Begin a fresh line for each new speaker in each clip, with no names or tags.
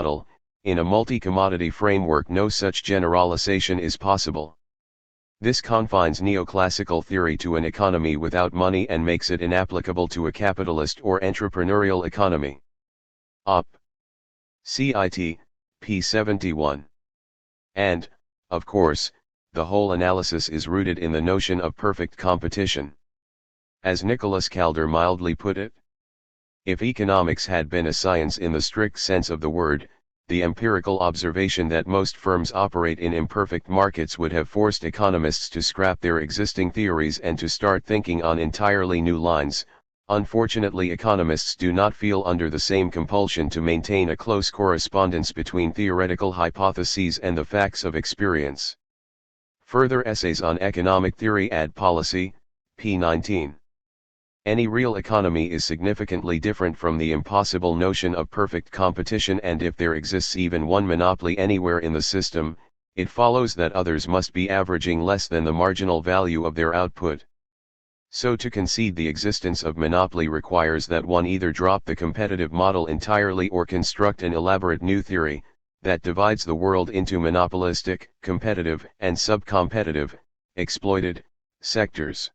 model. In a multi-commodity framework no such generalization is possible. This confines neoclassical theory to an economy without money and makes it inapplicable to a capitalist or entrepreneurial economy. Op. Cit. p. 71. And, of course, the whole analysis is rooted in the notion of perfect competition. As Nicholas Calder mildly put it, if economics had been a science in the strict sense of the word, the empirical observation that most firms operate in imperfect markets would have forced economists to scrap their existing theories and to start thinking on entirely new lines. Unfortunately, economists do not feel under the same compulsion to maintain a close correspondence between theoretical hypotheses and the facts of experience. Further essays on economic theory ad policy, p. 19. Any real economy is significantly different from the impossible notion of perfect competition, and if there exists even one monopoly anywhere in the system, it follows that others must be averaging less than the marginal value of their output. So to concede the existence of monopoly requires that one either drop the competitive model entirely or construct an elaborate new theory that divides the world into monopolistic, competitive, and subcompetitive, exploited, sectors.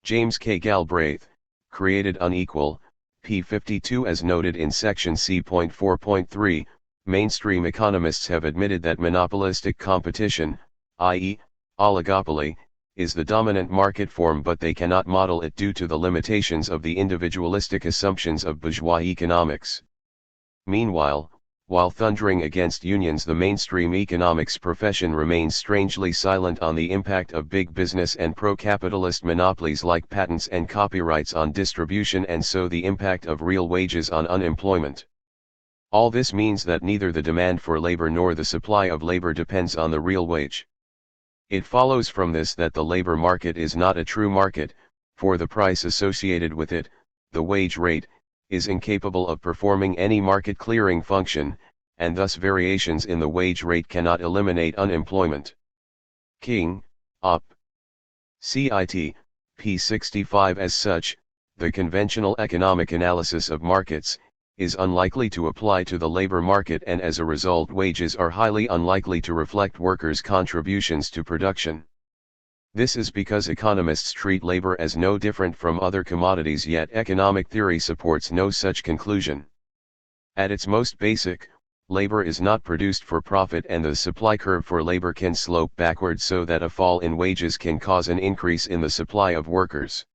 James K. Galbraith, Created Unequal, p. 52. As noted in section C.4.3, mainstream economists have admitted that monopolistic competition, i.e., oligopoly, is the dominant market form, but they cannot model it due to the limitations of the individualistic assumptions of bourgeois economics. Meanwhile, while thundering against unions, the mainstream economics profession remains strangely silent on the impact of big business and pro-capitalist monopolies like patents and copyrights on distribution, and so the impact of real wages on unemployment. All this means that neither the demand for labor nor the supply of labor depends on the real wage. It follows from this that the labor market is not a true market, for the price associated with it, the wage rate, is incapable of performing any market clearing function, and thus variations in the wage rate cannot eliminate unemployment. King, Op. Cit. p. 65. As such, the conventional economic analysis of markets is unlikely to apply to the labor market, and as a result wages are highly unlikely to reflect workers' contributions to production. This is because economists treat labor as no different from other commodities, yet economic theory supports no such conclusion. At its most basic, labor is not produced for profit, and the supply curve for labor can slope backward so that a fall in wages can cause an increase in the supply of workers.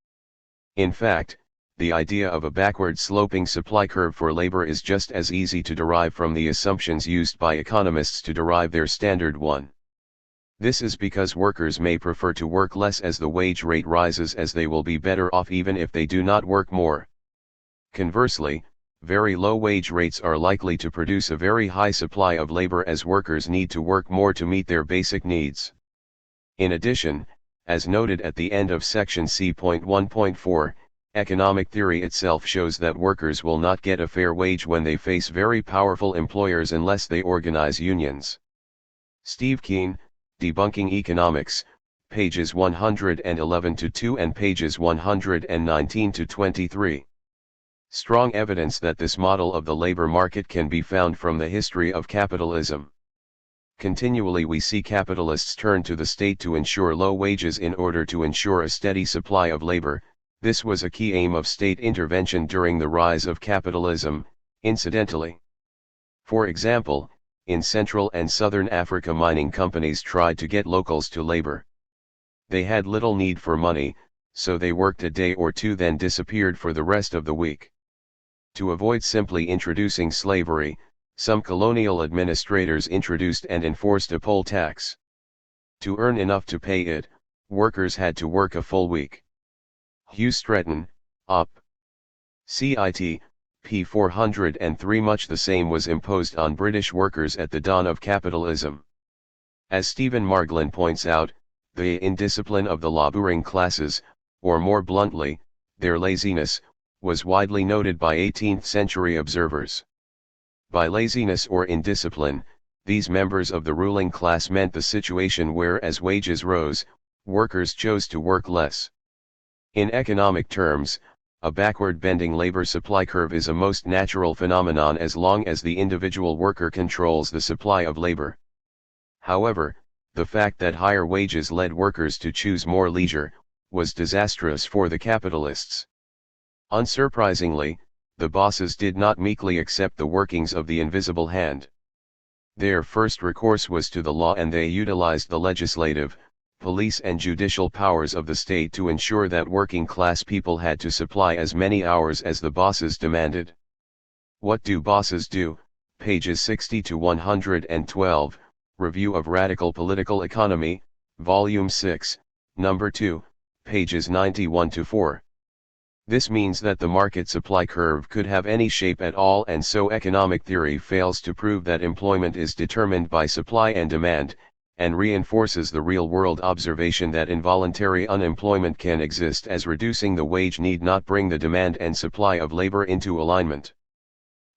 In fact, the idea of a backward sloping supply curve for labor is just as easy to derive from the assumptions used by economists to derive their standard one. This is because workers may prefer to work less as the wage rate rises, as they will be better off even if they do not work more. Conversely, very low wage rates are likely to produce a very high supply of labor, as workers need to work more to meet their basic needs. In addition, as noted at the end of section C.1.4, economic theory itself shows that workers will not get a fair wage when they face very powerful employers unless they organize unions. Steve Keen, Debunking Economics, pages 111-2 and pages 119-23. Strong evidence that this model of the labor market can be found from the history of capitalism. Continually we see capitalists turn to the state to ensure low wages in order to ensure a steady supply of labor. This was a key aim of state intervention during the rise of capitalism, incidentally. For example, in Central and Southern Africa, mining companies tried to get locals to labor. They had little need for money, so they worked a day or two then disappeared for the rest of the week. To avoid simply introducing slavery, some colonial administrators introduced and enforced a poll tax. To earn enough to pay it, workers had to work a full week. Hugh Stretton, Op. Cit. p. 403. Much the same was imposed on British workers at the dawn of capitalism. As Stephen Margolin points out, the indiscipline of the laboring classes, or more bluntly, their laziness, was widely noted by 18th-century observers. By laziness or indiscipline, these members of the ruling class meant the situation where, as wages rose, workers chose to work less. In economic terms, A backward-bending labor supply curve is a most natural phenomenon as long as the individual worker controls the supply of labor. However, the fact that higher wages led workers to choose more leisure, was disastrous for the capitalists. Unsurprisingly, the bosses did not meekly accept the workings of the invisible hand. Their first recourse was to the law, and they utilized the legislative, police and judicial powers of the state to ensure that working-class people had to supply as many hours as the bosses demanded. What do bosses do? Pages 60 to 112, Review of Radical Political Economy, Volume 6, Number 2, pages 91 to 4. This means that the market supply curve could have any shape at all, and so economic theory fails to prove that employment is determined by supply and demand, and reinforces the real-world observation that involuntary unemployment can exist, as reducing the wage need not bring the demand and supply of labor into alignment.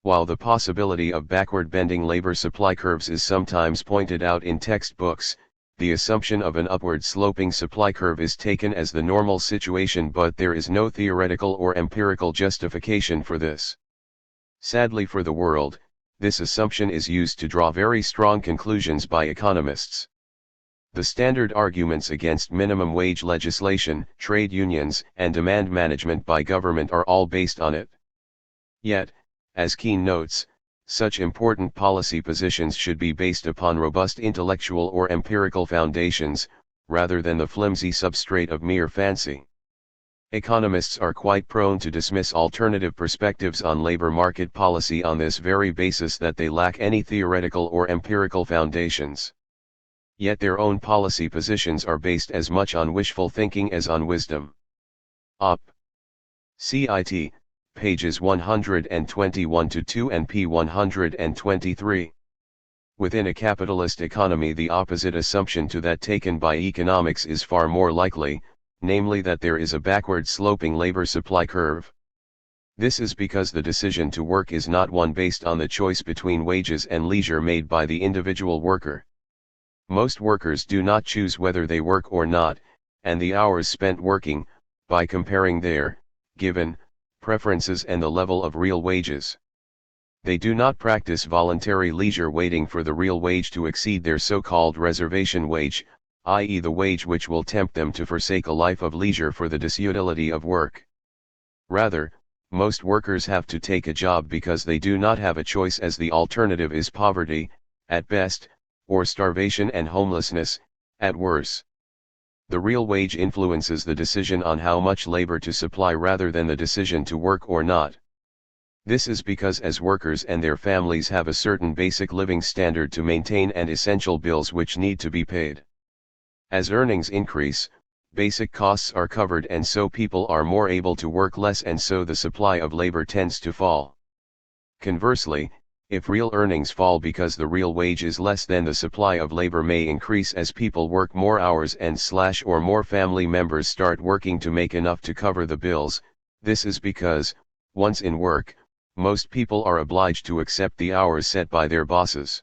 While the possibility of backward-bending labor supply curves is sometimes pointed out in textbooks, the assumption of an upward-sloping supply curve is taken as the normal situation, but there is no theoretical or empirical justification for this. Sadly for the world, this assumption is used to draw very strong conclusions by economists. The standard arguments against minimum wage legislation, trade unions, and demand management by government are all based on it. Yet, as Keene notes, such important policy positions should be based upon robust intellectual or empirical foundations, rather than the flimsy substrate of mere fancy. Economists are quite prone to dismiss alternative perspectives on labor market policy on this very basis, that they lack any theoretical or empirical foundations. Yet their own policy positions are based as much on wishful thinking as on wisdom. Op. Cit. Pages 121 to 2 and p. 123. Within a capitalist economy, the opposite assumption to that taken by economics is far more likely, namely that there is a backward-sloping labor supply curve. This is because the decision to work is not one based on the choice between wages and leisure made by the individual worker. Most workers do not choose whether they work or not, and the hours spent working, by comparing their given preferences and the level of real wages. They do not practice voluntary leisure waiting for the real wage to exceed their so-called reservation wage, i.e. the wage which will tempt them to forsake a life of leisure for the disutility of work. Rather, most workers have to take a job because they do not have a choice, as the alternative is poverty, at best, or starvation and homelessness, at worst. The real wage influences the decision on how much labor to supply rather than the decision to work or not. This is because as workers and their families have a certain basic living standard to maintain and essential bills which need to be paid. As earnings increase, basic costs are covered, and so people are more able to work less, and so the supply of labor tends to fall. Conversely, if real earnings fall because the real wage is less, then the supply of labor may increase as people work more hours and or more family members start working to make enough to cover the bills. This is because, once in work, most people are obliged to accept the hours set by their bosses.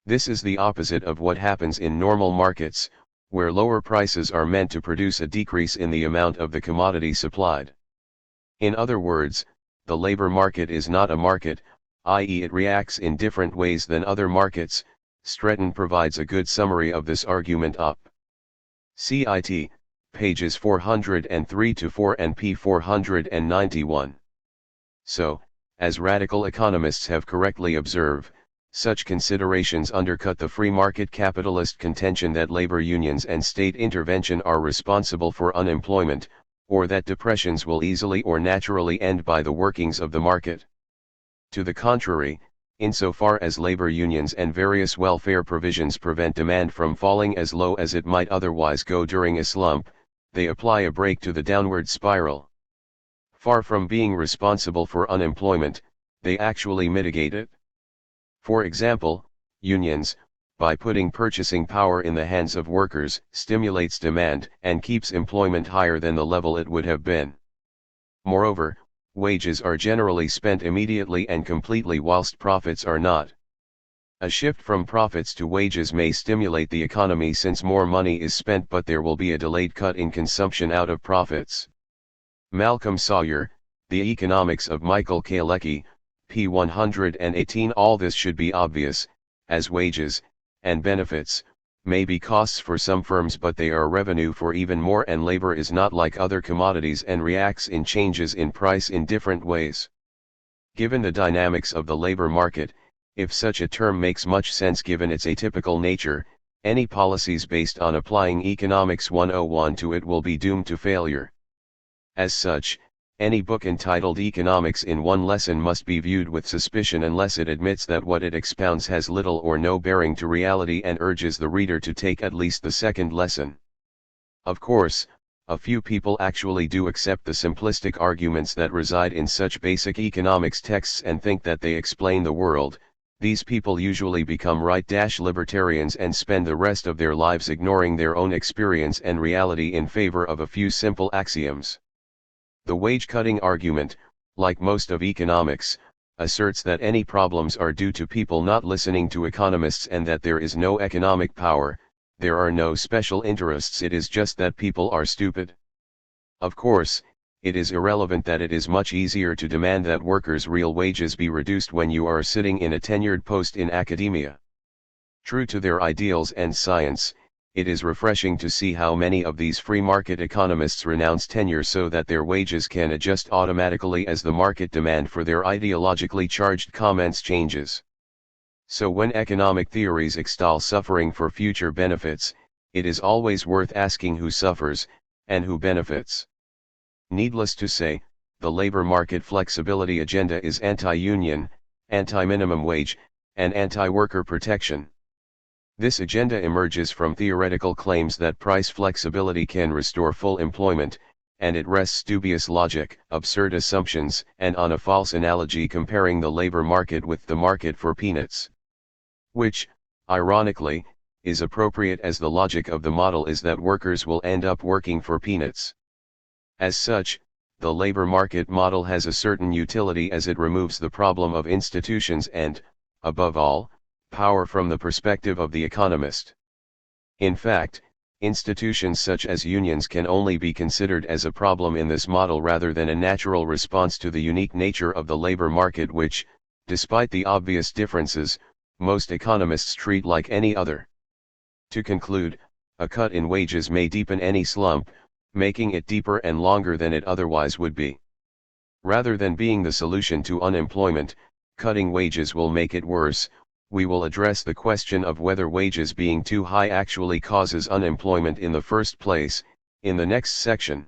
This is the opposite of what happens in normal markets, where lower prices are meant to produce a decrease in the amount of the commodity supplied. In other words, the labor market is not a market, i.e. it reacts in different ways than other markets. Stretton provides a good summary of this argument up. Cit. Pages 403 to 4 and p. 491. So, as radical economists have correctly observed, such considerations undercut the free market capitalist contention that labor unions and state intervention are responsible for unemployment, or that depressions will easily or naturally end by the workings of the market. To the contrary, insofar as labor unions and various welfare provisions prevent demand from falling as low as it might otherwise go during a slump, they apply a brake to the downward spiral. Far from being responsible for unemployment, they actually mitigate it. For example, unions, by putting purchasing power in the hands of workers, stimulates demand and keeps employment higher than the level it would have been. Moreover, wages are generally spent immediately and completely, whilst profits are not. A shift from profits to wages may stimulate the economy, since more money is spent, but there will be a delayed cut in consumption out of profits. Malcolm Sawyer, The Economics of Michael Kalecki, p. 118. All this should be obvious, as wages, and benefits, may be costs for some firms, but they are revenue for even more, and labor is not like other commodities and reacts in changes in price in different ways. Given the dynamics of the labor market, if such a term makes much sense given its atypical nature, any policies based on applying Economics 101 to it will be doomed to failure. As such, any book entitled Economics in One Lesson must be viewed with suspicion unless it admits that what it expounds has little or no bearing to reality and urges the reader to take at least the second lesson. Of course, a few people actually do accept the simplistic arguments that reside in such basic economics texts and think that they explain the world. These people usually become right-libertarians and spend the rest of their lives ignoring their own experience and reality in favor of a few simple axioms. The wage-cutting argument, like most of economics, asserts that any problems are due to people not listening to economists and that there is no economic power, there are no special interests, it is just that people are stupid. Of course, it is irrelevant that it is much easier to demand that workers' real wages be reduced when you are sitting in a tenured post in academia. True to their ideals and science, it is refreshing to see how many of these free market economists renounce tenure so that their wages can adjust automatically as the market demand for their ideologically charged comments changes. So when economic theories extol suffering for future benefits, it is always worth asking who suffers, and who benefits. Needless to say, the labor market flexibility agenda is anti-union, anti-minimum wage, and anti-worker protection. This agenda emerges from theoretical claims that price flexibility can restore full employment, and it rests dubious logic, absurd assumptions, and on a false analogy comparing the labor market with the market for peanuts. Which, ironically, is appropriate as the logic of the model is that workers will end up working for peanuts. As such, the labor market model has a certain utility as it removes the problem of institutions and, above all, power from the perspective of the economist. In fact, institutions such as unions can only be considered as a problem in this model rather than a natural response to the unique nature of the labor market which, despite the obvious differences, most economists treat like any other. To conclude, a cut in wages may deepen any slump, making it deeper and longer than it otherwise would be. Rather than being the solution to unemployment, cutting wages will make it worse. We will address the question of whether wages being too high actually causes unemployment in the first place, in the next section.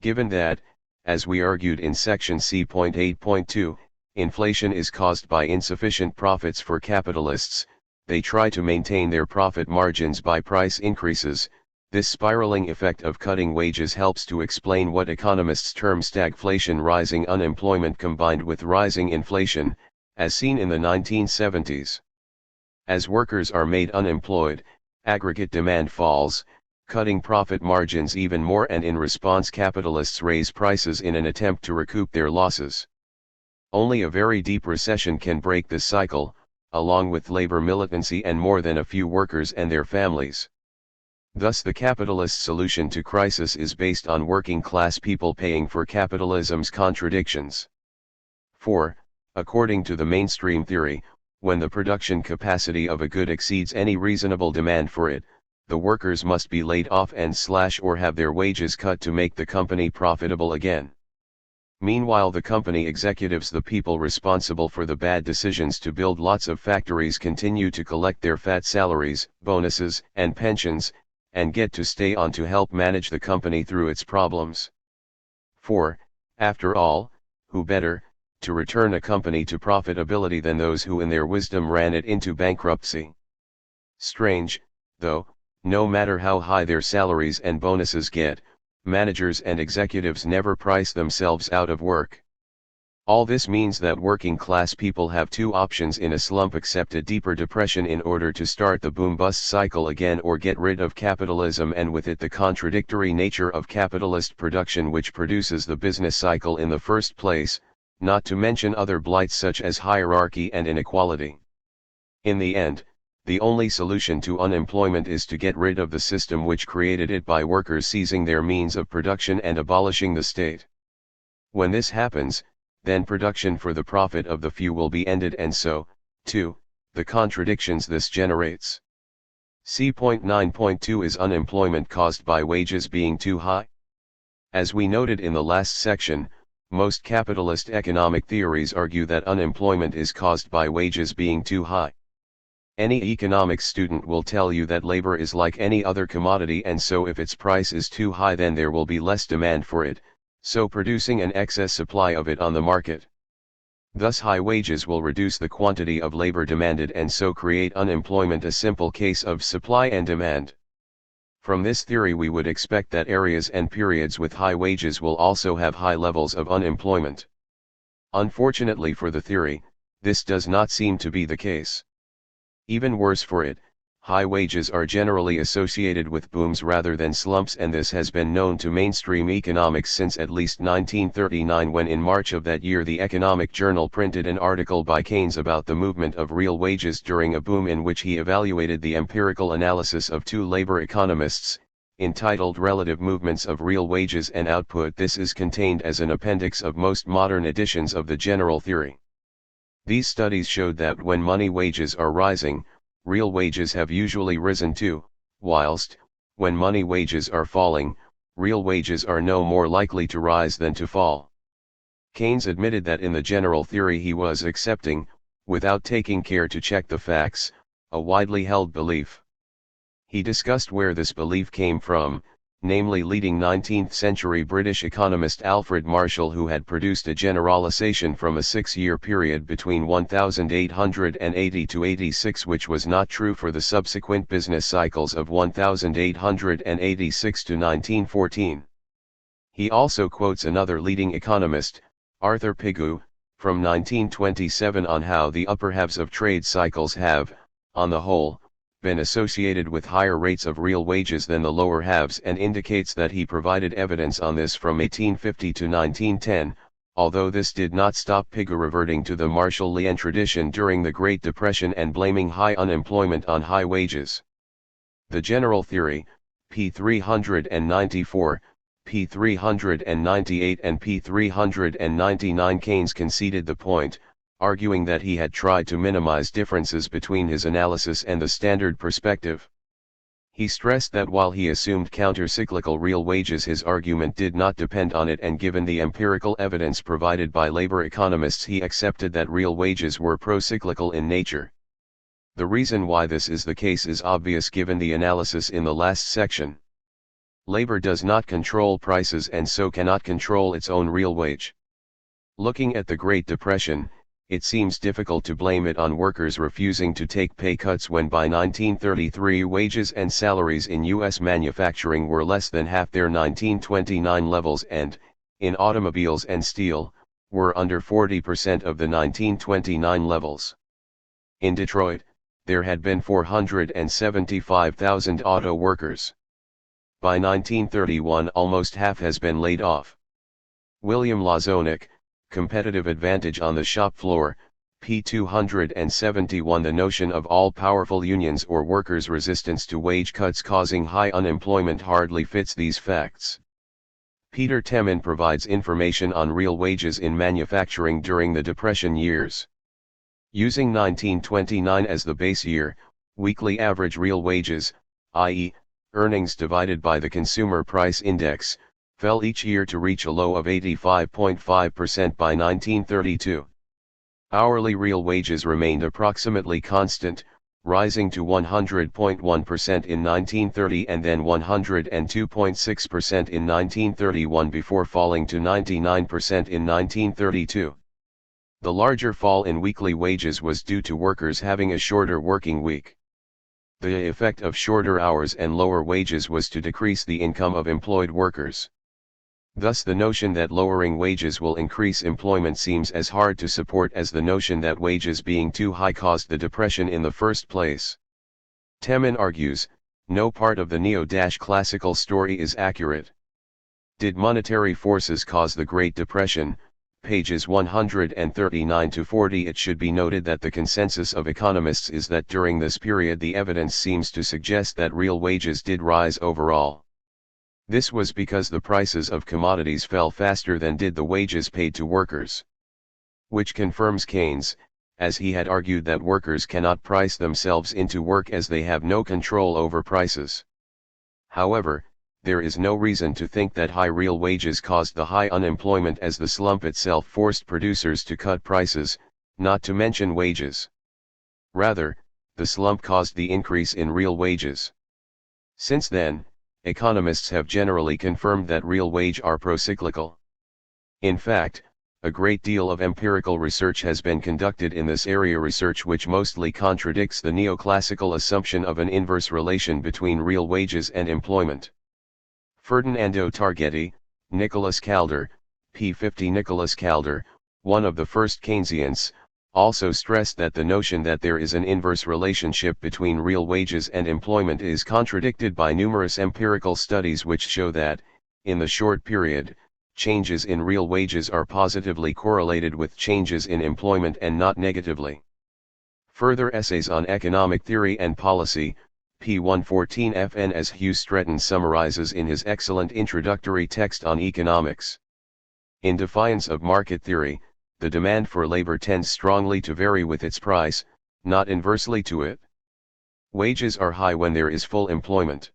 Given that, as we argued in section C.8.2, inflation is caused by insufficient profits for capitalists, they try to maintain their profit margins by price increases. This spiraling effect of cutting wages helps to explain what economists term stagflation, rising unemployment combined with rising inflation, as seen in the 1970s. As workers are made unemployed, aggregate demand falls, cutting profit margins even more, and in response capitalists raise prices in an attempt to recoup their losses. Only a very deep recession can break this cycle, along with labor militancy and more than a few workers and their families. Thus the capitalist solution to crisis is based on working class people paying for capitalism's contradictions. 4. According to the mainstream theory, when the production capacity of a good exceeds any reasonable demand for it, the workers must be laid off and or have their wages cut to make the company profitable again. Meanwhile, the company executives, the people responsible for the bad decisions to build lots of factories, continue to collect their fat salaries, bonuses, and pensions, and get to stay on to help manage the company through its problems. 4. After all, who better to return a company to profitability than those who in their wisdom ran it into bankruptcy? Strange, though, no matter how high their salaries and bonuses get, managers and executives never price themselves out of work. All this means that working class people have two options in a slump: accept a deeper depression in order to start the boom-bust cycle again, or get rid of capitalism and with it the contradictory nature of capitalist production which produces the business cycle in the first place, not to mention other blights such as hierarchy and inequality. In the end, the only solution to unemployment is to get rid of the system which created it by workers seizing their means of production and abolishing the state. When this happens, then production for the profit of the few will be ended, and so, too, the contradictions this generates. See point 9.2 is unemployment caused by wages being too high? As we noted in the last section, most capitalist economic theories argue that unemployment is caused by wages being too high. Any economics student will tell you that labor is like any other commodity, and so if its price is too high then there will be less demand for it, so producing an excess supply of it on the market. Thus high wages will reduce the quantity of labor demanded and so create unemployment, a simple case of supply and demand. From this theory we would expect that areas and periods with high wages will also have high levels of unemployment. Unfortunately for the theory, this does not seem to be the case. Even worse for it, high wages are generally associated with booms rather than slumps, and this has been known to mainstream economics since at least 1939, when in March of that year the Economic Journal printed an article by Keynes about the movement of real wages during a boom, in which he evaluated the empirical analysis of two labor economists, entitled Relative Movements of Real Wages and Output. This is contained as an appendix of most modern editions of the general theory. These studies showed that when money wages are rising, real wages have usually risen too, whilst, when money wages are falling, real wages are no more likely to rise than to fall. Keynes admitted that in the general theory he was accepting, without taking care to check the facts, a widely held belief. He discussed where this belief came from, namely leading 19th-century British economist Alfred Marshall, who had produced a generalization from a 6-year period between 1880 to 86, which was not true for the subsequent business cycles of 1886 to 1914. He also quotes another leading economist, Arthur Pigou, from 1927 on how the upper halves of trade cycles have, on the whole, been associated with higher rates of real wages than the lower halves, and indicates that he provided evidence on this from 1850 to 1910, although this did not stop Pigou reverting to the Marshallian tradition during the Great Depression and blaming high unemployment on high wages. The General Theory, p. 394, p. 398 and p. 399. Keynes conceded the point, arguing that he had tried to minimize differences between his analysis and the standard perspective. He stressed that while he assumed counter-cyclical real wages, his argument did not depend on it, and given the empirical evidence provided by labor economists he accepted that real wages were pro-cyclical in nature. The reason why this is the case is obvious given the analysis in the last section. Labor does not control prices and so cannot control its own real wage. Looking at the Great Depression, it seems difficult to blame it on workers refusing to take pay cuts when by 1933 wages and salaries in U.S. manufacturing were less than half their 1929 levels and, in automobiles and steel, were under 40% of the 1929 levels. In Detroit, there had been 475,000 auto workers. By 1931 almost half has been laid off. William Lazonik, Competitive Advantage on the Shop Floor, p. 271. The notion of all-powerful unions or workers' resistance to wage cuts causing high unemployment hardly fits these facts. Peter Temin provides information on real wages in manufacturing during the Depression years. Using 1929 as the base year, weekly average real wages, i.e., earnings divided by the Consumer Price Index, fell each year to reach a low of 85.5% by 1932. Hourly real wages remained approximately constant, rising to 100.1% in 1930 and then 102.6% in 1931 before falling to 99% in 1932. The larger fall in weekly wages was due to workers having a shorter working week. The effect of shorter hours and lower wages was to decrease the income of employed workers. Thus the notion that lowering wages will increase employment seems as hard to support as the notion that wages being too high caused the Depression in the first place. Temin argues, no part of the neo-classical story is accurate. Did monetary forces cause the Great Depression? pages 139 to 40. It should be noted that the consensus of economists is that during this period the evidence seems to suggest that real wages did rise overall. This was because the prices of commodities fell faster than did the wages paid to workers. Which confirms Keynes, as he had argued that workers cannot price themselves into work as they have no control over prices. However, there is no reason to think that high real wages caused the high unemployment, as the slump itself forced producers to cut prices, not to mention wages. Rather, the slump caused the increase in real wages. Since then, economists have generally confirmed that real wages are procyclical. In fact, a great deal of empirical research has been conducted in this area, research which mostly contradicts the neoclassical assumption of an inverse relation between real wages and employment. Ferdinando Targetti, Nicholas Calder, p. 50. Nicholas Calder, one of the first Keynesians, also stressed that the notion that there is an inverse relationship between real wages and employment is contradicted by numerous empirical studies which show that, in the short period, changes in real wages are positively correlated with changes in employment and not negatively. Further essays on economic theory and policy, p. 114 FN, as Hugh Stretton summarizes in his excellent introductory text on economics. In defiance of market theory, the demand for labor tends strongly to vary with its price, not inversely to it. Wages are high when there is full employment.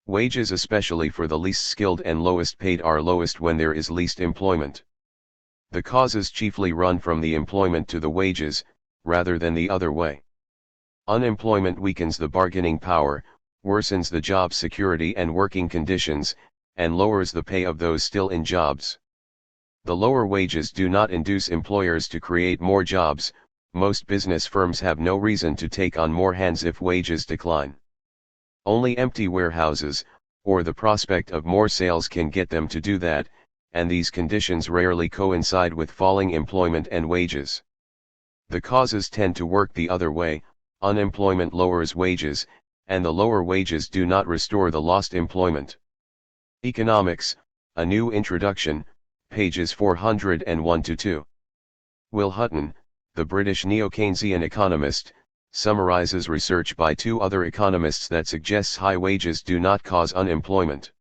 Wages, especially for the least skilled and lowest paid, are lowest when there is least employment. The causes chiefly run from the employment to the wages, rather than the other way. Unemployment weakens the bargaining power, worsens the job security and working conditions, and lowers the pay of those still in jobs. The lower wages do not induce employers to create more jobs. Most business firms have no reason to take on more hands if wages decline. Only empty warehouses, or the prospect of more sales, can get them to do that, and these conditions rarely coincide with falling employment and wages. The causes tend to work the other way. Unemployment lowers wages, and the lower wages do not restore the lost employment. Economics, a New Introduction, pages 401 to 2. Will Hutton, the British neo-Keynesian economist, summarizes research by two other economists that suggests high wages do not cause unemployment.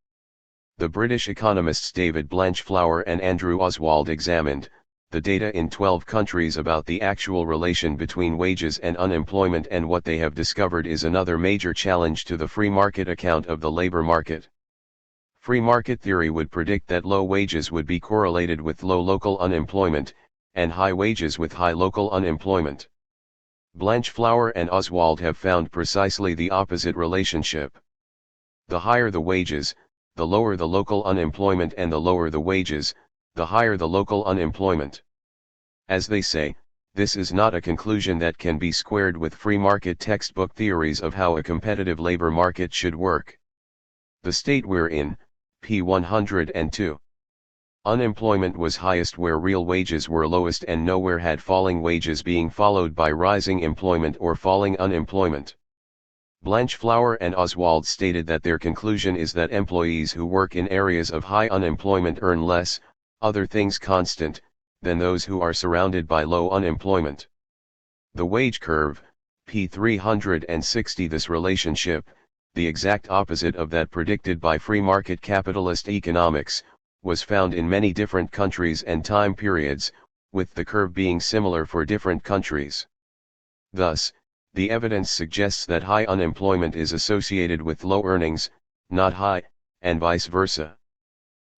The British economists David Blanchflower and Andrew Oswald examined the data in 12 countries about the actual relation between wages and unemployment, and what they have discovered is another major challenge to the free market account of the labor market. Free market theory would predict that low wages would be correlated with low local unemployment, and high wages with high local unemployment. Blanchflower and Oswald have found precisely the opposite relationship. The higher the wages, the lower the local unemployment, and the lower the wages, the higher the local unemployment. As they say, this is not a conclusion that can be squared with free market textbook theories of how a competitive labor market should work. The state we're in, p. 102. Unemployment was highest where real wages were lowest, and nowhere had falling wages being followed by rising employment or falling unemployment. Blanchflower and Oswald stated that their conclusion is that employees who work in areas of high unemployment earn less, other things constant, than those who are surrounded by low unemployment. The wage curve, p. 360. This relationship, the exact opposite of that predicted by free market capitalist economics, was found in many different countries and time periods, with the curve being similar for different countries. Thus, the evidence suggests that high unemployment is associated with low earnings, not high, and vice versa.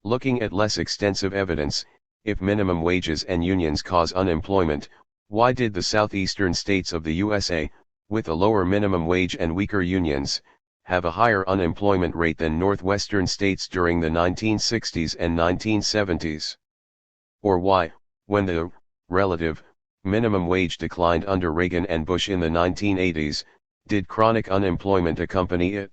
Looking at less extensive evidence, if minimum wages and unions cause unemployment, why did the southeastern states of the USA, with a lower minimum wage and weaker unions, have a higher unemployment rate than northwestern states during the 1960s and 1970s? Or why, when the relative minimum wage declined under Reagan and Bush in the 1980s, did chronic unemployment accompany it?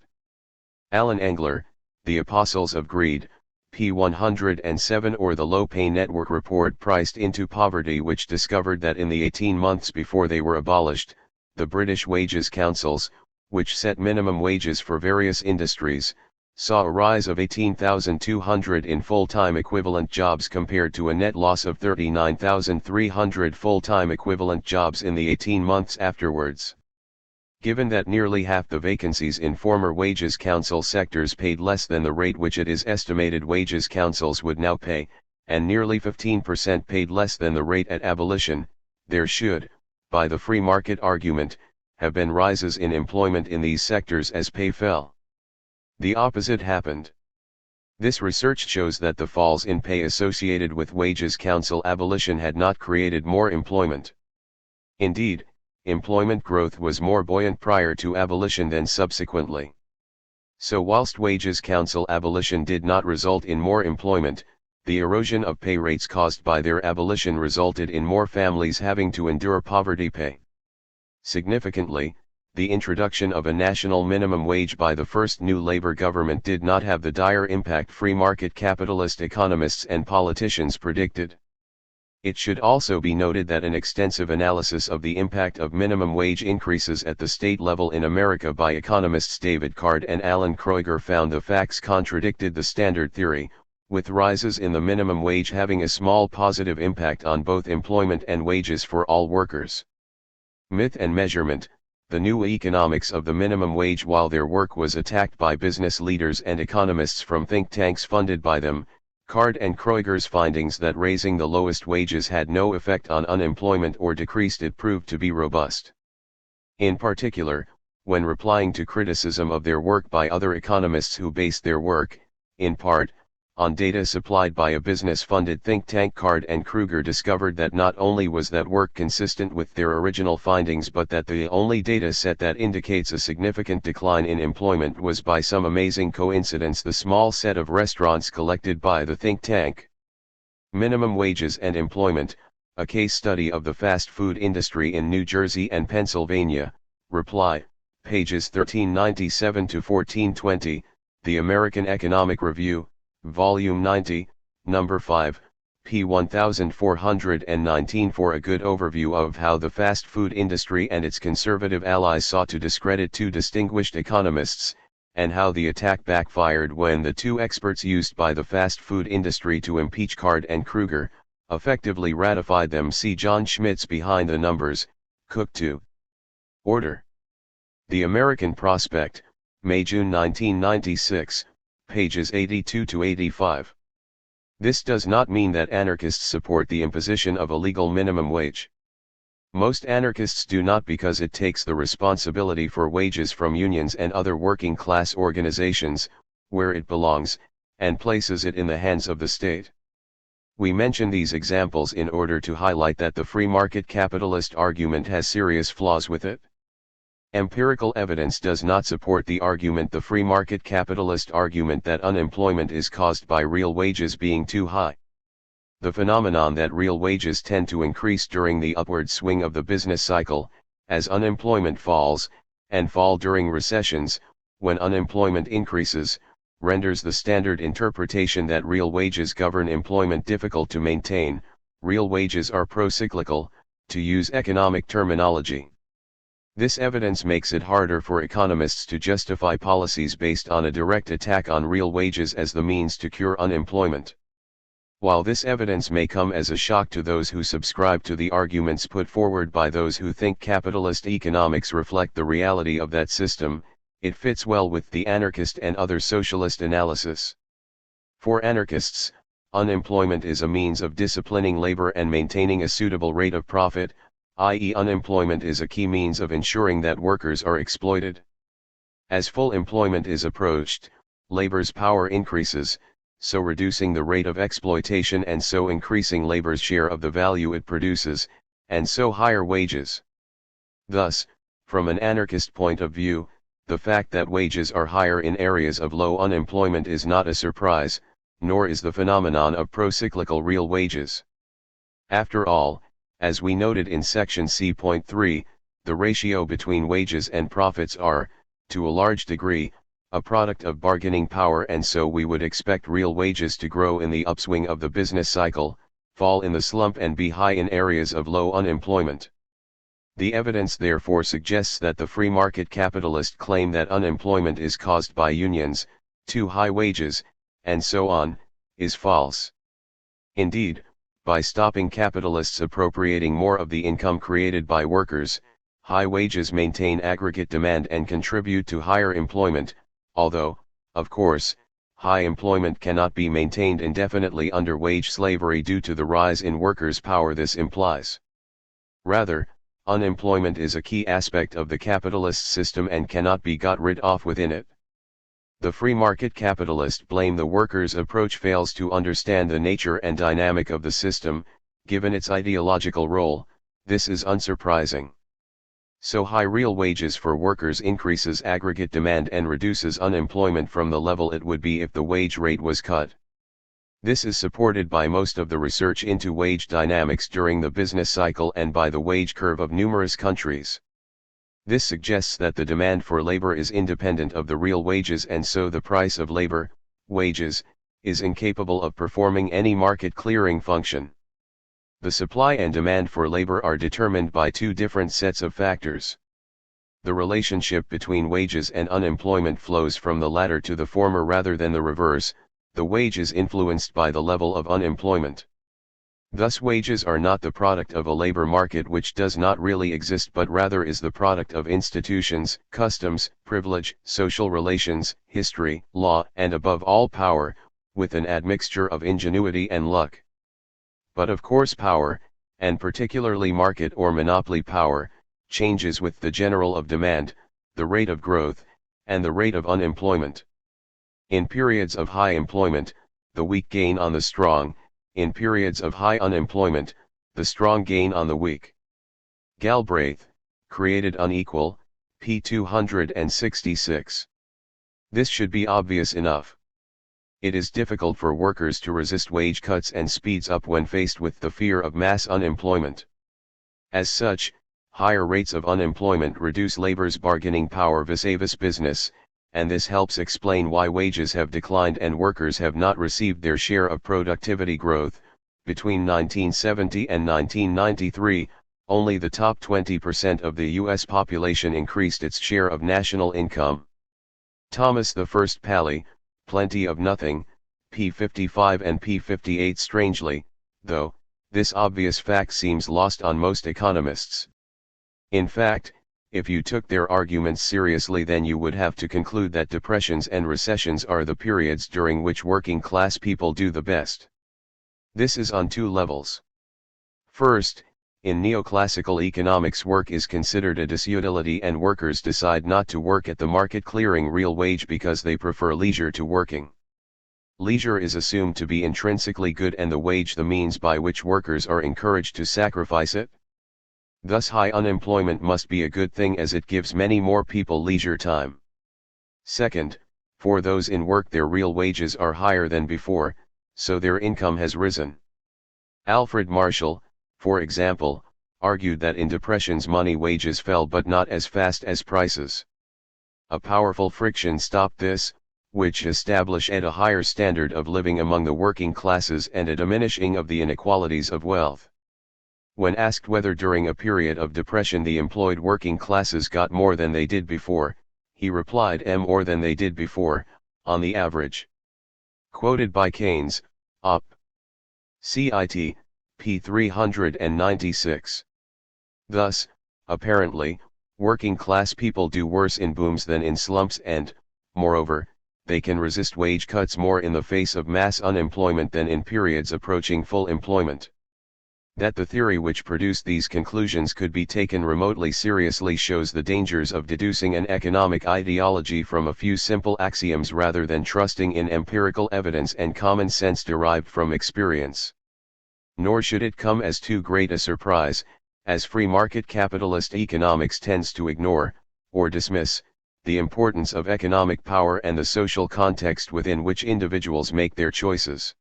Alan Engler, The Apostles of Greed, p. 107, or the Low Pay Network report Priced into Poverty, which discovered that in the 18 months before they were abolished, the British Wages Councils, which set minimum wages for various industries, saw a rise of 18,200 in full-time equivalent jobs compared to a net loss of 39,300 full-time equivalent jobs in the 18 months afterwards. Given that nearly half the vacancies in former Wages Council sectors paid less than the rate which it is estimated Wages Councils would now pay, and nearly 15% paid less than the rate at abolition, there should, by the free market argument, have been rises in employment in these sectors as pay fell. The opposite happened. This research shows that the falls in pay associated with Wages Council abolition had not created more employment. Indeed, employment growth was more buoyant prior to abolition than subsequently. So whilst Wages Council abolition did not result in more employment, the erosion of pay rates caused by their abolition resulted in more families having to endure poverty pay. Significantly, the introduction of a national minimum wage by the first new Labour government did not have the dire impact free market capitalist economists and politicians predicted. It should also be noted that an extensive analysis of the impact of minimum wage increases at the state level in America by economists David Card and Alan Kroeger found the facts contradicted the standard theory, with rises in the minimum wage having a small positive impact on both employment and wages for all workers. Myth and measurement. The new economics of the minimum wage. While their work was attacked by business leaders and economists from think tanks funded by them, Card and Kroeger's findings that raising the lowest wages had no effect on unemployment or decreased it proved to be robust. In particular, when replying to criticism of their work by other economists who based their work, in part, on data supplied by a business-funded think tank, Card and Kroeger discovered that not only was that work consistent with their original findings but that the only data set that indicates a significant decline in employment was by some amazing coincidence the small set of restaurants collected by the think tank. Minimum wages and employment, a case study of the fast food industry in New Jersey and Pennsylvania, reply, pages 1397 to 1420, The American Economic Review, Volume 90, Number 5, p. 1419 for a good overview of how the fast food industry and its conservative allies sought to discredit two distinguished economists, and how the attack backfired when the two experts used by the fast food industry to impeach Card and Kroeger, effectively ratified them. See John Schmitz Behind the Numbers, Cook 2. Order. The American Prospect, May-June 1996. Pages 82 to 85. This does not mean that anarchists support the imposition of a legal minimum wage. Most anarchists do not, because it takes the responsibility for wages from unions and other working class organizations, where it belongs, and places it in the hands of the state. We mention these examples in order to highlight that the free market capitalist argument has serious flaws with it. Empirical evidence does not support the argument, the free market capitalist argument, that unemployment is caused by real wages being too high. The phenomenon that real wages tend to increase during the upward swing of the business cycle, as unemployment falls, and fall during recessions, when unemployment increases, renders the standard interpretation that real wages govern employment difficult to maintain. Real wages are pro-cyclical, to use economic terminology. This evidence makes it harder for economists to justify policies based on a direct attack on real wages as the means to cure unemployment. While this evidence may come as a shock to those who subscribe to the arguments put forward by those who think capitalist economics reflect the reality of that system, it fits well with the anarchist and other socialist analysis. For anarchists, unemployment is a means of disciplining labor and maintaining a suitable rate of profit, i.e., unemployment is a key means of ensuring that workers are exploited. As full employment is approached, labor's power increases, so reducing the rate of exploitation and so increasing labor's share of the value it produces, and so higher wages. Thus, from an anarchist point of view, the fact that wages are higher in areas of low unemployment is not a surprise, nor is the phenomenon of pro-cyclical real wages. After all, as we noted in section C.3, the ratio between wages and profits are, to a large degree, a product of bargaining power, and so we would expect real wages to grow in the upswing of the business cycle, fall in the slump and be high in areas of low unemployment. The evidence therefore suggests that the free market capitalist claim that unemployment is caused by unions, too high wages, and so on, is false. Indeed, by stopping capitalists appropriating more of the income created by workers, high wages maintain aggregate demand and contribute to higher employment, although, of course, high employment cannot be maintained indefinitely under wage slavery due to the rise in workers' power this implies. Rather, unemployment is a key aspect of the capitalist system and cannot be got rid of within it. The free market capitalist blame the workers' approach fails to understand the nature and dynamic of the system, given its ideological role. This is unsurprising. So high real wages for workers increases aggregate demand and reduces unemployment from the level it would be if the wage rate was cut. This is supported by most of the research into wage dynamics during the business cycle and by the wage curve of numerous countries. This suggests that the demand for labor is independent of the real wages, and so the price of labor, wages, is incapable of performing any market clearing function. The supply and demand for labor are determined by two different sets of factors. The relationship between wages and unemployment flows from the latter to the former rather than the reverse. The wage is influenced by the level of unemployment. Thus wages are not the product of a labor market which does not really exist, but rather is the product of institutions, customs, privilege, social relations, history, law, and above all power, with an admixture of ingenuity and luck. But of course power, and particularly market or monopoly power, changes with the general of demand, the rate of growth, and the rate of unemployment. In periods of high employment, the weak gain on the strong. In periods of high unemployment, the strong gain on the weak. Galbraith, Created Unequal, p. 266. This should be obvious enough. It is difficult for workers to resist wage cuts and speeds up when faced with the fear of mass unemployment. As such, higher rates of unemployment reduce labor's bargaining power vis-a-vis business, and this helps explain why wages have declined and workers have not received their share of productivity growth. Between 1970 and 1993, only the top 20% of the U.S. population increased its share of national income. Thomas I Paley, Plenty of Nothing, p. 55 and p. 58. Strangely, though, this obvious fact seems lost on most economists. In fact, if you took their arguments seriously, then you would have to conclude that depressions and recessions are the periods during which working class people do the best. This is on two levels. First, in neoclassical economics, work is considered a disutility and workers decide not to work at the market clearing real wage because they prefer leisure to working. Leisure is assumed to be intrinsically good and the wage the means by which workers are encouraged to sacrifice it. Thus high unemployment must be a good thing as it gives many more people leisure time. Second, for those in work their real wages are higher than before, so their income has risen. Alfred Marshall, for example, argued that in depressions money wages fell but not as fast as prices. A powerful friction stopped this, which established a higher standard of living among the working classes and a diminishing of the inequalities of wealth. When asked whether during a period of depression the employed working classes got more than they did before, he replied, more than they did before, on the average. Quoted by Keynes, Op. Cit. p. 396. Thus, apparently, working class people do worse in booms than in slumps and, moreover, they can resist wage cuts more in the face of mass unemployment than in periods approaching full employment. That the theory which produced these conclusions could be taken remotely seriously shows the dangers of deducing an economic ideology from a few simple axioms rather than trusting in empirical evidence and common sense derived from experience. Nor should it come as too great a surprise, as free market capitalist economics tends to ignore, or dismiss, the importance of economic power and the social context within which individuals make their choices.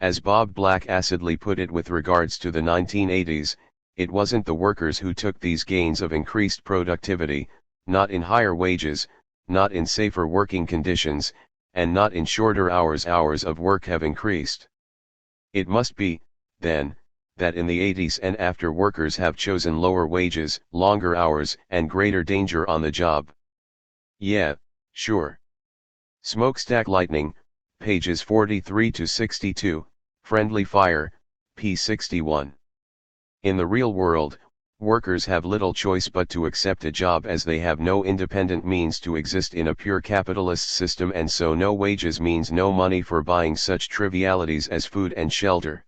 As Bob Black acidly put it with regards to the 1980s, it wasn't the workers who took these gains of increased productivity, not in higher wages, not in safer working conditions, and not in shorter hours. Hours of work have increased. It must be, then, that in the 80s and after workers have chosen lower wages, longer hours, and greater danger on the job. Yeah, sure. Smokestack lightning, pages 43 to 62, friendly fire, p. 61. In the real world, workers have little choice but to accept a job as they have no independent means to exist in a pure capitalist system, and so no wages means no money for buying such trivialities as food and shelter.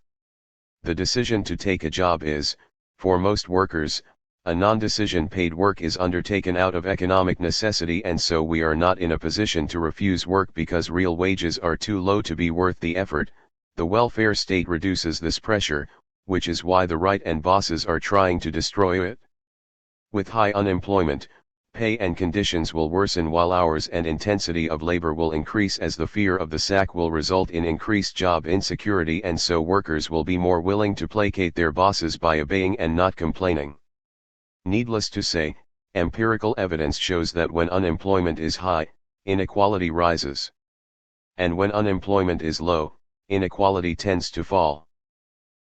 The decision to take a job is, for most workers, a non-decision. Paid work is undertaken out of economic necessity, and so we are not in a position to refuse work because real wages are too low to be worth the effort. The welfare state reduces this pressure, which is why the right and bosses are trying to destroy it. With high unemployment, pay and conditions will worsen while hours and intensity of labor will increase, as the fear of the sack will result in increased job insecurity, and so workers will be more willing to placate their bosses by obeying and not complaining. Needless to say, empirical evidence shows that when unemployment is high, inequality rises. And when unemployment is low, inequality tends to fall.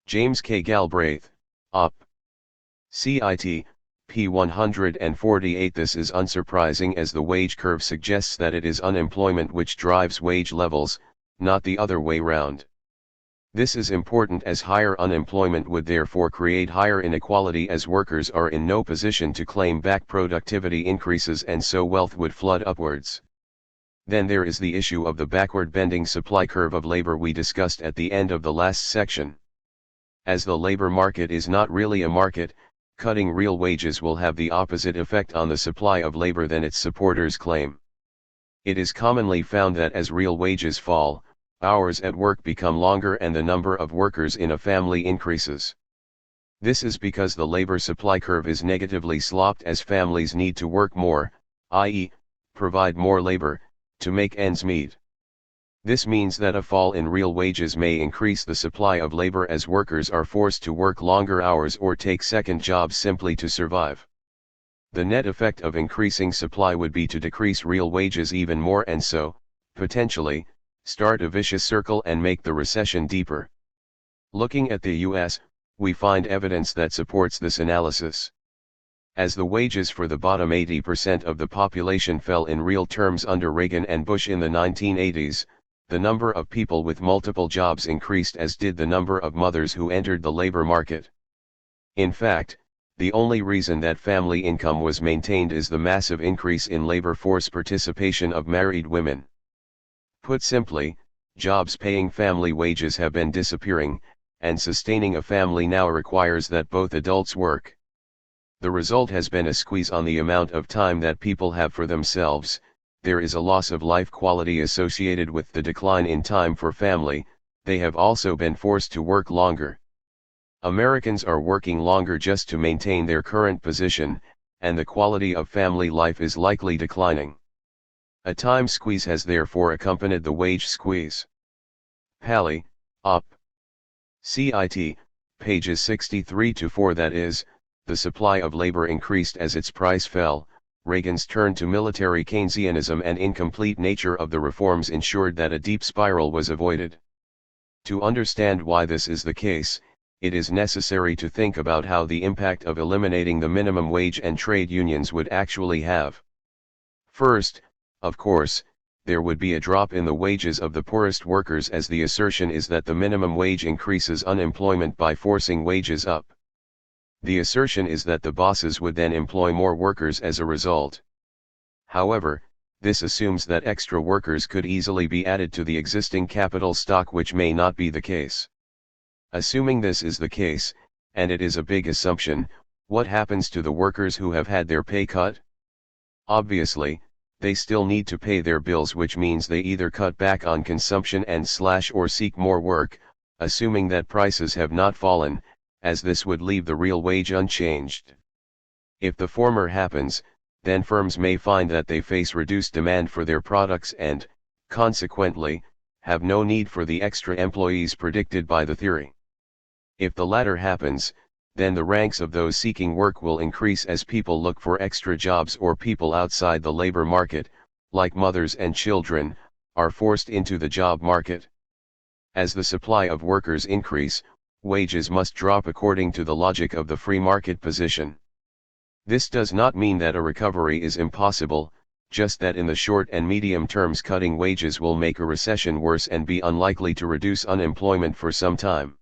James K. Galbraith, Op. Cit. p. 148. This is unsurprising, as the wage curve suggests that it is unemployment which drives wage levels, not the other way round. This is important, as higher unemployment would therefore create higher inequality, as workers are in no position to claim back productivity increases, and so wealth would flood upwards. Then there is the issue of the backward bending supply curve of labor we discussed at the end of the last section. As the labor market is not really a market, cutting real wages will have the opposite effect on the supply of labor than its supporters claim. It is commonly found that as real wages fall, hours at work become longer and the number of workers in a family increases. This is because the labor supply curve is negatively sloped, as families need to work more, i.e., provide more labor, to make ends meet. This means that a fall in real wages may increase the supply of labor, as workers are forced to work longer hours or take second jobs simply to survive. The net effect of increasing supply would be to decrease real wages even more, and so, potentially, start a vicious circle and make the recession deeper. Looking at the US, we find evidence that supports this analysis. As the wages for the bottom 80% of the population fell in real terms under Reagan and Bush in the 1980s, the number of people with multiple jobs increased, as did the number of mothers who entered the labor market. In fact, the only reason that family income was maintained is the massive increase in labor force participation of married women. Put simply, jobs paying family wages have been disappearing, and sustaining a family now requires that both adults work. The result has been a squeeze on the amount of time that people have for themselves. There is a loss of life quality associated with the decline in time for family. They have also been forced to work longer. Americans are working longer just to maintain their current position, and the quality of family life is likely declining. A time squeeze has therefore accompanied the wage squeeze. Pally, Op. Cit. pages 63 to 4. That is, the supply of labor increased as its price fell. Reagan's turn to military Keynesianism and incomplete nature of the reforms ensured that a deep spiral was avoided. To understand why this is the case, it is necessary to think about how the impact of eliminating the minimum wage and trade unions would actually have. First, of course, there would be a drop in the wages of the poorest workers, as the assertion is that the minimum wage increases unemployment by forcing wages up. The assertion is that the bosses would then employ more workers as a result. However, this assumes that extra workers could easily be added to the existing capital stock, which may not be the case. Assuming this is the case, and it is a big assumption, what happens to the workers who have had their pay cut? Obviously, they still need to pay their bills, which means they either cut back on consumption and or seek more work, assuming that prices have not fallen, as this would leave the real wage unchanged. If the former happens, then firms may find that they face reduced demand for their products and, consequently, have no need for the extra employees predicted by the theory. If the latter happens, then the ranks of those seeking work will increase as people look for extra jobs, or people outside the labor market, like mothers and children, are forced into the job market. As the supply of workers increase, wages must drop according to the logic of the free market position. This does not mean that a recovery is impossible, just that in the short and medium terms cutting wages will make a recession worse and be unlikely to reduce unemployment for some time.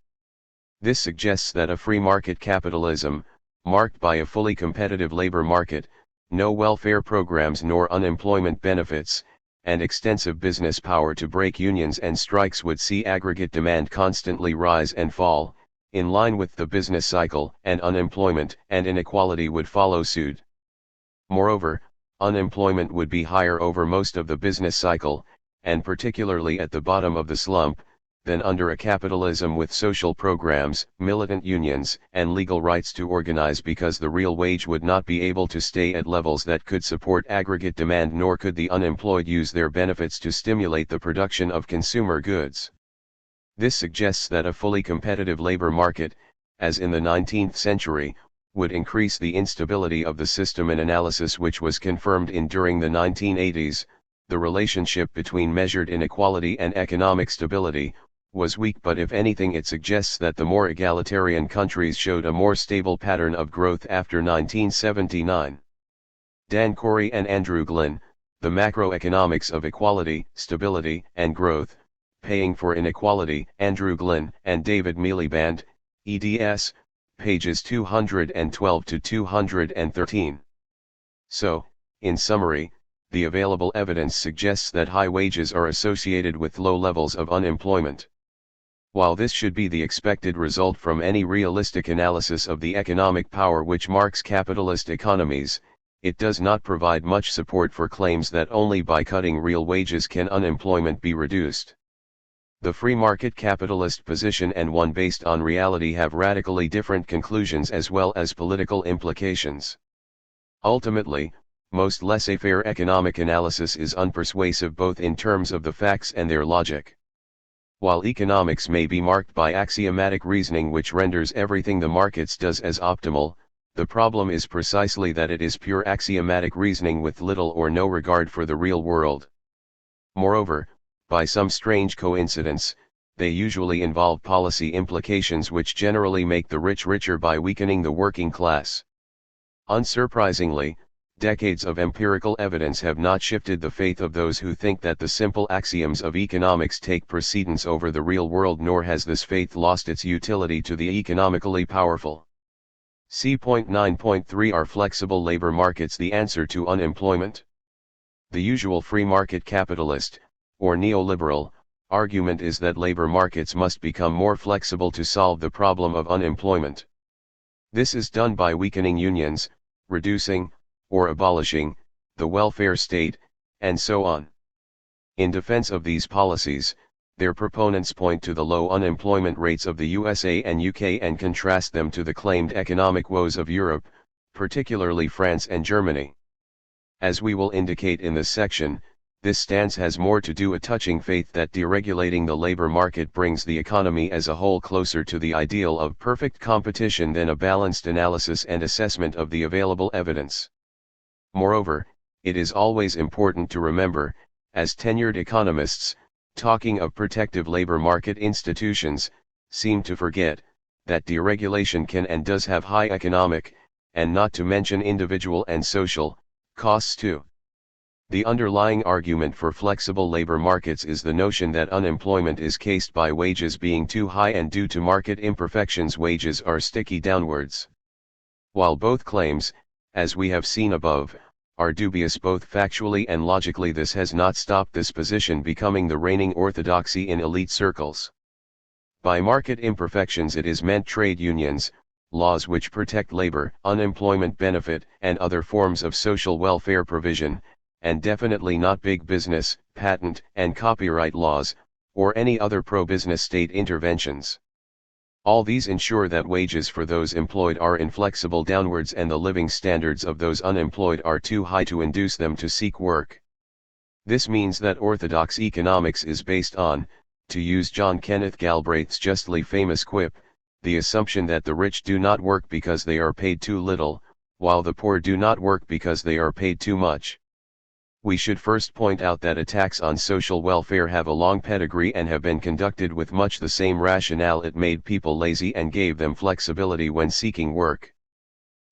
This suggests that a free market capitalism, marked by a fully competitive labor market, no welfare programs nor unemployment benefits, and extensive business power to break unions and strikes would see aggregate demand constantly rise and fall, in line with the business cycle, and unemployment and inequality would follow suit. Moreover, unemployment would be higher over most of the business cycle, and particularly at the bottom of the slump, than under a capitalism with social programs, militant unions, and legal rights to organize, because the real wage would not be able to stay at levels that could support aggregate demand, nor could the unemployed use their benefits to stimulate the production of consumer goods. This suggests that a fully competitive labor market, as in the 19th century, would increase the instability of the system, an analysis which was confirmed during the 1980s. The relationship between measured inequality and economic stability was weak, but if anything it suggests that the more egalitarian countries showed a more stable pattern of growth after 1979. Dan Corey and Andrew Glynn, The Macroeconomics of Equality, Stability, and Growth, Paying for Inequality, Andrew Glynn and David Miliband, eds. Pages 212 to 213. So, in summary, the available evidence suggests that high wages are associated with low levels of unemployment. While this should be the expected result from any realistic analysis of the economic power which marks capitalist economies, it does not provide much support for claims that only by cutting real wages can unemployment be reduced. The free market capitalist position and one based on reality have radically different conclusions as well as political implications. Ultimately, most laissez-faire economic analysis is unpersuasive both in terms of the facts and their logic. While economics may be marked by axiomatic reasoning which renders everything the markets does as optimal, the problem is precisely that it is pure axiomatic reasoning with little or no regard for the real world. Moreover, by some strange coincidence, they usually involve policy implications which generally make the rich richer by weakening the working class. Unsurprisingly, decades of empirical evidence have not shifted the faith of those who think that the simple axioms of economics take precedence over the real world, nor has this faith lost its utility to the economically powerful. See point 9.3. Are flexible labor markets the answer to unemployment? The usual free market capitalist, or neoliberal, argument is that labor markets must become more flexible to solve the problem of unemployment. This is done by weakening unions, reducing, or abolishing, the welfare state, and so on. In defense of these policies, their proponents point to the low unemployment rates of the USA and UK and contrast them to the claimed economic woes of Europe, particularly France and Germany. As we will indicate in this section, this stance has more to do with touching faith that deregulating the labor market brings the economy as a whole closer to the ideal of perfect competition than a balanced analysis and assessment of the available evidence. Moreover, it is always important to remember, as tenured economists, talking of protective labor market institutions, seem to forget, that deregulation can and does have high economic, and not to mention individual and social, costs too. The underlying argument for flexible labor markets is the notion that unemployment is caused by wages being too high, and due to market imperfections wages are sticky downwards. While both claims, as we have seen above, are dubious both factually and logically, this has not stopped this position becoming the reigning orthodoxy in elite circles. By market imperfections it is meant trade unions, laws which protect labor, unemployment benefit, and other forms of social welfare provision, and definitely not big business, patent and copyright laws, or any other pro-business state interventions. All these ensure that wages for those employed are inflexible downwards and the living standards of those unemployed are too high to induce them to seek work. This means that orthodox economics is based on, to use John Kenneth Galbraith's justly famous quip, the assumption that the rich do not work because they are paid too little, while the poor do not work because they are paid too much. We should first point out that attacks on social welfare have a long pedigree and have been conducted with much the same rationale. It made people lazy and gave them flexibility when seeking work.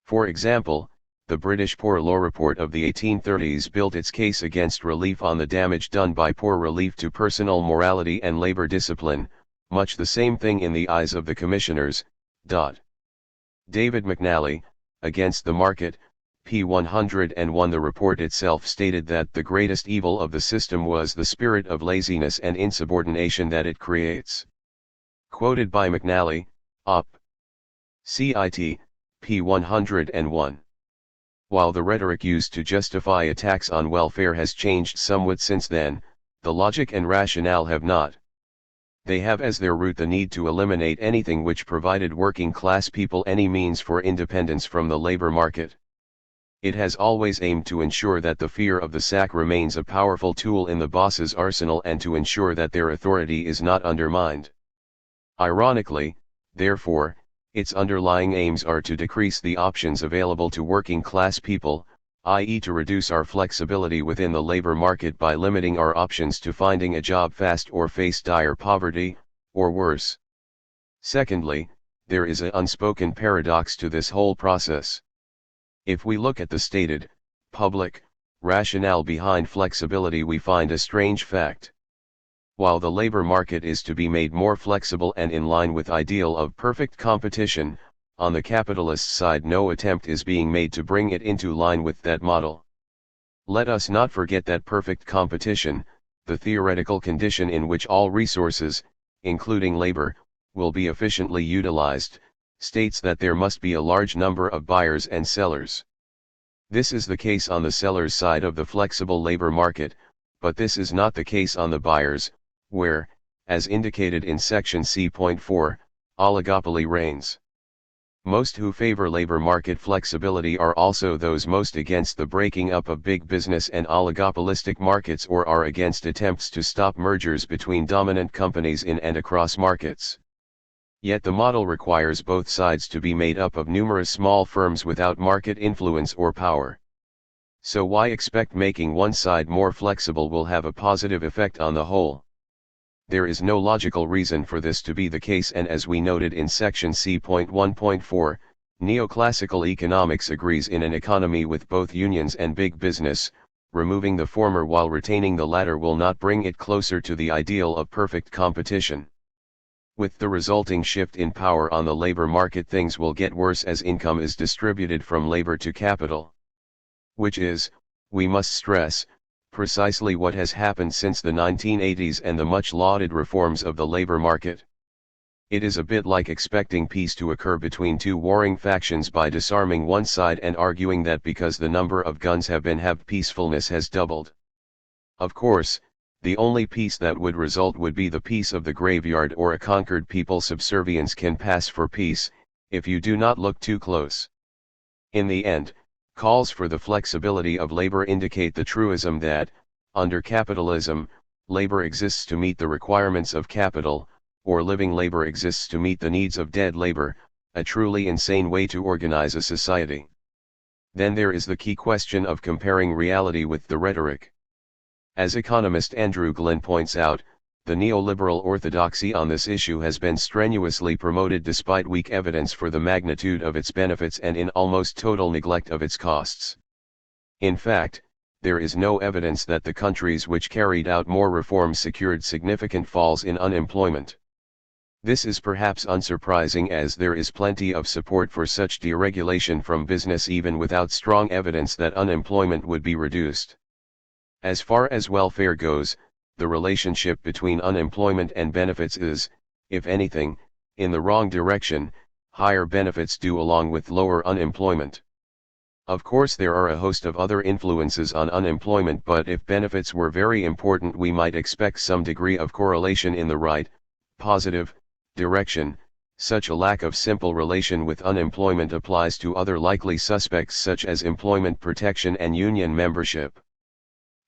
For example, the British Poor Law Report of the 1830s built its case against relief on the damage done by poor relief to personal morality and labor discipline, much the same thing in the eyes of the commissioners. David McNally, Against the Market, p. 101. The report itself stated that the greatest evil of the system was the spirit of laziness and insubordination that it creates. Quoted by McNally, Op. Cit. p. 101. While the rhetoric used to justify attacks on welfare has changed somewhat since then, the logic and rationale have not. They have as their root the need to eliminate anything which provided working class people any means for independence from the labor market. It has always aimed to ensure that the fear of the sack remains a powerful tool in the boss's arsenal and to ensure that their authority is not undermined. Ironically, therefore, its underlying aims are to decrease the options available to working class people, i.e. to reduce our flexibility within the labor market by limiting our options to finding a job fast or face dire poverty, or worse. Secondly, there is an unspoken paradox to this whole process. If we look at the stated, public, rationale behind flexibility, we find a strange fact. While the labor market is to be made more flexible and in line with ideal of perfect competition, on the capitalist side no attempt is being made to bring it into line with that model. Let us not forget that perfect competition, the theoretical condition in which all resources, including labor, will be efficiently utilized, states that there must be a large number of buyers and sellers. This is the case on the sellers' side of the flexible labor market, but this is not the case on the buyers, where, as indicated in section C.4, oligopoly reigns. Most who favor labor market flexibility are also those most against the breaking up of big business and oligopolistic markets, or are against attempts to stop mergers between dominant companies in and across markets. Yet the model requires both sides to be made up of numerous small firms without market influence or power. So why expect making one side more flexible will have a positive effect on the whole? There is no logical reason for this to be the case, and as we noted in section C.1.4, neoclassical economics agrees in an economy with both unions and big business, removing the former while retaining the latter will not bring it closer to the ideal of perfect competition. With the resulting shift in power on the labor market, things will get worse as income is distributed from labor to capital. Which is, we must stress, precisely what has happened since the 1980s and the much lauded reforms of the labor market. It is a bit like expecting peace to occur between two warring factions by disarming one side and arguing that because the number of guns have been halved, peacefulness has doubled. Of course, the only peace that would result would be the peace of the graveyard, or a conquered people subservience can pass for peace, if you do not look too close. In the end, calls for the flexibility of labor indicate the truism that, under capitalism, labor exists to meet the requirements of capital, or living labor exists to meet the needs of dead labor, a truly insane way to organize a society. Then there is the key question of comparing reality with the rhetoric. As economist Andrew Glenn points out, the neoliberal orthodoxy on this issue has been strenuously promoted despite weak evidence for the magnitude of its benefits and in almost total neglect of its costs. In fact, there is no evidence that the countries which carried out more reforms secured significant falls in unemployment. This is perhaps unsurprising, as there is plenty of support for such deregulation from business even without strong evidence that unemployment would be reduced. As far as welfare goes, the relationship between unemployment and benefits is, if anything, in the wrong direction. Higher benefits do along with lower unemployment. Of course there are a host of other influences on unemployment, but if benefits were very important we might expect some degree of correlation in the right, positive, direction. Such a lack of simple relation with unemployment applies to other likely suspects such as employment protection and union membership.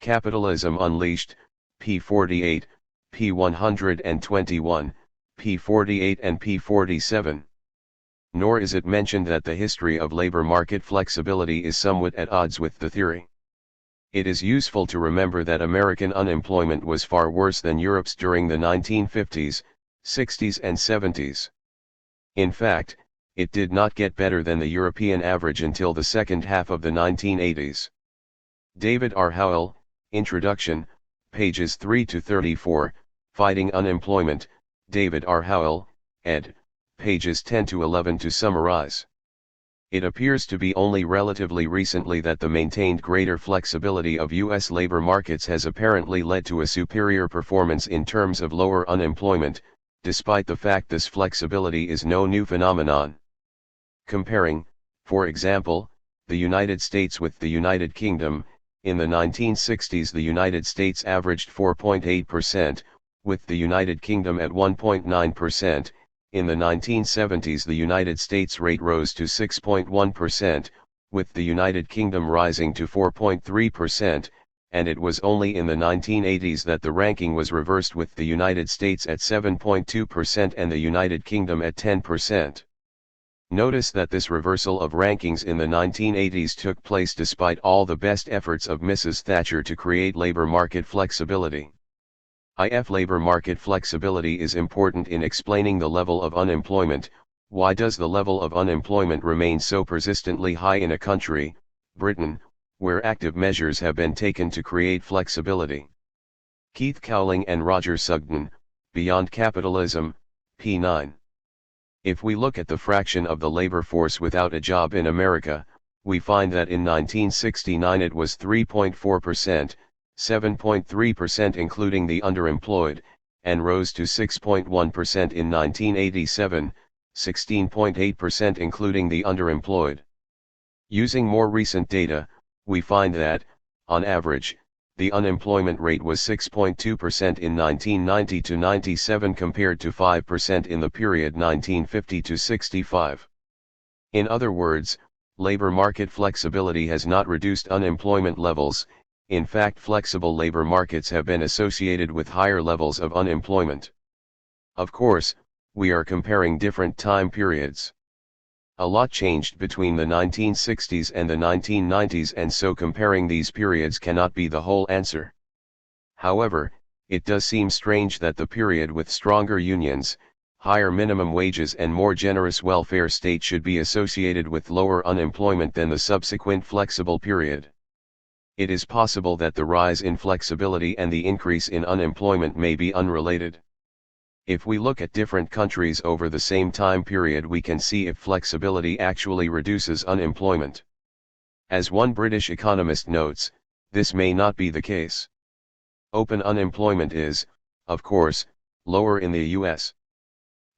Capitalism Unleashed, p. 48, p. 121, p. 48 and p. 47. Nor is it mentioned that the history of labor market flexibility is somewhat at odds with the theory. It is useful to remember that American unemployment was far worse than Europe's during the 1950s, 60s and 70s. In fact, it did not get better than the European average until the second half of the 1980s. David R. Howell, Introduction, pages 3 to 34, Fighting Unemployment, David R. Howell, ed., pages 10 to 11 to summarize. It appears to be only relatively recently that the maintained greater flexibility of U.S. labor markets has apparently led to a superior performance in terms of lower unemployment, despite the fact this flexibility is no new phenomenon. Comparing, for example, the United States with the United Kingdom, in the 1960s the United States averaged 4.8%, with the United Kingdom at 1.9%, in the 1970s the United States rate rose to 6.1%, with the United Kingdom rising to 4.3%, and it was only in the 1980s that the ranking was reversed with the United States at 7.2% and the United Kingdom at 10%. Notice that this reversal of rankings in the 1980s took place despite all the best efforts of Mrs. Thatcher to create labor market flexibility. Labor market flexibility is important in explaining the level of unemployment. Why does the level of unemployment remain so persistently high in a country, Britain, where active measures have been taken to create flexibility? Keith Cowling and Roger Sugden, Beyond Capitalism, p. 9. If we look at the fraction of the labor force without a job in America, we find that in 1969 it was 3.4%, 7.3% including the underemployed, and rose to 6.1% in 1987, 16.8% including the underemployed. Using more recent data, we find that, on average, the unemployment rate was 6.2% in 1990 to 97 compared to 5% in the period 1950 to 65. In other words, labor market flexibility has not reduced unemployment levels. In fact, flexible labor markets have been associated with higher levels of unemployment. Of course, we are comparing different time periods. A lot changed between the 1960s and the 1990s, and so comparing these periods cannot be the whole answer. However, it does seem strange that the period with stronger unions, higher minimum wages and more generous welfare state should be associated with lower unemployment than the subsequent flexible period. It is possible that the rise in flexibility and the increase in unemployment may be unrelated. If we look at different countries over the same time period, we can see if flexibility actually reduces unemployment. As one British economist notes, this may not be the case. Open unemployment is, of course, lower in the US.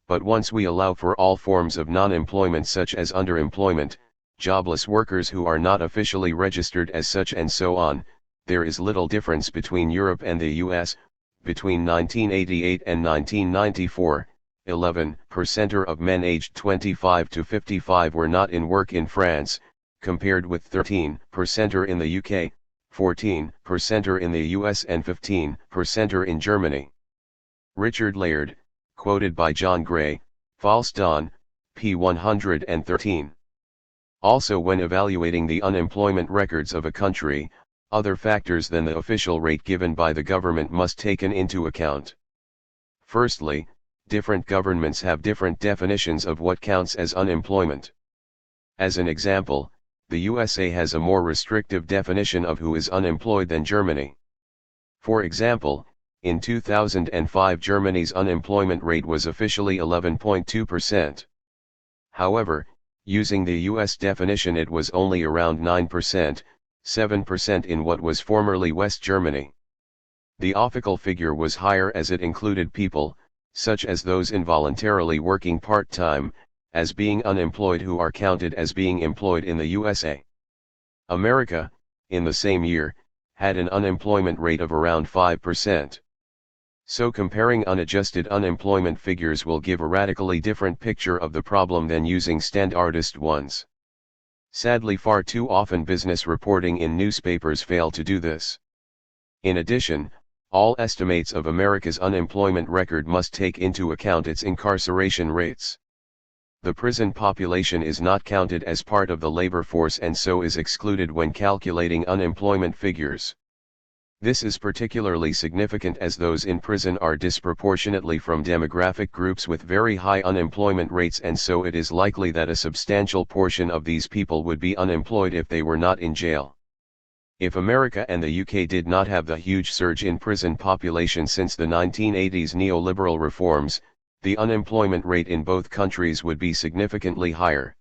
But once we allow for all forms of non-employment such as underemployment, jobless workers who are not officially registered as such and so on, there is little difference between Europe and the US. Between 1988 and 1994, 11% of men aged 25 to 55 were not in work in France, compared with 13% in the UK, 14% in the US and 15% in Germany. Richard Laird, quoted by John Gray, False Dawn, p. 113. Also, when evaluating the unemployment records of a country, other factors than the official rate given by the government must be taken into account. Firstly, different governments have different definitions of what counts as unemployment. As an example, the USA has a more restrictive definition of who is unemployed than Germany. For example, in 2005 Germany's unemployment rate was officially 11.2%. However, using the US definition it was only around 9%, 7% in what was formerly West Germany. The official figure was higher as it included people, such as those involuntarily working part-time, as being unemployed who are counted as being employed in the USA. America, in the same year, had an unemployment rate of around 5%. So comparing unadjusted unemployment figures will give a radically different picture of the problem than using standardized ones. Sadly, far too often business reporting in newspapers fail to do this. In addition, all estimates of America's unemployment record must take into account its incarceration rates. The prison population is not counted as part of the labor force and so is excluded when calculating unemployment figures. This is particularly significant as those in prison are disproportionately from demographic groups with very high unemployment rates, and so it is likely that a substantial portion of these people would be unemployed if they were not in jail. If America and the UK did not have the huge surge in prison population since the 1980s neoliberal reforms, the unemployment rate in both countries would be significantly higher.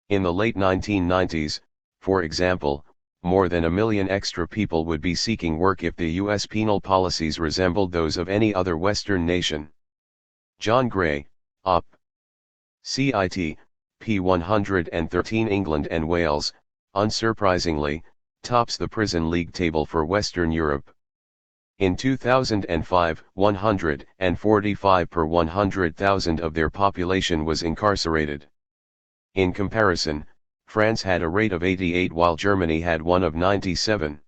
In the late 1990s, for example, more than 1 million extra people would be seeking work if the U.S. penal policies resembled those of any other Western nation. John Gray, Op. Cit. p. 113. England and Wales, unsurprisingly, tops the prison league table for Western Europe. In 2005, 145 per 100,000 of their population was incarcerated. In comparison, France had a rate of 88 while Germany had one of 97.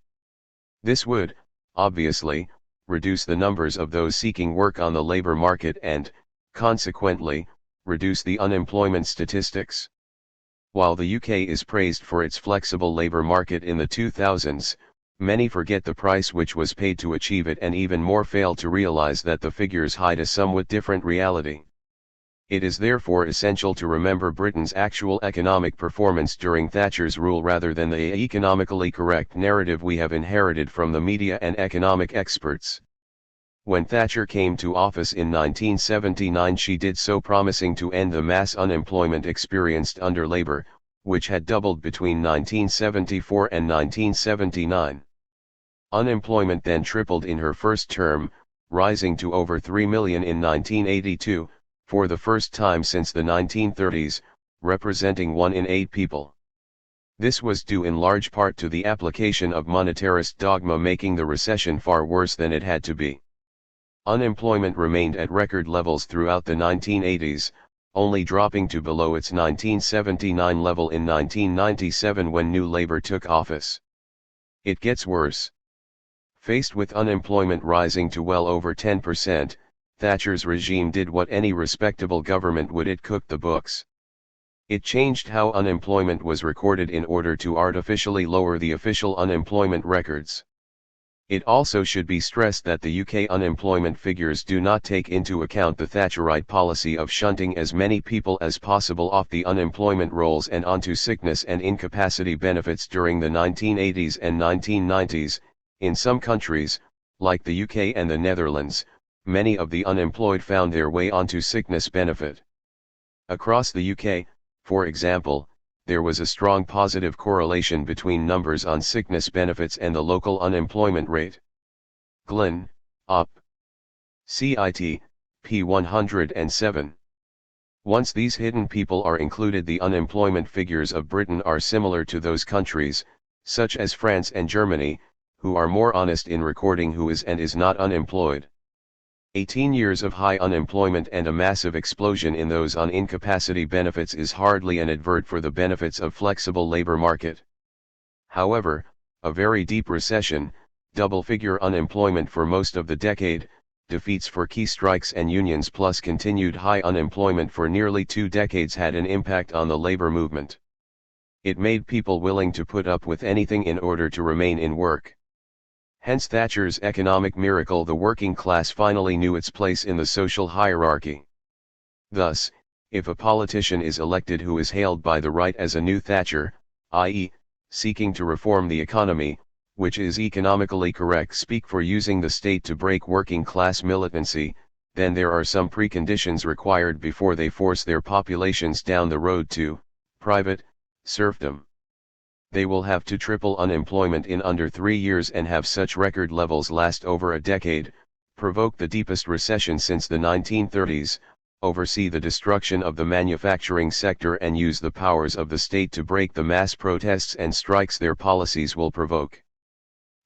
This would, obviously, reduce the numbers of those seeking work on the labor market and, consequently, reduce the unemployment statistics. While the UK is praised for its flexible labor market in the 2000s, many forget the price which was paid to achieve it, and even more fail to realize that the figures hide a somewhat different reality. It is therefore essential to remember Britain's actual economic performance during Thatcher's rule rather than the economically correct narrative we have inherited from the media and economic experts. When Thatcher came to office in 1979, she did so promising to end the mass unemployment experienced under Labour, which had doubled between 1974 and 1979. Unemployment then tripled in her first term, rising to over 3 million in 1982, for the first time since the 1930s, representing 1 in 8 people. This was due in large part to the application of monetarist dogma, making the recession far worse than it had to be. Unemployment remained at record levels throughout the 1980s, only dropping to below its 1979 level in 1997 when New Labour took office. It gets worse. Faced with unemployment rising to well over 10%, Thatcher's regime did what any respectable government would: it cooked the books. It changed how unemployment was recorded in order to artificially lower the official unemployment records. It also should be stressed that the UK unemployment figures do not take into account the Thatcherite policy of shunting as many people as possible off the unemployment rolls and onto sickness and incapacity benefits during the 1980s and 1990s. In some countries, like the UK and the Netherlands, many of the unemployed found their way onto sickness benefit. Across the UK, for example, there was a strong positive correlation between numbers on sickness benefits and the local unemployment rate. Glynn, Op. Cit. p. 107. Once these hidden people are included, the unemployment figures of Britain are similar to those countries, such as France and Germany, who are more honest in recording who is and is not unemployed. 18 years of high unemployment and a massive explosion in those on incapacity benefits is hardly an advert for the benefits of flexible labor market. However, a very deep recession, double-figure unemployment for most of the decade, defeats for key strikes and unions plus continued high unemployment for nearly 2 decades had an impact on the labor movement. It made people willing to put up with anything in order to remain in work. Hence Thatcher's economic miracle: the working class finally knew its place in the social hierarchy. Thus, if a politician is elected who is hailed by the right as a new Thatcher, i.e., seeking to reform the economy, which is economically correct speak for using the state to break working class militancy, then there are some preconditions required before they force their populations down the road to private serfdom. They will have to triple unemployment in under 3 years and have such record levels last over a decade, provoke the deepest recession since the 1930s, oversee the destruction of the manufacturing sector and use the powers of the state to break the mass protests and strikes their policies will provoke.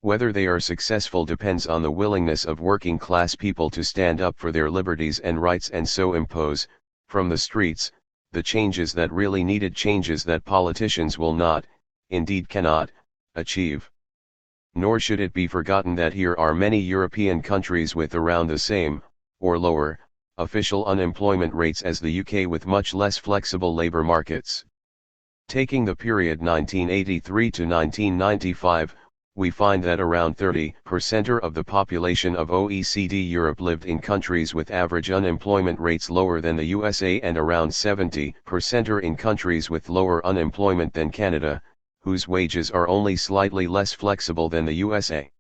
Whether they are successful depends on the willingness of working class people to stand up for their liberties and rights and so impose, from the streets, the changes that really needed, changes that politicians will not, indeed cannot, achieve. Nor should it be forgotten that here are many European countries with around the same, or lower, official unemployment rates as the UK with much less flexible labour markets. Taking the period 1983 to 1995, we find that around 30% of the population of OECD Europe lived in countries with average unemployment rates lower than the USA and around 70% in countries with lower unemployment than Canada, whose wages are only slightly less flexible than the USA.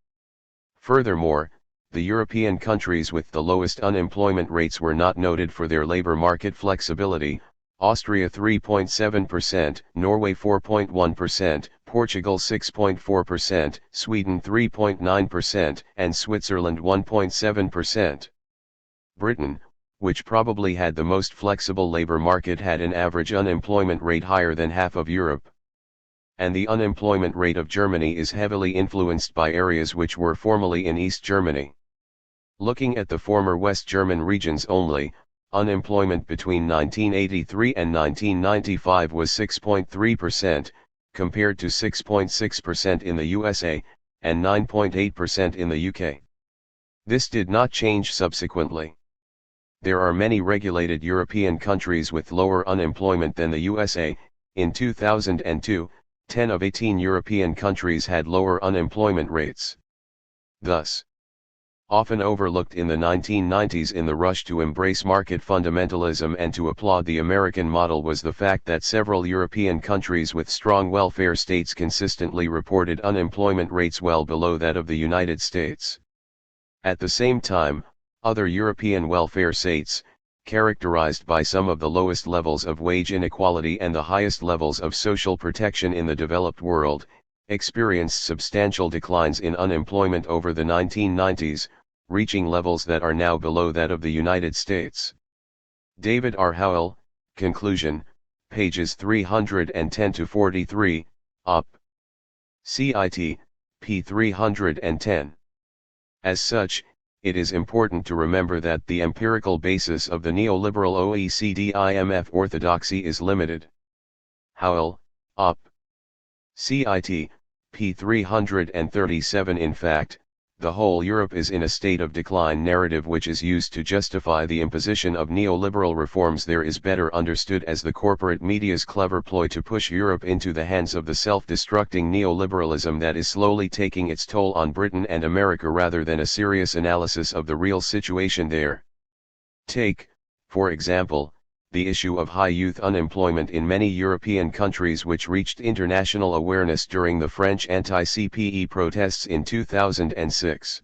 Furthermore, the European countries with the lowest unemployment rates were not noted for their labor market flexibility: Austria 3.7%, Norway 4.1%, Portugal 6.4%, Sweden 3.9%, and Switzerland 1.7%. Britain, which probably had the most flexible labor market, had an average unemployment rate higher than half of Europe. And the unemployment rate of Germany is heavily influenced by areas which were formerly in East Germany. Looking at the former West German regions only, unemployment between 1983 and 1995 was 6.3%, compared to 6.6% in the USA, and 9.8% in the UK. This did not change subsequently. There are many regulated European countries with lower unemployment than the USA. In 2002, 10 of 18 European countries had lower unemployment rates. Thus, often overlooked in the 1990s in the rush to embrace market fundamentalism and to applaud the American model, was the fact that several European countries with strong welfare states consistently reported unemployment rates well below that of the United States. At the same time, other European welfare states, characterized by some of the lowest levels of wage inequality and the highest levels of social protection in the developed world, experienced substantial declines in unemployment over the 1990s, reaching levels that are now below that of the United States. David R. Howell, Conclusion, pages 310 to 43, Op. Cit. p. 310. As such, it is important to remember that the empirical basis of the neoliberal OECD-IMF orthodoxy is limited. Howell, Op. Cit. p. 337. In fact, the whole Europe is in a state of decline narrative which is used to justify the imposition of neoliberal reforms there is better understood as the corporate media's clever ploy to push Europe into the hands of the self-destructing neoliberalism that is slowly taking its toll on Britain and America, rather than a serious analysis of the real situation there. Take, for example, the issue of high youth unemployment in many European countries, which reached international awareness during the French anti-CPE protests in 2006.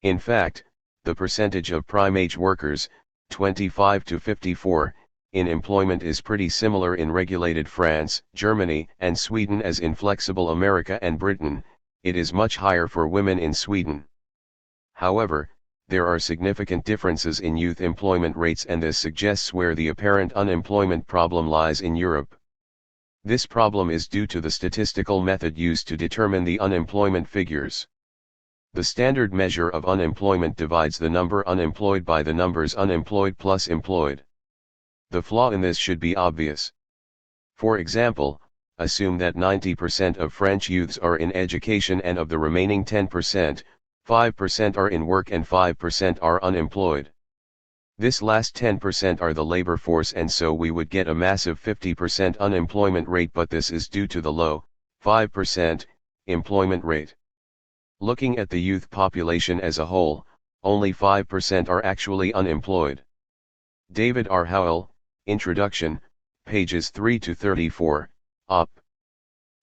In fact, the percentage of prime-age workers, 25 to 54, in employment is pretty similar in regulated France, Germany, and Sweden as in flexible America and Britain. It is much higher for women in Sweden. However, there are significant differences in youth employment rates, and this suggests where the apparent unemployment problem lies in Europe. This problem is due to the statistical method used to determine the unemployment figures. The standard measure of unemployment divides the number unemployed by the numbers unemployed plus employed. The flaw in this should be obvious. For example, assume that 90% of French youths are in education, and of the remaining 10%, 5% are in work and 5% are unemployed. This last 10% are the labor force, and so we would get a massive 50% unemployment rate, but this is due to the low, 5%, employment rate. Looking at the youth population as a whole, only 5% are actually unemployed. David R. Howell, Introduction, pages 3 to 34, Op.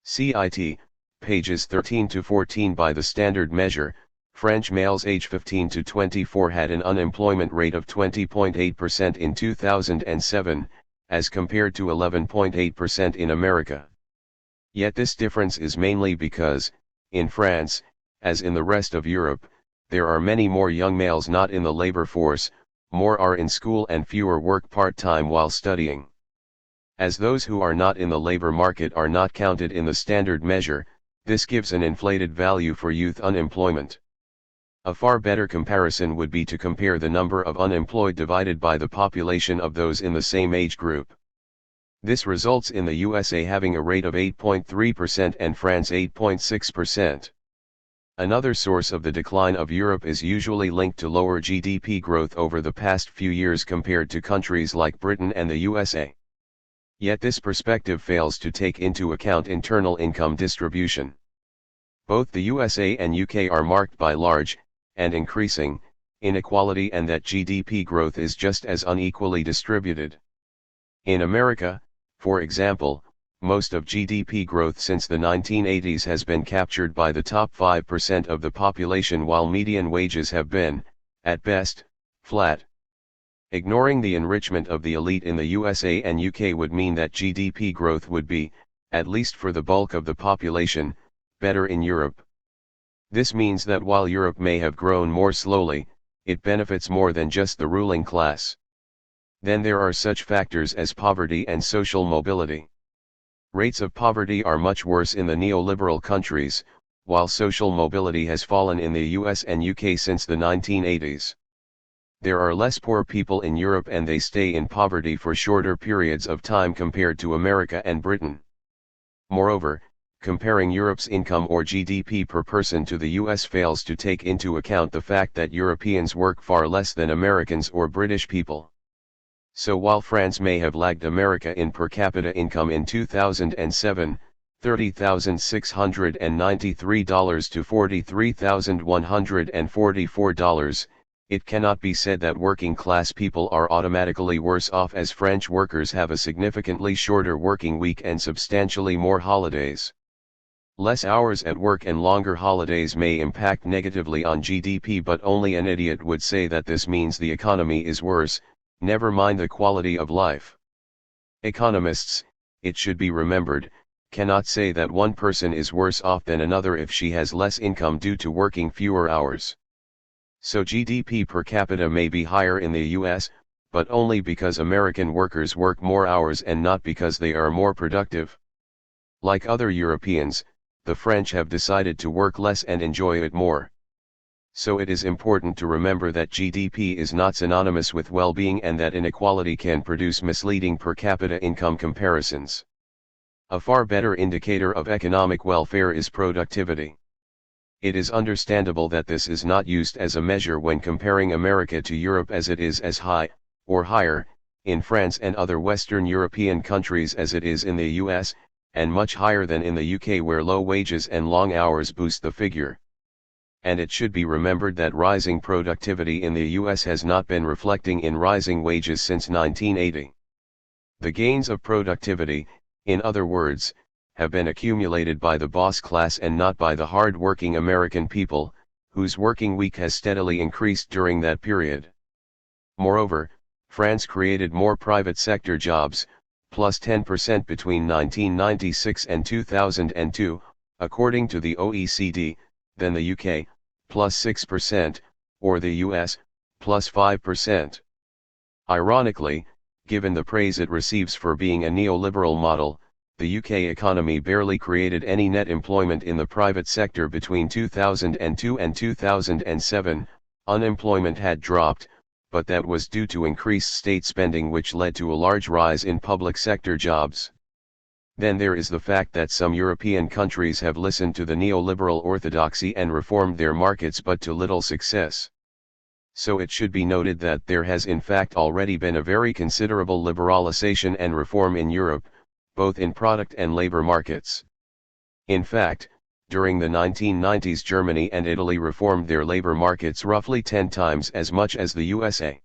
Cit. pages 13 to 14. By the standard measure, French males age 15 to 24 had an unemployment rate of 20.8% in 2007, as compared to 11.8% in America. Yet this difference is mainly because, in France, as in the rest of Europe, there are many more young males not in the labor force, more are in school, and fewer work part-time while studying. As those who are not in the labor market are not counted in the standard measure, this gives an inflated value for youth unemployment. A far better comparison would be to compare the number of unemployed divided by the population of those in the same age group. This results in the USA having a rate of 8.3% and France 8.6%. Another source of the decline of Europe is usually linked to lower GDP growth over the past few years compared to countries like Britain and the USA. Yet this perspective fails to take into account internal income distribution. Both the USA and UK are marked by large, and increasing, inequality, and that GDP growth is just as unequally distributed. In America, for example, most of GDP growth since the 1980s has been captured by the top 5% of the population, while median wages have been, at best, flat. Ignoring the enrichment of the elite in the USA and UK would mean that GDP growth would be, at least for the bulk of the population, better in Europe. This means that while Europe may have grown more slowly, it benefits more than just the ruling class. Then there are such factors as poverty and social mobility. Rates of poverty are much worse in the neoliberal countries, while social mobility has fallen in the US and UK since the 1980s. There are less poor people in Europe, and they stay in poverty for shorter periods of time compared to America and Britain. Moreover, comparing Europe's income or GDP per person to the US fails to take into account the fact that Europeans work far less than Americans or British people. So while France may have lagged America in per capita income in 2007, $30,693 to $43,144, it cannot be said that working class people are automatically worse off, as French workers have a significantly shorter working week and substantially more holidays. Less hours at work and longer holidays may impact negatively on GDP, but only an idiot would say that this means the economy is worse, never mind the quality of life. Economists, it should be remembered, cannot say that one person is worse off than another if she has less income due to working fewer hours. So GDP per capita may be higher in the US, but only because American workers work more hours and not because they are more productive. Like other Europeans, the French have decided to work less and enjoy it more. So it is important to remember that GDP is not synonymous with well-being, and that inequality can produce misleading per capita income comparisons. A far better indicator of economic welfare is productivity. It is understandable that this is not used as a measure when comparing America to Europe, as it is as high, or higher, in France and other Western European countries as it is in the US, and much higher than in the UK, where low wages and long hours boost the figure. And it should be remembered that rising productivity in the US has not been reflecting in rising wages since 1980. The gains of productivity, in other words, have been accumulated by the boss class and not by the hard-working American people, whose working week has steadily increased during that period. Moreover, France created more private sector jobs, plus 10% between 1996 and 2002, according to the OECD, than the UK, plus 6%, or the US, plus 5%. Ironically, given the praise it receives for being a neoliberal model, the UK economy barely created any net employment in the private sector between 2002 and 2007. Unemployment had dropped, but that was due to increased state spending, which led to a large rise in public sector jobs. Then there is the fact that some European countries have listened to the neoliberal orthodoxy and reformed their markets, but to little success. So it should be noted that there has in fact already been a very considerable liberalization and reform in Europe, both in product and labor markets. In fact, during the 1990s, Germany and Italy reformed their labor markets roughly 10 times as much as the USA.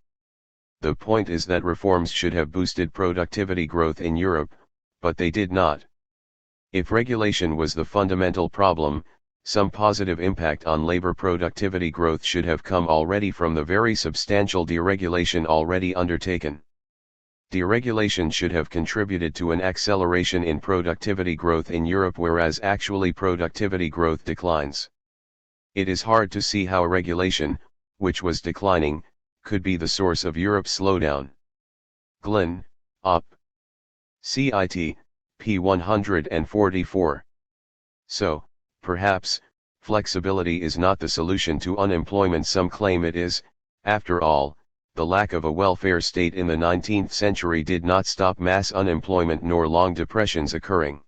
The point is that reforms should have boosted productivity growth in Europe, but they did not. If regulation was the fundamental problem, some positive impact on labor productivity growth should have come already from the very substantial deregulation already undertaken. Deregulation should have contributed to an acceleration in productivity growth in Europe, whereas actually productivity growth declines. It is hard to see how regulation, which was declining, could be the source of Europe's slowdown. Glynn, Op. Cit. p. 144. So, perhaps, flexibility is not the solution to unemployment some claim it is. After all, the lack of a welfare state in the 19th century did not stop mass unemployment nor long depressions occurring.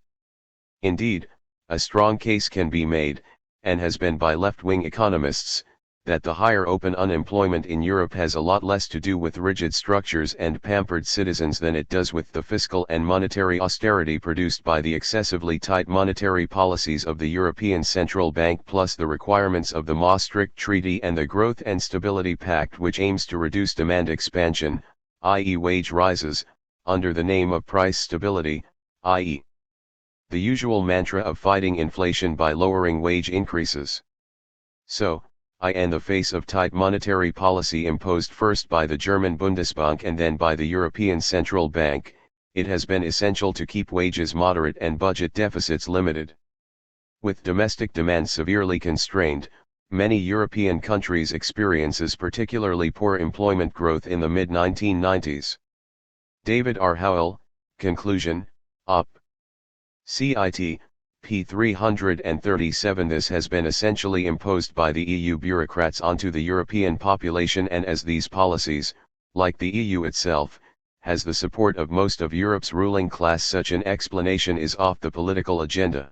Indeed, a strong case can be made, and has been by left-wing economists, that the higher open unemployment in Europe has a lot less to do with rigid structures and pampered citizens than it does with the fiscal and monetary austerity produced by the excessively tight monetary policies of the European Central Bank plus the requirements of the Maastricht Treaty and the Growth and Stability Pact, which aims to reduce demand expansion, i.e. wage rises, under the name of price stability, i.e. the usual mantra of fighting inflation by lowering wage increases. So, in the face of tight monetary policy imposed first by the German Bundesbank and then by the European Central Bank, it has been essential to keep wages moderate and budget deficits limited. With domestic demand severely constrained, many European countries experiences particularly poor employment growth in the mid-1990s. David R. Howell, Conclusion, Op. Cit. p. 337. This has been essentially imposed by the EU bureaucrats onto the European population, and as these policies, like the EU itself, has the support of most of Europe's ruling class, such an explanation is off the political agenda.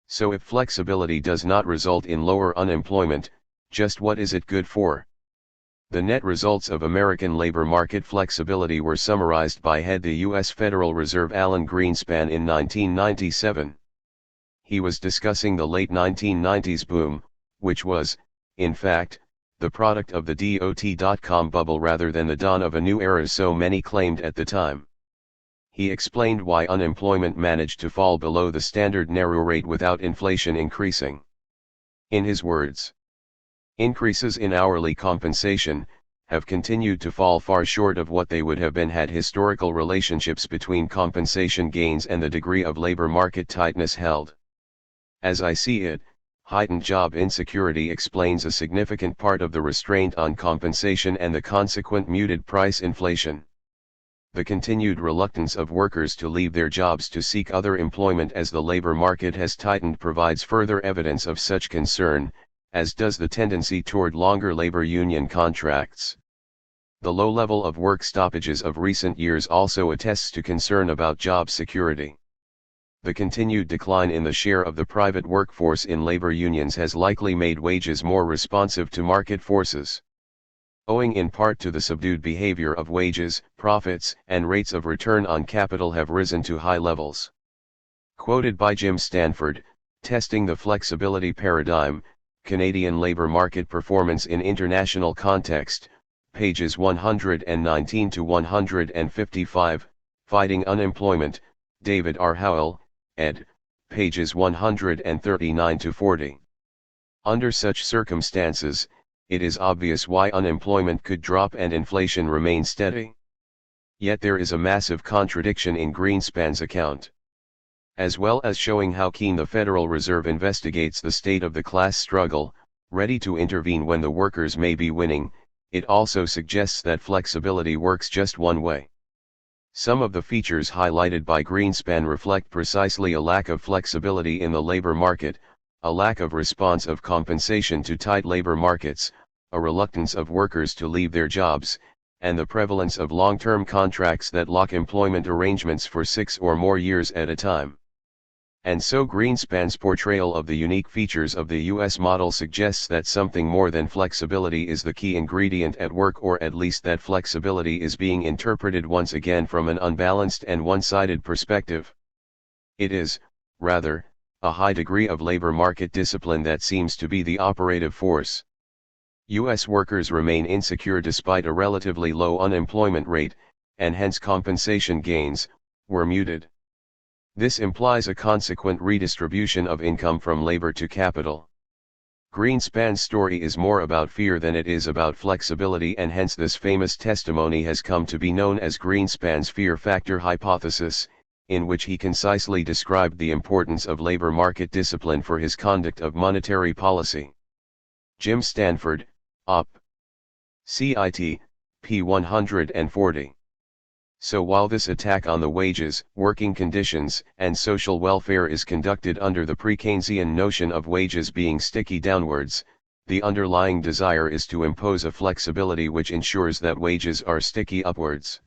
So if flexibility does not result in lower unemployment, just what is it good for? The net results of American labor market flexibility were summarized by head the U.S. Federal Reserve Alan Greenspan in 1997. He was discussing the late 1990s boom, which was, in fact, the product of the dot-com bubble rather than the dawn of a new era so many claimed at the time. He explained why unemployment managed to fall below the standard narrow rate without inflation increasing. In his words, increases in hourly compensation have continued to fall far short of what they would have been had historical relationships between compensation gains and the degree of labor market tightness held. As I see it, heightened job insecurity explains a significant part of the restraint on compensation and the consequent muted price inflation. The continued reluctance of workers to leave their jobs to seek other employment as the labor market has tightened provides further evidence of such concern, as does the tendency toward longer labor union contracts. The low level of work stoppages of recent years also attests to concern about job security. The continued decline in the share of the private workforce in labor unions has likely made wages more responsive to market forces. Owing in part to the subdued behavior of wages, profits, and rates of return on capital have risen to high levels. Quoted by Jim Stanford, Testing the Flexibility Paradigm, Canadian Labor Market Performance in International Context, pages 119 to 155, Fighting Unemployment, David R. Howell, ed., pages 139 to 40. Under such circumstances, it is obvious why unemployment could drop and inflation remain steady. Yet there is a massive contradiction in Greenspan's account. As well as showing how keen the Federal Reserve investigates the state of the class struggle, ready to intervene when the workers may be winning, it also suggests that flexibility works just one way. Some of the features highlighted by Greenspan reflect precisely a lack of flexibility in the labor market, a lack of response of compensation to tight labor markets, a reluctance of workers to leave their jobs, and the prevalence of long-term contracts that lock employment arrangements for 6 or more years at a time. And so Greenspan's portrayal of the unique features of the U.S. model suggests that something more than flexibility is the key ingredient at work, or at least that flexibility is being interpreted once again from an unbalanced and one-sided perspective. It is, rather, a high degree of labor market discipline that seems to be the operative force. U.S. workers remain insecure despite a relatively low unemployment rate, and hence compensation gains were muted. This implies a consequent redistribution of income from labor to capital. Greenspan's story is more about fear than it is about flexibility, and hence this famous testimony has come to be known as Greenspan's fear factor hypothesis, in which he concisely described the importance of labor market discipline for his conduct of monetary policy. Jim Stanford, Op. Cit. p. 140. So while this attack on the wages, working conditions, and social welfare is conducted under the pre-Keynesian notion of wages being sticky downwards, the underlying desire is to impose a flexibility which ensures that wages are sticky upwards.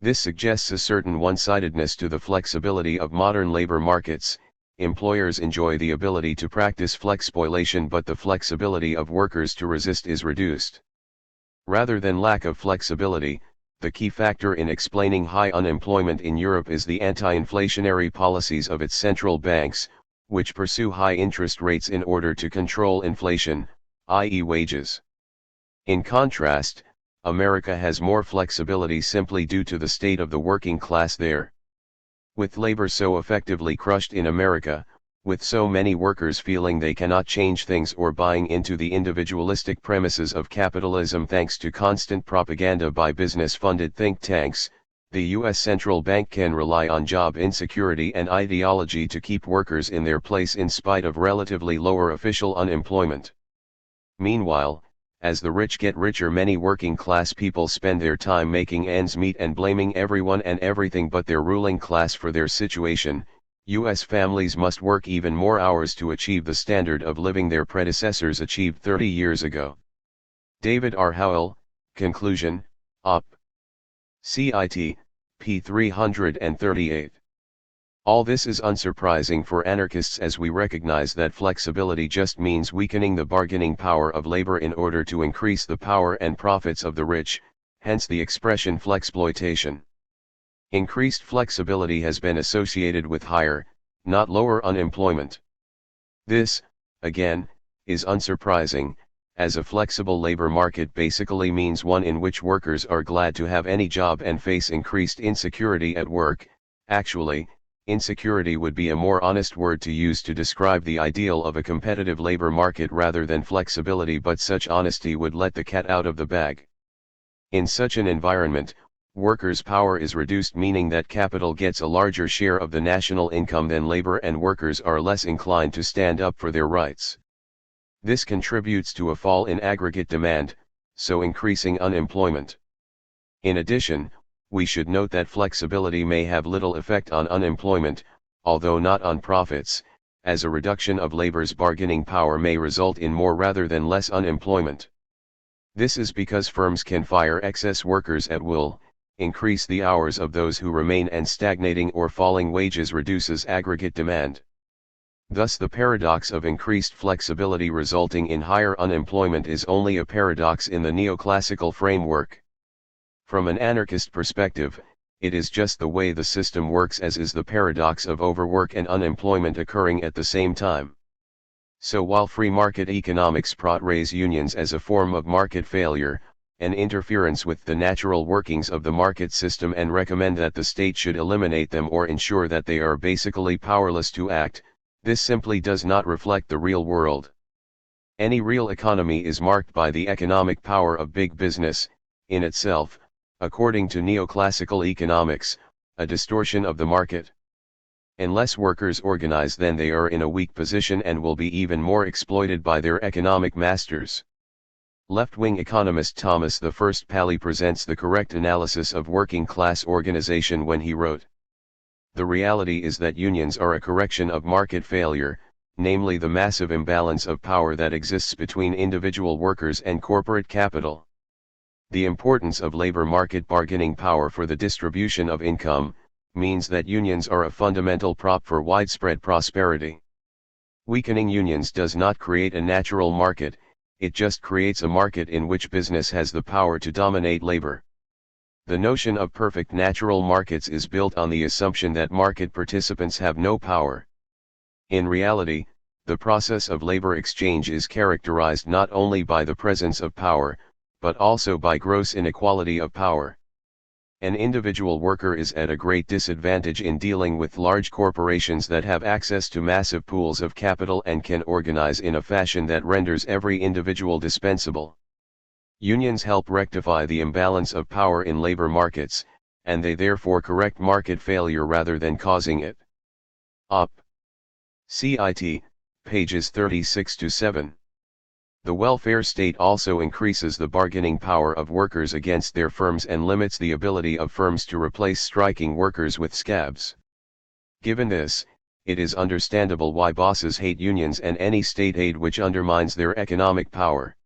This suggests a certain one-sidedness to the flexibility of modern labor markets, employers enjoy the ability to practice flexploitation, but the flexibility of workers to resist is reduced. Rather than lack of flexibility, the key factor in explaining high unemployment in Europe is the anti-inflationary policies of its central banks, which pursue high interest rates in order to control inflation, i.e. wages. In contrast, America has more flexibility simply due to the state of the working class there. With labor so effectively crushed in America, with so many workers feeling they cannot change things or buying into the individualistic premises of capitalism thanks to constant propaganda by business-funded think tanks, the U.S. central bank can rely on job insecurity and ideology to keep workers in their place in spite of relatively lower official unemployment. Meanwhile, as the rich get richer, many working-class people spend their time making ends meet and blaming everyone and everything but their ruling class for their situation. U.S. families must work even more hours to achieve the standard of living their predecessors achieved 30 years ago. David R. Howell, Conclusion, Op. Cit. p. 338. All this is unsurprising for anarchists, as we recognize that flexibility just means weakening the bargaining power of labor in order to increase the power and profits of the rich, hence the expression flexploitation. Increased flexibility has been associated with higher, not lower unemployment. This, again, is unsurprising, as a flexible labor market basically means one in which workers are glad to have any job and face increased insecurity at work. Actually, insecurity would be a more honest word to use to describe the ideal of a competitive labor market rather than flexibility, but such honesty would let the cat out of the bag. In such an environment, workers' power is reduced, meaning that capital gets a larger share of the national income than labor, and workers are less inclined to stand up for their rights. This contributes to a fall in aggregate demand, so increasing unemployment. In addition, we should note that flexibility may have little effect on unemployment, although not on profits, as a reduction of labor's bargaining power may result in more rather than less unemployment. This is because firms can fire excess workers at will, increase the hours of those who remain, and stagnating or falling wages reduces aggregate demand. Thus the paradox of increased flexibility resulting in higher unemployment is only a paradox in the neoclassical framework. From an anarchist perspective, it is just the way the system works, as is the paradox of overwork and unemployment occurring at the same time. So while free market economics portrays unions as a form of market failure, an interference with the natural workings of the market system, and recommend that the state should eliminate them or ensure that they are basically powerless to act, this simply does not reflect the real world. Any real economy is marked by the economic power of big business, in itself, according to neoclassical economics, a distortion of the market. Unless workers organize, then they are in a weak position and will be even more exploited by their economic masters. Left-wing economist Thomas I Paley presents the correct analysis of working class organization when he wrote, "The reality is that unions are a correction of market failure, namely the massive imbalance of power that exists between individual workers and corporate capital. The importance of labor market bargaining power for the distribution of income means that unions are a fundamental prop for widespread prosperity. Weakening unions does not create a natural market, it just creates a market in which business has the power to dominate labor. The notion of perfect natural markets is built on the assumption that market participants have no power. In reality, the process of labor exchange is characterized not only by the presence of power, but also by gross inequality of power. An individual worker is at a great disadvantage in dealing with large corporations that have access to massive pools of capital and can organize in a fashion that renders every individual dispensable. Unions help rectify the imbalance of power in labor markets, and they therefore correct market failure rather than causing it." Op. Cit. pages 36-7. The welfare state also increases the bargaining power of workers against their firms and limits the ability of firms to replace striking workers with scabs. Given this, it is understandable why bosses hate unions and any state aid which undermines their economic power.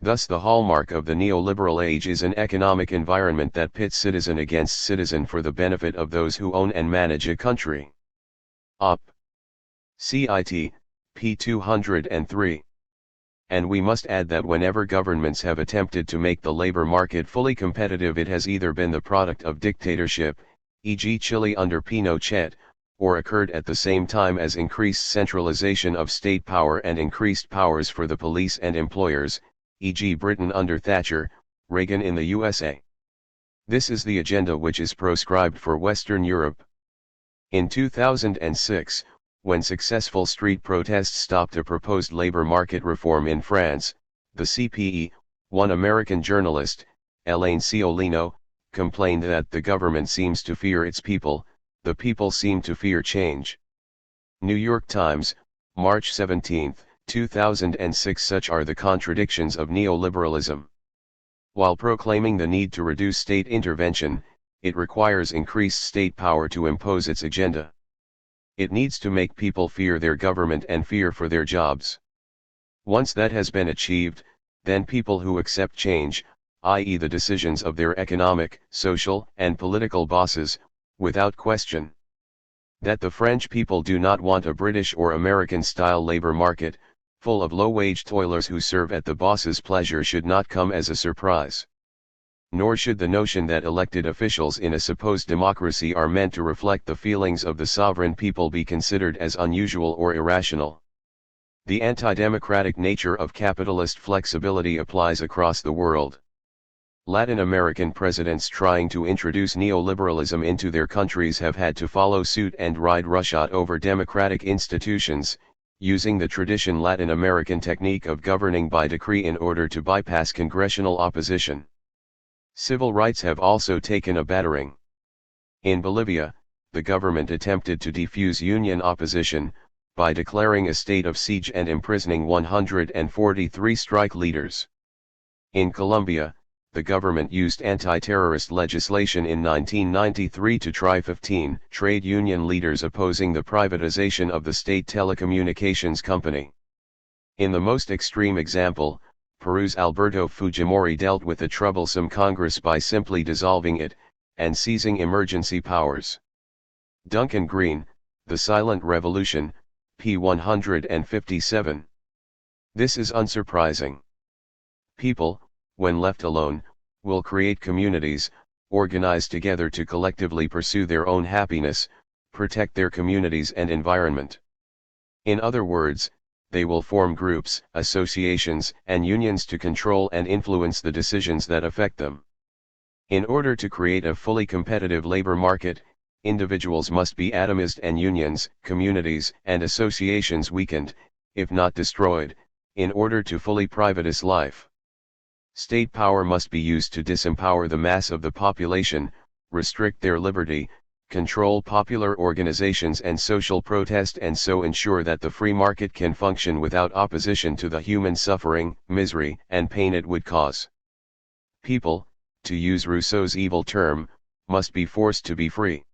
Thus the hallmark of the neoliberal age is an economic environment that pits citizen against citizen for the benefit of those who own and manage a country. Op. CIT, p. 203. And we must add that whenever governments have attempted to make the labor market fully competitive, it has either been the product of dictatorship, e.g. Chile under Pinochet, or occurred at the same time as increased centralization of state power and increased powers for the police and employers, e.g. Britain under Thatcher, Reagan in the USA. This is the agenda which is proscribed for Western Europe. In 2006, when successful street protests stopped a proposed labor market reform in France, the CPE, one American journalist, Elaine Ciolino, complained that the government seems to fear its people, the people seem to fear change. New York Times, March 17, 2006. Such are the contradictions of neoliberalism. While proclaiming the need to reduce state intervention, it requires increased state power to impose its agenda. It needs to make people fear their government and fear for their jobs. Once that has been achieved, then people who accept change, i.e. the decisions of their economic, social, and political bosses, without question. That the French people do not want a British or American-style labor market, full of low-wage toilers who serve at the boss's pleasure, should not come as a surprise. Nor should the notion that elected officials in a supposed democracy are meant to reflect the feelings of the sovereign people be considered as unusual or irrational. The anti-democratic nature of capitalist flexibility applies across the world. Latin American presidents trying to introduce neoliberalism into their countries have had to follow suit and ride roughshod over democratic institutions, using the traditional Latin American technique of governing by decree in order to bypass congressional opposition. Civil rights have also taken a battering. In Bolivia, the government attempted to defuse union opposition, by declaring a state of siege and imprisoning 143 strike leaders. In Colombia, the government used anti-terrorist legislation in 1993 to try 15 trade union leaders opposing the privatization of the state telecommunications company. In the most extreme example, Peru's Alberto Fujimori dealt with the troublesome Congress by simply dissolving it, and seizing emergency powers. Duncan Green, The Silent Revolution, p. 157. This is unsurprising. People, when left alone, will create communities, organize together to collectively pursue their own happiness, protect their communities and environment. In other words, they will form groups, associations, and unions to control and influence the decisions that affect them. In order to create a fully competitive labor market, individuals must be atomized and unions, communities, and associations weakened, if not destroyed, in order to fully privatize life. State power must be used to disempower the mass of the population, restrict their liberty, control popular organizations and social protest, and so ensure that the free market can function without opposition to the human suffering, misery, and pain it would cause. People, to use Rousseau's evil term, must be forced to be free.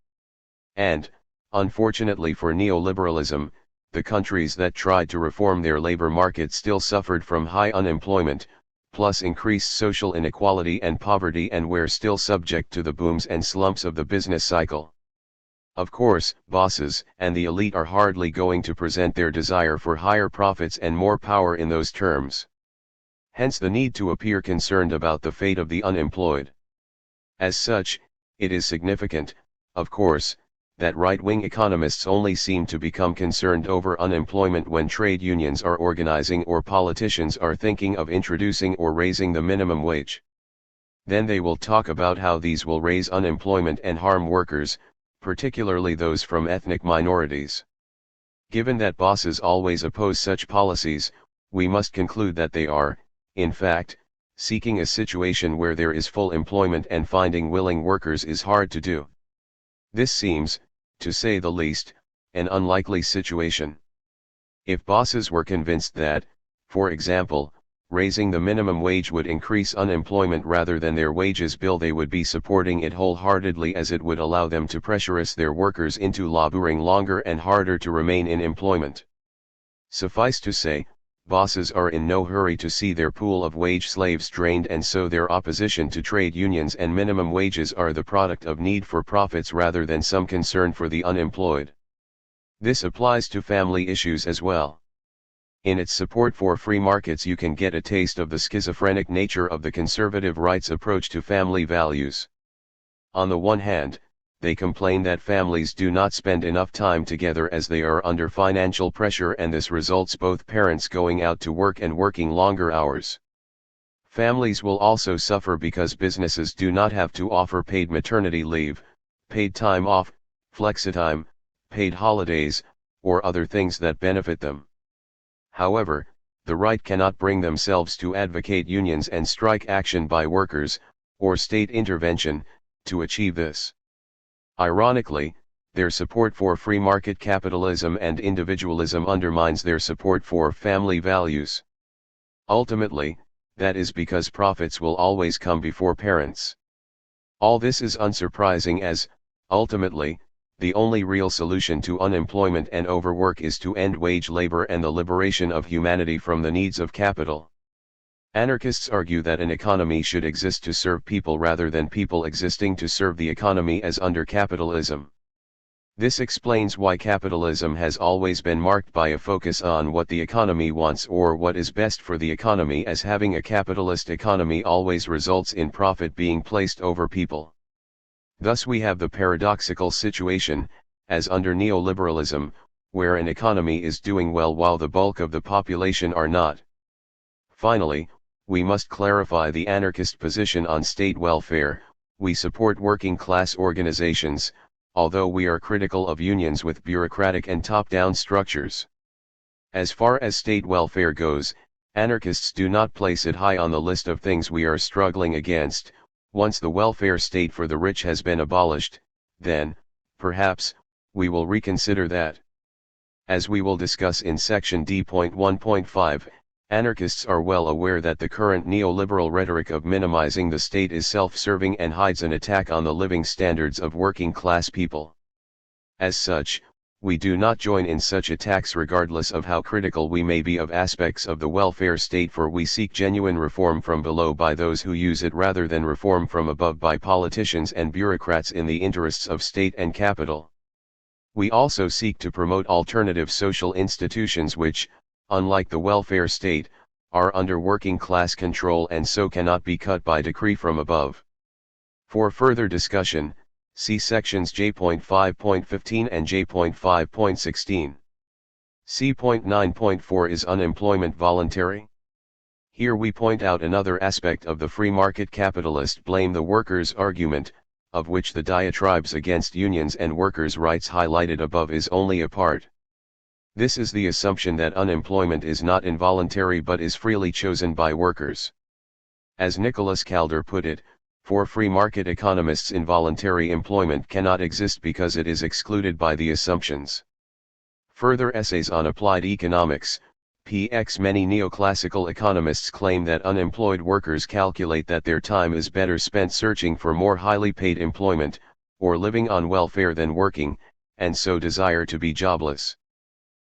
And, unfortunately for neoliberalism, the countries that tried to reform their labor market still suffered from high unemployment, plus increased social inequality and poverty, and were still subject to the booms and slumps of the business cycle. Of course, bosses and the elite are hardly going to present their desire for higher profits and more power in those terms. Hence the need to appear concerned about the fate of the unemployed. As such, it is significant, of course, that right-wing economists only seem to become concerned over unemployment when trade unions are organizing or politicians are thinking of introducing or raising the minimum wage. Then they will talk about how these will raise unemployment and harm workers, particularly those from ethnic minorities. Given that bosses always oppose such policies, we must conclude that they are, in fact, seeking a situation where there is full employment, and finding willing workers is hard to do. This seems, to say the least, an unlikely situation. If bosses were convinced that, for example, raising the minimum wage would increase unemployment rather than their wages bill, they would be supporting it wholeheartedly, as it would allow them to pressurize their workers into laboring longer and harder to remain in employment. Suffice to say, bosses are in no hurry to see their pool of wage slaves drained, and so their opposition to trade unions and minimum wages are the product of need for profits rather than some concern for the unemployed. This applies to family issues as well. In its support for free markets, you can get a taste of the schizophrenic nature of the conservative right's approach to family values. On the one hand, they complain that families do not spend enough time together as they are under financial pressure, and this results both parents going out to work and working longer hours. Families will also suffer because businesses do not have to offer paid maternity leave, paid time off, flexitime, paid holidays, or other things that benefit them. However, the right cannot bring themselves to advocate unions and strike action by workers, or state intervention, to achieve this. Ironically, their support for free market capitalism and individualism undermines their support for family values. Ultimately, that is because profits will always come before parents. All this is unsurprising as, ultimately, the only real solution to unemployment and overwork is to end wage labor and the liberation of humanity from the needs of capital. Anarchists argue that an economy should exist to serve people rather than people existing to serve the economy as under capitalism. This explains why capitalism has always been marked by a focus on what the economy wants or what is best for the economy, as having a capitalist economy always results in profit being placed over people. Thus we have the paradoxical situation, as under neoliberalism, where an economy is doing well while the bulk of the population are not. Finally, we must clarify the anarchist position on state welfare. We support working class organizations, although we are critical of unions with bureaucratic and top-down structures. As far as state welfare goes, anarchists do not place it high on the list of things we are struggling against. Once the welfare state for the rich has been abolished, then, perhaps, we will reconsider that. As we will discuss in section D.1.5, anarchists are well aware that the current neoliberal rhetoric of minimizing the state is self-serving and hides an attack on the living standards of working-class people. As such, we do not join in such attacks regardless of how critical we may be of aspects of the welfare state, for we seek genuine reform from below by those who use it rather than reform from above by politicians and bureaucrats in the interests of state and capital. We also seek to promote alternative social institutions which, unlike the welfare state, are under working class control and so cannot be cut by decree from above. For further discussion, see sections J.5.15 and J.5.16. C.9.4 Is unemployment voluntary? Here we point out another aspect of the free market capitalist blame the workers argument, of which the diatribes against unions and workers' rights highlighted above is only a part. This is the assumption that unemployment is not involuntary but is freely chosen by workers. As Nicholas Calder put it, for free market economists, involuntary employment cannot exist because it is excluded by the assumptions. Further essays on applied economics, px Many neoclassical economists claim that unemployed workers calculate that their time is better spent searching for more highly paid employment, or living on welfare than working, and so desire to be jobless.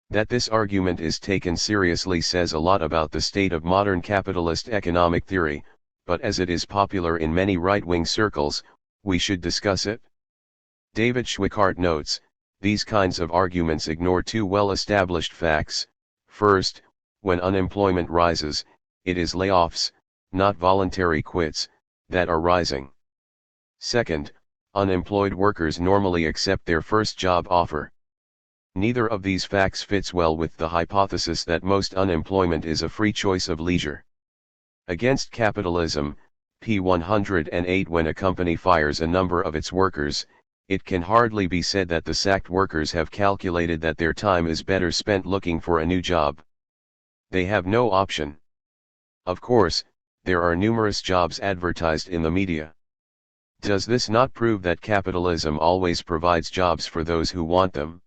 That this argument is taken seriously says a lot about the state of modern capitalist economic theory, but as it is popular in many right-wing circles, we should discuss it. David Schweikart notes, these kinds of arguments ignore two well-established facts. First, when unemployment rises, it is layoffs, not voluntary quits, that are rising. Second, unemployed workers normally accept their first job offer. Neither of these facts fits well with the hypothesis that most unemployment is a free choice of leisure. Against capitalism, p. 108 When a company fires a number of its workers, it can hardly be said that the sacked workers have calculated that their time is better spent looking for a new job. They have no option. Of course, there are numerous jobs advertised in the media. Does this not prove that capitalism always provides jobs for those who want them?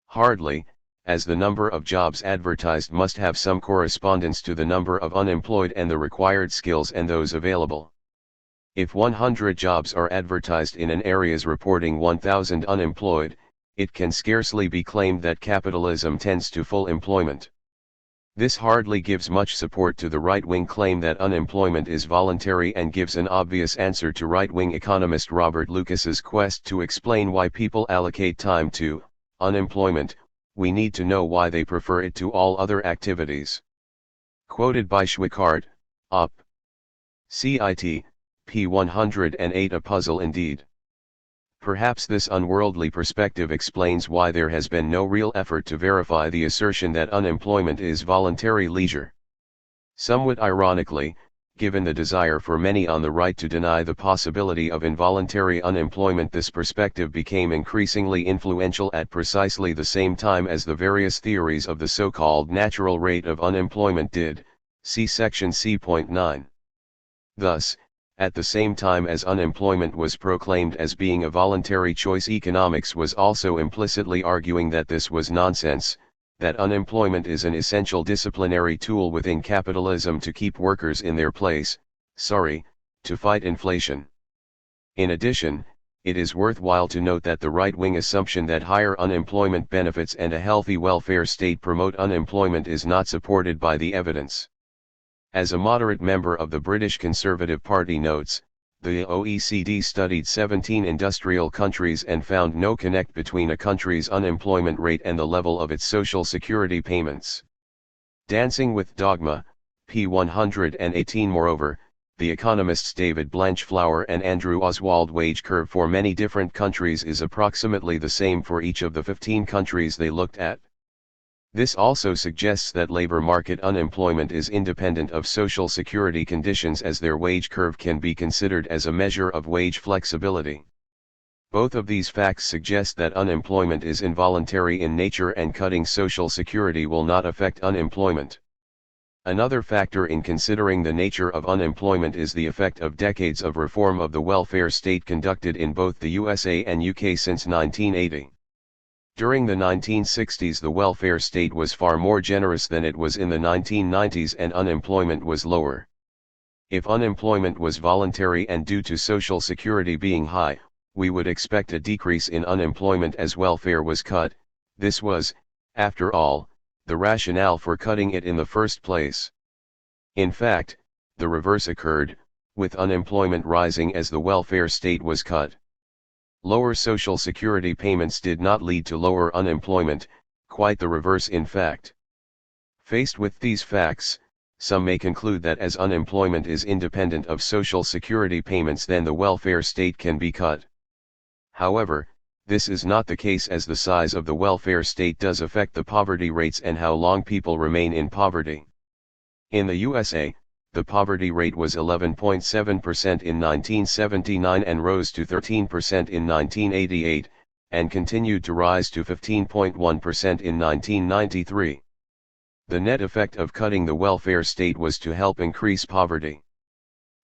Hardly, as the number of jobs advertised must have some correspondence to the number of unemployed and the required skills and those available. If 100 jobs are advertised in an areas reporting 1,000 unemployed, it can scarcely be claimed that capitalism tends to full employment. This hardly gives much support to the right-wing claim that unemployment is voluntary, and gives an obvious answer to right-wing economist Robert Lucas's quest to explain why people allocate time to unemployment we need to know why they prefer it to all other activities. Quoted by Schwickart, Op. Cit. p. 108. A puzzle indeed. Perhaps this unworldly perspective explains why there has been no real effort to verify the assertion that unemployment is voluntary leisure. Somewhat ironically, given the desire for many on the right to deny the possibility of involuntary unemployment, this perspective became increasingly influential at precisely the same time as the various theories of the so-called natural rate of unemployment did, see section C.9. Thus, at the same time as unemployment was proclaimed as being a voluntary choice, economics was also implicitly arguing that this was nonsense, that unemployment is an essential disciplinary tool within capitalism to keep workers in their place, to fight inflation. In addition, it is worthwhile to note that the right-wing assumption that higher unemployment benefits and a healthy welfare state promote unemployment is not supported by the evidence. As a moderate member of the British Conservative Party notes, the OECD studied 17 industrial countries and found no connect between a country's unemployment rate and the level of its social security payments. Dancing with Dogma, p. 118. Moreover, the economists David Blanchflower and Andrew Oswald wage curve for many different countries is approximately the same for each of the 15 countries they looked at. This also suggests that labor market unemployment is independent of social security conditions, as their wage curve can be considered as a measure of wage flexibility. Both of these facts suggest that unemployment is involuntary in nature and cutting social security will not affect unemployment. Another factor in considering the nature of unemployment is the effect of decades of reform of the welfare state conducted in both the USA and UK since 1980. During the 1960s, the welfare state was far more generous than it was in the 1990s, and unemployment was lower. If unemployment was voluntary and due to Social Security being high, we would expect a decrease in unemployment as welfare was cut. This was, after all, the rationale for cutting it in the first place. In fact, the reverse occurred, with unemployment rising as the welfare state was cut. Lower Social Security payments did not lead to lower unemployment, quite the reverse in fact. Faced with these facts, some may conclude that as unemployment is independent of Social Security payments, then the welfare state can be cut. However, this is not the case, as the size of the welfare state does affect the poverty rates and how long people remain in poverty. In the USA, the poverty rate was 11.7% in 1979 and rose to 13% in 1988, and continued to rise to 15.1% in 1993. The net effect of cutting the welfare state was to help increase poverty.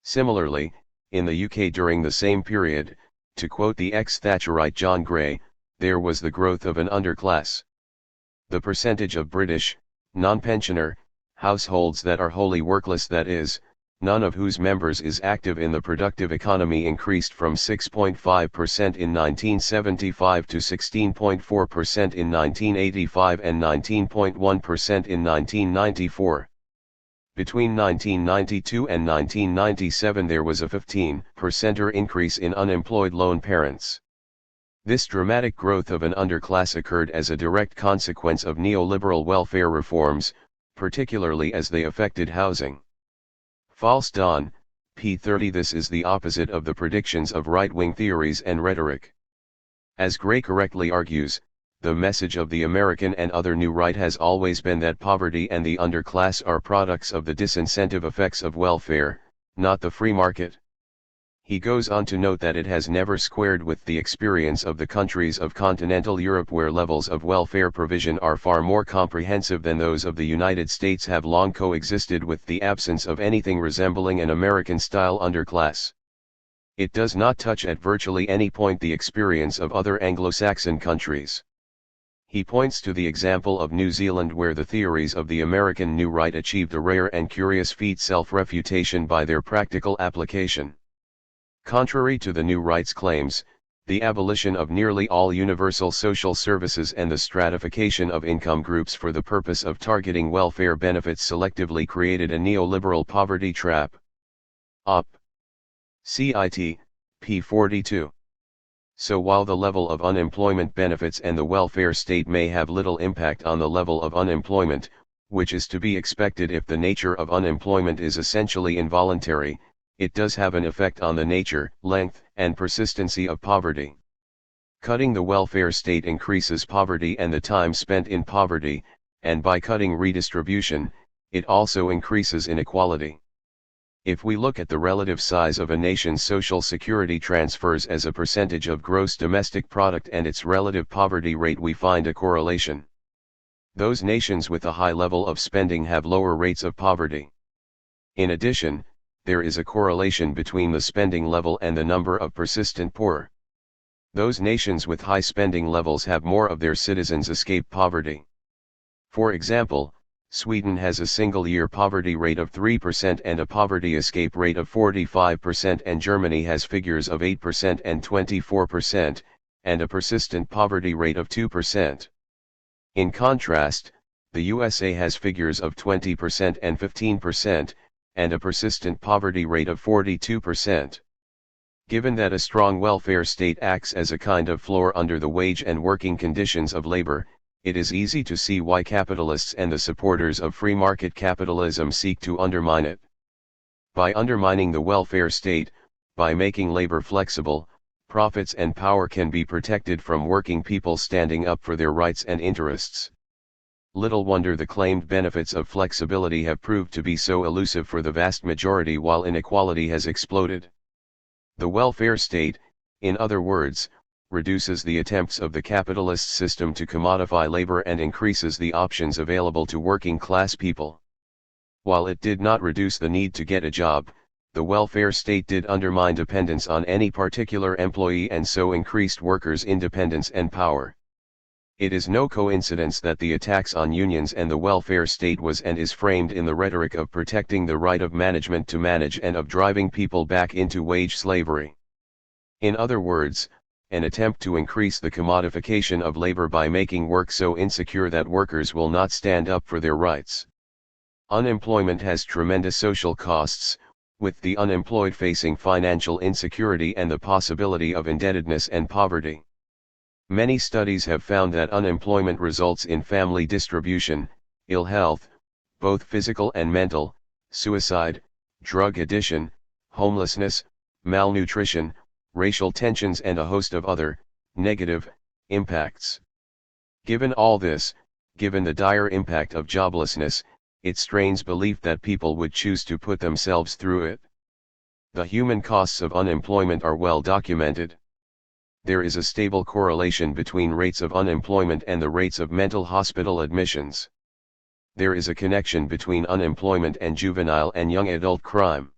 Similarly, in the UK during the same period, to quote the ex-Thatcherite John Gray, there was the growth of an underclass. The percentage of British, non-pensioner, households that are wholly workless, that is, none of whose members is active in the productive economy, increased from 6.5% in 1975 to 16.4% in 1985 and 19.1% in 1994. Between 1992 and 1997 there was a 15% increase in unemployed lone parents. This dramatic growth of an underclass occurred as a direct consequence of neoliberal welfare reforms, particularly as they affected housing. False dawn, p. 30. This is the opposite of the predictions of right-wing theories and rhetoric. As Gray correctly argues, the message of the American and other new right has always been that poverty and the underclass are products of the disincentive effects of welfare, not the free market. He goes on to note that it has never squared with the experience of the countries of continental Europe, where levels of welfare provision are far more comprehensive than those of the United States, have long coexisted with the absence of anything resembling an American-style underclass. It does not touch at virtually any point the experience of other Anglo-Saxon countries. He points to the example of New Zealand, where the theories of the American New Right achieved a rare and curious feat: self-refutation by their practical application. Contrary to the New Right's claims, the abolition of nearly all universal social services and the stratification of income groups for the purpose of targeting welfare benefits selectively created a neoliberal poverty trap. Op. Cit. p. 42. So while the level of unemployment benefits and the welfare state may have little impact on the level of unemployment, which is to be expected if the nature of unemployment is essentially involuntary, it does have an effect on the nature, length, and persistency of poverty. Cutting the welfare state increases poverty and the time spent in poverty, and by cutting redistribution, it also increases inequality. If we look at the relative size of a nation's social security transfers as a percentage of gross domestic product and its relative poverty rate, we find a correlation. Those nations with a high level of spending have lower rates of poverty. In addition, there is a correlation between the spending level and the number of persistent poor. Those nations with high spending levels have more of their citizens escape poverty. For example, Sweden has a single-year poverty rate of 3% and a poverty escape rate of 45%, and Germany has figures of 8% and 24%, and a persistent poverty rate of 2%. In contrast, the USA has figures of 20% and 15%, and a persistent poverty rate of 42%. Given that a strong welfare state acts as a kind of floor under the wage and working conditions of labor, it is easy to see why capitalists and the supporters of free market capitalism seek to undermine it. By undermining the welfare state, by making labor flexible, profits and power can be protected from working people standing up for their rights and interests. Little wonder the claimed benefits of flexibility have proved to be so elusive for the vast majority while inequality has exploded. The welfare state, in other words, reduces the attempts of the capitalist system to commodify labor and increases the options available to working class people. While it did not reduce the need to get a job, the welfare state did undermine dependence on any particular employee and so increased workers' independence and power. It is no coincidence that the attacks on unions and the welfare state was and is framed in the rhetoric of protecting the right of management to manage and of driving people back into wage slavery. In other words, an attempt to increase the commodification of labor by making work so insecure that workers will not stand up for their rights. Unemployment has tremendous social costs, with the unemployed facing financial insecurity and the possibility of indebtedness and poverty. Many studies have found that unemployment results in family distribution, ill health, both physical and mental, suicide, drug addiction, homelessness, malnutrition, racial tensions and a host of other, negative, impacts. Given all this, given the dire impact of joblessness, it strains belief that people would choose to put themselves through it. The human costs of unemployment are well documented. There is a stable correlation between rates of unemployment and the rates of mental hospital admissions. There is a connection between unemployment and juvenile and young adult crime.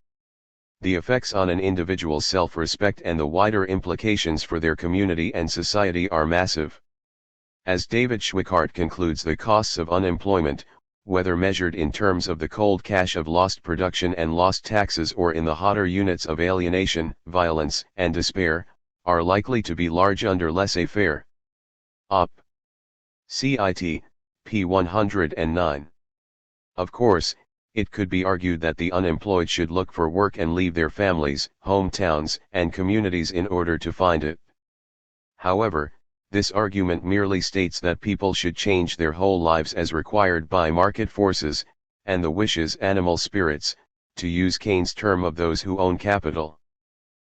The effects on an individual's self-respect and the wider implications for their community and society are massive. As David Schweikart concludes, the costs of unemployment, whether measured in terms of the cold cash of lost production and lost taxes or in the hotter units of alienation, violence, and despair, are likely to be large under laissez-faire. Op. Cit. p. 109. Of course, it could be argued that the unemployed should look for work and leave their families, hometowns, and communities in order to find it. However, this argument merely states that people should change their whole lives as required by market forces, and the wishes animal spirits, to use Keynes' term of those who own capital.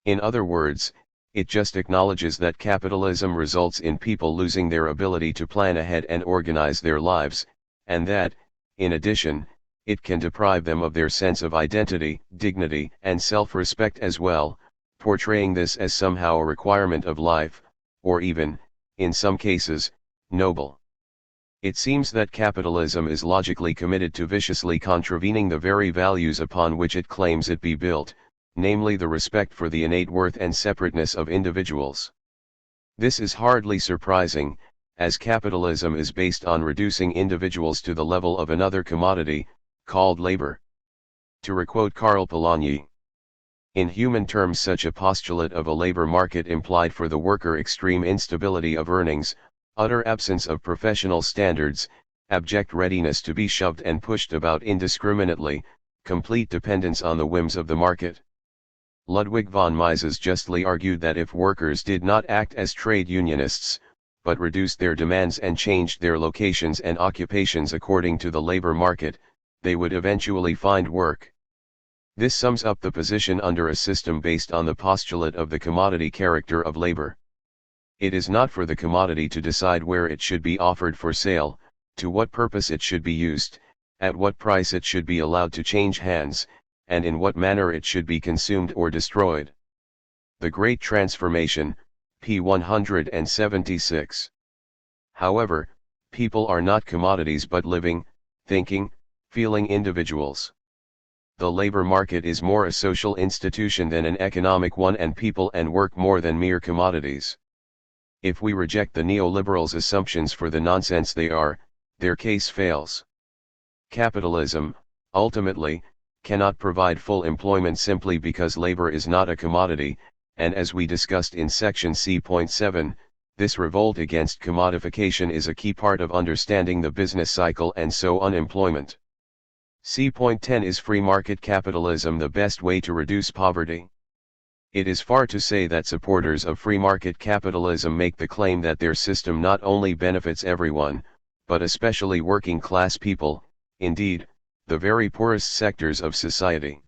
In other words, it just acknowledges that capitalism results in people losing their ability to plan ahead and organize their lives, and that, in addition, it can deprive them of their sense of identity, dignity, and self-respect as well, portraying this as somehow a requirement of life, or even, in some cases, noble. It seems that capitalism is logically committed to viciously contravening the very values upon which it claims it be built, namely the respect for the innate worth and separateness of individuals. This is hardly surprising, as capitalism is based on reducing individuals to the level of another commodity, called labor. To requote Karl Polanyi, in human terms, such a postulate of a labor market implied for the worker extreme instability of earnings, utter absence of professional standards, abject readiness to be shoved and pushed about indiscriminately, complete dependence on the whims of the market. Ludwig von Mises justly argued that if workers did not act as trade unionists, but reduced their demands and changed their locations and occupations according to the labor market, they would eventually find work. This sums up the position under a system based on the postulate of the commodity character of labor. It is not for the commodity to decide where it should be offered for sale, to what purpose it should be used, at what price it should be allowed to change hands, and in what manner it should be consumed or destroyed. The Great Transformation, p. 176. However, people are not commodities but living, thinking, feeling individuals. The labor market is more a social institution than an economic one, and people and work more than mere commodities. If we reject the neoliberals' assumptions for the nonsense they are, their case fails. Capitalism, ultimately, cannot provide full employment simply because labor is not a commodity, and as we discussed in section C.7, this revolt against commodification is a key part of understanding the business cycle and so unemployment. C.10 Is free market capitalism the best way to reduce poverty? It is far to say that supporters of free market capitalism make the claim that their system not only benefits everyone, but especially working class people, indeed, the very poorest sectors of society.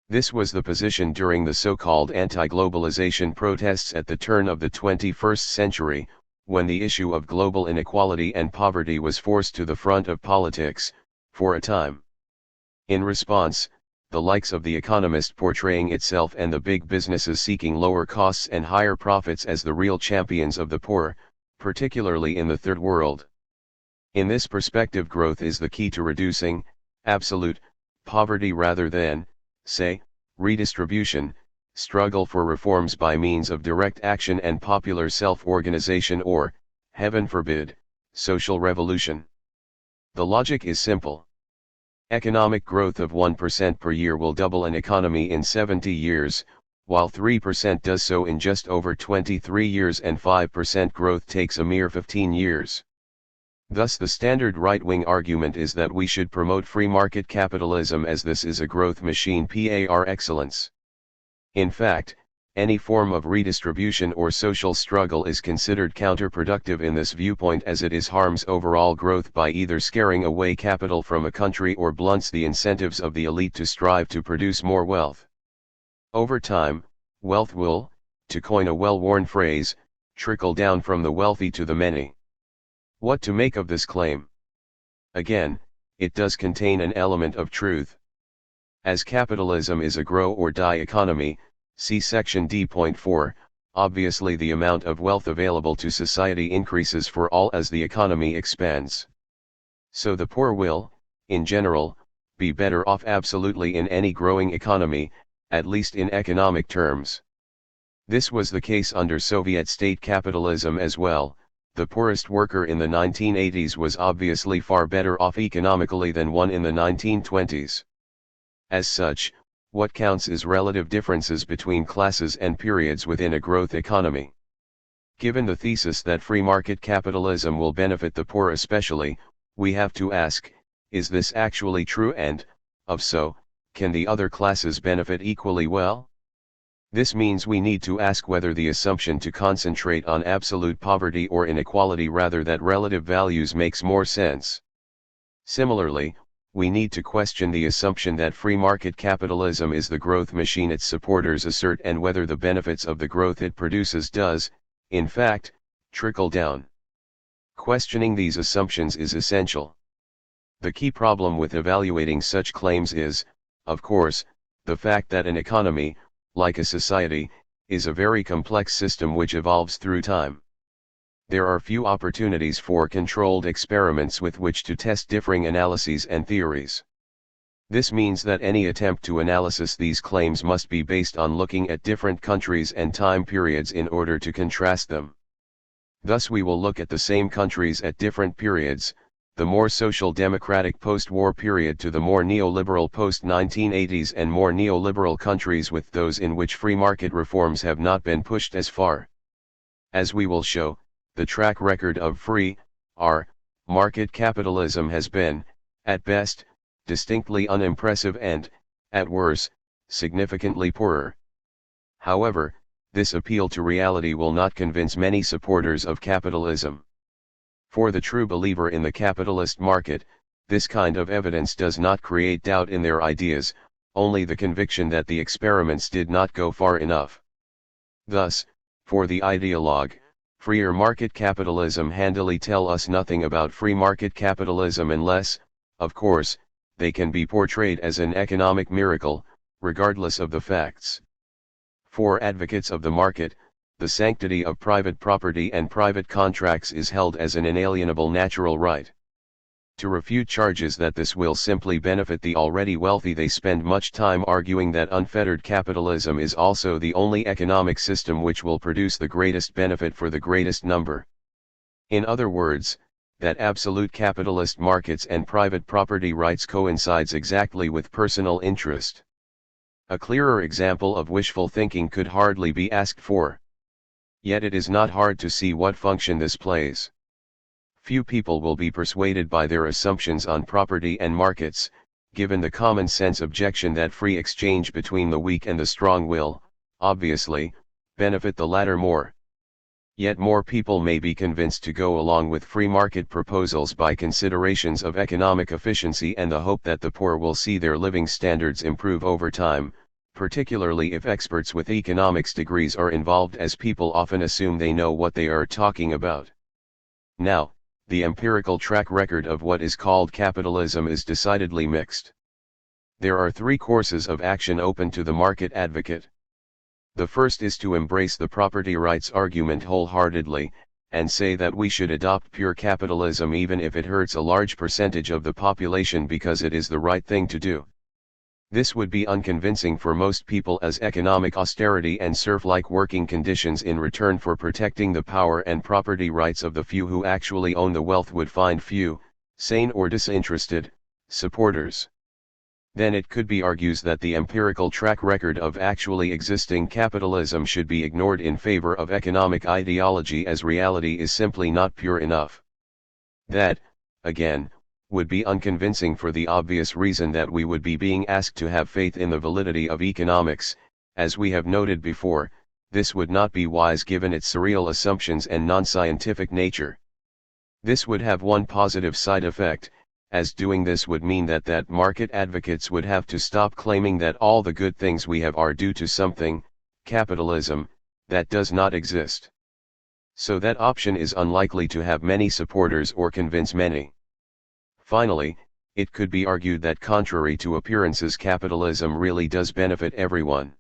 This was the position during the so-called anti-globalization protests at the turn of the 21st century, when the issue of global inequality and poverty was forced to the front of politics, for a time. In response, the likes of The Economist portraying itself and the big businesses seeking lower costs and higher profits as the real champions of the poor, particularly in the Third World. In this perspective, growth is the key to reducing absolute poverty rather than, say, redistribution, struggle for reforms by means of direct action and popular self-organization or, heaven forbid, social revolution. The logic is simple. Economic growth of 1% per year will double an economy in 70 years, while 3% does so in just over 23 years and 5% growth takes a mere 15 years. Thus the standard right-wing argument is that we should promote free market capitalism as this is a growth machine par excellence. In fact, any form of redistribution or social struggle is considered counterproductive in this viewpoint, as it harms overall growth by either scaring away capital from a country or blunts the incentives of the elite to strive to produce more wealth. Over time, wealth will, to coin a well-worn phrase, trickle down from the wealthy to the many. What to make of this claim? Again, it does contain an element of truth. As capitalism is a grow or die economy, see section D.4, obviously the amount of wealth available to society increases for all as the economy expands. So the poor will, in general, be better off absolutely in any growing economy, at least in economic terms. This was the case under Soviet state capitalism as well. The poorest worker in the 1980s was obviously far better off economically than one in the 1920s. As such, what counts is relative differences between classes and periods within a growth economy. Given the thesis that free market capitalism will benefit the poor especially, we have to ask, is this actually true, and, if so, can the other classes benefit equally well? This means we need to ask whether the assumption to concentrate on absolute poverty or inequality rather than relative values makes more sense. Similarly, we need to question the assumption that free market capitalism is the growth machine its supporters assert, and whether the benefits of the growth it produces does, in fact, trickle down. Questioning these assumptions is essential. The key problem with evaluating such claims is, of course, the fact that an economy, like a society, is a very complex system which evolves through time. There are few opportunities for controlled experiments with which to test differing analyses and theories. This means that any attempt to analyze these claims must be based on looking at different countries and time periods in order to contrast them. Thus we will look at the same countries at different periods, the more social democratic post-war period to the more neoliberal post-1980s and more neoliberal countries with those in which free market reforms have not been pushed as far. As we will show, the track record of free market capitalism has been, at best, distinctly unimpressive and, at worst, significantly poorer, However, this appeal to reality will not convince many supporters of capitalism. For the true believer in the capitalist market, this kind of evidence does not create doubt in their ideas, only the conviction that the experiments did not go far enough. Thus, for the ideologue, freer market capitalism handily tell us nothing about free market capitalism unless, of course, they can be portrayed as an economic miracle, regardless of the facts. For advocates of the market, the sanctity of private property and private contracts is held as an inalienable natural right. To refute charges that this will simply benefit the already wealthy, they spend much time arguing that unfettered capitalism is also the only economic system which will produce the greatest benefit for the greatest number. In other words, that absolute capitalist markets and private property rights coincides exactly with personal interest. A clearer example of wishful thinking could hardly be asked for. Yet it is not hard to see what function this plays. Few people will be persuaded by their assumptions on property and markets, given the common sense objection that free exchange between the weak and the strong will, obviously, benefit the latter more. Yet more people may be convinced to go along with free market proposals by considerations of economic efficiency and the hope that the poor will see their living standards improve over time, particularly if experts with economics degrees are involved, as people often assume they know what they are talking about. Now, the empirical track record of what is called capitalism is decidedly mixed. There are three courses of action open to the market advocate. The first is to embrace the property rights argument wholeheartedly, and say that we should adopt pure capitalism even if it hurts a large percentage of the population because it is the right thing to do. This would be unconvincing for most people, as economic austerity and serf-like working conditions in return for protecting the power and property rights of the few who actually own the wealth would find few, sane or disinterested, supporters. Then it could be argued that the empirical track record of actually existing capitalism should be ignored in favor of economic ideology, as reality is simply not pure enough. That, again, would be unconvincing for the obvious reason that we would be being asked to have faith in the validity of economics. As we have noted before, this would not be wise given its surreal assumptions and non-scientific nature. This would have one positive side effect, as doing this would mean that market advocates would have to stop claiming that all the good things we have are due to something, capitalism, that does not exist. So that option is unlikely to have many supporters or convince many. Finally, it could be argued that contrary to appearances, capitalism really does benefit everyone.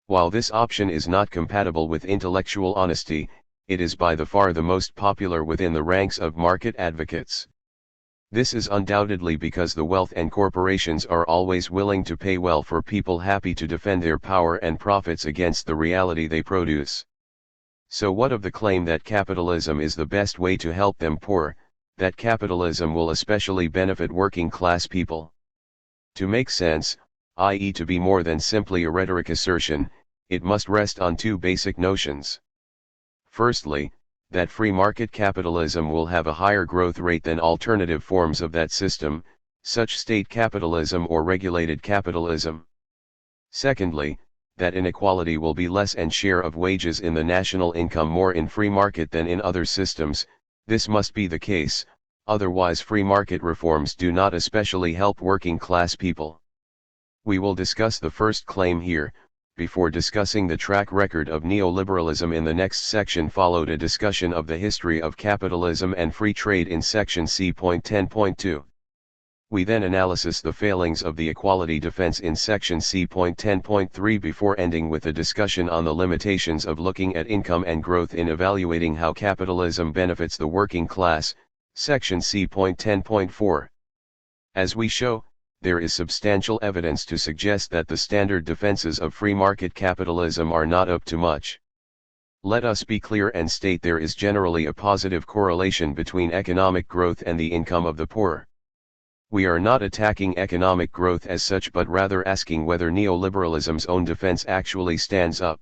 While this option is not compatible with intellectual honesty, it is by far the most popular within the ranks of market advocates. This is undoubtedly because the wealth and corporations are always willing to pay well for people happy to defend their power and profits against the reality they produce. So what of the claim that capitalism is the best way to help them poor, that capitalism will especially benefit working class people? To make sense, i.e. to be more than simply a rhetoric assertion, it must rest on two basic notions. Firstly, that free market capitalism will have a higher growth rate than alternative forms of that system, such state capitalism or regulated capitalism. Secondly, that inequality will be less and share of wages in the national income more in free market than in other systems. This must be the case, otherwise free market reforms do not especially help working class people. We will discuss the first claim here, before discussing the track record of neoliberalism in the next section, followed a discussion of the history of capitalism and free trade in section C.10.2. We then analysis the failings of the equality defense in section C.10.3 before ending with a discussion on the limitations of looking at income and growth in evaluating how capitalism benefits the working class, section C.10.4. As we show, there is substantial evidence to suggest that the standard defenses of free market capitalism are not up to much. Let us be clear and state there is generally a positive correlation between economic growth and the income of the poor. We are not attacking economic growth as such, but rather asking whether neoliberalism's own defense actually stands up.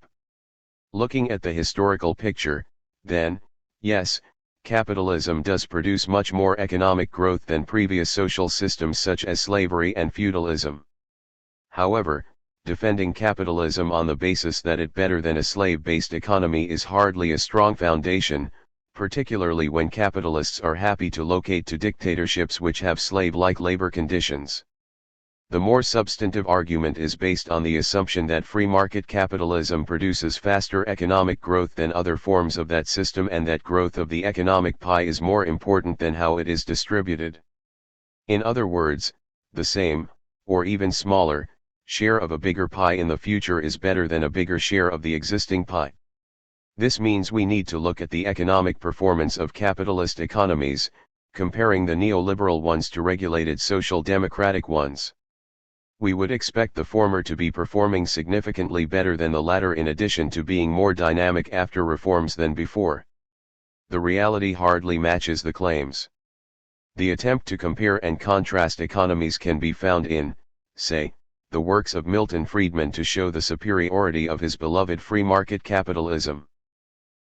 Looking at the historical picture, then, yes, capitalism does produce much more economic growth than previous social systems such as slavery and feudalism. However, defending capitalism on the basis that it better than a slave-based economy is hardly a strong foundation, particularly when capitalists are happy to locate to dictatorships which have slave-like labor conditions. The more substantive argument is based on the assumption that free market capitalism produces faster economic growth than other forms of that system, and that growth of the economic pie is more important than how it is distributed. In other words, the same, or even smaller, share of a bigger pie in the future is better than a bigger share of the existing pie. This means we need to look at the economic performance of capitalist economies, comparing the neoliberal ones to regulated social democratic ones. We would expect the former to be performing significantly better than the latter, in addition to being more dynamic after reforms than before. The reality hardly matches the claims. The attempt to compare and contrast economies can be found in, say, the works of Milton Friedman to show the superiority of his beloved free market capitalism.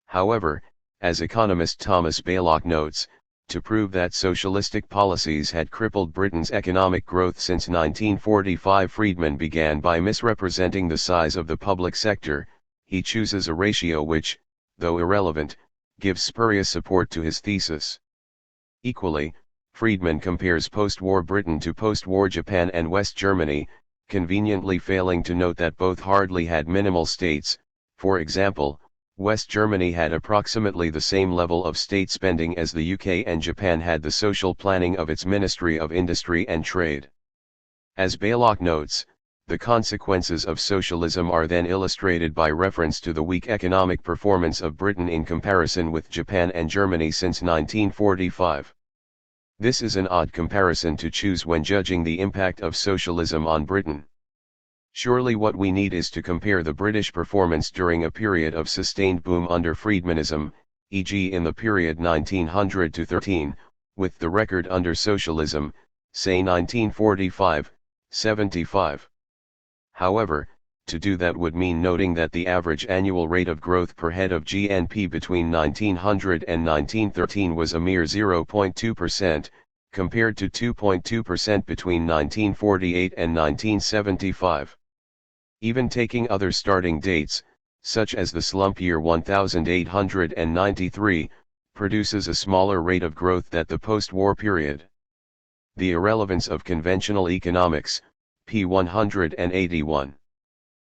However, as economist Thomas Baylock notes, to prove that socialistic policies had crippled Britain's economic growth since 1945, Friedman began by misrepresenting the size of the public sector. He chooses a ratio which, though irrelevant, gives spurious support to his thesis. Equally, Friedman compares post-war Britain to post-war Japan and West Germany, conveniently failing to note that both hardly had minimal states. For example, West Germany had approximately the same level of state spending as the UK, and Japan had the social planning of its Ministry of Industry and Trade. As Baylock notes, the consequences of socialism are then illustrated by reference to the weak economic performance of Britain in comparison with Japan and Germany since 1945. This is an odd comparison to choose when judging the impact of socialism on Britain. Surely what we need is to compare the British performance during a period of sustained boom under Friedmanism, e.g. in the period 1900 to 13, with the record under socialism, say 1945-75. However, to do that would mean noting that the average annual rate of growth per head of GNP between 1900 and 1913 was a mere 0.2%, compared to 2.2% between 1948 and 1975. Even taking other starting dates, such as the slump year 1893, produces a smaller rate of growth than the post-war period. The Irrelevance of Conventional Economics, p. 181.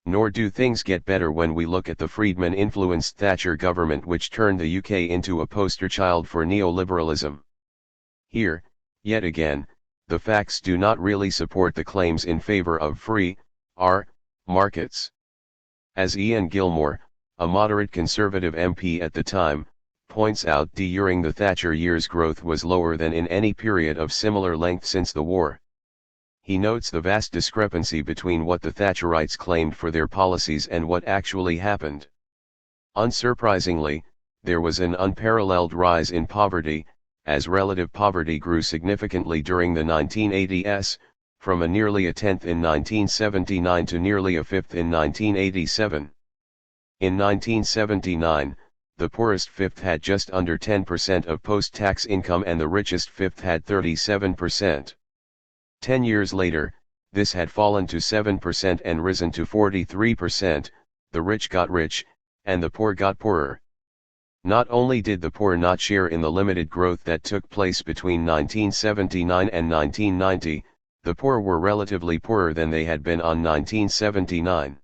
Nor do things get better when we look at the Friedman-influenced Thatcher government, which turned the UK into a poster child for neoliberalism. Here, yet again, the facts do not really support the claims in favor of free markets. As Ian Gilmore, a moderate Conservative MP at the time, points out, during the Thatcher years growth was lower than in any period of similar length since the war. He notes the vast discrepancy between what the Thatcherites claimed for their policies and what actually happened. Unsurprisingly, there was an unparalleled rise in poverty, as relative poverty grew significantly during the 1980s, from a nearly a tenth in 1979 to nearly a fifth in 1987. In 1979, the poorest fifth had just under 10% of post-tax income and the richest fifth had 37%. 10 years later, this had fallen to 7% and risen to 43%, the rich got rich, and the poor got poorer. Not only did the poor not share in the limited growth that took place between 1979 and 1990, the poor were relatively poorer than they had been on 1979.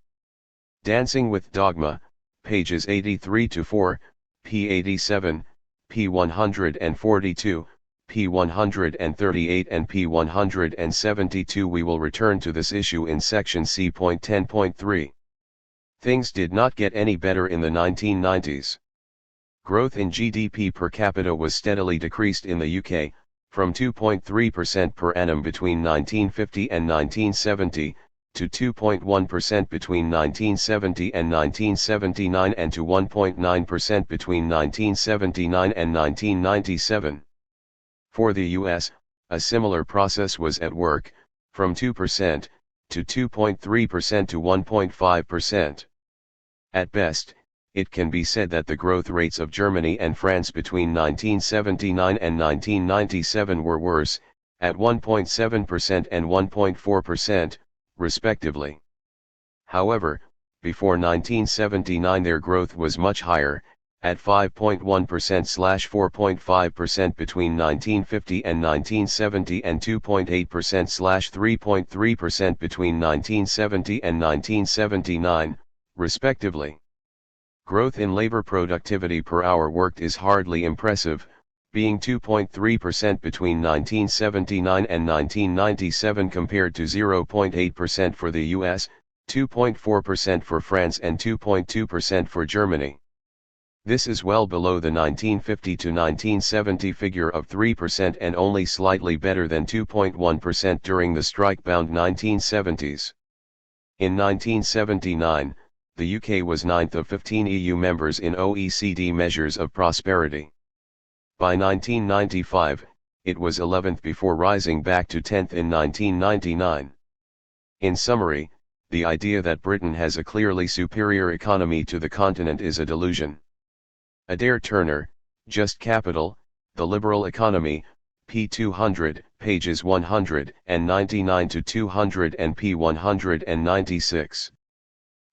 Dancing with Dogma, pages 83-4, p. 87, p. 142, p. 138 and p. 172. We will return to this issue in section C.10.3. Things did not get any better in the 1990s. Growth in GDP per capita was steadily decreased in the UK, from 2.3% per annum between 1950 and 1970, to 2.1% between 1970 and 1979 and to 1.9% between 1979 and 1997. For the US, a similar process was at work, from 2% to 2.3% to 1.5%. At best, it can be said that the growth rates of Germany and France between 1979 and 1997 were worse, at 1.7% and 1.4%, respectively. However, before 1979 their growth was much higher, at 5.1%/4.5% between 1950 and 1970 and 2.8%/3.3% between 1970 and 1979, respectively. Growth in labor productivity per hour worked is hardly impressive, being 2.3% between 1979 and 1997 compared to 0.8% for the US, 2.4% for France and 2.2% for Germany. This is well below the 1950 to 1970 figure of 3% and only slightly better than 2.1% during the strike-bound 1970s. In 1979, the UK was ninth of 15 EU members in OECD measures of prosperity. By 1995, it was 11th before rising back to 10th in 1999. In summary, the idea that Britain has a clearly superior economy to the continent is a delusion. Adair Turner, Just Capital, The Liberal Economy, p. 200, pages 199 to 200 and p. 196.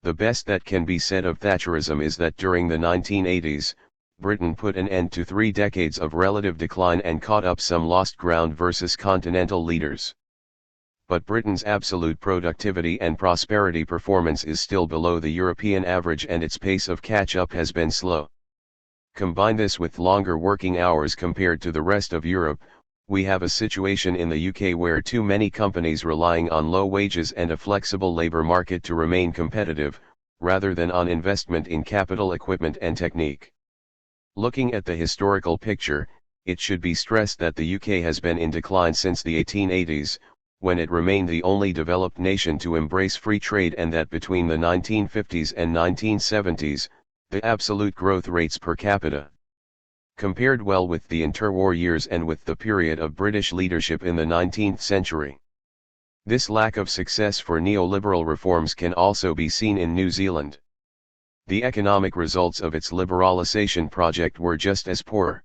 The best that can be said of Thatcherism is that during the 1980s, Britain put an end to 3 decades of relative decline and caught up some lost ground versus continental leaders. But Britain's absolute productivity and prosperity performance is still below the European average and its pace of catch-up has been slow. Combine this with longer working hours compared to the rest of Europe, we have a situation in the UK where too many companies relying on low wages and a flexible labour market to remain competitive, rather than on investment in capital equipment and technique. Looking at the historical picture, it should be stressed that the UK has been in decline since the 1880s, when it remained the only developed nation to embrace free trade, and that between the 1950s and 1970s, the absolute growth rates per capita compared well with the interwar years and with the period of British leadership in the 19th century. This lack of success for neoliberal reforms can also be seen in New Zealand. The economic results of its liberalisation project were just as poor.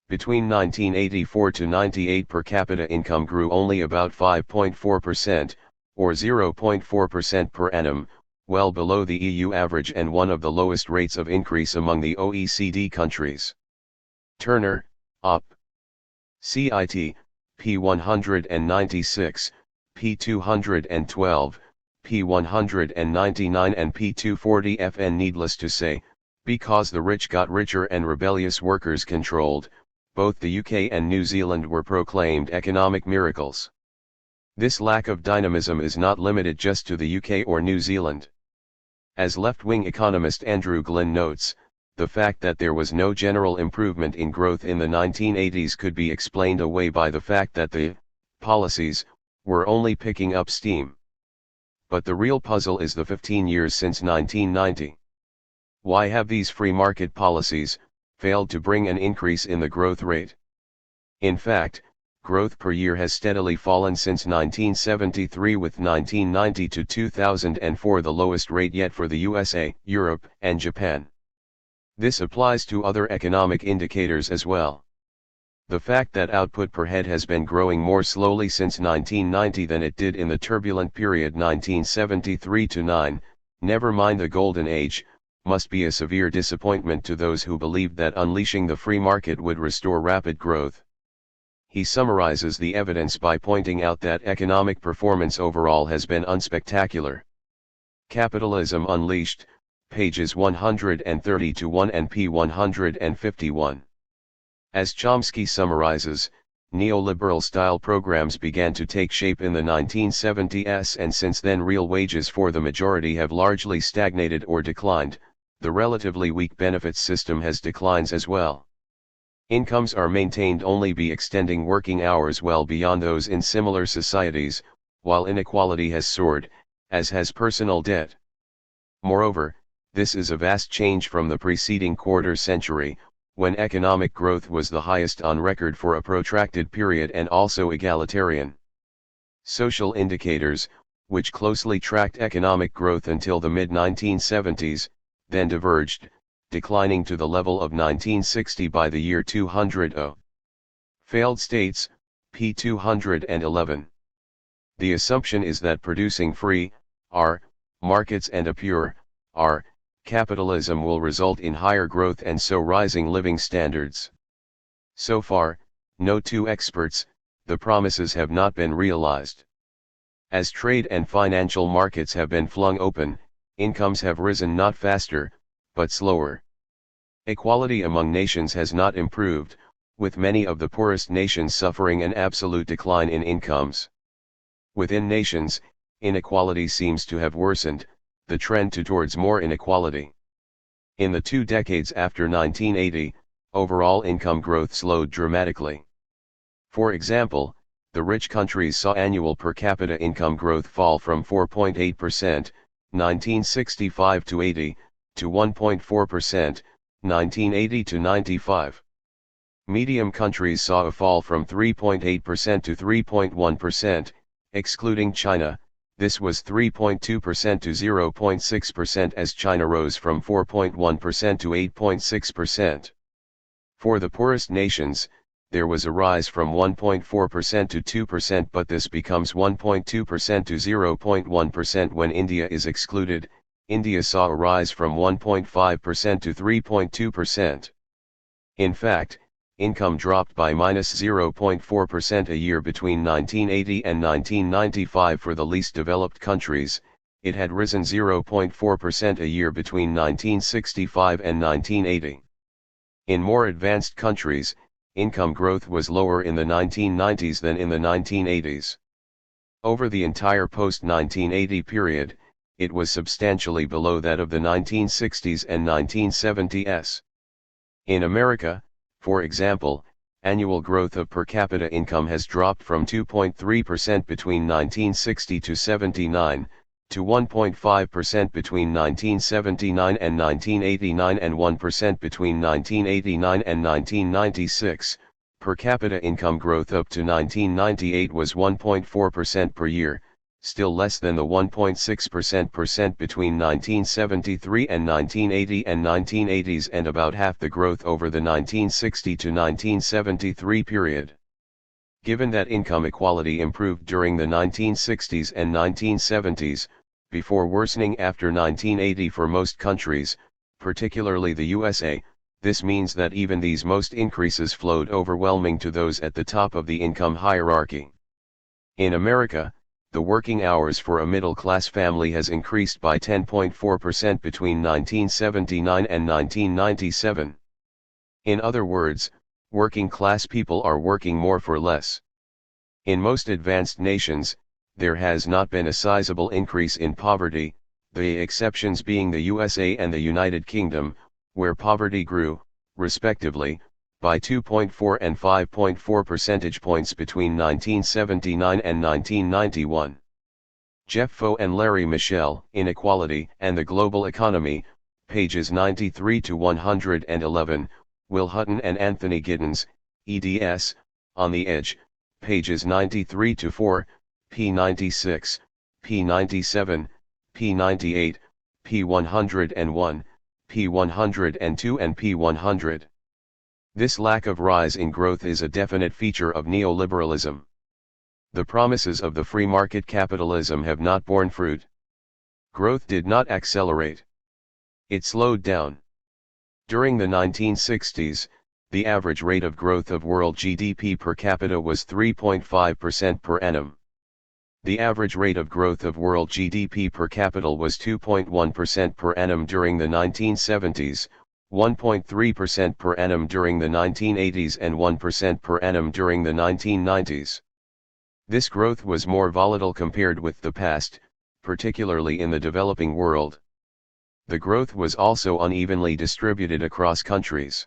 Between 1984 to 98 per capita income grew only about 5.4%, or 0.4% per annum, well below the EU average and one of the lowest rates of increase among the OECD countries. Turner, Op. CIT, p. 196, p. 212, p. 199 and p. 240 fn. Needless to say, because the rich got richer and rebellious workers controlled, both the UK and New Zealand were proclaimed economic miracles. This lack of dynamism is not limited just to the UK or New Zealand. As left-wing economist Andrew Glynn notes, the fact that there was no general improvement in growth in the 1980s could be explained away by the fact that the policies were only picking up steam. But the real puzzle is the 15 years since 1990. Why have these free market policies failed to bring an increase in the growth rate? In fact, growth per year has steadily fallen since 1973, with 1990 to 2004 the lowest rate yet for the USA, Europe, and Japan. This applies to other economic indicators as well. The fact that output per head has been growing more slowly since 1990 than it did in the turbulent period 1973 to 9, never mind the golden age, must be a severe disappointment to those who believed that unleashing the free market would restore rapid growth. He summarizes the evidence by pointing out that economic performance overall has been unspectacular. Capitalism Unleashed, pages 130 to 1 and p. 151. As Chomsky summarizes, neoliberal-style programs began to take shape in the 1970s, and since then real wages for the majority have largely stagnated or declined. The relatively weak benefits system has declines as well. Incomes are maintained only by extending working hours well beyond those in similar societies, while inequality has soared, as has personal debt. Moreover, this is a vast change from the preceding quarter century, when economic growth was the highest on record for a protracted period and also egalitarian. Social indicators, which closely tracked economic growth until the mid-1970s, then diverged, declining to the level of 1960 by the year 200. Failed states, p. 211. The assumption is that producing free, markets and a pure, R, capitalism will result in higher growth and so rising living standards. So far, no two experts, the promises have not been realized. As trade and financial markets have been flung open, incomes have risen not faster, but slower. Equality among nations has not improved, with many of the poorest nations suffering an absolute decline in incomes. Within nations, inequality seems to have worsened, the trend towards more inequality. In the 2 decades after 1980, overall income growth slowed dramatically. For example, the rich countries saw annual per capita income growth fall from 4.8%, 1965 to 80, to 1.4%, 1980 to 95. Medium countries saw a fall from 3.8% to 3.1%, excluding China, this was 3.2% to 0.6% as China rose from 4.1% to 8.6%. For the poorest nations, there was a rise from 1.4% to 2%, but this becomes 1.2% to 0.1% when India is excluded. India saw a rise from 1.5% to 3.2%. In fact, income dropped by -0.4% a year between 1980 and 1995 for the least developed countries. It had risen 0.4% a year between 1965 and 1980. In more advanced countries, income growth was lower in the 1990s than in the 1980s. Over the entire post-1980 period, it was substantially below that of the 1960s and 1970s. In America, for example, annual growth of per capita income has dropped from 2.3% between 1960 to 79, to 1.5% between 1979 and 1989 and 1% between 1989 and 1996. Per capita income growth up to 1998 was 1.4% per year, still less than the 1.6% between 1973 and 1980 and 1980s, and about half the growth over the 1960 to 1973 period. Given that income equality improved during the 1960s and 1970s, before worsening after 1980 for most countries, particularly the USA, this means that even these most increases flowed overwhelming to those at the top of the income hierarchy. In America, the working hours for a middle-class family has increased by 10.4% between 1979 and 1997. In other words, working-class people are working more for less. In most advanced nations, there has not been a sizable increase in poverty, the exceptions being the USA and the United Kingdom, where poverty grew, respectively, by 2.4 and 5.4 percentage points between 1979 and 1991. Jeff Foe and Larry Michel, Inequality and the Global Economy, pages 93 to 111, Will Hutton and Anthony Giddens, eds, On the Edge, pages 93 to 4, p96, p97, p98, p101, p102 and p100. This lack of rise in growth is a definite feature of neoliberalism. The promises of the free market capitalism have not borne fruit. Growth did not accelerate. It slowed down. During the 1960s, the average rate of growth of world GDP per capita was 3.5% per annum. The average rate of growth of world GDP per capita was 2.1% per annum during the 1970s, 1.3% per annum during the 1980s and 1% per annum during the 1990s. This growth was more volatile compared with the past, particularly in the developing world. The growth was also unevenly distributed across countries.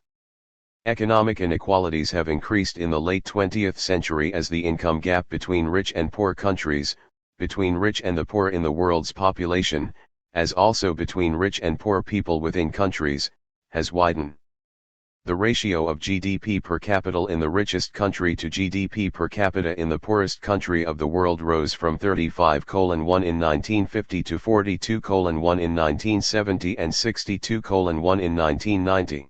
Economic inequalities have increased in the late 20th century as the income gap between rich and poor countries, between rich and the poor in the world's population, as also between rich and poor people within countries, has widened. The ratio of GDP per capita in the richest country to GDP per capita in the poorest country of the world rose from 35:1 in 1950 to 42:1 in 1970 and 62:1 in 1990.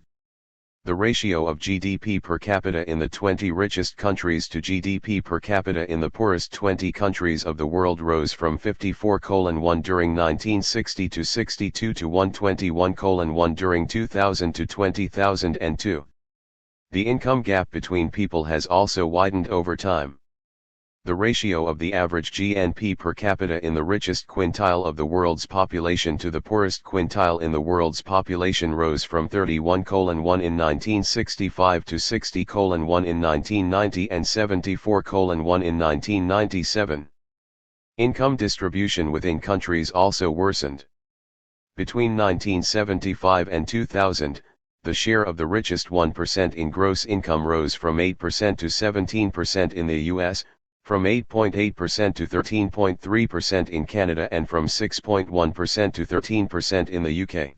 The ratio of GDP per capita in the 20 richest countries to GDP per capita in the poorest 20 countries of the world rose from 54:1 during 1960 to 62 to 121:1 during 2000 to 2002. The income gap between people has also widened over time. The ratio of the average GNP per capita in the richest quintile of the world's population to the poorest quintile in the world's population rose from 31:1 in 1965 to 60:1 in 1990 and 74:1 in 1997. Income distribution within countries also worsened. Between 1975 and 2000, the share of the richest 1% in gross income rose from 8% to 17% in the US, from 8.8% to 13.3% in Canada and from 6.1% to 13% in the UK.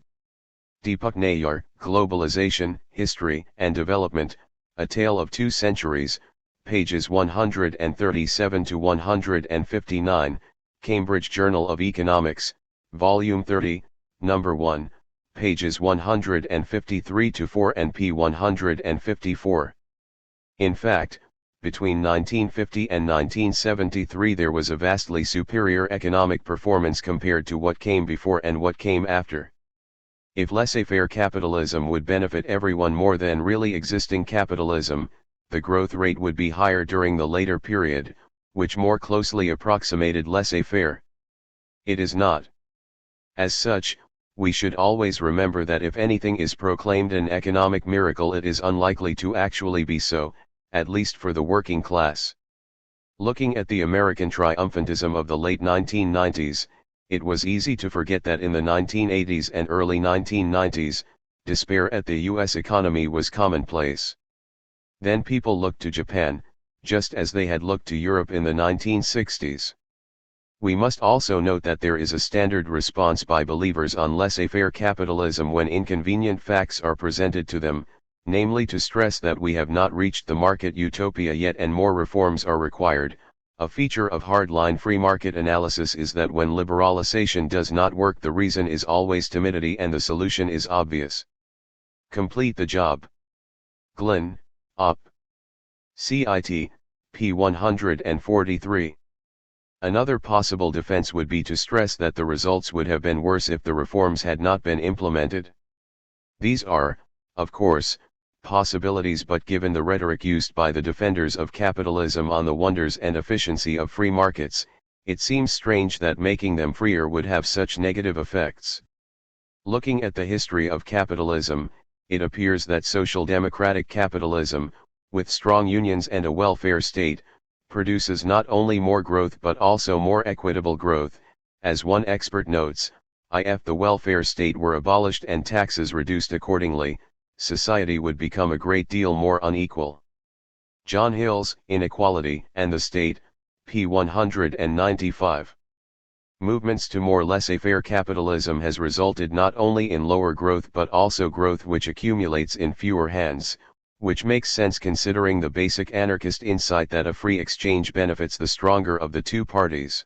Deepak Nayar, Globalization, History and Development, A Tale of Two Centuries, pages 137 to 159, Cambridge Journal of Economics, Volume 30, Number 1, pages 153 to 4 and p. 154. In fact, between 1950 and 1973 there was a vastly superior economic performance compared to what came before and what came after. If laissez-faire capitalism would benefit everyone more than really existing capitalism, the growth rate would be higher during the later period, which more closely approximated laissez-faire. It is not. As such, we should always remember that if anything is proclaimed an economic miracle, it is unlikely to actually be so, at least for the working class. Looking at the American triumphantism of the late 1990s, it was easy to forget that in the 1980s and early 1990s, despair at the US economy was commonplace. Then people looked to Japan, just as they had looked to Europe in the 1960s. We must also note that there is a standard response by believers on laissez-faire capitalism when inconvenient facts are presented to them, namely to stress that we have not reached the market utopia yet and more reforms are required. A feature of hardline free market analysis is that when liberalization does not work, the reason is always timidity and the solution is obvious. Complete the job. Glynn, Op. Cit. p. 143. Another possible defense would be to stress that the results would have been worse if the reforms had not been implemented. These are, of course, possibilities, but given the rhetoric used by the defenders of capitalism on the wonders and efficiency of free markets, it seems strange that making them freer would have such negative effects. Looking at the history of capitalism, it appears that social democratic capitalism, with strong unions and a welfare state, produces not only more growth but also more equitable growth. As one expert notes, if the welfare state were abolished and taxes reduced accordingly, society would become a great deal more unequal. John Hill's Inequality and the State, p. 195. Movements to more laissez-faire capitalism has resulted not only in lower growth but also growth which accumulates in fewer hands, which makes sense considering the basic anarchist insight that a free exchange benefits the stronger of the two parties.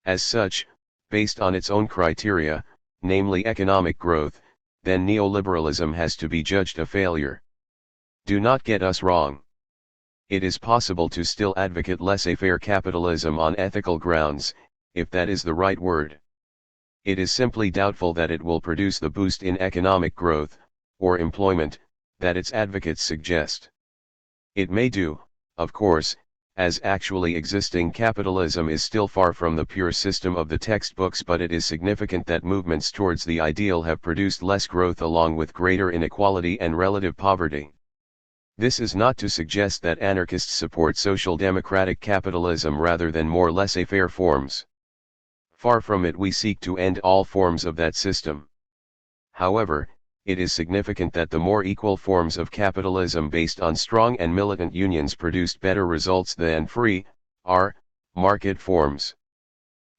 As such, based on its own criteria, namely economic growth, then neoliberalism has to be judged a failure. Do not get us wrong. It is possible to still advocate laissez-faire capitalism on ethical grounds, if that is the right word. It is simply doubtful that it will produce the boost in economic growth, or employment, that its advocates suggest. It may do, of course, as actually existing capitalism is still far from the pure system of the textbooks, but it is significant that movements towards the ideal have produced less growth along with greater inequality and relative poverty. This is not to suggest that anarchists support social democratic capitalism rather than more laissez-faire forms. Far from it, we seek to end all forms of that system. However, it is significant that the more equal forms of capitalism based on strong and militant unions produced better results than free, market forms.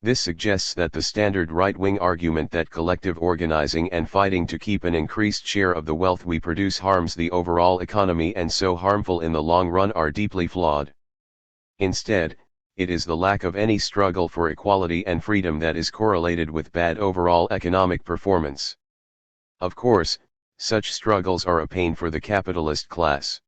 This suggests that the standard right-wing argument that collective organizing and fighting to keep an increased share of the wealth we produce harms the overall economy and so harmful in the long run are deeply flawed. Instead, it is the lack of any struggle for equality and freedom that is correlated with bad overall economic performance. Of course, Such struggles are a pain for the capitalist class.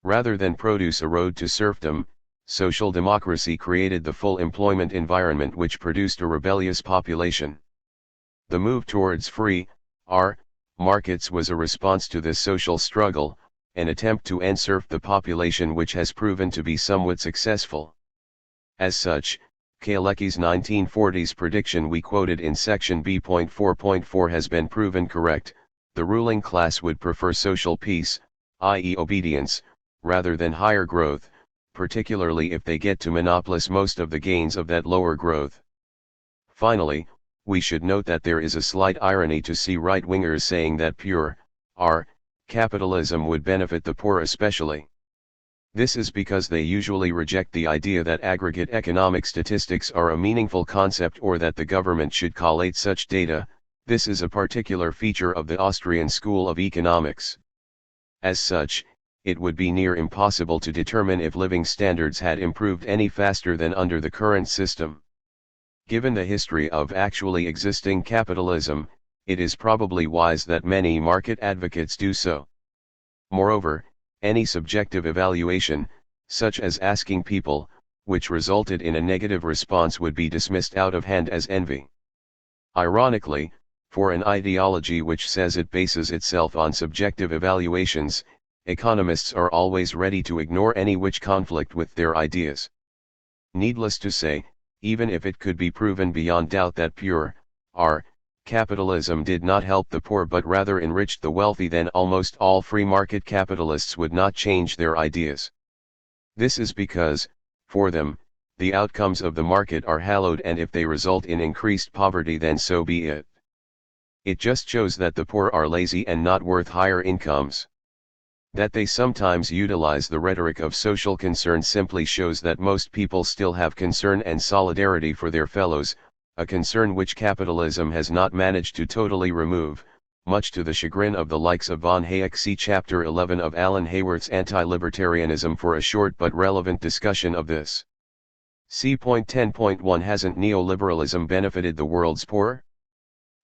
Rather than produce a road to serfdom, social democracy created the full employment environment which produced a rebellious population. The move towards free markets was a response to this social struggle, an attempt to enserf the population which has proven to be somewhat successful. As such, Kalecki's 1940s prediction we quoted in section B.4.4 has been proven correct. The ruling class would prefer social peace, i.e. obedience, rather than higher growth, particularly if they get to monopolize most of the gains of that lower growth. Finally, we should note that there is a slight irony to see right-wingers saying that pure capitalism would benefit the poor especially. This is because they usually reject the idea that aggregate economic statistics are a meaningful concept or that the government should collate such data. This is a particular feature of the Austrian school of economics. As such, it would be near impossible to determine if living standards had improved any faster than under the current system. Given the history of actually existing capitalism, it is probably wise that many market advocates do so. Moreover, any subjective evaluation, such as asking people, which resulted in a negative response would be dismissed out of hand as envy. Ironically, for an ideology which says it bases itself on subjective evaluations, economists are always ready to ignore any which conflict with their ideas. Needless to say, even if it could be proven beyond doubt that pure capitalism did not help the poor but rather enriched the wealthy, then almost all free market capitalists would not change their ideas. This is because, for them, the outcomes of the market are hallowed, and if they result in increased poverty, then so be it. It just shows that the poor are lazy and not worth higher incomes. That they sometimes utilize the rhetoric of social concern simply shows that most people still have concern and solidarity for their fellows, a concern which capitalism has not managed to totally remove, much to the chagrin of the likes of von Hayek. See Chapter 11 of Alan Hayworth's Anti-Libertarianism for a short but relevant discussion of this. C.10.1 Hasn't neoliberalism benefited the world's poor?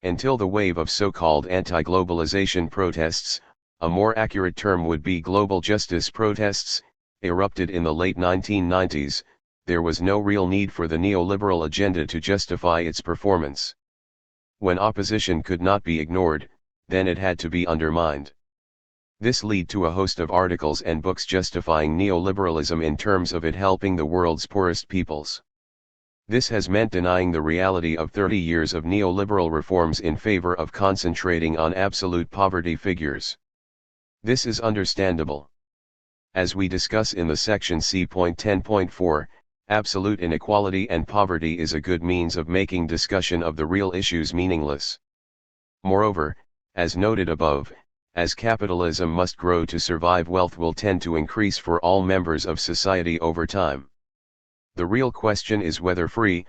Until the wave of so-called anti-globalization protests, a more accurate term would be global justice protests, erupted in the late 1990s, there was no real need for the neoliberal agenda to justify its performance. When opposition could not be ignored, then it had to be undermined. This led to a host of articles and books justifying neoliberalism in terms of it helping the world's poorest peoples. This has meant denying the reality of 30 years of neoliberal reforms in favor of concentrating on absolute poverty figures. This is understandable. As we discuss in the section C.10.4, absolute inequality and poverty is a good means of making discussion of the real issues meaningless. Moreover, as noted above, as capitalism must grow to survive, wealth will tend to increase for all members of society over time. The real question is whether free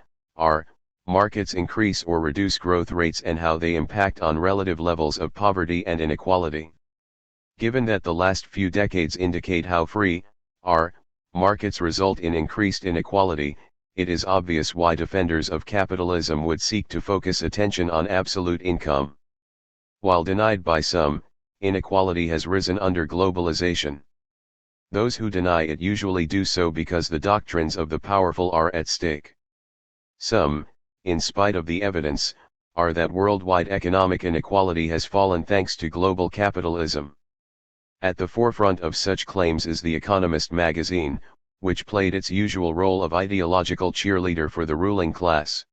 markets increase or reduce growth rates and how they impact on relative levels of poverty and inequality. Given that the last few decades indicate how free markets result in increased inequality, it is obvious why defenders of capitalism would seek to focus attention on absolute income. While denied by some, inequality has risen under globalization. Those who deny it usually do so because the doctrines of the powerful are at stake. Some, in spite of the evidence, are that worldwide economic inequality has fallen thanks to global capitalism. At the forefront of such claims is The Economist magazine, which played its usual role of ideological cheerleader for the ruling class.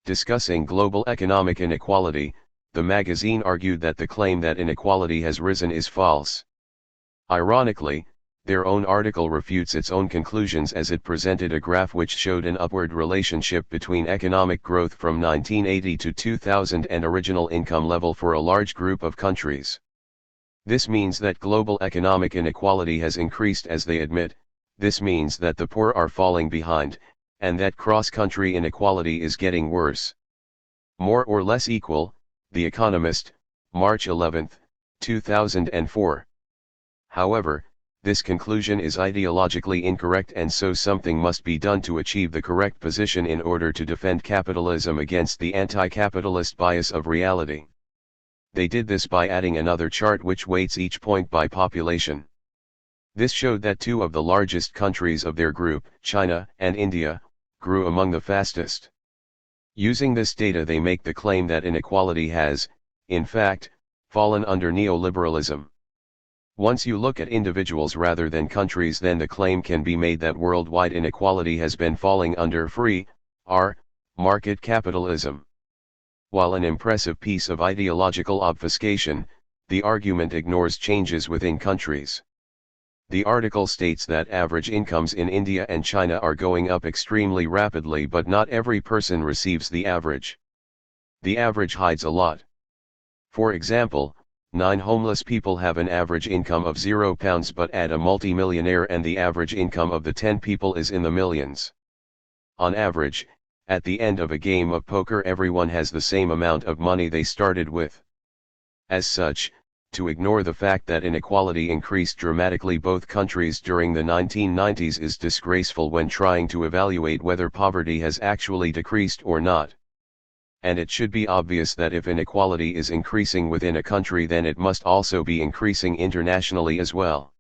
Discussing global economic inequality, the magazine argued that the claim that inequality has risen is false. Ironically, their own article refutes its own conclusions as it presented a graph which showed an upward relationship between economic growth from 1980 to 2000 and original income level for a large group of countries. This means that global economic inequality has increased as they admit. This means that the poor are falling behind, and that cross-country inequality is getting worse. More or less equal, The Economist, March 11, 2004. However, this conclusion is ideologically incorrect, and so something must be done to achieve the correct position in order to defend capitalism against the anti-capitalist bias of reality. They did this by adding another chart which weights each point by population. This showed that two of the largest countries of their group, China and India, grew among the fastest. Using this data they make the claim that inequality has, in fact, fallen under neoliberalism. Once you look at individuals rather than countries, then the claim can be made that worldwide inequality has been falling under free market capitalism. While an impressive piece of ideological obfuscation, the argument ignores changes within countries. The article states that average incomes in India and China are going up extremely rapidly, but not every person receives the average. The average hides a lot. For example, 9 homeless people have an average income of £0, but add a multi-millionaire and the average income of the 10 people is in the millions. On average, at the end of a game of poker everyone has the same amount of money they started with. As such, to ignore the fact that inequality increased dramatically both countries during the 1990s is disgraceful when trying to evaluate whether poverty has actually decreased or not. And it should be obvious that if inequality is increasing within a country, then it must also be increasing internationally as well.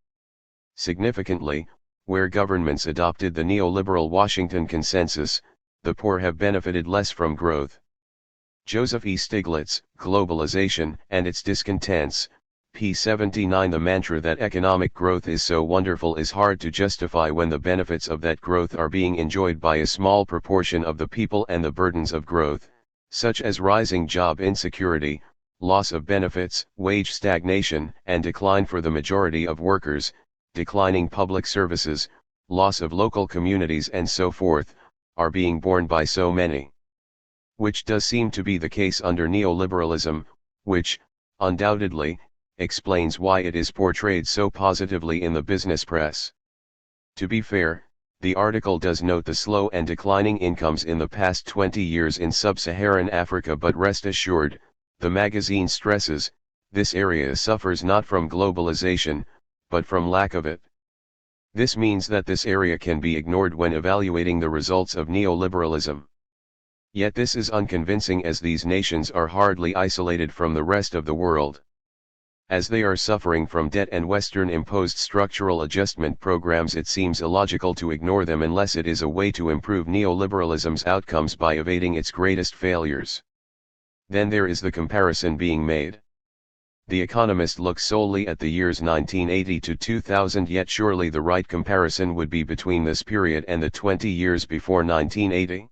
Significantly, where governments adopted the neoliberal Washington Consensus, the poor have benefited less from growth. Joseph E. Stiglitz, Globalization and Its Discontents, p. 79. The mantra that economic growth is so wonderful is hard to justify when the benefits of that growth are being enjoyed by a small proportion of the people, and the burdens of growth, such as rising job insecurity, loss of benefits, wage stagnation and decline for the majority of workers, declining public services, loss of local communities and so forth, are being borne by so many. Which does seem to be the case under neoliberalism, which, undoubtedly, explains why it is portrayed so positively in the business press. To be fair, the article does note the slow and declining incomes in the past 20 years in sub-Saharan Africa, but rest assured, the magazine stresses, this area suffers not from globalization, but from lack of it. This means that this area can be ignored when evaluating the results of neoliberalism. Yet this is unconvincing, as these nations are hardly isolated from the rest of the world. As they are suffering from debt and Western-imposed structural adjustment programs, it seems illogical to ignore them unless it is a way to improve neoliberalism's outcomes by evading its greatest failures. Then there is the comparison being made. The Economist looks solely at the years 1980 to 2000, yet surely the right comparison would be between this period and the 20 years before 1980.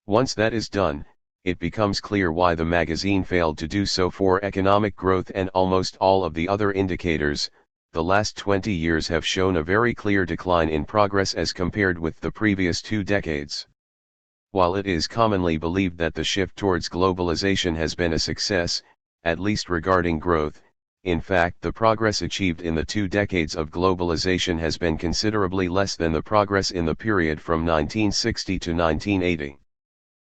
Once that is done, it becomes clear why the magazine failed to do so. For economic growth and almost all of the other indicators, the last 20 years have shown a very clear decline in progress as compared with the previous 2 decades. While it is commonly believed that the shift towards globalization has been a success, at least regarding growth, in fact the progress achieved in the 2 decades of globalization has been considerably less than the progress in the period from 1960 to 1980.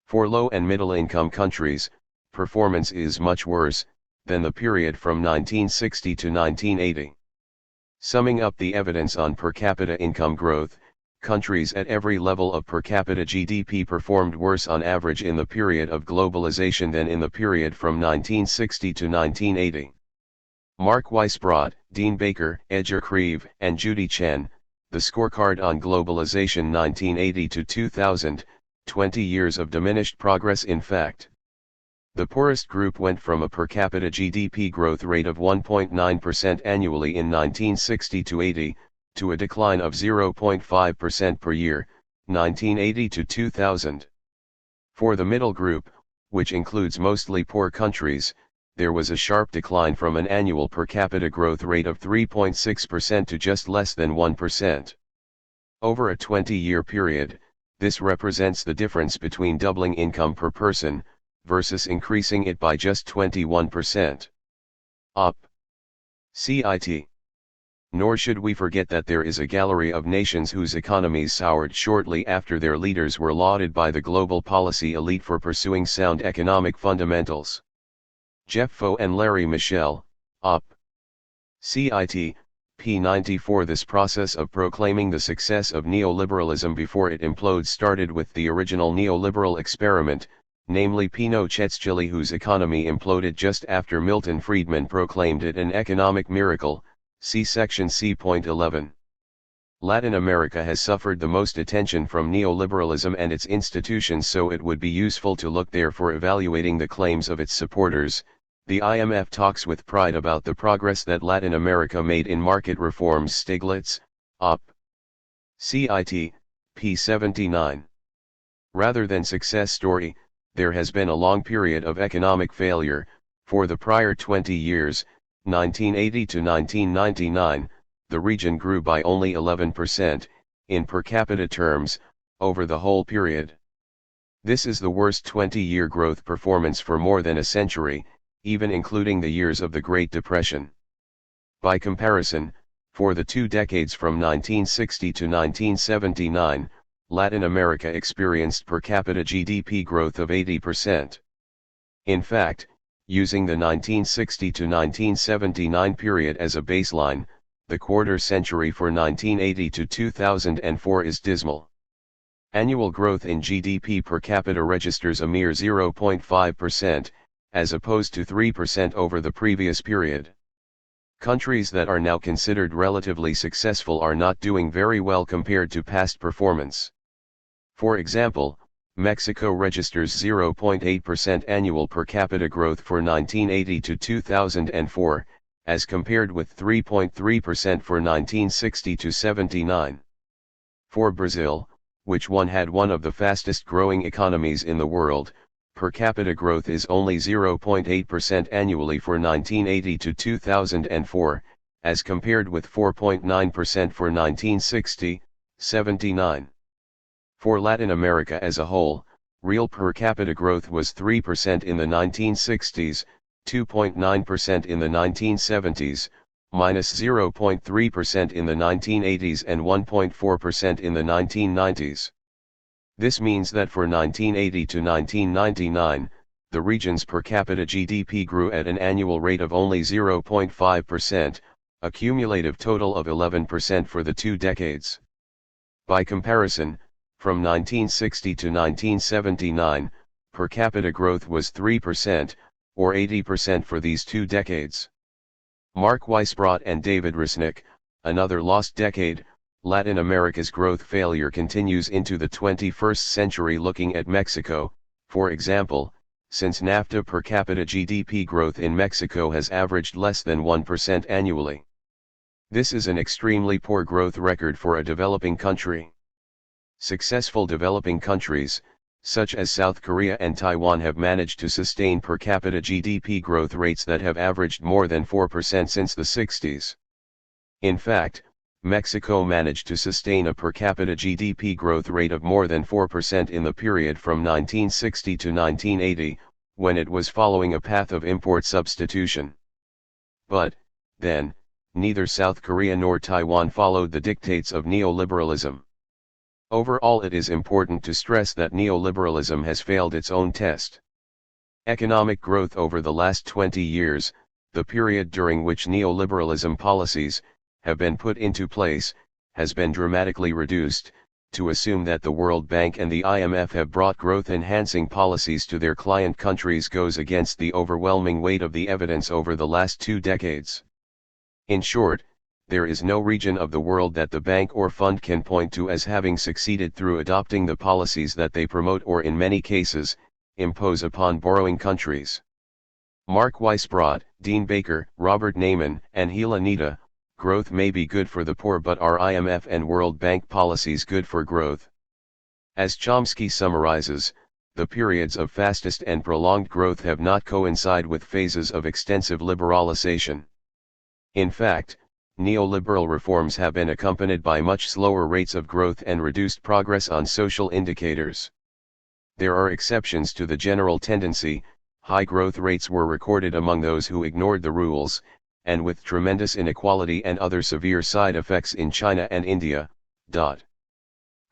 For low and middle-income countries, performance is much worse than the period from 1960 to 1980. Summing up the evidence on per capita income growth, countries at every level of per capita GDP performed worse on average in the period of globalization than in the period from 1960 to 1980. Mark Weisbrot, Dean Baker, Edgar Creve, and Judy Chen, The Scorecard on Globalization 1980 to 2000, 20 years of diminished progress. In fact, the poorest group went from a per capita GDP growth rate of 1.9% annually in 1960 to 80, to a decline of 0.5% per year, 1980 to 2000. For the middle group, which includes mostly poor countries, there was a sharp decline from an annual per capita growth rate of 3.6% to just less than 1%. Over a 20-year period, this represents the difference between doubling income per person, versus increasing it by just 21%. Up. CIT. Nor should we forget that there is a gallery of nations whose economies soured shortly after their leaders were lauded by the global policy elite for pursuing sound economic fundamentals. Jeff Foe and Larry Michel, Up. CIT, p. 94. This process of proclaiming the success of neoliberalism before it implodes started with the original neoliberal experiment, namely Pinochet's Chile, whose economy imploded just after Milton Friedman proclaimed it an economic miracle, see section C.11. Latin America has suffered the most attention from neoliberalism and its institutions, so it would be useful to look there for evaluating the claims of its supporters. The IMF talks with pride about the progress that Latin America made in market reforms. Stiglitz, Op. Cit. p. 79. Rather than success story, there has been a long period of economic failure. For the prior 20 years, 1980 to 1999, the region grew by only 11%, in per capita terms, over the whole period. This is the worst 20-year growth performance for more than a century, even including the years of the Great Depression. By comparison, for the 2 decades from 1960 to 1979, Latin America experienced per capita GDP growth of 80%. In fact, using the 1960 to 1979 period as a baseline, the quarter century for 1980 to 2004 is dismal. Annual growth in GDP per capita registers a mere 0.5%, as opposed to 3% over the previous period. Countries that are now considered relatively successful are not doing very well compared to past performance. For example, Mexico registers 0.8% annual per capita growth for 1980 to 2004, as compared with 3.3% for 1960 to 79. For Brazil, which had one of the fastest growing economies in the world, per capita growth is only 0.8% annually for 1980 to 2004, as compared with 4.9% for 1960, 79. For Latin America as a whole, real per capita growth was 3% in the 1960s, 2.9% in the 1970s, minus 0.3% in the 1980s and 1.4% in the 1990s. This means that for 1980 to 1999, the region's per capita GDP grew at an annual rate of only 0.5%, a cumulative total of 11% for the 2 decades. By comparison, from 1960 to 1979, per capita growth was 3%, or 80% for these 2 decades. Mark Weisbrot and David Resnick, Another Lost Decade, Latin America's growth failure continues into the 21st century. Looking at Mexico, for example, since NAFTA, per capita GDP growth in Mexico has averaged less than 1% annually. This is an extremely poor growth record for a developing country. Successful developing countries, such as South Korea and Taiwan, have managed to sustain per capita GDP growth rates that have averaged more than 4% since the 60s. In fact, Mexico managed to sustain a per capita GDP growth rate of more than 4% in the period from 1960 to 1980, when it was following a path of import substitution. But, then, neither South Korea nor Taiwan followed the dictates of neoliberalism. Overall, it is important to stress that neoliberalism has failed its own test. Economic growth over the last 20 years, the period during which neoliberalism policies have been put into place, has been dramatically reduced. To assume that the World Bank and the IMF have brought growth-enhancing policies to their client countries goes against the overwhelming weight of the evidence over the last 2 decades. In short, there is no region of the world that the bank or fund can point to as having succeeded through adopting the policies that they promote, or in many cases, impose upon borrowing countries. Mark Weisbrot, Dean Baker, Robert Neyman, and Hila Nita, growth may be good for the poor, but are IMF and World Bank policies good for growth? As Chomsky summarizes, the periods of fastest and prolonged growth have not coincided with phases of extensive liberalization. In fact, neoliberal reforms have been accompanied by much slower rates of growth and reduced progress on social indicators. There are exceptions to the general tendency. High growth rates were recorded among those who ignored the rules, and with tremendous inequality and other severe side effects in China and India.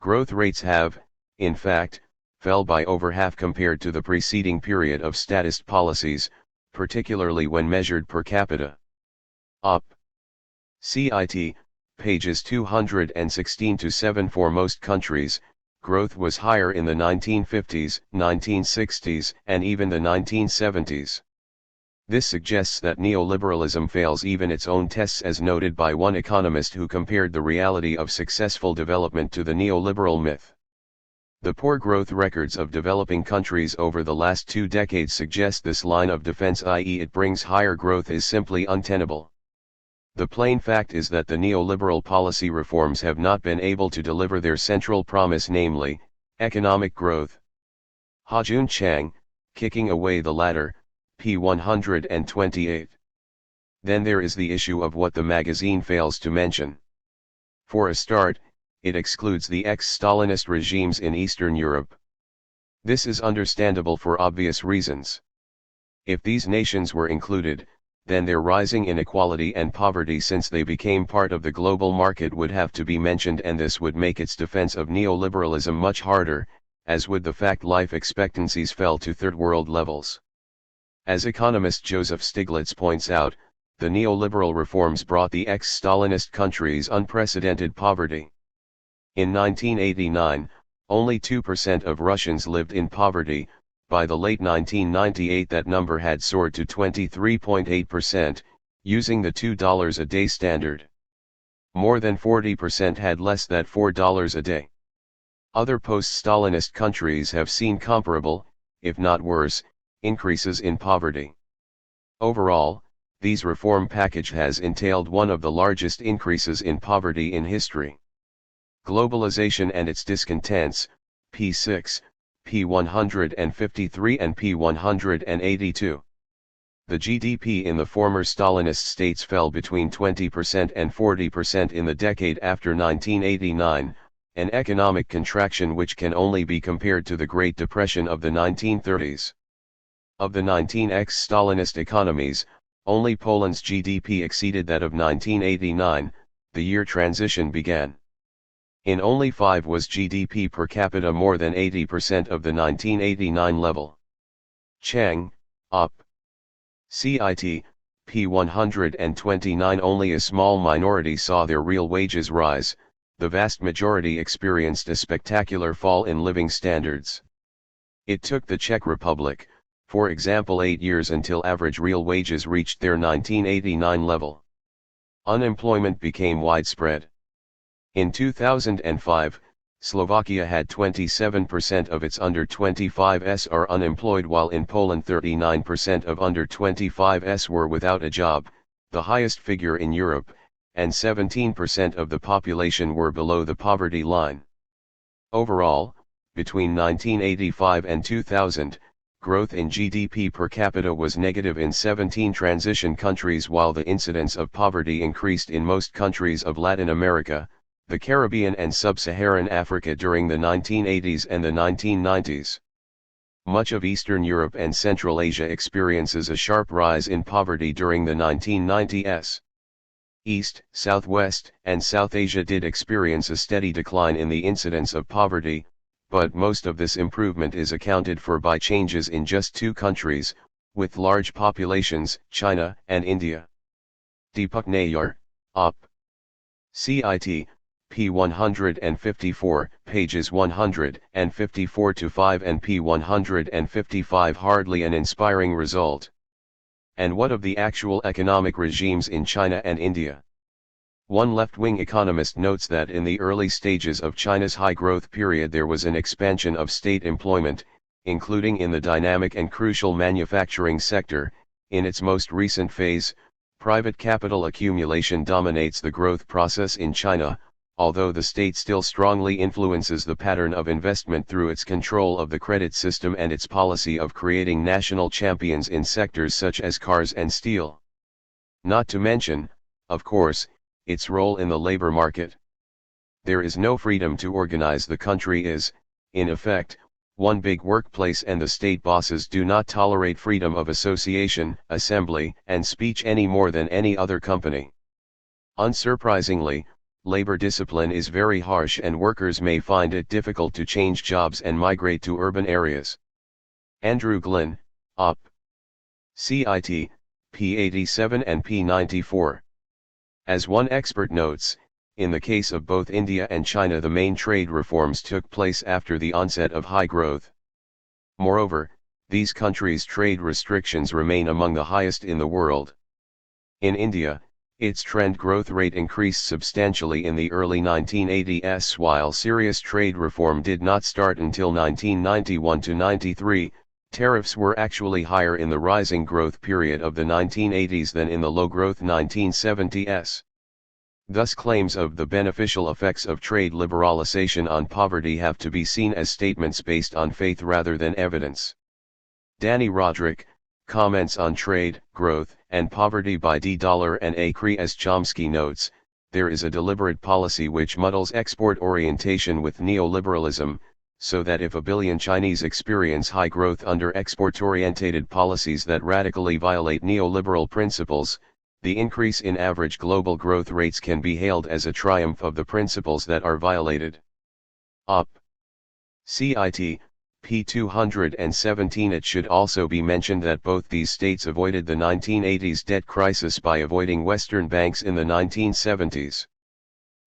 Growth rates have, in fact, fell by over half compared to the preceding period of statist policies, particularly when measured per capita. Op. Cit. Pages 216 to 7. For most countries, growth was higher in the 1950s, 1960s, and even the 1970s. This suggests that neoliberalism fails even its own tests, as noted by one economist who compared the reality of successful development to the neoliberal myth. The poor growth records of developing countries over the last 2 decades suggest this line of defense, i.e., it brings higher growth, is simply untenable. The plain fact is that the neoliberal policy reforms have not been able to deliver their central promise, namely, economic growth. Ha-Joon Chang, Kicking Away the Ladder, p. 128. Then there is the issue of what the magazine fails to mention. For a start, it excludes the ex-Stalinist regimes in Eastern Europe. This is understandable for obvious reasons. If these nations were included, then their rising inequality and poverty since they became part of the global market would have to be mentioned, and this would make its defense of neoliberalism much harder, as would the fact life expectancies fell to third world levels. As economist Joseph Stiglitz points out, the neoliberal reforms brought the ex-Stalinist countries unprecedented poverty. In 1989, only 2% of Russians lived in poverty. By the late 1998 that number had soared to 23.8%, using the $2 a day standard. More than 40% had less than $4 a day. Other post-Stalinist countries have seen comparable, if not worse, increases in poverty. Overall, this reform package has entailed one of the largest increases in poverty in history. Globalization and its discontents, p. 6, p. 153 and p. 182. The GDP in the former Stalinist states fell between 20% and 40% in the decade after 1989, an economic contraction which can only be compared to the Great Depression of the 1930s. Of the 19 ex-Stalinist economies, only Poland's GDP exceeded that of 1989, the year transition began. In only 5 was GDP per capita more than 80% of the 1989 level. Chang, Op. Cit. p. 129. Only a small minority saw their real wages rise, the vast majority experienced a spectacular fall in living standards. It took the Czech Republic, for example, 8 years until average real wages reached their 1989 level. Unemployment became widespread. In 2005, Slovakia had 27% of its under 25s are unemployed, while in Poland 39% of under 25s were without a job, the highest figure in Europe, and 17% of the population were below the poverty line. Overall, between 1985 and 2000, growth in GDP per capita was negative in 17 transition countries, while the incidence of poverty increased in most countries of Latin America, the Caribbean and Sub-Saharan Africa during the 1980s and the 1990s. Much of Eastern Europe and Central Asia experiences a sharp rise in poverty during the 1990s. East, Southwest, and South Asia did experience a steady decline in the incidence of poverty, but most of this improvement is accounted for by changes in just 2 countries, with large populations, China and India. Deepak Nayar, Op. Cit. p. 154, pages 154-5 and p. 155. Hardly an inspiring result. And what of the actual economic regimes in China and India? One left-wing economist notes that in the early stages of China's high-growth period there was an expansion of state employment, including in the dynamic and crucial manufacturing sector. In its most recent phase, private capital accumulation dominates the growth process in China, although the state still strongly influences the pattern of investment through its control of the credit system and its policy of creating national champions in sectors such as cars and steel. Not to mention, of course, its role in the labor market. There is no freedom to organize. The country is, in effect, one big workplace, and the state bosses do not tolerate freedom of association, assembly, and speech any more than any other company. Unsurprisingly, labor discipline is very harsh, and workers may find it difficult to change jobs and migrate to urban areas. Andrew Glynn, Op. Cit. p. 87 and p. 94. As one expert notes, In the case of both India and China, the main trade reforms took place after the onset of high growth. Moreover, these countries' trade restrictions remain among the highest in the world. In India, its trend growth rate increased substantially in the early 1980s, while serious trade reform did not start until 1991 to 93. Tariffs were actually higher in the rising growth period of the 1980s than in the low-growth 1970s. Thus, claims of the beneficial effects of trade liberalization on poverty have to be seen as statements based on faith rather than evidence. Danny Roderick, Comments on Trade, Growth, and Poverty by D. Dollar and A. Kriess Chomsky notes, there is a deliberate policy which muddles export orientation with neoliberalism, so that if a billion Chinese experience high growth under export-orientated policies that radically violate neoliberal principles, the increase in average global growth rates can be hailed as a triumph of the principles that are violated. Op. Cit. p. 217. It should also be mentioned that both these states avoided the 1980s debt crisis by avoiding Western banks in the 1970s.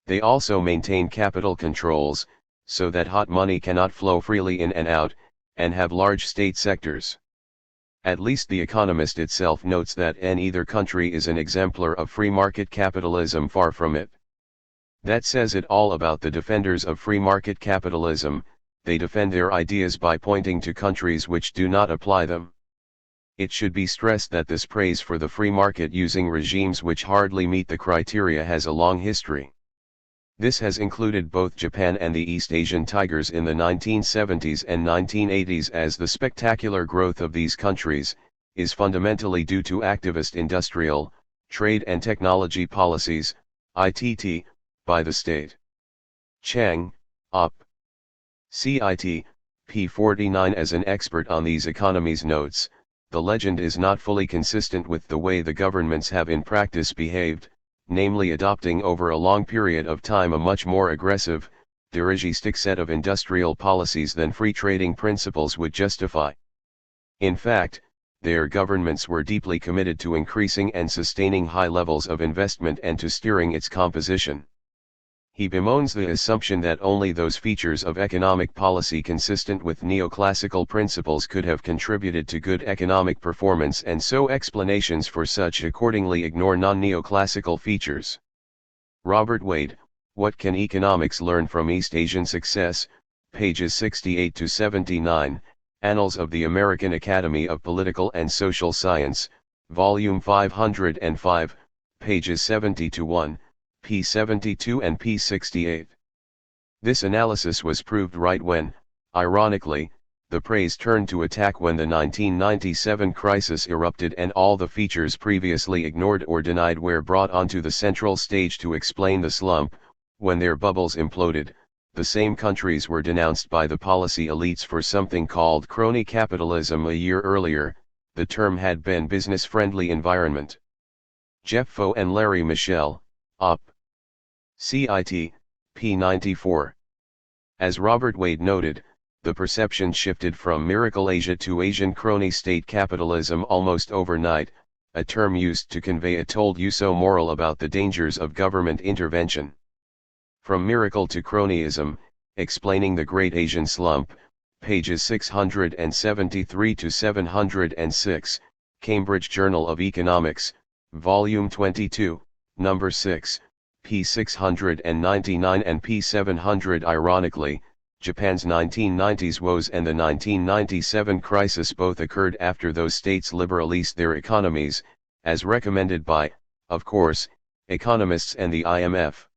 They also maintain capital controls, so that hot money cannot flow freely in and out, and have large state sectors. At least The Economist itself notes that neither country is an exemplar of free market capitalism, far from it. That says it all about the defenders of free market capitalism. They defend their ideas by pointing to countries which do not apply them. It should be stressed that this praise for the free market using regimes which hardly meet the criteria has a long history. This has included both Japan and the East Asian Tigers in the 1970s and 1980s, as the spectacular growth of these countries is fundamentally due to activist industrial, trade and technology policies, ITT, by the state. Chang, Op. Cit. p. 49. As an expert on these economies notes, the legend is not fully consistent with the way the governments have in practice behaved, namely adopting over a long period of time a much more aggressive, dirigistic set of industrial policies than free trading principles would justify. In fact, their governments were deeply committed to increasing and sustaining high levels of investment and to steering its composition. He bemoans the assumption that only those features of economic policy consistent with neoclassical principles could have contributed to good economic performance, and so explanations for such accordingly ignore non-neoclassical features. Robert Wade, What Can Economics Learn from East Asian Success? Pages 68 to 79, Annals of the American Academy of Political and Social Science, Volume 505, pages 70 to 1. p. 72 and p. 68. This analysis was proved right when, ironically, the praise turned to attack when the 1997 crisis erupted and all the features previously ignored or denied were brought onto the central stage to explain the slump. When their bubbles imploded, the same countries were denounced by the policy elites for something called crony capitalism. A year earlier, the term had been business-friendly environment. Jeff Foe and Larry Michel, Op. Cit. p. 94. As Robert Wade noted, the perception shifted from Miracle Asia to Asian crony state capitalism almost overnight, a term used to convey a told-you-so moral about the dangers of government intervention. From Miracle to Cronyism, Explaining the Great Asian Slump, pages 673 to 706, Cambridge Journal of Economics, Volume 22, Number 6, p. 699 and p. 700. Ironically, Japan's 1990s woes and the 1997 crisis both occurred after those states liberalized their economies, as recommended by, of course, economists and the IMF.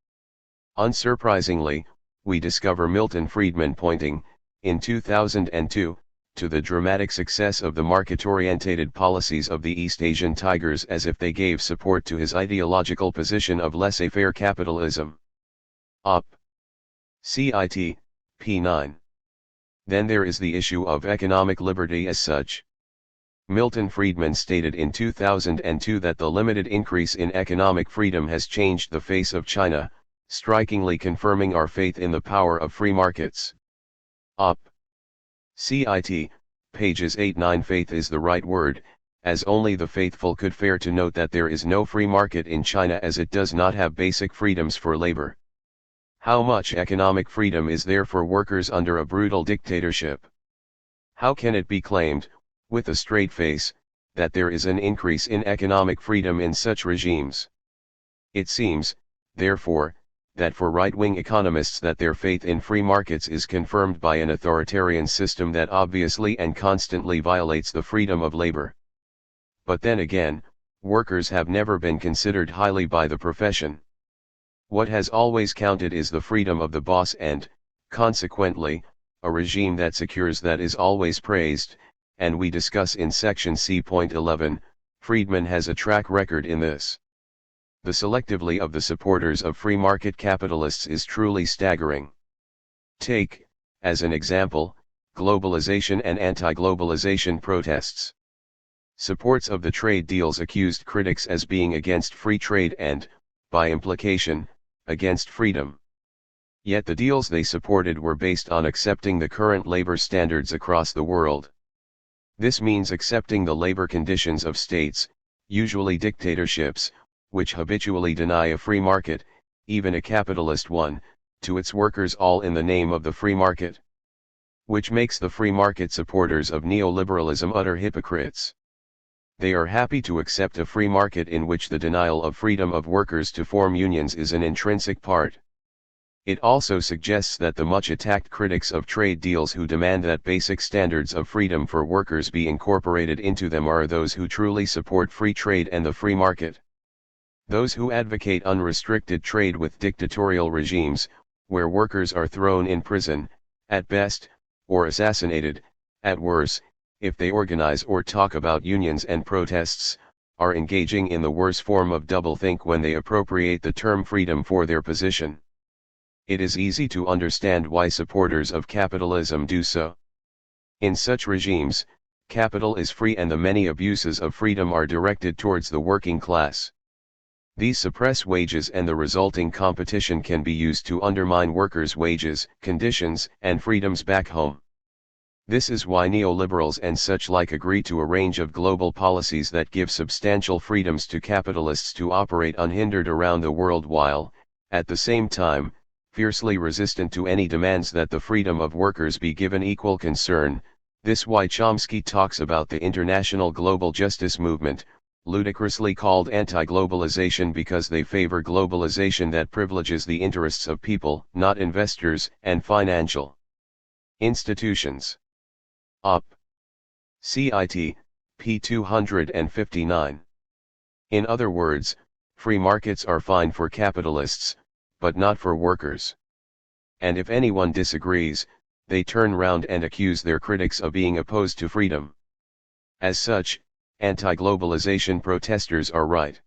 Unsurprisingly, we discover Milton Friedman pointing, in 2002, to the dramatic success of the market-orientated policies of the East Asian Tigers as if they gave support to his ideological position of laissez-faire capitalism. Op. Cit. p. 9. Then there is the issue of economic liberty as such. Milton Friedman stated in 2002 that the limited increase in economic freedom has changed the face of China, strikingly confirming our faith in the power of free markets. Op. Cit. pages 8-9. Faith is the right word, as only the faithful could fare to note that there is no free market in China, as it does not have basic freedoms for labor. How much economic freedom is there for workers under a brutal dictatorship? How can it be claimed, with a straight face, that there is an increase in economic freedom in such regimes? It seems, therefore, that for right-wing economists that their faith in free markets is confirmed by an authoritarian system that obviously and constantly violates the freedom of labor. But then again, workers have never been considered highly by the profession. What has always counted is the freedom of the boss and, consequently, a regime that secures that is always praised, and we discuss in section C.11, Friedman has a track record in this. The selectivity of the supporters of free market capitalists is truly staggering. Take, as an example, globalization and anti-globalization protests. Supports of the trade deals accused critics as being against free trade and, by implication, against freedom. Yet the deals they supported were based on accepting the current labor standards across the world. This means accepting the labor conditions of states, usually dictatorships, which habitually deny a free market, even a capitalist one, to its workers, all in the name of the free market. Which makes the free market supporters of neoliberalism utter hypocrites. They are happy to accept a free market in which the denial of freedom of workers to form unions is an intrinsic part. It also suggests that the much attacked critics of trade deals who demand that basic standards of freedom for workers be incorporated into them are those who truly support free trade and the free market. Those who advocate unrestricted trade with dictatorial regimes, where workers are thrown in prison, at best, or assassinated, at worst, if they organize or talk about unions and protests, are engaging in the worst form of doublethink when they appropriate the term freedom for their position. It is easy to understand why supporters of capitalism do so. In such regimes, capital is free and the many abuses of freedom are directed towards the working class. These suppress wages and the resulting competition can be used to undermine workers' wages, conditions, and freedoms back home. This is why neoliberals and such like agree to a range of global policies that give substantial freedoms to capitalists to operate unhindered around the world while, at the same time, fiercely resistant to any demands that the freedom of workers be given equal concern. This why Chomsky talks about the international global justice movement, ludicrously called anti-globalization, because they favor globalization that privileges the interests of people, not investors and financial institutions. Op. Cit. p. 259. In other words, free markets are fine for capitalists, but not for workers. And if anyone disagrees, they turn round and accuse their critics of being opposed to freedom. As such, anti-globalization protesters are right.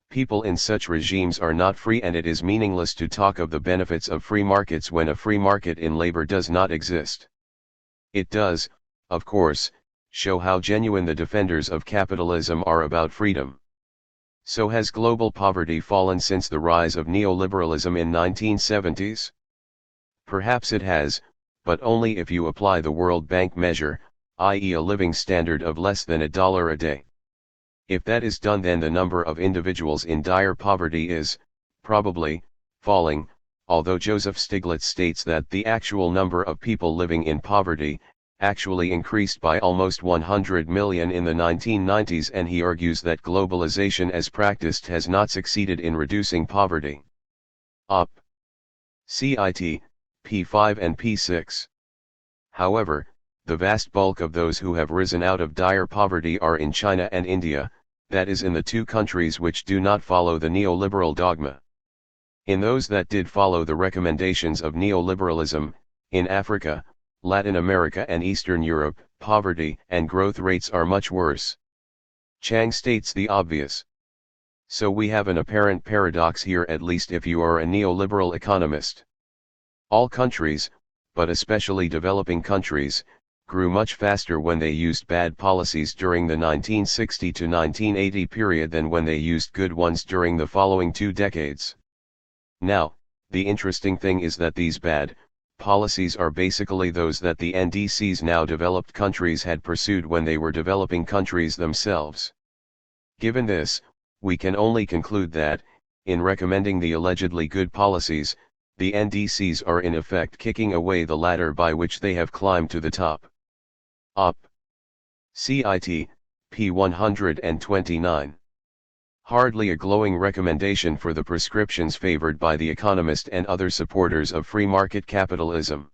People in such regimes are not free, and it is meaningless to talk of the benefits of free markets when a free market in labor does not exist. It does, of course, show how genuine the defenders of capitalism are about freedom. So has global poverty fallen since the rise of neoliberalism in 1970s? Perhaps it has, but only if you apply the World Bank measure, i.e. a living standard of less than $1 a day. If that is done, then the number of individuals in dire poverty is, probably, falling, although Joseph Stiglitz states that the actual number of people living in poverty, actually increased by almost 100 million in the 1990s, and he argues that globalization as practiced has not succeeded in reducing poverty. Op. Cit. p5 and p6. However, the vast bulk of those who have risen out of dire poverty are in China and India, that is, in the two countries which do not follow the neoliberal dogma. In those that did follow the recommendations of neoliberalism, in Africa, Latin America and Eastern Europe, poverty and growth rates are much worse. Chang states the obvious. So we have an apparent paradox here, at least if you are a neoliberal economist. All countries, but especially developing countries, grew much faster when they used bad policies during the 1960 to 1980 period than when they used good ones during the following 2 decades. Now, the interesting thing is that these bad policies are basically those that the NDC's now developed countries had pursued when they were developing countries themselves. Given this, we can only conclude that, in recommending the allegedly good policies, the NDCs are in effect kicking away the ladder by which they have climbed to the top. Op. CIT, p. 129. Hardly a glowing recommendation for the prescriptions favored by The Economist and other supporters of free market capitalism.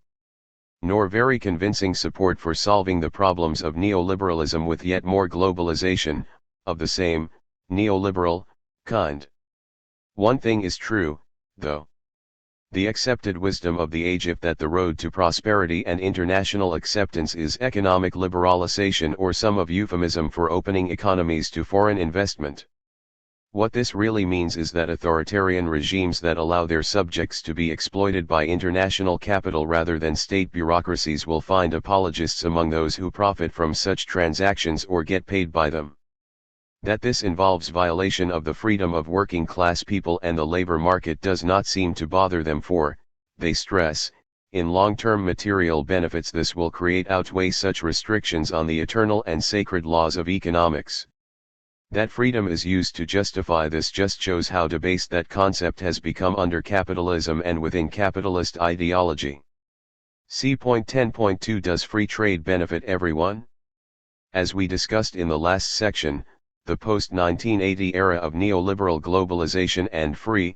Nor very convincing support for solving the problems of neoliberalism with yet more globalization, of the same, neoliberal, kind. One thing is true, though. The accepted wisdom of the age is that the road to prosperity and international acceptance is economic liberalization or some of euphemism for opening economies to foreign investment. What this really means is that authoritarian regimes that allow their subjects to be exploited by international capital rather than state bureaucracies will find apologists among those who profit from such transactions or get paid by them. That this involves violation of the freedom of working class people and the labor market does not seem to bother them, for, they stress, in long-term material benefits this will create outweigh such restrictions on the eternal and sacred laws of economics. That freedom is used to justify this just shows how debased that concept has become under capitalism and within capitalist ideology. See point 10.2. Does free trade benefit everyone? As we discussed in the last section, the post-1980 era of neoliberal globalization and free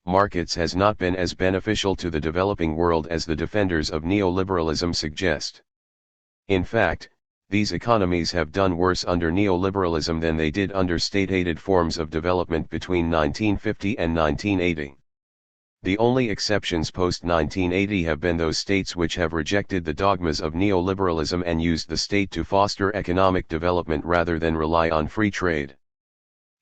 markets has not been as beneficial to the developing world as the defenders of neoliberalism suggest. In fact, these economies have done worse under neoliberalism than they did under state-aided forms of development between 1950 and 1980. The only exceptions post-1980 have been those states which have rejected the dogmas of neoliberalism and used the state to foster economic development rather than rely on free trade.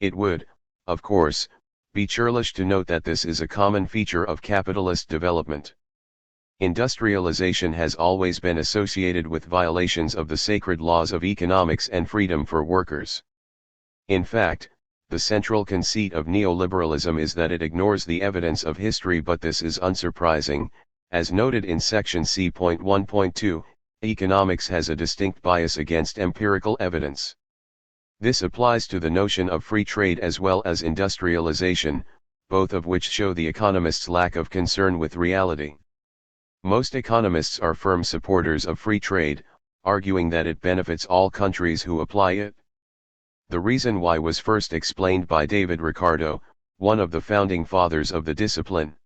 It would, of course, be churlish to note that this is a common feature of capitalist development. Industrialization has always been associated with violations of the sacred laws of economics and freedom for workers. In fact, the central conceit of neoliberalism is that it ignores the evidence of history, but this is unsurprising, as noted in section C.1.2, economics has a distinct bias against empirical evidence. This applies to the notion of free trade as well as industrialization, both of which show the economist's lack of concern with reality. Most economists are firm supporters of free trade, arguing that it benefits all countries who apply it. The reason why was first explained by David Ricardo, one of the founding fathers of the discipline.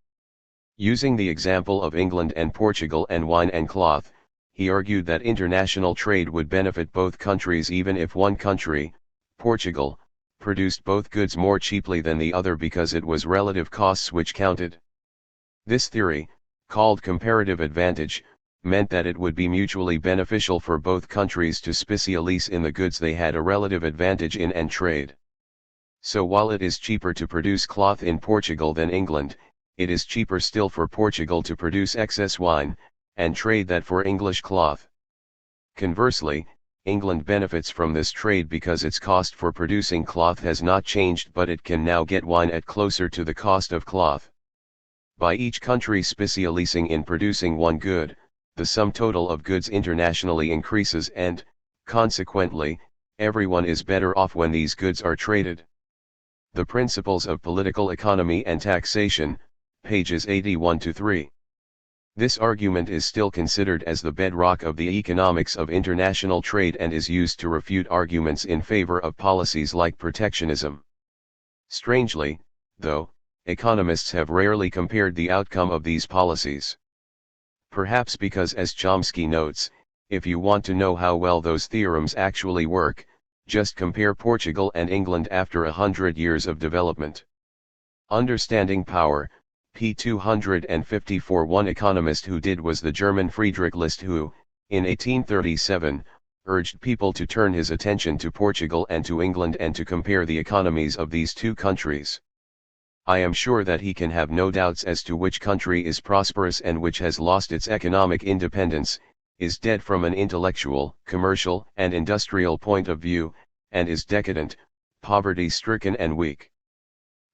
Using the example of England and Portugal and wine and cloth, he argued that international trade would benefit both countries even if one country, Portugal, produced both goods more cheaply than the other because it was relative costs which counted. This theory, called comparative advantage, meant that it would be mutually beneficial for both countries to specialize in the goods they had a relative advantage in and trade. So while it is cheaper to produce cloth in Portugal than England, it is cheaper still for Portugal to produce excess wine, and trade that for English cloth. Conversely, England benefits from this trade because its cost for producing cloth has not changed, but it can now get wine at closer to the cost of cloth. By each country specializing in producing one good, the sum total of goods internationally increases and, consequently, everyone is better off when these goods are traded. The Principles of Political Economy and Taxation, pages 81-3. This argument is still considered as the bedrock of the economics of international trade and is used to refute arguments in favor of policies like protectionism. Strangely, though, economists have rarely compared the outcome of these policies. Perhaps because, as Chomsky notes, if you want to know how well those theorems actually work, just compare Portugal and England after 100 years of development. Understanding Power, p. 254. One economist who did was the German Friedrich List, who, in 1837, urged people to turn his attention to Portugal and to England and to compare the economies of these two countries. I am sure that he can have no doubts as to which country is prosperous and which has lost its economic independence, is dead from an intellectual, commercial, and industrial point of view, and is decadent, poverty-stricken and weak.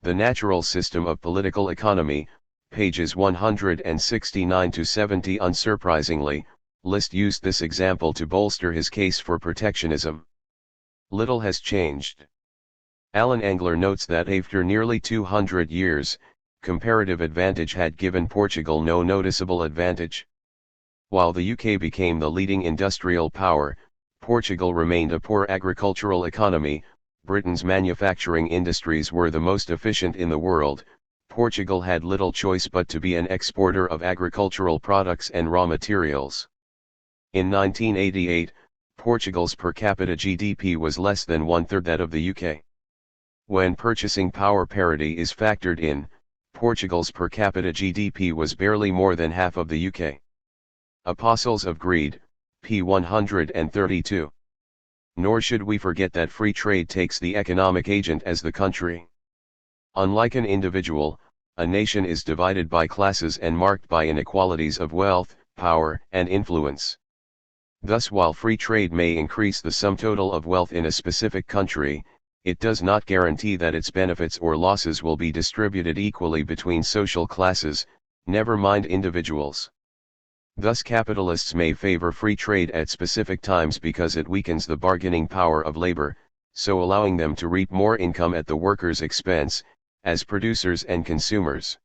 The Natural System of Political Economy, pages 169-70. Unsurprisingly, List used this example to bolster his case for protectionism. Little has changed. Alan Engler notes that after nearly 200 years, comparative advantage had given Portugal no noticeable advantage. While the UK became the leading industrial power, Portugal remained a poor agricultural economy. Britain's manufacturing industries were the most efficient in the world. Portugal had little choice but to be an exporter of agricultural products and raw materials. In 1988, Portugal's per capita GDP was less than one-third that of the UK. When purchasing power parity is factored in, Portugal's per capita GDP was barely more than half of the UK. Apostles of Greed, p. 132. Nor should we forget that free trade takes the economic agent as the country. Unlike an individual, a nation is divided by classes and marked by inequalities of wealth, power, and influence. Thus, while free trade may increase the sum total of wealth in a specific country, it does not guarantee that its benefits or losses will be distributed equally between social classes, never mind individuals. Thus, capitalists may favor free trade at specific times because it weakens the bargaining power of labor, so allowing them to reap more income at the workers' expense, as producers and consumers.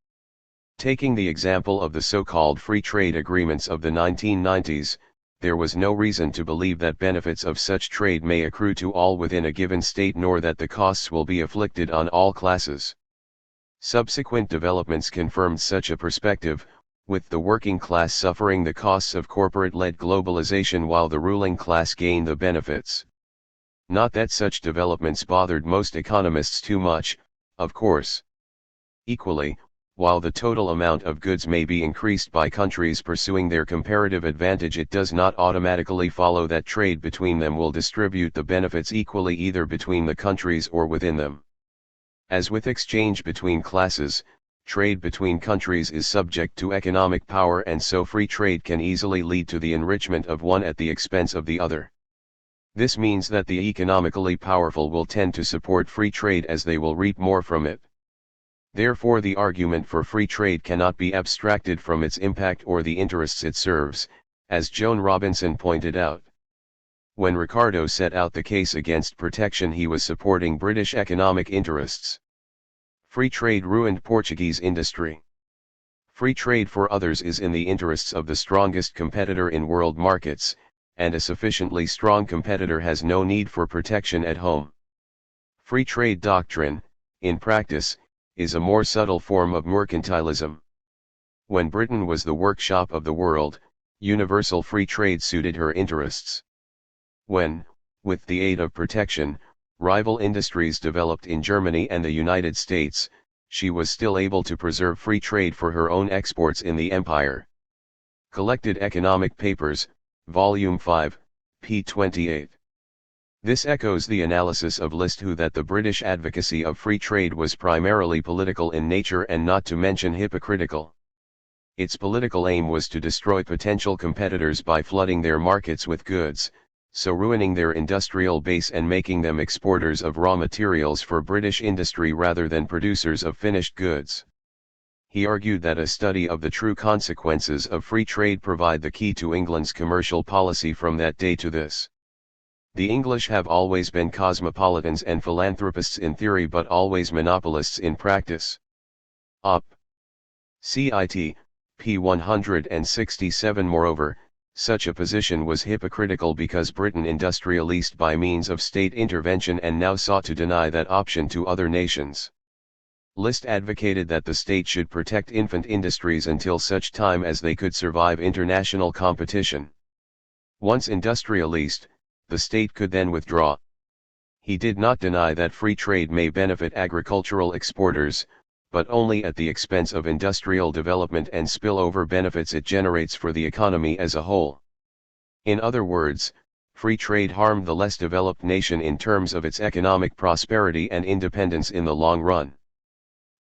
Taking the example of the so-called free trade agreements of the 1990s, there was no reason to believe that benefits of such trade may accrue to all within a given state, nor that the costs will be afflicted on all classes. Subsequent developments confirmed such a perspective, with the working class suffering the costs of corporate-led globalization while the ruling class gained the benefits. Not that such developments bothered most economists too much, of course. Equally, while the total amount of goods may be increased by countries pursuing their comparative advantage, it does not automatically follow that trade between them will distribute the benefits equally either between the countries or within them. As with exchange between classes, trade between countries is subject to economic power, and so free trade can easily lead to the enrichment of one at the expense of the other. This means that the economically powerful will tend to support free trade as they will reap more from it. Therefore, the argument for free trade cannot be abstracted from its impact or the interests it serves, as Joan Robinson pointed out. When Ricardo set out the case against protection, he was supporting British economic interests. Free trade ruined Portuguese industry. Free trade for others is in the interests of the strongest competitor in world markets, and a sufficiently strong competitor has no need for protection at home. Free trade doctrine, in practice, is a more subtle form of mercantilism. When Britain was the workshop of the world, universal free trade suited her interests. When, with the aid of protection, rival industries developed in Germany and the United States, she was still able to preserve free trade for her own exports in the empire. Collected Economic Papers, Volume 5, p. 28. This echoes the analysis of List, who that the British advocacy of free trade was primarily political in nature and not to mention hypocritical. Its political aim was to destroy potential competitors by flooding their markets with goods, so ruining their industrial base and making them exporters of raw materials for British industry rather than producers of finished goods. He argued that a study of the true consequences of free trade provide the key to England's commercial policy from that day to this. The English have always been cosmopolitans and philanthropists in theory, but always monopolists in practice. Op. Cit. p. 167. Moreover, such a position was hypocritical because Britain industrialized by means of state intervention and now sought to deny that option to other nations. List advocated that the state should protect infant industries until such time as they could survive international competition. Once industrialized, the state could then withdraw. He did not deny that free trade may benefit agricultural exporters, but only at the expense of industrial development and spillover benefits it generates for the economy as a whole. In other words, free trade harmed the less developed nation in terms of its economic prosperity and independence in the long run.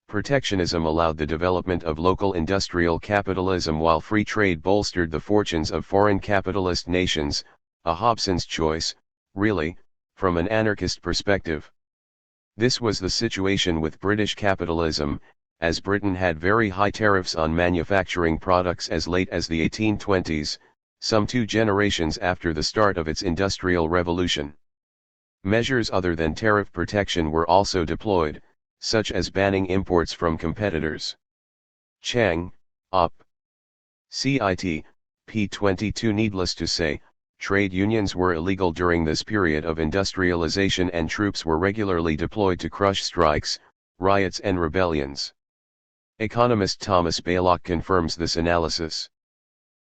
Protectionism allowed the development of local industrial capitalism while free trade bolstered the fortunes of foreign capitalist nations, a Hobson's choice, really, from an anarchist perspective. This was the situation with British capitalism, as Britain had very high tariffs on manufacturing products as late as the 1820s, some 2 generations after the start of its industrial revolution. Measures other than tariff protection were also deployed, such as banning imports from competitors. Chang, Op. Cit. p. 22. Needless to say, trade unions were illegal during this period of industrialization and troops were regularly deployed to crush strikes, riots and rebellions. Economist Thomas Baylock confirms this analysis.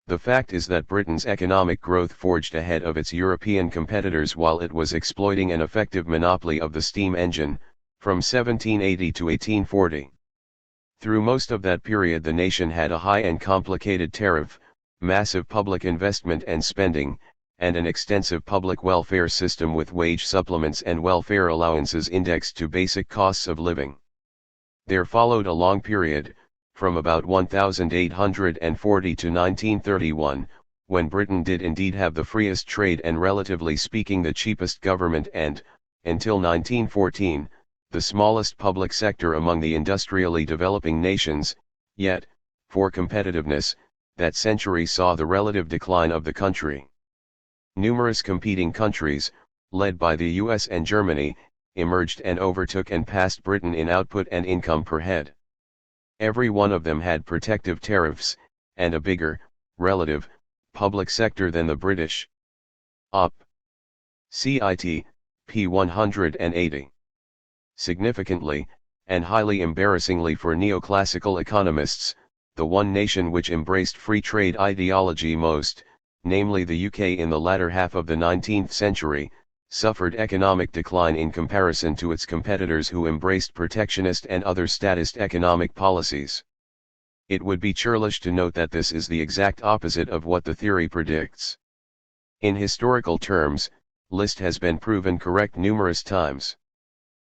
The fact is that Britain's economic growth forged ahead of its European competitors while it was exploiting an effective monopoly of the steam engine, from 1780 to 1840. Through most of that period the nation had a high and complicated tariff, massive public investment and spending, and an extensive public welfare system with wage supplements and welfare allowances indexed to basic costs of living. There followed a long period, from about 1840 to 1931, when Britain did indeed have the freest trade and relatively speaking the cheapest government and, until 1914, the smallest public sector among the industrially developing nations, yet, for competitiveness, that century saw the relative decline of the country. Numerous competing countries, led by the US and Germany, emerged and overtook and passed Britain in output and income per head. Every one of them had protective tariffs, and a bigger, relative, public sector than the British. Op. Cit. p. 180. Significantly, and highly embarrassingly for neoclassical economists, the one nation which embraced free trade ideology most, namely the UK in the latter half of the 19th century, suffered economic decline in comparison to its competitors who embraced protectionist and other statist economic policies. It would be churlish to note that this is the exact opposite of what the theory predicts. In historical terms, List has been proven correct numerous times.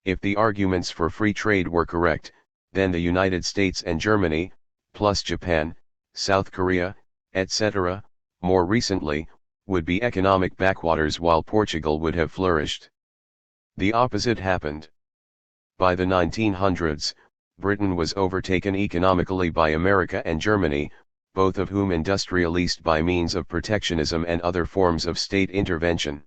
If the arguments for free trade were correct, then the United States and Germany, plus Japan, South Korea, etc., more recently, would be economic backwaters while Portugal would have flourished. The opposite happened. By the 1900s, Britain was overtaken economically by America and Germany, both of whom industrialized by means of protectionism and other forms of state intervention.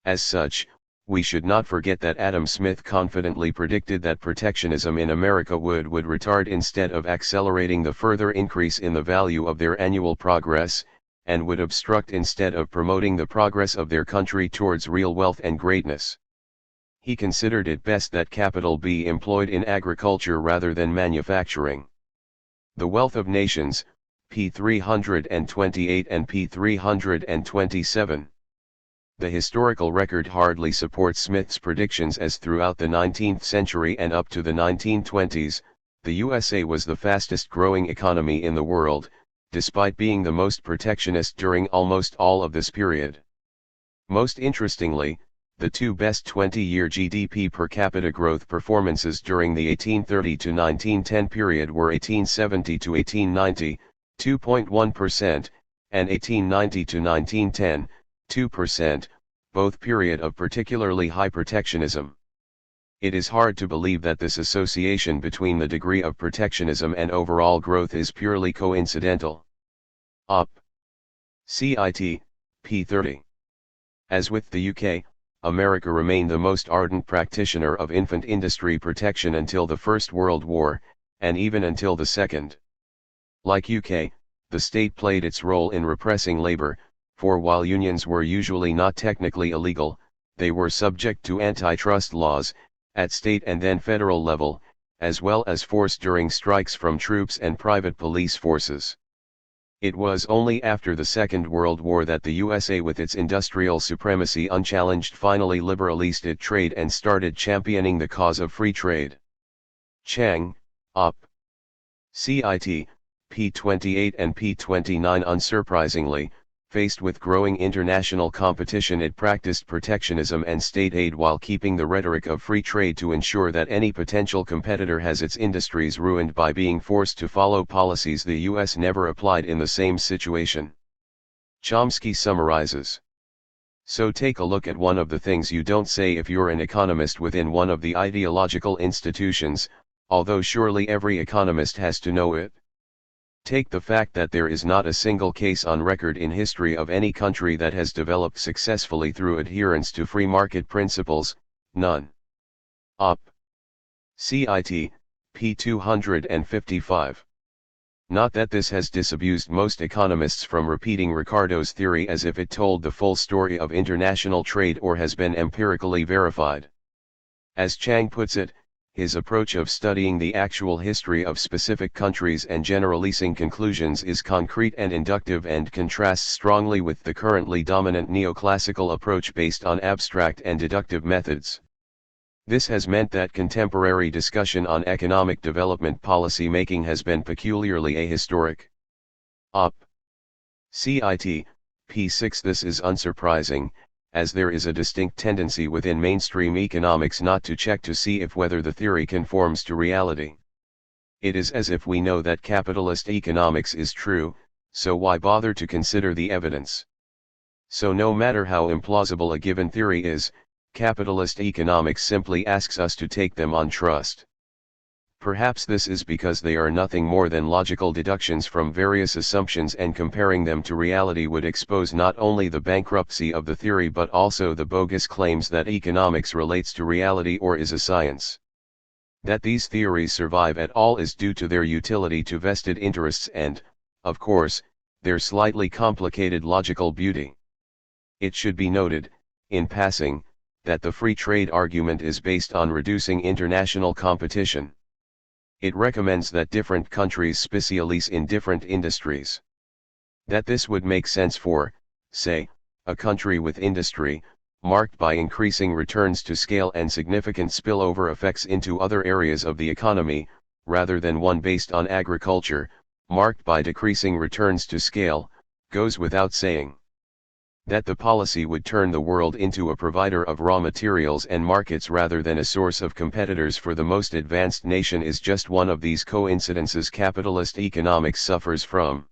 As such, we should not forget that Adam Smith confidently predicted that protectionism in America would retard instead of accelerating the further increase in the value of their annual progress, and would obstruct instead of promoting the progress of their country towards real wealth and greatness. He considered it best that capital be employed in agriculture rather than manufacturing. The Wealth of Nations, p. 328 and p. 327. The historical record hardly supports Smith's predictions as throughout the 19th century and up to the 1920s, the USA was the fastest growing economy in the world, despite being the most protectionist during almost all of this period. Most interestingly, the two best 20-year GDP per capita growth performances during the 1830 to 1910 period were 1870 to 1890, 2.1%, and 1890 to 1910, 2%, both period of particularly high protectionism. It is hard to believe that this association between the degree of protectionism and overall growth is purely coincidental. Op. Cit. p. 30. As with the UK, America remained the most ardent practitioner of infant industry protection until the First World War, and even until the Second. Like UK, the state played its role in repressing labor, for while unions were usually not technically illegal, they were subject to antitrust laws, at state and then federal level, as well as force during strikes from troops and private police forces. It was only after the Second World War that the USA with its industrial supremacy unchallenged finally liberalized its trade and started championing the cause of free trade. Chang, Op. Cit. p. 28 and p. 29. Unsurprisingly, faced with growing international competition, it practiced protectionism and state aid while keeping the rhetoric of free trade to ensure that any potential competitor has its industries ruined by being forced to follow policies the US never applied in the same situation. Chomsky summarizes. So take a look at one of the things you don't say if you're an economist within one of the ideological institutions, although surely every economist has to know it. Take the fact that there is not a single case on record in history of any country that has developed successfully through adherence to free market principles, none. Op. Cit. p. 255. Not that this has disabused most economists from repeating Ricardo's theory as if it told the full story of international trade or has been empirically verified. As Chang puts it, his approach of studying the actual history of specific countries and generalizing conclusions is concrete and inductive and contrasts strongly with the currently dominant neoclassical approach based on abstract and deductive methods. This has meant that contemporary discussion on economic development policy making has been peculiarly ahistoric. Op. Cit. p6. This is unsurprising, as there is a distinct tendency within mainstream economics not to check to see if whether the theory conforms to reality. It is as if we know that capitalist economics is true, so why bother to consider the evidence? So no matter how implausible a given theory is, capitalist economics simply asks us to take them on trust. Perhaps this is because they are nothing more than logical deductions from various assumptions, and comparing them to reality would expose not only the bankruptcy of the theory but also the bogus claims that economics relates to reality or is a science. That these theories survive at all is due to their utility to vested interests and, of course, their slightly complicated logical beauty. It should be noted, in passing, that the free trade argument is based on reducing international competition. It recommends that different countries specialize in different industries. That this would make sense for, say, a country with industry, marked by increasing returns to scale and significant spillover effects into other areas of the economy, rather than one based on agriculture, marked by decreasing returns to scale, goes without saying. That the policy would turn the world into a provider of raw materials and markets rather than a source of competitors for the most advanced nation is just one of these coincidences capitalist economics suffers from.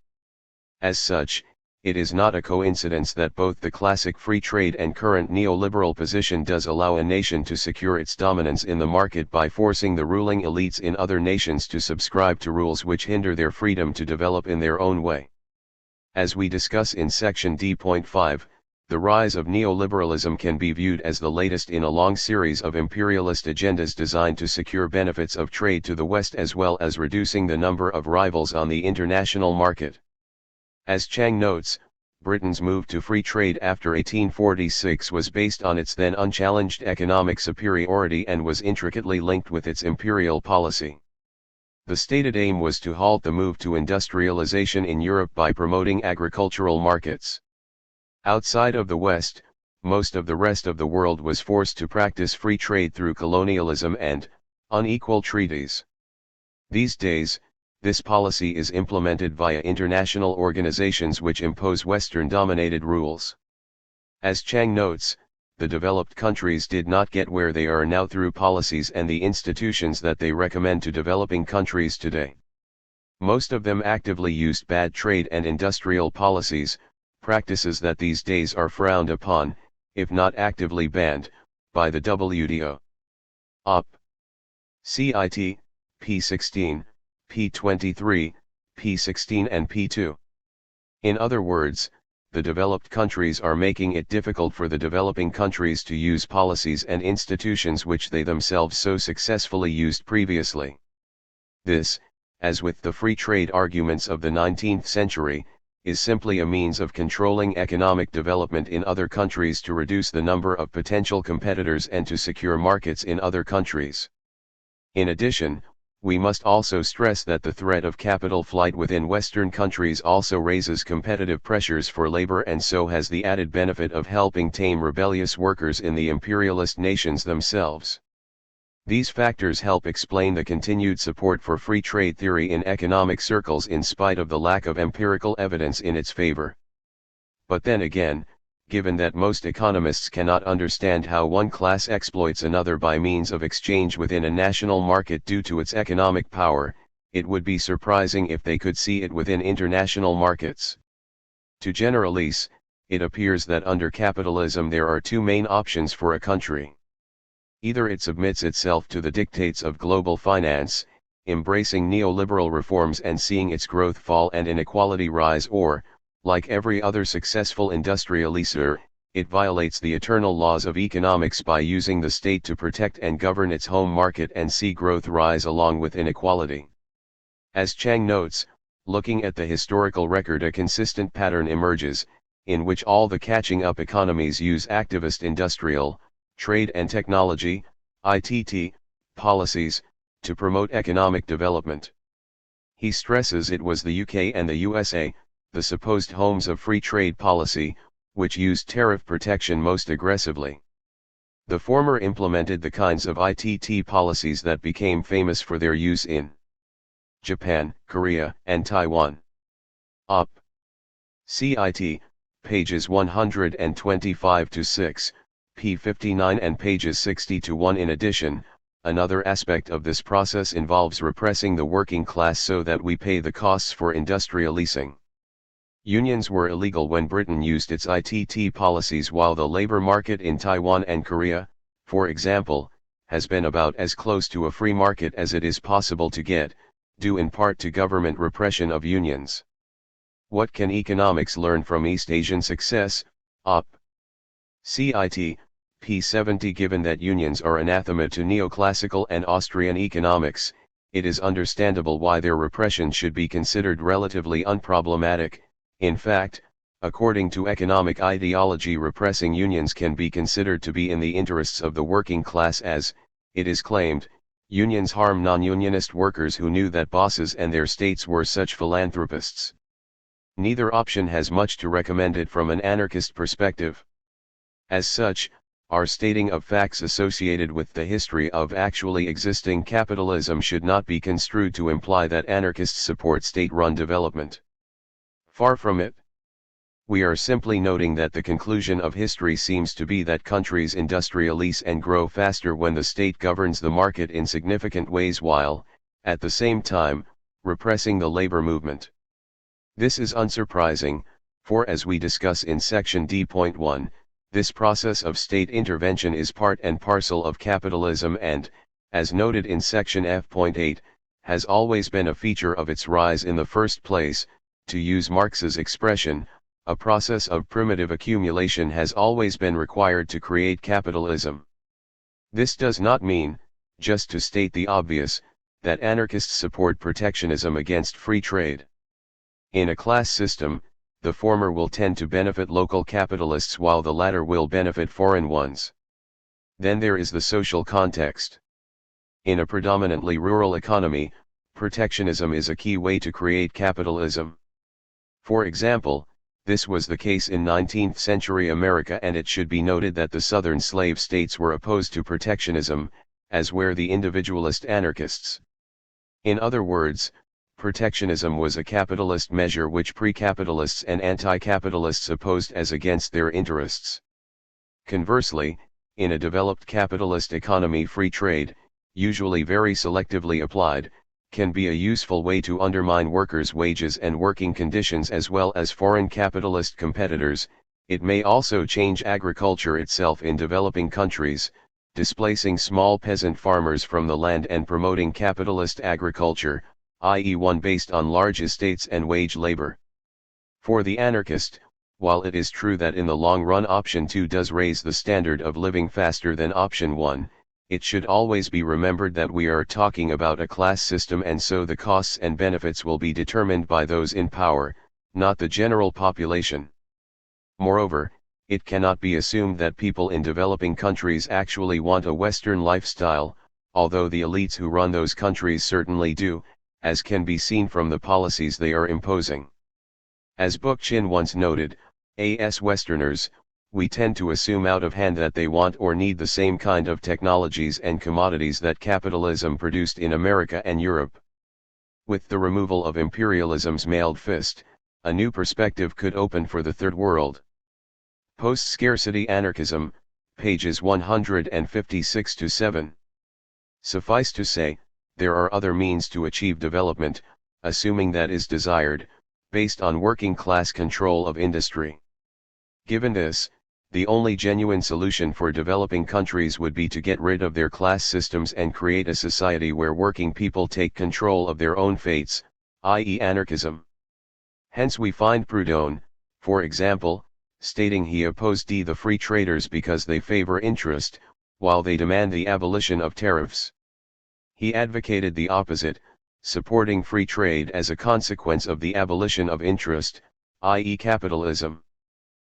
As such, it is not a coincidence that both the classic free trade and current neoliberal position does allow a nation to secure its dominance in the market by forcing the ruling elites in other nations to subscribe to rules which hinder their freedom to develop in their own way. As we discuss in section D.5, the rise of neoliberalism can be viewed as the latest in a long series of imperialist agendas designed to secure benefits of trade to the West as well as reducing the number of rivals on the international market. As Chang notes, Britain's move to free trade after 1846 was based on its then unchallenged economic superiority and was intricately linked with its imperial policy. The stated aim was to halt the move to industrialization in Europe by promoting agricultural markets. Outside of the West, most of the rest of the world was forced to practice free trade through colonialism and unequal treaties. These days, this policy is implemented via international organizations which impose Western-dominated rules. As Chang notes, the developed countries did not get where they are now through policies and the institutions that they recommend to developing countries today. Most of them actively used bad trade and industrial policies, practices that these days are frowned upon, if not actively banned, by the WTO. Op. Cit. p16, p23, p16 and p2. In other words, the developed countries are making it difficult for the developing countries to use policies and institutions which they themselves so successfully used previously. This, as with the free trade arguments of the 19th century, is simply a means of controlling economic development in other countries to reduce the number of potential competitors and to secure markets in other countries. In addition, we must also stress that the threat of capital flight within Western countries also raises competitive pressures for labor and so has the added benefit of helping tame rebellious workers in the imperialist nations themselves. These factors help explain the continued support for free trade theory in economic circles in spite of the lack of empirical evidence in its favor. But then again, given that most economists cannot understand how one class exploits another by means of exchange within a national market due to its economic power, it would be surprising if they could see it within international markets. To generalize, it appears that under capitalism there are two main options for a country. Either it submits itself to the dictates of global finance, embracing neoliberal reforms and seeing its growth fall and inequality rise, or, like every other successful industrializer, it violates the eternal laws of economics by using the state to protect and govern its home market and see growth rise along with inequality. As Chang notes, Looking at the historical record, a consistent pattern emerges, in which all the catching up economies use activist industrial, trade and technology, ITT, policies, to promote economic development. He stresses it was the UK and the USA, the supposed homes of free trade policy, which used tariff protection most aggressively. The former implemented the kinds of ITT policies that became famous for their use in Japan, Korea, and Taiwan. Op. CIT, pages 125-6, p59 and pages 60-1. In addition, another aspect of this process involves repressing the working class so that we pay the costs for industrial leasing. Unions were illegal when Britain used its ITT policies, while the labor market in Taiwan and Korea, for example, has been about as close to a free market as it is possible to get, due in part to government repression of unions. What can economics learn from East Asian success? Op. CIT, p70. Given that unions are anathema to neoclassical and Austrian economics, it is understandable why their repression should be considered relatively unproblematic. In fact, according to economic ideology, repressing unions can be considered to be in the interests of the working class, as, it is claimed, unions harm non-unionist workers who knew that bosses and their states were such philanthropists. Neither option has much to recommend it from an anarchist perspective. As such, our stating of facts associated with the history of actually existing capitalism should not be construed to imply that anarchists support state-run development. Far from it. We are simply noting that the conclusion of history seems to be that countries industrialize and grow faster when the state governs the market in significant ways while, at the same time, repressing the labor movement. This is unsurprising, for as we discuss in section D.1, this process of state intervention is part and parcel of capitalism and, as noted in section F.8, has always been a feature of its rise in the first place. To use Marx's expression, a process of primitive accumulation has always been required to create capitalism. This does not mean, just to state the obvious, that anarchists support protectionism against free trade. In a class system, the former will tend to benefit local capitalists while the latter will benefit foreign ones. Then there is the social context. In a predominantly rural economy, protectionism is a key way to create capitalism. For example, this was the case in 19th century America, and it should be noted that the southern slave states were opposed to protectionism, as were the individualist anarchists. In other words, protectionism was a capitalist measure which pre-capitalists and anti-capitalists opposed as against their interests. Conversely, in a developed capitalist economy, free trade, usually very selectively applied, can be a useful way to undermine workers' wages and working conditions as well as foreign capitalist competitors. It may also change agriculture itself in developing countries, displacing small peasant farmers from the land and promoting capitalist agriculture, i.e. one based on large estates and wage labor. For the anarchist, while it is true that in the long run option 2 does raise the standard of living faster than option 1, it should always be remembered that we are talking about a class system, and so the costs and benefits will be determined by those in power, not the general population. Moreover, it cannot be assumed that people in developing countries actually want a Western lifestyle, although the elites who run those countries certainly do, as can be seen from the policies they are imposing. As Bookchin once noted, as Westerners, we tend to assume out of hand that they want or need the same kind of technologies and commodities that capitalism produced in America and Europe. With the removal of imperialism's mailed fist, a new perspective could open for the Third World. Post-scarcity anarchism, pages 156-7. Suffice to say, there are other means to achieve development, assuming that is desired, based on working class control of industry. Given this, the only genuine solution for developing countries would be to get rid of their class systems and create a society where working people take control of their own fates, i.e. anarchism. Hence we find Proudhon, for example, stating he opposed the free traders because they favor interest, while they demand the abolition of tariffs. He advocated the opposite, supporting free trade as a consequence of the abolition of interest, i.e. capitalism.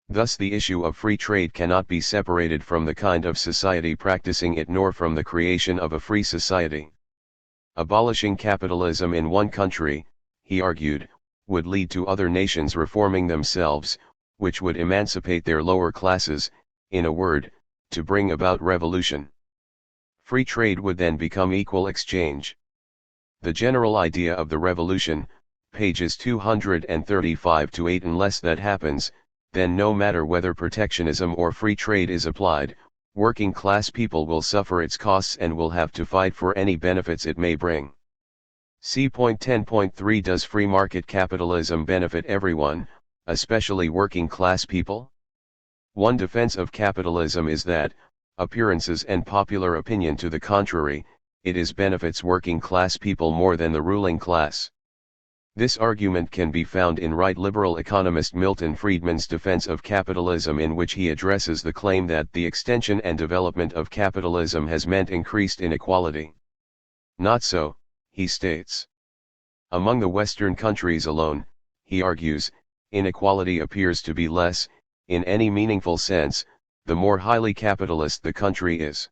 Thus the issue of free trade cannot be separated from the kind of society practicing it nor from the creation of a free society. Abolishing capitalism in one country, he argued, would lead to other nations reforming themselves, which would emancipate their lower classes, in a word, to bring about revolution. Free trade would then become equal exchange. The general idea of the revolution, pages 235-8. Unless that happens, then no matter whether protectionism or free trade is applied, working class people will suffer its costs and will have to fight for any benefits it may bring. See point 10.3. Does free market capitalism benefit everyone, especially working class people? One defense of capitalism is that, appearances and popular opinion to the contrary, it benefits working class people more than the ruling class. This argument can be found in right liberal economist Milton Friedman's defense of capitalism, in which he addresses the claim that the extension and development of capitalism has meant increased inequality. Not so, he states. Among the Western countries alone, he argues, inequality appears to be less, in any meaningful sense, the more highly capitalist the country is.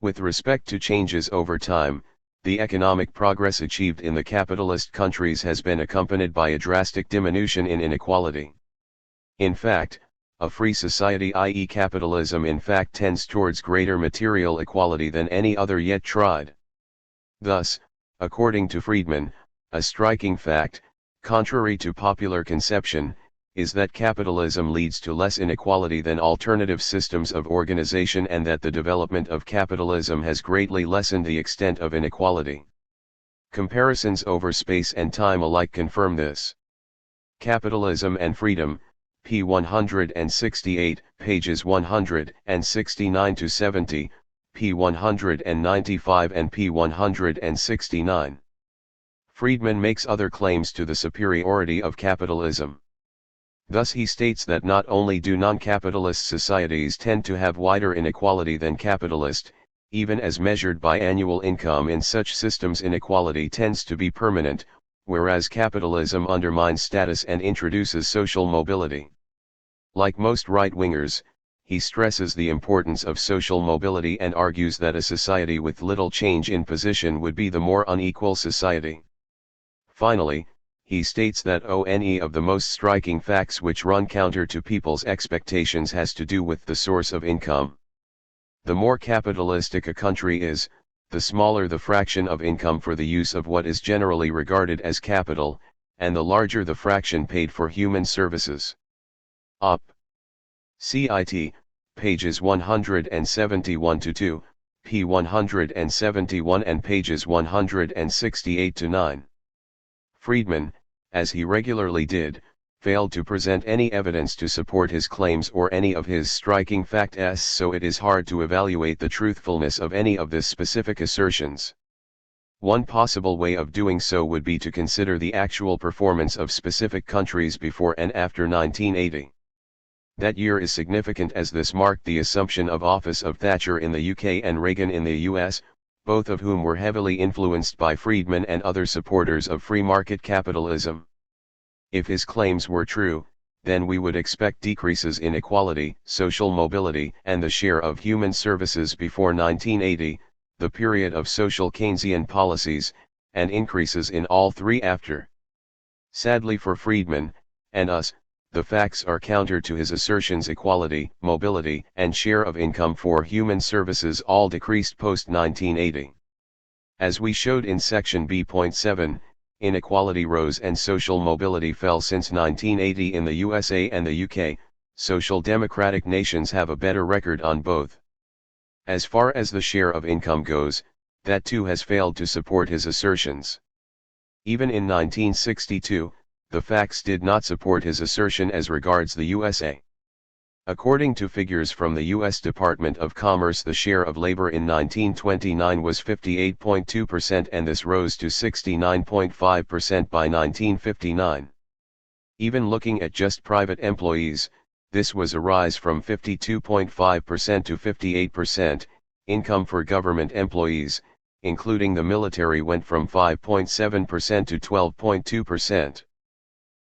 With respect to changes over time, the economic progress achieved in the capitalist countries has been accompanied by a drastic diminution in inequality. In fact, a free society, i.e. capitalism, in fact tends towards greater material equality than any other yet tried. Thus, according to Friedman, a striking fact, contrary to popular conception, is that capitalism leads to less inequality than alternative systems of organization, and that the development of capitalism has greatly lessened the extent of inequality. Comparisons over space and time alike confirm this. Capitalism and Freedom, p. 168, pages 169-70, p. 195 and p. 169. Friedman makes other claims to the superiority of capitalism. Thus he states that not only do non-capitalist societies tend to have wider inequality than capitalist, even as measured by annual income, in such systems inequality tends to be permanent, whereas capitalism undermines status and introduces social mobility. Like most right-wingers, he stresses the importance of social mobility and argues that a society with little change in position would be the more unequal society. Finally, he states that one of the most striking facts which run counter to people's expectations has to do with the source of income. The more capitalistic a country is, the smaller the fraction of income for the use of what is generally regarded as capital, and the larger the fraction paid for human services. Op. Cit. Pages 171-2, p. 171 and pages 168-9. Friedman, as he regularly did, failed to present any evidence to support his claims or any of his striking facts, so it is hard to evaluate the truthfulness of any of his specific assertions. One possible way of doing so would be to consider the actual performance of specific countries before and after 1980. That year is significant as this marked the assumption of office of Thatcher in the UK and Reagan in the US, both of whom were heavily influenced by Friedman and other supporters of free market capitalism. If his claims were true, then we would expect decreases in equality, social mobility, and the share of human services before 1980, the period of social Keynesian policies, and increases in all three after. Sadly for Friedman, and us, the facts are counter to his assertions. Equality, mobility, and share of income for human services all decreased post-1980. As we showed in section B.7, inequality rose and social mobility fell since 1980 in the USA and the UK. Social democratic nations have a better record on both. As far as the share of income goes, that too has failed to support his assertions. Even in 1962, the facts did not support his assertion as regards the USA. According to figures from the U.S. Department of Commerce, the share of labor in 1929 was 58.2%, and this rose to 69.5% by 1959. Even looking at just private employees, this was a rise from 52.5% to 58%. Income for government employees, including the military, went from 5.7% to 12.2%.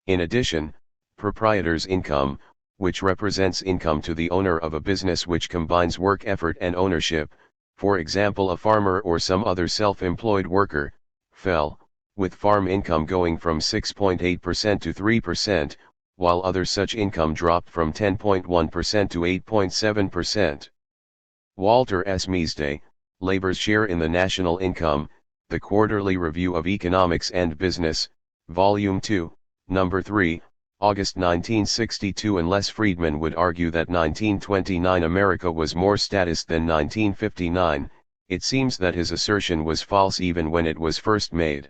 In addition, proprietor's income, which represents income to the owner of a business which combines work effort and ownership, for example a farmer or some other self-employed worker, fell, with farm income going from 6.8% to 3%, while other such income dropped from 10.1% to 8.7%. Walter S. Measday, Labor's Share in the National Income, The Quarterly Review of Economics and Business, Volume 2, Number 3, August 1962. Unless Friedman would argue that 1929 America was more statist than 1959, it seems that his assertion was false even when it was first made.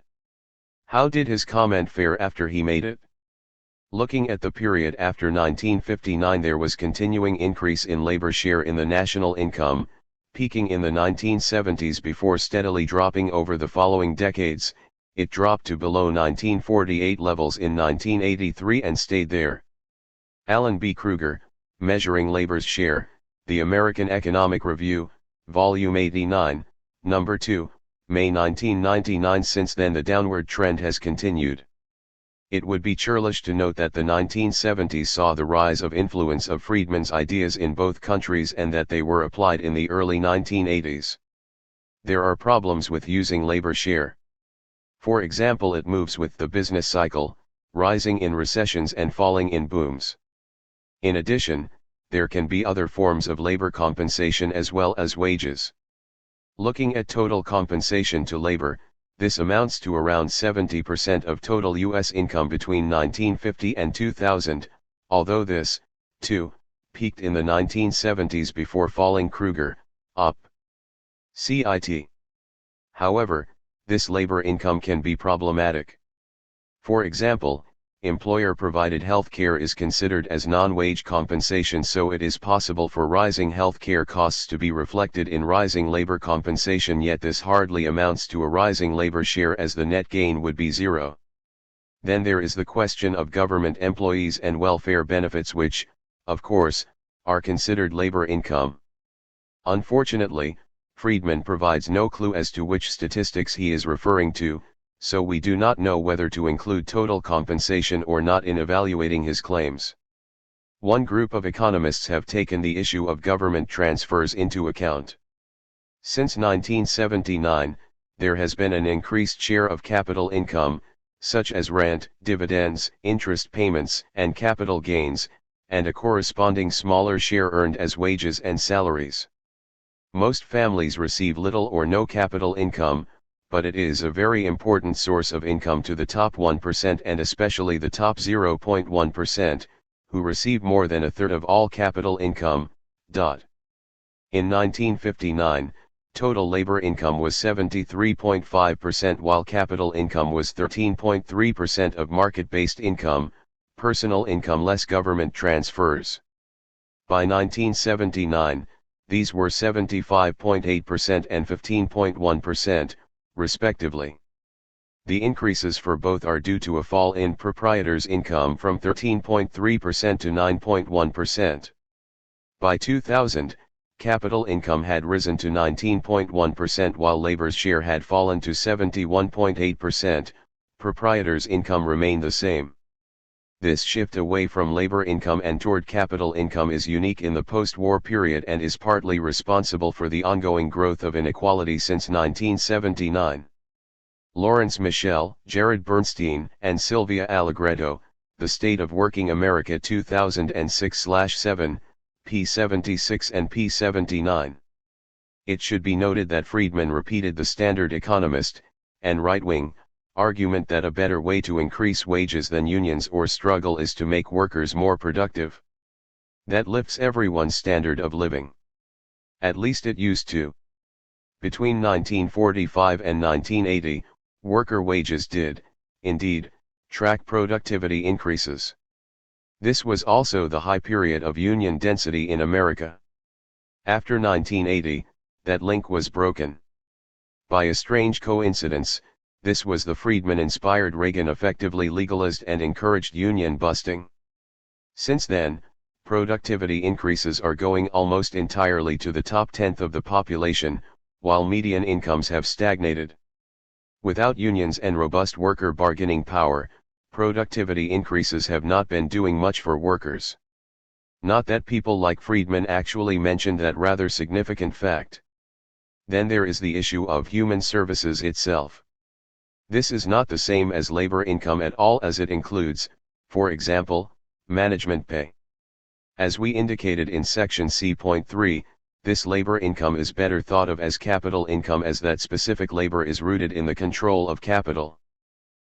How did his comment fare after he made it? Looking at the period after 1959, there was continuing increase in labor share in the national income, peaking in the 1970s before steadily dropping over the following decades. It dropped to below 1948 levels in 1983 and stayed there. Alan B. Kruger, Measuring Labor's Share, The American Economic Review, Volume 89, Number 2, May 1999. Since then the downward trend has continued. It would be churlish to note that the 1970s saw the rise of influence of Friedman's ideas in both countries and that they were applied in the early 1980s. There are problems with using labor share. For example, it moves with the business cycle, rising in recessions and falling in booms. In addition, there can be other forms of labor compensation as well as wages. Looking at total compensation to labor, this amounts to around 70% of total U.S. income between 1950 and 2000, although this, too, peaked in the 1970s before falling. Kruger, Op. Cit. However, this labor income can be problematic. For example, employer-provided health care is considered as non-wage compensation, so it is possible for rising health care costs to be reflected in rising labor compensation, yet this hardly amounts to a rising labor share as the net gain would be zero. Then there is the question of government employees and welfare benefits, which, of course, are considered labor income. Unfortunately, Friedman provides no clue as to which statistics he is referring to, so we do not know whether to include total compensation or not in evaluating his claims. One group of economists have taken the issue of government transfers into account. Since 1979, there has been an increased share of capital income, such as rent, dividends, interest payments, and capital gains, and a corresponding smaller share earned as wages and salaries. Most families receive little or no capital income, but it is a very important source of income to the top 1% and especially the top 0.1%, who receive more than a third of all capital income. In 1959, total labor income was 73.5% while capital income was 13.3% of market-based income, personal income less government transfers. By 1979, these were 75.8% and 15.1%, respectively. The increases for both are due to a fall in proprietors' income from 13.3% to 9.1%. By 2000, capital income had risen to 19.1% while labor's share had fallen to 71.8%, proprietors' income remained the same. This shift away from labor income and toward capital income is unique in the post-war period and is partly responsible for the ongoing growth of inequality since 1979. Lawrence Michel, Jared Bernstein, and Sylvia Allegretto, The State of Working America 2006/7, p. 76 and p. 79. It should be noted that Friedman repeated the standard economist, and right-wing, argument that a better way to increase wages than unions or struggle is to make workers more productive. That lifts everyone's standard of living. At least it used to. Between 1945 and 1980, worker wages did, indeed, track productivity increases. This was also the high period of union density in America. After 1980, that link was broken. By a strange coincidence, this was the Friedman-inspired Reagan effectively legalized and encouraged union busting. Since then, productivity increases are going almost entirely to the top tenth of the population, while median incomes have stagnated. Without unions and robust worker bargaining power, productivity increases have not been doing much for workers. Not that people like Friedman actually mentioned that rather significant fact. Then there is the issue of human services itself. This is not the same as labor income at all, as it includes, for example, management pay. As we indicated in section C.3, this labor income is better thought of as capital income, as that specific labor is rooted in the control of capital.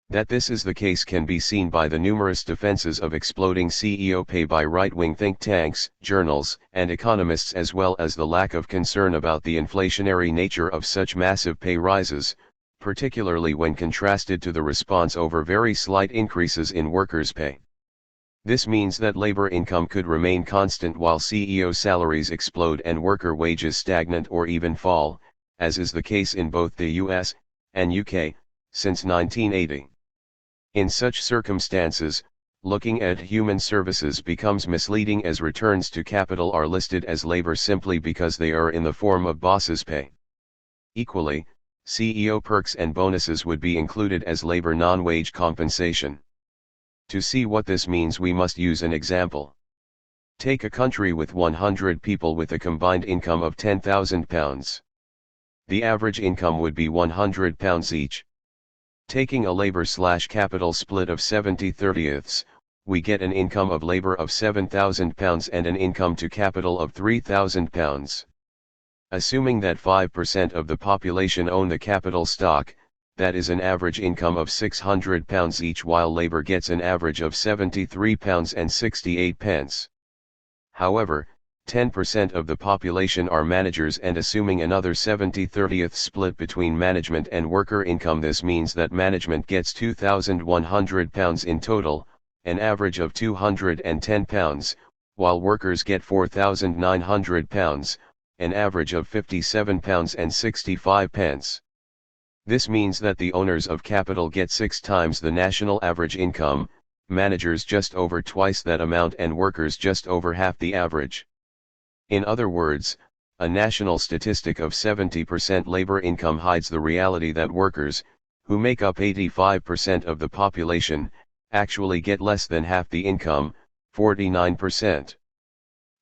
That this is the case can be seen by the numerous defenses of exploding CEO pay by right-wing think tanks, journals, and economists, as well as the lack of concern about the inflationary nature of such massive pay rises, particularly when contrasted to the response over very slight increases in workers' pay. This means that labor income could remain constant while CEO salaries explode and worker wages stagnant or even fall, as is the case in both the US and UK since 1980. In such circumstances, looking at human services becomes misleading, as returns to capital are listed as labor simply because they are in the form of bosses' pay. Equally, CEO perks and bonuses would be included as labor non-wage compensation. To see what this means, we must use an example. Take a country with 100 people with a combined income of £10,000. The average income would be £100 each. Taking a labor/capital split of 70/30ths, we get an income of labor of £7,000 and an income to capital of £3,000. Assuming that 5% of the population own the capital stock, that is an average income of £600 each, while labor gets an average of £73.68. However, 10% of the population are managers, and assuming another 70/30th split between management and worker income, this means that management gets £2,100 in total, an average of £210, while workers get £4,900, an average of £57.65. This means that the owners of capital get 6 times the national average income, managers just over twice that amount, and workers just over half the average. In other words, a national statistic of 70% labor income hides the reality that workers, who make up 85% of the population, actually get less than half the income, 49%.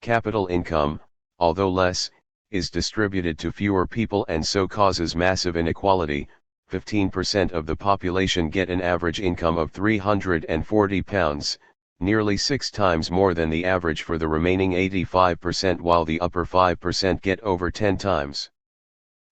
Capital income, although less, is distributed to fewer people and so causes massive inequality. 15% of the population get an average income of £340, nearly 6 times more than the average for the remaining 85%, while the upper 5% get over 10 times.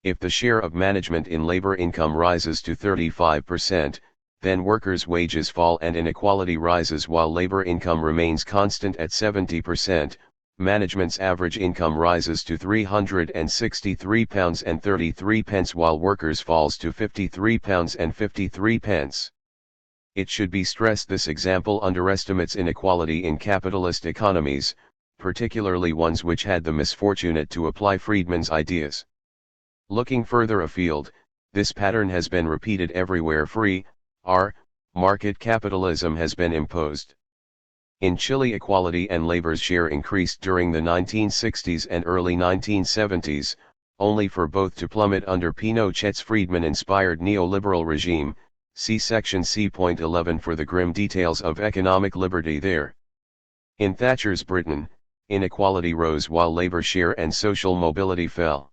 If the share of management in labor income rises to 35%, then workers' wages fall and inequality rises, while labor income remains constant at 70%. Management's average income rises to £363.33, while workers' falls to £53.53. It should be stressed this example underestimates inequality in capitalist economies, particularly ones which had the misfortune to apply Friedman's ideas. Looking further afield, this pattern has been repeated everywhere free market capitalism has been imposed. In Chile, equality and labor's share increased during the 1960s and early 1970s, only for both to plummet under Pinochet's Friedman-inspired neoliberal regime. See section C.11 for the grim details of economic liberty there. In Thatcher's Britain, inequality rose while labor share and social mobility fell.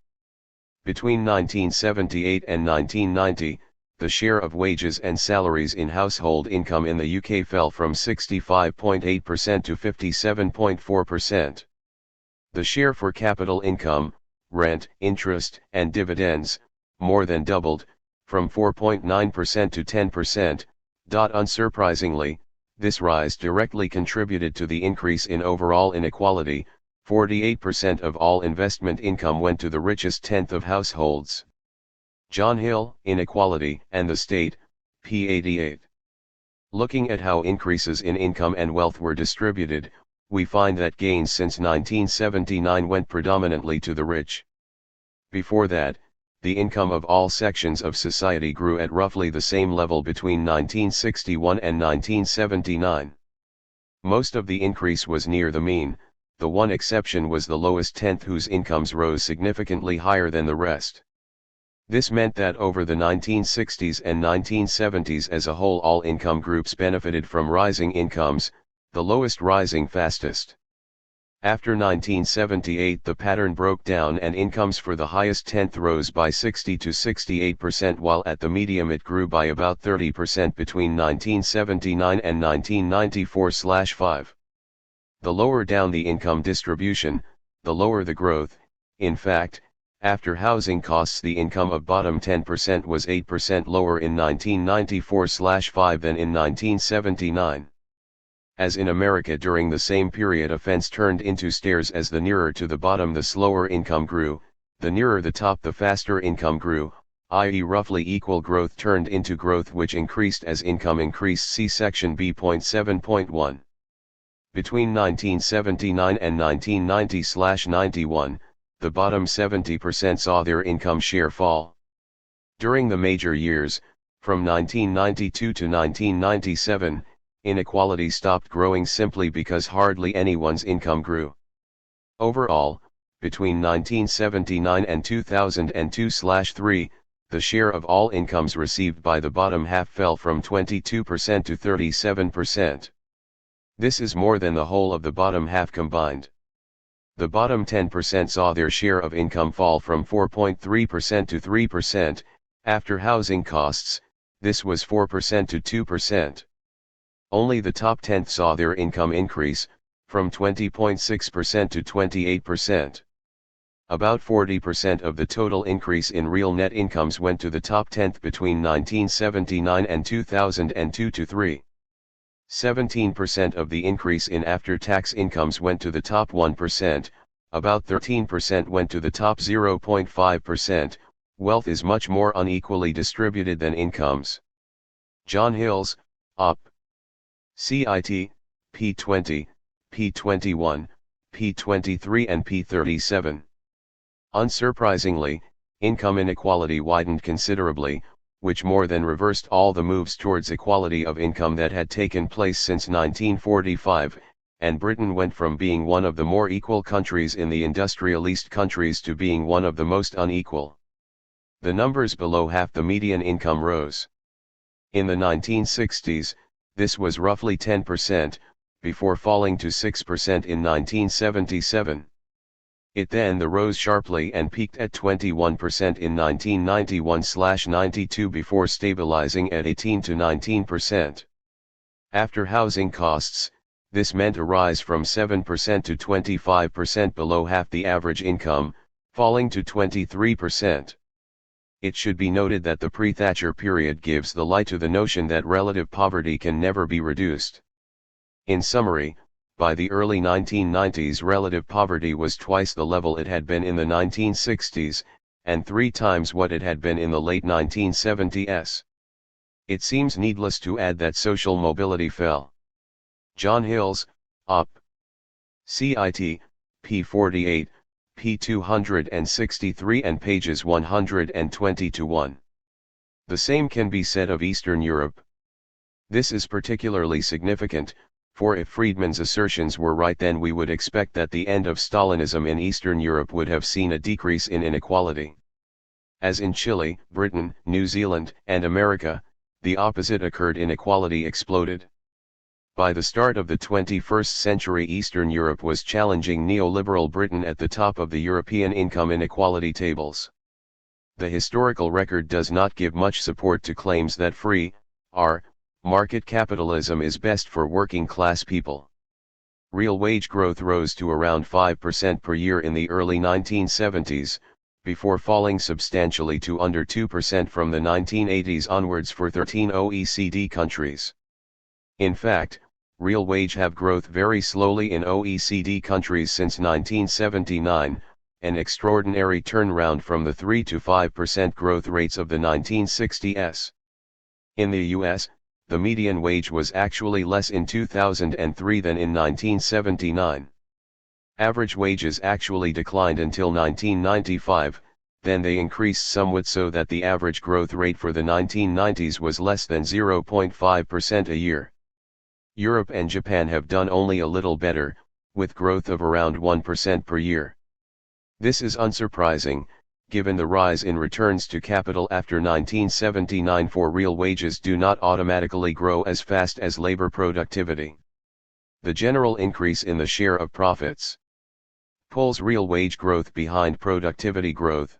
Between 1978 and 1990, the share of wages and salaries in household income in the UK fell from 65.8% to 57.4%. The share for capital income, rent, interest, and dividends, more than doubled, from 4.9% to 10%. Unsurprisingly, this rise directly contributed to the increase in overall inequality. 48% of all investment income went to the richest tenth of households. John Hill, Inequality and the State, p. 88. Looking at how increases in income and wealth were distributed, we find that gains since 1979 went predominantly to the rich. Before that, the income of all sections of society grew at roughly the same level between 1961 and 1979. Most of the increase was near the mean, the one exception was the lowest tenth, whose incomes rose significantly higher than the rest. This meant that over the 1960s and 1970s as a whole all income groups benefited from rising incomes, the lowest rising fastest. After 1978 the pattern broke down and incomes for the highest tenth rose by 60 to 68% while at the medium it grew by about 30% between 1979 and 1994/5. The lower down the income distribution, the lower the growth. In fact, after housing costs the income of bottom 10% was 8% lower in 1994/5 than in 1979. As in America during the same period a fence turned into stairs as the nearer to the bottom the slower income grew, the nearer the top the faster income grew, i.e. roughly equal growth turned into growth which increased as income increased. See section B.7.1. Between 1979 and 1990/91, the bottom 70% saw their income share fall. During the major years, from 1992 to 1997, inequality stopped growing simply because hardly anyone's income grew. Overall, between 1979 and 2002/3, the share of all incomes received by the bottom half fell from 22% to 37%. This is more than the whole of the bottom half combined. The bottom 10% saw their share of income fall from 4.3% to 3%, after housing costs, this was 4% to 2%. Only the top tenth saw their income increase, from 20.6% to 28%. About 40% of the total increase in real net incomes went to the top tenth between 1979 and 2002 to 3. 17% of the increase in after-tax incomes went to the top 1%, about 13% went to the top 0.5%. Wealth is much more unequally distributed than incomes. John Hills, Op. CIT, p20, p21, p23 and p37. Unsurprisingly, income inequality widened considerably, which more than reversed all the moves towards equality of income that had taken place since 1945, and Britain went from being one of the more equal countries in the industrialist countries to being one of the most unequal. The numbers below half the median income rose. In the 1960s, this was roughly 10%, before falling to 6% in 1977. It then rose sharply and peaked at 21% in 1991/92 before stabilizing at 18 to 19%. After housing costs, this meant a rise from 7% to 25% below half the average income, falling to 23%. It should be noted that the pre-Thatcher period gives the lie to the notion that relative poverty can never be reduced. In summary, by the early 1990s relative poverty was twice the level it had been in the 1960s, and 3 times what it had been in the late 1970s. It seems needless to add that social mobility fell. John Hills, Op. CIT, p48, p263 and pages 120 to 1. The same can be said of Eastern Europe. This is particularly significant, for if Friedman's assertions were right then we would expect that the end of Stalinism in Eastern Europe would have seen a decrease in inequality. As in Chile, Britain, New Zealand, and America, the opposite occurred: inequality exploded. By the start of the 21st century Eastern Europe was challenging neoliberal Britain at the top of the European income inequality tables. The historical record does not give much support to claims that free, market capitalism is best for working class people. Real wage growth rose to around 5% per year in the early 1970s, before falling substantially to under 2% from the 1980s onwards for 13 OECD countries. In fact, real wage have growth very slowly in OECD countries since 1979, an extraordinary turnaround from the 3 to 5% growth rates of the 1960s. In the US, the median wage was actually less in 2003 than in 1979. Average wages actually declined until 1995, then they increased somewhat so that the average growth rate for the 1990s was less than 0.5% a year. Europe and Japan have done only a little better, with growth of around 1% per year. This is unsurprising, given the rise in returns to capital after 1979, for real wages do not automatically grow as fast as labor productivity. The general increase in the share of profits pulls real wage growth behind productivity growth.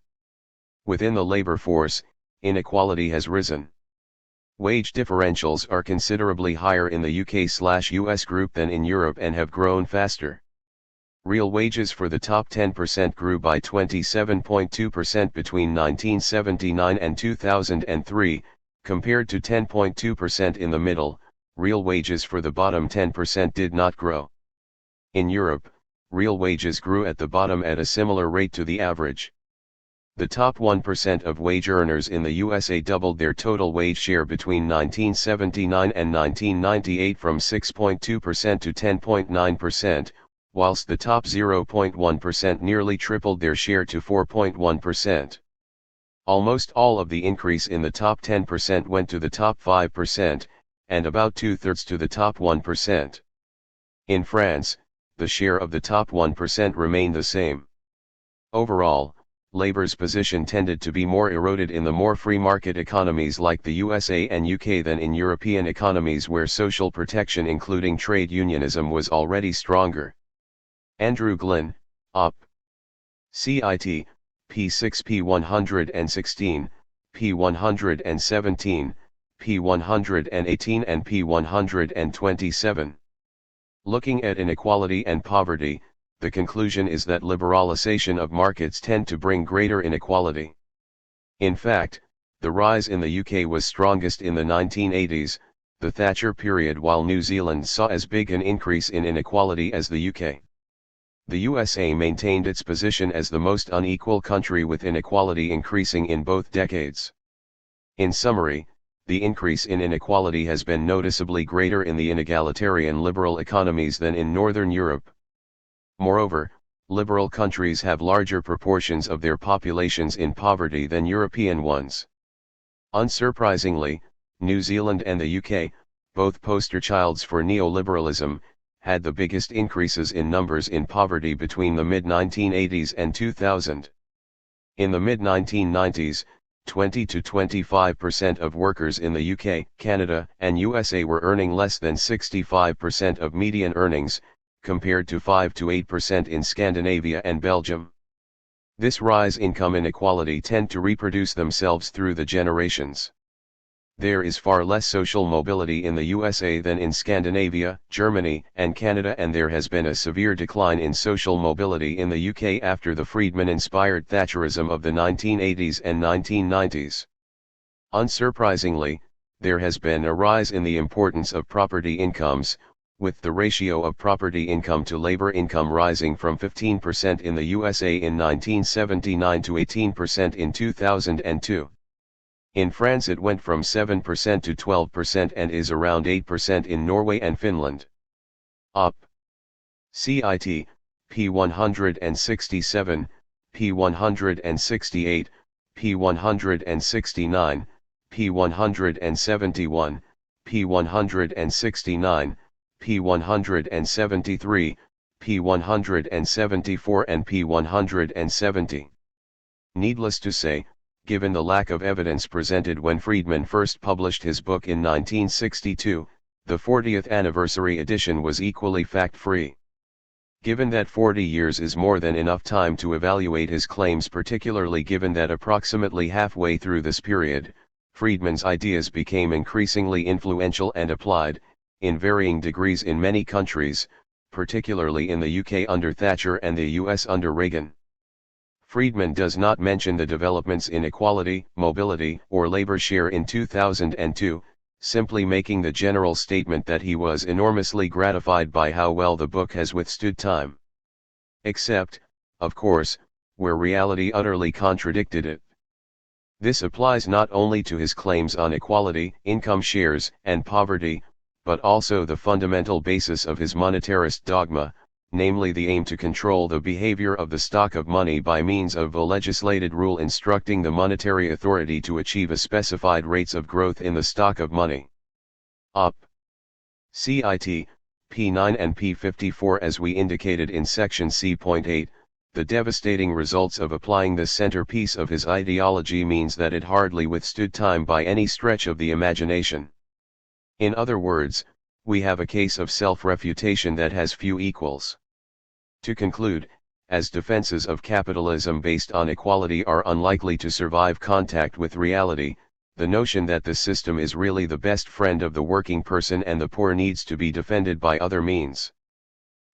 Within the labor force, inequality has risen. Wage differentials are considerably higher in the UK/US group than in Europe and have grown faster. Real wages for the top 10% grew by 27.2% between 1979 and 2003, compared to 10.2% in the middle. Real wages for the bottom 10% did not grow. In Europe, real wages grew at the bottom at a similar rate to the average. The top 1% of wage earners in the USA doubled their total wage share between 1979 and 1998 from 6.2% to 10.9%, whilst the top 0.1% nearly tripled their share to 4.1%. Almost all of the increase in the top 10% went to the top 5%, and about 2/3 to the top 1%. In France, the share of the top 1% remained the same. Overall, labor's position tended to be more eroded in the more free market economies like the USA and UK than in European economies where social protection including trade unionism was already stronger. Andrew Glynn, Op. Cit. p6 p116, p117, p118 and p127. Looking at inequality and poverty, the conclusion is that liberalization of markets tend to bring greater inequality. In fact, the rise in the UK was strongest in the 1980s, the Thatcher period, while New Zealand saw as big an increase in inequality as the UK. The USA maintained its position as the most unequal country, with inequality increasing in both decades. In summary, the increase in inequality has been noticeably greater in the inegalitarian liberal economies than in Northern Europe. Moreover, liberal countries have larger proportions of their populations in poverty than European ones. Unsurprisingly, New Zealand and the UK, both poster childs for neoliberalism, had the biggest increases in numbers in poverty between the mid-1980s and 2000. In the mid-1990s, 20 to 25% of workers in the UK, Canada, and USA were earning less than 65% of median earnings, compared to 5 to 8% in Scandinavia and Belgium. This rise in income inequality tend to reproduce themselves through the generations. There is far less social mobility in the USA than in Scandinavia, Germany, and Canada, and there has been a severe decline in social mobility in the UK after the Friedman-inspired Thatcherism of the 1980s and 1990s. Unsurprisingly, there has been a rise in the importance of property incomes, with the ratio of property income to labor income rising from 15% in the USA in 1979 to 18% in 2002. In France it went from 7% to 12% and is around 8% in Norway and Finland. Op. Cit. p167, p168, p169, p171, p169, p173, p174 and p170. Needless to say, given the lack of evidence presented when Friedman first published his book in 1962, the 40th anniversary edition was equally fact-free. Given that 40 years is more than enough time to evaluate his claims, particularly given that approximately halfway through this period, Friedman's ideas became increasingly influential and applied, in varying degrees in many countries, particularly in the UK under Thatcher and the US under Reagan. Friedman does not mention the developments in equality, mobility, or labor share in 2002, simply making the general statement that he was enormously gratified by how well the book has withstood time. Except, of course, where reality utterly contradicted it. This applies not only to his claims on equality, income shares, and poverty, but also the fundamental basis of his monetarist dogma, namely the aim to control the behavior of the stock of money by means of a legislated rule instructing the monetary authority to achieve a specified rates of growth in the stock of money. Op. Cit. p9 and p54. As we indicated in section C.8, the devastating results of applying this centerpiece of his ideology means that it hardly withstood time by any stretch of the imagination. In other words, we have a case of self-refutation that has few equals. To conclude, as defenses of capitalism based on equality are unlikely to survive contact with reality, the notion that the system is really the best friend of the working person and the poor needs to be defended by other means.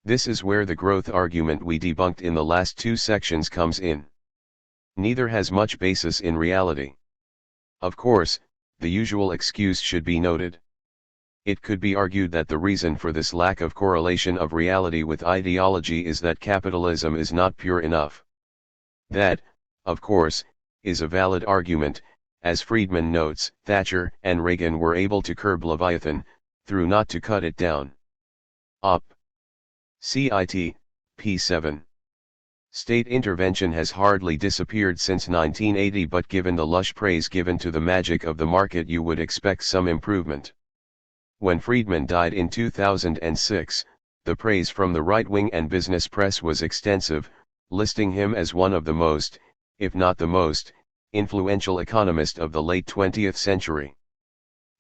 This is where the growth argument we debunked in the last two sections comes in. Neither has much basis in reality. Of course, the usual excuse should be noted. It could be argued that the reason for this lack of correlation of reality with ideology is that capitalism is not pure enough. That, of course, is a valid argument. As Friedman notes, Thatcher and Reagan were able to curb Leviathan, through not to cut it down. Op. Cit. p. 7. State intervention has hardly disappeared since 1980, but given the lush praise given to the magic of the market, you would expect some improvement. When Friedman died in 2006, the praise from the right-wing and business press was extensive, listing him as one of the most, if not the most, influential economist of the late 20th century.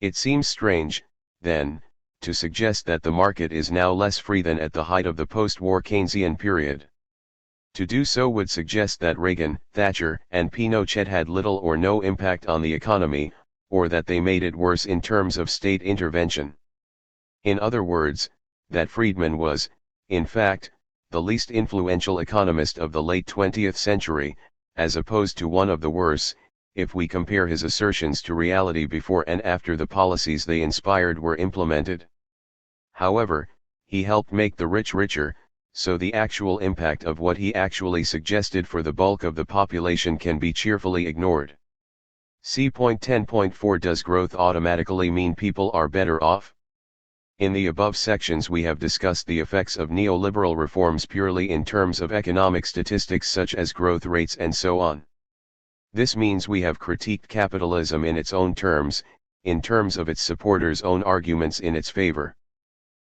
It seems strange, then, to suggest that the market is now less free than at the height of the post-war Keynesian period. To do so would suggest that Reagan, Thatcher, and Pinochet had little or no impact on the economy, or that they made it worse in terms of state intervention. In other words, that Friedman was, in fact, the least influential economist of the late 20th century, as opposed to one of the worst, if we compare his assertions to reality before and after the policies they inspired were implemented. However, he helped make the rich richer, so the actual impact of what he actually suggested for the bulk of the population can be cheerfully ignored. See point 10.4. Does growth automatically mean people are better off? In the above sections we have discussed the effects of neoliberal reforms purely in terms of economic statistics such as growth rates and so on. This means we have critiqued capitalism in its own terms, in terms of its supporters' own arguments in its favor.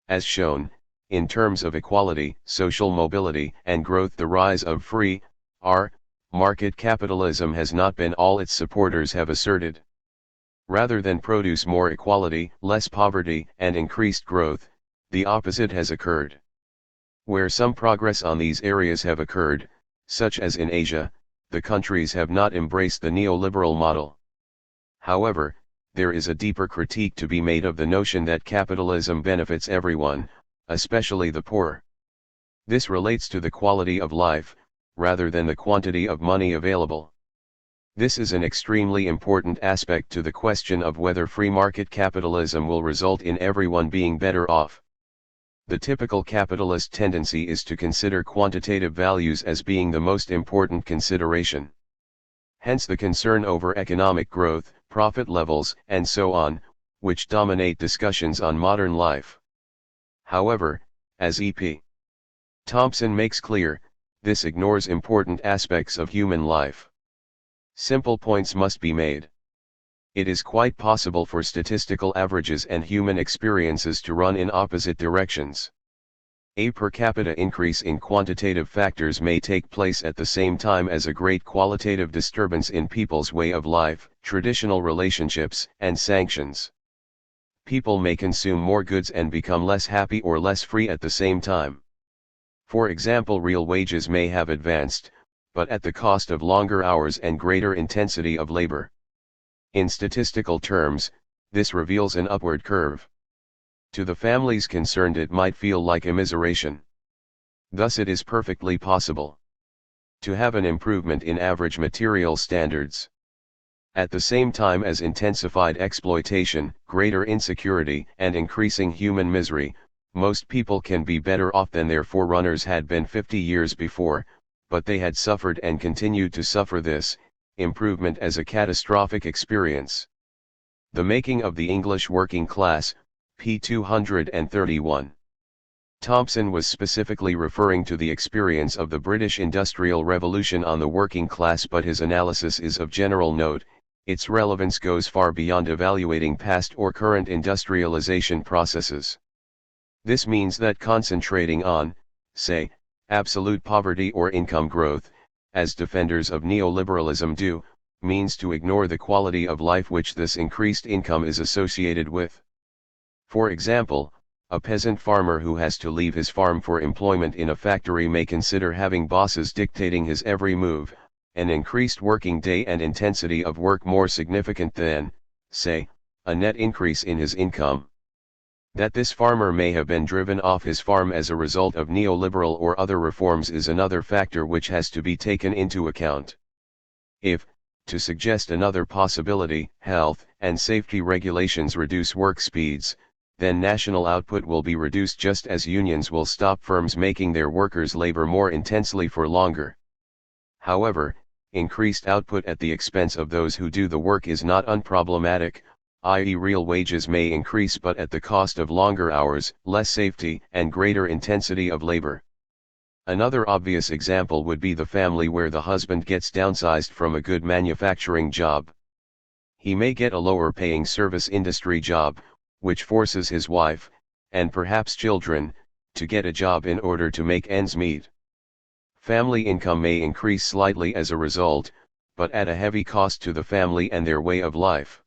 As shown, in terms of equality, social mobility, and growth, the rise of free, market capitalism has not been all its supporters have asserted. Rather than produce more equality, less poverty, and increased growth, the opposite has occurred. Where some progress on these areas have occurred, such as in Asia, the countries have not embraced the neoliberal model. However, there is a deeper critique to be made of the notion that capitalism benefits everyone, especially the poor. This relates to the quality of life, rather than the quantity of money available. This is an extremely important aspect to the question of whether free market capitalism will result in everyone being better off. The typical capitalist tendency is to consider quantitative values as being the most important consideration. Hence the concern over economic growth, profit levels, and so on, which dominate discussions on modern life. However, as E.P. Thompson makes clear, this ignores important aspects of human life. Simple points must be made. It is quite possible for statistical averages and human experiences to run in opposite directions. A per capita increase in quantitative factors may take place at the same time as a great qualitative disturbance in people's way of life, traditional relationships, and sanctions. People may consume more goods and become less happy or less free at the same time. For example, real wages may have advanced, but at the cost of longer hours and greater intensity of labor. In statistical terms, this reveals an upward curve. To the families concerned it might feel like immiseration. Thus it is perfectly possible to have an improvement in average material standards. At the same time as intensified exploitation, greater insecurity, and increasing human misery, most people can be better off than their forerunners had been 50 years before, but they had suffered and continued to suffer this improvement as a catastrophic experience. The Making of the English Working Class, p. 231. Thompson was specifically referring to the experience of the British Industrial Revolution on the working class, but his analysis is of general note. Its relevance goes far beyond evaluating past or current industrialization processes. This means that concentrating on, say, Absolute poverty or income growth, as defenders of neoliberalism do, means to ignore the quality of life which this increased income is associated with. For example, a peasant farmer who has to leave his farm for employment in a factory may consider having bosses dictating his every move, an increased working day and intensity of work more significant than, say, a net increase in his income. That this farmer may have been driven off his farm as a result of neoliberal or other reforms is another factor which has to be taken into account. If, to suggest another possibility, health and safety regulations reduce work speeds, then national output will be reduced just as unions will stop firms making their workers labor more intensely for longer. However, increased output at the expense of those who do the work is not unproblematic, i.e. real wages may increase but at the cost of longer hours, less safety, and greater intensity of labor. Another obvious example would be the family where the husband gets downsized from a good manufacturing job. He may get a lower paying service industry job, which forces his wife, and perhaps children, to get a job in order to make ends meet. Family income may increase slightly as a result, but at a heavy cost to the family and their way of life.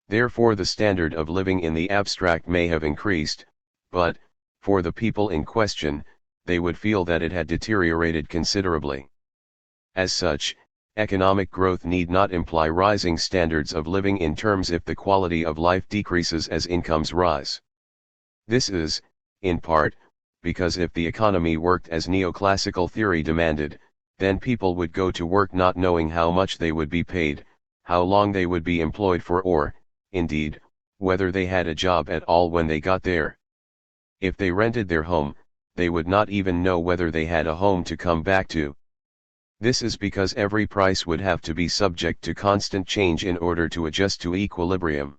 Therefore the standard of living in the abstract may have increased, but, for the people in question, they would feel that it had deteriorated considerably. As such, economic growth need not imply rising standards of living in terms if the quality of life decreases as incomes rise. This is, in part, because if the economy worked as neoclassical theory demanded, then people would go to work not knowing how much they would be paid, how long they would be employed for or, indeed, whether they had a job at all when they got there. If they rented their home, they would not even know whether they had a home to come back to. This is because every price would have to be subject to constant change in order to adjust to equilibrium.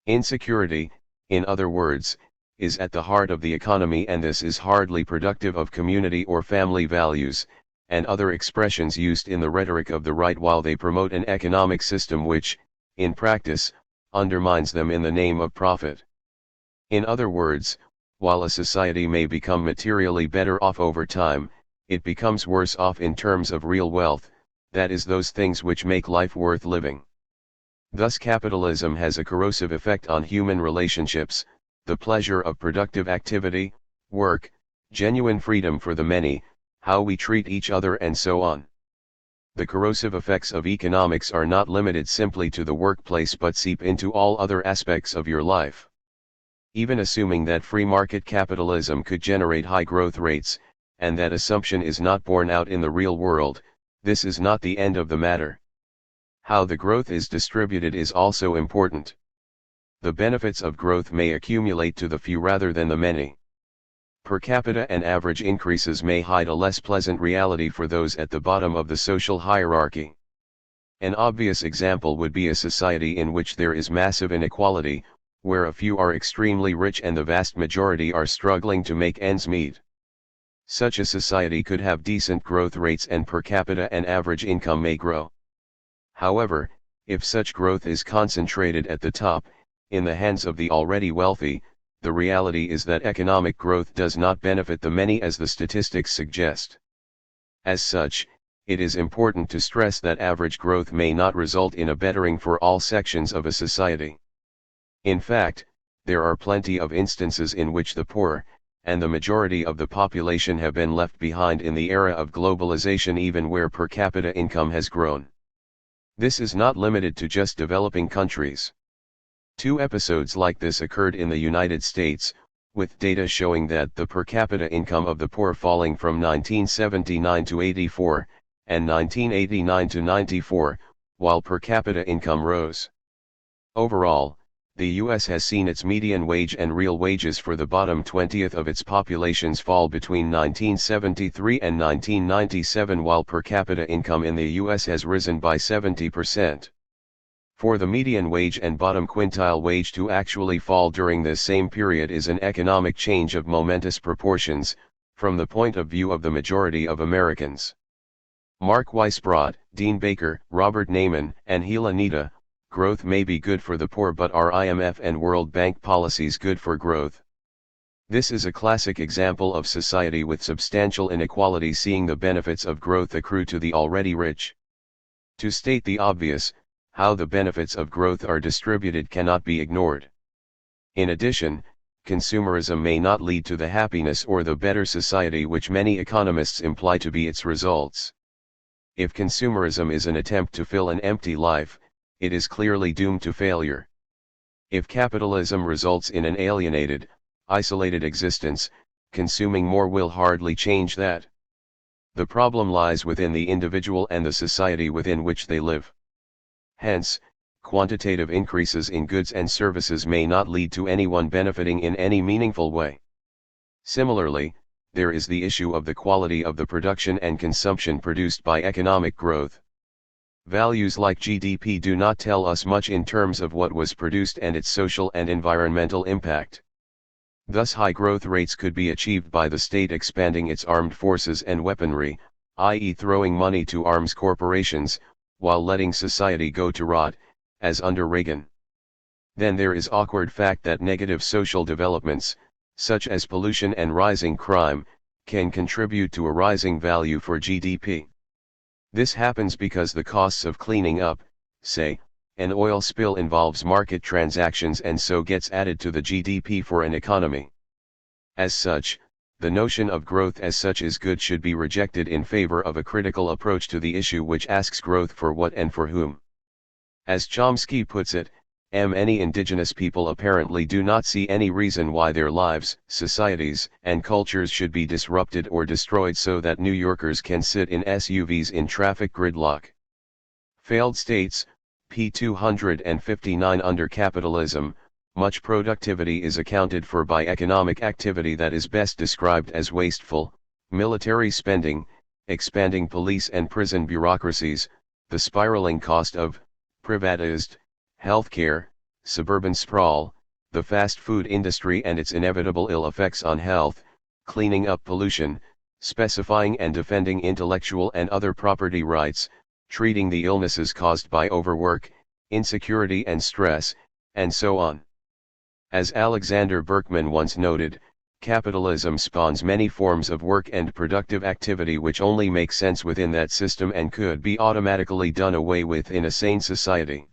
Insecurity, in other words, is at the heart of the economy, and this is hardly productive of community or family values, and other expressions used in the rhetoric of the right while they promote an economic system which, in practice, undermines them in the name of profit. In other words, while a society may become materially better off over time, it becomes worse off in terms of real wealth, that is, those things which make life worth living. Thus capitalism has a corrosive effect on human relationships, the pleasure of productive activity, work, genuine freedom for the many, how we treat each other, and so on. The corrosive effects of economics are not limited simply to the workplace but seep into all other aspects of your life. Even assuming that free market capitalism could generate high growth rates, and that assumption is not borne out in the real world, this is not the end of the matter. How the growth is distributed is also important. The benefits of growth may accumulate to the few rather than the many. Per capita and average increases may hide a less pleasant reality for those at the bottom of the social hierarchy. An obvious example would be a society in which there is massive inequality, where a few are extremely rich and the vast majority are struggling to make ends meet. Such a society could have decent growth rates and per capita and average income may grow. However, if such growth is concentrated at the top, in the hands of the already wealthy, the reality is that economic growth does not benefit the many as the statistics suggest. As such, it is important to stress that average growth may not result in a bettering for all sections of a society. In fact, there are plenty of instances in which the poor, and the majority of the population have been left behind in the era of globalization even where per capita income has grown. This is not limited to just developing countries. 2 episodes like this occurred in the United States, with data showing that the per capita income of the poor falling from 1979 to 84, and 1989 to 94, while per capita income rose. Overall, the U.S. has seen its median wage and real wages for the bottom 20th of its populations fall between 1973 and 1997, while per capita income in the U.S. has risen by 70%. For the median wage and bottom quintile wage to actually fall during this same period is an economic change of momentous proportions, from the point of view of the majority of Americans. Mark Weisbrot, Dean Baker, Robert Naiman, and Gila Nita, growth may be good for the poor, but are IMF and World Bank policies good for growth? This is a classic example of society with substantial inequality seeing the benefits of growth accrue to the already rich. To state the obvious, how the benefits of growth are distributed cannot be ignored. In addition, consumerism may not lead to the happiness or the better society which many economists imply to be its results. If consumerism is an attempt to fill an empty life, it is clearly doomed to failure. If capitalism results in an alienated, isolated existence, consuming more will hardly change that. The problem lies within the individual and the society within which they live. Hence, quantitative increases in goods and services may not lead to anyone benefiting in any meaningful way. Similarly, there is the issue of the quality of the production and consumption produced by economic growth. Values like GDP do not tell us much in terms of what was produced and its social and environmental impact. Thus high growth rates could be achieved by the state expanding its armed forces and weaponry, i.e. throwing money to arms corporations, while letting society go to rot, as under Reagan. Then there is awkward fact that negative social developments, such as pollution and rising crime, can contribute to a rising value for GDP. This happens because the costs of cleaning up, say, an oil spill involves market transactions and so gets added to the GDP for an economy. As such, the notion of growth as such is good should be rejected in favor of a critical approach to the issue which asks growth for what and for whom. As Chomsky puts it, many indigenous people apparently do not see any reason why their lives, societies, and cultures should be disrupted or destroyed so that New Yorkers can sit in SUVs in traffic gridlock. Failed states, p. 259. Under capitalism, much productivity is accounted for by economic activity that is best described as wasteful, military spending, expanding police and prison bureaucracies, the spiraling cost of privatized healthcare, suburban sprawl, the fast food industry and its inevitable ill effects on health, cleaning up pollution, specifying and defending intellectual and other property rights, treating the illnesses caused by overwork, insecurity and stress, and so on. As Alexander Berkman once noted, capitalism spawns many forms of work and productive activity which only make sense within that system and could be automatically done away with in a sane society.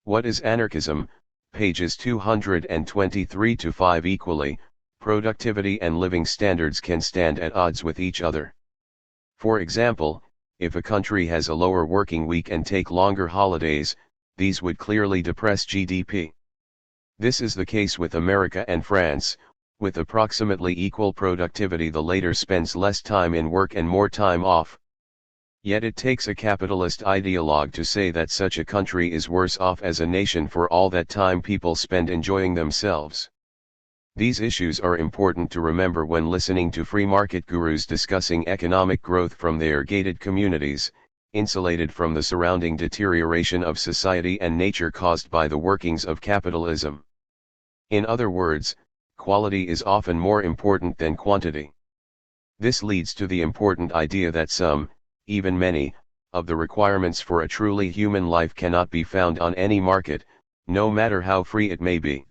What is anarchism? Pages 223-5. Equally, productivity and living standards can stand at odds with each other. For example, if a country has a lower working week and take longer holidays, these would clearly depress GDP. This is the case with America and France. With approximately equal productivity, the latter spends less time in work and more time off. Yet it takes a capitalist ideologue to say that such a country is worse off as a nation for all that time people spend enjoying themselves. These issues are important to remember when listening to free market gurus discussing economic growth from their gated communities, insulated from the surrounding deterioration of society and nature caused by the workings of capitalism. In other words, quality is often more important than quantity. This leads to the important idea that some, even many, of the requirements for a truly human life cannot be found on any market, no matter how free it may be.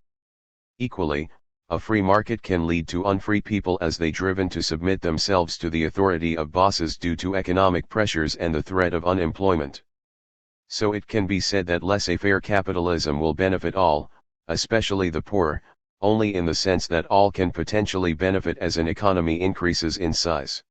Equally, a free market can lead to unfree people as they driven to submit themselves to the authority of bosses due to economic pressures and the threat of unemployment. So it can be said that laissez-faire capitalism will benefit all, especially the poor, only in the sense that all can potentially benefit as an economy increases in size.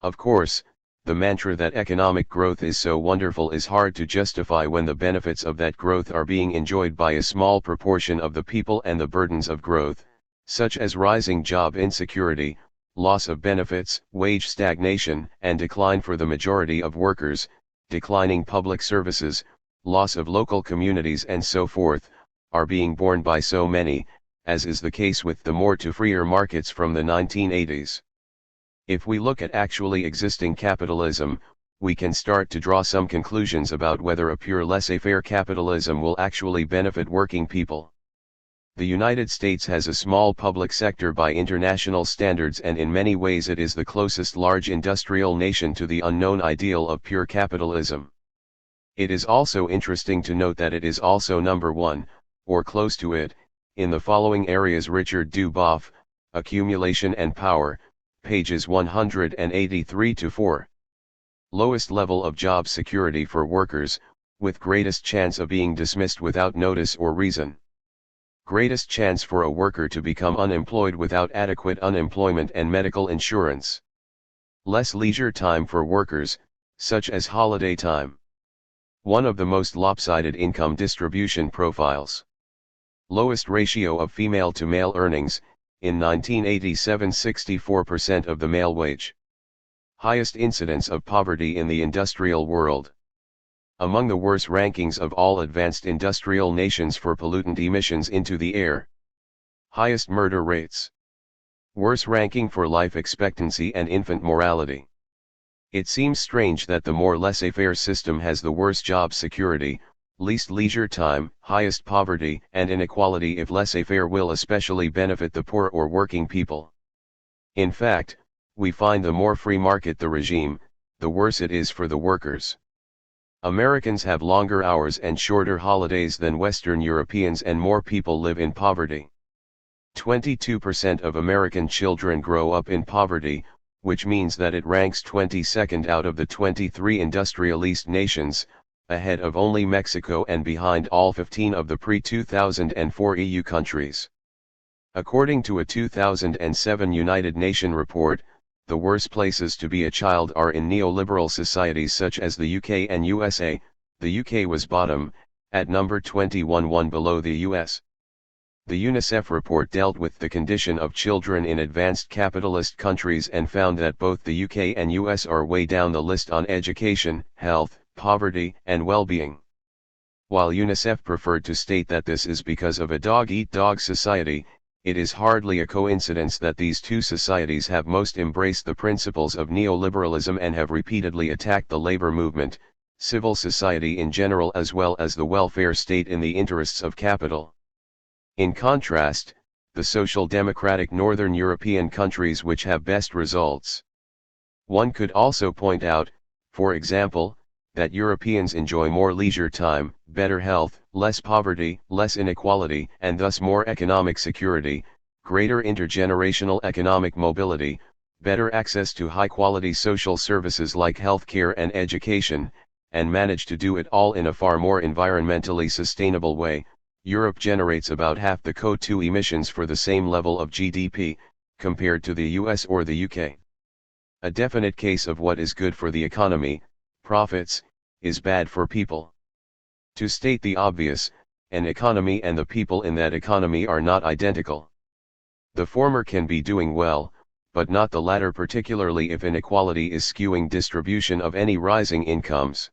Of course, the mantra that economic growth is so wonderful is hard to justify when the benefits of that growth are being enjoyed by a small proportion of the people and the burdens of growth, such as rising job insecurity, loss of benefits, wage stagnation and decline for the majority of workers, declining public services, loss of local communities and so forth, are being borne by so many, as is the case with the more to freer markets from the 1980s. If we look at actually existing capitalism, we can start to draw some conclusions about whether a pure laissez-faire capitalism will actually benefit working people. The United States has a small public sector by international standards, and in many ways it is the closest large industrial nation to the unknown ideal of pure capitalism. It is also interesting to note that it is also number one, or close to it, in the following areas. Richard Duboff, Accumulation and Power, pages 183-4. Lowest level of job security for workers, with greatest chance of being dismissed without notice or reason. Greatest chance for a worker to become unemployed without adequate unemployment and medical insurance. Less leisure time for workers, such as holiday time. One of the most lopsided income distribution profiles. Lowest ratio of female to male earnings, in 1987 64% of the male wage. Highest incidence of poverty in the industrial world. Among the worst rankings of all advanced industrial nations for pollutant emissions into the air. Highest murder rates. Worst ranking for life expectancy and infant mortality. It seems strange that the more laissez-faire system has the worst job security, least leisure time, highest poverty and inequality if laissez-faire will especially benefit the poor or working people. In fact, we find the more free market the regime, the worse it is for the workers. Americans have longer hours and shorter holidays than Western Europeans, and more people live in poverty. 22% of American children grow up in poverty, which means that it ranks 22nd out of the 23 industrialist nations, ahead of only Mexico and behind all 15 of the pre-2004 EU countries. According to a 2007 United Nations report, the worst places to be a child are in neoliberal societies such as the UK and USA. The UK was bottom, at number 21, one below the US. The UNICEF report dealt with the condition of children in advanced capitalist countries and found that both the UK and US are way down the list on education, health, poverty, and well-being. While UNICEF preferred to state that this is because of a dog-eat-dog society, it is hardly a coincidence that these two societies have most embraced the principles of neoliberalism and have repeatedly attacked the labor movement, civil society in general, as well as the welfare state in the interests of capital. In contrast, the social democratic Northern European countries which have best results. One could also point out, for example, that Europeans enjoy more leisure time, better health, less poverty, less inequality, and thus more economic security, greater intergenerational economic mobility, better access to high-quality social services like healthcare and education, and manage to do it all in a far more environmentally sustainable way. Europe generates about half the CO2 emissions for the same level of GDP, compared to the US or the UK. A definite case of what is good for the economy, profits, is bad for people. To state the obvious, an economy and the people in that economy are not identical. The former can be doing well, but not the latter, particularly if inequality is skewing distribution of any rising incomes.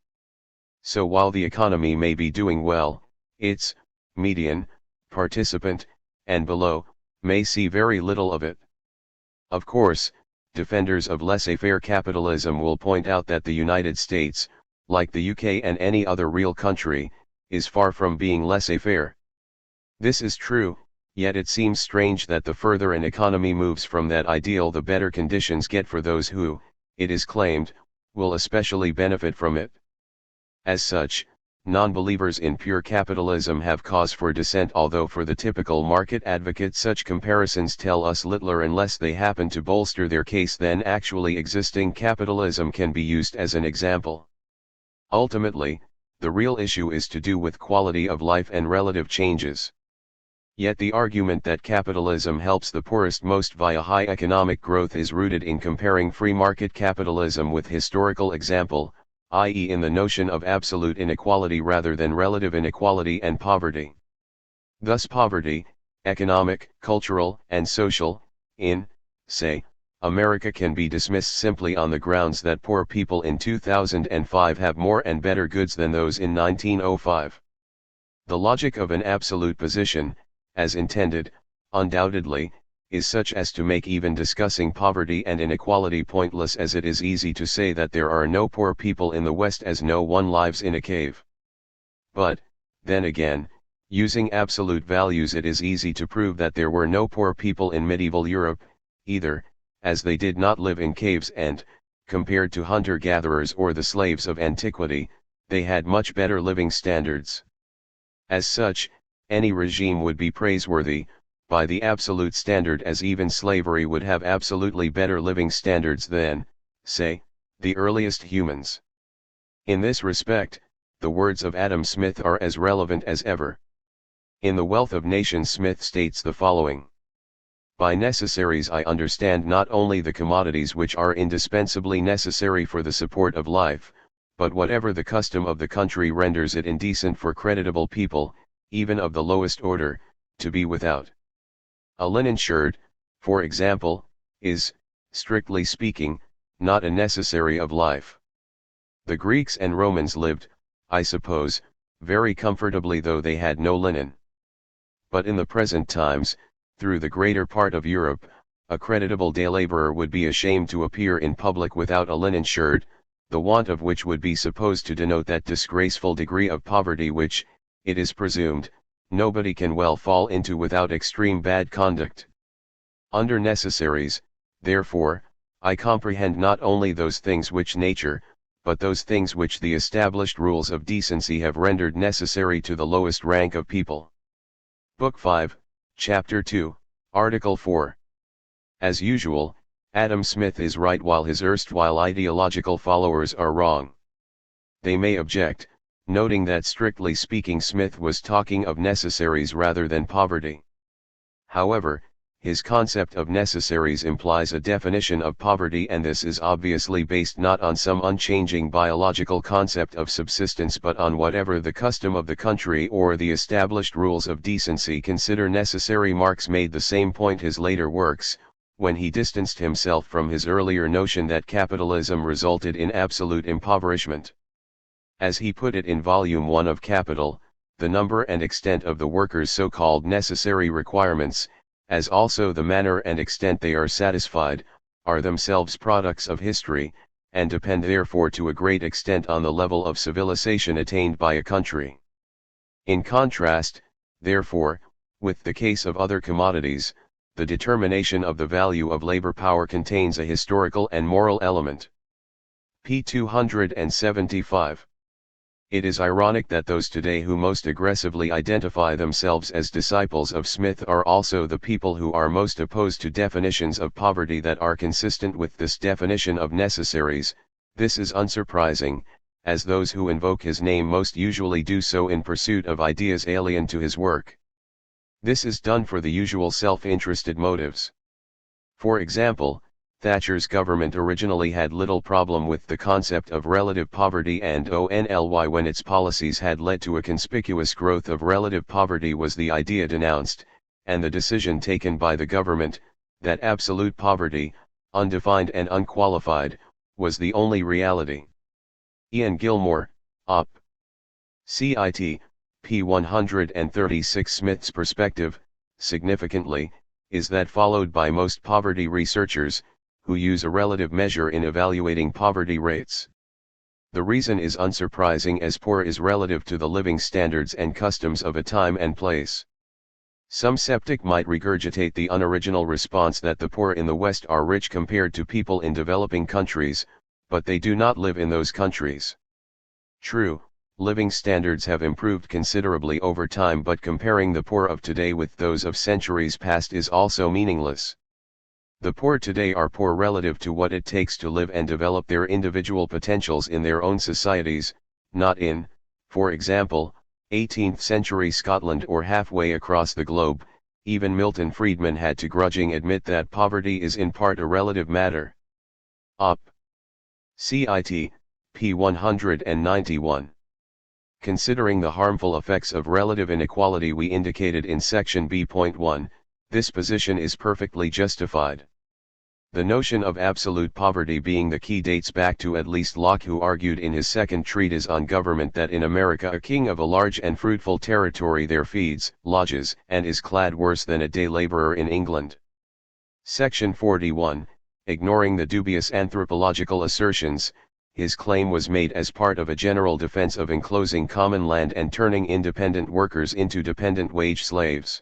So while the economy may be doing well, its median, participant, and below, may see very little of it. Of course, defenders of laissez-faire capitalism will point out that the United States, like the UK and any other real country, is far from being laissez-faire. This is true, yet it seems strange that the further an economy moves from that ideal, the better conditions get for those who, it is claimed, will especially benefit from it. As such, non-believers in pure capitalism have cause for dissent, although for the typical market advocate such comparisons tell us littler unless they happen to bolster their case than actually existing capitalism can be used as an example. Ultimately, the real issue is to do with quality of life and relative changes. Yet the argument that capitalism helps the poorest most via high economic growth is rooted in comparing free market capitalism with historical example, i.e. in the notion of absolute inequality rather than relative inequality and poverty. Thus poverty, economic, cultural, and social, in, say, America can be dismissed simply on the grounds that poor people in 2005 have more and better goods than those in 1905. The logic of an absolute position, as intended, undoubtedly, is such as to make even discussing poverty and inequality pointless, as it is easy to say that there are no poor people in the West as no one lives in a cave. But, then again, using absolute values, it is easy to prove that there were no poor people in medieval Europe, either, as they did not live in caves and, compared to hunter-gatherers or the slaves of antiquity, they had much better living standards. As such, any regime would be praiseworthy, by the absolute standard, as even slavery would have absolutely better living standards than, say, the earliest humans. In this respect, the words of Adam Smith are as relevant as ever. In The Wealth of Nations, Smith states the following: "By necessaries I understand not only the commodities which are indispensably necessary for the support of life, but whatever the custom of the country renders it indecent for creditable people, even of the lowest order, to be without. A linen shirt, for example, is, strictly speaking, not a necessary of life. The Greeks and Romans lived, I suppose, very comfortably though they had no linen. But in the present times, through the greater part of Europe, a creditable day laborer would be ashamed to appear in public without a linen shirt, the want of which would be supposed to denote that disgraceful degree of poverty which, it is presumed, nobody can well fall into without extreme bad conduct. Under necessaries, therefore, I comprehend not only those things which nature, but those things which the established rules of decency have rendered necessary to the lowest rank of people." Book 5, Chapter 2, Article 4. As usual, Adam Smith is right while his erstwhile ideological followers are wrong. They may object, noting that strictly speaking Smith was talking of necessaries rather than poverty. However, his concept of necessaries implies a definition of poverty, and this is obviously based not on some unchanging biological concept of subsistence but on whatever the custom of the country or the established rules of decency consider necessary. Marx made the same point his later works, when he distanced himself from his earlier notion that capitalism resulted in absolute impoverishment. As he put it in Volume 1 of Capital, the number and extent of the workers' so-called necessary requirements, as also the manner and extent they are satisfied, are themselves products of history, and depend therefore to a great extent on the level of civilization attained by a country. In contrast, therefore, with the case of other commodities, the determination of the value of labor power contains a historical and moral element. p. 275. It is ironic that those today who most aggressively identify themselves as disciples of Smith are also the people who are most opposed to definitions of poverty that are consistent with this definition of necessaries. This is unsurprising, as those who invoke his name most usually do so in pursuit of ideas alien to his work. This is done for the usual self-interested motives. For example, Thatcher's government originally had little problem with the concept of relative poverty, and only when its policies had led to a conspicuous growth of relative poverty was the idea denounced, and the decision taken by the government, that absolute poverty, undefined and unqualified, was the only reality. Ian Gilmore, Op. Cit. p. 136. Smith's perspective, significantly, is that followed by most poverty researchers, who use a relative measure in evaluating poverty rates. The reason is unsurprising, as poor is relative to the living standards and customs of a time and place. Some skeptic might regurgitate the unoriginal response that the poor in the West are rich compared to people in developing countries, but they do not live in those countries. True, living standards have improved considerably over time, but comparing the poor of today with those of centuries past is also meaningless. The poor today are poor relative to what it takes to live and develop their individual potentials in their own societies, not in, for example, 18th century Scotland or halfway across the globe. Even Milton Friedman had to grudgingly admit that poverty is in part a relative matter. Op. Cit. p. 191. Considering the harmful effects of relative inequality we indicated in section B.1, this position is perfectly justified. The notion of absolute poverty being the key dates back to at least Locke, who argued in his second treatise on government that in America a king of a large and fruitful territory there feeds, lodges, and is clad worse than a day laborer in England. Section 41, ignoring the dubious anthropological assertions, his claim was made as part of a general defense of enclosing common land and turning independent workers into dependent wage slaves.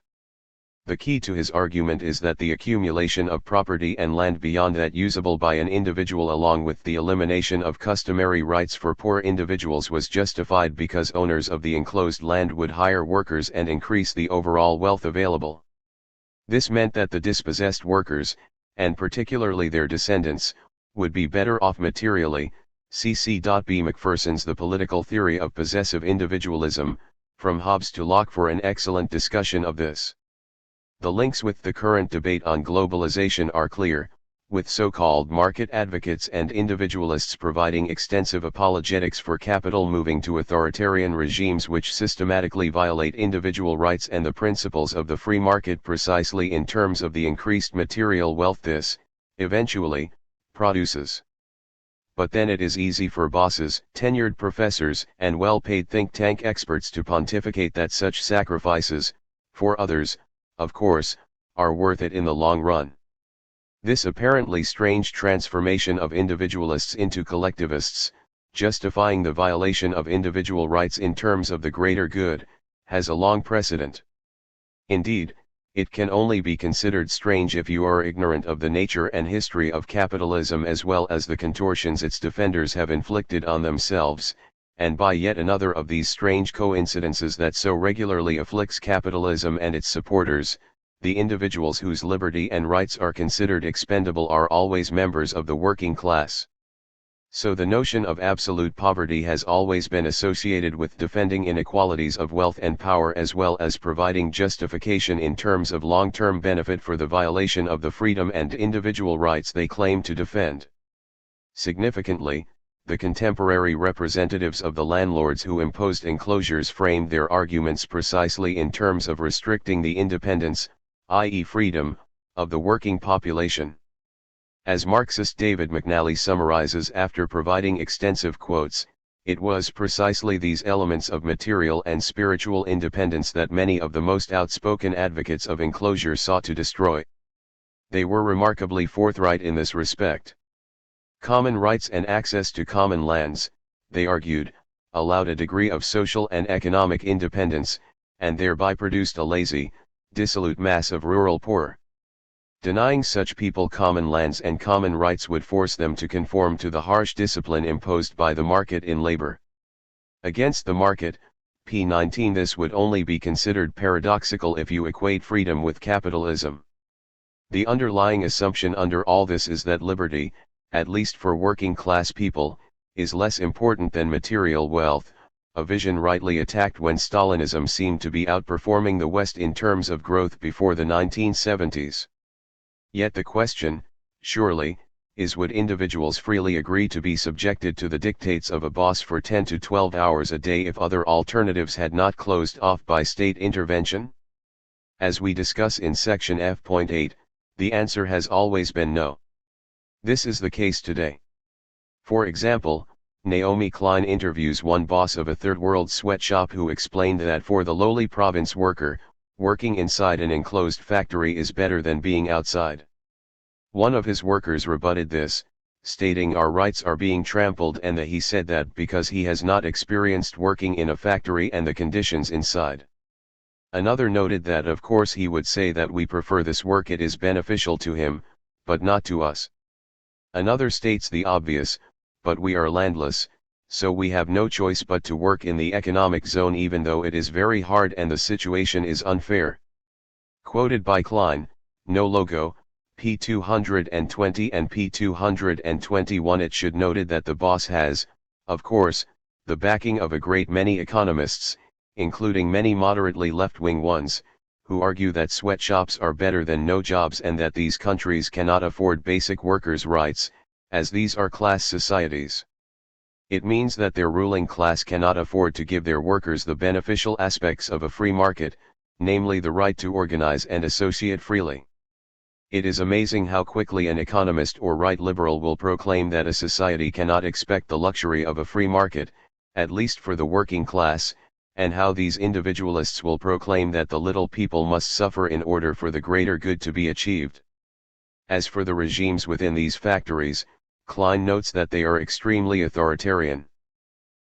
The key to his argument is that the accumulation of property and land beyond that usable by an individual, along with the elimination of customary rights for poor individuals, was justified because owners of the enclosed land would hire workers and increase the overall wealth available. This meant that the dispossessed workers, and particularly their descendants, would be better off materially. C.C.B. Macpherson's The Political Theory of Possessive Individualism, From Hobbes to Locke, for an excellent discussion of this. The links with the current debate on globalization are clear, with so-called market advocates and individualists providing extensive apologetics for capital moving to authoritarian regimes which systematically violate individual rights and the principles of the free market precisely in terms of the increased material wealth this, eventually, produces. But then it is easy for bosses, tenured professors, and well-paid think tank experts to pontificate that such sacrifices, for others, of course, are worth it in the long run. This apparently strange transformation of individualists into collectivists, justifying the violation of individual rights in terms of the greater good, has a long precedent. Indeed, it can only be considered strange if you are ignorant of the nature and history of capitalism as well as the contortions its defenders have inflicted on themselves, and by yet another of these strange coincidences that so regularly afflicts capitalism and its supporters. The individuals whose liberty and rights are considered expendable are always members of the working class. So the notion of absolute poverty has always been associated with defending inequalities of wealth and power as well as providing justification in terms of long-term benefit for the violation of the freedom and individual rights they claim to defend. Significantly, the contemporary representatives of the landlords who imposed enclosures framed their arguments precisely in terms of restricting the independence, i.e. freedom, of the working population. As Marxist David McNally summarizes after providing extensive quotes, it was precisely these elements of material and spiritual independence that many of the most outspoken advocates of enclosure sought to destroy. They were remarkably forthright in this respect. Common rights and access to common lands, they argued, allowed a degree of social and economic independence, and thereby produced a lazy, dissolute mass of rural poor. Denying such people common lands and common rights would force them to conform to the harsh discipline imposed by the market in labor. Against the market, p. 19. This would only be considered paradoxical if you equate freedom with capitalism. The underlying assumption under all this is that liberty, at least for working class people, is less important than material wealth, a vision rightly attacked when Stalinism seemed to be outperforming the West in terms of growth before the 1970s. Yet the question, surely, is would individuals freely agree to be subjected to the dictates of a boss for 10 to 12 hours a day if other alternatives had not closed off by state intervention? As we discuss in section F.8, the answer has always been no. This is the case today. For example, Naomi Klein interviews one boss of a third-world sweatshop who explained that for the lowly province worker, working inside an enclosed factory is better than being outside. One of his workers rebutted this, stating our rights are being trampled, and that he said that because he has not experienced working in a factory and the conditions inside. Another noted that of course he would say that we prefer this work, it is beneficial to him, but not to us. Another states the obvious, but we are landless, so we have no choice but to work in the economic zone even though it is very hard and the situation is unfair. Quoted by Klein, no logo, p. 220 and p. 221. It should noted that the boss has, of course, the backing of a great many economists, including many moderately left-wing ones, who argue that sweatshops are better than no jobs and that these countries cannot afford basic workers' rights, as these are class societies. It means that their ruling class cannot afford to give their workers the beneficial aspects of a free market, namely the right to organize and associate freely. It is amazing how quickly an economist or right liberal will proclaim that a society cannot expect the luxury of a free market, at least for the working class, and how these individualists will proclaim that the little people must suffer in order for the greater good to be achieved. As for the regimes within these factories, Klein notes that they are extremely authoritarian.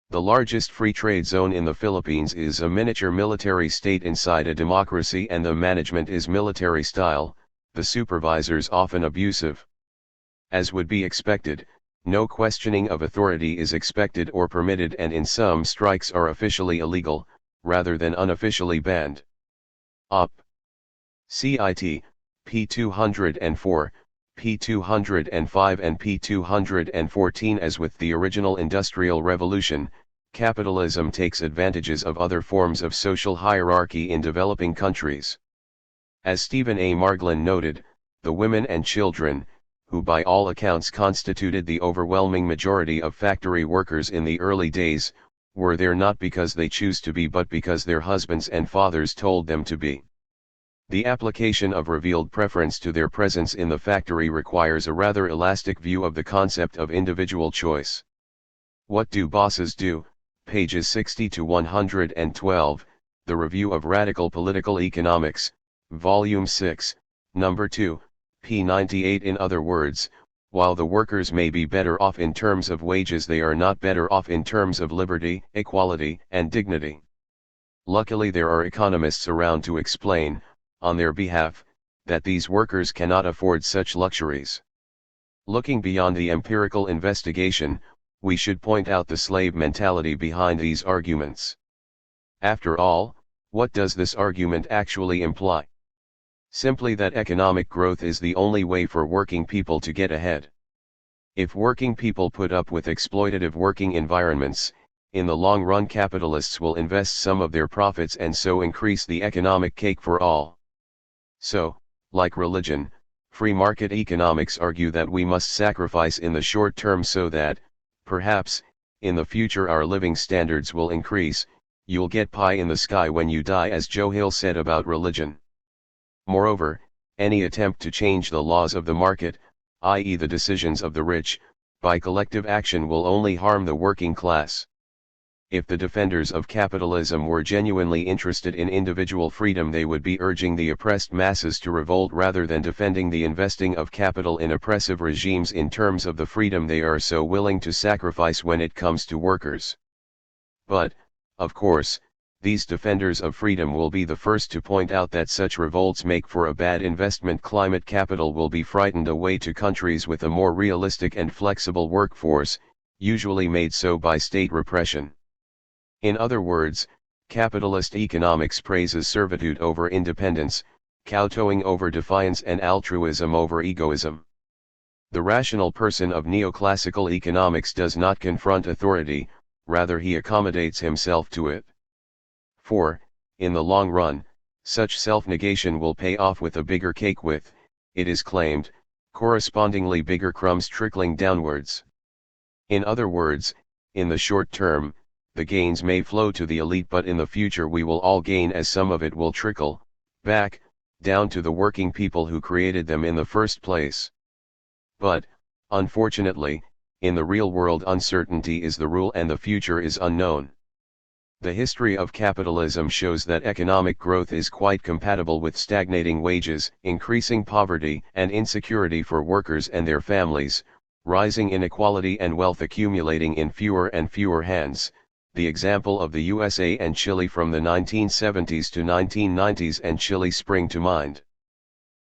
The largest free trade zone in the Philippines is a miniature military state inside a democracy, and the management is military style, the supervisors often abusive. As would be expected, no questioning of authority is expected or permitted, and in some strikes are officially illegal, rather than unofficially banned. Op. Cit. p. 204, p. 205 and p. 214. As with the original Industrial Revolution, capitalism takes advantages of other forms of social hierarchy in developing countries. As Stephen A. Margolin noted, the women and children, who by all accounts constituted the overwhelming majority of factory workers in the early days, were there not because they choose to be but because their husbands and fathers told them to be. The application of revealed preference to their presence in the factory requires a rather elastic view of the concept of individual choice. What Do Bosses Do? Pages 60 to 112, The Review of Radical Political Economics, Volume 6, Number 2, p. 98. In other words, while the workers may be better off in terms of wages, they are not better off in terms of liberty, equality, and dignity. Luckily there are economists around to explain, on their behalf, that these workers cannot afford such luxuries. Looking beyond the empirical investigation, we should point out the slave mentality behind these arguments. After all, what does this argument actually imply? Simply that economic growth is the only way for working people to get ahead. If working people put up with exploitative working environments, in the long run capitalists will invest some of their profits and so increase the economic cake for all. So, like religion, free market economics argue that we must sacrifice in the short term so that, perhaps, in the future our living standards will increase. You'll get pie in the sky when you die, as Joe Hill said about religion. Moreover, any attempt to change the laws of the market, i.e. the decisions of the rich, by collective action will only harm the working class. If the defenders of capitalism were genuinely interested in individual freedom, they would be urging the oppressed masses to revolt rather than defending the investing of capital in oppressive regimes in terms of the freedom they are so willing to sacrifice when it comes to workers. But, of course, these defenders of freedom will be the first to point out that such revolts make for a bad investment climate. Capital will be frightened away to countries with a more realistic and flexible workforce, usually made so by state repression. In other words, capitalist economics praises servitude over independence, kowtowing over defiance, and altruism over egoism. The rational person of neoclassical economics does not confront authority, rather he accommodates himself to it. For, in the long run, such self-negation will pay off with a bigger cake with, it is claimed, correspondingly bigger crumbs trickling downwards. In other words, in the short term, the gains may flow to the elite, but in the future we will all gain, as some of it will trickle back down to the working people who created them in the first place. But, unfortunately, in the real world uncertainty is the rule and the future is unknown. The history of capitalism shows that economic growth is quite compatible with stagnating wages, increasing poverty and insecurity for workers and their families, rising inequality and wealth accumulating in fewer and fewer hands. The example of the USA and Chile from the 1970s to 1990s and Chile spring to mind.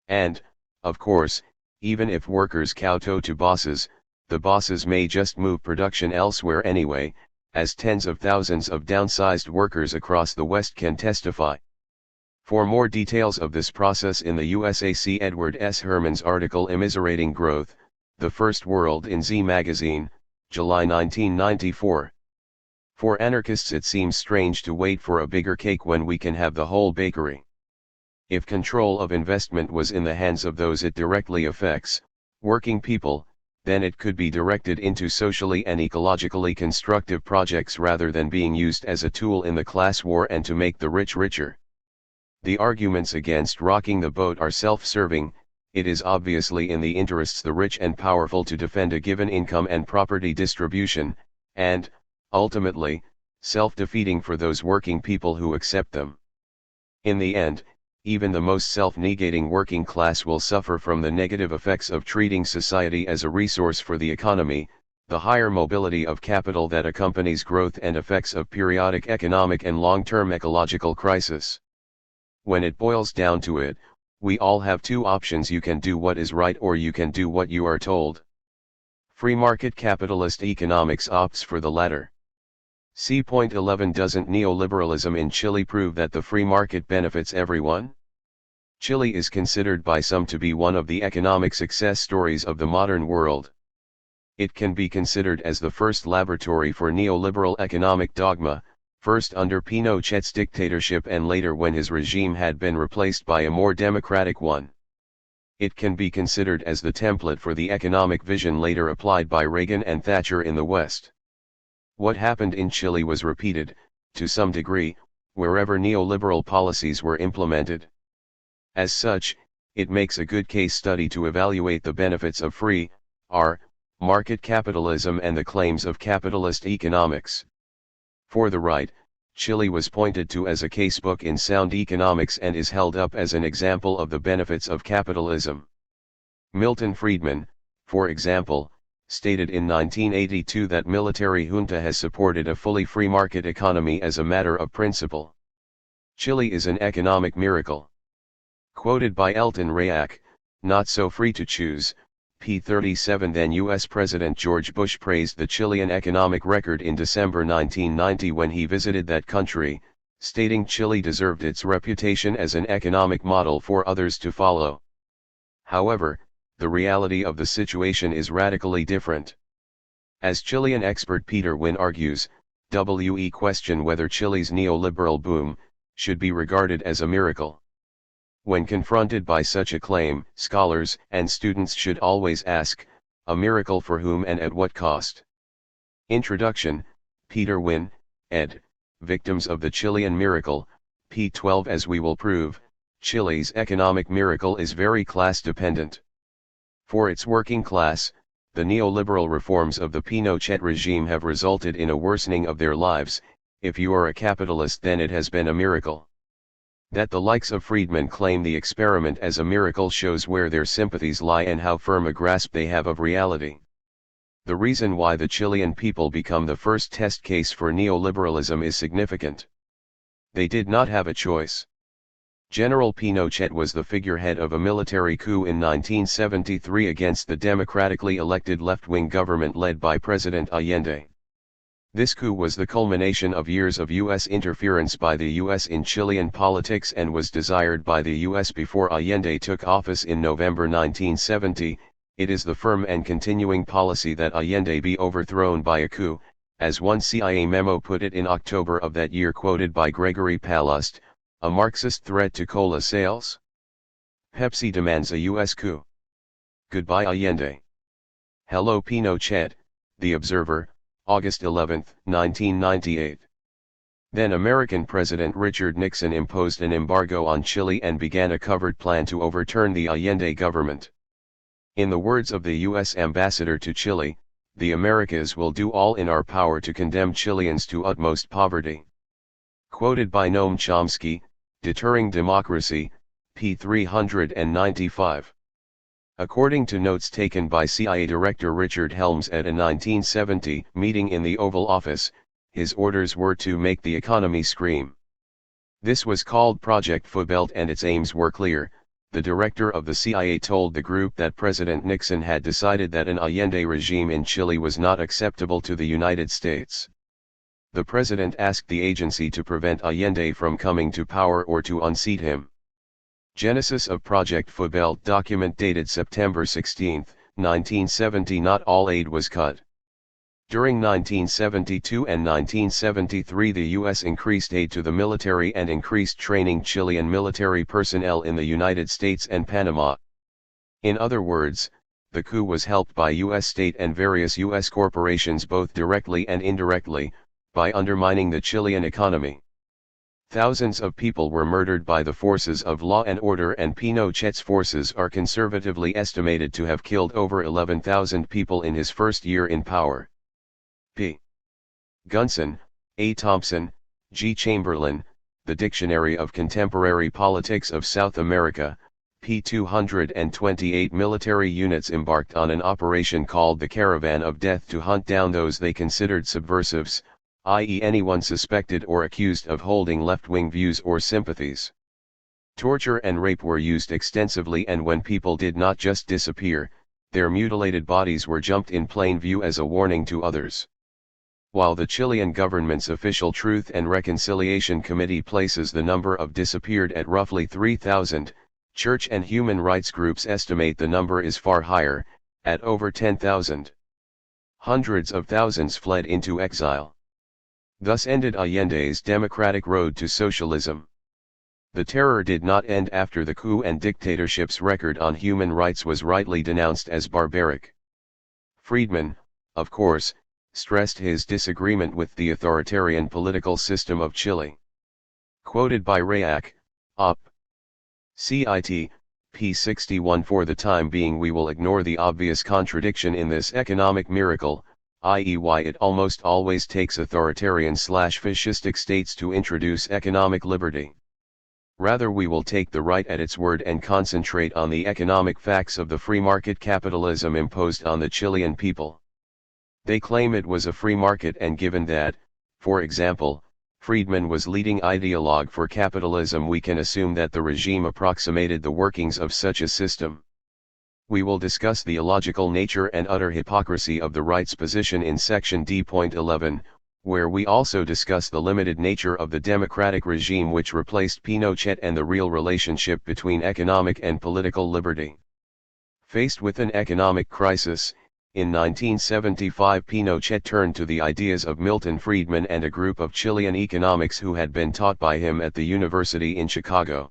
And, of course, even if workers kowtow to bosses, the bosses may just move production elsewhere anyway, as tens of thousands of downsized workers across the West can testify. For more details of this process in the USA, see Edward S. Herman's article Immiserating Growth, The First World in Z Magazine, July 1994. For anarchists it seems strange to wait for a bigger cake when we can have the whole bakery. If control of investment was in the hands of those it directly affects, working people, then it could be directed into socially and ecologically constructive projects rather than being used as a tool in the class war and to make the rich richer. The arguments against rocking the boat are self-serving. It is obviously in the interests the rich and powerful to defend a given income and property distribution, and, ultimately, self-defeating for those working people who accept them. In the end, even the most self-negating working class will suffer from the negative effects of treating society as a resource for the economy, the higher mobility of capital that accompanies growth and effects of periodic economic and long-term ecological crisis. When it boils down to it, we all have two options: you can do what is right or you can do what you are told. Free market capitalist economics opts for the latter. See point 11. Doesn't neoliberalism in Chile prove that the free market benefits everyone? Chile is considered by some to be one of the economic success stories of the modern world. It can be considered as the first laboratory for neoliberal economic dogma, first under Pinochet's dictatorship and later when his regime had been replaced by a more democratic one. It can be considered as the template for the economic vision later applied by Reagan and Thatcher in the West. What happened in Chile was repeated, to some degree, wherever neoliberal policies were implemented. As such, it makes a good case study to evaluate the benefits of free, market capitalism and the claims of capitalist economics. For the right, Chile was pointed to as a casebook in sound economics and is held up as an example of the benefits of capitalism. Milton Friedman, for example, stated in 1982 that military junta has supported a fully free market economy as a matter of principle. Chile is an economic miracle. Quoted by Elton Rayak, not so free to choose, p. 37. Then U.S. President George Bush praised the Chilean economic record in December 1990 when he visited that country, stating Chile deserved its reputation as an economic model for others to follow. However, the reality of the situation is radically different. As Chilean expert Peter Wynn argues, we question whether Chile's neoliberal boom should be regarded as a miracle. When confronted by such a claim, scholars and students should always ask, a miracle for whom and at what cost? Introduction, Peter Wynn, ed., Victims of the Chilean Miracle, p. 12. As we will prove, Chile's economic miracle is very class-dependent. For its working class, the neoliberal reforms of the Pinochet regime have resulted in a worsening of their lives. If you are a capitalist, then it has been a miracle. That the likes of Friedman claim the experiment as a miracle shows where their sympathies lie and how firm a grasp they have of reality. The reason why the Chilean people become the first test case for neoliberalism is significant. They did not have a choice. General Pinochet was the figurehead of a military coup in 1973 against the democratically elected left-wing government led by President Allende. This coup was the culmination of years of U.S. interference by the U.S. in Chilean politics and was desired by the U.S. before Allende took office in November 1970. It is the firm and continuing policy that Allende be overthrown by a coup, as one CIA memo put it in October of that year, quoted by Gregory Palust, a Marxist threat to cola sales. Pepsi demands a U.S. coup. Goodbye Allende. Hello Pinochet, The Observer, August 11, 1998. Then American President Richard Nixon imposed an embargo on Chile and began a covert plan to overturn the Allende government. In the words of the U.S. ambassador to Chile, the Americas will do all in our power to condemn Chileans to utmost poverty. Quoted by Noam Chomsky, Deterring Democracy, p. 395. According to notes taken by CIA Director Richard Helms at a 1970 meeting in the Oval Office, his orders were to make the economy scream. This was called Project Footbelt and its aims were clear. The director of the CIA told the group that President Nixon had decided that an Allende regime in Chile was not acceptable to the United States. The president asked the agency to prevent Allende from coming to power or to unseat him. Genesis of Project Footbelt document dated September 16, 1970. Not all aid was cut. During 1972 and 1973 the U.S. increased aid to the military and increased training Chilean military personnel in the United States and Panama. In other words, the coup was helped by U.S. state and various U.S. corporations both directly and indirectly, by undermining the Chilean economy. Thousands of people were murdered by the forces of law and order, and Pinochet's forces are conservatively estimated to have killed over 11,000 people in his first year in power. P. Gunson, A. Thompson, G. Chamberlain, The Dictionary of Contemporary Politics of South America, p. 228. Military units embarked on an operation called the Caravan of Death to hunt down those they considered subversives, i.e. anyone suspected or accused of holding left-wing views or sympathies. Torture and rape were used extensively, and when people did not just disappear, their mutilated bodies were jumped in plain view as a warning to others. While the Chilean government's official Truth and Reconciliation Committee places the number of disappeared at roughly 3,000, Church and human rights groups estimate the number is far higher, at over 10,000. Hundreds of thousands fled into exile. Thus ended Allende's democratic road to socialism. The terror did not end after the coup, and dictatorship's record on human rights was rightly denounced as barbaric. Friedman, of course, stressed his disagreement with the authoritarian political system of Chile. Quoted by Rayak, Op. Cit. p. 61. For the time being we will ignore the obvious contradiction in this economic miracle, i.e. why it almost always takes authoritarian/fascistic states to introduce economic liberty. Rather we will take the right at its word and concentrate on the economic facts of the free market capitalism imposed on the Chilean people. They claim it was a free market, and given that, for example, Friedman was leading ideologue for capitalism, we can assume that the regime approximated the workings of such a system. We will discuss the illogical nature and utter hypocrisy of the right's position in section D.11, where we also discuss the limited nature of the democratic regime which replaced Pinochet and the real relationship between economic and political liberty. Faced with an economic crisis, in 1975 Pinochet turned to the ideas of Milton Friedman and a group of Chilean economics who had been taught by him at the University in Chicago.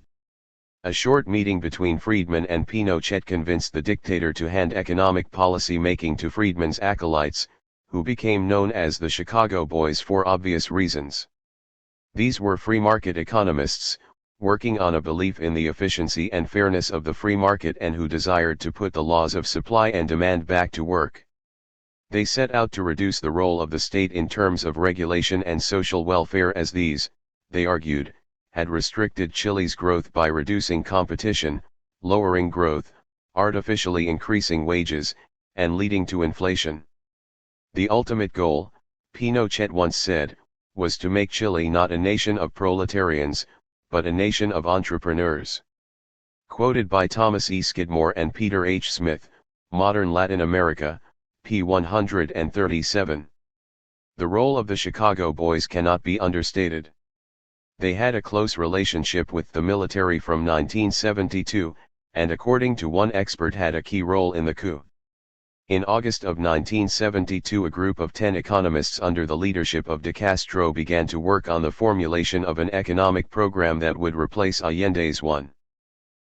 A short meeting between Friedman and Pinochet convinced the dictator to hand economic policy making to Friedman's acolytes, who became known as the Chicago Boys for obvious reasons. These were free market economists, working on a belief in the efficiency and fairness of the free market and who desired to put the laws of supply and demand back to work. They set out to reduce the role of the state in terms of regulation and social welfare, as these, they argued, had restricted Chile's growth by reducing competition, lowering growth, artificially increasing wages, and leading to inflation. The ultimate goal, Pinochet once said, was to make Chile not a nation of proletarians, but a nation of entrepreneurs. Quoted by Thomas E. Skidmore and Peter H. Smith, Modern Latin America, p. 137. The role of the Chicago Boys cannot be understated. They had a close relationship with the military from 1972, and according to one expert had a key role in the coup. In August of 1972 a group of 10 economists under the leadership of de Castro began to work on the formulation of an economic program that would replace Allende's one.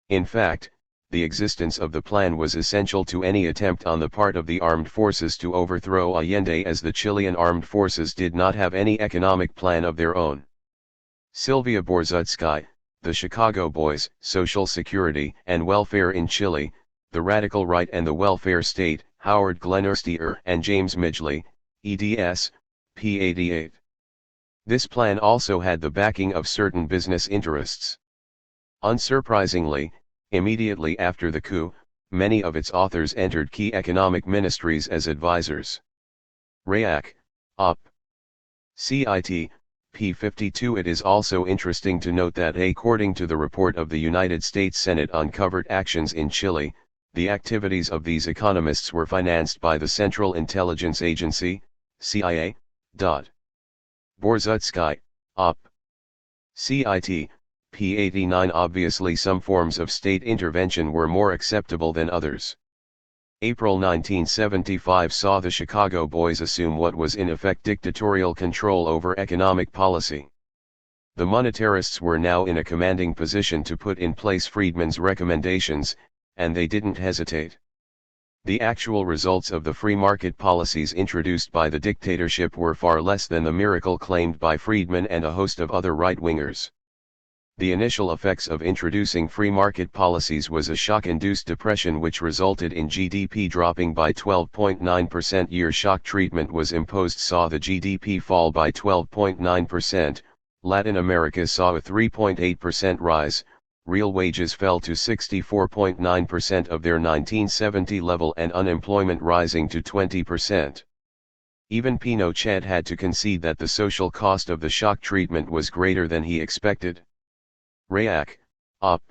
In fact, the existence of the plan was essential to any attempt on the part of the armed forces to overthrow Allende, as the Chilean armed forces did not have any economic plan of their own. Sylvia Borzutski, The Chicago Boys, Social Security and Welfare in Chile, The Radical Right and the Welfare State, Howard Glenerstier and James Midgley, eds. p. 88. This plan also had the backing of certain business interests. Unsurprisingly, immediately after the coup, many of its authors entered key economic ministries as advisors. Rayak, Op. Cit. p. 52. It is also interesting to note that according to the report of the United States Senate on covert actions in Chile, the activities of these economists were financed by the Central Intelligence Agency, CIA. Borzutski, Op. Cit. p. 89. Obviously some forms of state intervention were more acceptable than others. April 1975 saw the Chicago Boys assume what was in effect dictatorial control over economic policy. The monetarists were now in a commanding position to put in place Friedman's recommendations, and they didn't hesitate. The actual results of the free market policies introduced by the dictatorship were far less than the miracle claimed by Friedman and a host of other right-wingers. The initial effects of introducing free market policies was a shock-induced depression which resulted in GDP dropping by 12.9%. Year shock treatment was imposed saw the GDP fall by 12.9%, Latin America saw a 3.8% rise, real wages fell to 64.9% of their 1970 level and unemployment rising to 20%. Even Pinochet had to concede that the social cost of the shock treatment was greater than he expected. Rayak, Op.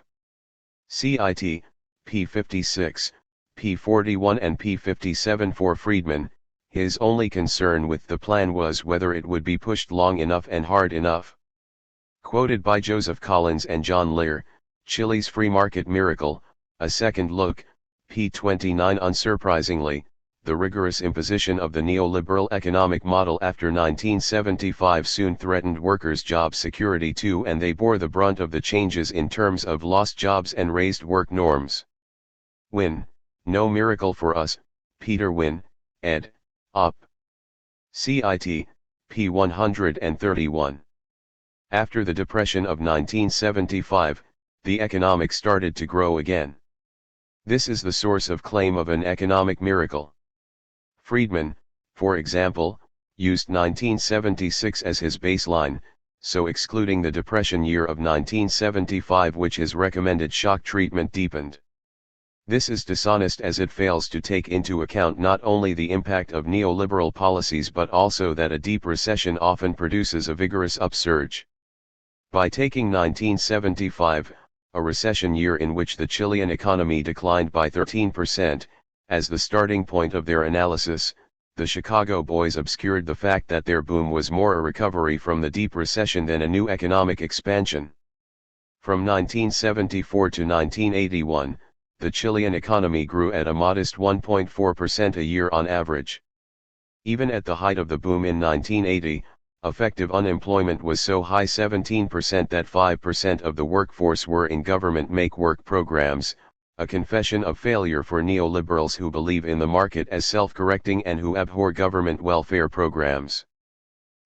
Cit. p. 56, p. 41 and p. 57. For Friedman, his only concern with the plan was whether it would be pushed long enough and hard enough. Quoted by Joseph Collins and John Lear, Chile's Free Market Miracle, A Second Look, p. 29. Unsurprisingly, the rigorous imposition of the neoliberal economic model after 1975 soon threatened workers' job security too, and they bore the brunt of the changes in terms of lost jobs and raised work norms. Wynne, No Miracle for Us, Peter Wynne, ed. Op. Cit. p. 131. After the Depression of 1975, the economic started to grow again. This is the source of claim of an economic miracle. Friedman, for example, used 1976 as his baseline, so excluding the Depression year of 1975, which his recommended shock treatment deepened. This is dishonest, as it fails to take into account not only the impact of neoliberal policies but also that a deep recession often produces a vigorous upsurge. By taking 1975, a recession year in which the Chilean economy declined by 13%, as the starting point of their analysis, the Chicago boys obscured the fact that their boom was more a recovery from the deep recession than a new economic expansion. From 1974 to 1981, the Chilean economy grew at a modest 1.4% a year on average. Even at the height of the boom in 1980, effective unemployment was so high 17% that 5% of the workforce were in government make-work programs, a confession of failure for neoliberals who believe in the market as self-correcting and who abhor government welfare programs.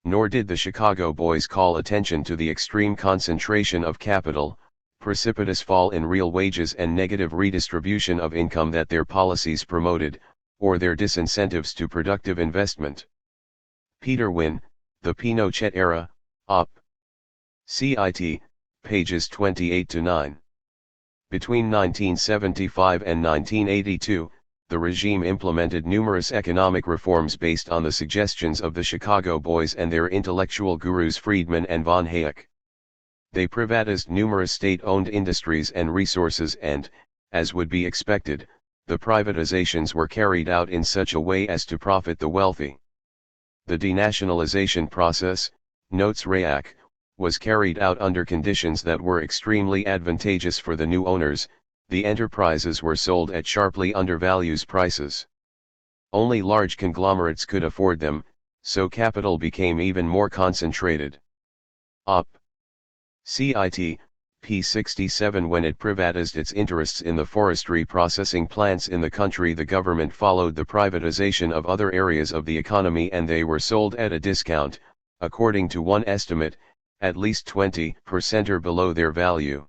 Nor did the Chicago boys call attention to the extreme concentration of capital, precipitous fall in real wages and negative redistribution of income that their policies promoted, or their disincentives to productive investment. Peter Wynne, The Pinochet Era, Op. Cit. pages 28-9. Between 1975 and 1982, the regime implemented numerous economic reforms based on the suggestions of the Chicago boys and their intellectual gurus Friedman and von Hayek. They privatized numerous state-owned industries and resources and, as would be expected, the privatizations were carried out in such a way as to profit the wealthy. The denationalization process, notes Rayak, was carried out under conditions that were extremely advantageous for the new owners. The enterprises were sold at sharply undervalued prices. Only large conglomerates could afford them, so capital became even more concentrated. Op. Cit. p. 67. When it privatized its interests in the forestry processing plants in the country, the government followed the privatization of other areas of the economy and they were sold at a discount, according to one estimate, at least 20% or below their value.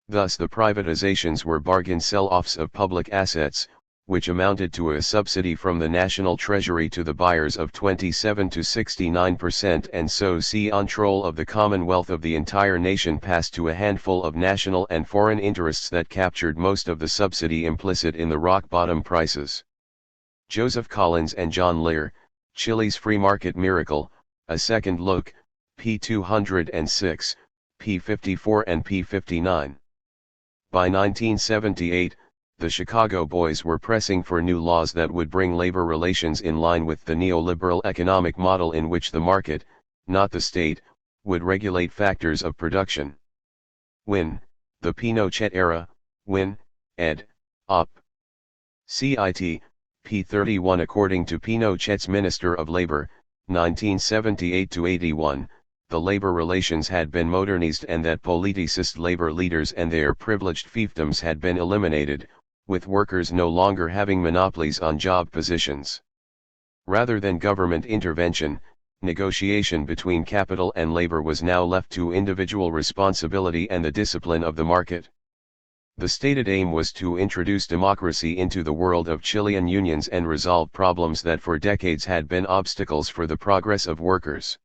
Thus the privatizations were bargain sell-offs of public assets, which amounted to a subsidy from the national treasury to the buyers of 27 to 69%, and so control of the commonwealth of the entire nation passed to a handful of national and foreign interests that captured most of the subsidy implicit in the rock-bottom prices. Joseph Collins and John Lear, Chile's Free Market Miracle, A Second Look, p. 206, p. 54 and p. 59. By 1978, the Chicago boys were pressing for new laws that would bring labor relations in line with the neoliberal economic model in which the market, not the state, would regulate factors of production. Wynne, The Pinochet Era, Wynne, ed. Op. Cit. p. 31. According to Pinochet's Minister of Labor, 1978-81, the labor relations had been modernized and that politicist labor leaders and their privileged fiefdoms had been eliminated, with workers no longer having monopolies on job positions. Rather than government intervention, negotiation between capital and labor was now left to individual responsibility and the discipline of the market. The stated aim was to introduce democracy into the world of Chilean unions and resolve problems that for decades had been obstacles for the progress of workers.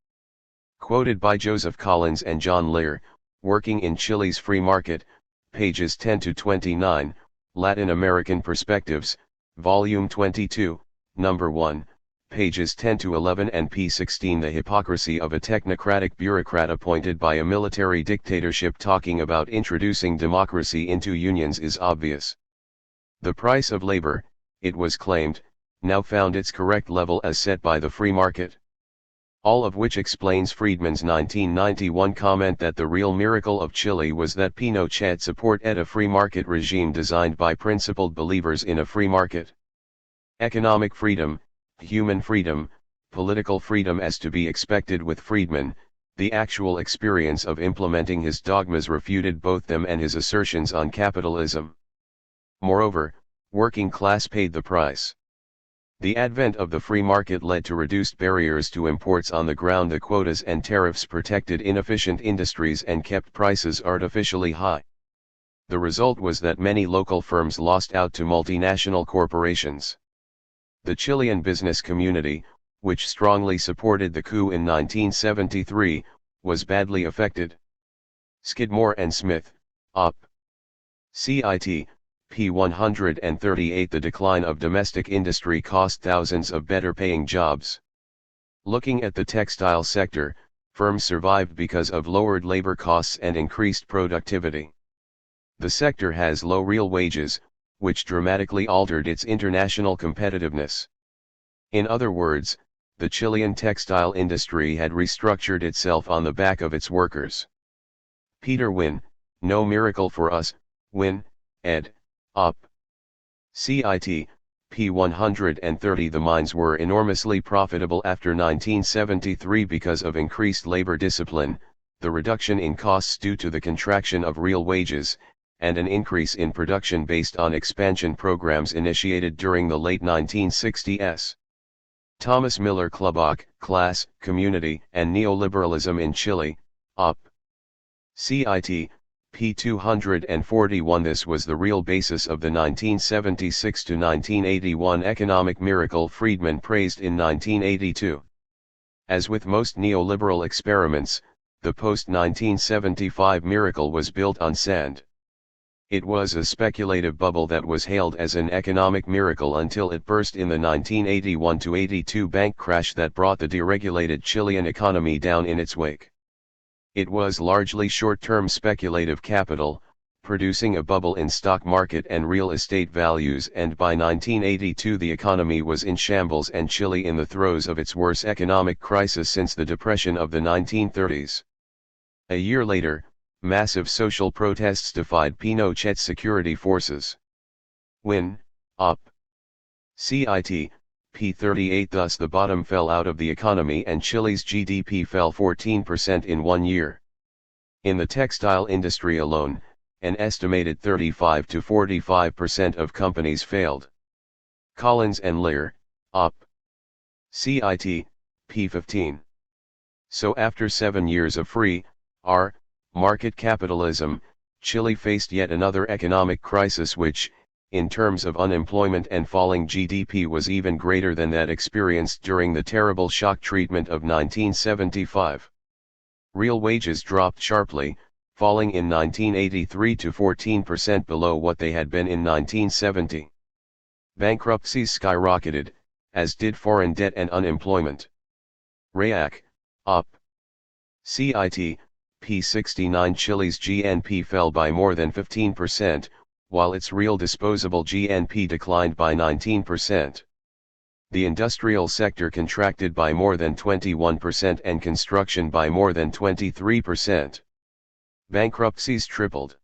Quoted by Joseph Collins and John Lear, Working in Chile's Free Market, pages 10-29, Latin American Perspectives, Volume 22, Number 1, pages 10-11 and p. 16. The hypocrisy of a technocratic bureaucrat appointed by a military dictatorship talking about introducing democracy into unions is obvious. The price of labor, it was claimed, now found its correct level as set by the free market. All of which explains Friedman's 1991 comment that the real miracle of Chile was that Pinochet supported a free market regime designed by principled believers in a free market. Economic freedom, human freedom, political freedom as to be expected with Friedman, the actual experience of implementing his dogmas refuted both them and his assertions on capitalism. Moreover, working class paid the price. The advent of the free market led to reduced barriers to imports on the ground. The quotas and tariffs protected inefficient industries and kept prices artificially high. The result was that many local firms lost out to multinational corporations. The Chilean business community, which strongly supported the coup in 1973, was badly affected. Skidmore and Smith, Op. Cit. p. 138. The decline of domestic industry cost thousands of better-paying jobs. Looking at the textile sector, firms survived because of lowered labor costs and increased productivity. The sector has low real wages, which dramatically altered its international competitiveness. In other words, the Chilean textile industry had restructured itself on the back of its workers. Peter Wynne, No Miracle for Us, Wynne, ed. Op. Cit. p. 130. The mines were enormously profitable after 1973 because of increased labor discipline, the reduction in costs due to the contraction of real wages, and an increase in production based on expansion programs initiated during the late 1960s. Thomas Miller Klubach, Class, Community, and Neoliberalism in Chile, Op. Cit. p. 241. This was the real basis of the 1976 to 1981 economic miracle Friedman praised in 1982. As with most neoliberal experiments, the post-1975 miracle was built on sand. It was a speculative bubble that was hailed as an economic miracle until it burst in the 1981-82 bank crash that brought the deregulated Chilean economy down in its wake. It was largely short-term speculative capital, producing a bubble in stock market and real estate values, and by 1982 the economy was in shambles and Chile in the throes of its worst economic crisis since the Depression of the 1930s. A year later, massive social protests defied Pinochet's security forces. Wynne, Op. Cit. p. 38. Thus the bottom fell out of the economy and Chile's GDP fell 14% in 1 year. In the textile industry alone, an estimated 35 to 45% of companies failed. Collins and Lear, Op. Cit. p. 15. So after 7 years of free, market capitalism, Chile faced yet another economic crisis which, in terms of unemployment and falling GDP, was even greater than that experienced during the terrible shock treatment of 1975. Real wages dropped sharply, falling in 1983 to 14% below what they had been in 1970. Bankruptcies skyrocketed, as did foreign debt and unemployment. Rayak, Op. Cit. p. 69. Chile's GNP fell by more than 15%, while its real disposable GNP declined by 19%. The industrial sector contracted by more than 21% and construction by more than 23%. Bankruptcies tripled.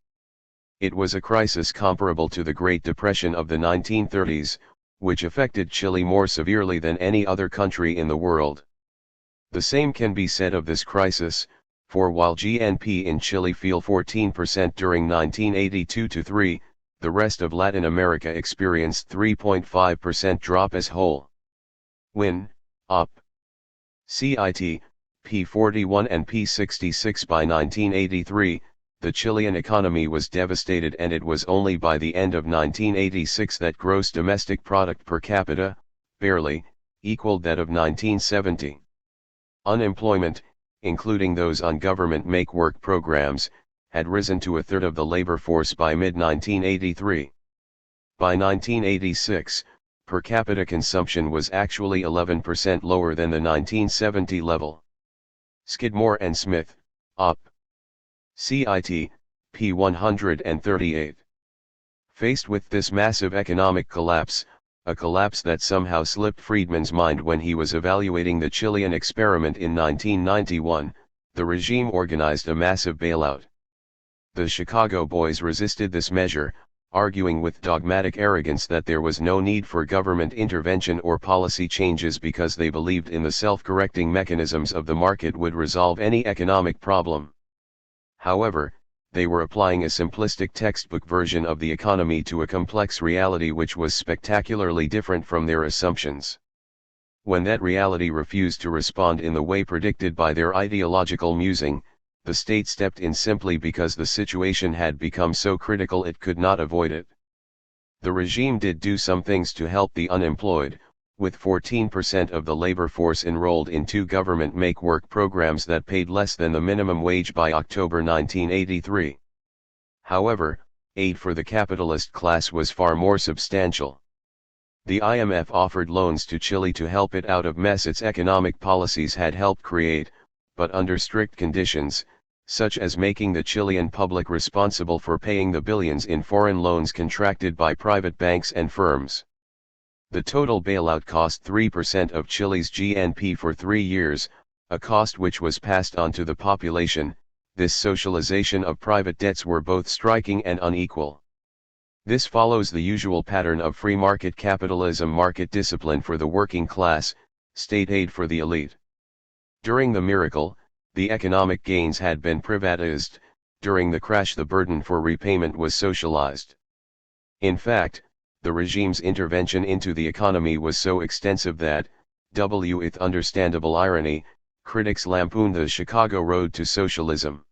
It was a crisis comparable to the Great Depression of the 1930s, which affected Chile more severely than any other country in the world. The same can be said of this crisis, for while GNP in Chile fell 14% during 1982-3, the rest of Latin America experienced 3.5% drop as whole. Wynne, Op. Cit. p. 41 and p. 66. By 1983, the Chilean economy was devastated, and it was only by the end of 1986 that gross domestic product per capita, barely, equaled that of 1970. Unemployment, including those on government make-work programs, had risen to a third of the labor force by mid-1983. By 1986, per capita consumption was actually 11% lower than the 1970 level. Skidmore and Smith, Op. Cit. p. 138. Faced with this massive economic collapse, a collapse that somehow slipped Friedman's mind when he was evaluating the Chilean experiment in 1991. The regime organized a massive bailout. The Chicago boys resisted this measure, arguing with dogmatic arrogance that there was no need for government intervention or policy changes because they believed in the self-correcting mechanisms of the market would resolve any economic problem. However, they were applying a simplistic textbook version of the economy to a complex reality which was spectacularly different from their assumptions. When that reality refused to respond in the way predicted by their ideological musing, the state stepped in simply because the situation had become so critical it could not avoid it. The regime did do some things to help the unemployed, with 14% of the labor force enrolled in 2 government make-work programs that paid less than the minimum wage by October 1983. However, aid for the capitalist class was far more substantial. The IMF offered loans to Chile to help it out of mess its economic policies had helped create, but under strict conditions, such as making the Chilean public responsible for paying the billions in foreign loans contracted by private banks and firms. The total bailout cost 3% of Chile's GNP for 3 years, a cost which was passed on to the population. This socialization of private debts were both striking and unequal. This follows the usual pattern of free market capitalism: market discipline for the working class, state aid for the elite. During the miracle, the economic gains had been privatized. During the crash, the burden for repayment was socialized. In fact, the regime's intervention into the economy was so extensive that, with understandable irony, critics lampooned the Chicago road to socialism.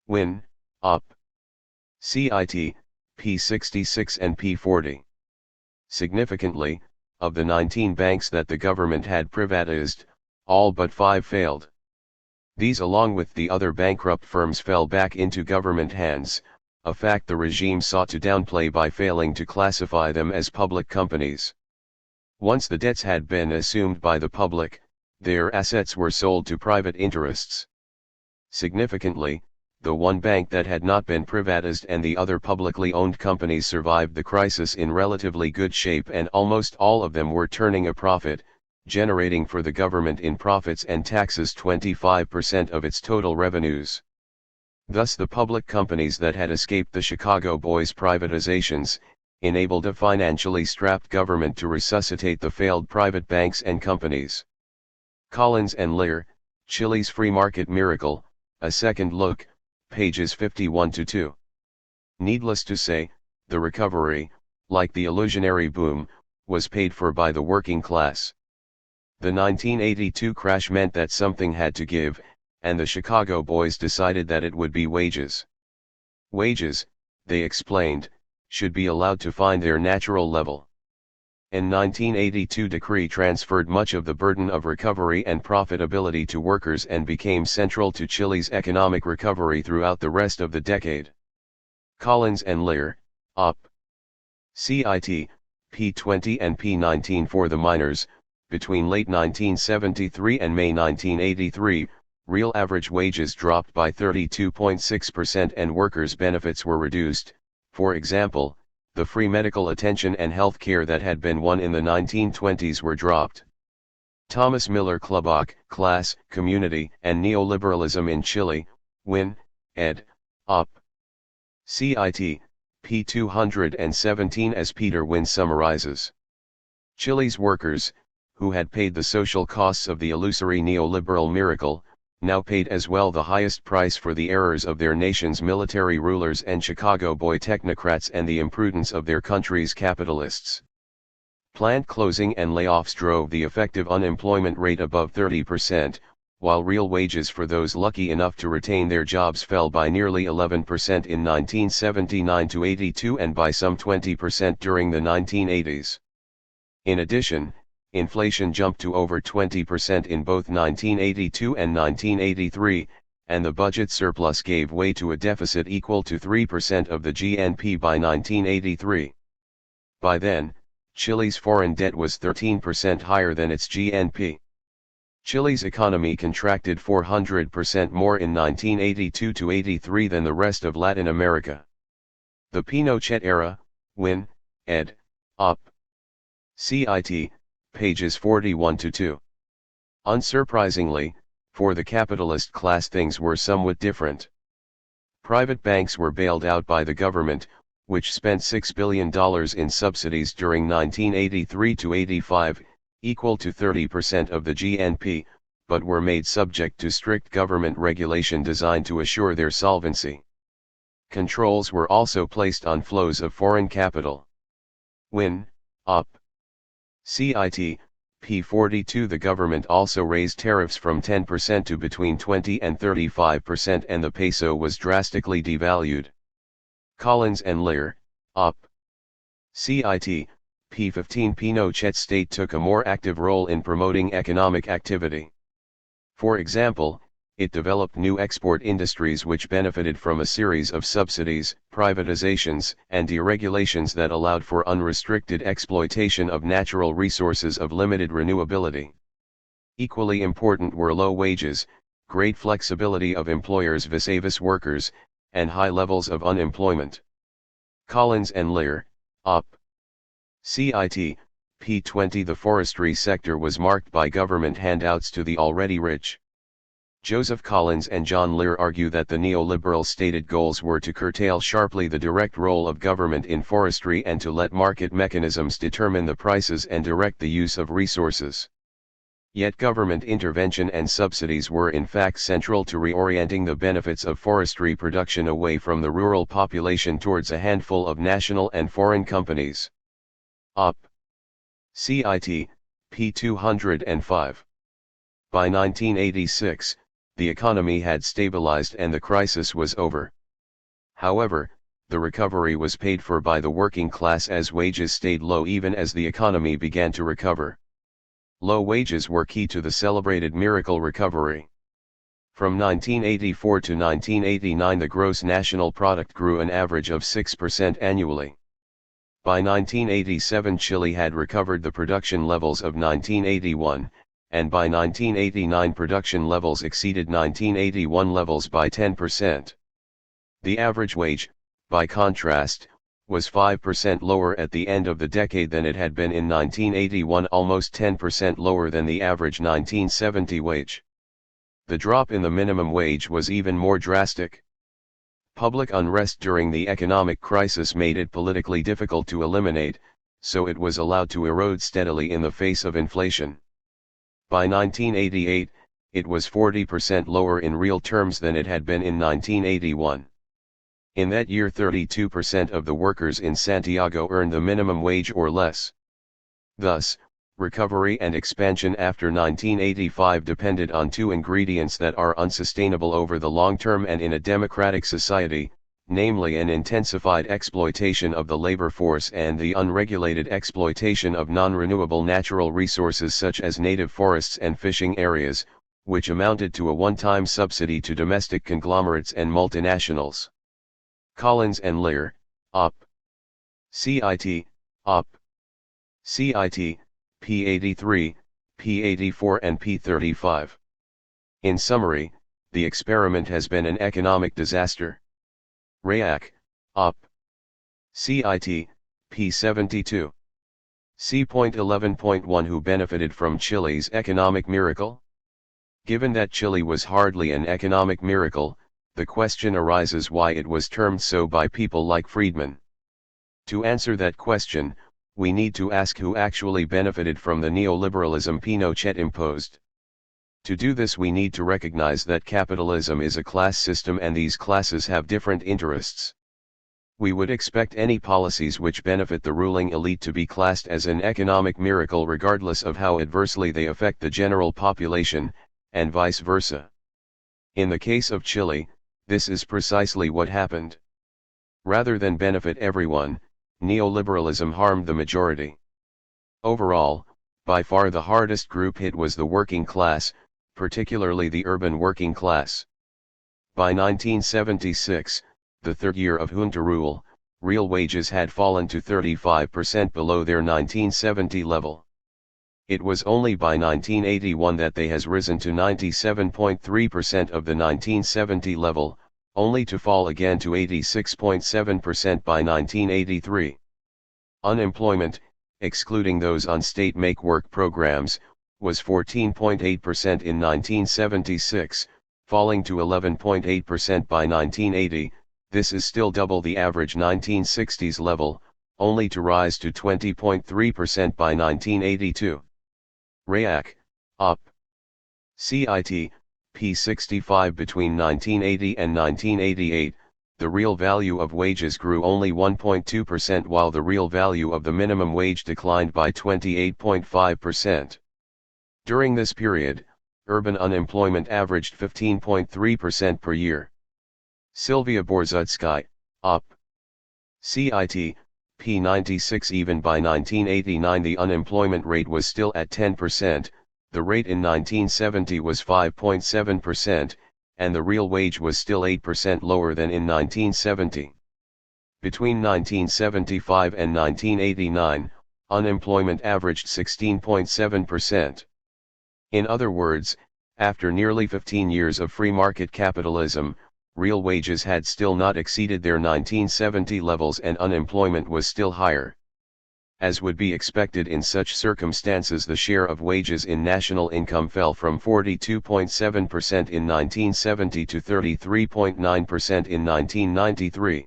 Win, Op. Cit. p. 66 and p. 40. Significantly, of the 19 banks that the government had privatized, all but 5 failed. These, along with the other bankrupt firms, fell back into government hands, a fact the regime sought to downplay by failing to classify them as public companies. Once the debts had been assumed by the public, their assets were sold to private interests. Significantly, the one bank that had not been privatized and the other publicly owned companies survived the crisis in relatively good shape, and almost all of them were turning a profit, generating for the government in profits and taxes 25% of its total revenues. Thus the public companies that had escaped the Chicago boys' privatizations, enabled a financially strapped government to resuscitate the failed private banks and companies. Collins and Lear, Chile's Free Market Miracle, A Second Look, pages 51-2. Needless to say, the recovery, like the illusionary boom, was paid for by the working class. The 1982 crash meant that something had to give, and the Chicago boys decided that it would be wages. Wages, they explained, should be allowed to find their natural level. An 1982 decree transferred much of the burden of recovery and profitability to workers and became central to Chile's economic recovery throughout the rest of the decade. Collins and Lear, Op. Cit. p. 20 and p. 19. For the miners, between late 1973 and May 1983, real average wages dropped by 32.6% and workers' benefits were reduced. For example, the free medical attention and health care that had been won in the 1920s were dropped. Thomas Miller Klubach, Class, Community, and Neoliberalism in Chile, Win, ed. Op. Cit. p. 217. As Peter Wynne summarizes, Chile's workers, who had paid the social costs of the illusory neoliberal miracle, now paid as well the highest price for the errors of their nation's military rulers and Chicago boy technocrats and the imprudence of their country's capitalists. Plant closing and layoffs drove the effective unemployment rate above 30%, while real wages for those lucky enough to retain their jobs fell by nearly 11% in 1979-82 and by some 20% during the 1980s. In addition, inflation jumped to over 20% in both 1982 and 1983, and the budget surplus gave way to a deficit equal to 3% of the GNP by 1983. By then, Chile's foreign debt was 13% higher than its GNP. Chile's economy contracted 400% more in 1982-83 than the rest of Latin America. The Pinochet era, Win, ed. Op. CIT, pages 41-2. Unsurprisingly, for the capitalist class things were somewhat different. Private banks were bailed out by the government, which spent $6 billion in subsidies during 1983-85, equal to 30% of the GNP, but were made subject to strict government regulation designed to assure their solvency. Controls were also placed on flows of foreign capital. When, up. CIT, p42. The government also raised tariffs from 10% to between 20 and 35%, and the peso was drastically devalued. Collins and Lear, up. CIT, p15. Pinochet's state took a more active role in promoting economic activity. For example, it developed new export industries which benefited from a series of subsidies, privatizations, and deregulations that allowed for unrestricted exploitation of natural resources of limited renewability. Equally important were low wages, great flexibility of employers vis-a-vis workers, and high levels of unemployment. Collins and Lear, up. CIT, p20. The forestry sector was marked by government handouts to the already rich. Joseph Collins and John Lear argue that the neoliberal stated goals were to curtail sharply the direct role of government in forestry and to let market mechanisms determine the prices and direct the use of resources. Yet government intervention and subsidies were in fact central to reorienting the benefits of forestry production away from the rural population towards a handful of national and foreign companies. Up. CIT, p205. By 1986, the economy had stabilized and the crisis was over. However, the recovery was paid for by the working class as wages stayed low even as the economy began to recover. Low wages were key to the celebrated miracle recovery. From 1984 to 1989, the gross national product grew an average of 6% annually. By 1987, Chile had recovered the production levels of 1981, and by 1989 production levels exceeded 1981 levels by 10%. The average wage, by contrast, was 5% lower at the end of the decade than it had been in 1981, almost 10% lower than the average 1970 wage. The drop in the minimum wage was even more drastic. Public unrest during the economic crisis made it politically difficult to eliminate, so it was allowed to erode steadily in the face of inflation. By 1988, it was 40% lower in real terms than it had been in 1981. In that year, 32% of the workers in Santiago earned the minimum wage or less. Thus, recovery and expansion after 1985 depended on two ingredients that are unsustainable over the long term and in a democratic society, namely an intensified exploitation of the labor force and the unregulated exploitation of non-renewable natural resources such as native forests and fishing areas, which amounted to a one-time subsidy to domestic conglomerates and multinationals. Collins and Lear, op. CIT, op. CIT, p83, p84 and p35. In summary, the experiment has been an economic disaster. Rayak, op. CIT, p72. C.11.1 Who benefited from Chile's economic miracle? Given that Chile was hardly an economic miracle, the question arises why it was termed so by people like Friedman. To answer that question, we need to ask who actually benefited from the neoliberalism Pinochet imposed. To do this, we need to recognize that capitalism is a class system and these classes have different interests. We would expect any policies which benefit the ruling elite to be classed as an economic miracle regardless of how adversely they affect the general population, and vice versa. In the case of Chile, this is precisely what happened. Rather than benefit everyone, neoliberalism harmed the majority. Overall, by far the hardest group hit was the working class, particularly the urban working class. By 1976, the third year of junta rule, real wages had fallen to 35% below their 1970 level. It was only by 1981 that they has risen to 97.3% of the 1970 level, only to fall again to 86.7% by 1983. Unemployment, excluding those on state make-work programs, was 14.8% in 1976, falling to 11.8% by 1980. This is still double the average 1960s level, only to rise to 20.3% by 1982. RAAC, Op. CIT, p65. Between 1980 and 1988, the real value of wages grew only 1.2%, while the real value of the minimum wage declined by 28.5%. During this period, urban unemployment averaged 15.3% per year. Sylvia Borzutskaya, Op. CIT, p96. Even by 1989 the unemployment rate was still at 10%, the rate in 1970 was 5.7%, and the real wage was still 8% lower than in 1970. Between 1975 and 1989, unemployment averaged 16.7%. In other words, after nearly 15 years of free market capitalism, real wages had still not exceeded their 1970 levels and unemployment was still higher. As would be expected in such circumstances, the share of wages in national income fell from 42.7% in 1970 to 33.9% in 1993.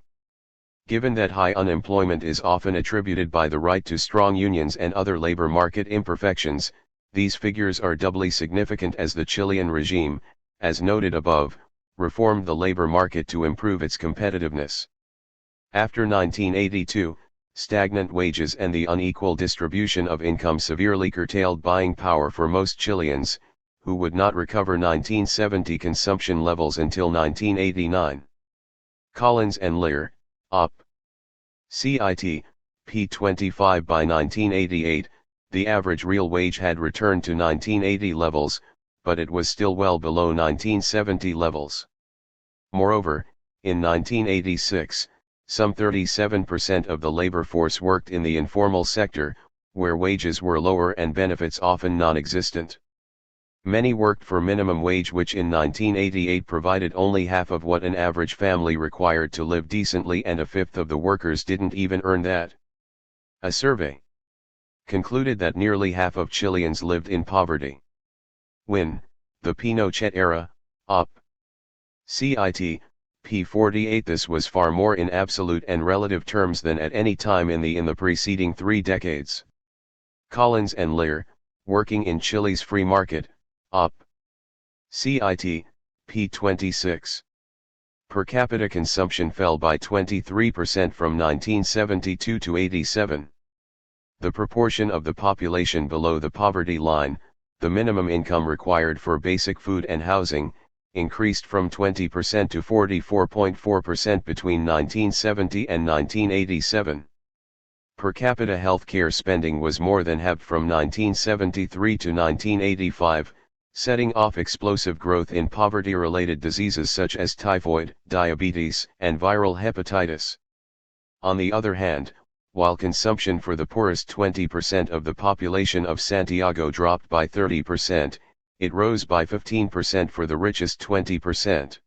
Given that high unemployment is often attributed by the right to strong unions and other labor market imperfections, these figures are doubly significant as the Chilean regime, as noted above, reformed the labor market to improve its competitiveness. After 1982, stagnant wages and the unequal distribution of income severely curtailed buying power for most Chileans, who would not recover 1970 consumption levels until 1989. Collins and Lear, Op. CIT, p25. By 1988, the average real wage had returned to 1980 levels, but it was still well below 1970 levels. Moreover, in 1986, some 37% of the labor force worked in the informal sector, where wages were lower and benefits often non-existent. Many worked for minimum wage, which in 1988 provided only half of what an average family required to live decently, and a fifth of the workers didn't even earn that. A survey concluded that nearly half of Chileans lived in poverty. When, the Pinochet era, Op. CIT, p48. This was far more in absolute and relative terms than at any time in the preceding 3 decades. Collins and Lear, working in Chile's free market, Op. CIT, p26. Per capita consumption fell by 23% from 1972 to 87. The proportion of the population below the poverty line, the minimum income required for basic food and housing, increased from 20% to 44.4% between 1970 and 1987. Per capita healthcare spending was more than halved from 1973 to 1985, setting off explosive growth in poverty-related diseases such as typhoid, diabetes, and viral hepatitis. On the other hand, while consumption for the poorest 20% of the population of Santiago dropped by 30%, it rose by 15% for the richest 20%.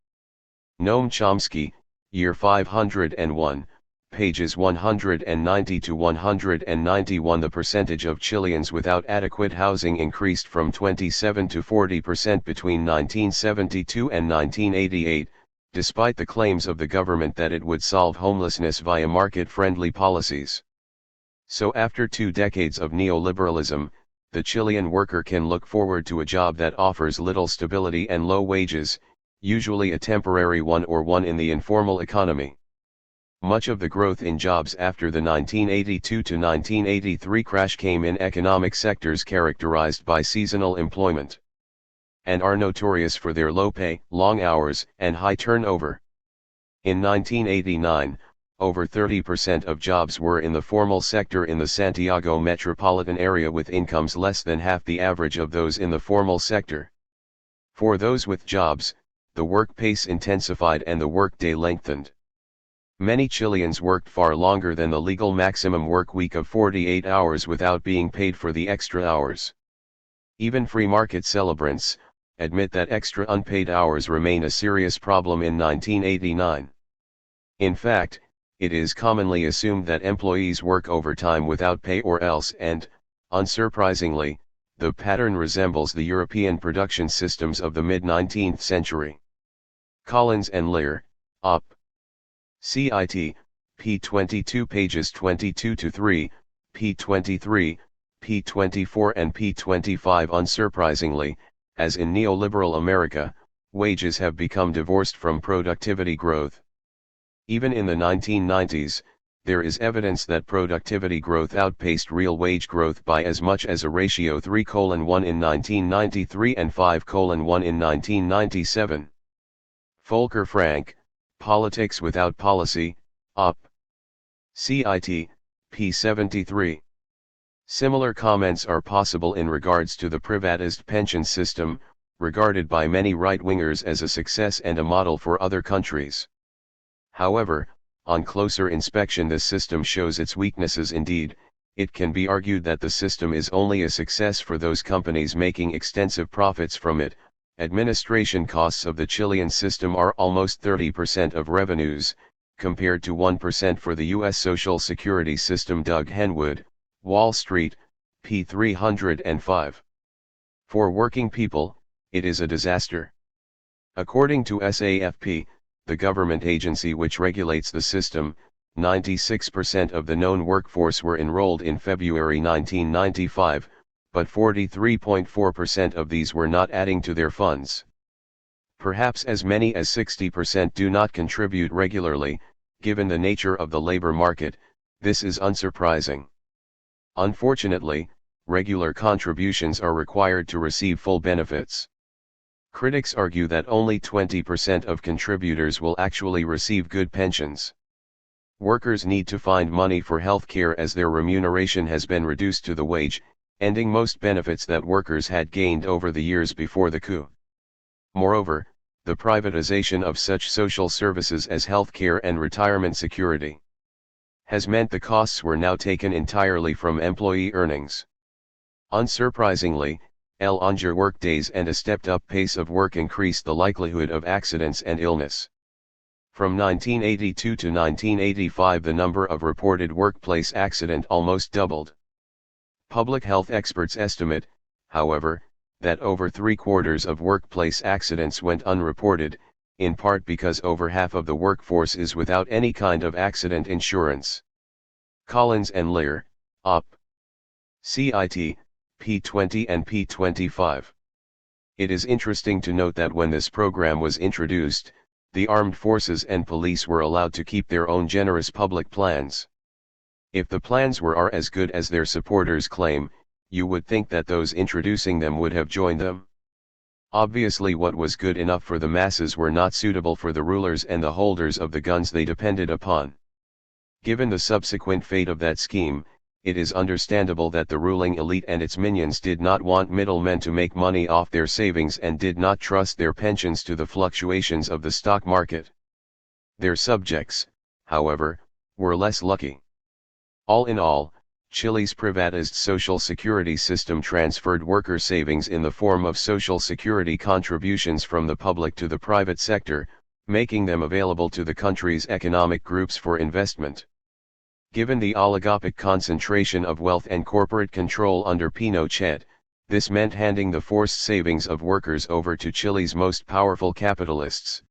Noam Chomsky, Year 501, pages 190 to 191. The percentage of Chileans without adequate housing increased from 27 to 40% between 1972 and 1988, despite the claims of the government that it would solve homelessness via market-friendly policies. So after 2 decades of neoliberalism, the Chilean worker can look forward to a job that offers little stability and low wages, usually a temporary one or one in the informal economy. Much of the growth in jobs after the 1982 to 1983 crash came in economic sectors characterized by seasonal employment, and are notorious for their low pay, long hours, and high turnover. In 1989, over 30% of jobs were in the formal sector in the Santiago metropolitan area, with incomes less than half the average of those in the formal sector. For those with jobs, the work pace intensified and the workday lengthened. Many Chileans worked far longer than the legal maximum work week of 48 hours without being paid for the extra hours. Even free market celebrants admit that extra unpaid hours remain a serious problem in 1989. In fact, it is commonly assumed that employees work overtime without pay or else, and, unsurprisingly, the pattern resembles the European production systems of the mid-19th century. Collins and Lear, Op. Cit. p. 22 pages 22-3, p. 23, p. 24 and p. 25. Unsurprisingly, as in neoliberal America, wages have become divorced from productivity growth. Even in the 1990s, there is evidence that productivity growth outpaced real wage growth by as much as a ratio 3:1 in 1993 and 5:1 in 1997. Volker Frank, Politics Without Policy, Op. Cit. p. 73. Similar comments are possible in regards to the privatized pension system, regarded by many right-wingers as a success and a model for other countries. However, on closer inspection this system shows its weaknesses. Indeed, it can be argued that the system is only a success for those companies making extensive profits from it. Administration costs of the Chilean system are almost 30% of revenues, compared to 1% for the U.S. Social Security system. Doug Henwood, Wall Street, p. 305. For working people, it is a disaster. According to SAFP, the government agency which regulates the system, 96% of the known workforce were enrolled in February 1995, but 43.4% of these were not adding to their funds. Perhaps as many as 60% do not contribute regularly. Given the nature of the labor market, this is unsurprising. Unfortunately, regular contributions are required to receive full benefits. Critics argue that only 20% of contributors will actually receive good pensions. Workers need to find money for health care as their remuneration has been reduced to the wage, ending most benefits that workers had gained over the years before the coup. Moreover, the privatization of such social services as health care and retirement security has meant the costs were now taken entirely from employee earnings. Unsurprisingly, longer workdays and a stepped-up pace of work increased the likelihood of accidents and illness. From 1982 to 1985 the number of reported workplace accidents almost doubled. Public health experts estimate, however, that over 3/4 of workplace accidents went unreported, in part because over half of the workforce is without any kind of accident insurance. Collins and Lear, Op. Cit. p. 20 and p. 25. It is interesting to note that when this program was introduced, the armed forces and police were allowed to keep their own generous public plans. If the plans are as good as their supporters claim, you would think that those introducing them would have joined them. Obviously what was good enough for the masses were not suitable for the rulers and the holders of the guns they depended upon. Given the subsequent fate of that scheme, it is understandable that the ruling elite and its minions did not want middlemen to make money off their savings and did not trust their pensions to the fluctuations of the stock market. Their subjects, however, were less lucky. All in all, Chile's privatized social security system transferred worker savings in the form of social security contributions from the public to the private sector, making them available to the country's economic groups for investment. Given the oligopolistic concentration of wealth and corporate control under Pinochet, this meant handing the forced savings of workers over to Chile's most powerful capitalists.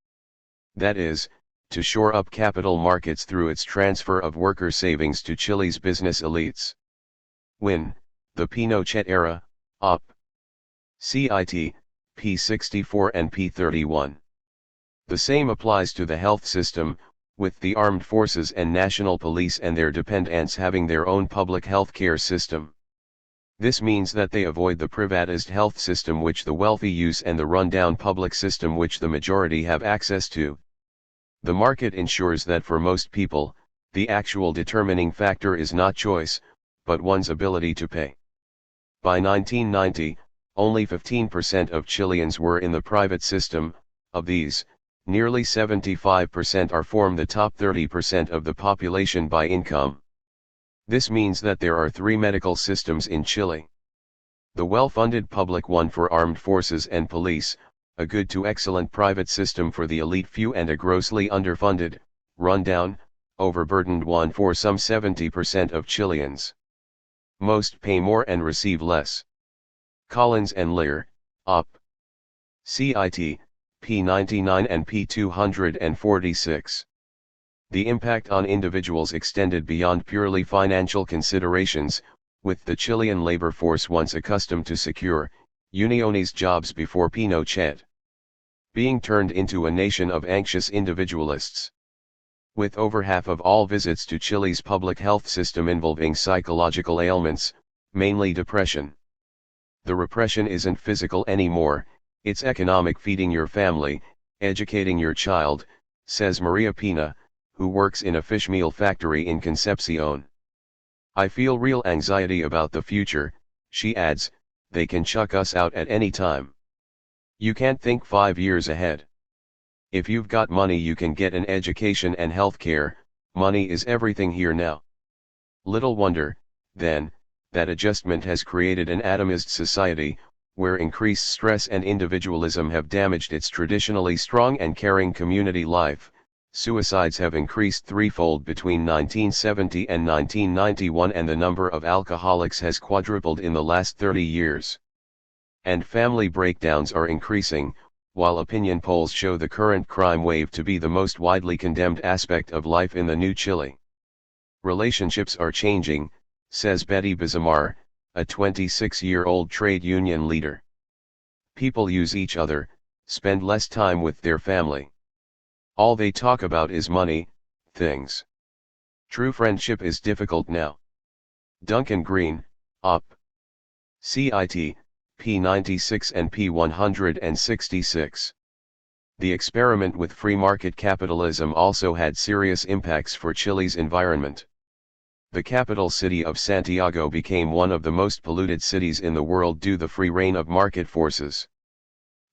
That is, to shore up capital markets through its transfer of worker savings to Chile's business elites. When, the Pinochet era, Op. Cit. p. 64 and p. 31. The same applies to the health system, with the armed forces and national police and their dependents having their own public health care system. This means that they avoid the privatized health system which the wealthy use and the run-down public system which the majority have access to. The market ensures that for most people, the actual determining factor is not choice, but one's ability to pay. By 1990, only 15% of Chileans were in the private system. Of these, nearly 75% form the top 30% of the population by income. This means that there are three medical systems in Chile. The well-funded public one for armed forces and police, a good to excellent private system for the elite few, and a grossly underfunded, run-down, overburdened one for some 70% of Chileans. Most pay more and receive less. Collins and Lear, Op. CIT, p. 99 and p. 246. The impact on individuals extended beyond purely financial considerations, with the Chilean labor force once accustomed to secure, unionist jobs before Pinochet, being turned into a nation of anxious individualists. With over half of all visits to Chile's public health system involving psychological ailments, mainly depression. The repression isn't physical anymore, it's economic: feeding your family, educating your child, says Maria Pina, who works in a fish meal factory in Concepcion. I feel real anxiety about the future, she adds, they can chuck us out at any time. You can't think 5 years ahead. If you've got money you can get an education and health care, money is everything here now. Little wonder, then, that adjustment has created an atomist society, where increased stress and individualism have damaged its traditionally strong and caring community life. Suicides have increased threefold between 1970 and 1991, and the number of alcoholics has quadrupled in the last 30 years. And family breakdowns are increasing, while opinion polls show the current crime wave to be the most widely condemned aspect of life in the new Chile. Relationships are changing, says Betty Bizamar, a 26-year-old trade union leader. People use each other, spend less time with their family. All they talk about is money, things. True friendship is difficult now. Duncan Green, Op. CIT, p. 96 and p. 166. The experiment with free market capitalism also had serious impacts for Chile's environment. The capital city of Santiago became one of the most polluted cities in the world due to the free reign of market forces.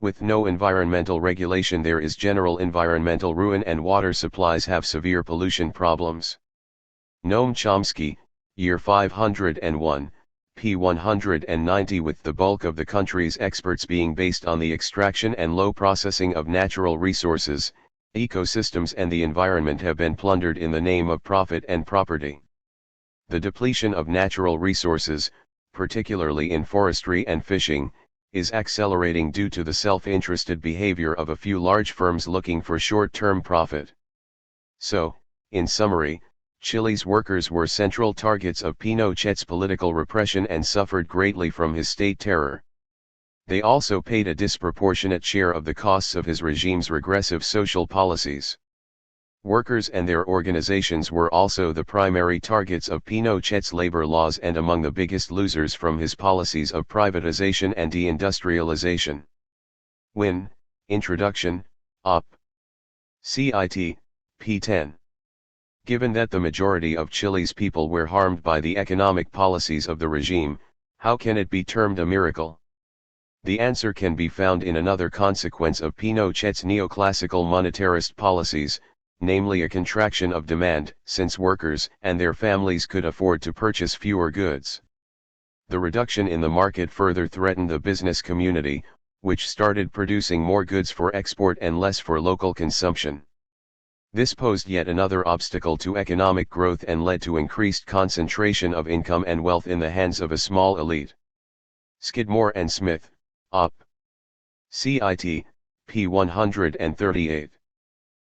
With no environmental regulation there is general environmental ruin, and water supplies have severe pollution problems. Noam Chomsky, year 501, p. 190. With the bulk of the country's experts being based on the extraction and low processing of natural resources, ecosystems and the environment have been plundered in the name of profit and property. The depletion of natural resources, particularly in forestry and fishing, is accelerating due to the self-interested behavior of a few large firms looking for short-term profit. So, in summary, Chile's workers were central targets of Pinochet's political repression and suffered greatly from his state terror. They also paid a disproportionate share of the costs of his regime's regressive social policies. Workers and their organizations were also the primary targets of Pinochet's labor laws and among the biggest losers from his policies of privatization and deindustrialization. Wynne, Introduction, Op. CIT, p. 10. Given that the majority of Chile's people were harmed by the economic policies of the regime, how can it be termed a miracle? The answer can be found in another consequence of Pinochet's neoclassical monetarist policies, namely a contraction of demand, since workers and their families could afford to purchase fewer goods. The reduction in the market further threatened the business community, which started producing more goods for export and less for local consumption. This posed yet another obstacle to economic growth and led to increased concentration of income and wealth in the hands of a small elite. Skidmore and Smith, Op. CIT, p. 138.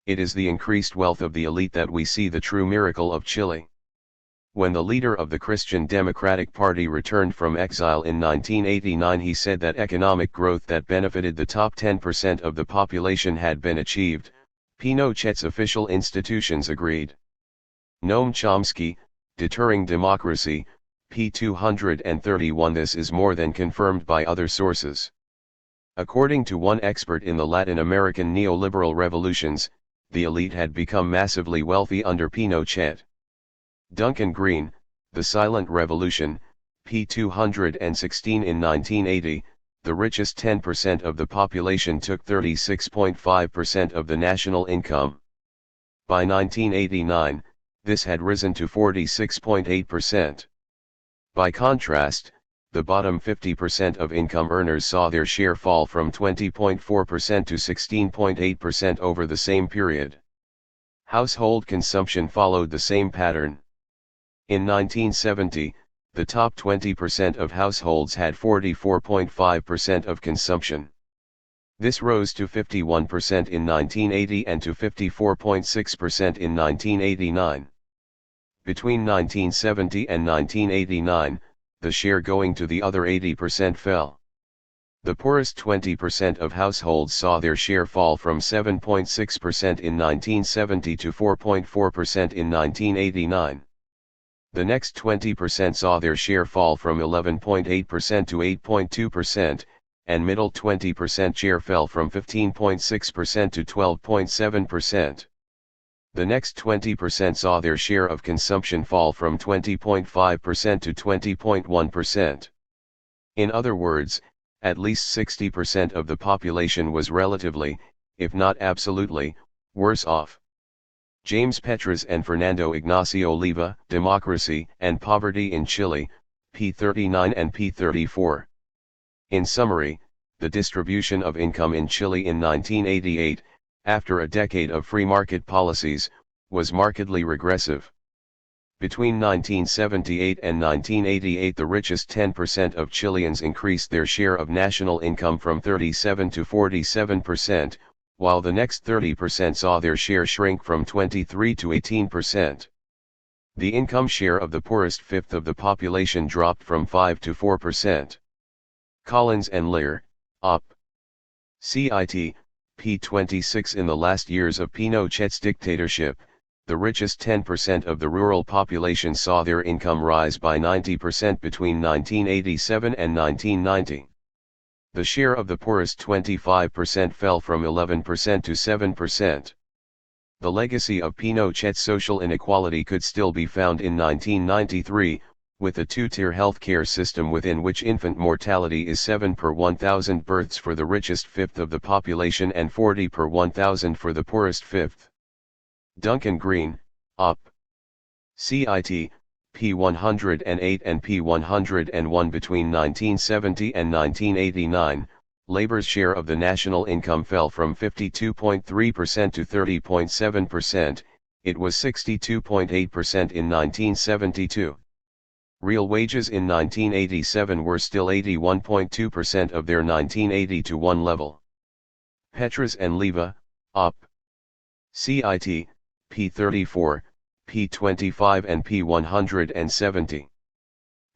It is the increased wealth of the elite that we see the true miracle of Chile. When the leader of the Christian Democratic Party returned from exile in 1989, he said that economic growth that benefited the top 10% of the population had been achieved. Pinochet's official institutions agreed. Noam Chomsky, Deterring Democracy, p. 231. This is more than confirmed by other sources. According to one expert in the Latin American neoliberal revolutions, the elite had become massively wealthy under Pinochet. Duncan Green, The Silent Revolution, p. 216. In 1980, the richest 10% of the population took 36.5% of the national income. By 1989, this had risen to 46.8%. By contrast, the bottom 50% of income earners saw their share fall from 20.4% to 16.8% over the same period. Household consumption followed the same pattern. In 1970, the top 20% of households had 44.5% of consumption. This rose to 51% in 1980 and to 54.6% in 1989. Between 1970 and 1989, the share going to the other 80% fell. The poorest 20% of households saw their share fall from 7.6% in 1970 to 4.4% in 1989. The next 20% saw their share fall from 11.8% to 8.2%, and middle 20% share fell from 15.6% to 12.7%. The next 20% saw their share of consumption fall from 20.5% to 20.1%. In other words, at least 60% of the population was relatively, if not absolutely, worse off. James Petras and Fernando Ignacio Leiva, Democracy and Poverty in Chile, p. 39 and p. 34. In summary, the distribution of income in Chile in 1988, after a decade of free market policies, was markedly regressive. Between 1978 and 1988, the richest 10% of Chileans increased their share of national income from 37 to 47%, while the next 30% saw their share shrink from 23 to 18%. The income share of the poorest fifth of the population dropped from 5 to 4%. Collins and Lear, op. Cit. p. 26. In the last years of Pinochet's dictatorship, the richest 10% of the rural population saw their income rise by 90% between 1987 and 1990. The share of the poorest 25% fell from 11% to 7%. The legacy of Pinochet's social inequality could still be found in 1993, with a two-tier healthcare system within which infant mortality is 7 per 1,000 births for the richest fifth of the population and 40 per 1,000 for the poorest fifth. Duncan Green, op. Cit. p. 108 and p. 101. Between 1970 and 1989, labor's share of the national income fell from 52.3% to 30.7%, it was 62.8% in 1972. Real wages in 1987 were still 81.2% of their 1980-1 level. Petras and Leiva, op. Cit. p. 34, p. 25 and p. 170.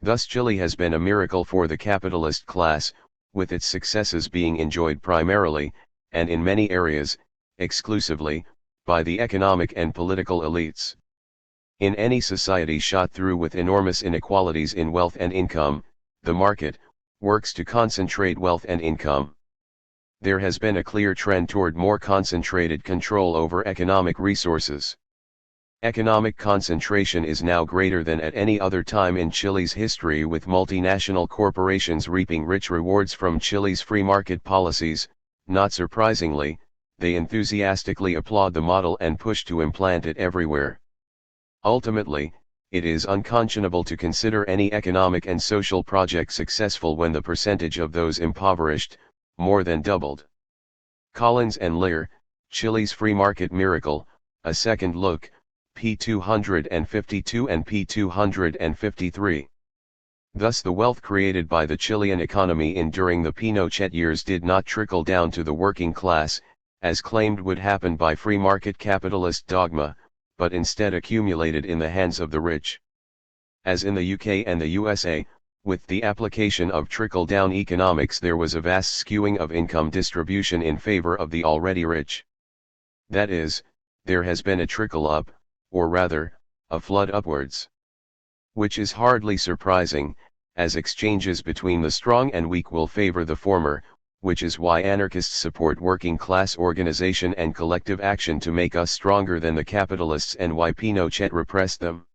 Thus Chile has been a miracle for the capitalist class, with its successes being enjoyed primarily, and in many areas, exclusively, by the economic and political elites. In any society shot through with enormous inequalities in wealth and income, the market works to concentrate wealth and income. There has been a clear trend toward more concentrated control over economic resources. Economic concentration is now greater than at any other time in Chile's history, with multinational corporations reaping rich rewards from Chile's free market policies. Not surprisingly, they enthusiastically applaud the model and push to implant it everywhere. Ultimately, it is unconscionable to consider any economic and social project successful when the percentage of those impoverished more than doubled. Collins and Lear, Chile's Free Market Miracle, A Second Look, p. 252 and p. 253. Thus the wealth created by the Chilean economy during the Pinochet years did not trickle down to the working class, as claimed would happen by free market capitalist dogma, but instead accumulated in the hands of the rich. As in the UK and the USA, with the application of trickle-down economics, there was a vast skewing of income distribution in favor of the already rich. That is, there has been a trickle up, or rather, a flood upwards. Which is hardly surprising, as exchanges between the strong and weak will favor the former, which is why anarchists support working class organization and collective action to make us stronger than the capitalists, and why Pinochet repressed them.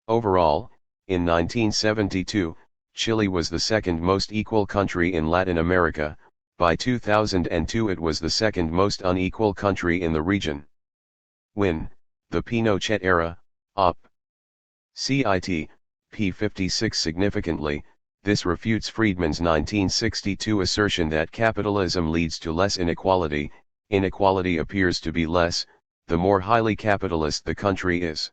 Overall, in 1972, Chile was the second most equal country in Latin America. By 2002 it was the second most unequal country in the region. When, the Pinochet era, op. Cit. p. 56. Significantly, this refutes Friedman's 1962 assertion that capitalism leads to less inequality. Inequality appears to be less, the more highly capitalist the country is.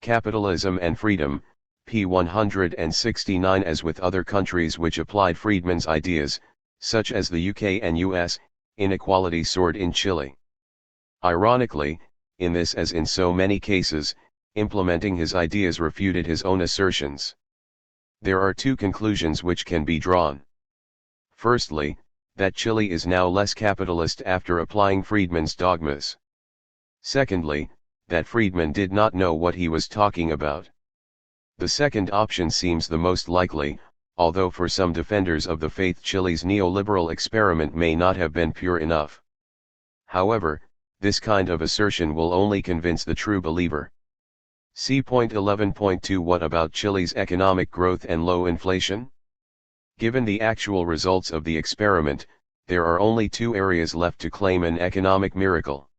Capitalism and Freedom, p. 169. As with other countries which applied Friedman's ideas, such as the UK and US, inequality soared in Chile. Ironically, in this as in so many cases, implementing his ideas refuted his own assertions. There are two conclusions which can be drawn. Firstly, that Chile is now less capitalist after applying Friedman's dogmas. Secondly, that Friedman did not know what he was talking about. The second option seems the most likely, although for some defenders of the faith Chile's neoliberal experiment may not have been pure enough. However, this kind of assertion will only convince the true believer. See point 11.2. What about Chile's economic growth and low inflation? Given the actual results of the experiment, there are only two areas left to claim an economic miracle.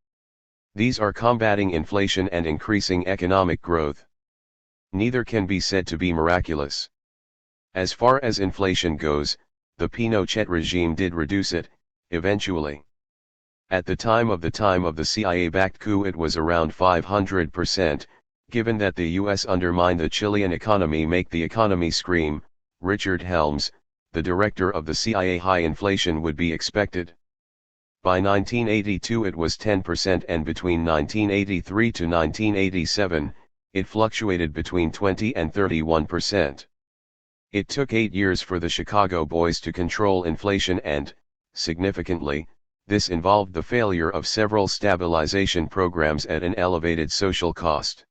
These are combating inflation and increasing economic growth. Neither can be said to be miraculous. As far as inflation goes, the Pinochet regime did reduce it, eventually. At the time of the CIA-backed coup it was around 500%, given that the US undermined the Chilean economy make the economy scream. Richard Helms, the director of the CIA, high inflation would be expected. By 1982 it was 10%, and between 1983 to 1987, it fluctuated between 20 and 31%. It took 8 years for the Chicago boys to control inflation and, significantly, this involved the failure of several stabilization programs at an elevated social cost.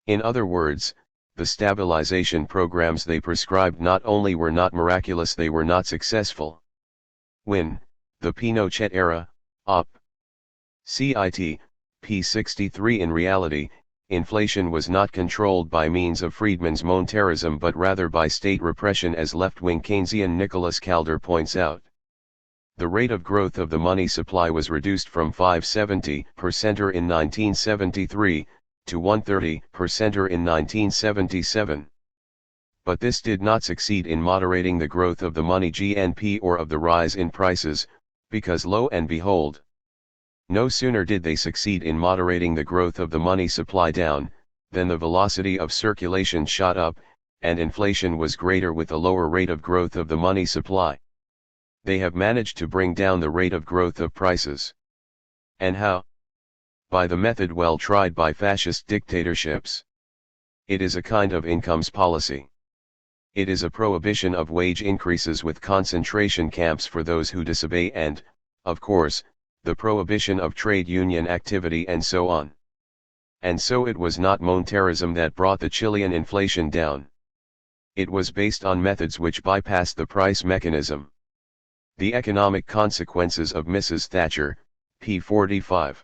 In other words, the stabilization programs they prescribed not only were not miraculous, they were not successful. When, the Pinochet era, Op. Cit. p. 63. In reality, inflation was not controlled by means of Friedman's monetarism but rather by state repression, as left-wing Keynesian Nicholas Calder points out. The rate of growth of the money supply was reduced from 570% in 1973, to 130% in 1977. But this did not succeed in moderating the growth of the money GNP or of the rise in prices, because lo and behold, no sooner did they succeed in moderating the growth of the money supply down, than the velocity of circulation shot up, and inflation was greater with a lower rate of growth of the money supply. They have managed to bring down the rate of growth of prices. And how? By the method well tried by fascist dictatorships. It is a kind of incomes policy. It is a prohibition of wage increases with concentration camps for those who disobey and, of course, the prohibition of trade union activity and so on. And so it was not monetarism that brought the Chilean inflation down. It was based on methods which bypassed the price mechanism. The economic consequences of Mrs. Thatcher, p. 45.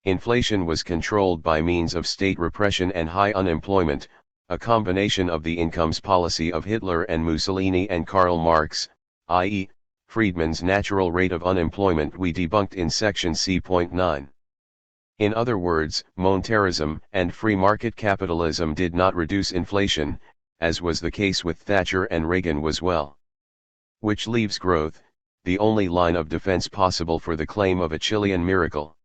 Inflation was controlled by means of state repression and high unemployment, a combination of the incomes policy of Hitler and Mussolini and Karl Marx, i.e., Friedman's natural rate of unemployment we debunked in section C.9. In other words, monetarism and free market capitalism did not reduce inflation, as was the case with Thatcher and Reagan was well. Which leaves growth, the only line of defense possible for the claim of a Chilean miracle.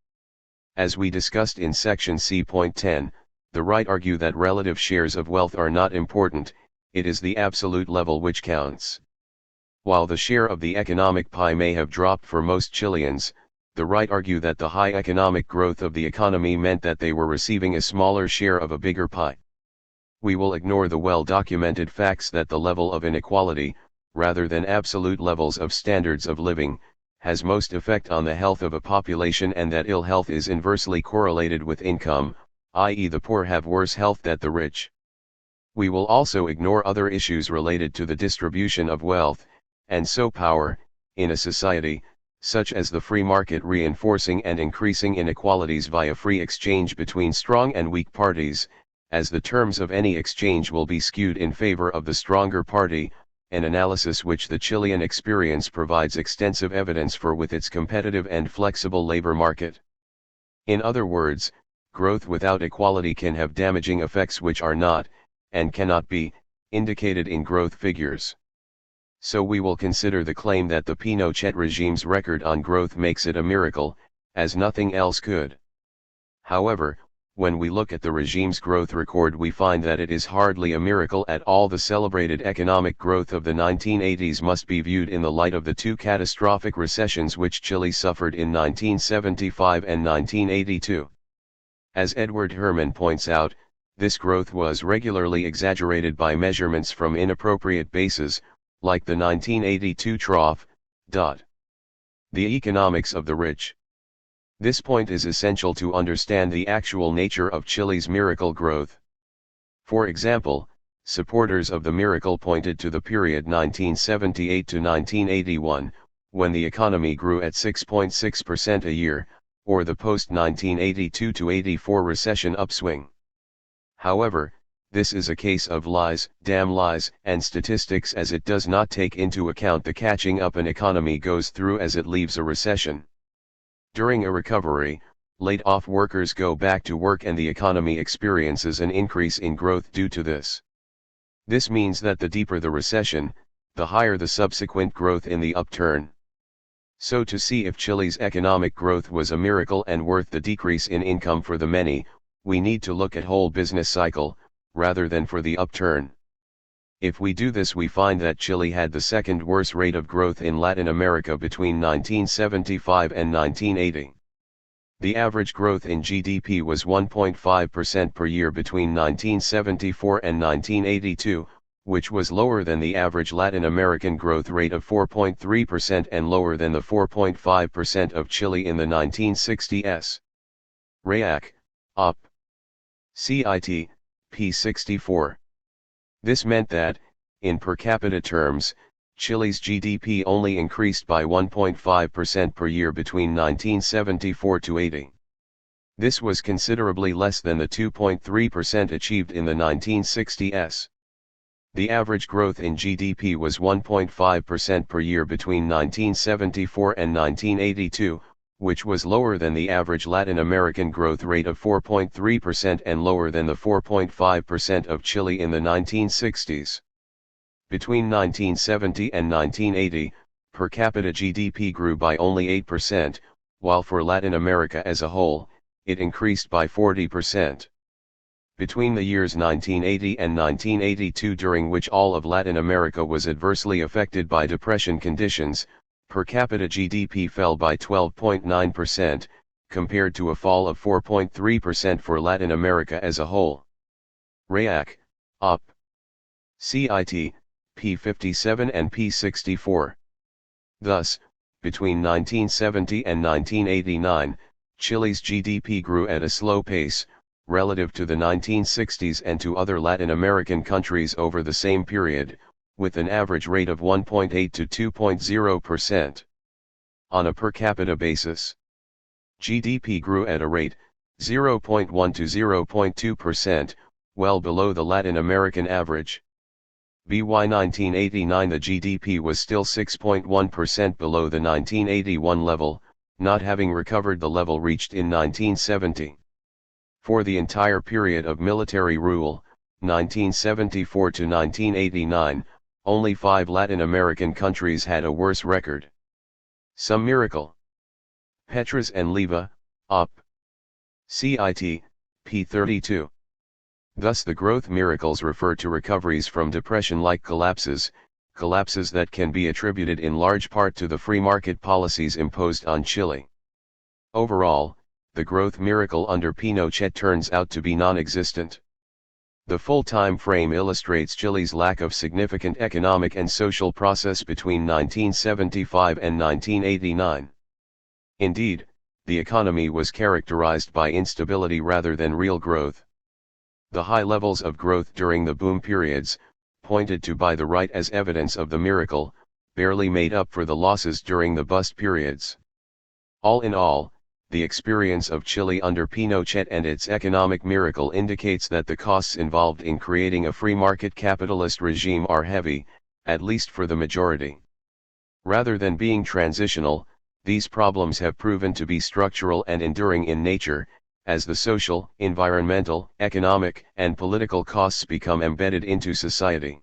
As we discussed in section C.10, the right argue that relative shares of wealth are not important, it is the absolute level which counts. While the share of the economic pie may have dropped for most Chileans, the right argue that the high economic growth of the economy meant that they were receiving a smaller share of a bigger pie. We will ignore the well-documented facts that the level of inequality, rather than absolute levels of standards of living, has most effect on the health of a population, and that ill health is inversely correlated with income, i.e. the poor have worse health than the rich. We will also ignore other issues related to the distribution of wealth, and so power, in a society, such as the free market reinforcing and increasing inequalities via free exchange between strong and weak parties, as the terms of any exchange will be skewed in favor of the stronger party, an analysis which the Chilean experience provides extensive evidence for with its competitive and flexible labor market. In other words, growth without equality can have damaging effects which are not, and cannot be, indicated in growth figures. So we will consider the claim that the Pinochet regime's record on growth makes it a miracle, as nothing else could. However, when we look at the regime's growth record, we find that it is hardly a miracle at all. The celebrated economic growth of the 1980s must be viewed in the light of the two catastrophic recessions which Chile suffered in 1975 and 1982. As Edward Herman points out, this growth was regularly exaggerated by measurements from inappropriate bases, like the 1982 trough. The economics of the rich. This point is essential to understand the actual nature of Chile's miracle growth. For example, supporters of the miracle pointed to the period 1978 to 1981, when the economy grew at 6.6% a year, or the post-1982 to 84 recession upswing. However, this is a case of lies, damn lies, and statistics, as it does not take into account the catching up an economy goes through as it leaves a recession. During a recovery, laid-off workers go back to work and the economy experiences an increase in growth due to this. This means that the deeper the recession, the higher the subsequent growth in the upturn. So to see if Chile's economic growth was a miracle and worth the decrease in income for the many, we need to look at whole business cycle, rather than for the upturn. If we do this, we find that Chile had the second worst rate of growth in Latin America between 1975 and 1980. The average growth in GDP was 1.5% per year between 1974 and 1982, which was lower than the average Latin American growth rate of 4.3% and lower than the 4.5% of Chile in the 1960s. REAC, Op. CIT, p. 64. This meant that, in per capita terms, Chile's GDP only increased by 1.5% per year between 1974 to 80. This was considerably less than the 2.3% achieved in the 1960s. The average growth in GDP was 1.5% per year between 1974 and 1982, which was lower than the average Latin American growth rate of 4.3% and lower than the 4.5% of Chile in the 1960s. Between 1970 and 1980, per capita GDP grew by only 8%, while for Latin America as a whole, it increased by 40%. Between the years 1980 and 1982, during which all of Latin America was adversely affected by depression conditions, per capita GDP fell by 12.9%, compared to a fall of 4.3% for Latin America as a whole. REAC, Op. CIT, p. 57 and p. 64. Thus, between 1970 and 1989, Chile's GDP grew at a slow pace, relative to the 1960s and to other Latin American countries over the same period, with an average rate of 1.8 to 2.0%. On a per capita basis, GDP grew at a rate, 0.1 to 0.2%, well below the Latin American average. By 1989 the GDP was still 6.1% below the 1981 level, not having recovered the level reached in 1970. For the entire period of military rule, 1974 to 1989, only 5 Latin American countries had a worse record. Some miracle. Petras and Leva, Op. CIT, p. 32. Thus the growth miracles refer to recoveries from depression-like collapses that can be attributed in large part to the free market policies imposed on Chile. Overall, the growth miracle under Pinochet turns out to be non-existent. The full time frame illustrates Chile's lack of significant economic and social process between 1975 and 1989. Indeed, the economy was characterized by instability rather than real growth. The high levels of growth during the boom periods, pointed to by the right as evidence of the miracle, barely made up for the losses during the bust periods. All in all, the experience of Chile under Pinochet and its economic miracle indicates that the costs involved in creating a free market capitalist regime are heavy, at least for the majority. Rather than being transitional, these problems have proven to be structural and enduring in nature, as the social, environmental, economic, and political costs become embedded into society.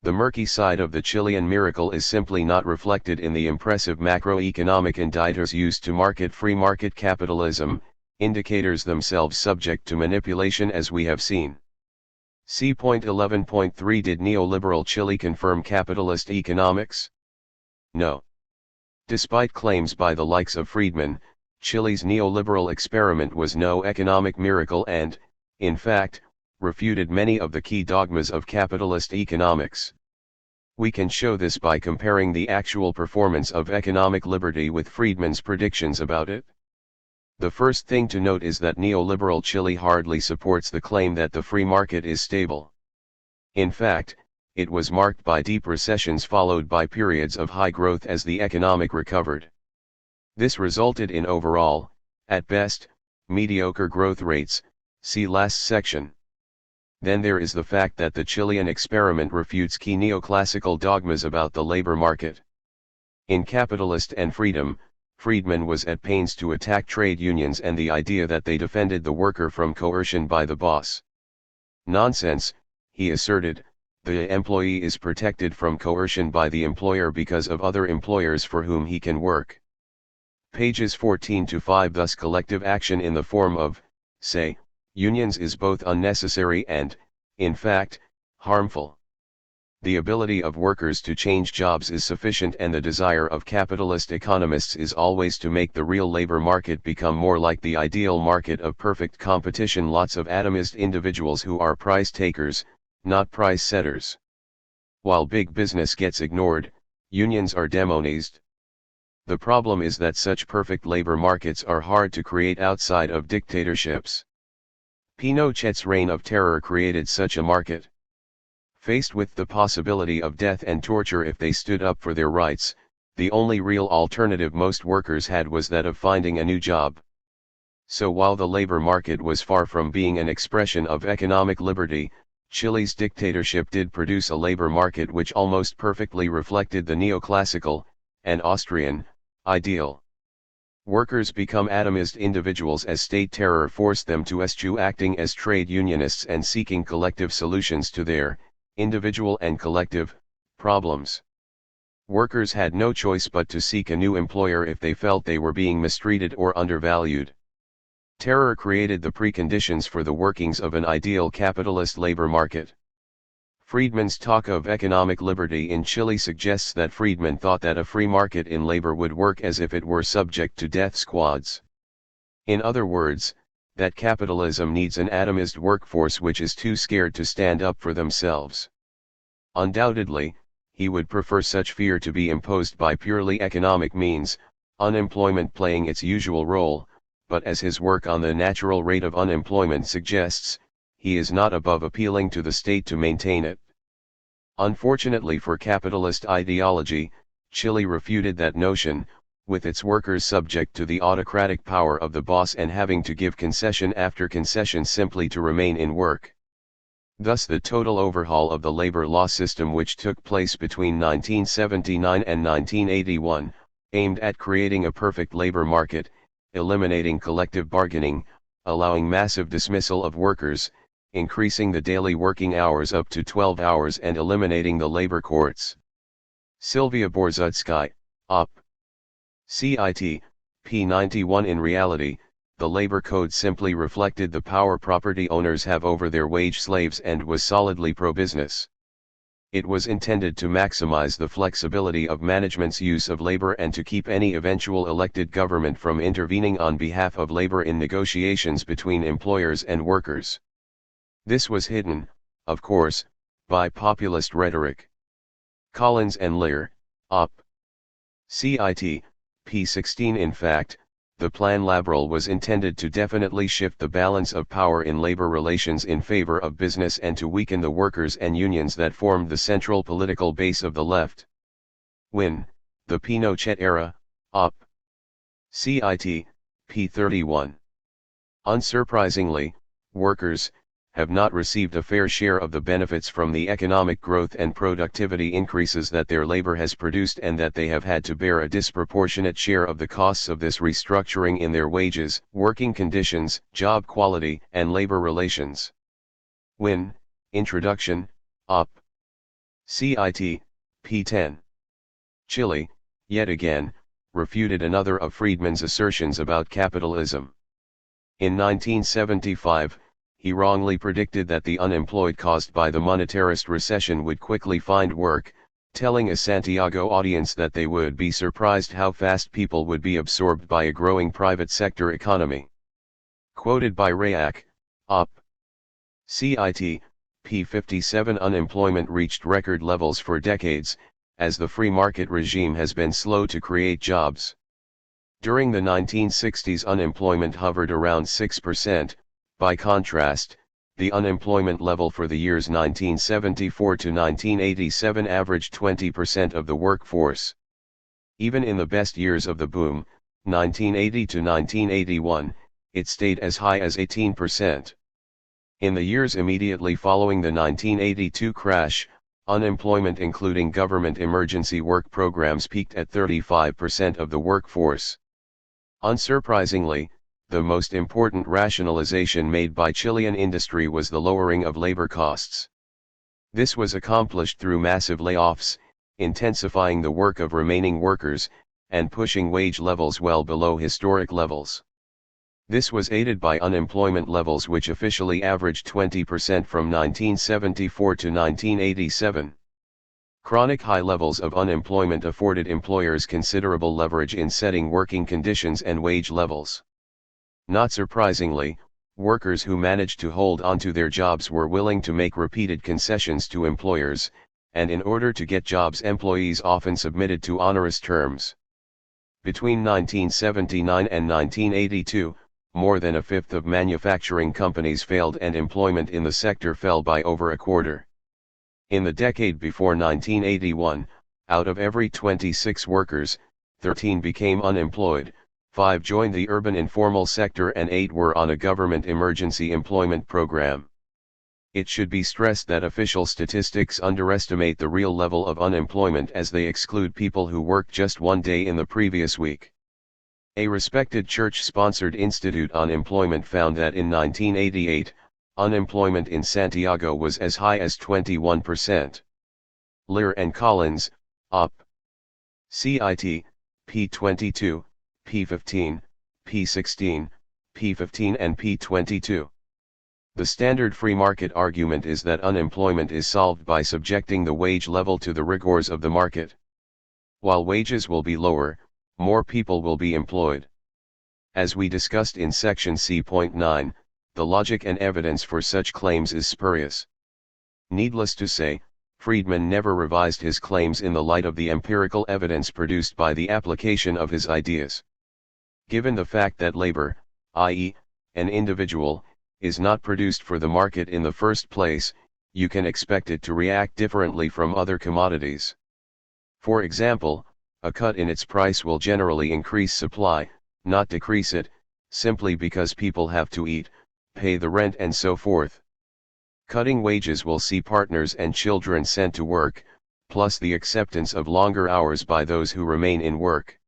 The murky side of the Chilean miracle is simply not reflected in the impressive macroeconomic indicators used to market free market capitalism, indicators themselves subject to manipulation as we have seen. See point 11.3. Did neoliberal Chile confirm capitalist economics? No. Despite claims by the likes of Friedman, Chile's neoliberal experiment was no economic miracle and, in fact, refuted many of the key dogmas of capitalist economics. We can show this by comparing the actual performance of economic liberty with Friedman's predictions about it. The first thing to note is that neoliberal Chile hardly supports the claim that the free market is stable. In fact, it was marked by deep recessions followed by periods of high growth as the economic recovered. This resulted in overall, at best, mediocre growth rates, see last section. Then there is the fact that the Chilean experiment refutes key neoclassical dogmas about the labor market. In Capitalist and Freedom, Friedman was at pains to attack trade unions and the idea that they defended the worker from coercion by the boss. Nonsense, he asserted, the employee is protected from coercion by the employer because of other employers for whom he can work. Pages 14 to 5. Thus collective action in the form of, say, unions is both unnecessary and, in fact, harmful. The ability of workers to change jobs is sufficient, and the desire of capitalist economists is always to make the real labor market become more like the ideal market of perfect competition. Lots of atomist individuals who are price takers, not price setters. While big business gets ignored, unions are demonized. The problem is that such perfect labor markets are hard to create outside of dictatorships. Pinochet's reign of terror created such a market. Faced with the possibility of death and torture if they stood up for their rights, the only real alternative most workers had was that of finding a new job. So while the labor market was far from being an expression of economic liberty, Chile's dictatorship did produce a labor market which almost perfectly reflected the neoclassical, and Austrian, ideal. Workers become atomist individuals as state terror forced them to eschew acting as trade unionists and seeking collective solutions to their, individual and collective, problems. Workers had no choice but to seek a new employer if they felt they were being mistreated or undervalued. Terror created the preconditions for the workings of an ideal capitalist labor market. Friedman's talk of economic liberty in Chile suggests that Friedman thought that a free market in labor would work as if it were subject to death squads. In other words, that capitalism needs an atomist workforce which is too scared to stand up for themselves. Undoubtedly, he would prefer such fear to be imposed by purely economic means, unemployment playing its usual role, but as his work on the natural rate of unemployment suggests, he is not above appealing to the state to maintain it. Unfortunately for capitalist ideology, Chile refuted that notion, with its workers subject to the autocratic power of the boss and having to give concession after concession simply to remain in work. Thus the total overhaul of the labor law system which took place between 1979 and 1981, aimed at creating a perfect labor market, eliminating collective bargaining, allowing massive dismissal of workers, increasing the daily working hours up to 12 hours and eliminating the labor courts. Sylvia Borzutskaya, Op. CIT, p. 91. In reality, the labor code simply reflected the power property owners have over their wage slaves and was solidly pro-business. It was intended to maximize the flexibility of management's use of labor and to keep any eventual elected government from intervening on behalf of labor in negotiations between employers and workers. This was hidden, of course, by populist rhetoric. Collins and Lear, Op. CIT, p. 16. In fact, the Plan Laboral was intended to definitely shift the balance of power in labor relations in favor of business and to weaken the workers and unions that formed the central political base of the left. When, the Pinochet era, Op. CIT, p. 31. Unsurprisingly, workers have not received a fair share of the benefits from the economic growth and productivity increases that their labor has produced, and that they have had to bear a disproportionate share of the costs of this restructuring in their wages, working conditions, job quality, and labor relations. Win, Introduction, Op. CIT, p. 10. Chile, yet again, refuted another of Friedman's assertions about capitalism. In 1975, he wrongly predicted that the unemployed caused by the monetarist recession would quickly find work, telling a Santiago audience that they would be surprised how fast people would be absorbed by a growing private sector economy. Quoted by Rayak, Op. Cit. p. 57. Unemployment reached record levels for decades, as the free market regime has been slow to create jobs. During the 1960s, unemployment hovered around 6%. By contrast, the unemployment level for the years 1974 to 1987 averaged 20% of the workforce. Even in the best years of the boom, 1980 to 1981, it stayed as high as 18%. In the years immediately following the 1982 crash, unemployment including government emergency work programs peaked at 35% of the workforce. Unsurprisingly, the most important rationalization made by Chilean industry was the lowering of labor costs. This was accomplished through massive layoffs, intensifying the work of remaining workers, and pushing wage levels well below historic levels. This was aided by unemployment levels which officially averaged 20% from 1974 to 1987. Chronic high levels of unemployment afforded employers considerable leverage in setting working conditions and wage levels. Not surprisingly, workers who managed to hold onto their jobs were willing to make repeated concessions to employers, and in order to get jobs, employees often submitted to onerous terms. Between 1979 and 1982, more than a fifth of manufacturing companies failed and employment in the sector fell by over a quarter. In the decade before 1981, out of every 26 workers, 13 became unemployed, 5 joined the urban informal sector and 8 were on a government emergency employment program. It should be stressed that official statistics underestimate the real level of unemployment as they exclude people who worked just one day in the previous week. A respected church-sponsored institute on employment found that in 1988, unemployment in Santiago was as high as 21%. Lear and Collins, Op. Cit. p. 22, p. 15, p. 16, p. 15 and p. 22. The standard free market argument is that unemployment is solved by subjecting the wage level to the rigors of the market. While wages will be lower, more people will be employed. As we discussed in section C.9, the logic and evidence for such claims is spurious. Needless to say, Friedman never revised his claims in the light of the empirical evidence produced by the application of his ideas. Given the fact that labor, i.e., an individual, is not produced for the market in the first place, you can expect it to react differently from other commodities. For example, a cut in its price will generally increase supply, not decrease it, simply because people have to eat, pay the rent and so forth. Cutting wages will see partners and children sent to work, plus the acceptance of longer hours by those who remain in work.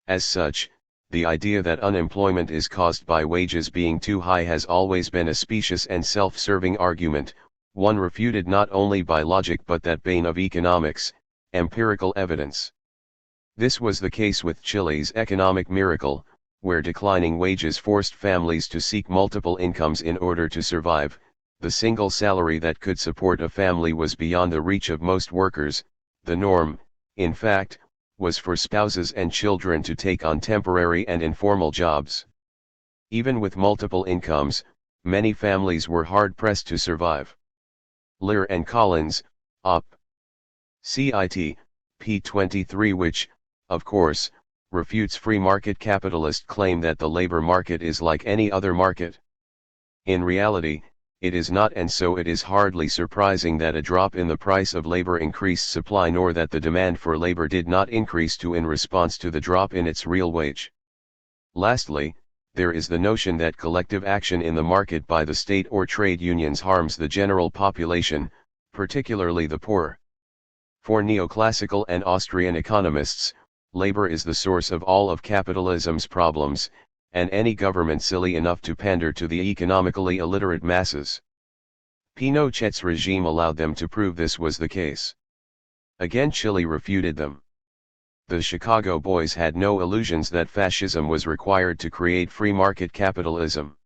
As such, the idea that unemployment is caused by wages being too high has always been a specious and self-serving argument, one refuted not only by logic but that bane of economics, empirical evidence. This was the case with Chile's economic miracle, where declining wages forced families to seek multiple incomes in order to survive. The single salary that could support a family was beyond the reach of most workers. The norm, in fact, was for spouses and children to take on temporary and informal jobs. Even with multiple incomes, many families were hard-pressed to survive. Lear and Collins, Op. Cit. p. 23, which, of course, refutes free market capitalist claim that the labor market is like any other market. In reality, it is not, and so it is hardly surprising that a drop in the price of labor increased supply, nor that the demand for labor did not increase in response to the drop in its real wage. Lastly, there is the notion that collective action in the market by the state or trade unions harms the general population, particularly the poor. For neoclassical and Austrian economists, labor is the source of all of capitalism's problems, and any government silly enough to pander to the economically illiterate masses. Pinochet's regime allowed them to prove this was the case. Again, Chile refuted them. The Chicago Boys had no illusions that fascism was required to create free market capitalism.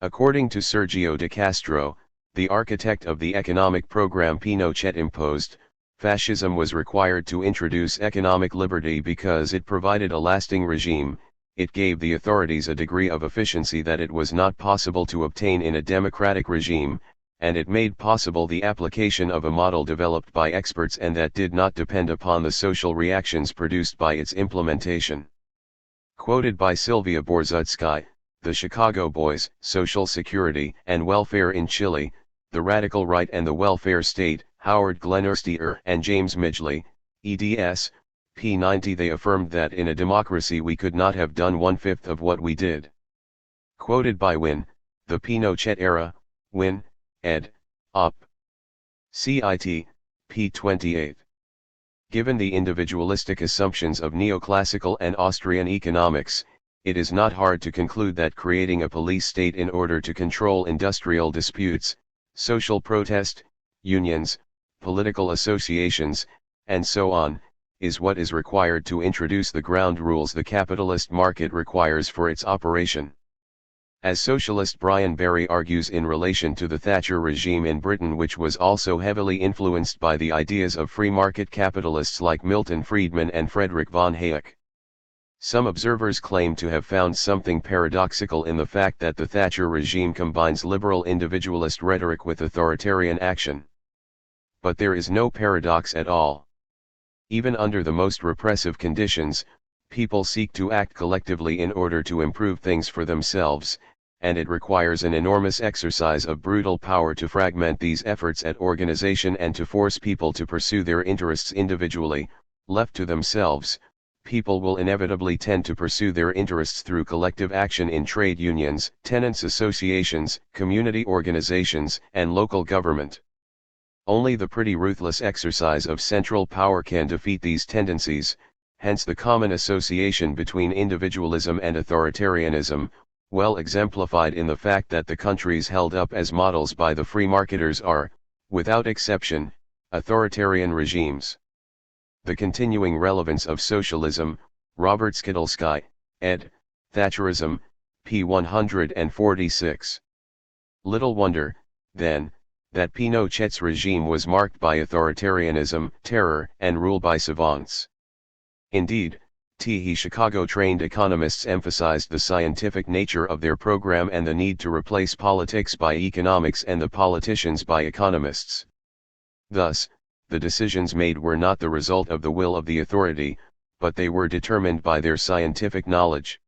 According to Sergio de Castro, the architect of the economic program Pinochet imposed, fascism was required to introduce economic liberty because it provided a lasting regime. It gave the authorities a degree of efficiency that it was not possible to obtain in a democratic regime, and it made possible the application of a model developed by experts and that did not depend upon the social reactions produced by its implementation. Quoted by Sylvia Borzutskaya, The Chicago Boys, Social Security and Welfare in Chile, the Radical Right and the Welfare State, Howard Glenerstier and James Midgley, eds. p. 90. They affirmed that in a democracy we could not have done 1/5 of what we did. Quoted by Wynne, The Pinochet Era, Wynne, ed. Op. Cit. p. 28. Given the individualistic assumptions of neoclassical and Austrian economics, it is not hard to conclude that creating a police state in order to control industrial disputes, social protest, unions, political associations, and so on, is what is required to introduce the ground rules the capitalist market requires for its operation. As socialist Brian Barry argues in relation to the Thatcher regime in Britain, which was also heavily influenced by the ideas of free market capitalists like Milton Friedman and Friedrich von Hayek. Some observers claim to have found something paradoxical in the fact that the Thatcher regime combines liberal individualist rhetoric with authoritarian action. But there is no paradox at all. Even under the most repressive conditions, people seek to act collectively in order to improve things for themselves, and it requires an enormous exercise of brutal power to fragment these efforts at organization and to force people to pursue their interests individually. Left to themselves, people will inevitably tend to pursue their interests through collective action in trade unions, tenants associations, community organizations, and local government. Only the pretty ruthless exercise of central power can defeat these tendencies, hence the common association between individualism and authoritarianism, well exemplified in the fact that the countries held up as models by the free marketers are, without exception, authoritarian regimes. The continuing relevance of socialism, Robert Skidelsky, ed., Thatcherism, p. 146. Little wonder, then, that Pinochet's regime was marked by authoritarianism, terror, and rule by savants. Indeed, Chicago-trained economists emphasized the scientific nature of their program and the need to replace politics by economics and the politicians by economists. Thus, the decisions made were not the result of the will of the authority, but they were determined by their scientific knowledge.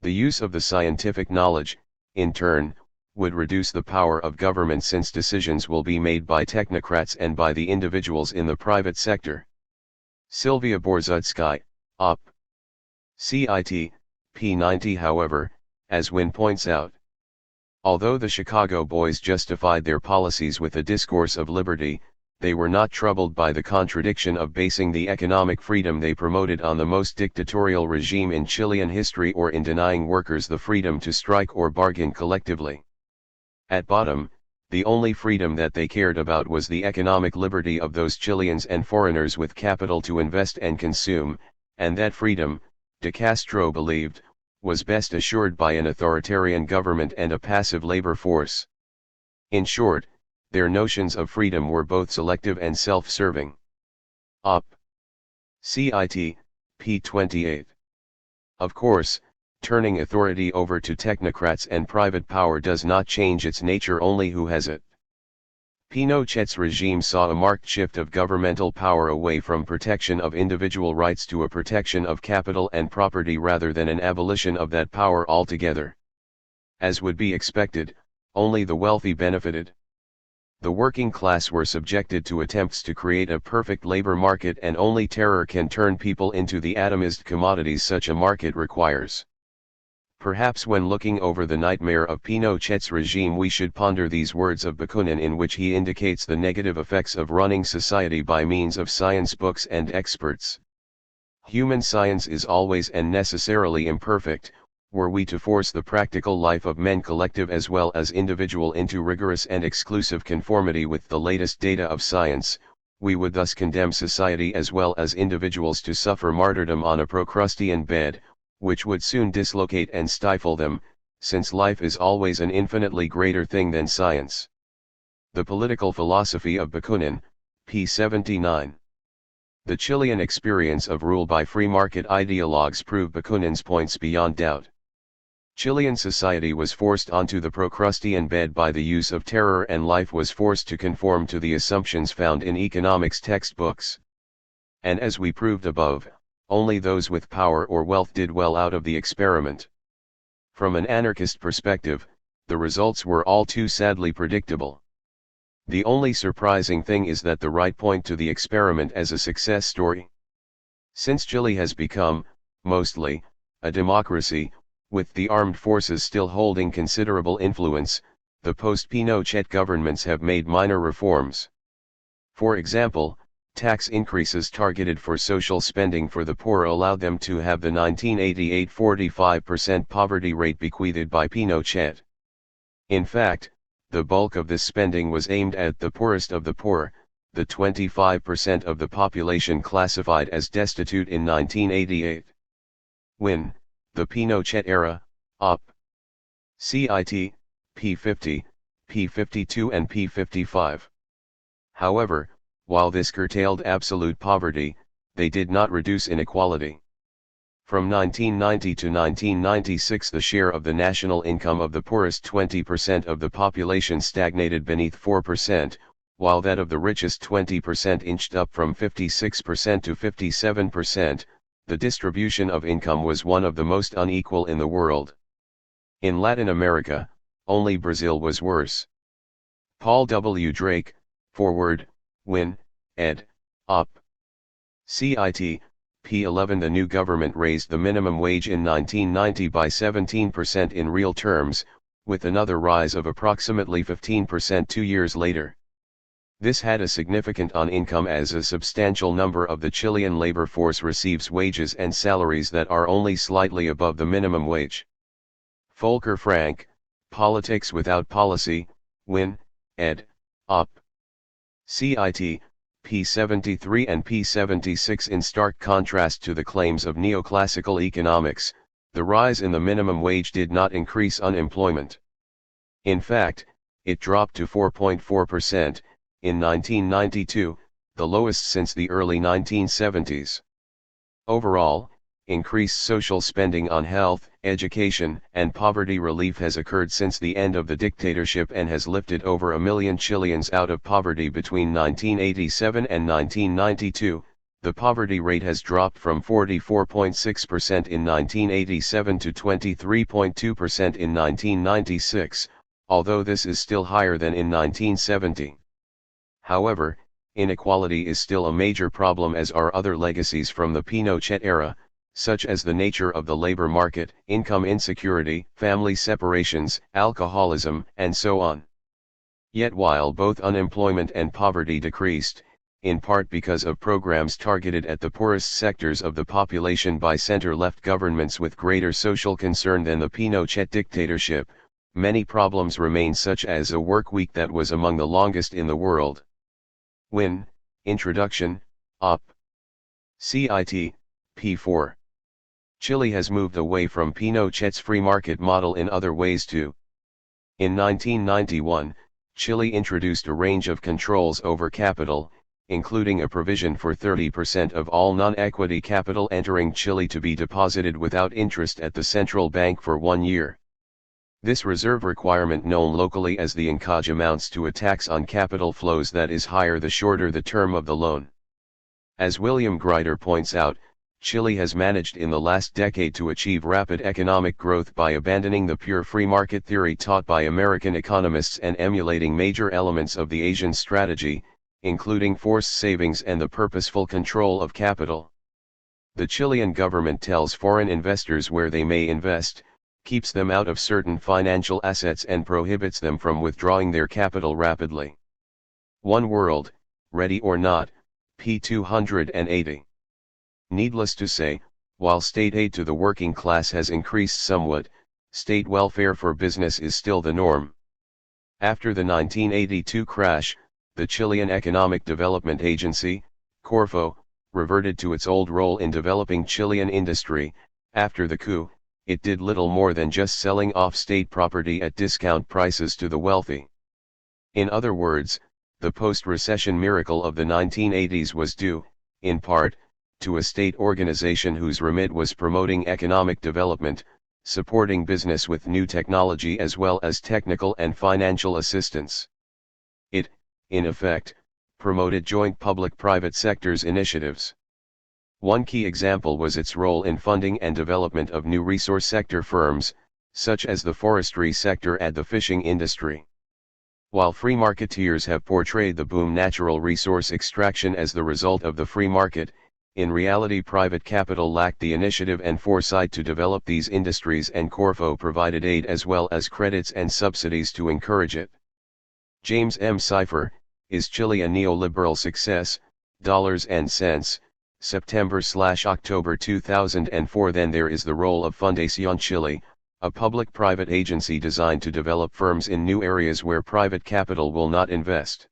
The use of the scientific knowledge, in turn, would reduce the power of government since decisions will be made by technocrats and by the individuals in the private sector. Sylvia Borzutskaya, Op. Cit. p. 90. However, as Wynne points out, although the Chicago Boys justified their policies with a discourse of liberty, they were not troubled by the contradiction of basing the economic freedom they promoted on the most dictatorial regime in Chilean history or in denying workers the freedom to strike or bargain collectively. At bottom, the only freedom that they cared about was the economic liberty of those Chileans and foreigners with capital to invest and consume, and that freedom, de Castro believed, was best assured by an authoritarian government and a passive labor force. In short, their notions of freedom were both selective and self-serving. Op. Cit. p. 28. Of course, turning authority over to technocrats and private power does not change its nature, only who has it. Pinochet's regime saw a marked shift of governmental power away from protection of individual rights to a protection of capital and property rather than an abolition of that power altogether. As would be expected, only the wealthy benefited. The working class were subjected to attempts to create a perfect labor market, and only terror can turn people into the atomized commodities such a market requires. Perhaps when looking over the nightmare of Pinochet's regime we should ponder these words of Bakunin, in which he indicates the negative effects of running society by means of science books and experts. Human science is always and necessarily imperfect. Were we to force the practical life of men, collective as well as individual, into rigorous and exclusive conformity with the latest data of science, we would thus condemn society as well as individuals to suffer martyrdom on a Procrustean bed, which would soon dislocate and stifle them, since life is always an infinitely greater thing than science. The Political Philosophy of Bakunin, p. 79. The Chilean experience of rule by free market ideologues prove Bakunin's points beyond doubt. Chilean society was forced onto the Procrustean bed by the use of terror, and life was forced to conform to the assumptions found in economics textbooks. And as we proved above, only those with power or wealth did well out of the experiment. From an anarchist perspective, the results were all too sadly predictable. The only surprising thing is that the right point to the experiment as a success story. Since Chile has become, mostly, a democracy, with the armed forces still holding considerable influence, the post-Pinochet governments have made minor reforms. For example, tax increases targeted for social spending for the poor allowed them to have the 1988 45% poverty rate bequeathed by Pinochet. In fact, the bulk of this spending was aimed at the poorest of the poor, the 25% of the population classified as destitute in 1988. When, the Pinochet era, Op. Cit. p. 50, p. 52 and p. 55. However, while this curtailed absolute poverty, they did not reduce inequality. From 1990 to 1996 the share of the national income of the poorest 20% of the population stagnated beneath 4%, while that of the richest 20% inched up from 56% to 57%, the distribution of income was one of the most unequal in the world. In Latin America, only Brazil was worse. Paul W. Drake, Forward, Win, ed. Op. Cit. p. 11. The new government raised the minimum wage in 1990 by 17% in real terms, with another rise of approximately 15% 2 years later. This had a significant on income, as a substantial number of the Chilean labor force receives wages and salaries that are only slightly above the minimum wage. Volker Frank, Politics Without Policy, Win, ed. Op. Cit. p. 73 and p. 76. In stark contrast to the claims of neoclassical economics, the rise in the minimum wage did not increase unemployment. In fact, it dropped to 4.4%, in 1992, the lowest since the early 1970s. Overall, increased social spending on health, education, and poverty relief has occurred since the end of the dictatorship and has lifted over 1 million Chileans out of poverty between 1987 and 1992. The poverty rate has dropped from 44.6% in 1987 to 23.2% in 1996, although this is still higher than in 1970. However, inequality is still a major problem, as are other legacies from the Pinochet era, such as the nature of the labor market, income insecurity, family separations, alcoholism, and so on. Yet while both unemployment and poverty decreased, in part because of programs targeted at the poorest sectors of the population by center-left governments with greater social concern than the Pinochet dictatorship, many problems remain, such as a work week that was among the longest in the world. Win, Introduction, Op. Cit. p. 4. Chile has moved away from Pinochet's free market model in other ways too. In 1991, Chile introduced a range of controls over capital, including a provision for 30% of all non-equity capital entering Chile to be deposited without interest at the central bank for 1 year. This reserve requirement, known locally as the encaje, amounts to a tax on capital flows that is higher the shorter the term of the loan. As William Grider points out, Chile has managed in the last decade to achieve rapid economic growth by abandoning the pure free market theory taught by American economists and emulating major elements of the Asian strategy, including forced savings and the purposeful control of capital. The Chilean government tells foreign investors where they may invest, keeps them out of certain financial assets, and prohibits them from withdrawing their capital rapidly. One World, Ready or Not, p. 280. Needless to say, while state aid to the working class has increased somewhat, state welfare for business is still the norm. After the 1982 crash, the Chilean Economic Development Agency, Corfo, reverted to its old role in developing Chilean industry. After the coup, it did little more than just selling off state property at discount prices to the wealthy. In other words, the post-recession miracle of the 1980s was due, in part, to a state organization whose remit was promoting economic development, supporting business with new technology as well as technical and financial assistance. It, in effect, promoted joint public-private sectors initiatives. One key example was its role in funding and development of new resource sector firms, such as the forestry sector and the fishing industry. While free marketeers have portrayed the boom natural resource extraction as the result of the free market, in reality private capital lacked the initiative and foresight to develop these industries, and Corfo provided aid as well as credits and subsidies to encourage it. James M. Cipher, Is Chile a Neoliberal Success? Dollars and Cents, September/October 2004. Then there is the role of Fundación Chile, a public-private agency designed to develop firms in new areas where private capital will not invest.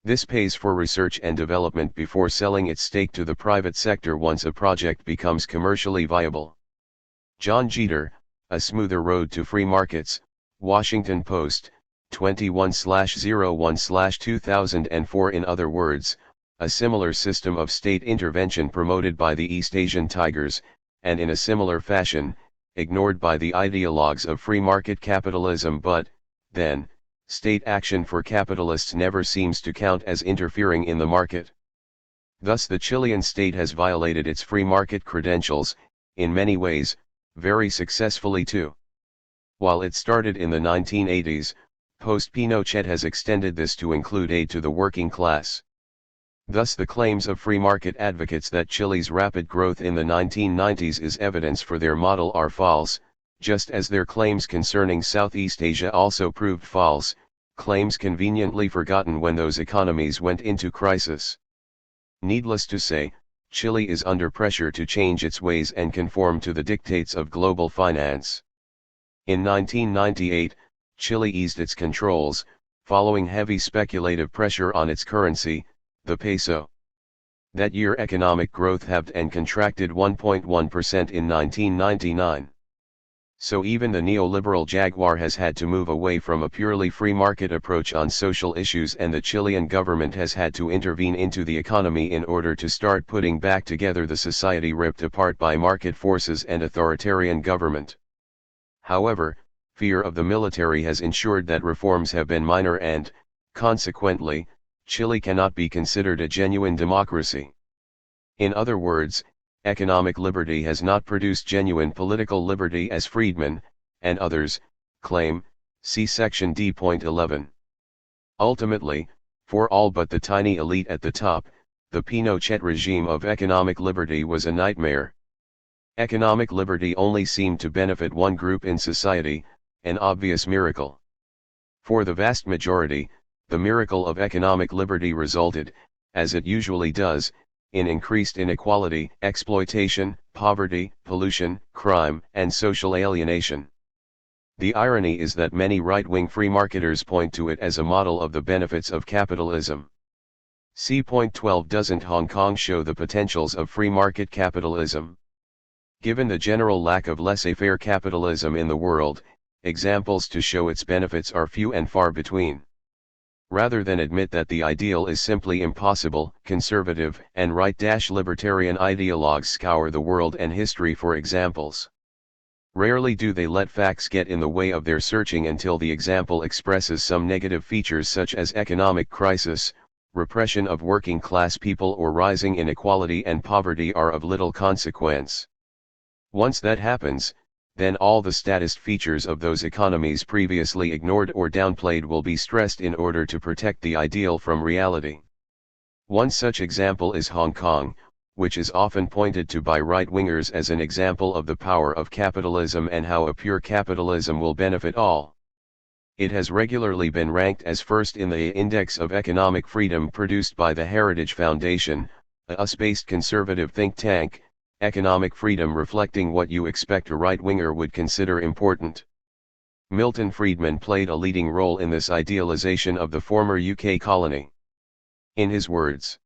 This pays for research and development before selling its stake to the private sector once a project becomes commercially viable. John Jeter, A Smoother Road to Free Markets, Washington Post, 21/01/2004. In other words, a similar system of state intervention promoted by the East Asian Tigers, and in a similar fashion, ignored by the ideologues of free market capitalism. But, then, state action for capitalists never seems to count as interfering in the market. Thus the Chilean state has violated its free market credentials, in many ways, very successfully too. While it started in the 1980s, post-Pinochet has extended this to include aid to the working class. Thus the claims of free market advocates that Chile's rapid growth in the 1990s is evidence for their model are false, just as their claims concerning Southeast Asia also proved false, claims conveniently forgotten when those economies went into crisis. Needless to say, Chile is under pressure to change its ways and conform to the dictates of global finance. In 1998, Chile eased its controls, following heavy speculative pressure on its currency, the peso. That year economic growth halved and contracted 1.1% in 1999. So even the neoliberal jaguar has had to move away from a purely free market approach on social issues, and the Chilean government has had to intervene into the economy in order to start putting back together the society ripped apart by market forces and authoritarian government. However, fear of the military has ensured that reforms have been minor and, consequently, Chile cannot be considered a genuine democracy. In other words, economic liberty has not produced genuine political liberty as Friedman, and others, claim, see section D.11. Ultimately, for all but the tiny elite at the top, the Pinochet regime of economic liberty was a nightmare. Economic liberty only seemed to benefit one group in society, an obvious miracle. For the vast majority, the miracle of economic liberty resulted, as it usually does, in increased inequality, exploitation, poverty, pollution, crime, and social alienation. The irony is that many right-wing free marketers point to it as a model of the benefits of capitalism. See point 12. Doesn't Hong Kong show the potentials of free market capitalism? Given the general lack of laissez-faire capitalism in the world, examples to show its benefits are few and far between. Rather than admit that the ideal is simply impossible, conservative and right-libertarian ideologues scour the world and history for examples. Rarely do they let facts get in the way of their searching until the example expresses some negative features such as economic crisis, repression of working class people, or rising inequality and poverty are of little consequence. Once that happens, then all the statist features of those economies previously ignored or downplayed will be stressed in order to protect the ideal from reality. One such example is Hong Kong, which is often pointed to by right-wingers as an example of the power of capitalism and how a pure capitalism will benefit all. It has regularly been ranked as first in the Index of Economic Freedom produced by the Heritage Foundation, a US-based conservative think tank, economic freedom reflecting what you expect a right-winger would consider important. Milton Friedman played a leading role in this idealization of the former UK colony. In his words,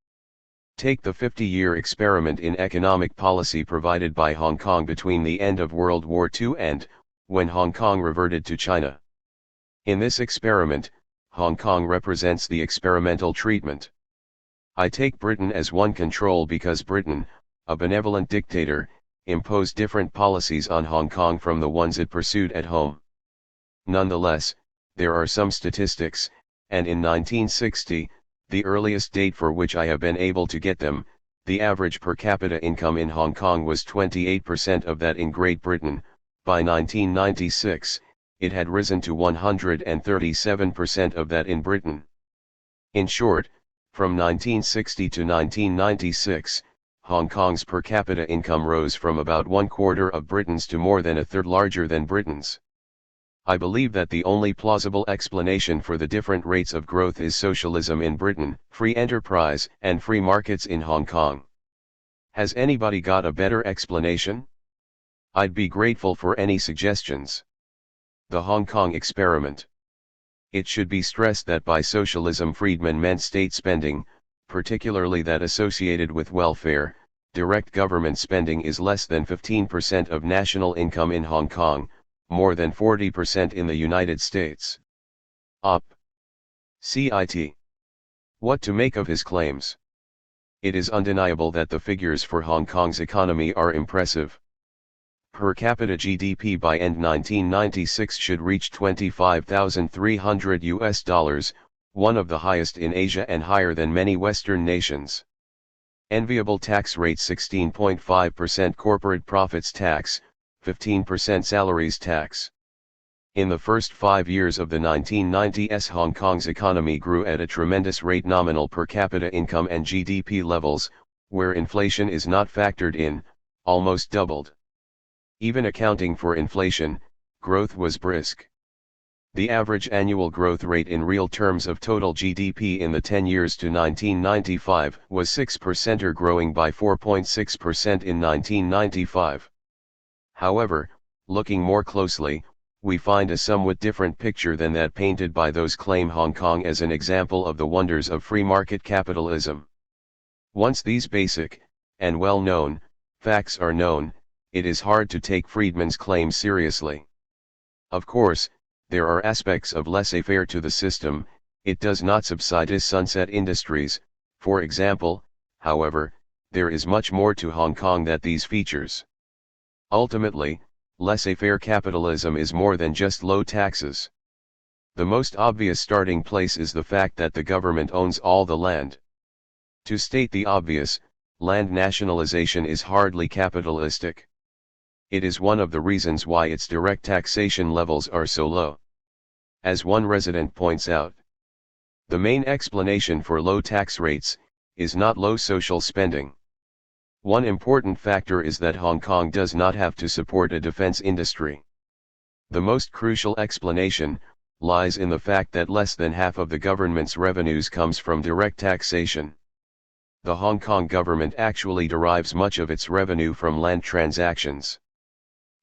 Take the 50-year experiment in economic policy provided by Hong Kong between the end of World War II and, when Hong Kong reverted to China. In this experiment, Hong Kong represents the experimental treatment. I take Britain as one control because Britain, a benevolent dictator, imposed different policies on Hong Kong from the ones it pursued at home. Nonetheless, there are some statistics, and in 1960, the earliest date for which I have been able to get them, the average per capita income in Hong Kong was 28% of that in Great Britain. By 1996, it had risen to 137% of that in Britain. In short, from 1960 to 1996, Hong Kong's per capita income rose from about 1/4 of Britain's to more than 1/3 larger than Britain's. I believe that the only plausible explanation for the different rates of growth is socialism in Britain, free enterprise, and free markets in Hong Kong. Has anybody got a better explanation? I'd be grateful for any suggestions. The Hong Kong experiment. It should be stressed that by socialism Friedman meant state spending, particularly that associated with welfare. Direct government spending is less than 15% of national income in Hong Kong, more than 40% in the United States. Op. Cit. What to make of his claims? It is undeniable that the figures for Hong Kong's economy are impressive. Per capita GDP by end 1996 should reach $25,300, one of the highest in Asia and higher than many Western nations. Enviable tax rate 16.5% corporate profits tax, 15% salaries tax. In the first 5 years of the 1990s, Hong Kong's economy grew at a tremendous rate. Nominal per capita income and GDP levels, where inflation is not factored in, almost doubled. Even accounting for inflation, growth was brisk. The average annual growth rate in real terms of total GDP in the 10 years to 1995 was 6%, or growing by 4.6% in 1995. However, looking more closely, we find a somewhat different picture than that painted by those claim Hong Kong as an example of the wonders of free market capitalism. Once these basic, and well-known, facts are known, it is hard to take Friedman's claim seriously. Of course, there are aspects of laissez-faire to the system. It does not subsidize sunset industries, for example. However, there is much more to Hong Kong than these features. Ultimately, laissez-faire capitalism is more than just low taxes. The most obvious starting place is the fact that the government owns all the land. To state the obvious, land nationalization is hardly capitalistic. It is one of the reasons why its direct taxation levels are so low. As one resident points out, the main explanation for low tax rates is not low social spending. One important factor is that Hong Kong does not have to support a defense industry. The most crucial explanation lies in the fact that less than half of the government's revenues comes from direct taxation. The Hong Kong government actually derives much of its revenue from land transactions.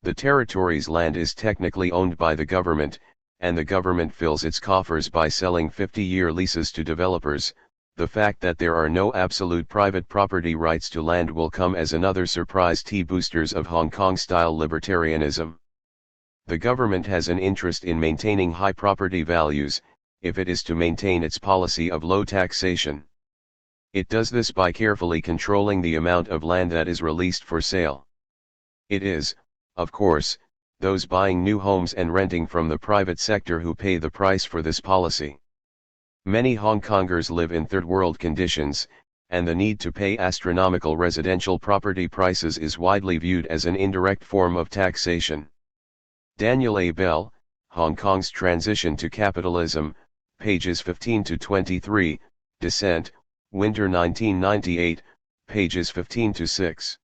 The territory's land is technically owned by the government, and the government fills its coffers by selling 50-year leases to developers. The fact that there are no absolute private property rights to land will come as another surprise to boosters of Hong Kong-style libertarianism. The government has an interest in maintaining high property values, if it is to maintain its policy of low taxation. It does this by carefully controlling the amount of land that is released for sale. It is, of course, those buying new homes and renting from the private sector who pay the price for this policy. Many Hong Kongers live in third-world conditions, and the need to pay astronomical residential property prices is widely viewed as an indirect form of taxation. Daniel A. Bell, Hong Kong's Transition to Capitalism, pages 15 to 23, Dissent, Winter 1998, pages 15 to 6.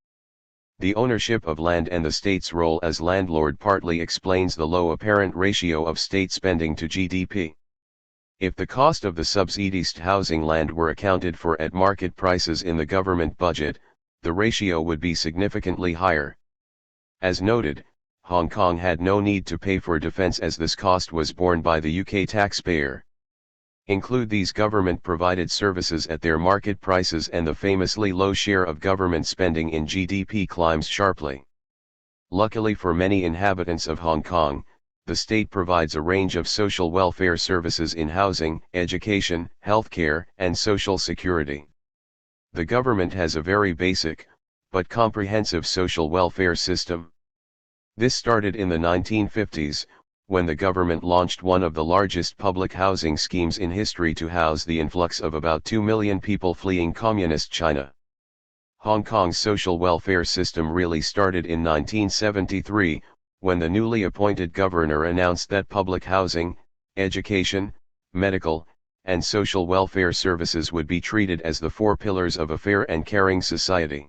The ownership of land and the state's role as landlord partly explains the low apparent ratio of state spending to GDP. If the cost of the subsidized housing land were accounted for at market prices in the government budget, the ratio would be significantly higher. As noted, Hong Kong had no need to pay for defense as this cost was borne by the UK taxpayer. Include these government-provided services at their market prices, and the famously low share of government spending in GDP climbs sharply. Luckily for many inhabitants of Hong Kong, the state provides a range of social welfare services in housing, education, healthcare, and social security. The government has a very basic, but comprehensive social welfare system. This started in the 1950s, when the government launched one of the largest public housing schemes in history to house the influx of about 2 million people fleeing communist China. Hong Kong's social welfare system really started in 1973, when the newly appointed governor announced that public housing, education, medical, and social welfare services would be treated as the four pillars of a fair and caring society.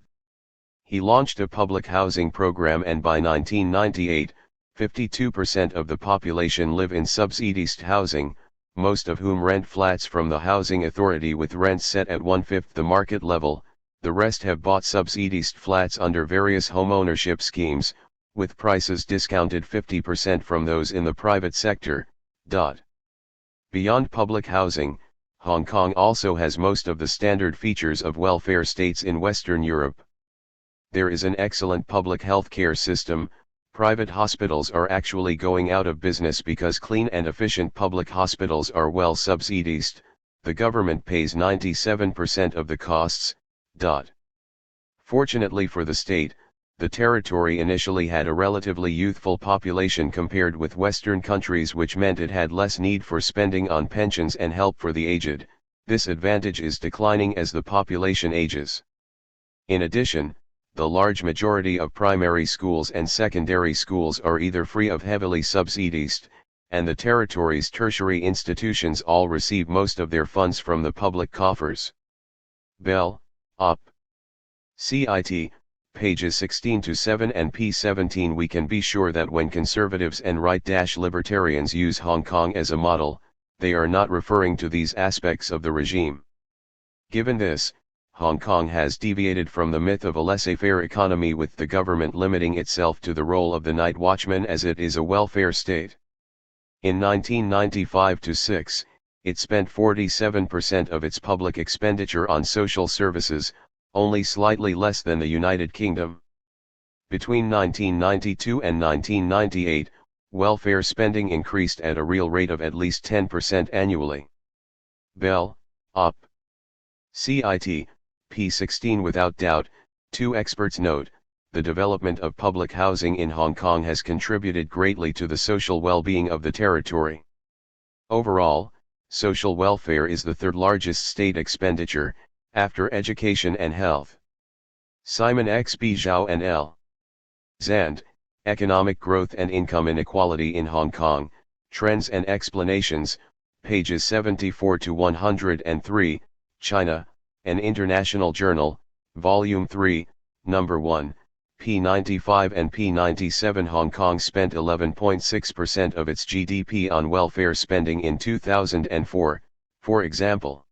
He launched a public housing program, and by 1998, 52% of the population live in subsidized housing, most of whom rent flats from the Housing Authority with rents set at 1/5 the market level. The rest have bought subsidized flats under various homeownership schemes, with prices discounted 50% from those in the private sector. Beyond public housing, Hong Kong also has most of the standard features of welfare states in Western Europe. There is an excellent public health care system. Private hospitals are actually going out of business because clean and efficient public hospitals are well subsidized. The government pays 97% of the costs. Fortunately for the state, the territory initially had a relatively youthful population compared with Western countries, which meant it had less need for spending on pensions and help for the aged. This advantage is declining as the population ages. In addition, the large majority of primary schools and secondary schools are either free or heavily subsidized, and the territory's tertiary institutions all receive most of their funds from the public coffers. Bell, Op. Cit. Pages 16-7 and p17. We can be sure that when conservatives and right-libertarians use Hong Kong as a model, they are not referring to these aspects of the regime. Given this, Hong Kong has deviated from the myth of a laissez-faire economy, with the government limiting itself to the role of the night watchman, as it is a welfare state. In 1995-6, it spent 47% of its public expenditure on social services, only slightly less than the United Kingdom. Between 1992 and 1998, welfare spending increased at a real rate of at least 10% annually. Bell, Op. Cit. p16. Without doubt, two experts note, the development of public housing in Hong Kong has contributed greatly to the social well-being of the territory. Overall, social welfare is the third largest state expenditure, after education and health. Simon X. B. Zhao and L. Zand, Economic Growth and Income Inequality in Hong Kong, Trends and Explanations, pages 74-103, China, an International Journal, Volume 3, Number 1, p95 and p97. Hong Kong spent 11.6% of its GDP on welfare spending in 2004, for example.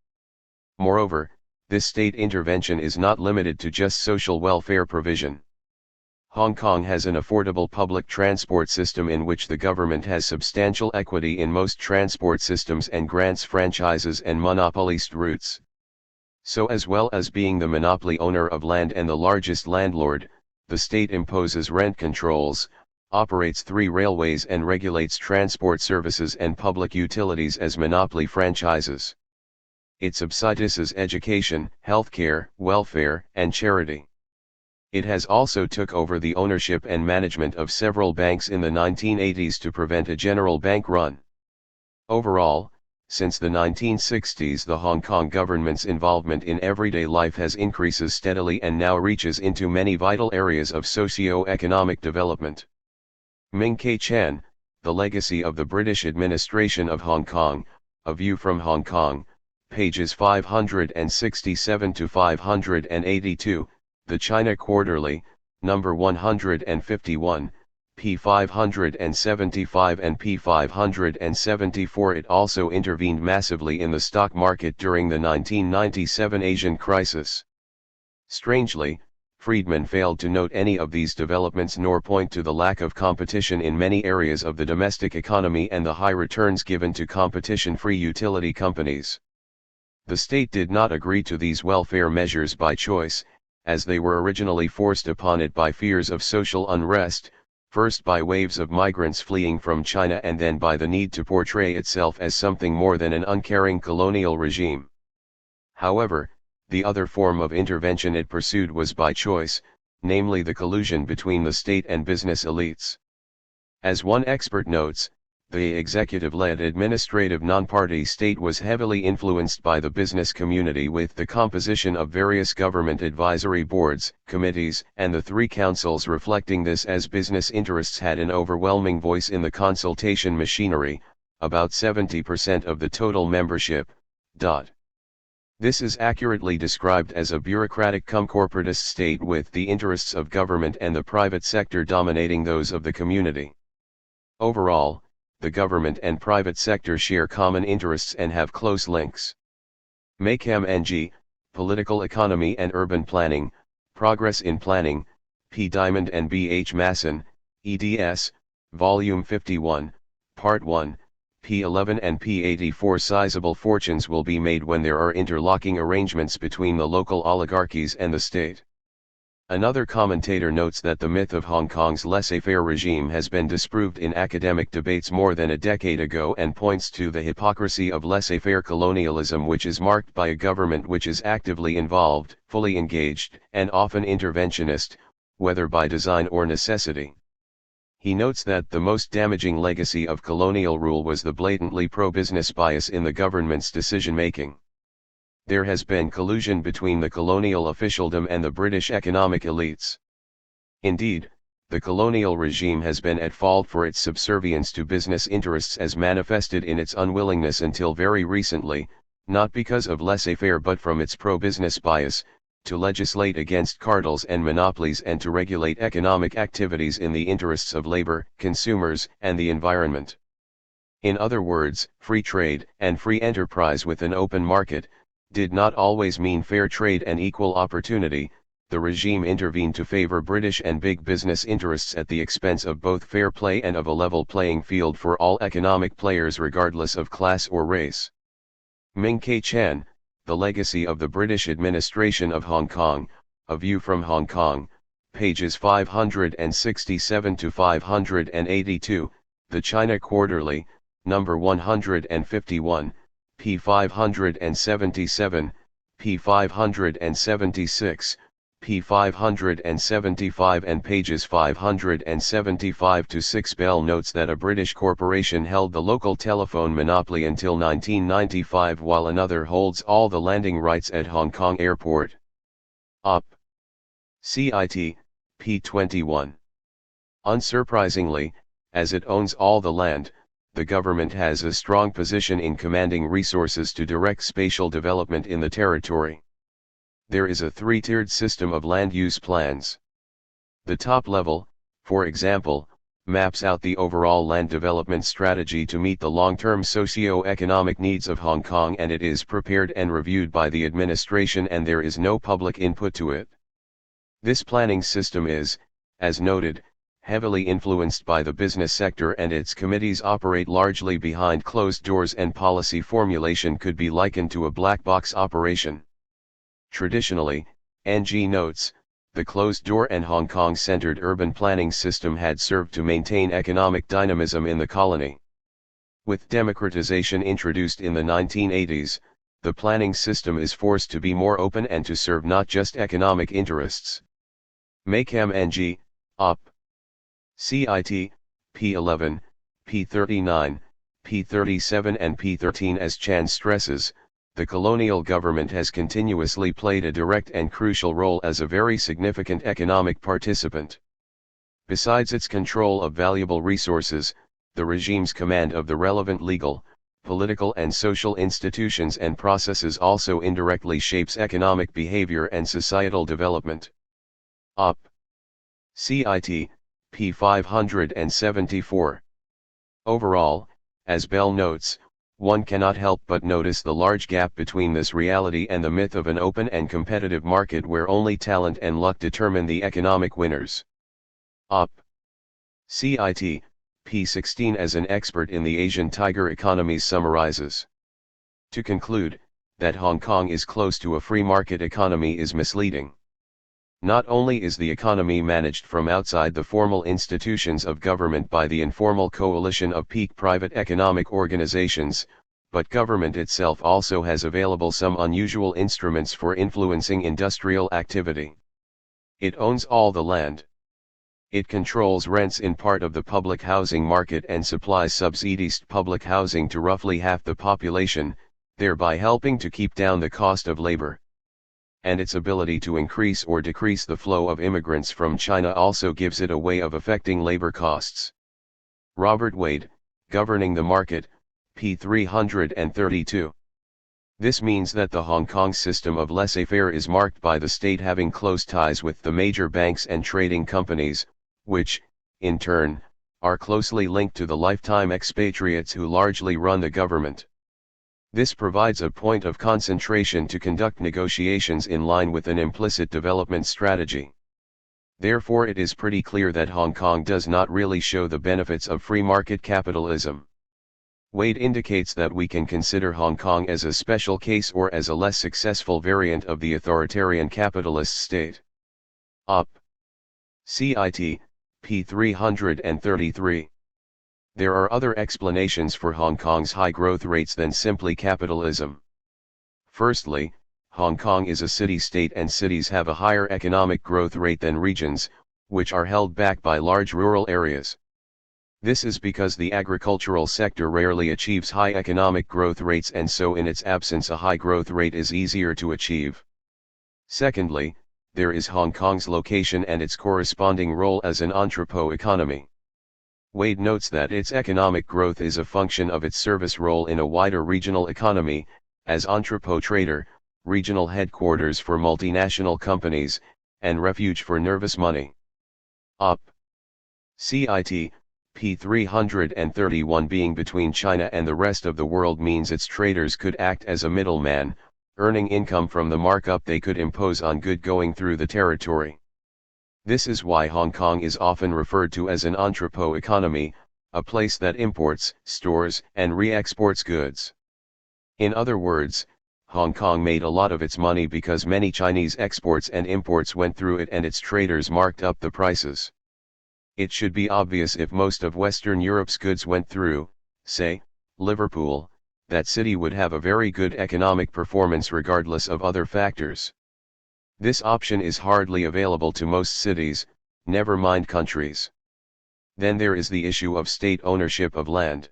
Moreover, this state intervention is not limited to just social welfare provision. Hong Kong has an affordable public transport system in which the government has substantial equity in most transport systems and grants franchises and monopolized routes. So, as well as being the monopoly owner of land and the largest landlord, the state imposes rent controls, operates 3 railways, and regulates transport services and public utilities as monopoly franchises. It subsidizes education, healthcare, welfare, and charity. It has also took over the ownership and management of several banks in the 1980s to prevent a general bank run. Overall, since the 1960s, the Hong Kong government's involvement in everyday life has increased steadily and now reaches into many vital areas of socio-economic development. Ming K. Chan, The Legacy of the British Administration of Hong Kong, A View from Hong Kong, pages 567-582, The China Quarterly, number 151, p. 575 and p. 574. It also intervened massively in the stock market during the 1997 Asian crisis. Strangely, Friedman failed to note any of these developments nor point to the lack of competition in many areas of the domestic economy and the high returns given to competition-free utility companies. The state did not agree to these welfare measures by choice, as they were originally forced upon it by fears of social unrest, first by waves of migrants fleeing from China and then by the need to portray itself as something more than an uncaring colonial regime. However, the other form of intervention it pursued was by choice, namely the collusion between the state and business elites. As one expert notes, the executive-led administrative non-party state was heavily influenced by the business community with the composition of various government advisory boards, committees, and the three councils reflecting this as business interests had an overwhelming voice in the consultation machinery, about 70% of the total membership. This is accurately described as a bureaucratic cum corporatist state with the interests of government and the private sector dominating those of the community. Overall, the government and private sector share common interests and have close links. Maycam Ng, Political Economy and Urban Planning, Progress in Planning, P. Diamond and B. H. Masson, eds, Volume 51, Part 1, P11 and P84. Sizable fortunes will be made when there are interlocking arrangements between the local oligarchies and the state. Another commentator notes that the myth of Hong Kong's laissez-faire regime has been disproved in academic debates more than a decade ago and points to the hypocrisy of laissez-faire colonialism, which is marked by a government which is actively involved, fully engaged, and often interventionist, whether by design or necessity. He notes that the most damaging legacy of colonial rule was the blatantly pro-business bias in the government's decision-making. There has been collusion between the colonial officialdom and the British economic elites. Indeed, the colonial regime has been at fault for its subservience to business interests as manifested in its unwillingness until very recently, not because of laissez-faire but from its pro-business bias, to legislate against cartels and monopolies and to regulate economic activities in the interests of labor, consumers, and the environment. In other words, free trade and free enterprise with an open market did not always mean fair trade and equal opportunity. The regime intervened to favor British and big business interests at the expense of both fair play and of a level playing field for all economic players regardless of class or race. Ming K. Chan, The Legacy of the British Administration of Hong Kong, A View from Hong Kong, pages 567 to 582, The China Quarterly, number 151, p. 577, p. 576, p. 575 and pages 575 to 6. Bell notes that a British corporation held the local telephone monopoly until 1995 while another holds all the landing rights at Hong Kong Airport. Op. Cit. p. 21. Unsurprisingly, as it owns all the land, the government has a strong position in commanding resources to direct spatial development in the territory. There is a three-tiered system of land use plans. The top level, for example, maps out the overall land development strategy to meet the long-term socio-economic needs of Hong Kong, and it is prepared and reviewed by the administration and there is no public input to it. This planning system is, as noted, heavily influenced by the business sector and its committees operate largely behind closed doors and policy formulation could be likened to a black box operation. Traditionally, Ng notes, the closed-door and Hong Kong-centered urban planning system had served to maintain economic dynamism in the colony. With democratization introduced in the 1980s, the planning system is forced to be more open and to serve not just economic interests. Maycam Ng, Op. Cit. p11, p39, p37 and p13. As Chan stresses, the colonial government has continuously played a direct and crucial role as a very significant economic participant. Besides its control of valuable resources, the regime's command of the relevant legal, political and social institutions and processes also indirectly shapes economic behavior and societal development. Op. Cit. p. 574. Overall, as Bell notes, one cannot help but notice the large gap between this reality and the myth of an open and competitive market where only talent and luck determine the economic winners. Op. Cit. P16 as an expert in the Asian tiger economies summarizes. To conclude, that Hong Kong is close to a free market economy is misleading. Not only is the economy managed from outside the formal institutions of government by the informal coalition of peak private economic organizations, but government itself also has available some unusual instruments for influencing industrial activity. It owns all the land. It controls rents in part of the public housing market and supplies subsidized public housing to roughly half the population, thereby helping to keep down the cost of labor. And its ability to increase or decrease the flow of immigrants from China also gives it a way of affecting labor costs. Robert Wade, Governing the Market, p. 332. This means that the Hong Kong system of laissez-faire is marked by the state having close ties with the major banks and trading companies, which, in turn, are closely linked to the lifetime expatriates who largely run the government. This provides a point of concentration to conduct negotiations in line with an implicit development strategy. Therefore, it is pretty clear that Hong Kong does not really show the benefits of free market capitalism. Wade indicates that we can consider Hong Kong as a special case or as a less successful variant of the authoritarian capitalist state. Op. Cit. p. 333. There are other explanations for Hong Kong's high growth rates than simply capitalism. Firstly, Hong Kong is a city-state and cities have a higher economic growth rate than regions, which are held back by large rural areas. This is because the agricultural sector rarely achieves high economic growth rates, and so in its absence a high growth rate is easier to achieve. Secondly, there is Hong Kong's location and its corresponding role as an entrepot economy. Wade notes that its economic growth is a function of its service role in a wider regional economy, as entrepot trader, regional headquarters for multinational companies, and refuge for nervous money. Op. Cit. p. 331 being between China and the rest of the world means its traders could act as a middleman, earning income from the markup they could impose on good going through the territory. This is why Hong Kong is often referred to as an entrepot economy, a place that imports, stores, and re-exports goods. In other words, Hong Kong made a lot of its money because many Chinese exports and imports went through it and its traders marked up the prices. It should be obvious if most of Western Europe's goods went through, say, Liverpool, that city would have a very good economic performance regardless of other factors. This option is hardly available to most cities, never mind countries. Then there is the issue of state ownership of land.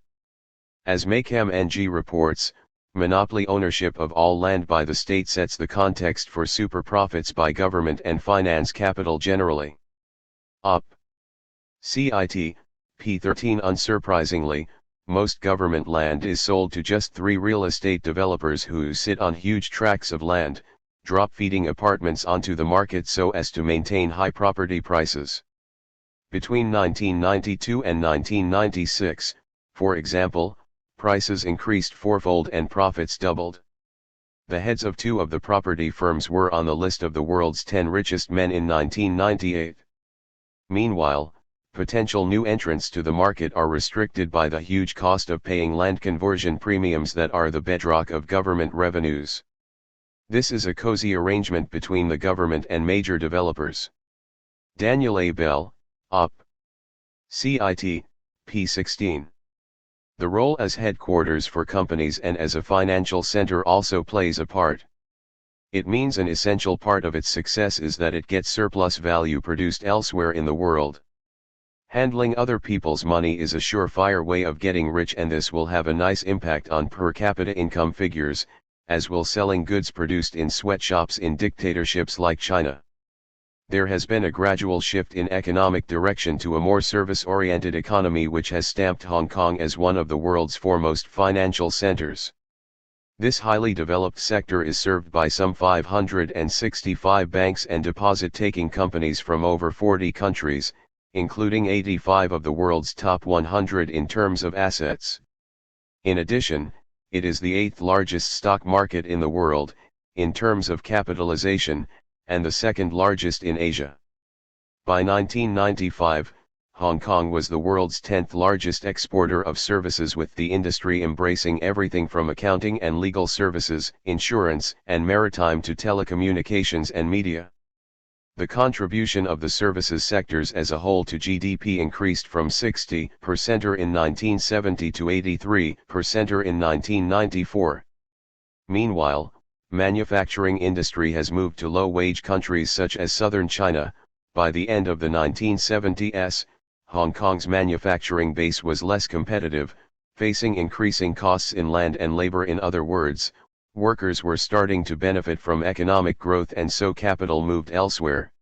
As Maycam NG reports, monopoly ownership of all land by the state sets the context for super profits by government and finance capital generally. Op. Cit. p. 13. Unsurprisingly, most government land is sold to just 3 real estate developers who sit on huge tracts of land, drop feeding apartments onto the market so as to maintain high property prices. Between 1992 and 1996, for example, prices increased fourfold and profits doubled. The heads of 2 of the property firms were on the list of the world's 10 richest men in 1998. Meanwhile, potential new entrants to the market are restricted by the huge cost of paying land conversion premiums that are the bedrock of government revenues. This is a cozy arrangement between the government and major developers. Daniel A. Bell, Op. Cit. p. 16. The role as headquarters for companies and as a financial center also plays a part. It means an essential part of its success is that it gets surplus value produced elsewhere in the world. Handling other people's money is a surefire way of getting rich, and this will have a nice impact on per capita income figures, as will selling goods produced in sweatshops in dictatorships like China. There has been a gradual shift in economic direction to a more service-oriented economy which has stamped Hong Kong as one of the world's foremost financial centers. This highly developed sector is served by some 565 banks and deposit-taking companies from over 40 countries, including 85 of the world's top 100 in terms of assets. In addition, it is the eighth largest stock market in the world, in terms of capitalization, and the second largest in Asia. By 1995, Hong Kong was the world's 10th largest exporter of services, with the industry embracing everything from accounting and legal services, insurance and maritime to telecommunications and media. The contribution of the services sectors as a whole to GDP increased from 60% in 1970 to 83% in 1994. Meanwhile, manufacturing industry has moved to low-wage countries such as southern China. By the end of the 1970s, Hong Kong's manufacturing base was less competitive, facing increasing costs in land and labor. In other words, workers were starting to benefit from economic growth, and so capital moved elsewhere.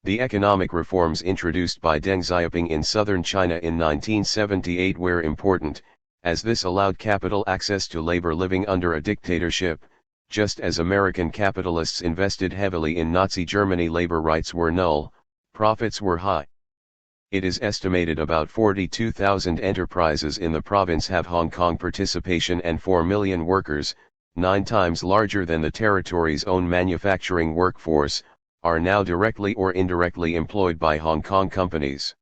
The economic reforms introduced by Deng Xiaoping in southern China in 1978 were important, as this allowed capital access to labor living under a dictatorship. Just as American capitalists invested heavily in Nazi Germany, labor rights were null, profits were high. It is estimated about 42,000 enterprises in the province have Hong Kong participation, and 4 million workers, 9 times larger than the territory's own manufacturing workforce, are now directly or indirectly employed by Hong Kong companies.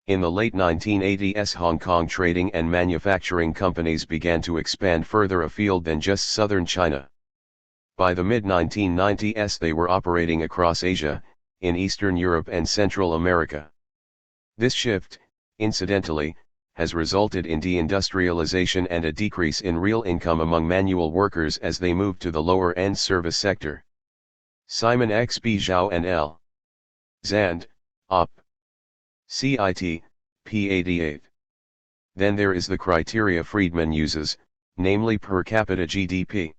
In the late 1980s, Hong Kong trading and manufacturing companies began to expand further afield than just southern China. By the mid-1990s they were operating across Asia, in Eastern Europe and Central America. This shift, incidentally, has resulted in deindustrialization and a decrease in real income among manual workers as they move to the lower-end service sector. Simon X. B. Zhao and L. Zand, Op. CIT, p. 88. Then there is the criteria Friedman uses, namely per capita GDP.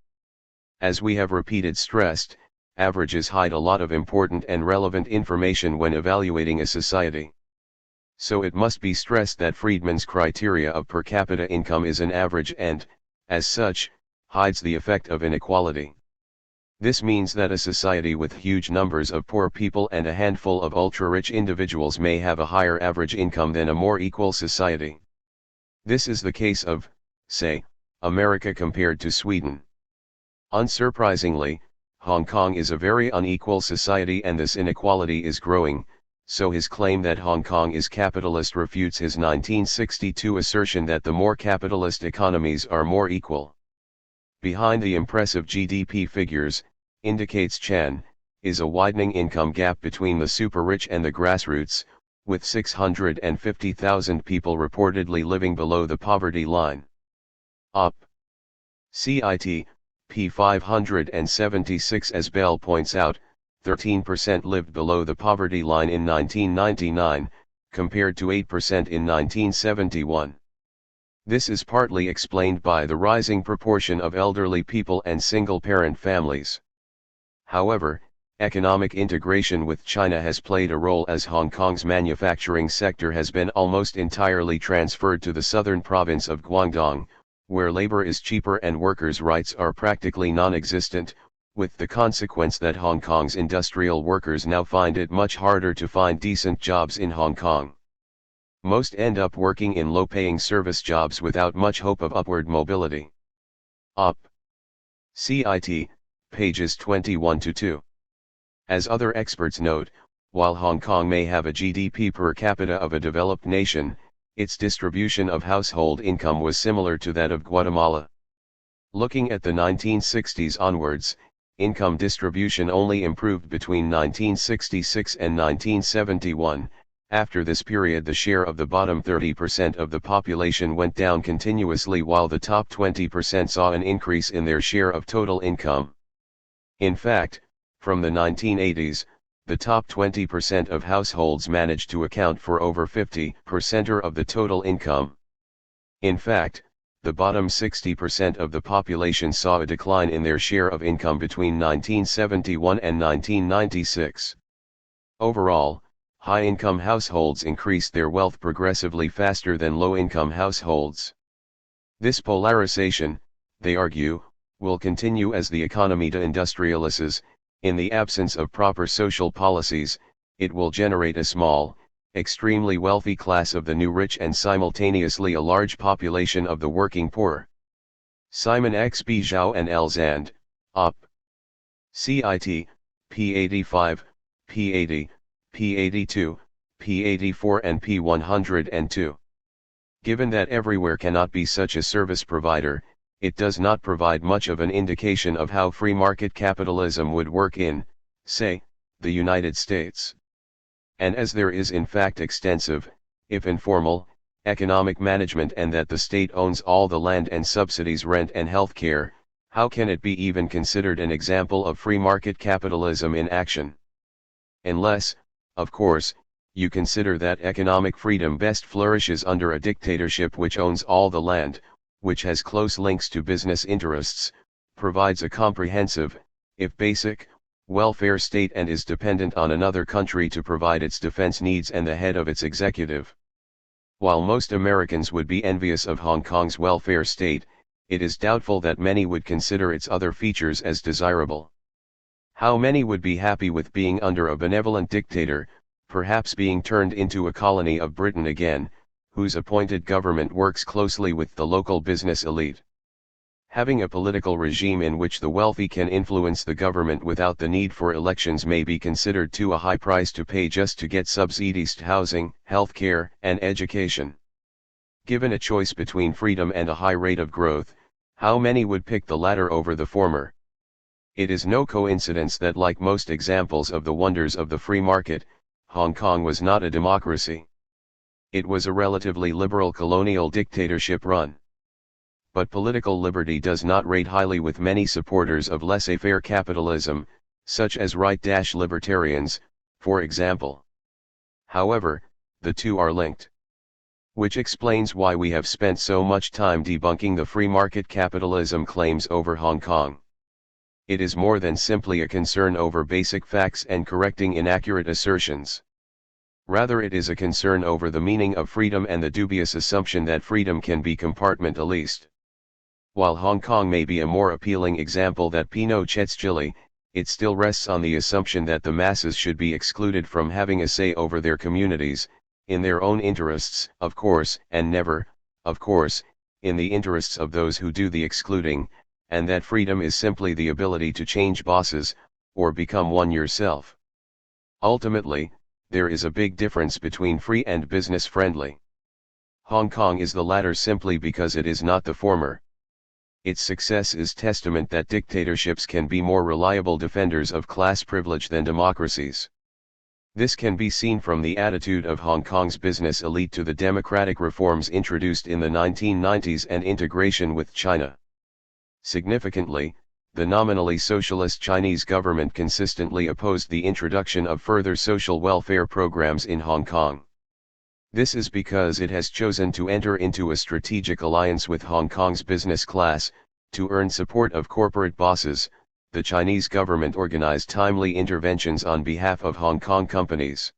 As we have repeated stressed, averages hide a lot of important and relevant information when evaluating a society. So it must be stressed that Friedman's criteria of per capita income is an average and, as such, hides the effect of inequality. This means that a society with huge numbers of poor people and a handful of ultra-rich individuals may have a higher average income than a more equal society. This is the case of, say, America compared to Sweden. Unsurprisingly, Hong Kong is a very unequal society, and this inequality is growing, so his claim that Hong Kong is capitalist refutes his 1962 assertion that the more capitalist economies are more equal. Behind the impressive GDP figures, indicates Chan, is a widening income gap between the super-rich and the grassroots, with 650,000 people reportedly living below the poverty line. Op. CIT, p. 576. As Bell points out, 13% lived below the poverty line in 1999, compared to 8% in 1971. This is partly explained by the rising proportion of elderly people and single-parent families. However, economic integration with China has played a role, as Hong Kong's manufacturing sector has been almost entirely transferred to the southern province of Guangdong, where labor is cheaper and workers' rights are practically non-existent, with the consequence that Hong Kong's industrial workers now find it much harder to find decent jobs in Hong Kong. Most end up working in low-paying service jobs without much hope of upward mobility. Op. CIT, pages 21-2. As other experts note, while Hong Kong may have a GDP per capita of a developed nation, its distribution of household income was similar to that of Guatemala. Looking at the 1960s onwards, income distribution only improved between 1966 and 1971. After this period, the share of the bottom 30% of the population went down continuously, while the top 20% saw an increase in their share of total income. In fact, from the 1980s, the top 20% of households managed to account for over 50% of the total income. In fact, the bottom 60% of the population saw a decline in their share of income between 1971 and 1996. Overall, high-income households increased their wealth progressively faster than low-income households. This polarization, they argue, will continue as the economy deindustrializes. In the absence of proper social policies, it will generate a small, extremely wealthy class of the new rich and simultaneously a large population of the working poor. Simon X. B. Zhao and L. Zand, Op. CIT, P85, P80, P82, P84 and P102. Given that everywhere cannot be such a service provider, it does not provide much of an indication of how free market capitalism would work in, say, the United States. And as there is in fact extensive, if informal, economic management and that the state owns all the land and subsidies rent and health care, how can it be even considered an example of free market capitalism in action? Unless, of course, you consider that economic freedom best flourishes under a dictatorship which owns all the land, which has close links to business interests, provides a comprehensive, if basic, welfare state and is dependent on another country to provide its defense needs and the head of its executive. While most Americans would be envious of Hong Kong's welfare state, it is doubtful that many would consider its other features as desirable. How many would be happy with being under a benevolent dictator, perhaps being turned into a colony of Britain again, whose appointed government works closely with the local business elite? Having a political regime in which the wealthy can influence the government without the need for elections may be considered too a high price to pay just to get subsidized housing, health care, and education. Given a choice between freedom and a high rate of growth, how many would pick the latter over the former? It is no coincidence that, like most examples of the wonders of the free market, Hong Kong was not a democracy. It was a relatively liberal colonial dictatorship run. But political liberty does not rate highly with many supporters of laissez-faire capitalism, such as right-libertarians, for example. However, the two are linked. Which explains why we have spent so much time debunking the free market capitalism claims over Hong Kong. It is more than simply a concern over basic facts and correcting inaccurate assertions. Rather, it is a concern over the meaning of freedom and the dubious assumption that freedom can be compartmentalized. While Hong Kong may be a more appealing example than Pinochet's Chile, it still rests on the assumption that the masses should be excluded from having a say over their communities, in their own interests, of course, and never, of course, in the interests of those who do the excluding, and that freedom is simply the ability to change bosses, or become one yourself. Ultimately, there is a big difference between free and business-friendly. Hong Kong is the latter simply because it is not the former. Its success is testament that dictatorships can be more reliable defenders of class privilege than democracies. This can be seen from the attitude of Hong Kong's business elite to the democratic reforms introduced in the 1990s and integration with China. Significantly, the nominally socialist Chinese government consistently opposed the introduction of further social welfare programs in Hong Kong. This is because it has chosen to enter into a strategic alliance with Hong Kong's business class. To earn support of corporate bosses, the Chinese government organized timely interventions on behalf of Hong Kong companies.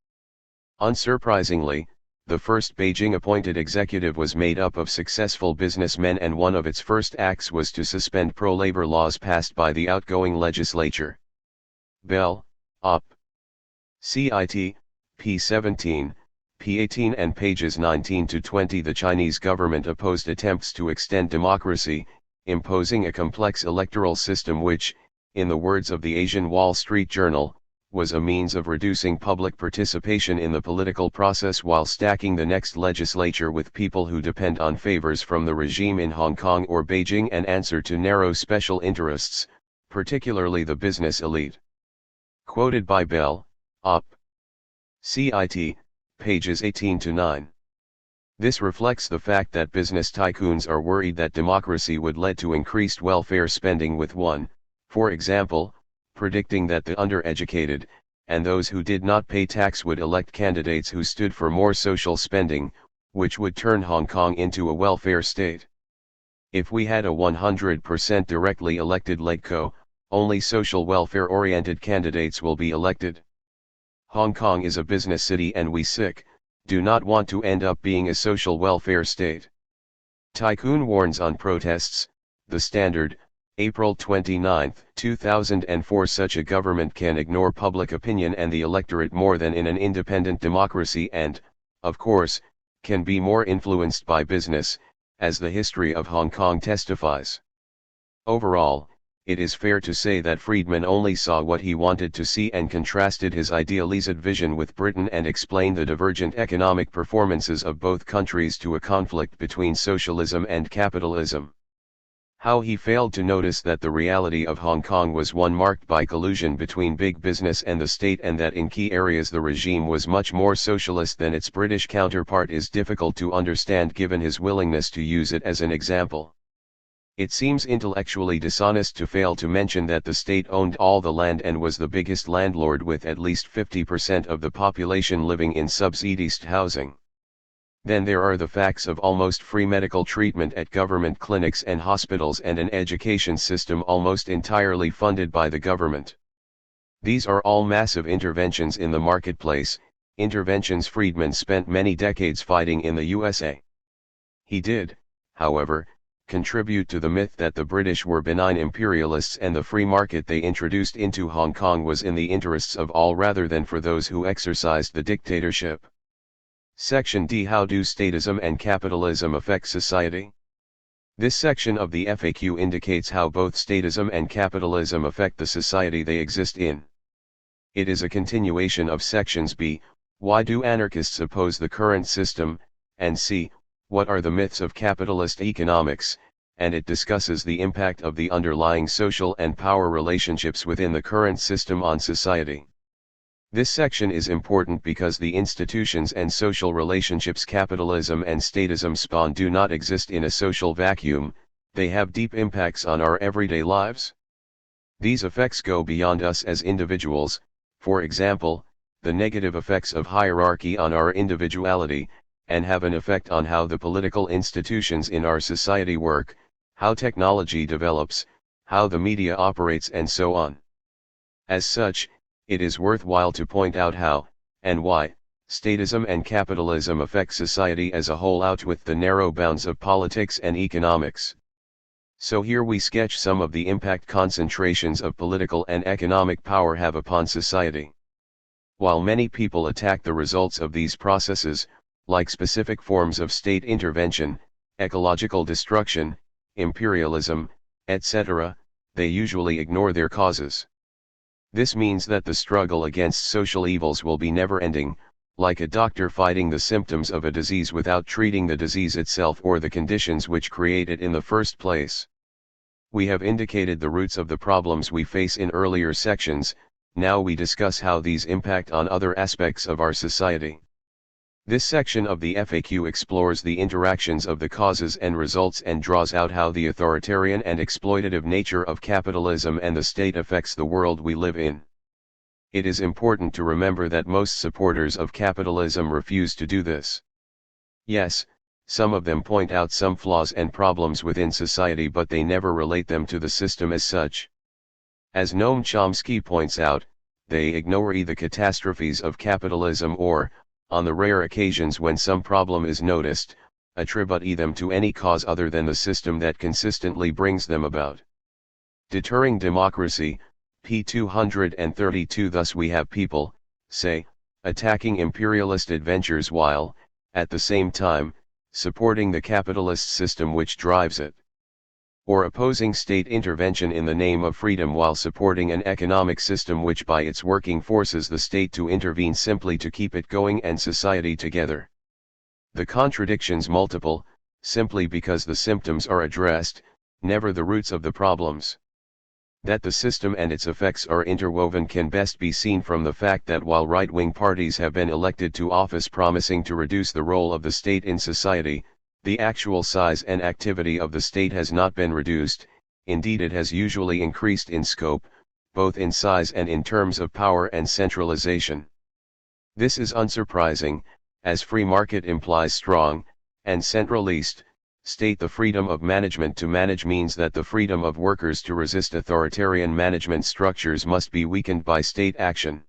Unsurprisingly, the first Beijing-appointed executive was made up of successful businessmen, and one of its first acts was to suspend pro-labor laws passed by the outgoing legislature. Bell, Op. CIT, P17, P18 and pages 19 to 20. The Chinese government opposed attempts to extend democracy, imposing a complex electoral system which, in the words of the Asian Wall Street Journal, was a means of reducing public participation in the political process while stacking the next legislature with people who depend on favors from the regime in Hong Kong or Beijing and answer to narrow special interests, particularly the business elite. Quoted by Bell, Op. CIT, pages 18 to 9. This reflects the fact that business tycoons are worried that democracy would lead to increased welfare spending, with one, for example, predicting that the undereducated, and those who did not pay tax would elect candidates who stood for more social spending, which would turn Hong Kong into a welfare state. If we had a 100% directly elected LegCo, only social welfare-oriented candidates will be elected. Hong Kong is a business city and we do not want to end up being a social welfare state. Tycoon warns on protests. The Standard, April 29, 2004. Such a government can ignore public opinion and the electorate more than in an independent democracy and, of course, can be more influenced by business, as the history of Hong Kong testifies. Overall, it is fair to say that Friedman only saw what he wanted to see and contrasted his idealized vision with Britain and explained the divergent economic performances of both countries to a conflict between socialism and capitalism. How he failed to notice that the reality of Hong Kong was one marked by collusion between big business and the state, and that in key areas the regime was much more socialist than its British counterpart, is difficult to understand given his willingness to use it as an example. It seems intellectually dishonest to fail to mention that the state owned all the land and was the biggest landlord, with at least 50% of the population living in subsidized housing. Then there are the facts of almost free medical treatment at government clinics and hospitals, and an education system almost entirely funded by the government. These are all massive interventions in the marketplace, interventions Friedman spent many decades fighting in the USA. He did, however, contribute to the myth that the British were benign imperialists and the free market they introduced into Hong Kong was in the interests of all rather than for those who exercised the dictatorship. Section D: How do statism and capitalism affect society? This section of the FAQ indicates how both statism and capitalism affect the society they exist in. It is a continuation of sections B: Why do anarchists oppose the current system, and C: What are the myths of capitalist economics, and it discusses the impact of the underlying social and power relationships within the current system on society. This section is important because the institutions and social relationships capitalism and statism spawn do not exist in a social vacuum, they have deep impacts on our everyday lives. These effects go beyond us as individuals. For example, the negative effects of hierarchy on our individuality, and have an effect on how the political institutions in our society work, how technology develops, how the media operates, and so on. As such, it is worthwhile to point out how, and why, statism and capitalism affect society as a whole out with the narrow bounds of politics and economics. So here we sketch some of the impact concentrations of political and economic power have upon society. While many people attack the results of these processes, like specific forms of state intervention, ecological destruction, imperialism, etc., they usually ignore their causes. This means that the struggle against social evils will be never-ending, like a doctor fighting the symptoms of a disease without treating the disease itself or the conditions which create it in the first place. We have indicated the roots of the problems we face in earlier sections. Now we discuss how these impact on other aspects of our society. This section of the FAQ explores the interactions of the causes and results and draws out how the authoritarian and exploitative nature of capitalism and the state affects the world we live in. It is important to remember that most supporters of capitalism refuse to do this. Yes, some of them point out some flaws and problems within society, but they never relate them to the system as such. As Noam Chomsky points out, they ignore the catastrophes of capitalism or, on the rare occasions when some problem is noticed, attribute them to any cause other than the system that consistently brings them about. Deterring democracy, p. 232. Thus we have people, say, attacking imperialist adventures while, at the same time, supporting the capitalist system which drives it. Or opposing state intervention in the name of freedom while supporting an economic system which by its working forces the state to intervene simply to keep it going and society together. The contradictions multiple, simply because the symptoms are addressed, never the roots of the problems. That the system and its effects are interwoven can best be seen from the fact that while right-wing parties have been elected to office promising to reduce the role of the state in society, the actual size and activity of the state has not been reduced, indeed it has usually increased in scope, both in size and in terms of power and centralization. This is unsurprising, as free market implies strong, and centralized, state. The freedom of management to manage means that the freedom of workers to resist authoritarian management structures must be weakened by state action.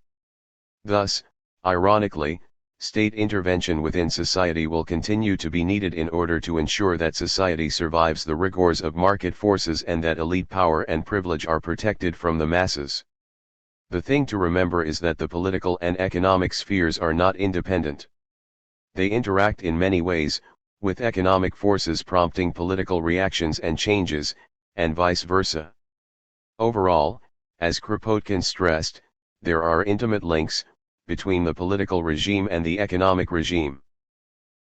Thus, ironically, state intervention within society will continue to be needed in order to ensure that society survives the rigors of market forces and that elite power and privilege are protected from the masses. The thing to remember is that the political and economic spheres are not independent. They interact in many ways, with economic forces prompting political reactions and changes, and vice versa. Overall, as Kropotkin stressed, there are intimate links between the political regime and the economic regime.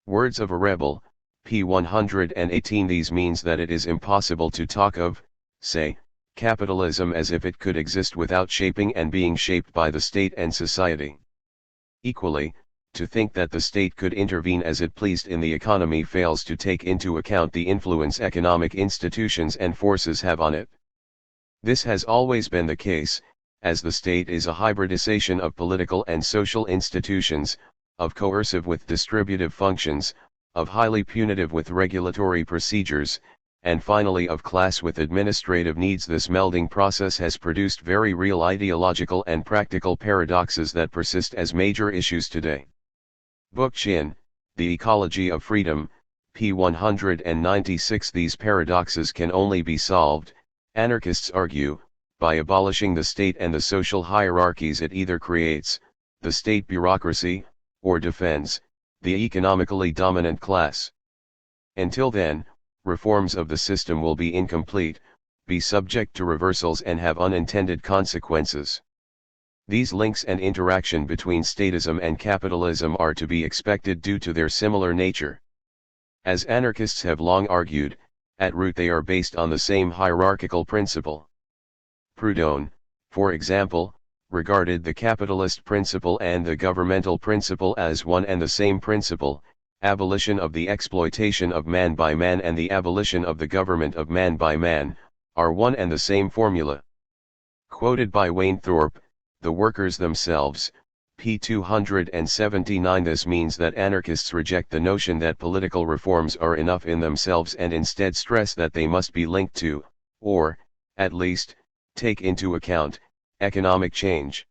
Words of a Rebel, p. 118. These means that it is impossible to talk of, say, capitalism as if it could exist without shaping and being shaped by the state and society. Equally, to think that the state could intervene as it pleased in the economy fails to take into account the influence economic institutions and forces have on it. This has always been the case, as the state is a hybridization of political and social institutions, of coercive with distributive functions, of highly punitive with regulatory procedures, and finally of class with administrative needs. This melding process has produced very real ideological and practical paradoxes that persist as major issues today. Bookchin, The Ecology of Freedom, p. 196. These paradoxes can only be solved, anarchists argue, by abolishing the state and the social hierarchies it either creates, the state bureaucracy, or defends, the economically dominant class. Until then, reforms of the system will be incomplete, be subject to reversals and have unintended consequences. These links and interaction between statism and capitalism are to be expected due to their similar nature. As anarchists have long argued, at root they are based on the same hierarchical principle. Proudhon, for example, regarded the capitalist principle and the governmental principle as one and the same principle. Abolition of the exploitation of man by man and the abolition of the government of man by man, are one and the same formula. Quoted by Wainthorpe, The Workers Themselves, p. 279. This means that anarchists reject the notion that political reforms are enough in themselves and instead stress that they must be linked to, or, at least, take into account, economic change.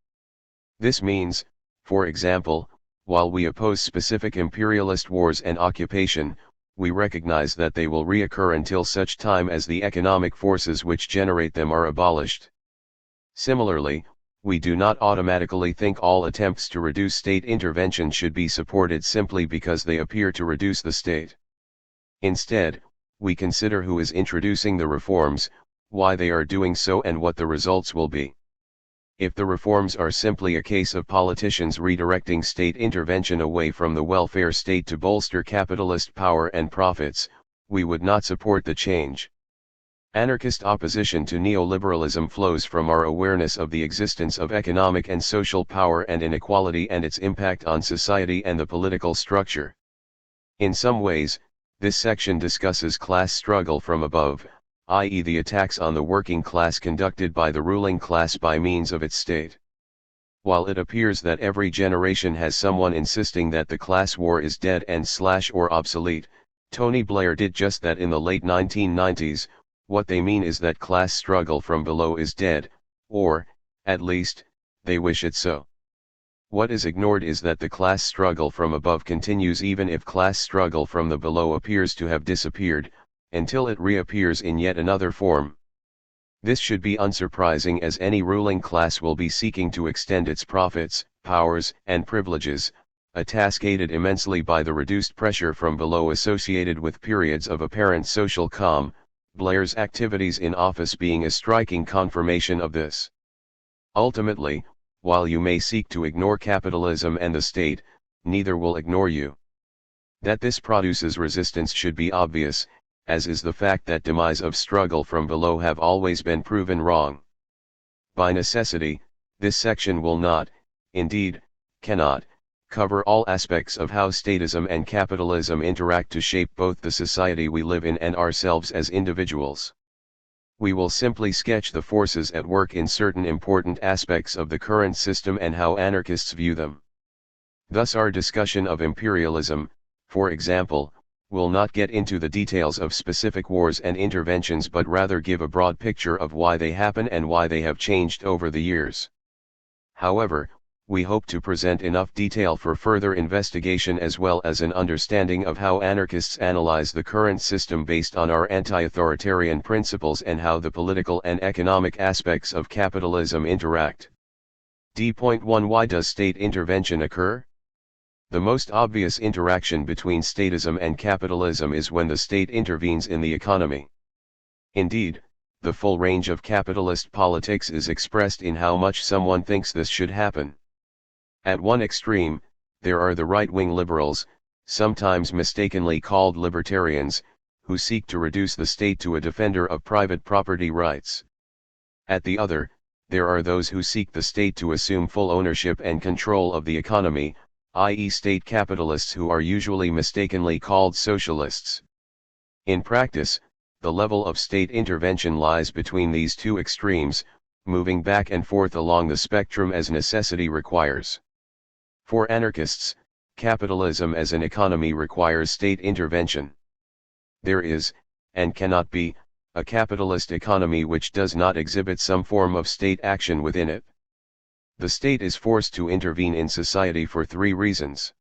This means, for example, while we oppose specific imperialist wars and occupation, we recognize that they will reoccur until such time as the economic forces which generate them are abolished. Similarly, we do not automatically think all attempts to reduce state intervention should be supported simply because they appear to reduce the state. Instead, we consider who is introducing the reforms, why they are doing so and what the results will be. If the reforms are simply a case of politicians redirecting state intervention away from the welfare state to bolster capitalist power and profits, we would not support the change. Anarchist opposition to neoliberalism flows from our awareness of the existence of economic and social power and inequality and its impact on society and the political structure. In some ways, this section discusses class struggle from above, i.e. the attacks on the working class conducted by the ruling class by means of its state. While it appears that every generation has someone insisting that the class war is dead and or obsolete, Tony Blair did just that in the late 1990s. What they mean is that class struggle from below is dead, or, at least, they wish it so. What is ignored is that the class struggle from above continues even if class struggle from the below appears to have disappeared, until it reappears in yet another form. This should be unsurprising as any ruling class will be seeking to extend its profits, powers, and privileges, a task aided immensely by the reduced pressure from below associated with periods of apparent social calm, Blair's activities in office being a striking confirmation of this. Ultimately, while you may seek to ignore capitalism and the state, neither will ignore you. That this produces resistance should be obvious, as is the fact that demise of struggle from below have always been proven wrong. By necessity, this section will not, indeed, cannot, cover all aspects of how statism and capitalism interact to shape both the society we live in and ourselves as individuals. We will simply sketch the forces at work in certain important aspects of the current system and how anarchists view them. Thus our discussion of imperialism, for example, will not get into the details of specific wars and interventions but rather give a broad picture of why they happen and why they have changed over the years. However, we hope to present enough detail for further investigation as well as an understanding of how anarchists analyze the current system based on our anti-authoritarian principles and how the political and economic aspects of capitalism interact. D.1 Why does state intervention occur? The most obvious interaction between statism and capitalism is when the state intervenes in the economy. Indeed, the full range of capitalist politics is expressed in how much someone thinks this should happen. At one extreme, there are the right-wing liberals, sometimes mistakenly called libertarians, who seek to reduce the state to a defender of private property rights. At the other, there are those who seek the state to assume full ownership and control of the economy, i.e. state capitalists who are usually mistakenly called socialists. In practice, the level of state intervention lies between these two extremes, moving back and forth along the spectrum as necessity requires. For anarchists, capitalism as an economy requires state intervention. There is, and cannot be, a capitalist economy which does not exhibit some form of state action within it. The state is forced to intervene in society for three reasons.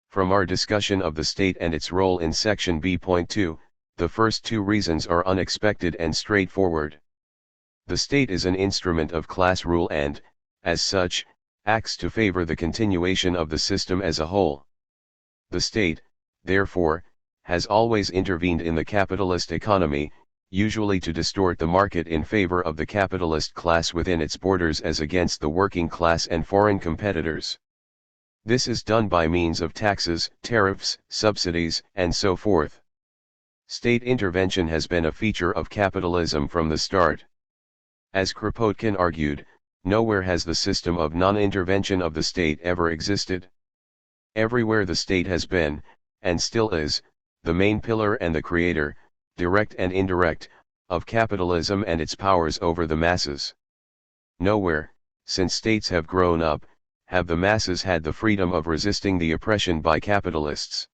From our discussion of the state and its role in section B.2, the first two reasons are unexpected and straightforward. The state is an instrument of class rule and, as such, acts to favor the continuation of the system as a whole. The state, therefore, has always intervened in the capitalist economy, usually to distort the market in favor of the capitalist class within its borders as against the working class and foreign competitors. This is done by means of taxes, tariffs, subsidies, and so forth. State intervention has been a feature of capitalism from the start. As Kropotkin argued, nowhere has the system of non-intervention of the state ever existed. Everywhere the state has been, and still is, the main pillar and the creator, direct and indirect, of capitalism and its powers over the masses. Nowhere, since states have grown up, have the masses had the freedom of resisting the oppression by capitalists.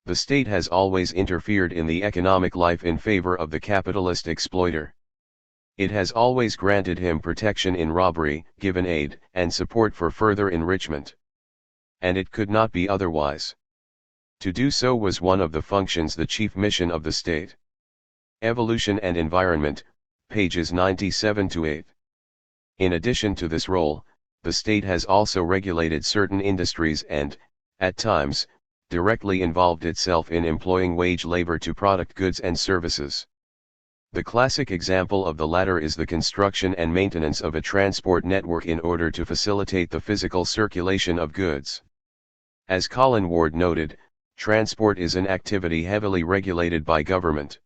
The state has always interfered in the economic life in favor of the capitalist exploiter. It has always granted him protection in robbery, given aid and support for further enrichment. And it could not be otherwise. To do so was one of the functions, the chief mission of the state. Evolution and Environment, pages 97-8. In addition to this role, the state has also regulated certain industries and, at times, directly involved itself in employing wage labor to product goods and services. The classic example of the latter is the construction and maintenance of a transport network in order to facilitate the physical circulation of goods. As Colin Ward noted, transport is an activity heavily regulated by government.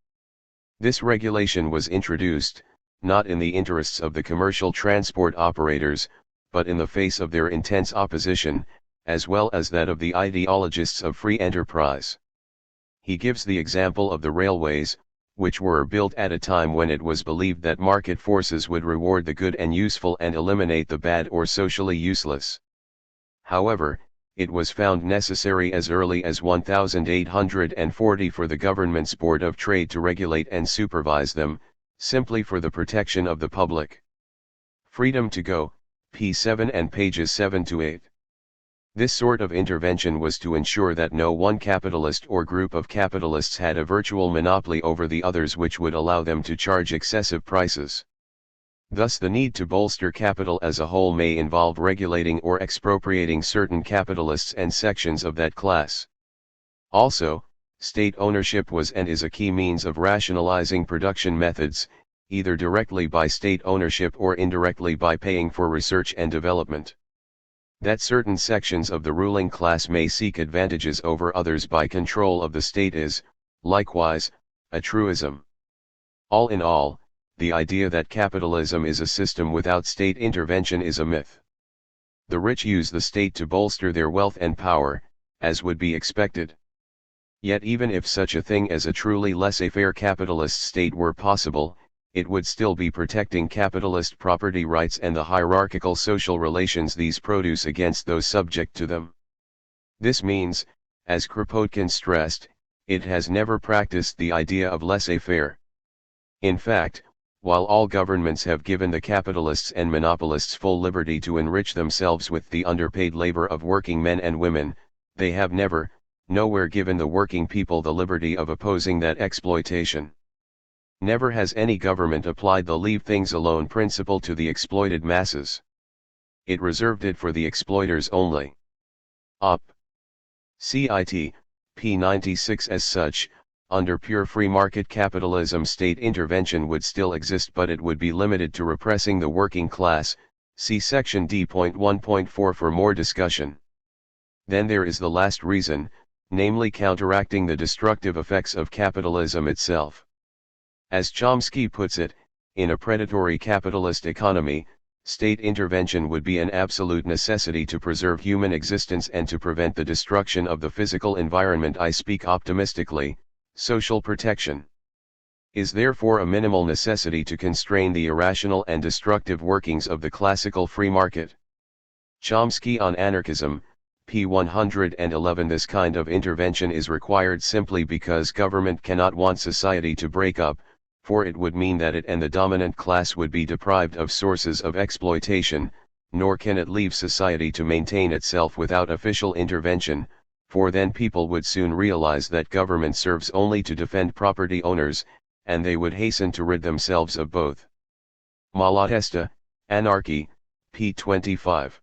This regulation was introduced, not in the interests of the commercial transport operators, but in the face of their intense opposition, as well as that of the ideologists of free enterprise. He gives the example of the railways, which were built at a time when it was believed that market forces would reward the good and useful and eliminate the bad or socially useless. However, it was found necessary as early as 1840 for the government's Board of Trade to regulate and supervise them, simply for the protection of the public. Freedom to Go, p. 7 and pages 7-8. This sort of intervention was to ensure that no one capitalist or group of capitalists had a virtual monopoly over the others which would allow them to charge excessive prices. Thus the need to bolster capital as a whole may involve regulating or expropriating certain capitalists and sections of that class. Also, state ownership was and is a key means of rationalizing production methods, either directly by state ownership or indirectly by paying for research and development. That certain sections of the ruling class may seek advantages over others by control of the state is, likewise, a truism. All in all, the idea that capitalism is a system without state intervention is a myth. The rich use the state to bolster their wealth and power, as would be expected. Yet even if such a thing as a truly laissez-faire capitalist state were possible, it would still be protecting capitalist property rights and the hierarchical social relations these produce against those subject to them. This means, as Kropotkin stressed, it has never practiced the idea of laissez-faire. In fact, while all governments have given the capitalists and monopolists full liberty to enrich themselves with the underpaid labor of working men and women, they have never, nowhere given the working people the liberty of opposing that exploitation. Never has any government applied the leave things alone principle to the exploited masses. It reserved it for the exploiters only. Op. Cit. p. 96. As such, Under pure free market capitalism, state intervention would still exist, but it would be limited to repressing the working class. See section D.1.4 for more discussion. Then there is the last reason, namely counteracting the destructive effects of capitalism itself. As Chomsky puts it, in a predatory capitalist economy, state intervention would be an absolute necessity to preserve human existence and to prevent the destruction of the physical environment. I speak optimistically. Social protection is therefore a minimal necessity to constrain the irrational and destructive workings of the classical free market. Chomsky on Anarchism, p. 111. This kind of intervention is required simply because government cannot want society to break up, for it would mean that it and the dominant class would be deprived of sources of exploitation, nor can it leave society to maintain itself without official intervention, for then people would soon realize that government serves only to defend property owners, and they would hasten to rid themselves of both. Malatesta, Anarchy, p. 25.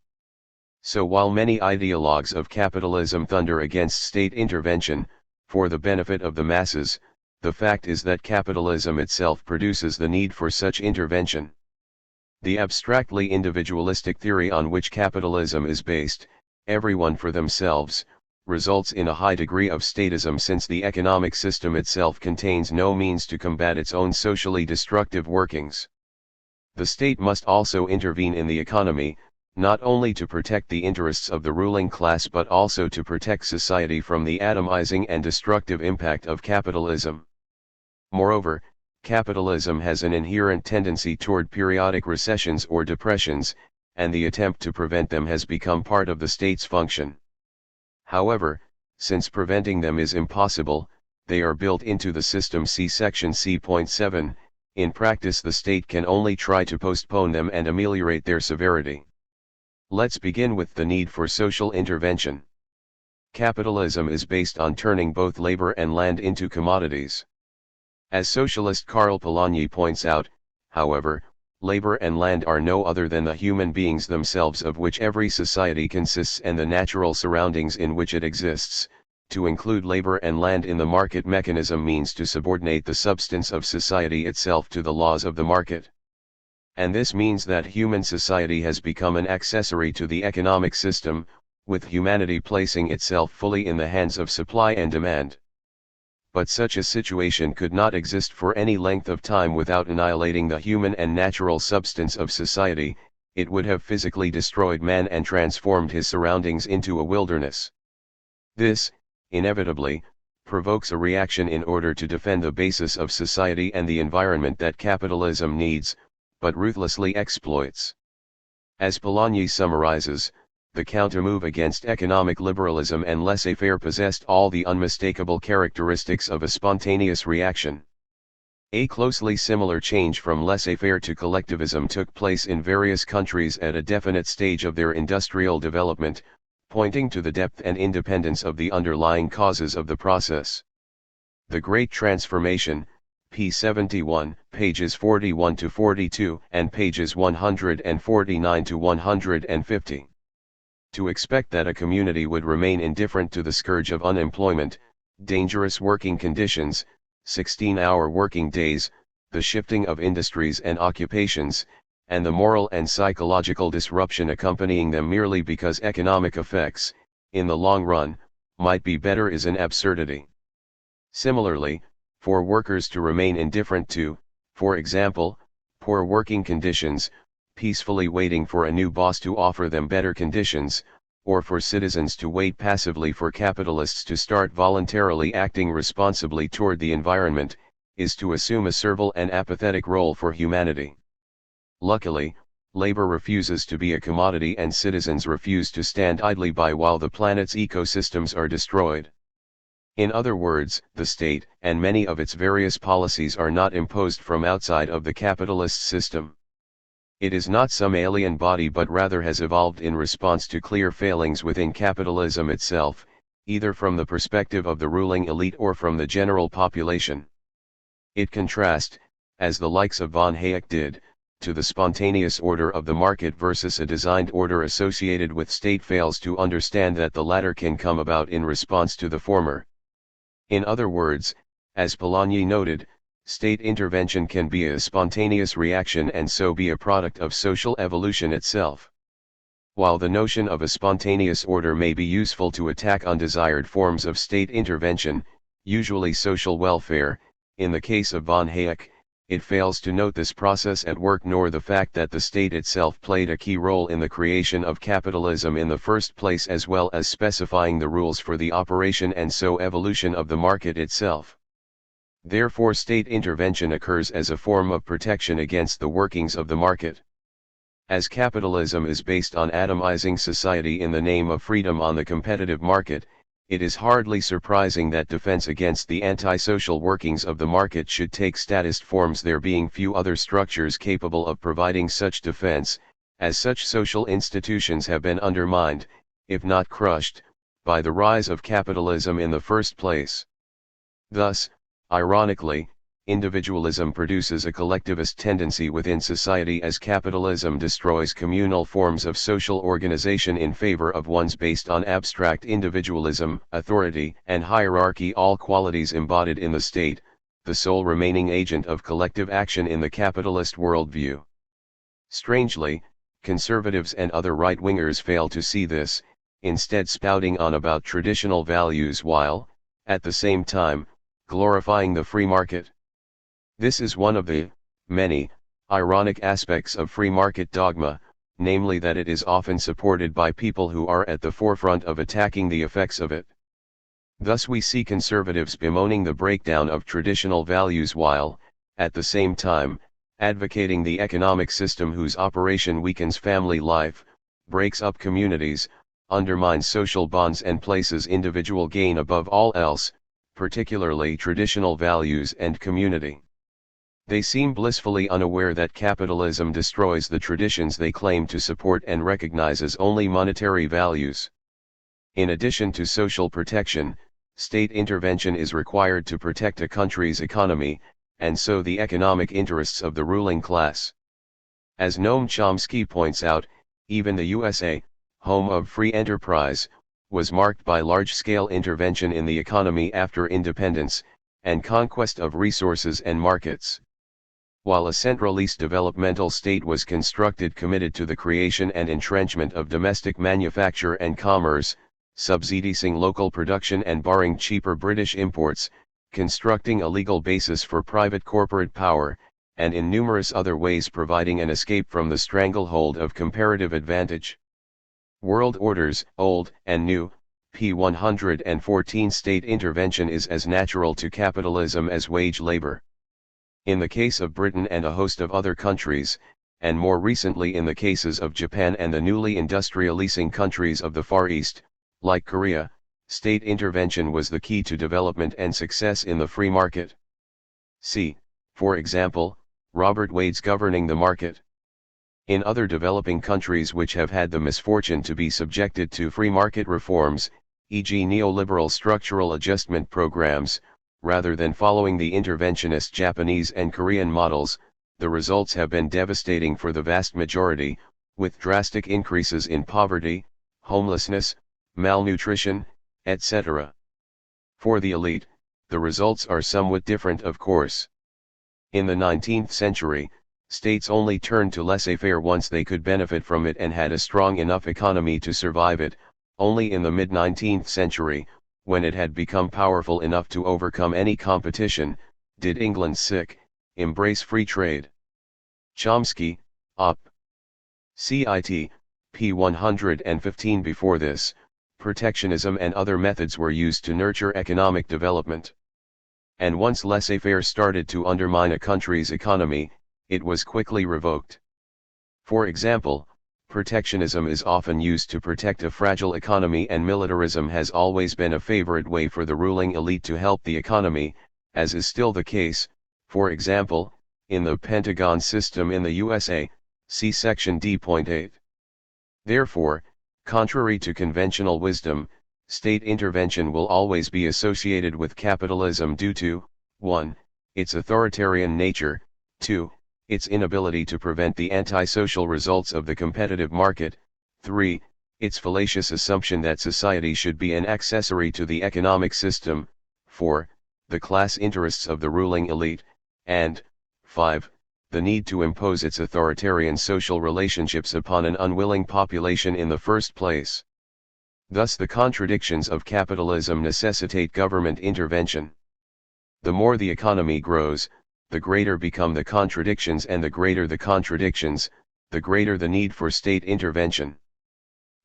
So while many ideologues of capitalism thunder against state intervention, for the benefit of the masses, the fact is that capitalism itself produces the need for such intervention. The abstractly individualistic theory on which capitalism is based, everyone for themselves, results in a high degree of statism, since the economic system itself contains no means to combat its own socially destructive workings. The state must also intervene in the economy, not only to protect the interests of the ruling class but also to protect society from the atomizing and destructive impact of capitalism. Moreover, capitalism has an inherent tendency toward periodic recessions or depressions, and the attempt to prevent them has become part of the state's function. However, since preventing them is impossible, they are built into the system. See section C.7. In practice, the state can only try to postpone them and ameliorate their severity. Let's begin with the need for social intervention. Capitalism is based on turning both labor and land into commodities. As socialist Karl Polanyi points out, however, labor and land are no other than the human beings themselves, of which every society consists, and the natural surroundings in which it exists. To include labor and land in the market mechanism means to subordinate the substance of society itself to the laws of the market. And this means that human society has become an accessory to the economic system, with humanity placing itself fully in the hands of supply and demand. But such a situation could not exist for any length of time without annihilating the human and natural substance of society. It would have physically destroyed man and transformed his surroundings into a wilderness. This, inevitably, provokes a reaction in order to defend the basis of society and the environment that capitalism needs, but ruthlessly exploits. As Polanyi summarizes, the countermove against economic liberalism and laissez-faire possessed all the unmistakable characteristics of a spontaneous reaction. A closely similar change from laissez-faire to collectivism took place in various countries at a definite stage of their industrial development, pointing to the depth and independence of the underlying causes of the process. The Great Transformation, p. 71, pages 41 to 42 and pages 149 to 150. To expect that a community would remain indifferent to the scourge of unemployment, dangerous working conditions, 16-hour working days, the shifting of industries and occupations, and the moral and psychological disruption accompanying them merely because economic effects, in the long run, might be better is an absurdity. Similarly, for workers to remain indifferent to, for example, poor working conditions, peacefully waiting for a new boss to offer them better conditions, or for citizens to wait passively for capitalists to start voluntarily acting responsibly toward the environment, is to assume a servile and apathetic role for humanity. Luckily, labor refuses to be a commodity and citizens refuse to stand idly by while the planet's ecosystems are destroyed. In other words, the state and many of its various policies are not imposed from outside of the capitalist system. It is not some alien body but rather has evolved in response to clear failings within capitalism itself, either from the perspective of the ruling elite or from the general population. It contrasts, as the likes of von Hayek did, to the spontaneous order of the market versus a designed order associated with state fails to understand that the latter can come about in response to the former. In other words, As Polanyi noted, state intervention can be a spontaneous reaction and so be a product of social evolution itself. While the notion of a spontaneous order may be useful to attack undesired forms of state intervention, usually social welfare, in the case of von Hayek, it fails to note this process at work nor the fact that the state itself played a key role in the creation of capitalism in the first place as well as specifying the rules for the operation and so evolution of the market itself. Therefore state intervention occurs as a form of protection against the workings of the market. As capitalism is based on atomizing society in the name of freedom on the competitive market, it is hardly surprising that defense against the antisocial workings of the market should take statist forms, there being few other structures capable of providing such defense, as such social institutions have been undermined, if not crushed, by the rise of capitalism in the first place. Thus, ironically, individualism produces a collectivist tendency within society as capitalism destroys communal forms of social organization in favor of ones based on abstract individualism, authority and hierarchy, all qualities embodied in the state, the sole remaining agent of collective action in the capitalist worldview. Strangely, conservatives and other right-wingers fail to see this, instead spouting on about traditional values while, at the same time, glorifying the free market. This is one of the many ironic aspects of free market dogma, namely that it is often supported by people who are at the forefront of attacking the effects of it. Thus we see conservatives bemoaning the breakdown of traditional values while, at the same time, advocating the economic system whose operation weakens family life, breaks up communities, undermines social bonds and places individual gain above all else, particularly traditional values and community. They seem blissfully unaware that capitalism destroys the traditions they claim to support and recognizes only monetary values. In addition to social protection, state intervention is required to protect a country's economy, and so the economic interests of the ruling class. As Noam Chomsky points out, even the USA, home of free enterprise, was marked by large-scale intervention in the economy after independence, and conquest of resources and markets. While a centralist developmental state was constructed committed to the creation and entrenchment of domestic manufacture and commerce, subsidizing local production and barring cheaper British imports, constructing a legal basis for private corporate power, and in numerous other ways providing an escape from the stranglehold of comparative advantage. World orders, old and new, p. 114 state intervention is as natural to capitalism as wage labor. In the case of Britain and a host of other countries, and more recently in the cases of Japan and the newly industrializing countries of the Far East, like Korea, state intervention was the key to development and success in the free market. See, for example, Robert Wade's Governing the Market. In other developing countries which have had the misfortune to be subjected to free market reforms, e.g. neoliberal structural adjustment programs, rather than following the interventionist Japanese and Korean models, the results have been devastating for the vast majority, with drastic increases in poverty, homelessness, malnutrition, etc. For the elite, the results are somewhat different, of course. In the 19th century, states only turned to laissez-faire once they could benefit from it and had a strong enough economy to survive it. Only in the mid-19th century, when it had become powerful enough to overcome any competition, did England embrace free trade. Chomsky, Op. Cit. p. 115. Before this, protectionism and other methods were used to nurture economic development. And once laissez-faire started to undermine a country's economy, it was quickly revoked. For example, protectionism is often used to protect a fragile economy, and militarism has always been a favorite way for the ruling elite to help the economy, as is still the case, for example, in the Pentagon system in the USA, see section D.8. Therefore, contrary to conventional wisdom, state intervention will always be associated with capitalism due to 1. Its authoritarian nature, 2. Its inability to prevent the antisocial results of the competitive market, 3. Its fallacious assumption that society should be an accessory to the economic system, 4. the class interests of the ruling elite, and 5. The need to impose its authoritarian social relationships upon an unwilling population in the first place. Thus the contradictions of capitalism necessitate government intervention. The more the economy grows, the greater become the contradictions, and the greater the contradictions, the greater the need for state intervention.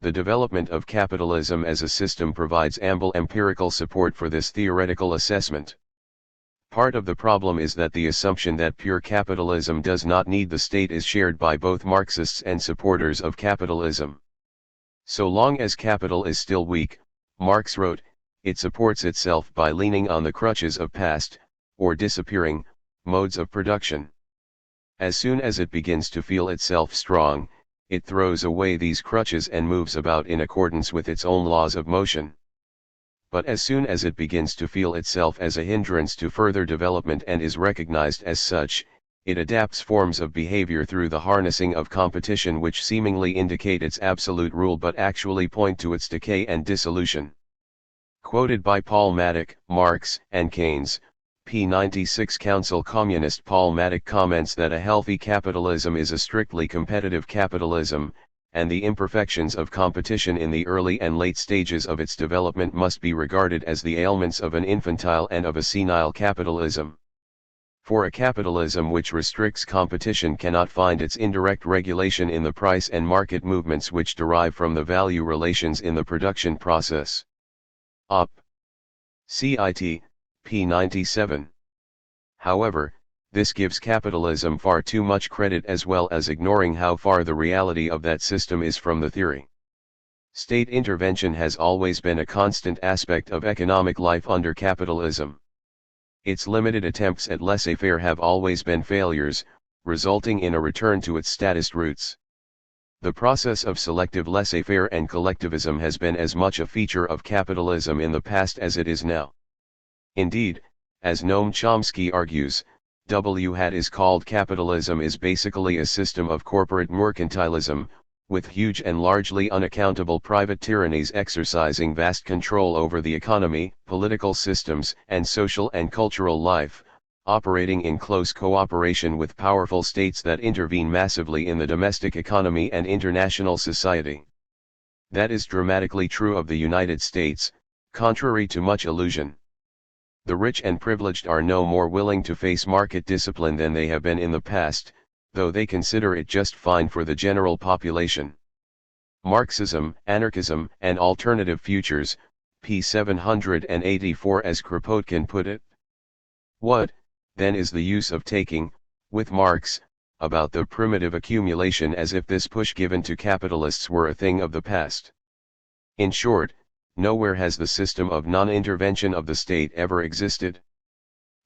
The development of capitalism as a system provides ample empirical support for this theoretical assessment. Part of the problem is that the assumption that pure capitalism does not need the state is shared by both Marxists and supporters of capitalism. So long as capital is still weak, Marx wrote, it supports itself by leaning on the crutches of past, or disappearing, modes of production. As soon as it begins to feel itself strong, it throws away these crutches and moves about in accordance with its own laws of motion. But as soon as it begins to feel itself as a hindrance to further development and is recognized as such, it adapts forms of behavior through the harnessing of competition which seemingly indicate its absolute rule but actually point to its decay and dissolution. Quoted by Paul Maddock, Marx and Keynes, p. 96. Council Communist Paul Maddock comments that a healthy capitalism is a strictly competitive capitalism, and the imperfections of competition in the early and late stages of its development must be regarded as the ailments of an infantile and of a senile capitalism. For a capitalism which restricts competition cannot find its indirect regulation in the price and market movements which derive from the value relations in the production process. Op. Cit. p. 97. However, this gives capitalism far too much credit as well as ignoring how far the reality of that system is from the theory. State intervention has always been a constant aspect of economic life under capitalism. Its limited attempts at laissez-faire have always been failures, resulting in a return to its statist roots. The process of selective laissez-faire and collectivism has been as much a feature of capitalism in the past as it is now. Indeed, as Noam Chomsky argues, what is called capitalism is basically a system of corporate mercantilism, with huge and largely unaccountable private tyrannies exercising vast control over the economy, political systems, and social and cultural life, operating in close cooperation with powerful states that intervene massively in the domestic economy and international society. That is dramatically true of the United States, contrary to much illusion. The rich and privileged are no more willing to face market discipline than they have been in the past, though they consider it just fine for the general population. Marxism, Anarchism, and Alternative Futures, p. 784. As Kropotkin put it. What, then, is the use of taking, with Marx, about the primitive accumulation as if this push given to capitalists were a thing of the past? In short, nowhere has the system of non-intervention of the state ever existed.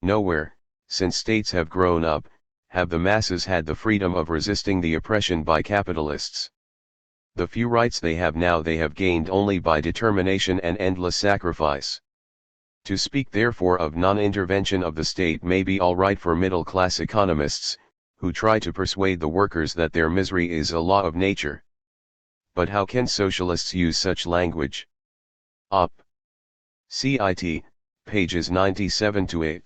Nowhere, since states have grown up, have the masses had the freedom of resisting the oppression by capitalists. The few rights they have now they have gained only by determination and endless sacrifice. To speak therefore of non-intervention of the state may be all right for middle-class economists, who try to persuade the workers that their misery is a law of nature. But how can socialists use such language? Op. Cit. pages 97-8.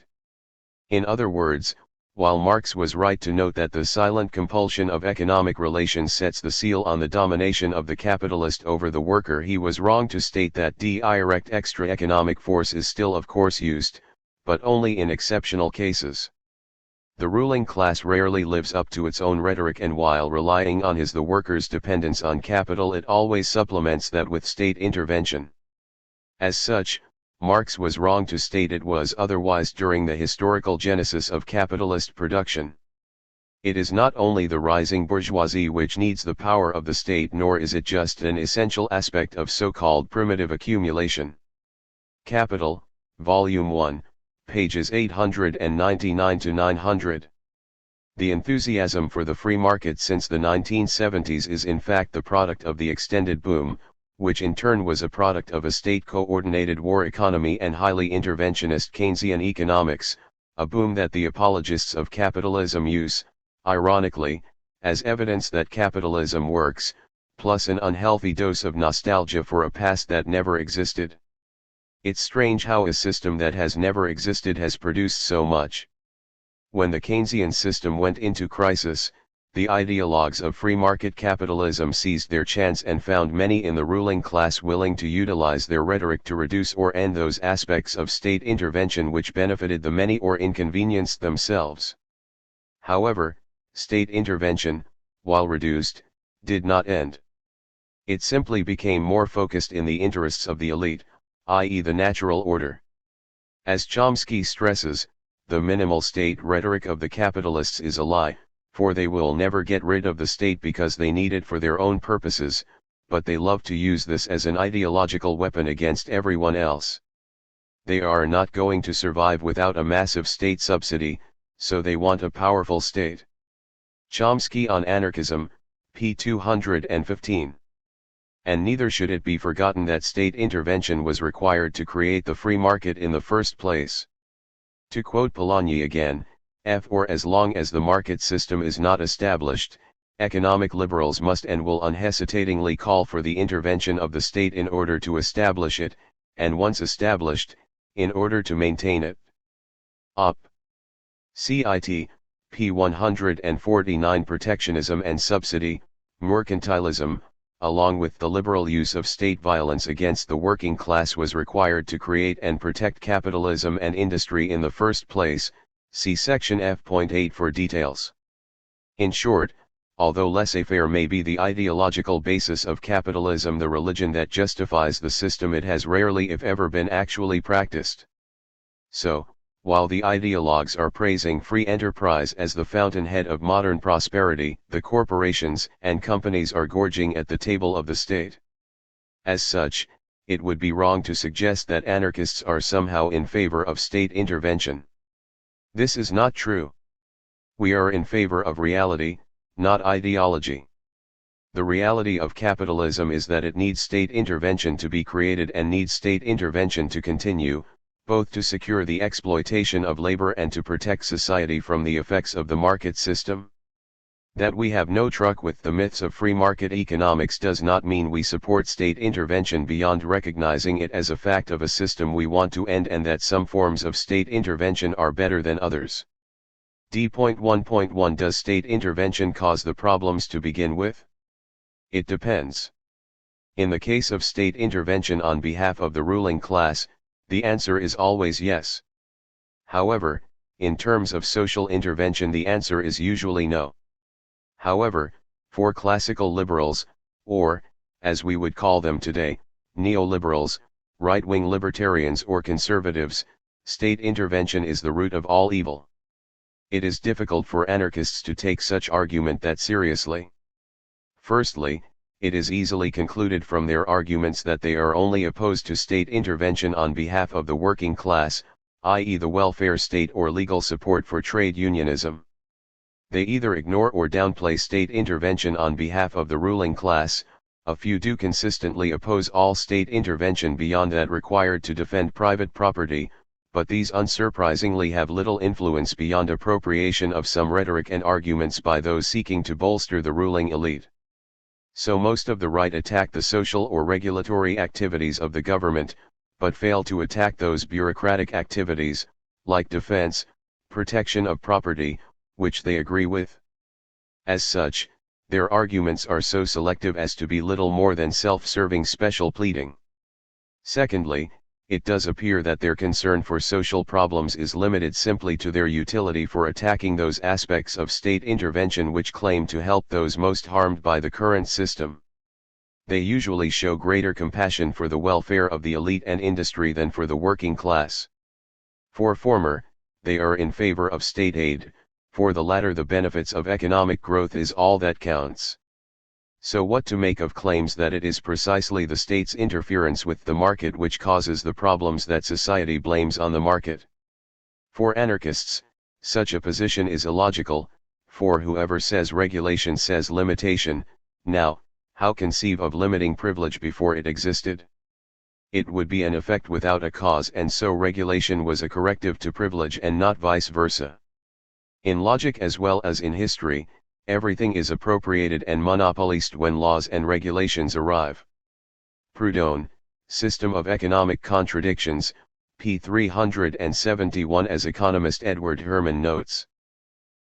In other words, while Marx was right to note that the silent compulsion of economic relations sets the seal on the domination of the capitalist over the worker, he was wrong to state that direct extra economic force is still of course used, but only in exceptional cases. The ruling class rarely lives up to its own rhetoric, and while relying on the worker's dependence on capital, it always supplements that with state intervention. As such, Marx was wrong to state it was otherwise during the historical genesis of capitalist production. It is not only the rising bourgeoisie which needs the power of the state, nor is it just an essential aspect of so-called primitive accumulation. Capital, Volume 1, pages 899-900. The enthusiasm for the free market since the 1970s is in fact the product of the extended boom, which in turn was a product of a state-coordinated war economy and highly interventionist Keynesian economics, a boom that the apologists of capitalism use, ironically, as evidence that capitalism works, plus an unhealthy dose of nostalgia for a past that never existed. It's strange how a system that has never existed has produced so much. When the Keynesian system went into crisis, the ideologues of free market capitalism seized their chance and found many in the ruling class willing to utilize their rhetoric to reduce or end those aspects of state intervention which benefited the many or inconvenienced themselves. However, state intervention, while reduced, did not end. It simply became more focused in the interests of the elite, i.e. the natural order. As Chomsky stresses, the minimal state rhetoric of the capitalists is a lie, for they will never get rid of the state because they need it for their own purposes, but they love to use this as an ideological weapon against everyone else. They are not going to survive without a massive state subsidy, so they want a powerful state. Chomsky on Anarchism, p. 215. And neither should it be forgotten that state intervention was required to create the free market in the first place. To quote Polanyi again, for as long as the market system is not established, economic liberals must and will unhesitatingly call for the intervention of the state in order to establish it, and once established, in order to maintain it. Op. Cit. p. 149. Protectionism and subsidy, mercantilism, along with the liberal use of state violence against the working class was required to create and protect capitalism and industry in the first place. See section F.8 for details. In short, although laissez-faire may be the ideological basis of capitalism, the religion that justifies the system it has rarely if ever been actually practiced. So, while the ideologues are praising free enterprise as the fountainhead of modern prosperity, the corporations and companies are gorging at the table of the state. As such, it would be wrong to suggest that anarchists are somehow in favor of state intervention. This is not true. We are in favor of reality, not ideology. The reality of capitalism is that it needs state intervention to be created and needs state intervention to continue, both to secure the exploitation of labor and to protect society from the effects of the market system. That we have no truck with the myths of free market economics does not mean we support state intervention beyond recognizing it as a fact of a system we want to end and that some forms of state intervention are better than others. D.1.1 Does state intervention cause the problems to begin with? It depends. In the case of state intervention on behalf of the ruling class, the answer is always yes. However, in terms of social intervention the answer is usually no. However, for classical liberals, or, as we would call them today, neoliberals, right-wing libertarians or conservatives, state intervention is the root of all evil. It is difficult for anarchists to take such argument that seriously. Firstly, it is easily concluded from their arguments that they are only opposed to state intervention on behalf of the working class, i.e. the welfare state or legal support for trade unionism. They either ignore or downplay state intervention on behalf of the ruling class. A few do consistently oppose all state intervention beyond that required to defend private property, but these unsurprisingly have little influence beyond appropriation of some rhetoric and arguments by those seeking to bolster the ruling elite. So most of the right attack the social or regulatory activities of the government, but fail to attack those bureaucratic activities, like defense, protection of property, which they agree with. As such, their arguments are so selective as to be little more than self-serving special pleading. Secondly, it does appear that their concern for social problems is limited simply to their utility for attacking those aspects of state intervention which claim to help those most harmed by the current system. They usually show greater compassion for the welfare of the elite and industry than for the working class. For former, they are in favor of state aid. For the latter the benefits of economic growth is all that counts. So what to make of claims that it is precisely the state's interference with the market which causes the problems that society blames on the market? For anarchists, such a position is illogical, for whoever says regulation says limitation. Now, how conceive of limiting privilege before it existed? It would be an effect without a cause, and so regulation was a corrective to privilege and not vice versa. In logic as well as in history, everything is appropriated and monopolized when laws and regulations arrive. Proudhon, System of Economic Contradictions, p. 371. As economist Edward Herman notes,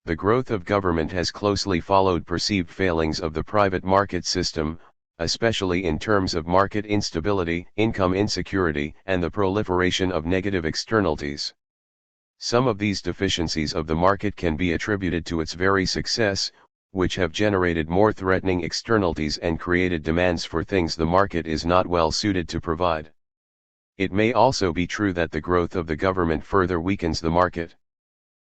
the growth of government has closely followed perceived failings of the private market system, especially in terms of market instability, income insecurity, and the proliferation of negative externalities. Some of these deficiencies of the market can be attributed to its very success, which have generated more threatening externalities and created demands for things the market is not well suited to provide. It may also be true that the growth of the government further weakens the market.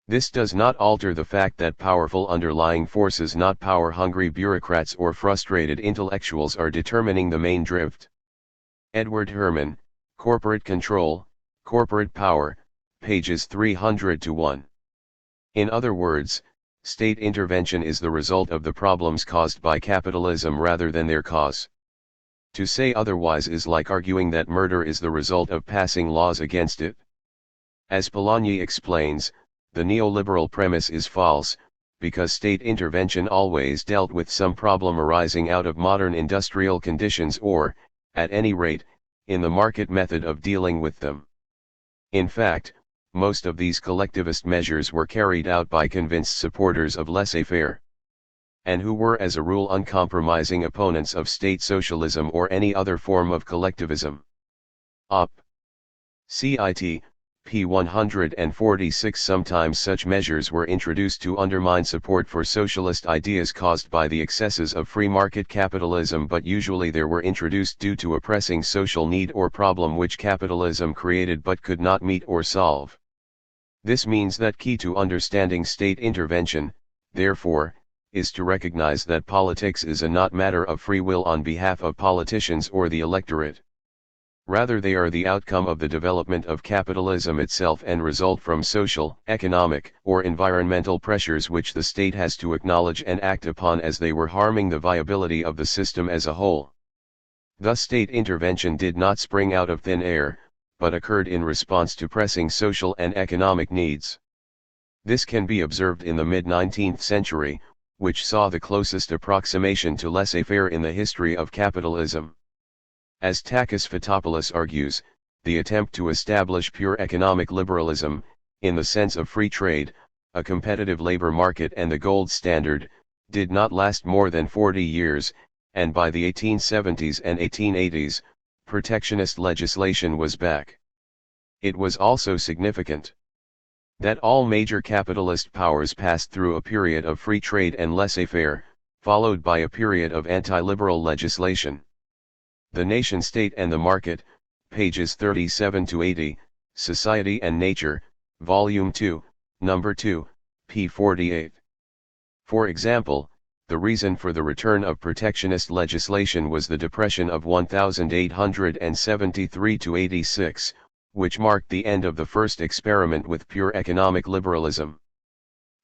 This does not alter the fact that powerful underlying forces, not power-hungry bureaucrats or frustrated intellectuals, are determining the main drift. Edward Herman, Corporate Control, Corporate Power, pages 300-1. In other words, state intervention is the result of the problems caused by capitalism rather than their cause. To say otherwise is like arguing that murder is the result of passing laws against it. As Polanyi explains, the neoliberal premise is false, because state intervention always dealt with some problem arising out of modern industrial conditions or, at any rate, in the market method of dealing with them. In fact, most of these collectivist measures were carried out by convinced supporters of laissez-faire, and who were as a rule uncompromising opponents of state socialism or any other form of collectivism. Op. Cit. p. 146. Sometimes such measures were introduced to undermine support for socialist ideas caused by the excesses of free market capitalism, but usually they were introduced due to a pressing social need or problem which capitalism created but could not meet or solve. This means that key to understanding state intervention, therefore, is to recognize that politics is a not matter of free will on behalf of politicians or the electorate. Rather, they are the outcome of the development of capitalism itself and result from social, economic, or environmental pressures which the state has to acknowledge and act upon as they were harming the viability of the system as a whole. Thus, state intervention did not spring out of thin air, but occurred in response to pressing social and economic needs. This can be observed in the mid-19th century, which saw the closest approximation to laissez-faire in the history of capitalism. As Takis Fotopoulos argues, the attempt to establish pure economic liberalism, in the sense of free trade, a competitive labor market and the gold standard, did not last more than 40 years, and by the 1870s and 1880s, protectionist legislation was back. It was also significant that all major capitalist powers passed through a period of free trade and laissez-faire, followed by a period of anti-liberal legislation. The Nation-State and the Market, pages 37-80, Society and Nature, Volume 2, Number 2, p. 48. For example, the reason for the return of protectionist legislation was the Depression of 1873-86, which marked the end of the first experiment with pure economic liberalism.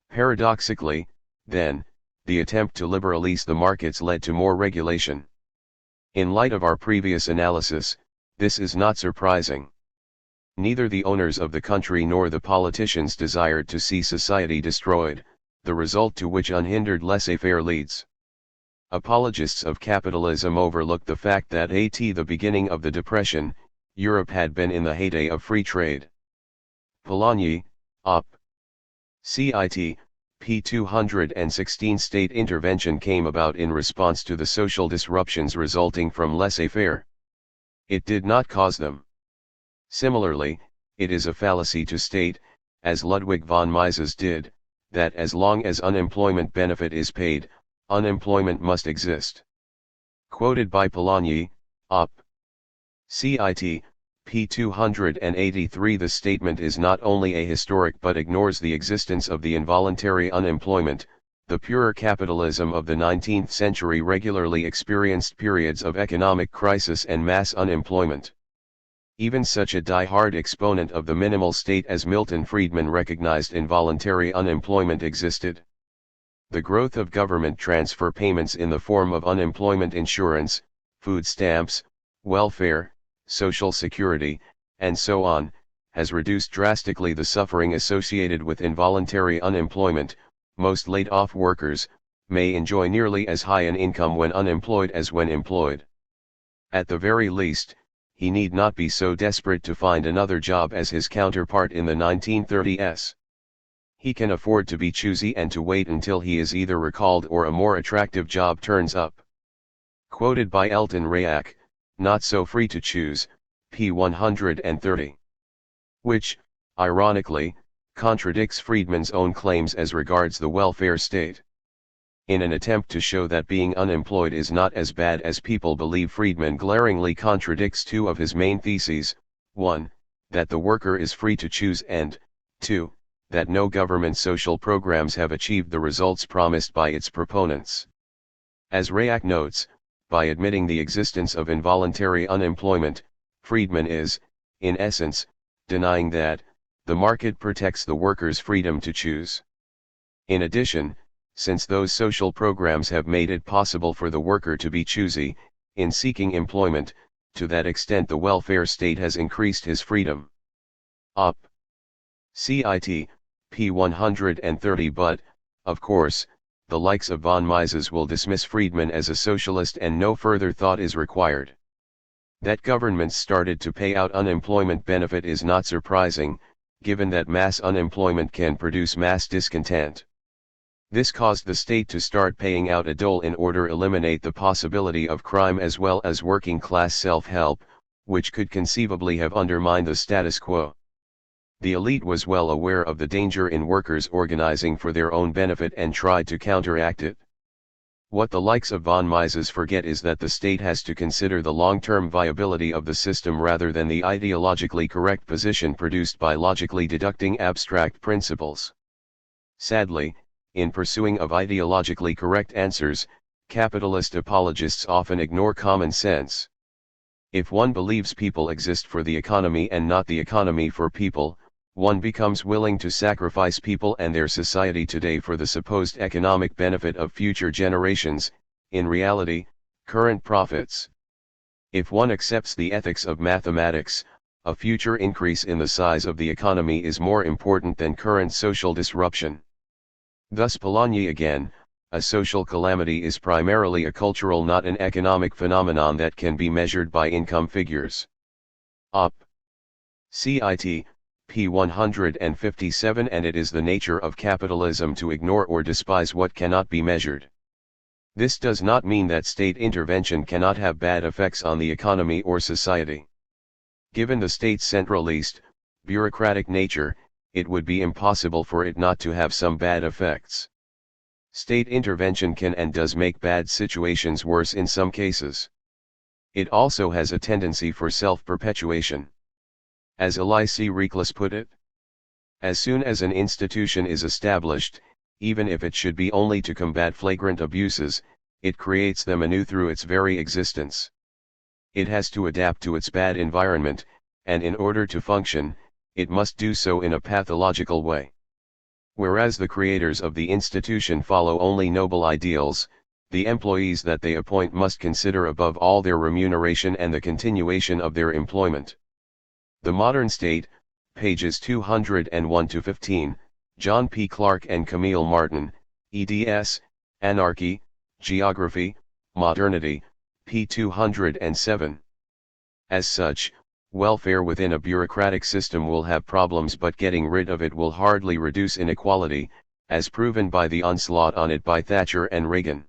Paradoxically, then, the attempt to liberalize the markets led to more regulation. In light of our previous analysis, this is not surprising. Neither the owners of the country nor the politicians desired to see society destroyed, the result to which unhindered laissez-faire leads. Apologists of capitalism overlook the fact that at the beginning of the Depression, Europe had been in the heyday of free trade. Polanyi, Op. Cit. p. 216. State intervention came about in response to the social disruptions resulting from laissez-faire. It did not cause them. Similarly, it is a fallacy to state, as Ludwig von Mises did, that as long as unemployment benefit is paid, unemployment must exist. Quoted by Polanyi, Op. Cit. p. 283. The statement is not only ahistoric but ignores the existence of the involuntary unemployment. The purer capitalism of the 19th century regularly experienced periods of economic crisis and mass unemployment. Even such a die-hard exponent of the minimal state as Milton Friedman recognized involuntary unemployment existed. The growth of government transfer payments in the form of unemployment insurance, food stamps, welfare, social security, and so on, has reduced drastically the suffering associated with involuntary unemployment. Most laid-off workers may enjoy nearly as high an income when unemployed as when employed. At the very least, he need not be so desperate to find another job as his counterpart in the 1930s. He can afford to be choosy and to wait until he is either recalled or a more attractive job turns up. Quoted by Elton Rayak, "Not so free to choose," p. 130. Which, ironically, contradicts Friedman's own claims as regards the welfare state. In an attempt to show that being unemployed is not as bad as people believe, Friedman glaringly contradicts two of his main theses: 1. That the worker is free to choose, and 2. That no government social programs have achieved the results promised by its proponents. As Rayak notes, by admitting the existence of involuntary unemployment, Friedman is, in essence, denying that the market protects the worker's freedom to choose. In addition, since those social programs have made it possible for the worker to be choosy in seeking employment, to that extent the welfare state has increased his freedom. Op. Cit. p. 130. But, of course, the likes of von Mises will dismiss Friedman as a socialist, and no further thought is required. That governments started to pay out unemployment benefit is not surprising, given that mass unemployment can produce mass discontent. This caused the state to start paying out a dole in order to eliminate the possibility of crime as well as working class self-help, which could conceivably have undermined the status quo. The elite was well aware of the danger in workers organizing for their own benefit and tried to counteract it. What the likes of von Mises forget is that the state has to consider the long-term viability of the system rather than the ideologically correct position produced by logically deducting abstract principles. Sadly, in pursuing of ideologically correct answers, capitalist apologists often ignore common sense. If one believes people exist for the economy and not the economy for people, one becomes willing to sacrifice people and their society today for the supposed economic benefit of future generations, in reality, current profits. If one accepts the ethics of mathematics, a future increase in the size of the economy is more important than current social disruption. Thus Polanyi again, a social calamity is primarily a cultural, not an economic phenomenon that can be measured by income figures. Op. Cit. p. 157. And it is the nature of capitalism to ignore or despise what cannot be measured. This does not mean that state intervention cannot have bad effects on the economy or society. Given the state's centralist, bureaucratic nature, it would be impossible for it not to have some bad effects. State intervention can and does make bad situations worse in some cases. It also has a tendency for self-perpetuation. As Elie Reclus put it, as soon as an institution is established, even if it should be only to combat flagrant abuses, it creates them anew through its very existence. It has to adapt to its bad environment, and in order to function, it must do so in a pathological way. Whereas the creators of the institution follow only noble ideals, the employees that they appoint must consider above all their remuneration and the continuation of their employment. The Modern State, pages 201-15, John P. Clark and Camille Martin, eds, Anarchy, Geography, Modernity, p. 207. As such, welfare within a bureaucratic system will have problems, but getting rid of it will hardly reduce inequality, as proven by the onslaught on it by Thatcher and Reagan.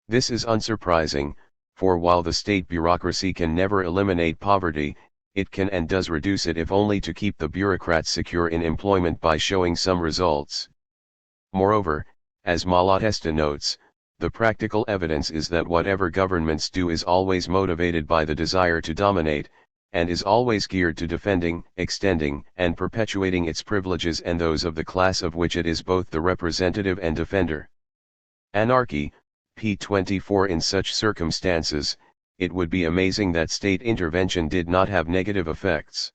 This is unsurprising, for while the state bureaucracy can never eliminate poverty, it can and does reduce it, if only to keep the bureaucrats secure in employment by showing some results. Moreover, as Malatesta notes, the practical evidence is that whatever governments do is always motivated by the desire to dominate, and is always geared to defending, extending, and perpetuating its privileges and those of the class of which it is both the representative and defender. Anarchy, p. 24. In such circumstances, it would be amazing that state intervention did not have negative effects.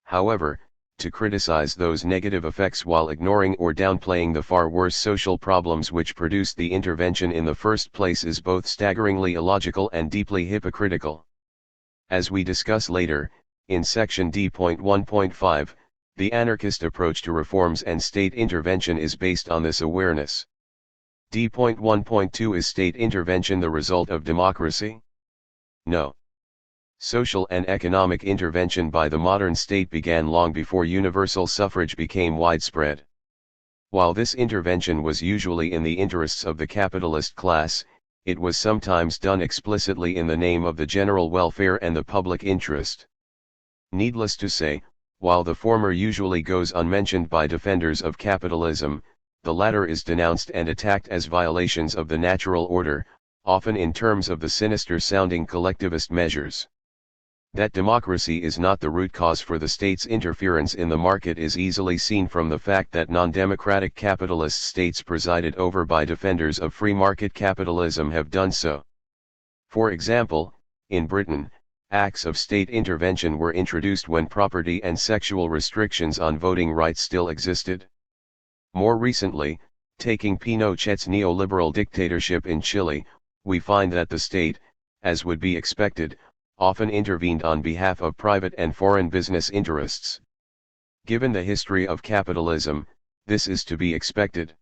However, to criticize those negative effects while ignoring or downplaying the far worse social problems which produced the intervention in the first place is both staggeringly illogical and deeply hypocritical. As we discuss later, in section D.1.5, the anarchist approach to reforms and state intervention is based on this awareness. D.1.2 Is state intervention the result of democracy? No. Social and economic intervention by the modern state began long before universal suffrage became widespread. While this intervention was usually in the interests of the capitalist class, it was sometimes done explicitly in the name of the general welfare and the public interest. Needless to say, while the former usually goes unmentioned by defenders of capitalism, the latter is denounced and attacked as violations of the natural order, often in terms of the sinister-sounding collectivist measures. That democracy is not the root cause for the state's interference in the market is easily seen from the fact that non-democratic capitalist states presided over by defenders of free market capitalism have done so. For example, in Britain, acts of state intervention were introduced when property and sexual restrictions on voting rights still existed. More recently, taking Pinochet's neoliberal dictatorship in Chile, we find that the state, as would be expected, often intervened on behalf of private and foreign business interests. Given the history of capitalism, this is to be expected.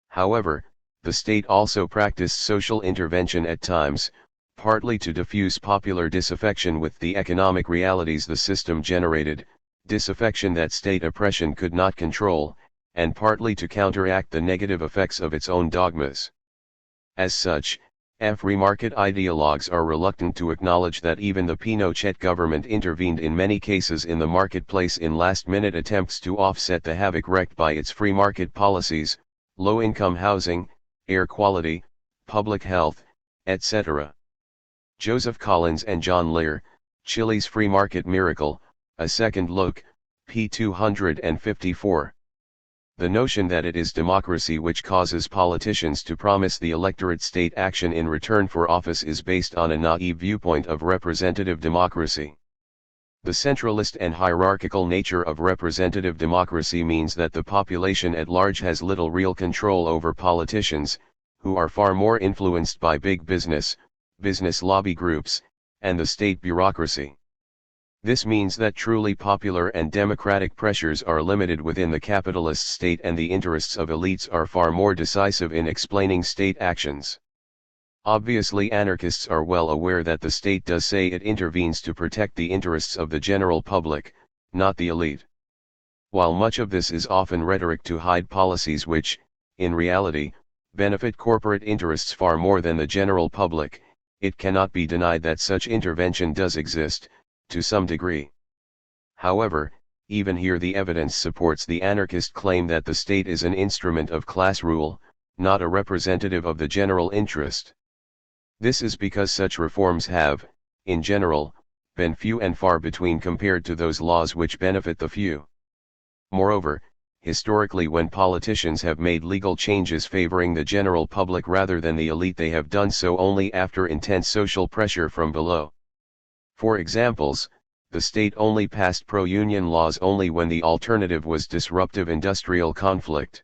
However, the state also practiced social intervention at times, partly to diffuse popular disaffection with the economic realities the system generated, disaffection that state oppression could not control, and partly to counteract the negative effects of its own dogmas. As such, free market ideologues are reluctant to acknowledge that even the Pinochet government intervened in many cases in the marketplace in last-minute attempts to offset the havoc wreaked by its free market policies, low-income housing, air quality, public health, etc. Joseph Collins and John Lear, Chile's Free Market Miracle, A Second Look, p. 254. The notion that it is democracy which causes politicians to promise the electorate state action in return for office is based on a naive viewpoint of representative democracy. The centralist and hierarchical nature of representative democracy means that the population at large has little real control over politicians, who are far more influenced by big business, business lobby groups, and the state bureaucracy. This means that truly popular and democratic pressures are limited within the capitalist state and the interests of elites are far more decisive in explaining state actions. Obviously, anarchists are well aware that the state does say it intervenes to protect the interests of the general public, not the elite. While much of this is often rhetoric to hide policies which, in reality, benefit corporate interests far more than the general public, it cannot be denied that such intervention does exist, to some degree. However, even here the evidence supports the anarchist claim that the state is an instrument of class rule, not a representative of the general interest. This is because such reforms have, in general, been few and far between compared to those laws which benefit the few. Moreover, historically when politicians have made legal changes favoring the general public rather than the elite, they have done so only after intense social pressure from below. For examples, the state only passed pro-union laws only when the alternative was disruptive industrial conflict.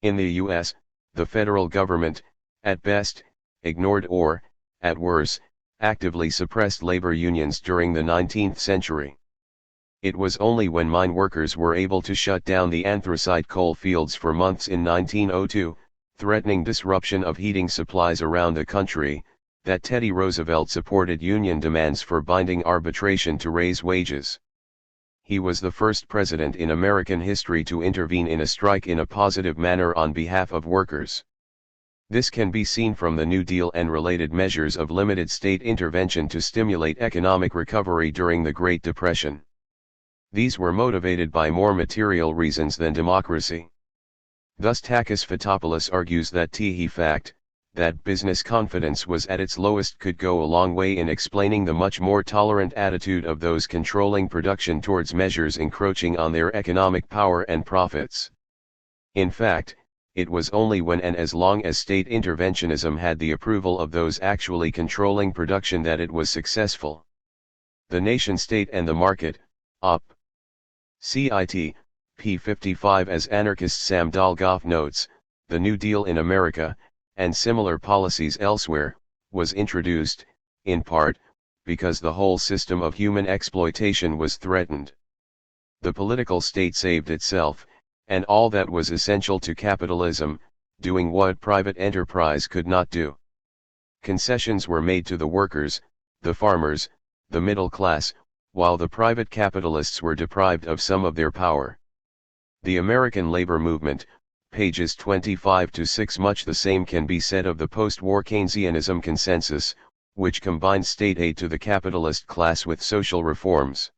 In the US, the federal government, at best, ignored or, at worst, actively suppressed labor unions during the 19th century. It was only when mine workers were able to shut down the anthracite coal fields for months in 1902, threatening disruption of heating supplies around the country, that Teddy Roosevelt supported union demands for binding arbitration to raise wages. He was the first president in American history to intervene in a strike in a positive manner on behalf of workers. This can be seen from the New Deal and related measures of limited state intervention to stimulate economic recovery during the Great Depression. These were motivated by more material reasons than democracy. Thus Takis Fotopoulos argues that the fact that business confidence was at its lowest could go a long way in explaining the much more tolerant attitude of those controlling production towards measures encroaching on their economic power and profits. In fact, it was only when and as long as state interventionism had the approval of those actually controlling production that it was successful. The nation-state and the market, Op. Cit. p. 55. As anarchist Sam Dolgoff notes, the New Deal in America, and similar policies elsewhere, was introduced, in part, because the whole system of human exploitation was threatened. The political state saved itself, and all that was essential to capitalism, doing what private enterprise could not do. Concessions were made to the workers, the farmers, the middle class, while the private capitalists were deprived of some of their power. The American labor movement, pages 25 to 6. Much the same can be said of the post-war Keynesianism consensus, which combined state aid to the capitalist class with social reforms.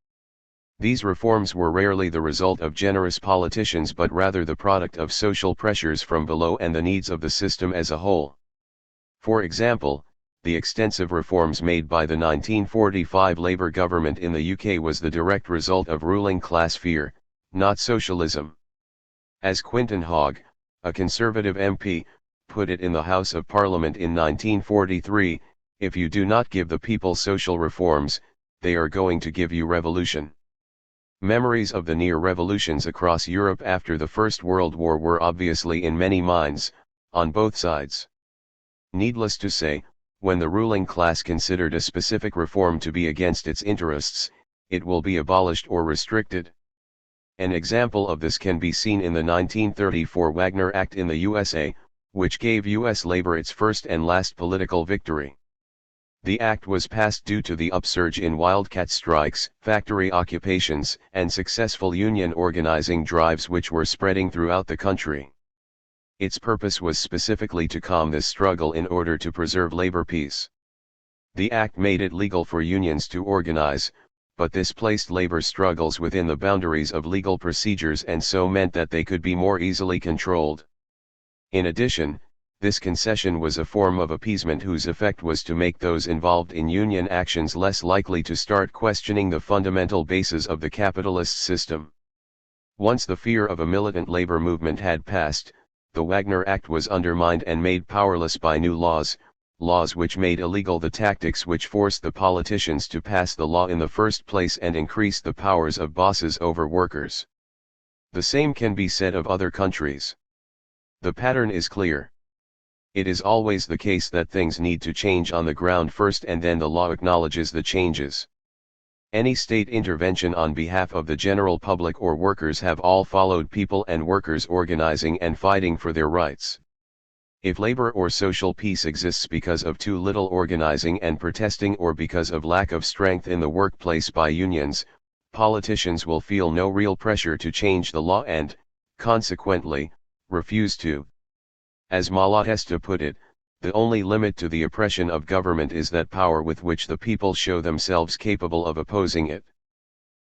These reforms were rarely the result of generous politicians but rather the product of social pressures from below and the needs of the system as a whole. For example, the extensive reforms made by the 1945 Labour government in the UK was the direct result of ruling class fear, not socialism. As Quinton Hogg, a Conservative MP, put it in the House of Parliament in 1943, "If you do not give the people social reforms, they are going to give you revolution." Memories of the near revolutions across Europe after the First World War were obviously in many minds, on both sides. Needless to say, when the ruling class considered a specific reform to be against its interests, it will be abolished or restricted. An example of this can be seen in the 1934 Wagner Act in the USA, which gave U.S. labor its first and last political victory. The act was passed due to the upsurge in wildcat strikes, factory occupations, and successful union organizing drives which were spreading throughout the country. Its purpose was specifically to calm this struggle in order to preserve labor peace. The act made it legal for unions to organize, but this placed labor struggles within the boundaries of legal procedures and so meant that they could be more easily controlled. In addition, this concession was a form of appeasement whose effect was to make those involved in union actions less likely to start questioning the fundamental basis of the capitalist system. Once the fear of a militant labor movement had passed, the Wagner Act was undermined and made powerless by new laws, laws which made illegal the tactics which forced the politicians to pass the law in the first place and increased the powers of bosses over workers. The same can be said of other countries. The pattern is clear. It is always the case that things need to change on the ground first and then the law acknowledges the changes. Any state intervention on behalf of the general public or workers have all followed people and workers organizing and fighting for their rights. If labor or social peace exists because of too little organizing and protesting or because of lack of strength in the workplace by unions, politicians will feel no real pressure to change the law and, consequently, refuse to. As Malatesta put it, the only limit to the oppression of government is that power with which the people show themselves capable of opposing it.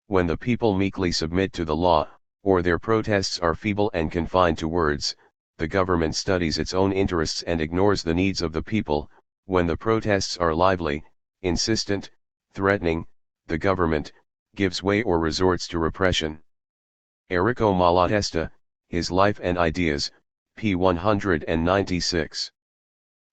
When the people meekly submit to the law, or their protests are feeble and confined to words, the government studies its own interests and ignores the needs of the people. When the protests are lively, insistent, threatening, the government gives way or resorts to repression. Enrico Malatesta, His Life and Ideas, p. 196.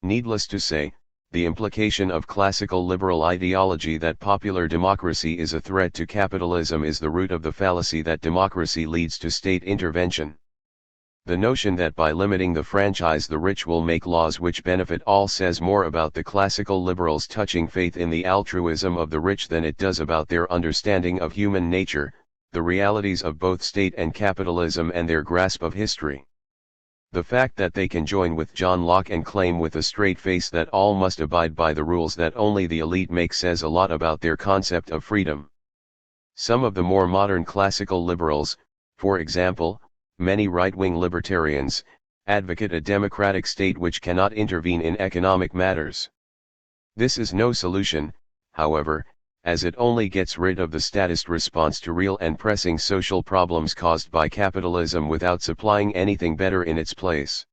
Needless to say, the implication of classical liberal ideology that popular democracy is a threat to capitalism is the root of the fallacy that democracy leads to state intervention. The notion that by limiting the franchise the rich will make laws which benefit all says more about the classical liberals' touching faith in the altruism of the rich than it does about their understanding of human nature, the realities of both state and capitalism and their grasp of history. The fact that they can join with John Locke and claim with a straight face that all must abide by the rules that only the elite make says a lot about their concept of freedom. Some of the more modern classical liberals, for example, many right-wing libertarians, advocate a democratic state which cannot intervene in economic matters. This is no solution, however, as it only gets rid of the statist response to real and pressing social problems caused by capitalism without supplying anything better in its place.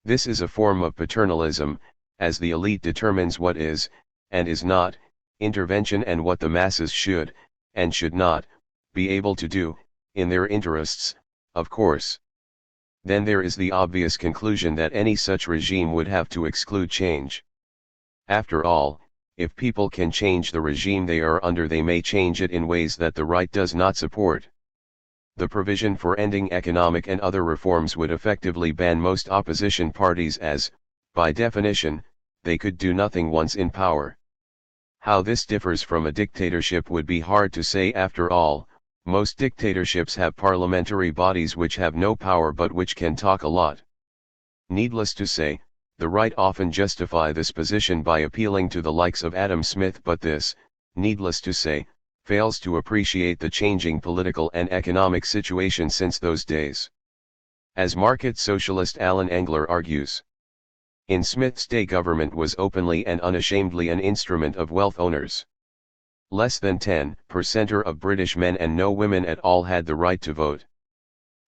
This is a form of paternalism, as the elite determines what is, and is not, intervention and what the masses should, and should not, be able to do, in their interests, of course. Then there is the obvious conclusion that any such regime would have to exclude change. After all, if people can change the regime they are under, they may change it in ways that the right does not support. The provision for ending economic and other reforms would effectively ban most opposition parties as, by definition, they could do nothing once in power. How this differs from a dictatorship would be hard to say. After all, most dictatorships have parliamentary bodies which have no power but which can talk a lot. Needless to say, the right often justify this position by appealing to the likes of Adam Smith, but this, needless to say, fails to appreciate the changing political and economic situation since those days. As market socialist Alan Engler argues, in Smith's day government was openly and unashamedly an instrument of wealth owners. Less than 10% of British men and no women at all had the right to vote.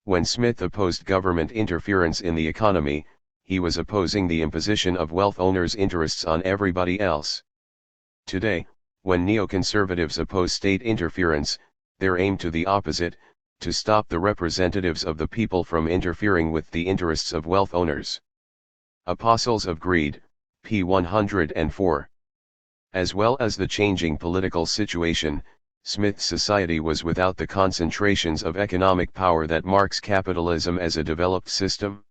When Smith opposed government interference in the economy, he was opposing the imposition of wealth owners' interests on everybody else. Today, when neoconservatives oppose state interference, they're aimed to the opposite, to stop the representatives of the people from interfering with the interests of wealth owners. Apostles of Greed, p. 104. As well as the changing political situation, Smith's society was without the concentrations of economic power that marks capitalism as a developed system.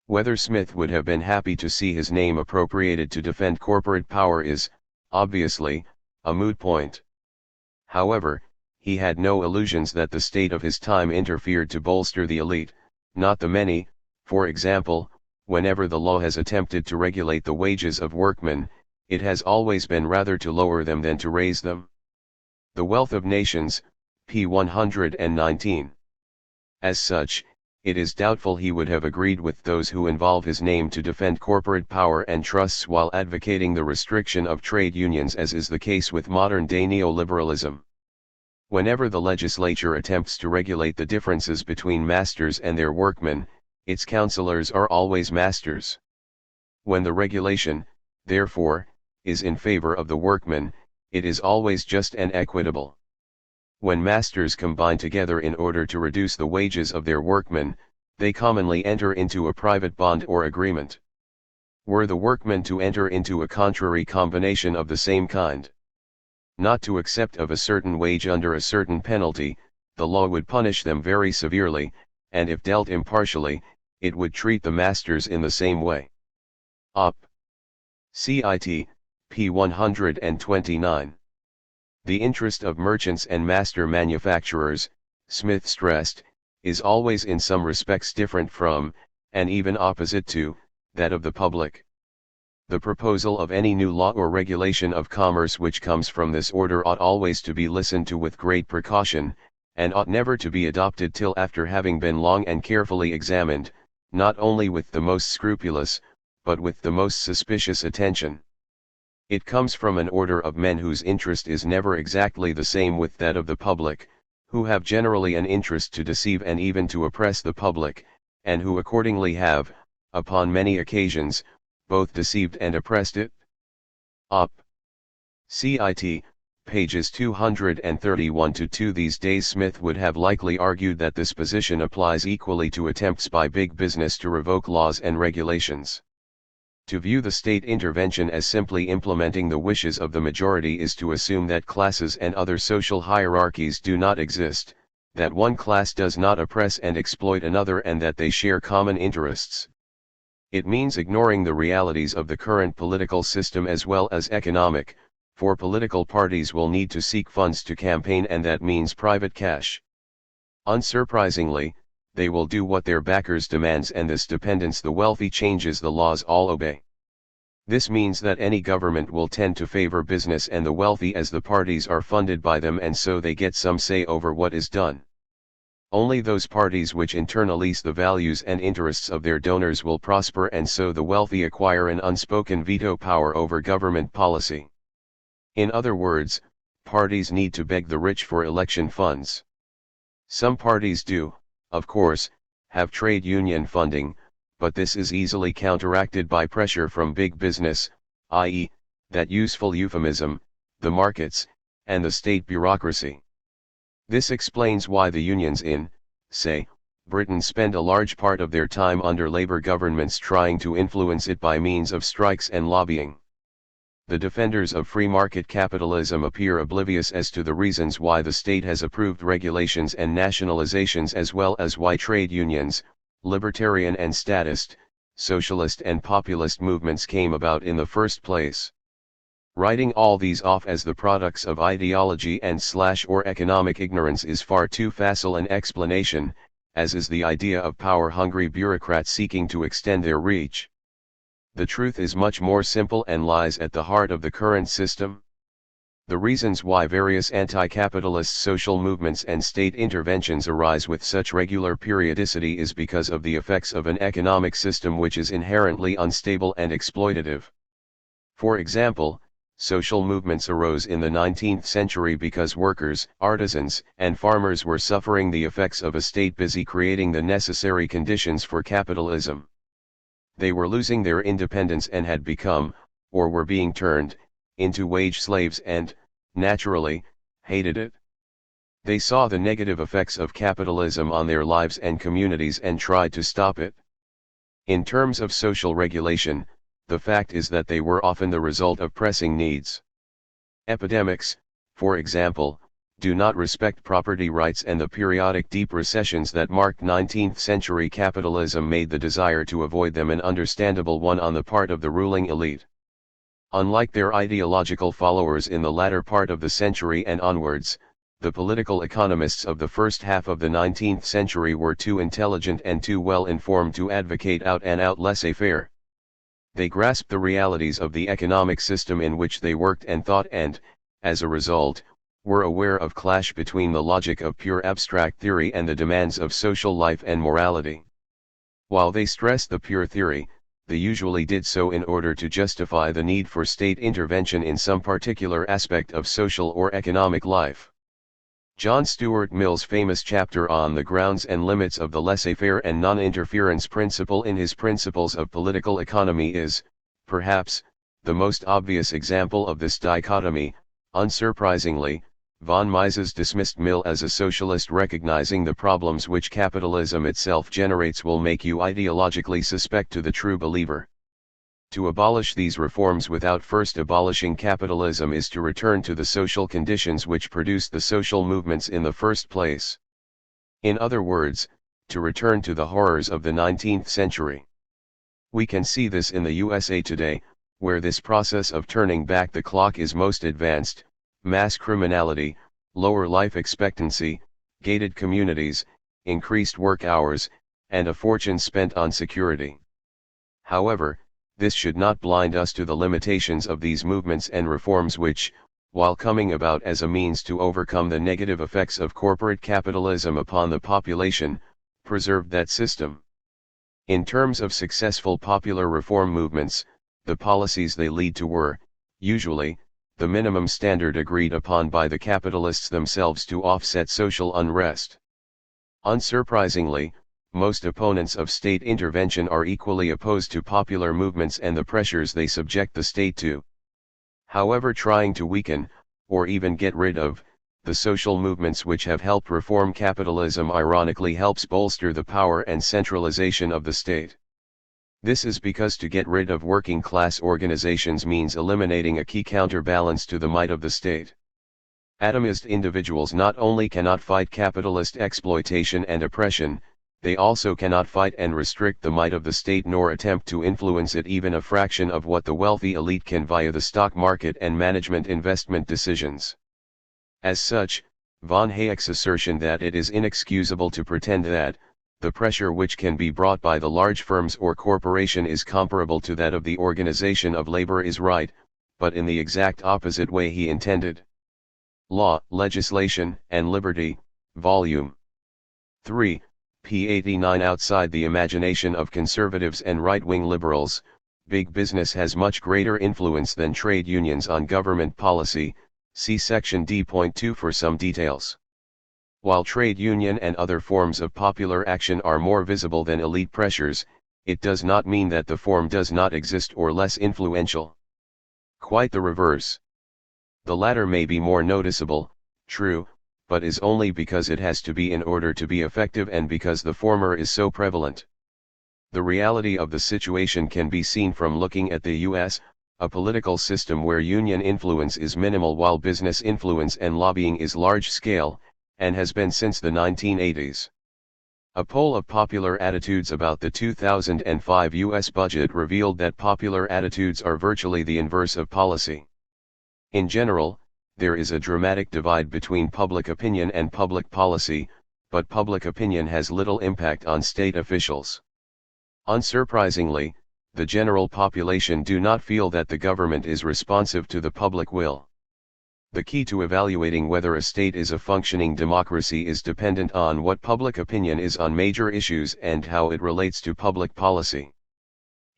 Whether Smith would have been happy to see his name appropriated to defend corporate power is, obviously, a moot point. However, he had no illusions that the state of his time interfered to bolster the elite, not the many. For example, whenever the law has attempted to regulate the wages of workmen, it has always been rather to lower them than to raise them. The Wealth of Nations, p. 119. As such, it is doubtful he would have agreed with those who involve his name to defend corporate power and trusts while advocating the restriction of trade unions, as is the case with modern-day neoliberalism. Whenever the legislature attempts to regulate the differences between masters and their workmen, its councillors are always masters. When the regulation, therefore, is in favor of the workmen, it is always just and equitable. When masters combine together in order to reduce the wages of their workmen, they commonly enter into a private bond or agreement. Were the workmen to enter into a contrary combination of the same kind, not to accept of a certain wage under a certain penalty, the law would punish them very severely, and if dealt impartially, it would treat the masters in the same way. Op. Cit. p. 129. The interest of merchants and master manufacturers, Smith stressed, is always in some respects different from, and even opposite to, that of the public. The proposal of any new law or regulation of commerce which comes from this order ought always to be listened to with great precaution, and ought never to be adopted till after having been long and carefully examined, not only with the most scrupulous, but with the most suspicious attention. It comes from an order of men whose interest is never exactly the same with that of the public, who have generally an interest to deceive and even to oppress the public, and who accordingly have, upon many occasions, both deceived and oppressed it. Op. Cit. pages 231-2. These days Smith would have likely argued that this position applies equally to attempts by big business to revoke laws and regulations. To view the state intervention as simply implementing the wishes of the majority is to assume that classes and other social hierarchies do not exist, that one class does not oppress and exploit another, and that they share common interests. It means ignoring the realities of the current political system as well as economic, for political parties will need to seek funds to campaign, and that means private cash. Unsurprisingly, they will do what their backers demands, and this dependence the wealthy changes the laws all obey. This means that any government will tend to favor business and the wealthy as the parties are funded by them, and so they get some say over what is done. Only those parties which internalize the values and interests of their donors will prosper, and so the wealthy acquire an unspoken veto power over government policy. In other words, parties need to beg the rich for election funds. Some parties do, of course, have trade union funding, but this is easily counteracted by pressure from big business, i.e., that useful euphemism, the markets, and the state bureaucracy. This explains why the unions in, say, Britain spend a large part of their time under Labour governments trying to influence it by means of strikes and lobbying. The defenders of free market capitalism appear oblivious as to the reasons why the state has approved regulations and nationalizations, as well as why trade unions, libertarian and statist, socialist and populist movements came about in the first place. Writing all these off as the products of ideology and or economic ignorance is far too facile an explanation, as is the idea of power-hungry bureaucrats seeking to extend their reach. The truth is much more simple and lies at the heart of the current system. The reasons why various anti-capitalist social movements and state interventions arise with such regular periodicity is because of the effects of an economic system which is inherently unstable and exploitative. For example, social movements arose in the 19th century because workers, artisans, and farmers were suffering the effects of a state busy creating the necessary conditions for capitalism. They were losing their independence and had become, or were being turned, into wage slaves and, naturally, hated it. They saw the negative effects of capitalism on their lives and communities and tried to stop it. In terms of social regulation, the fact is that they were often the result of pressing needs. Epidemics, for example, do not respect property rights, and the periodic deep recessions that marked 19th century capitalism made the desire to avoid them an understandable one on the part of the ruling elite. Unlike their ideological followers in the latter part of the century and onwards, the political economists of the first half of the 19th century were too intelligent and too well informed to advocate out-and-out laissez-faire. They grasped the realities of the economic system in which they worked and thought and, as a result, were aware of clash between the logic of pure abstract theory and the demands of social life and morality. While they stressed the pure theory, they usually did so in order to justify the need for state intervention in some particular aspect of social or economic life. John Stuart Mill's famous chapter on the grounds and limits of the laissez-faire and non-interference principle in his Principles of Political Economy is, perhaps, the most obvious example of this dichotomy. Unsurprisingly, von Mises dismissed Mill as a socialist, recognizing the problems which capitalism itself generates will make you ideologically suspect to the true believer. To abolish these reforms without first abolishing capitalism is to return to the social conditions which produced the social movements in the first place. In other words, to return to the horrors of the 19th century. We can see this in the USA today, where this process of turning back the clock is most advanced: mass criminality, lower life expectancy, gated communities, increased work hours, and a fortune spent on security. However, this should not blind us to the limitations of these movements and reforms which, while coming about as a means to overcome the negative effects of corporate capitalism upon the population, preserved that system. In terms of successful popular reform movements, the policies they lead to were, usually, the minimum standard agreed upon by the capitalists themselves to offset social unrest. Unsurprisingly, most opponents of state intervention are equally opposed to popular movements and the pressures they subject the state to. However, trying to weaken, or even get rid of, the social movements which have helped reform capitalism ironically helps bolster the power and centralization of the state. This is because to get rid of working class organizations means eliminating a key counterbalance to the might of the state. Atomist individuals not only cannot fight capitalist exploitation and oppression, they also cannot fight and restrict the might of the state nor attempt to influence it even a fraction of what the wealthy elite can via the stock market and management investment decisions. As such, von Hayek's assertion that it is inexcusable to pretend that the pressure which can be brought by the large firms or corporation is comparable to that of the organization of labor is right, but in the exact opposite way he intended. Law, Legislation, and Liberty, Volume 3, p. 89. Outside the imagination of conservatives and right-wing liberals, big business has much greater influence than trade unions on government policy. See section D.2 for some details. While trade union and other forms of popular action are more visible than elite pressures, it does not mean that the form does not exist or less influential. Quite the reverse. The latter may be more noticeable, true, but is only because it has to be in order to be effective and because the former is so prevalent. The reality of the situation can be seen from looking at the U.S., a political system where union influence is minimal while business influence and lobbying is large-scale, and has been since the 1980s. A poll of popular attitudes about the 2005 U.S. budget revealed that popular attitudes are virtually the inverse of policy. In general, there is a dramatic divide between public opinion and public policy, but public opinion has little impact on state officials. Unsurprisingly, the general population do not feel that the government is responsive to the public will. The key to evaluating whether a state is a functioning democracy is dependent on what public opinion is on major issues and how it relates to public policy.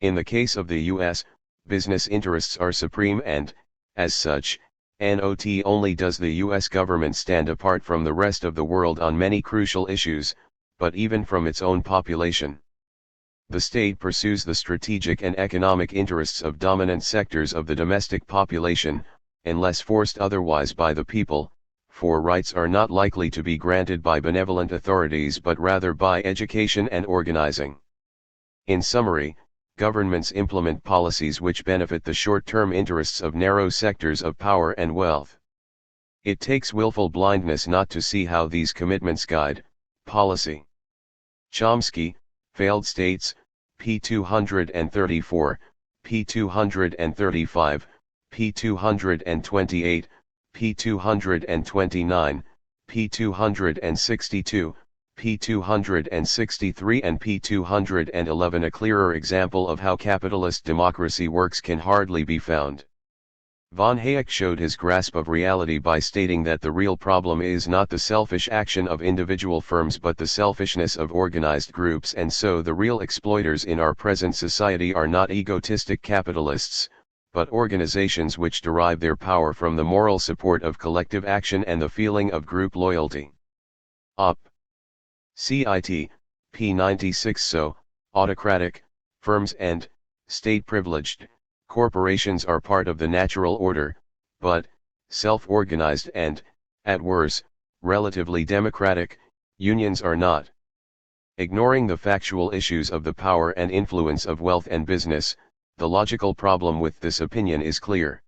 In the case of the US, business interests are supreme and, as such, not only does the US government stand apart from the rest of the world on many crucial issues, but even from its own population. The state pursues the strategic and economic interests of dominant sectors of the domestic population, unless forced otherwise by the people, for rights are not likely to be granted by benevolent authorities but rather by education and organizing. In summary, governments implement policies which benefit the short-term interests of narrow sectors of power and wealth. It takes willful blindness not to see how these commitments guide policy. Chomsky, Failed States, p. 234, p. 235, p. 228, p. 229, p. 262, p. 263 and p. 211. A clearer example of how capitalist democracy works can hardly be found. Von Hayek showed his grasp of reality by stating that the real problem is not the selfish action of individual firms but the selfishness of organized groups, and so the real exploiters in our present society are not egotistic capitalists, but organizations which derive their power from the moral support of collective action and the feeling of group loyalty. Op. Cit. p. 96. So, autocratic, firms and, state-privileged, corporations are part of the natural order, but, self-organized and, at worst, relatively democratic, unions are not. Ignoring the factual issues of the power and influence of wealth and business, the logical problem with this opinion is clear.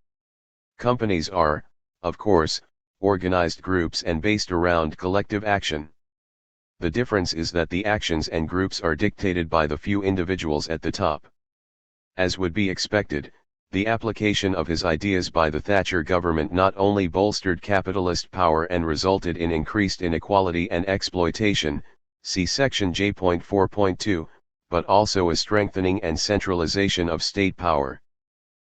Companies are, of course, organized groups and based around collective action. The difference is that the actions and groups are dictated by the few individuals at the top. As would be expected, the application of his ideas by the Thatcher government not only bolstered capitalist power and resulted in increased inequality and exploitation, see section J.4.2, but also a strengthening and centralization of state power.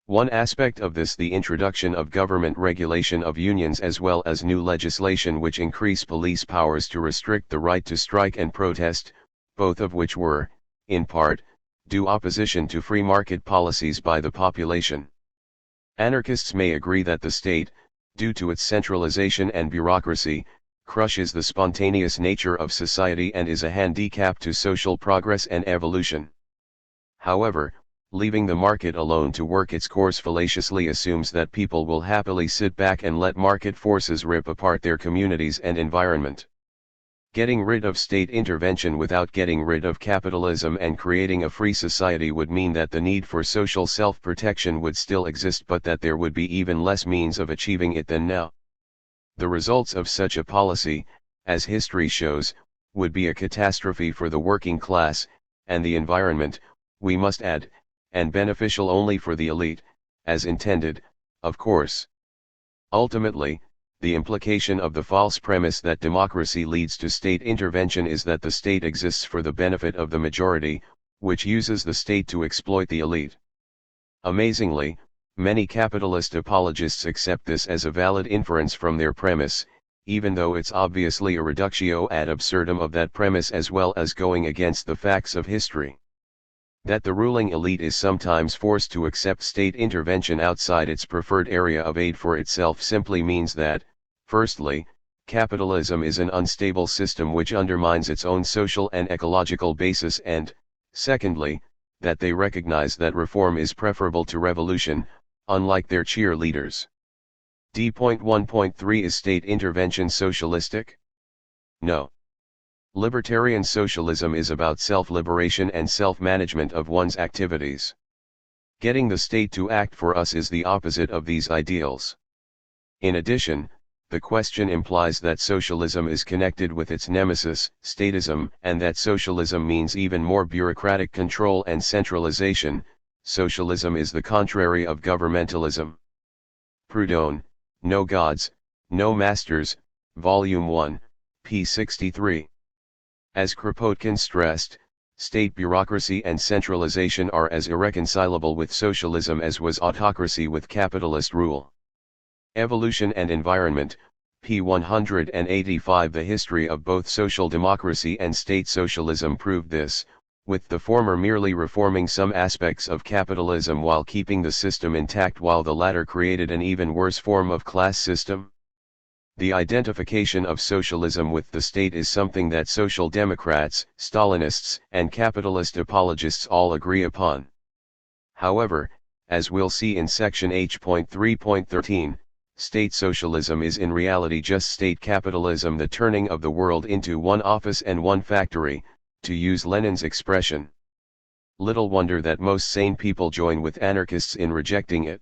One aspect of this, the introduction of government regulation of unions as well as new legislation which increase police powers to restrict the right to strike and protest, both of which were, in part, due opposition to free market policies by the population. Anarchists may agree that the state, due to its centralization and bureaucracy, crushes the spontaneous nature of society and is a handicap to social progress and evolution. However, leaving the market alone to work its course fallaciously assumes that people will happily sit back and let market forces rip apart their communities and environment. Getting rid of state intervention without getting rid of capitalism and creating a free society would mean that the need for social self-protection would still exist but that there would be even less means of achieving it than now. The results of such a policy, as history shows, would be a catastrophe for the working class, and the environment, we must add, and beneficial only for the elite, as intended, of course. Ultimately, the implication of the false premise that democracy leads to state intervention is that the state exists for the benefit of the majority, which uses the state to exploit the elite. Amazingly, many capitalist apologists accept this as a valid inference from their premise, even though it's obviously a reductio ad absurdum of that premise as well as going against the facts of history. That the ruling elite is sometimes forced to accept state intervention outside its preferred area of aid for itself simply means that, firstly, capitalism is an unstable system which undermines its own social and ecological basis, and, secondly, that they recognize that reform is preferable to revolution, unlike their cheerleaders. D.1.3 Is state intervention socialistic? No. Libertarian socialism is about self-liberation and self-management of one's activities. Getting the state to act for us is the opposite of these ideals. In addition, the question implies that socialism is connected with its nemesis, statism, and that socialism means even more bureaucratic control and centralization. Socialism is the contrary of governmentalism. Proudhon, No Gods, No Masters, Volume 1, p. 63. As Kropotkin stressed, state bureaucracy and centralization are as irreconcilable with socialism as was autocracy with capitalist rule. Evolution and Environment, p. 185. The history of both social democracy and state socialism proved this, with the former merely reforming some aspects of capitalism while keeping the system intact, while the latter created an even worse form of class system. The identification of socialism with the state is something that social democrats, Stalinists, and capitalist apologists all agree upon. However, as we'll see in section H.3.13, state socialism is in reality just state capitalism, the turning of the world into one office and one factory, to use Lenin's expression. Little wonder that most sane people join with anarchists in rejecting it.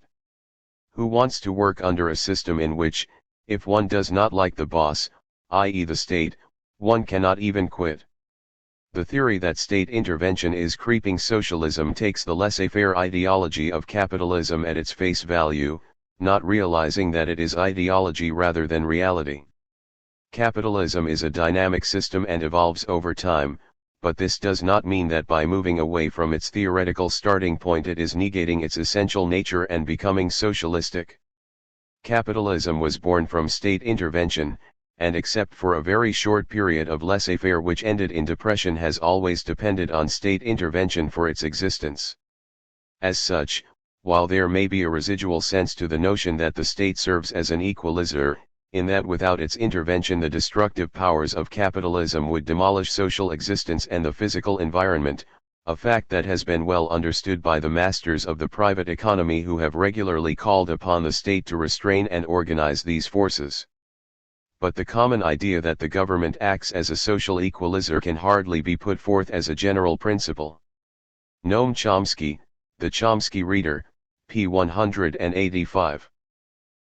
Who wants to work under a system in which, if one does not like the boss, i.e. the state, one cannot even quit? The theory that state intervention is creeping socialism takes the laissez-faire ideology of capitalism at its face value, not realizing that it is ideology rather than reality. Capitalism is a dynamic system and evolves over time, but this does not mean that by moving away from its theoretical starting point it is negating its essential nature and becoming socialistic. Capitalism was born from state intervention, and except for a very short period of laissez-faire which ended in depression has always depended on state intervention for its existence. As such, while there may be a residual sense to the notion that the state serves as an equalizer, in that without its intervention the destructive powers of capitalism would demolish social existence and the physical environment, a fact that has been well understood by the masters of the private economy who have regularly called upon the state to restrain and organize these forces. But the common idea that the government acts as a social equalizer can hardly be put forth as a general principle. Noam Chomsky, The Chomsky Reader, p. 185.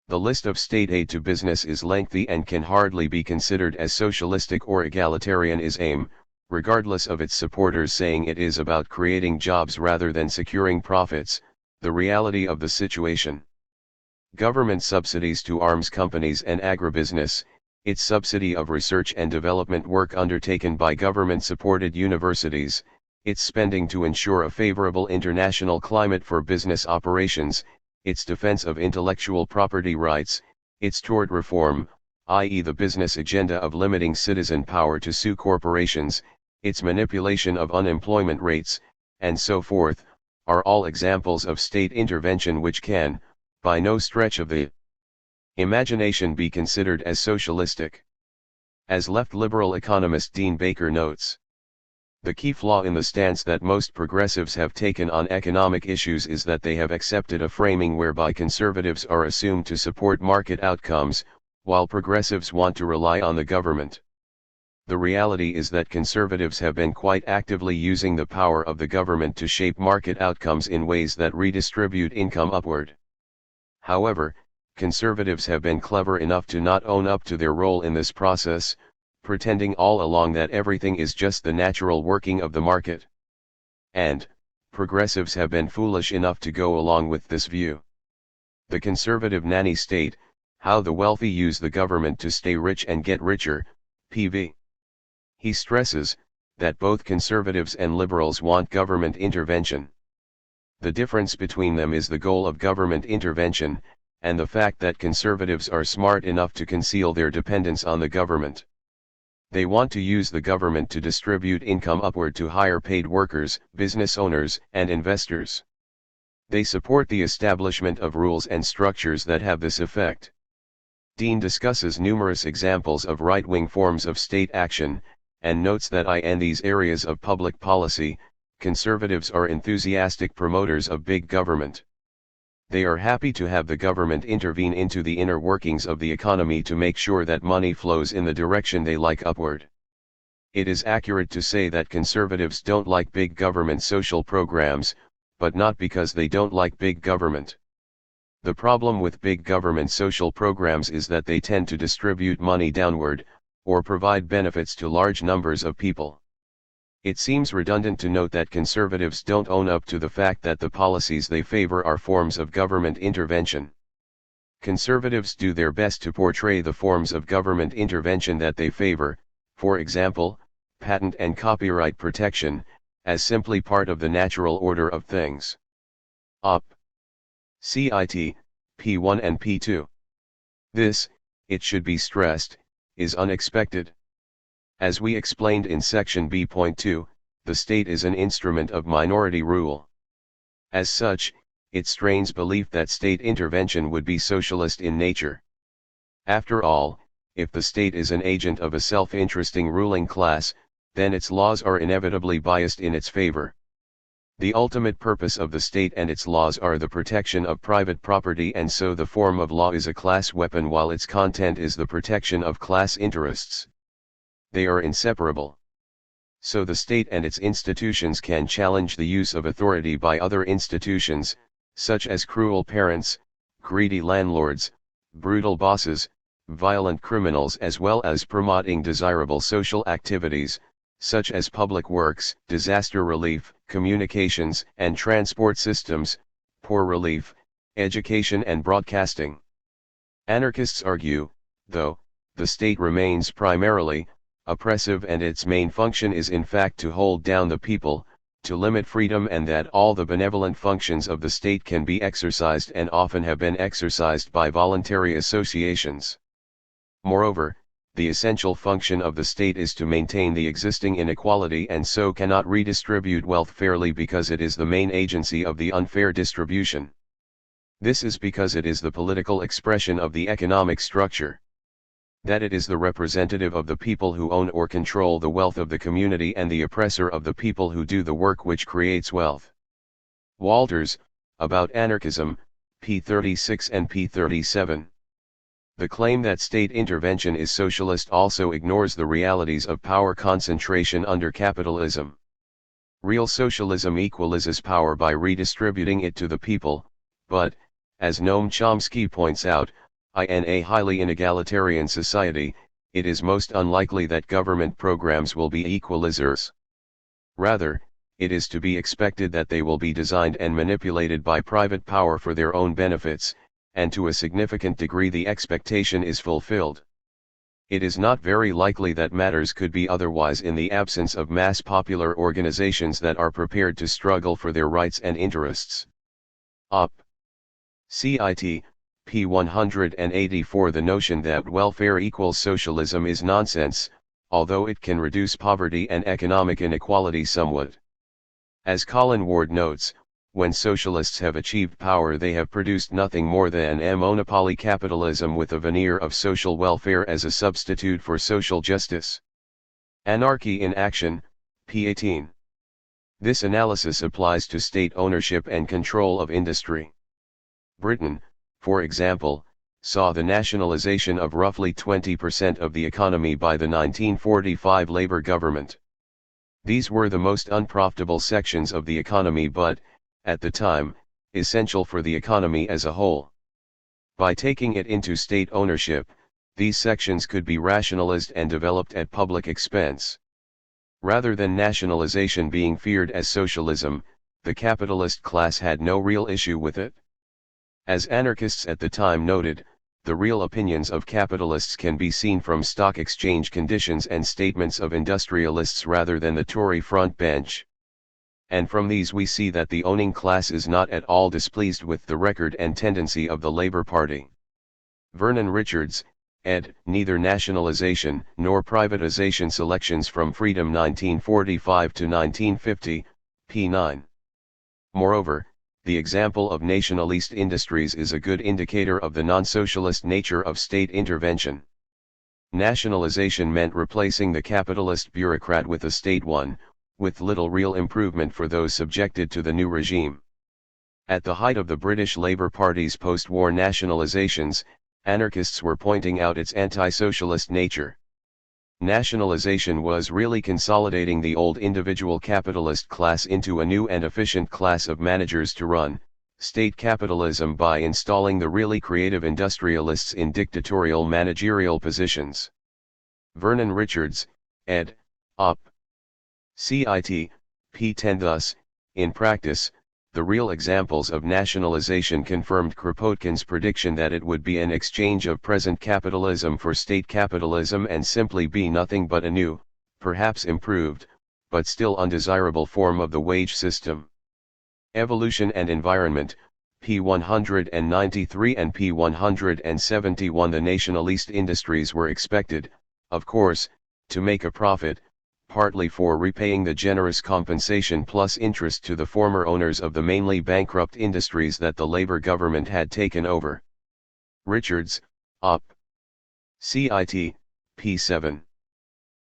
The list of state aid to business is lengthy and can hardly be considered as socialistic or egalitarian is aim, regardless of its supporters saying it is about creating jobs rather than securing profits, the reality of the situation. Government subsidies to arms companies and agribusiness, its subsidy of research and development work undertaken by government-supported universities, its spending to ensure a favorable international climate for business operations, its defense of intellectual property rights, its tort reform, i.e. the business agenda of limiting citizen power to sue corporations, its manipulation of unemployment rates, and so forth, are all examples of state intervention which can, by no stretch of the imagination, be considered as socialistic. As left liberal economist Dean Baker notes, the key flaw in the stance that most progressives have taken on economic issues is that they have accepted a framing whereby conservatives are assumed to support market outcomes, while progressives want to rely on the government. The reality is that conservatives have been quite actively using the power of the government to shape market outcomes in ways that redistribute income upward. However, conservatives have been clever enough to not own up to their role in this process, pretending all along that everything is just the natural working of the market. And, progressives have been foolish enough to go along with this view. The conservative nanny state, how the wealthy use the government to stay rich and get richer, PV. He stresses, that both conservatives and liberals want government intervention. The difference between them is the goal of government intervention, and the fact that conservatives are smart enough to conceal their dependence on the government. They want to use the government to distribute income upward to higher paid workers, business owners, and investors. They support the establishment of rules and structures that have this effect. Dean discusses numerous examples of right-wing forms of state action, and notes that in these areas of public policy, conservatives are enthusiastic promoters of big government. They are happy to have the government intervene into the inner workings of the economy to make sure that money flows in the direction they like upward. It is accurate to say that conservatives don't like big government social programs, but not because they don't like big government. The problem with big government social programs is that they tend to distribute money downward, or provide benefits to large numbers of people. It seems redundant to note that conservatives don't own up to the fact that the policies they favor are forms of government intervention. Conservatives do their best to portray the forms of government intervention that they favor, for example, patent and copyright protection, as simply part of the natural order of things. Op. Cit. P1 and P2. This, it should be stressed, is unexpected. As we explained in section B.2, the state is an instrument of minority rule. As such, it strains belief that state intervention would be socialist in nature. After all, if the state is an agent of a self-interesting ruling class, then its laws are inevitably biased in its favor. The ultimate purpose of the state and its laws are the protection of private property, and so the form of law is a class weapon while its content is the protection of class interests. They are inseparable. So the state and its institutions can challenge the use of authority by other institutions, such as cruel parents, greedy landlords, brutal bosses, violent criminals, as well as promoting desirable social activities, such as public works, disaster relief, communications and transport systems, poor relief, education and broadcasting. Anarchists argue, though, the state remains primarily oppressive and its main function is in fact to hold down the people, to limit freedom, and that all the benevolent functions of the state can be exercised and often have been exercised by voluntary associations. Moreover, the essential function of the state is to maintain the existing inequality and so cannot redistribute wealth fairly because it is the main agency of the unfair distribution. This is because it is the political expression of the economic structure. That it is the representative of the people who own or control the wealth of the community and the oppressor of the people who do the work which creates wealth. Walters, About Anarchism, p. 36 and p. 37. The claim that state intervention is socialist also ignores the realities of power concentration under capitalism. Real socialism equalizes power by redistributing it to the people, but, as Noam Chomsky points out, in a highly inegalitarian society, it is most unlikely that government programs will be equalizers. Rather, it is to be expected that they will be designed and manipulated by private power for their own benefits, and to a significant degree the expectation is fulfilled. It is not very likely that matters could be otherwise in the absence of mass popular organizations that are prepared to struggle for their rights and interests. Op. Cit. p. 184. The notion that welfare equals socialism is nonsense, although it can reduce poverty and economic inequality somewhat. As Colin Ward notes, when socialists have achieved power, they have produced nothing more than a monopoly capitalism with a veneer of social welfare as a substitute for social justice. Anarchy in Action, p. 18. This analysis applies to state ownership and control of industry. Britain, for example, saw the nationalization of roughly 20% of the economy by the 1945 Labour government. These were the most unprofitable sections of the economy but, at the time, essential for the economy as a whole. By taking it into state ownership, these sections could be rationalized and developed at public expense. Rather than nationalization being feared as socialism, the capitalist class had no real issue with it. As anarchists at the time noted, the real opinions of capitalists can be seen from stock exchange conditions and statements of industrialists rather than the Tory front bench. And from these we see that the owning class is not at all displeased with the record and tendency of the Labour Party. Vernon Richards, ed. Neither Nationalization nor Privatization Selections from Freedom 1945 to 1950, p. 9. Moreover, the example of nationalist industries is a good indicator of the non-socialist nature of state intervention. Nationalization meant replacing the capitalist bureaucrat with a state one, with little real improvement for those subjected to the new regime. At the height of the British Labour Party's post-war nationalizations, anarchists were pointing out its anti-socialist nature. Nationalization was really consolidating the old individual capitalist class into a new and efficient class of managers to run state capitalism by installing the really creative industrialists in dictatorial managerial positions. Vernon Richards, ed. Op. Cit. p. 10. Thus, in practice, the real examples of nationalization confirmed Kropotkin's prediction that it would be an exchange of present capitalism for state capitalism and simply be nothing but a new, perhaps improved, but still undesirable form of the wage system. Evolution and Environment, p. 193 and p. 171. The nationalist industries were expected, of course, to make a profit, partly for repaying the generous compensation plus interest to the former owners of the mainly bankrupt industries that the Labour government had taken over. Richards, Op. Cit. p. 7.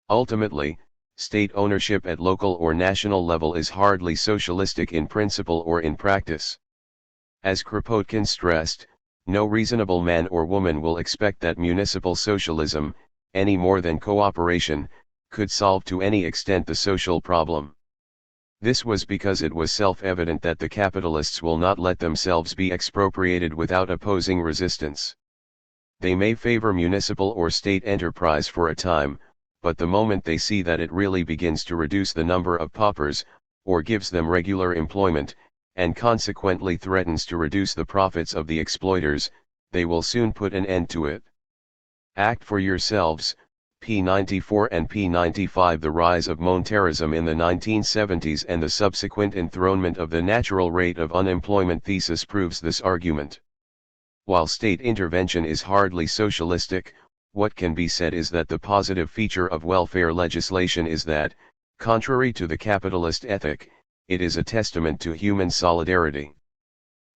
Ultimately, state ownership at local or national level is hardly socialistic in principle or in practice. As Kropotkin stressed, no reasonable man or woman will expect that municipal socialism, any more than cooperation, could solve to any extent the social problem. This was because it was self-evident that the capitalists will not let themselves be expropriated without opposing resistance. They may favor municipal or state enterprise for a time, but the moment they see that it really begins to reduce the number of paupers, or gives them regular employment, and consequently threatens to reduce the profits of the exploiters, they will soon put an end to it. Act for yourselves, p. 94 and p. 95. The rise of monetarism in the 1970s and the subsequent enthronement of the natural rate of unemployment thesis proves this argument. While state intervention is hardly socialistic, what can be said is that the positive feature of welfare legislation is that, contrary to the capitalist ethic, it is a testament to human solidarity.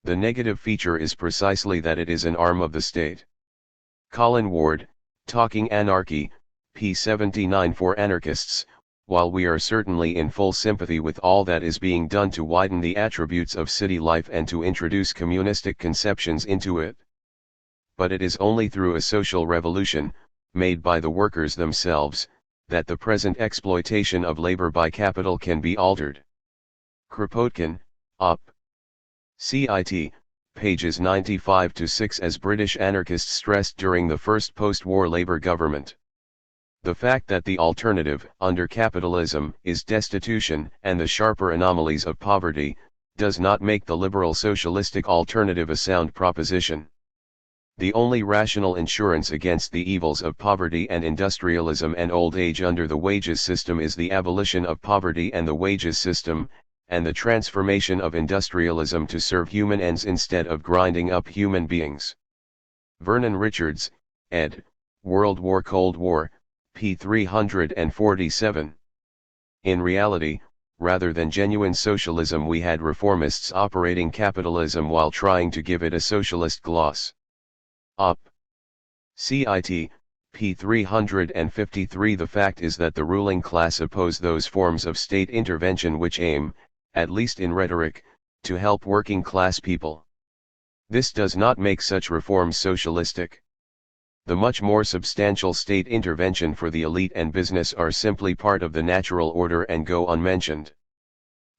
The negative feature is precisely that it is an arm of the state. Colin Ward, Talking Anarchy, p. 79. For anarchists, while we are certainly in full sympathy with all that is being done to widen the attributes of city life and to introduce communistic conceptions into it, but it is only through a social revolution, made by the workers themselves, that the present exploitation of labor by capital can be altered. Kropotkin, Op. Cit. pages 95-6. As British anarchists stressed during the first post-war Labour government, the fact that the alternative, under capitalism, is destitution and the sharper anomalies of poverty, does not make the liberal socialistic alternative a sound proposition. The only rational insurance against the evils of poverty and industrialism and old age under the wages system is the abolition of poverty and the wages system, and the transformation of industrialism to serve human ends instead of grinding up human beings. Vernon Richards, ed., World War Cold War, p. 347. In reality, rather than genuine socialism, we had reformists operating capitalism while trying to give it a socialist gloss. Op. Cit. p. 353. The fact is that the ruling class oppose those forms of state intervention which aim, at least in rhetoric, to help working class people. This does not make such reforms socialistic. The much more substantial state intervention for the elite and business are simply part of the natural order and go unmentioned.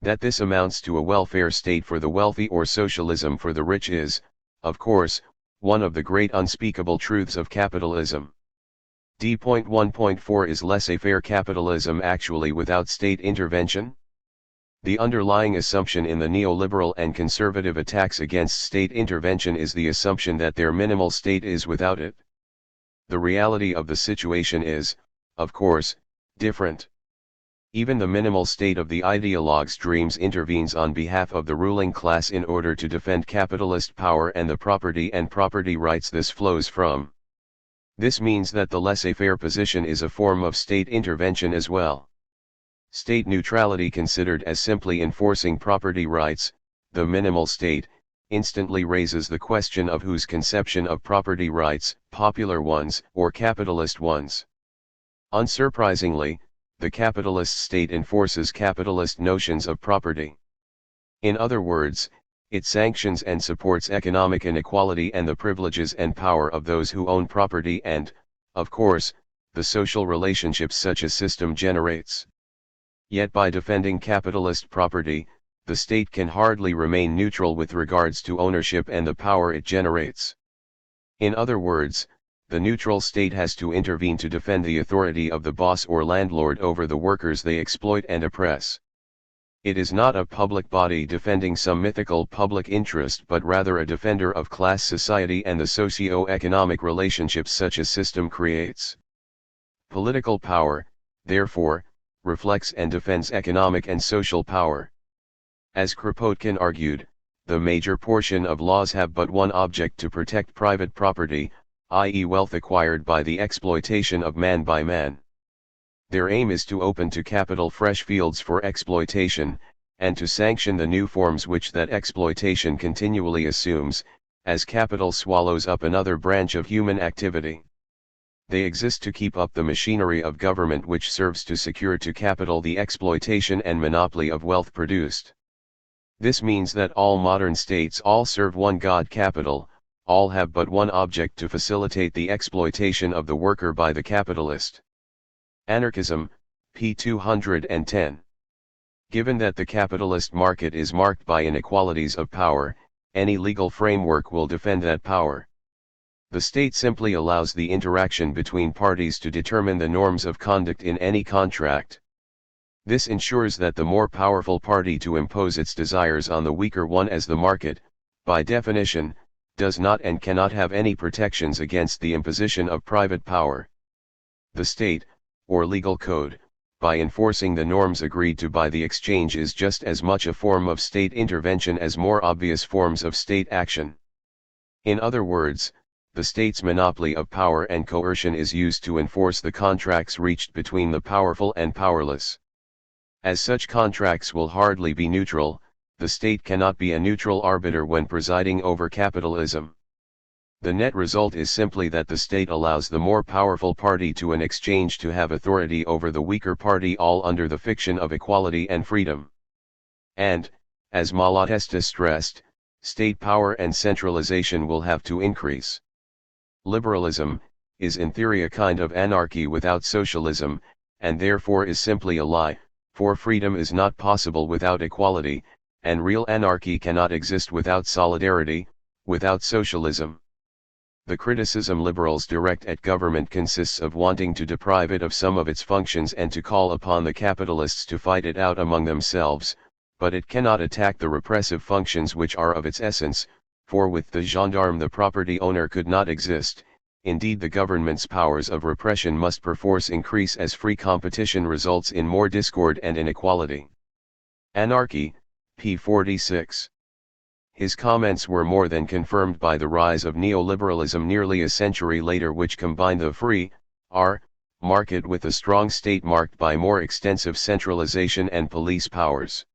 That this amounts to a welfare state for the wealthy or socialism for the rich is, of course, one of the great unspeakable truths of capitalism. D.1.4 Is laissez-faire capitalism actually without state intervention? The underlying assumption in the neoliberal and conservative attacks against state intervention is the assumption that their minimal state is without it. The reality of the situation is, of course, different. Even the minimal state of the ideologues' dreams intervenes on behalf of the ruling class in order to defend capitalist power and the property and property rights this flows from. This means that the laissez-faire position is a form of state intervention as well. State neutrality considered as simply enforcing property rights, the minimal state, instantly raises the question of whose conception of property rights, popular ones or capitalist ones. Unsurprisingly, the capitalist state enforces capitalist notions of property. In other words, it sanctions and supports economic inequality and the privileges and power of those who own property and, of course, the social relationships such a system generates. Yet by defending capitalist property, the state can hardly remain neutral with regards to ownership and the power it generates. In other words, the neutral state has to intervene to defend the authority of the boss or landlord over the workers they exploit and oppress. It is not a public body defending some mythical public interest but rather a defender of class society and the socio-economic relationships such a system creates. Political power, therefore, reflects and defends economic and social power. As Kropotkin argued, the major portion of laws have but one object: to protect private property, i.e. wealth acquired by the exploitation of man by man. Their aim is to open to capital fresh fields for exploitation, and to sanction the new forms which that exploitation continually assumes, as capital swallows up another branch of human activity. They exist to keep up the machinery of government which serves to secure to capital the exploitation and monopoly of wealth produced. This means that all modern states all serve one god: capital, all have but one object: to facilitate the exploitation of the worker by the capitalist. Anarchism, p. 210. Given that the capitalist market is marked by inequalities of power, any legal framework will defend that power. The state simply allows the interaction between parties to determine the norms of conduct in any contract. This ensures that the more powerful party to impose its desires on the weaker one, as the market, by definition, does not and cannot have any protections against the imposition of private power. The state, or legal code, by enforcing the norms agreed to by the exchange, is just as much a form of state intervention as more obvious forms of state action. In other words, the state's monopoly of power and coercion is used to enforce the contracts reached between the powerful and powerless. As such contracts will hardly be neutral, the state cannot be a neutral arbiter when presiding over capitalism. The net result is simply that the state allows the more powerful party to an exchange to have authority over the weaker party, all under the fiction of equality and freedom. And, as Malatesta stressed, state power and centralization will have to increase. Liberalism is in theory a kind of anarchy without socialism, and therefore is simply a lie, for freedom is not possible without equality, and real anarchy cannot exist without solidarity, without socialism. The criticism liberals direct at government consists of wanting to deprive it of some of its functions and to call upon the capitalists to fight it out among themselves, but it cannot attack the repressive functions which are of its essence, for with the gendarme the property owner could not exist. Indeed, the government's powers of repression must perforce increase as free competition results in more discord and inequality. Anarchy, p. 46. His comments were more than confirmed by the rise of neoliberalism nearly a century later, which combined the free market with a strong state marked by more extensive centralization and police powers.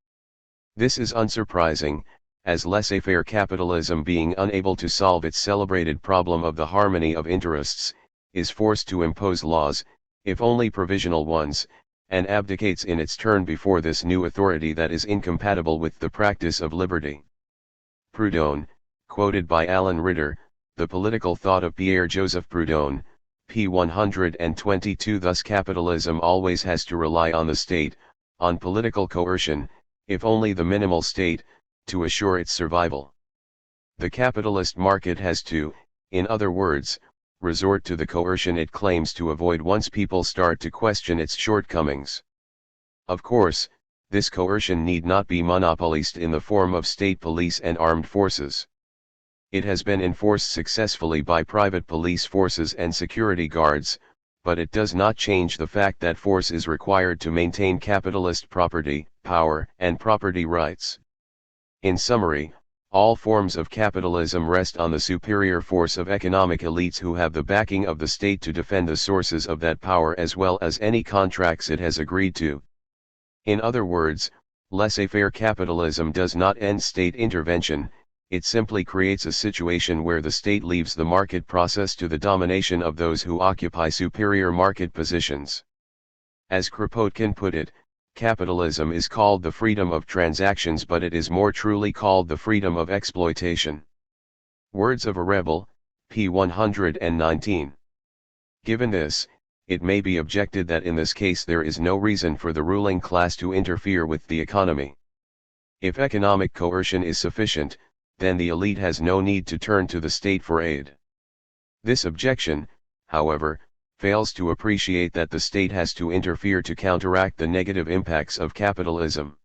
This is unsurprising, as laissez-faire capitalism, being unable to solve its celebrated problem of the harmony of interests, is forced to impose laws, if only provisional ones, and abdicates in its turn before this new authority that is incompatible with the practice of liberty. Proudhon, quoted by Alan Ritter, the political thought of Pierre-Joseph Proudhon, p. 122. Thus capitalism always has to rely on the state, on political coercion, if only the minimal state, to assure its survival. The capitalist market has to, in other words, resort to the coercion it claims to avoid once people start to question its shortcomings. Of course, this coercion need not be monopolized in the form of state police and armed forces. It has been enforced successfully by private police forces and security guards, but it does not change the fact that force is required to maintain capitalist property, power, and property rights. In summary, all forms of capitalism rest on the superior force of economic elites who have the backing of the state to defend the sources of that power as well as any contracts it has agreed to. In other words, laissez-faire capitalism does not end state intervention, it simply creates a situation where the state leaves the market process to the domination of those who occupy superior market positions. As Kropotkin put it, capitalism is called the freedom of transactions, but it is more truly called the freedom of exploitation. Words of a Rebel, p. 119. Given this, it may be objected that in this case there is no reason for the ruling class to interfere with the economy. If economic coercion is sufficient, then the elite has no need to turn to the state for aid. This objection, however, fails to appreciate that the state has to interfere to counteract the negative impacts of capitalism.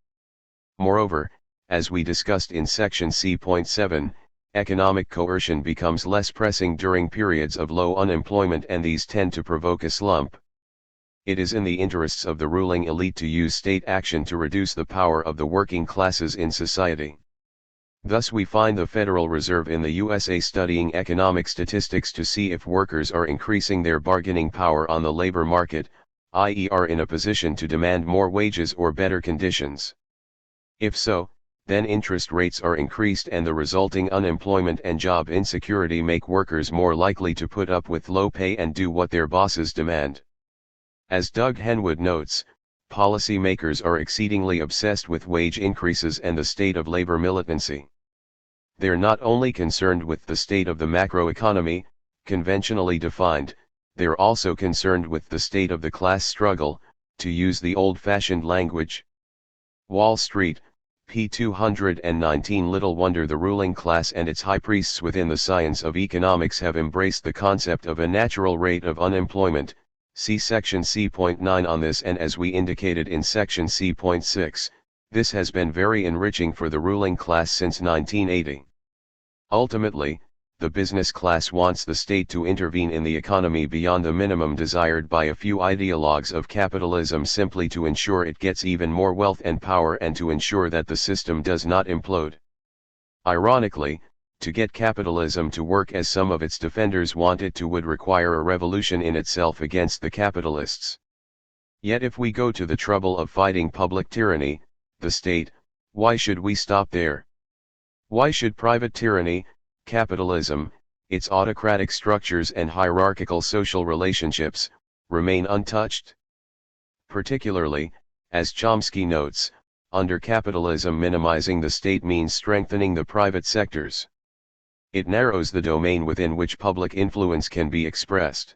Moreover, as we discussed in section C.7, economic coercion becomes less pressing during periods of low unemployment, and these tend to provoke a slump. It is in the interests of the ruling elite to use state action to reduce the power of the working classes in society. Thus we find the Federal Reserve in the USA studying economic statistics to see if workers are increasing their bargaining power on the labor market, i.e. are in a position to demand more wages or better conditions. If so, then interest rates are increased and the resulting unemployment and job insecurity make workers more likely to put up with low pay and do what their bosses demand. As Doug Henwood notes, policymakers are exceedingly obsessed with wage increases and the state of labor militancy. They're not only concerned with the state of the macroeconomy, conventionally defined, they're also concerned with the state of the class struggle, to use the old-fashioned language. Wall Street, p. 219. Little wonder the ruling class and its high priests within the science of economics have embraced the concept of a natural rate of unemployment, see section C.9 on this, and as we indicated in section C.6, this has been very enriching for the ruling class since 1980. Ultimately, the business class wants the state to intervene in the economy beyond the minimum desired by a few ideologues of capitalism simply to ensure it gets even more wealth and power and to ensure that the system does not implode. Ironically, to get capitalism to work as some of its defenders want it to would require a revolution in itself against the capitalists. Yet if we go to the trouble of fighting public tyranny, the state, why should we stop there? Why should private tyranny, capitalism, its autocratic structures and hierarchical social relationships, remain untouched? Particularly, as Chomsky notes, under capitalism minimizing the state means strengthening the private sectors. It narrows the domain within which public influence can be expressed.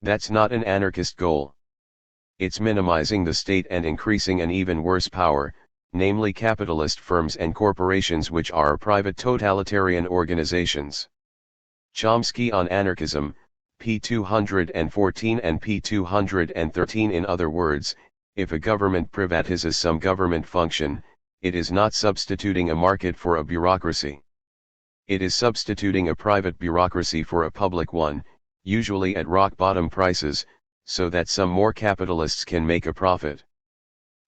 That's not an anarchist goal. It's minimizing the state and increasing an even worse power, namely capitalist firms and corporations, which are private totalitarian organizations. Chomsky on Anarchism, p. 214 and p. 213. In other words, if a government privatizes some government function, it is not substituting a market for a bureaucracy. It is substituting a private bureaucracy for a public one, usually at rock-bottom prices, so that some more capitalists can make a profit.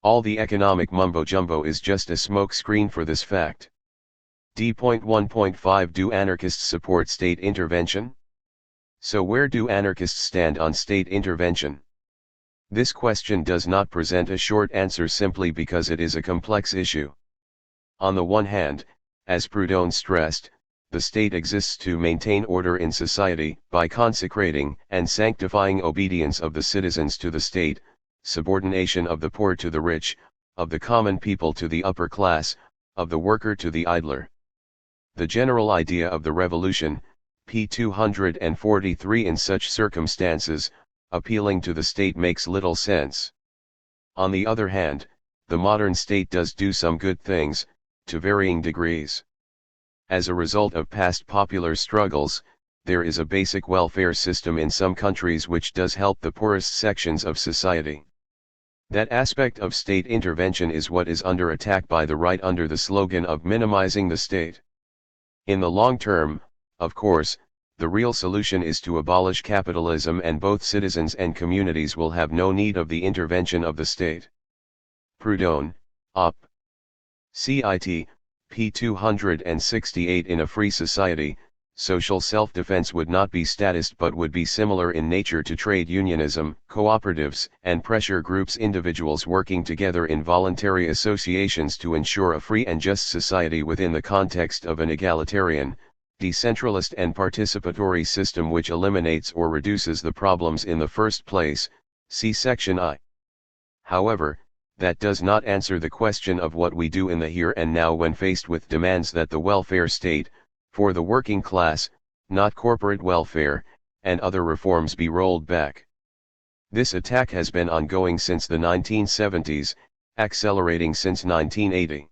All the economic mumbo-jumbo is just a smokescreen for this fact. D.1.5 Do anarchists support state intervention? So where do anarchists stand on state intervention? This question does not present a short answer simply because it is a complex issue. On the one hand, as Proudhon stressed, the state exists to maintain order in society by consecrating and sanctifying obedience of the citizens to the state, subordination of the poor to the rich, of the common people to the upper class, of the worker to the idler. The general idea of the revolution, p. 243. In such circumstances, appealing to the state makes little sense. On the other hand, the modern state does do some good things, to varying degrees. As a result of past popular struggles, there is a basic welfare system in some countries which does help the poorest sections of society. That aspect of state intervention is what is under attack by the right under the slogan of minimizing the state. In the long term, of course, the real solution is to abolish capitalism, and both citizens and communities will have no need of the intervention of the state. Proudhon, Op. Cit. p. 268. In a free society, social self-defense would not be statist but would be similar in nature to trade unionism, cooperatives, and pressure groups, individuals working together in voluntary associations to ensure a free and just society within the context of an egalitarian, decentralist and participatory system which eliminates or reduces the problems in the first place, see section I. However, that does not answer the question of what we do in the here and now when faced with demands that the welfare state, for the working class, not corporate welfare, and other reforms be rolled back. This attack has been ongoing since the 1970s, accelerating since 1980.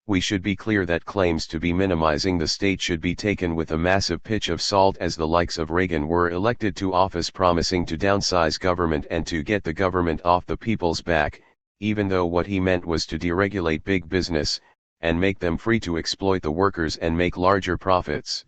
We should be clear that claims to be minimizing the state should be taken with a massive pinch of salt, as the likes of Reagan were elected to office promising to downsize government and to get the government off the people's back, even though what he meant was to deregulate big business, and make them free to exploit the workers and make larger profits.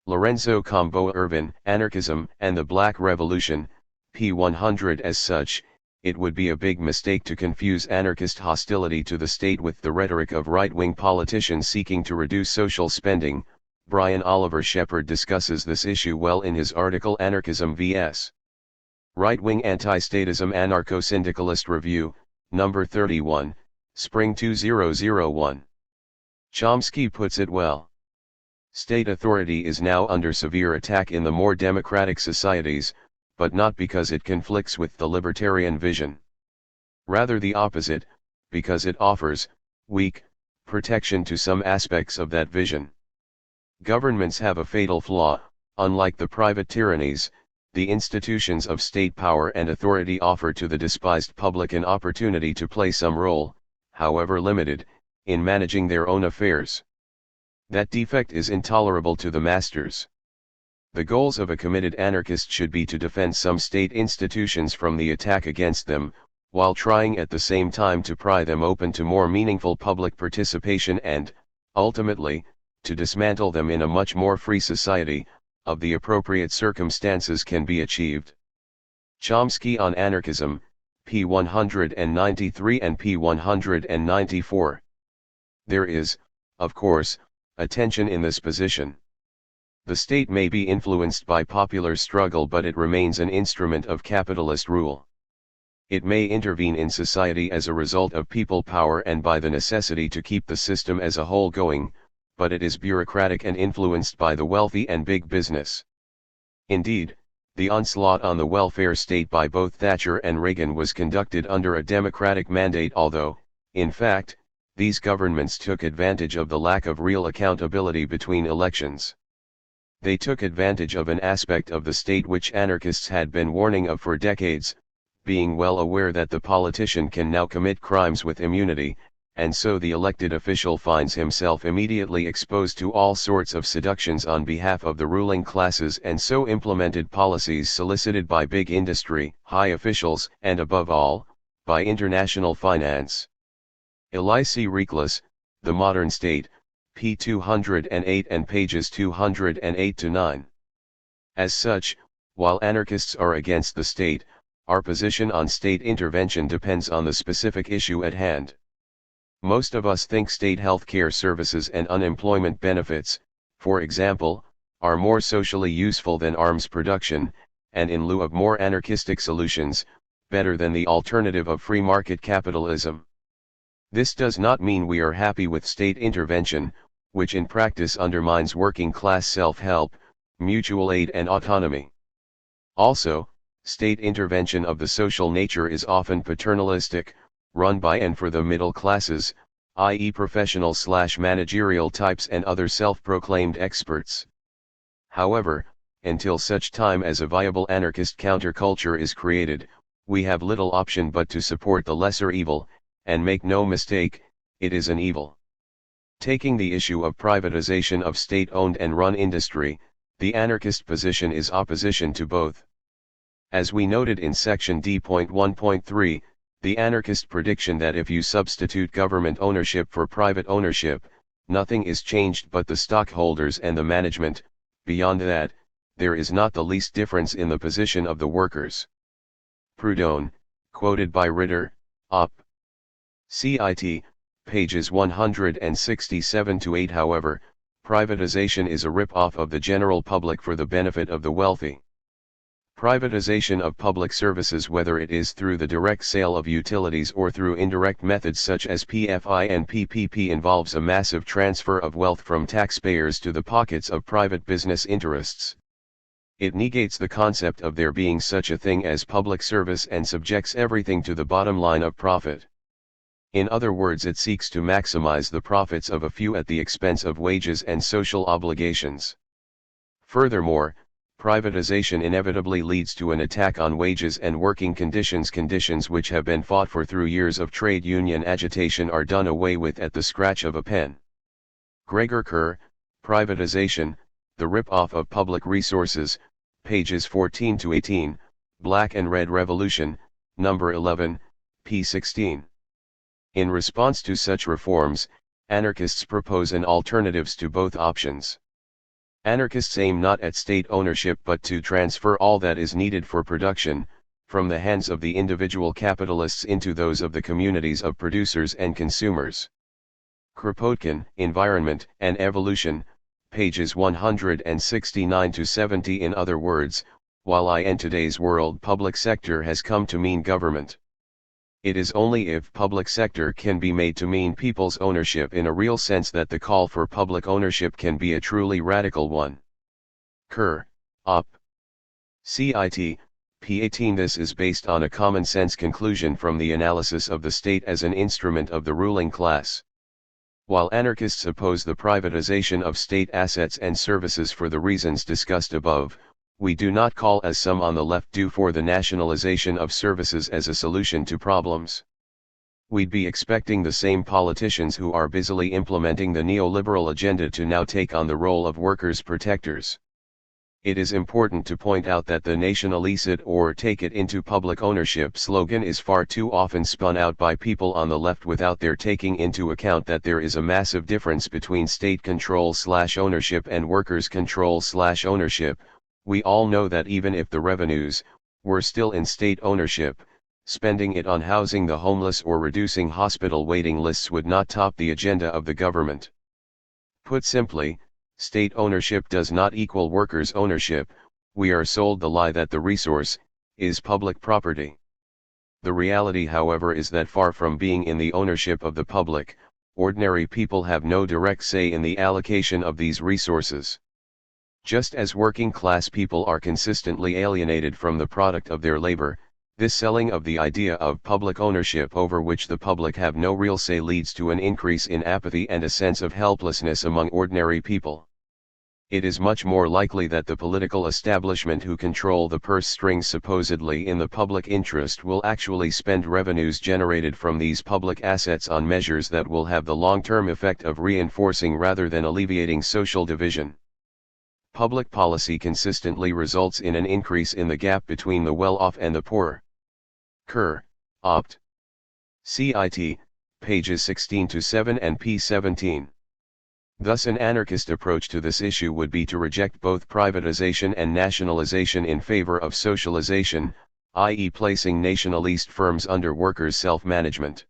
Lorenzo Combo Irvin, Anarchism and the Black Revolution, p. 100. As such, it would be a big mistake to confuse anarchist hostility to the state with the rhetoric of right-wing politicians seeking to reduce social spending. Brian Oliver Shepard discusses this issue well in his article Anarchism vs. Right-Wing Anti-Statism Anarcho-Syndicalist Review, number 31, Spring 2001. Chomsky puts it well. State authority is now under severe attack in the more democratic societies, but not because it conflicts with the libertarian vision. Rather the opposite, because it offers, weak, protection to some aspects of that vision. Governments have a fatal flaw. Unlike the private tyrannies, the institutions of state power and authority offer to the despised public an opportunity to play some role, however limited, in managing their own affairs. That defect is intolerable to the masters. The goals of a committed anarchist should be to defend some state institutions from the attack against them, while trying at the same time to pry them open to more meaningful public participation and, ultimately, to dismantle them in a much more free society. Of the appropriate circumstances can be achieved. Chomsky on Anarchism, p. 193 and p. 194. There is, of course, a tension in this position. The state may be influenced by popular struggle, but it remains an instrument of capitalist rule. It may intervene in society as a result of people power and by the necessity to keep the system as a whole going, but it is bureaucratic and influenced by the wealthy and big business. Indeed, the onslaught on the welfare state by both Thatcher and Reagan was conducted under a democratic mandate, although, in fact, these governments took advantage of the lack of real accountability between elections. They took advantage of an aspect of the state which anarchists had been warning of for decades, being well aware that the politician can now commit crimes with immunity, and so the elected official finds himself immediately exposed to all sorts of seductions on behalf of the ruling classes, and so implemented policies solicited by big industry, high officials, and above all, by international finance. Elisee Reclus, The Modern State, p. 208 and pages 208-9. As such, while anarchists are against the state, our position on state intervention depends on the specific issue at hand. Most of us think state health care services and unemployment benefits, for example, are more socially useful than arms production, and in lieu of more anarchistic solutions, better than the alternative of free market capitalism. This does not mean we are happy with state intervention, which in practice undermines working class self-help, mutual aid and autonomy. Also, state intervention of the social nature is often paternalistic, run by and for the middle classes, i.e. professional/managerial types and other self-proclaimed experts. However, until such time as a viable anarchist counterculture is created, we have little option but to support the lesser evil, and make no mistake, it is an evil. Taking the issue of privatization of state-owned and run industry, the anarchist position is opposition to both. As we noted in section D.1.3, the anarchist prediction that if you substitute government ownership for private ownership, nothing is changed but the stockholders and the management. Beyond that, there is not the least difference in the position of the workers. Proudhon, quoted by Ritter, Op. Cit. Pages 167-8. However, privatization is a rip-off of the general public for the benefit of the wealthy. Privatization of public services, whether it is through the direct sale of utilities or through indirect methods such as PFI and PPP, involves a massive transfer of wealth from taxpayers to the pockets of private business interests. It negates the concept of there being such a thing as public service and subjects everything to the bottom line of profit. In other words, it seeks to maximize the profits of a few at the expense of wages and social obligations. Furthermore, privatization inevitably leads to an attack on wages and working conditions. Conditions which have been fought for through years of trade union agitation are done away with at the scratch of a pen. Gregor Kerr, Privatization, the Rip-Off of Public Resources, pages 14-18, Black and Red Revolution, number 11, p. 16. In response to such reforms, anarchists propose an alternatives to both options. Anarchists aim not at state ownership but to transfer all that is needed for production, from the hands of the individual capitalists into those of the communities of producers and consumers. Kropotkin, Environment and Evolution, pages 169 to 70. In other words, while in today's world public sector has come to mean government, it is only if public sector can be made to mean people's ownership in a real sense that the call for public ownership can be a truly radical one. Kerr, Op. Cit. p18. This is based on a common-sense conclusion from the analysis of the state as an instrument of the ruling class. While anarchists oppose the privatization of state assets and services for the reasons discussed above, we do not call, as some on the left do, for the nationalization of services as a solution to problems. We'd be expecting the same politicians who are busily implementing the neoliberal agenda to now take on the role of workers' protectors. It is important to point out that the nationalize it or take it into public ownership slogan is far too often spun out by people on the left without their taking into account that there is a massive difference between state control/ownership and workers' control/ownership. We all know that even if the revenues were still in state ownership, spending it on housing the homeless or reducing hospital waiting lists would not top the agenda of the government. Put simply, state ownership does not equal workers' ownership. We are sold the lie that the resource is public property. The reality, however, is that far from being in the ownership of the public, ordinary people have no direct say in the allocation of these resources. Just as working class people are consistently alienated from the product of their labor, this selling of the idea of public ownership over which the public have no real say leads to an increase in apathy and a sense of helplessness among ordinary people. It is much more likely that the political establishment who control the purse strings supposedly in the public interest will actually spend revenues generated from these public assets on measures that will have the long-term effect of reinforcing rather than alleviating social division. Public policy consistently results in an increase in the gap between the well-off and the poor. Kerr, Opt. Cit. pages 16 to 7 and p17. Thus an anarchist approach to this issue would be to reject both privatization and nationalization in favor of socialization, i.e. placing nationalist firms under workers' self-management.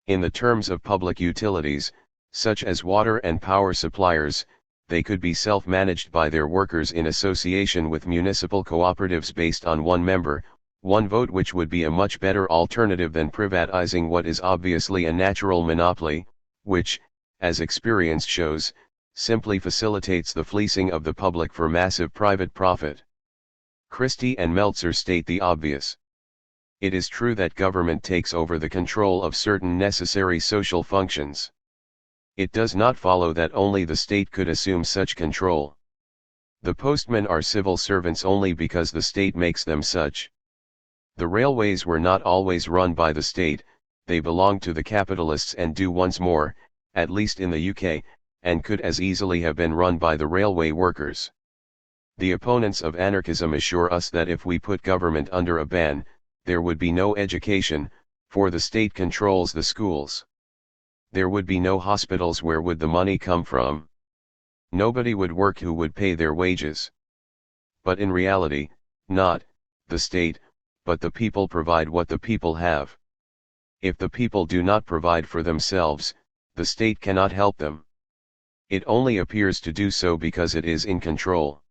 In the terms of public utilities, such as water and power suppliers, they could be self-managed by their workers in association with municipal cooperatives based on one member, one vote, which would be a much better alternative than privatizing what is obviously a natural monopoly, which, as experience shows, simply facilitates the fleecing of the public for massive private profit. Christie and Meltzer state the obvious. It is true that government takes over the control of certain necessary social functions. It does not follow that only the state could assume such control. The postmen are civil servants only because the state makes them such. The railways were not always run by the state, they belonged to the capitalists and do once more, at least in the UK, and could as easily have been run by the railway workers. The opponents of anarchism assure us that if we put government under a ban, there would be no education, for the state controls the schools. There would be no hospitals. Where would the money come from? Nobody would work who would pay their wages. But in reality, not the state, but the people provide what the people have. If the people do not provide for themselves, the state cannot help them. It only appears to do so because it is in control.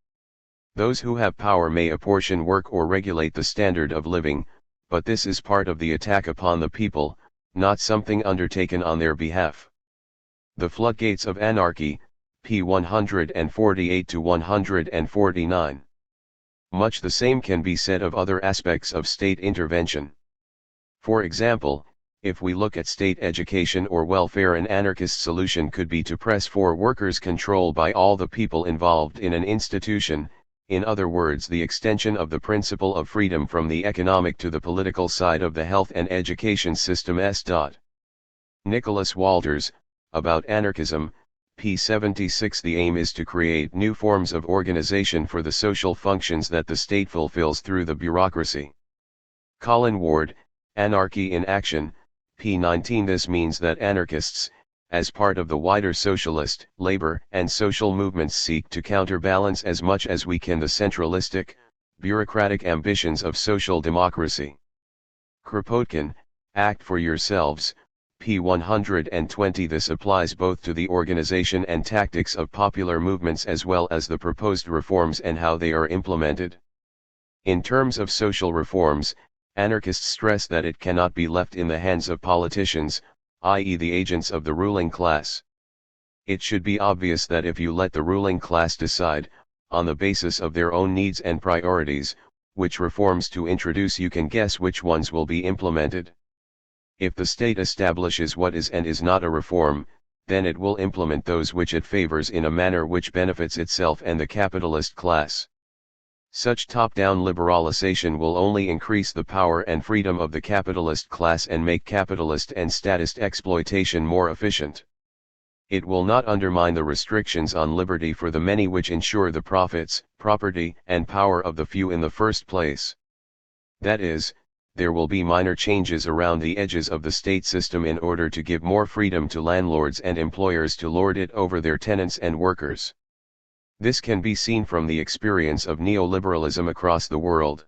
Those who have power may apportion work or regulate the standard of living, but this is part of the attack upon the people, not something undertaken on their behalf. The Floodgates of Anarchy, p. 148 to 149. Much the same can be said of other aspects of state intervention. For example, if we look at state education or welfare, an anarchist solution could be to press for workers' control by all the people involved in an institution, in other words, the extension of the principle of freedom from the economic to the political side of the health and education system. Nicholas Walters, About Anarchism, p. 76. The aim is to create new forms of organization for the social functions that the state fulfills through the bureaucracy. Colin Ward, Anarchy in Action, p. 19. This means that anarchists, as part of the wider socialist, labor, and social movements, seek to counterbalance as much as we can the centralistic, Bureaucratic ambitions of social democracy. Kropotkin, Act for Yourselves, p. 120. This applies both to the organization and tactics of popular movements as well as the proposed reforms and how they are implemented. In terms of social reforms, anarchists stress that it cannot be left in the hands of politicians, i.e. the agents of the ruling class. It should be obvious that if you let the ruling class decide, on the basis of their own needs and priorities, which reforms to introduce, you can guess which ones will be implemented. If the state establishes what is and is not a reform, then it will implement those which it favors in a manner which benefits itself and the capitalist class. Such top-down liberalization will only increase the power and freedom of the capitalist class and make capitalist and statist exploitation more efficient. It will not undermine the restrictions on liberty for the many which ensure the profits, property, and power of the few in the first place. That is, there will be minor changes around the edges of the state system in order to give more freedom to landlords and employers to lord it over their tenants and workers. This can be seen from the experience of neoliberalism across the world.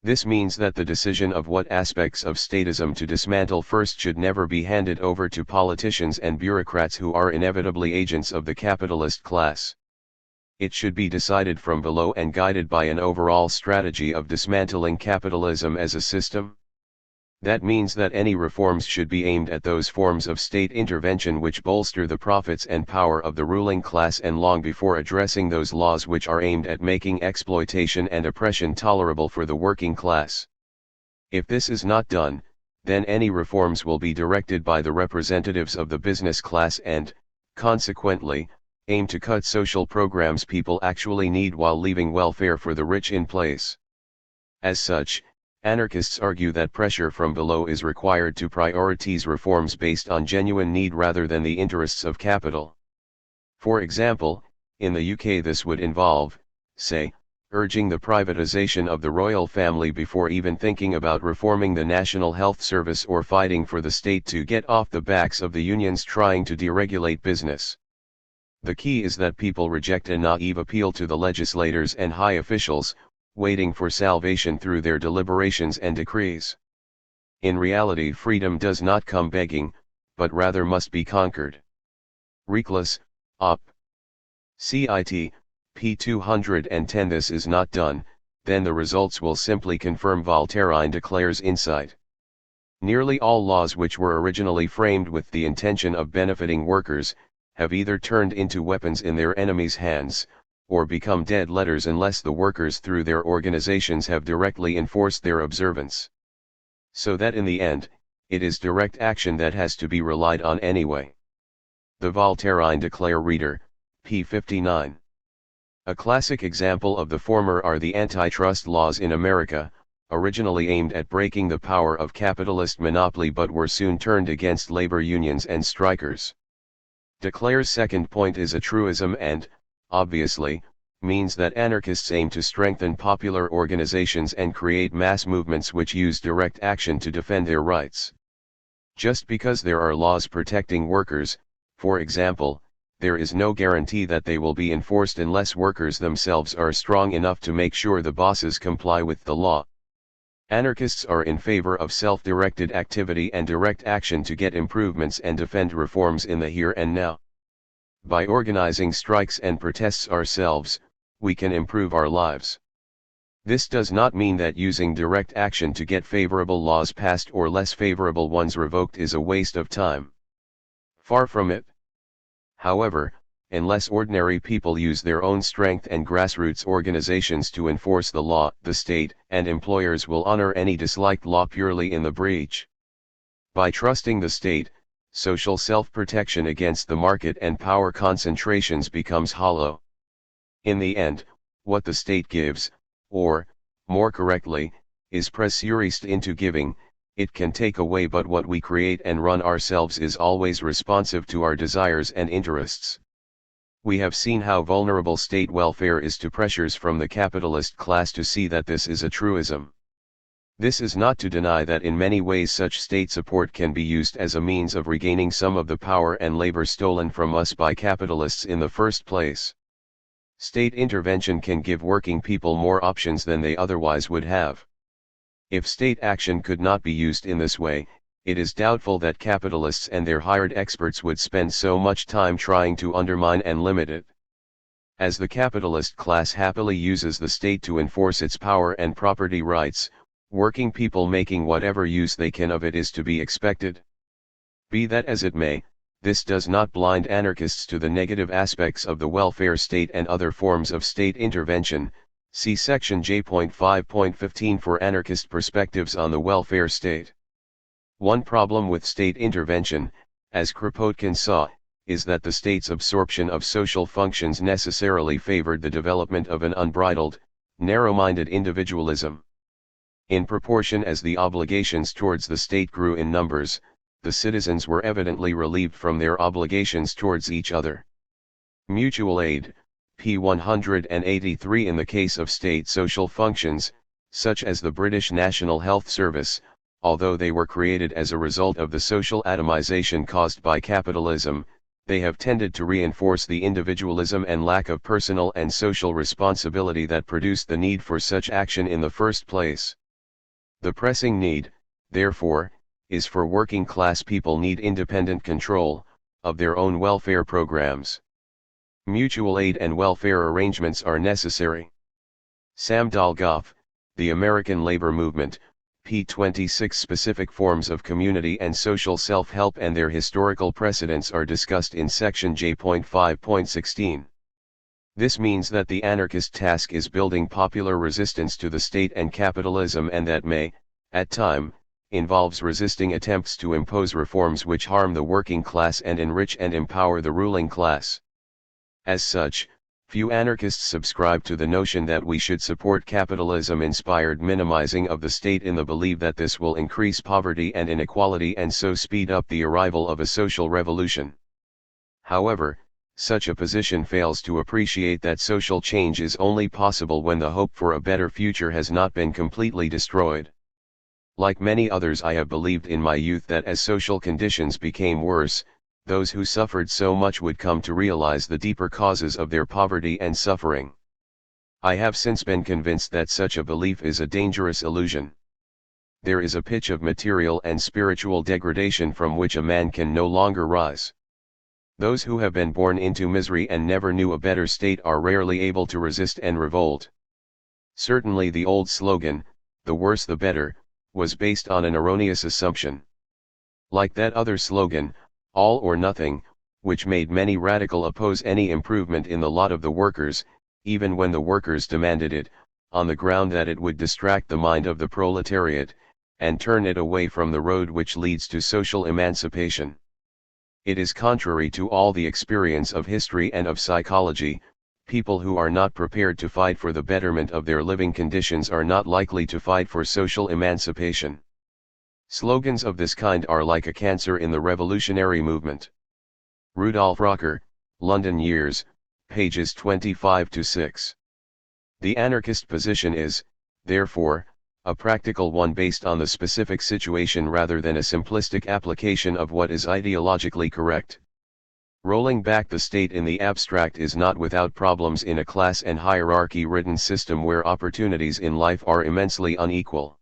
This means that the decision of what aspects of statism to dismantle first should never be handed over to politicians and bureaucrats who are inevitably agents of the capitalist class. It should be decided from below and guided by an overall strategy of dismantling capitalism as a system. That means that any reforms should be aimed at those forms of state intervention which bolster the profits and power of the ruling class and long before addressing those laws which are aimed at making exploitation and oppression tolerable for the working class. If this is not done, then any reforms will be directed by the representatives of the business class and, consequently, aim to cut social programs people actually need while leaving welfare for the rich in place. As such, anarchists argue that pressure from below is required to prioritize reforms based on genuine need rather than the interests of capital. For example, in the UK this would involve, say, urging the privatization of the royal family before even thinking about reforming the National Health Service or fighting for the state to get off the backs of the unions trying to deregulate business. The key is that people reject a naive appeal to the legislators and high officials, waiting for salvation through their deliberations and decrees. In reality, freedom does not come begging, but rather must be conquered. Reclus, Op. Cit. p. 210. This is not done, then the results will simply confirm Voltairine declares insight. Nearly all laws which were originally framed with the intention of benefiting workers, have either turned into weapons in their enemies' hands, or become dead letters unless the workers through their organizations have directly enforced their observance. So that in the end, it is direct action that has to be relied on anyway. The Voltairine Declare reader, p. 59. A classic example of the former are the antitrust laws in America, originally aimed at breaking the power of capitalist monopoly but were soon turned against labor unions and strikers. Declare's second point is a truism and, obviously, means that anarchists aim to strengthen popular organizations and create mass movements which use direct action to defend their rights. Just because there are laws protecting workers, for example, there is no guarantee that they will be enforced unless workers themselves are strong enough to make sure the bosses comply with the law. Anarchists are in favor of self-directed activity and direct action to get improvements and defend reforms in the here and now. By organizing strikes and protests ourselves, we can improve our lives. This does not mean that using direct action to get favorable laws passed or less favorable ones revoked is a waste of time. Far from it. However, unless ordinary people use their own strength and grassroots organizations to enforce the law, the state and employers will honor any disliked law purely in the breach. By trusting the state, social self-protection against the market and power concentrations becomes hollow. In the end, what the state gives, or, more correctly, is pressurized into giving, it can take away, but what we create and run ourselves is always responsive to our desires and interests. We have seen how vulnerable state welfare is to pressures from the capitalist class to see that this is a truism. This is not to deny that in many ways such state support can be used as a means of regaining some of the power and labor stolen from us by capitalists in the first place. State intervention can give working people more options than they otherwise would have. If state action could not be used in this way, it is doubtful that capitalists and their hired experts would spend so much time trying to undermine and limit it. As the capitalist class happily uses the state to enforce its power and property rights, working people making whatever use they can of it is to be expected. Be that as it may, this does not blind anarchists to the negative aspects of the welfare state and other forms of state intervention. See section J.5.15 for anarchist perspectives on the welfare state. One problem with state intervention, as Kropotkin saw, is that the state's absorption of social functions necessarily favored the development of an unbridled, narrow-minded individualism. In proportion as the obligations towards the state grew in numbers, the citizens were evidently relieved from their obligations towards each other. Mutual aid, p. 183. In the case of state social functions, such as the British National Health Service, although they were created as a result of the social atomization caused by capitalism, they have tended to reinforce the individualism and lack of personal and social responsibility that produced the need for such action in the first place. The pressing need, therefore, is for working class people need independent control of their own welfare programs. Mutual aid and welfare arrangements are necessary. Sam Dolgoff, The American Labor Movement, p. 26. Specific forms of community and social self-help and their historical precedents are discussed in section J.5.16. This means that the anarchist task is building popular resistance to the state and capitalism, and that may, at time, involves resisting attempts to impose reforms which harm the working class and enrich and empower the ruling class. As such, few anarchists subscribe to the notion that we should support capitalism-inspired minimizing of the state in the belief that this will increase poverty and inequality and so speed up the arrival of a social revolution. However, such a position fails to appreciate that social change is only possible when the hope for a better future has not been completely destroyed. Like many others, I have believed in my youth that as social conditions became worse, those who suffered so much would come to realize the deeper causes of their poverty and suffering. I have since been convinced that such a belief is a dangerous illusion. There is a pitch of material and spiritual degradation from which a man can no longer rise. Those who have been born into misery and never knew a better state are rarely able to resist and revolt. Certainly the old slogan, "the worse the better," was based on an erroneous assumption. Like that other slogan, "all or nothing," which made many radical oppose any improvement in the lot of the workers, even when the workers demanded it, on the ground that it would distract the mind of the proletariat, and turn it away from the road which leads to social emancipation. It is contrary to all the experience of history and of psychology. People who are not prepared to fight for the betterment of their living conditions are not likely to fight for social emancipation. Slogans of this kind are like a cancer in the revolutionary movement. Rudolf Rocker, London Years, pages 25-6. The anarchist position is, therefore, a practical one based on the specific situation rather than a simplistic application of what is ideologically correct. Rolling back the state in the abstract is not without problems in a class and hierarchy-ridden system where opportunities in life are immensely unequal.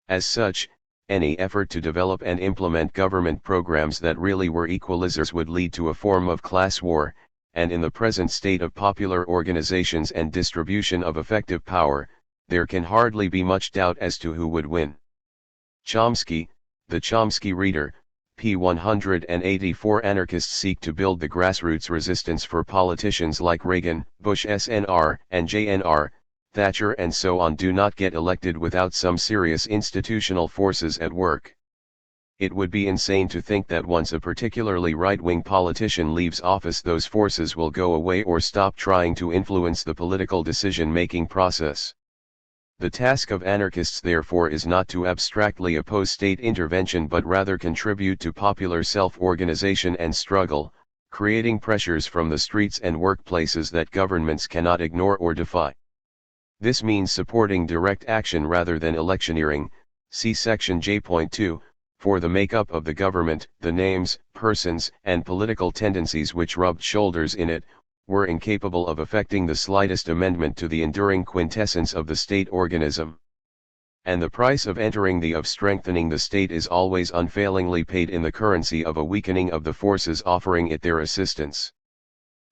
As such, any effort to develop and implement government programs that really were equalizers would lead to a form of class war, and in the present state of popular organizations and distribution of effective power, there can hardly be much doubt as to who would win. Chomsky, The Chomsky Reader, p. 184. Anarchists seek to build the grassroots resistance for politicians like Reagan, Bush Sr. and JNR, Thatcher and so on do not get elected without some serious institutional forces at work. It would be insane to think that once a particularly right-wing politician leaves office those forces will go away or stop trying to influence the political decision-making process. The task of anarchists therefore is not to abstractly oppose state intervention but rather contribute to popular self-organization and struggle, creating pressures from the streets and workplaces that governments cannot ignore or defy. This means supporting direct action rather than electioneering. See section J.2, for the makeup of the government, the names, persons, and political tendencies which rubbed shoulders in it, were incapable of effecting the slightest amendment to the enduring quintessence of the state organism. And the price of strengthening the state is always unfailingly paid in the currency of a weakening of the forces offering it their assistance.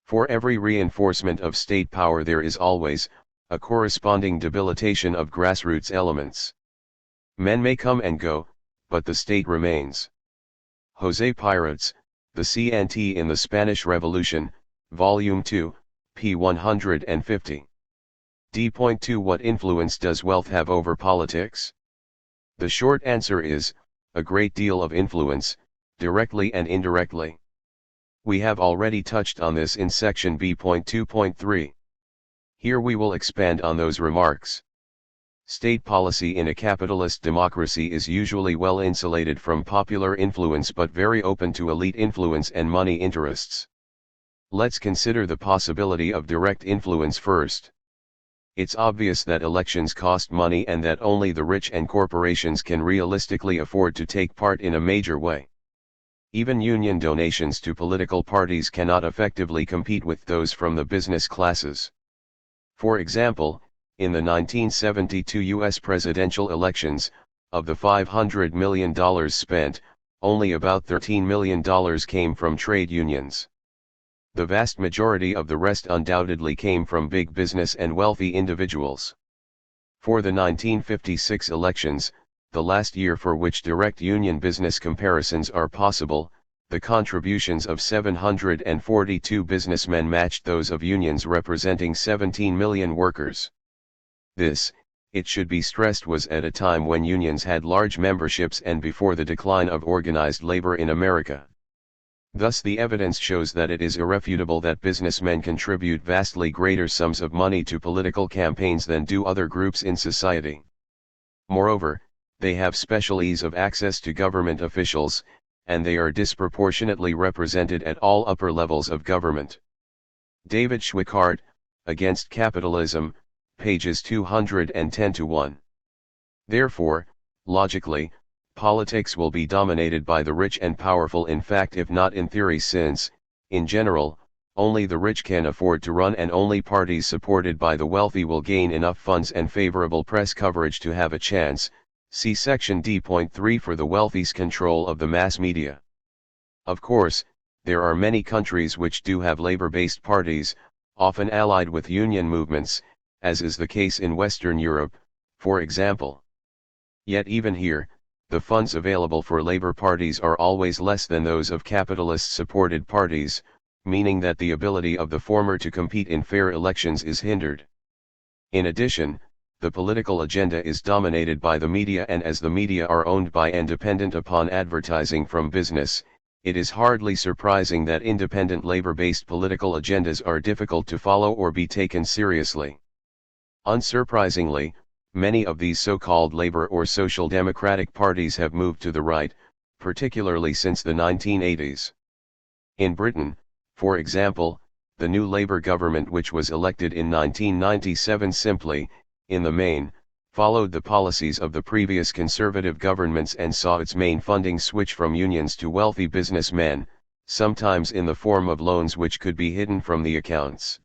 For every reinforcement of state power there is always a corresponding debilitation of grassroots elements. Men may come and go, but the state remains. José Pirates, The CNT in the Spanish Revolution, Volume 2, p. 150. D.2 What influence does wealth have over politics? The short answer is, a great deal of influence, directly and indirectly. We have already touched on this in section B.2.3. Here we will expand on those remarks. State policy in a capitalist democracy is usually well insulated from popular influence but very open to elite influence and money interests. Let's consider the possibility of direct influence first. It's obvious that elections cost money and that only the rich and corporations can realistically afford to take part in a major way. Even union donations to political parties cannot effectively compete with those from the business classes. For example, in the 1972 U.S. presidential elections, of the $500 million spent, only about $13 million came from trade unions. The vast majority of the rest undoubtedly came from big business and wealthy individuals. For the 1956 elections, the last year for which direct union business comparisons are possible, the contributions of 742 businessmen matched those of unions representing 17 million workers. This, it should be stressed, was at a time when unions had large memberships and before the decline of organized labor in America. Thus the evidence shows that it is irrefutable that businessmen contribute vastly greater sums of money to political campaigns than do other groups in society. Moreover, they have special ease of access to government officials, and they are disproportionately represented at all upper levels of government. David Schweikart, Against Capitalism, pages 210-1. Therefore, logically, politics will be dominated by the rich and powerful, in fact if not in theory, since, in general, only the rich can afford to run and only parties supported by the wealthy will gain enough funds and favorable press coverage to have a chance. See section D.3 for the wealthy's control of the mass media. Of course, there are many countries which do have labor-based parties, often allied with union movements, as is the case in Western Europe, for example. Yet even here, the funds available for labor parties are always less than those of capitalist-supported parties, meaning that the ability of the former to compete in fair elections is hindered. In addition, the political agenda is dominated by the media, and as the media are owned by and dependent upon advertising from business, it is hardly surprising that independent labor-based political agendas are difficult to follow or be taken seriously. Unsurprisingly, many of these so-called labor or social democratic parties have moved to the right, particularly since the 1980s. In Britain, for example, the new Labour government, which was elected in 1997, simply, in the main, followed the policies of the previous Conservative governments and saw its main funding switch from unions to wealthy businessmen, sometimes in the form of loans which could be hidden from the accounts.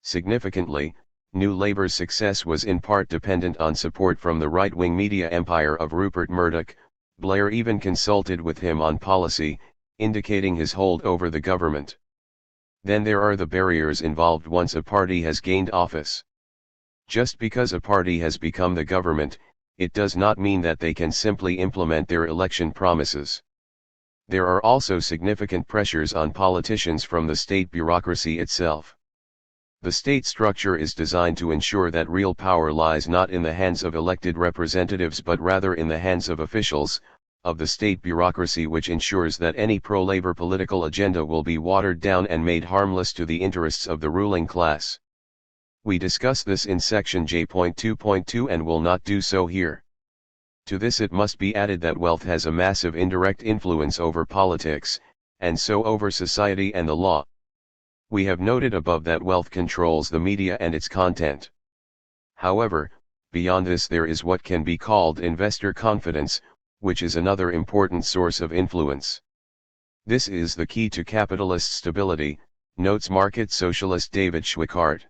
Significantly, New Labour's success was in part dependent on support from the right-wing media empire of Rupert Murdoch. Blair even consulted with him on policy, indicating his hold over the government. Then there are the barriers involved once a party has gained office. Just because a party has become the government, it does not mean that they can simply implement their election promises. There are also significant pressures on politicians from the state bureaucracy itself. The state structure is designed to ensure that real power lies not in the hands of elected representatives but rather in the hands of officials, of the state bureaucracy, which ensures that any pro-labor political agenda will be watered down and made harmless to the interests of the ruling class. We discuss this in section J.2.2 and will not do so here. To this it must be added that wealth has a massive indirect influence over politics, and so over society and the law. We have noted above that wealth controls the media and its content. However, beyond this there is what can be called investor confidence, which is another important source of influence. This is the key to capitalist stability, Notes market socialist David Schweikart.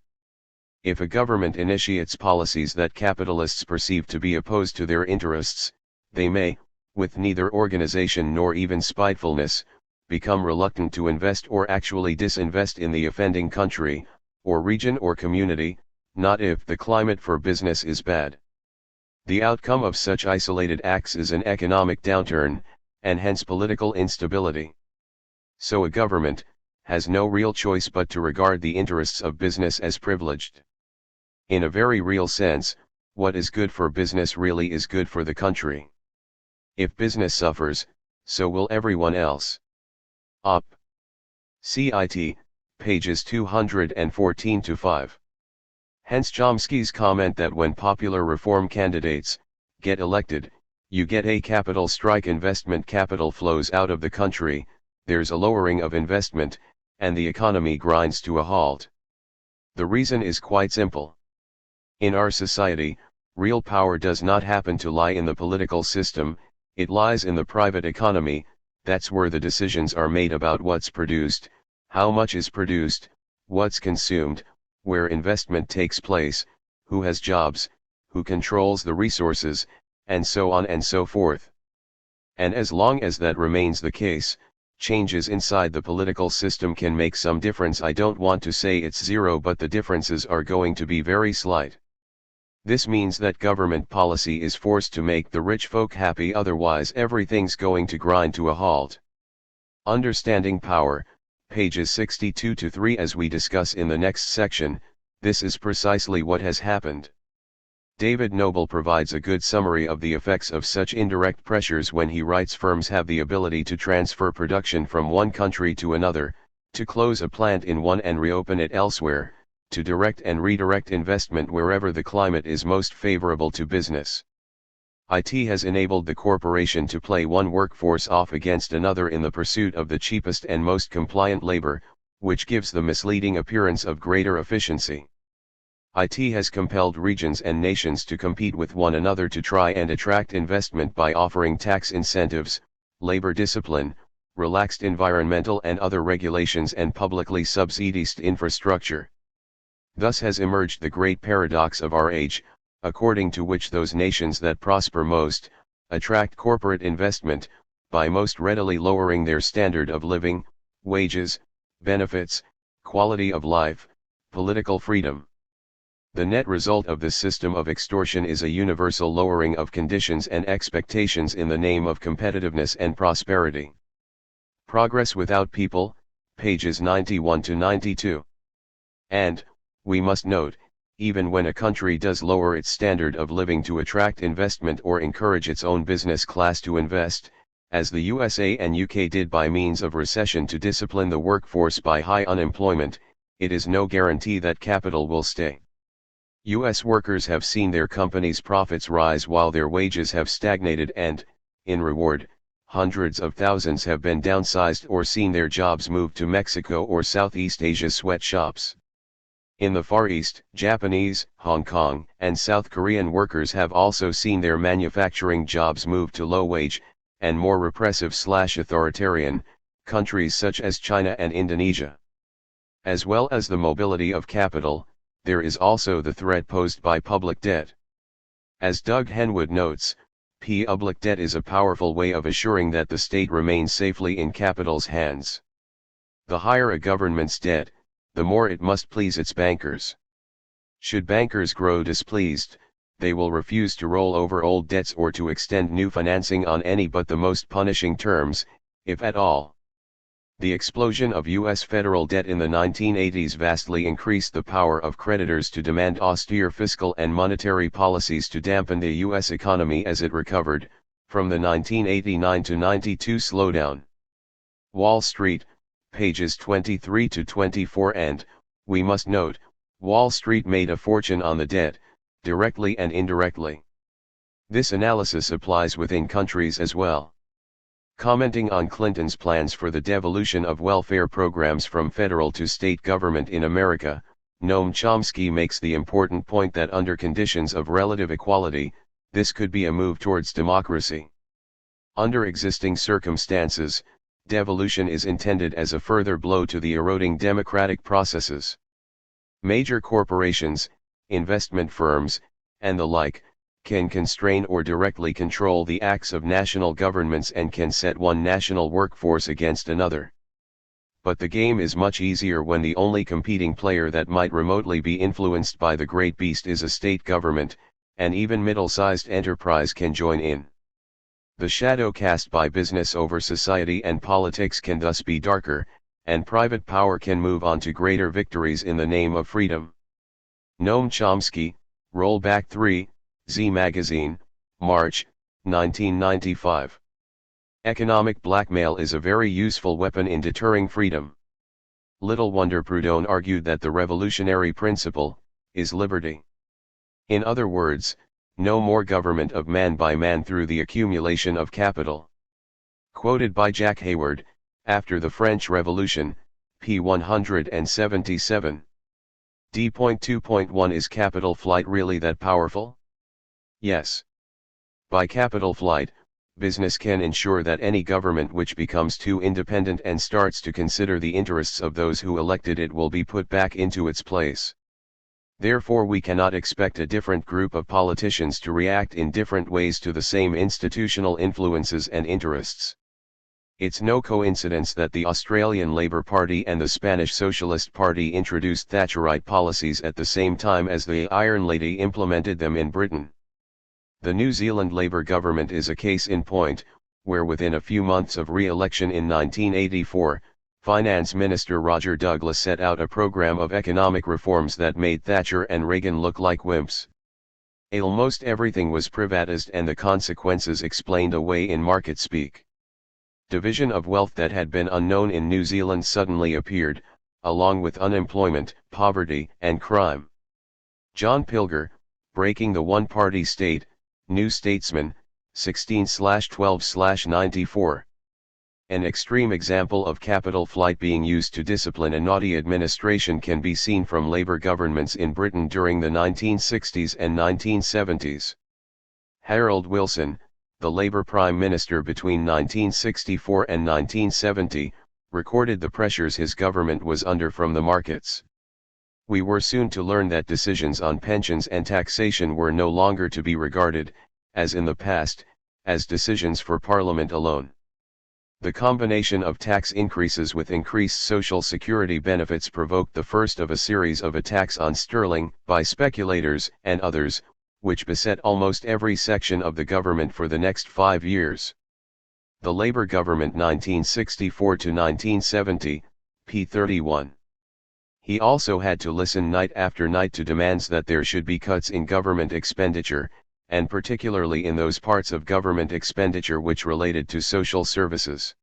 If a government initiates policies that capitalists perceive to be opposed to their interests, they may, with neither organization nor even spitefulness, become reluctant to invest or actually disinvest in the offending country, or region or community, not if the climate for business is bad. The outcome of such isolated acts is an economic downturn, and hence political instability. So a government has no real choice but to regard the interests of business as privileged. In a very real sense, what is good for business really is good for the country. If business suffers, so will everyone else. Op. Cit. Pages 214-5. Hence Chomsky's comment that when popular reform candidates get elected, you get a capital strike, investment capital flows out of the country, there's a lowering of investment, and the economy grinds to a halt. The reason is quite simple. In our society, real power does not happen to lie in the political system, it lies in the private economy. That's where the decisions are made about what's produced, how much is produced, what's consumed, where investment takes place, who has jobs, who controls the resources, and so on and so forth. And as long as that remains the case, changes inside the political system can make some difference. I don't want to say it's zero, but the differences are going to be very slight. This means that government policy is forced to make the rich folk happy, otherwise everything's going to grind to a halt. Understanding power, pages 62-3. As we discuss in the next section, this is precisely what has happened. David Noble provides a good summary of the effects of such indirect pressures when he writes firms have the ability to transfer production from one country to another, to close a plant in one and reopen it elsewhere, to direct and redirect investment wherever the climate is most favorable to business. It has enabled the corporation to play one workforce off against another in the pursuit of the cheapest and most compliant labor, which gives the misleading appearance of greater efficiency. It has compelled regions and nations to compete with one another to try and attract investment by offering tax incentives, labor discipline, relaxed environmental and other regulations, and publicly subsidized infrastructure. Thus has emerged the great paradox of our age, according to which those nations that prosper most, attract corporate investment, by most readily lowering their standard of living, wages, benefits, quality of life, political freedom. The net result of this system of extortion is a universal lowering of conditions and expectations in the name of competitiveness and prosperity. Progress without people, pages 91-92. And, we must note, even when a country does lower its standard of living to attract investment or encourage its own business class to invest, as the USA and UK did by means of recession to discipline the workforce by high unemployment, it is no guarantee that capital will stay. US workers have seen their companies' profits rise while their wages have stagnated, and, in reward, hundreds of thousands have been downsized or seen their jobs moved to Mexico or Southeast Asia's sweatshops. In the Far East, Japanese, Hong Kong, and South Korean workers have also seen their manufacturing jobs move to low-wage, and more repressive/authoritarian, countries such as China and Indonesia. As well as the mobility of capital, there is also the threat posed by public debt. As Doug Henwood notes, public debt is a powerful way of assuring that the state remains safely in capital's hands. The higher a government's debt, the more it must please its bankers. Should bankers grow displeased, they will refuse to roll over old debts or to extend new financing on any but the most punishing terms, if at all. The explosion of U.S. federal debt in the 1980s vastly increased the power of creditors to demand austere fiscal and monetary policies to dampen the U.S. economy as it recovered, from the 1989-92 slowdown. Wall Street, pages 23-24. And, we must note, Wall Street made a fortune on the debt, directly and indirectly. This analysis applies within countries as well. Commenting on Clinton's plans for the devolution of welfare programs from federal to state government in America, Noam Chomsky makes the important point that under conditions of relative equality, this could be a move towards democracy. Under existing circumstances, devolution is intended as a further blow to the eroding democratic processes. Major corporations, investment firms, and the like, can constrain or directly control the acts of national governments and can set one national workforce against another. But the game is much easier when the only competing player that might remotely be influenced by the great beast is a state government, and even middle-sized enterprise can join in. The shadow cast by business over society and politics can thus be darker, and private power can move on to greater victories in the name of freedom. Noam Chomsky, Rollback 3, Z Magazine, March, 1995. Economic blackmail is a very useful weapon in deterring freedom. Little wonder Proudhon argued that the revolutionary principle is liberty. In other words, no more government of man by man through the accumulation of capital. Quoted by Jack Hayward, After the French Revolution, p. 177. D.2.1 Is capital flight really that powerful? Yes. By capital flight, business can ensure that any government which becomes too independent and starts to consider the interests of those who elected it will be put back into its place. Therefore we cannot expect a different group of politicians to react in different ways to the same institutional influences and interests. It's no coincidence that the Australian Labor Party and the Spanish Socialist Party introduced Thatcherite policies at the same time as the Iron Lady implemented them in Britain. The New Zealand Labour government is a case in point, where within a few months of re-election in 1984, Finance Minister Roger Douglas set out a program of economic reforms that made Thatcher and Reagan look like wimps. Almost everything was privatised and the consequences explained away in market speak. Division of wealth that had been unknown in New Zealand suddenly appeared, along with unemployment, poverty, and crime. John Pilger, Breaking the One-Party State, New Statesman, 16/12/94. An extreme example of capital flight being used to discipline a naughty administration can be seen from Labour governments in Britain during the 1960s and 1970s. Harold Wilson, the Labour Prime Minister between 1964 and 1970, recorded the pressures his government was under from the markets. We were soon to learn that decisions on pensions and taxation were no longer to be regarded, as in the past, as decisions for Parliament alone. The combination of tax increases with increased social security benefits provoked the first of a series of attacks on sterling by speculators and others, which beset almost every section of the government for the next 5 years. The Labour government 1964 to 1970, p. 31. He also had to listen night after night to demands that there should be cuts in government expenditure, and particularly in those parts of government expenditure which related to social services.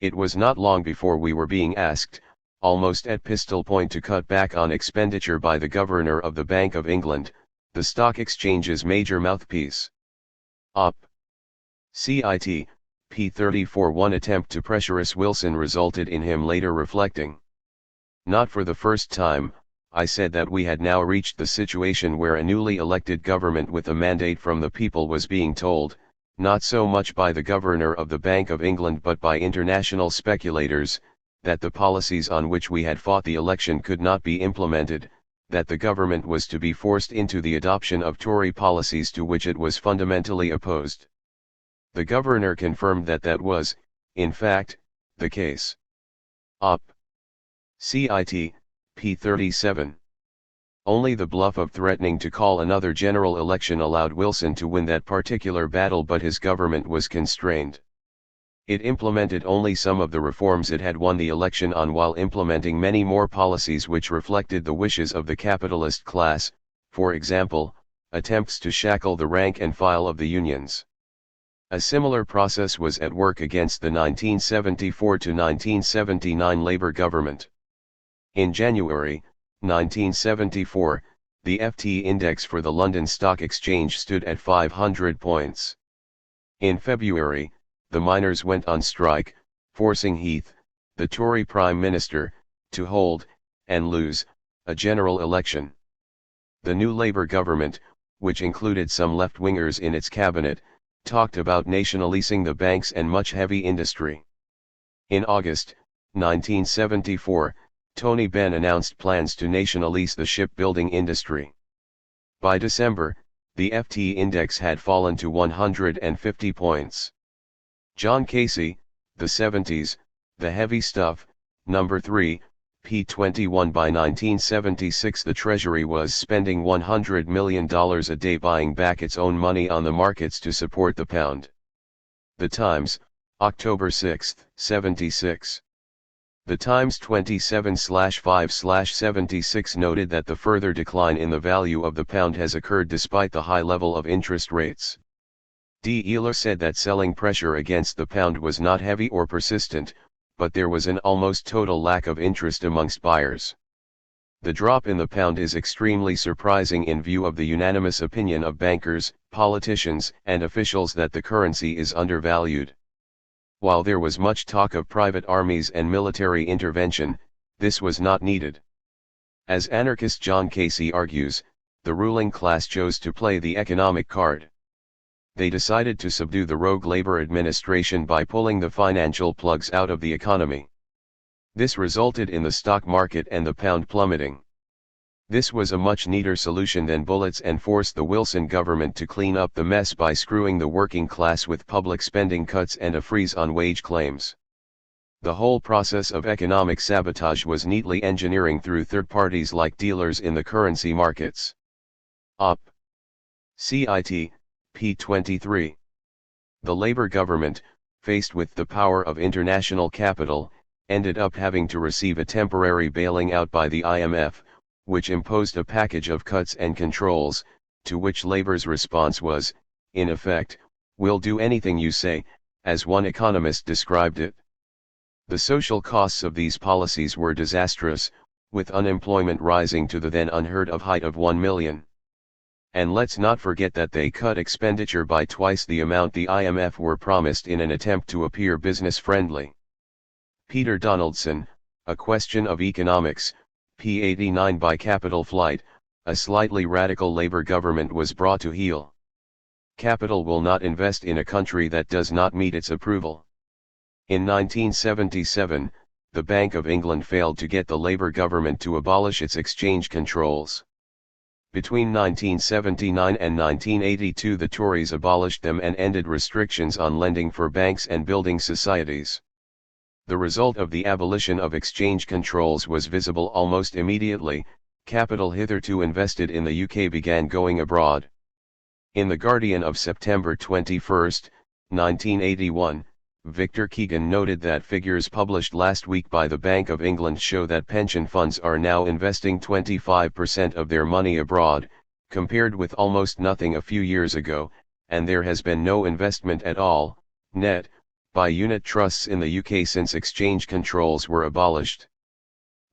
It was not long before we were being asked, almost at pistol point, to cut back on expenditure by the Governor of the Bank of England, the Stock Exchange's major mouthpiece. Op. Cit. p. 34. One attempt to pressurize Wilson resulted in him later reflecting. Not for the first time, I said that we had now reached the situation where a newly elected government with a mandate from the people was being told, not so much by the Governor of the Bank of England but by international speculators, that the policies on which we had fought the election could not be implemented, that the government was to be forced into the adoption of Tory policies to which it was fundamentally opposed. The Governor confirmed that that was, in fact, the case. Op. Cit. p. 37. Only the bluff of threatening to call another general election allowed Wilson to win that particular battle, but his government was constrained. It implemented only some of the reforms it had won the election on, while implementing many more policies which reflected the wishes of the capitalist class, for example, attempts to shackle the rank and file of the unions. A similar process was at work against the 1974 to 1979 Labour government. In January 1974, the FT index for the London Stock Exchange stood at 500 points. In February, the miners went on strike, forcing Heath, the Tory Prime Minister, to hold, and lose, a general election. The new Labour government, which included some left-wingers in its cabinet, talked about nationalising the banks and much heavy industry. In August, 1974, Tony Benn announced plans to nationalize the shipbuilding industry. By December, the FT index had fallen to 150 points. John Casey, the 70s, The Heavy Stuff, number 3, P21. By 1976 the Treasury was spending $100 million a day buying back its own money on the markets to support the pound. The Times, October 6, 76. The Times 27/5/76 noted that the further decline in the value of the pound has occurred despite the high level of interest rates. D. Ehler said that selling pressure against the pound was not heavy or persistent, but there was an almost total lack of interest amongst buyers. The drop in the pound is extremely surprising in view of the unanimous opinion of bankers, politicians, and officials that the currency is undervalued. While there was much talk of private armies and military intervention, this was not needed. As anarchist John Casey argues, the ruling class chose to play the economic card. They decided to subdue the rogue Labor administration by pulling the financial plugs out of the economy. This resulted in the stock market and the pound plummeting. This was a much neater solution than bullets and forced the Wilson government to clean up the mess by screwing the working class with public spending cuts and a freeze on wage claims. The whole process of economic sabotage was neatly engineering through third parties like dealers in the currency markets. Op. Cit. P23. The Labour government, faced with the power of international capital, ended up having to receive a temporary bailing out by the IMF, which imposed a package of cuts and controls, to which Labour's response was, in effect, "We'll do anything you say," as one economist described it. The social costs of these policies were disastrous, with unemployment rising to the then unheard of height of 1 million. And let's not forget that they cut expenditure by twice the amount the IMF were promised in an attempt to appear business-friendly. Peter Donaldson, A Question of Economics, p. 89. By capital flight, a slightly radical Labour government was brought to heel. Capital will not invest in a country that does not meet its approval. In 1977, the Bank of England failed to get the Labour government to abolish its exchange controls. Between 1979 and 1982 the Tories abolished them and ended restrictions on lending for banks and building societies. The result of the abolition of exchange controls was visible almost immediately. Capital hitherto invested in the UK began going abroad. In The Guardian of September 21, 1981, Victor Keegan noted that figures published last week by the Bank of England show that pension funds are now investing 25% of their money abroad, compared with almost nothing a few years ago, and there has been no investment at all, net, by unit trusts in the UK since exchange controls were abolished.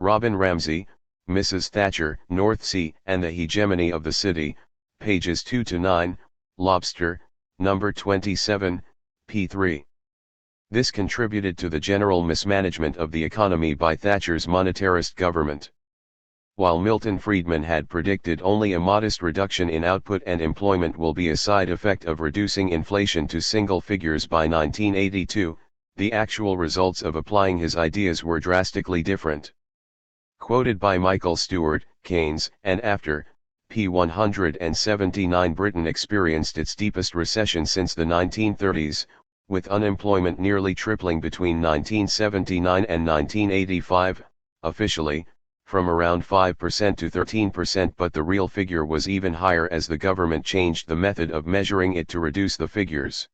Robin Ramsey, Mrs. Thatcher, North Sea and the Hegemony of the City, pages 2-9, Lobster, number 27, p. 3. This contributed to the general mismanagement of the economy by Thatcher's monetarist government. While Milton Friedman had predicted only a modest reduction in output and employment will be a side effect of reducing inflation to single figures by 1982, the actual results of applying his ideas were drastically different. Quoted by Michael Stewart, Keynes, and after, p. 179. Britain experienced its deepest recession since the 1930s, with unemployment nearly tripling between 1979 and 1985, officially, from around 5% to 13%, but the real figure was even higher as the government changed the method of measuring it to reduce the figures.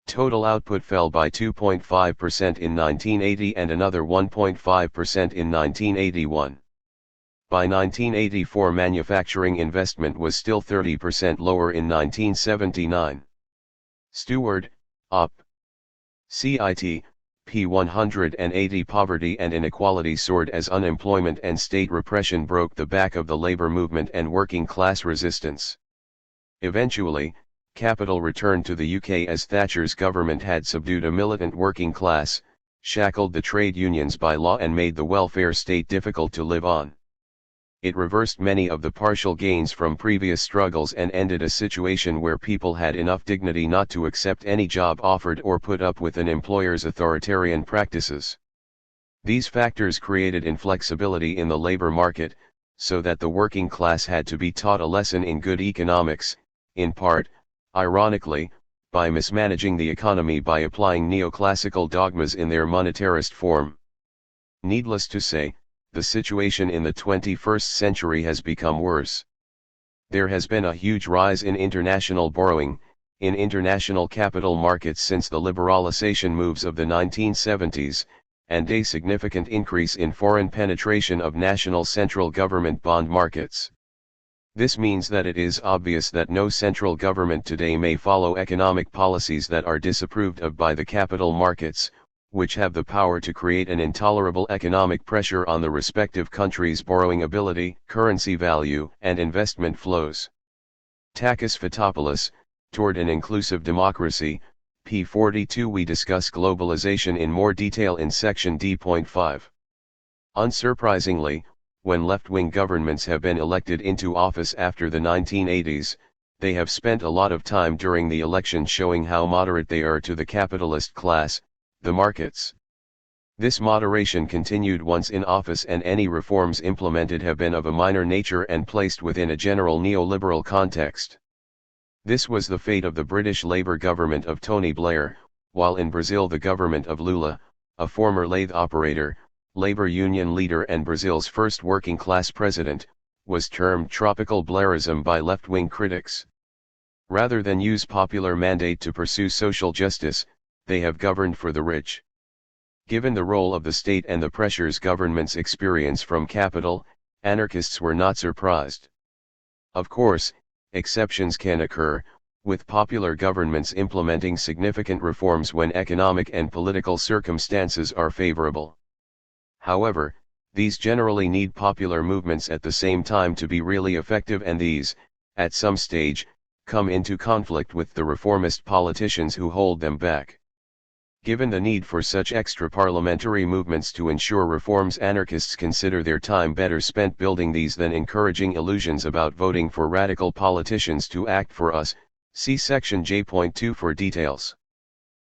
Total output fell by 2.5% in 1980 and another 1.5% in 1981. By 1984 manufacturing investment was still 30% lower in 1979. Stewart, Op. Cit. p. 180. Poverty and inequality soared as unemployment and state repression broke the back of the labor movement and working class resistance. Eventually, capital returned to the UK as Thatcher's government had subdued a militant working class, shackled the trade unions by law and made the welfare state difficult to live on. it reversed many of the partial gains from previous struggles and ended a situation where people had enough dignity not to accept any job offered or put up with an employer's authoritarian practices. These factors created inflexibility in the labor market, so that the working class had to be taught a lesson in good economics, in part, ironically, by mismanaging the economy by applying neoclassical dogmas in their monetarist form. Needless to say, the situation in the 21st century has become worse. There has been a huge rise in international borrowing, in international capital markets since the liberalization moves of the 1970s, and a significant increase in foreign penetration of national central government bond markets. This means that it is obvious that no central government today may follow economic policies that are disapproved of by the capital markets, which have the power to create an intolerable economic pressure on the respective countries' borrowing ability, currency value, and investment flows. Takis Fotopoulos, Toward an Inclusive Democracy, p. 42. We discuss globalization in more detail in section D.5. Unsurprisingly, when left-wing governments have been elected into office after the 1980s, they have spent a lot of time during the election showing how moderate they are to the capitalist class, the markets. This moderation continued once in office, and any reforms implemented have been of a minor nature and placed within a general neoliberal context. This was the fate of the British Labour government of Tony Blair, while in Brazil the government of Lula, a former lathe operator, labor union leader and Brazil's first working-class president, was termed tropical Blairism by left-wing critics. Rather than use popular mandate to pursue social justice, they have governed for the rich. Given the role of the state and the pressures governments experience from capital, anarchists were not surprised. Of course, exceptions can occur, with popular governments implementing significant reforms when economic and political circumstances are favorable. However, these generally need popular movements at the same time to be really effective, and these, at some stage, come into conflict with the reformist politicians who hold them back. Given the need for such extra-parliamentary movements to ensure reforms, anarchists consider their time better spent building these than encouraging illusions about voting for radical politicians to act for us. See section J.2 for details.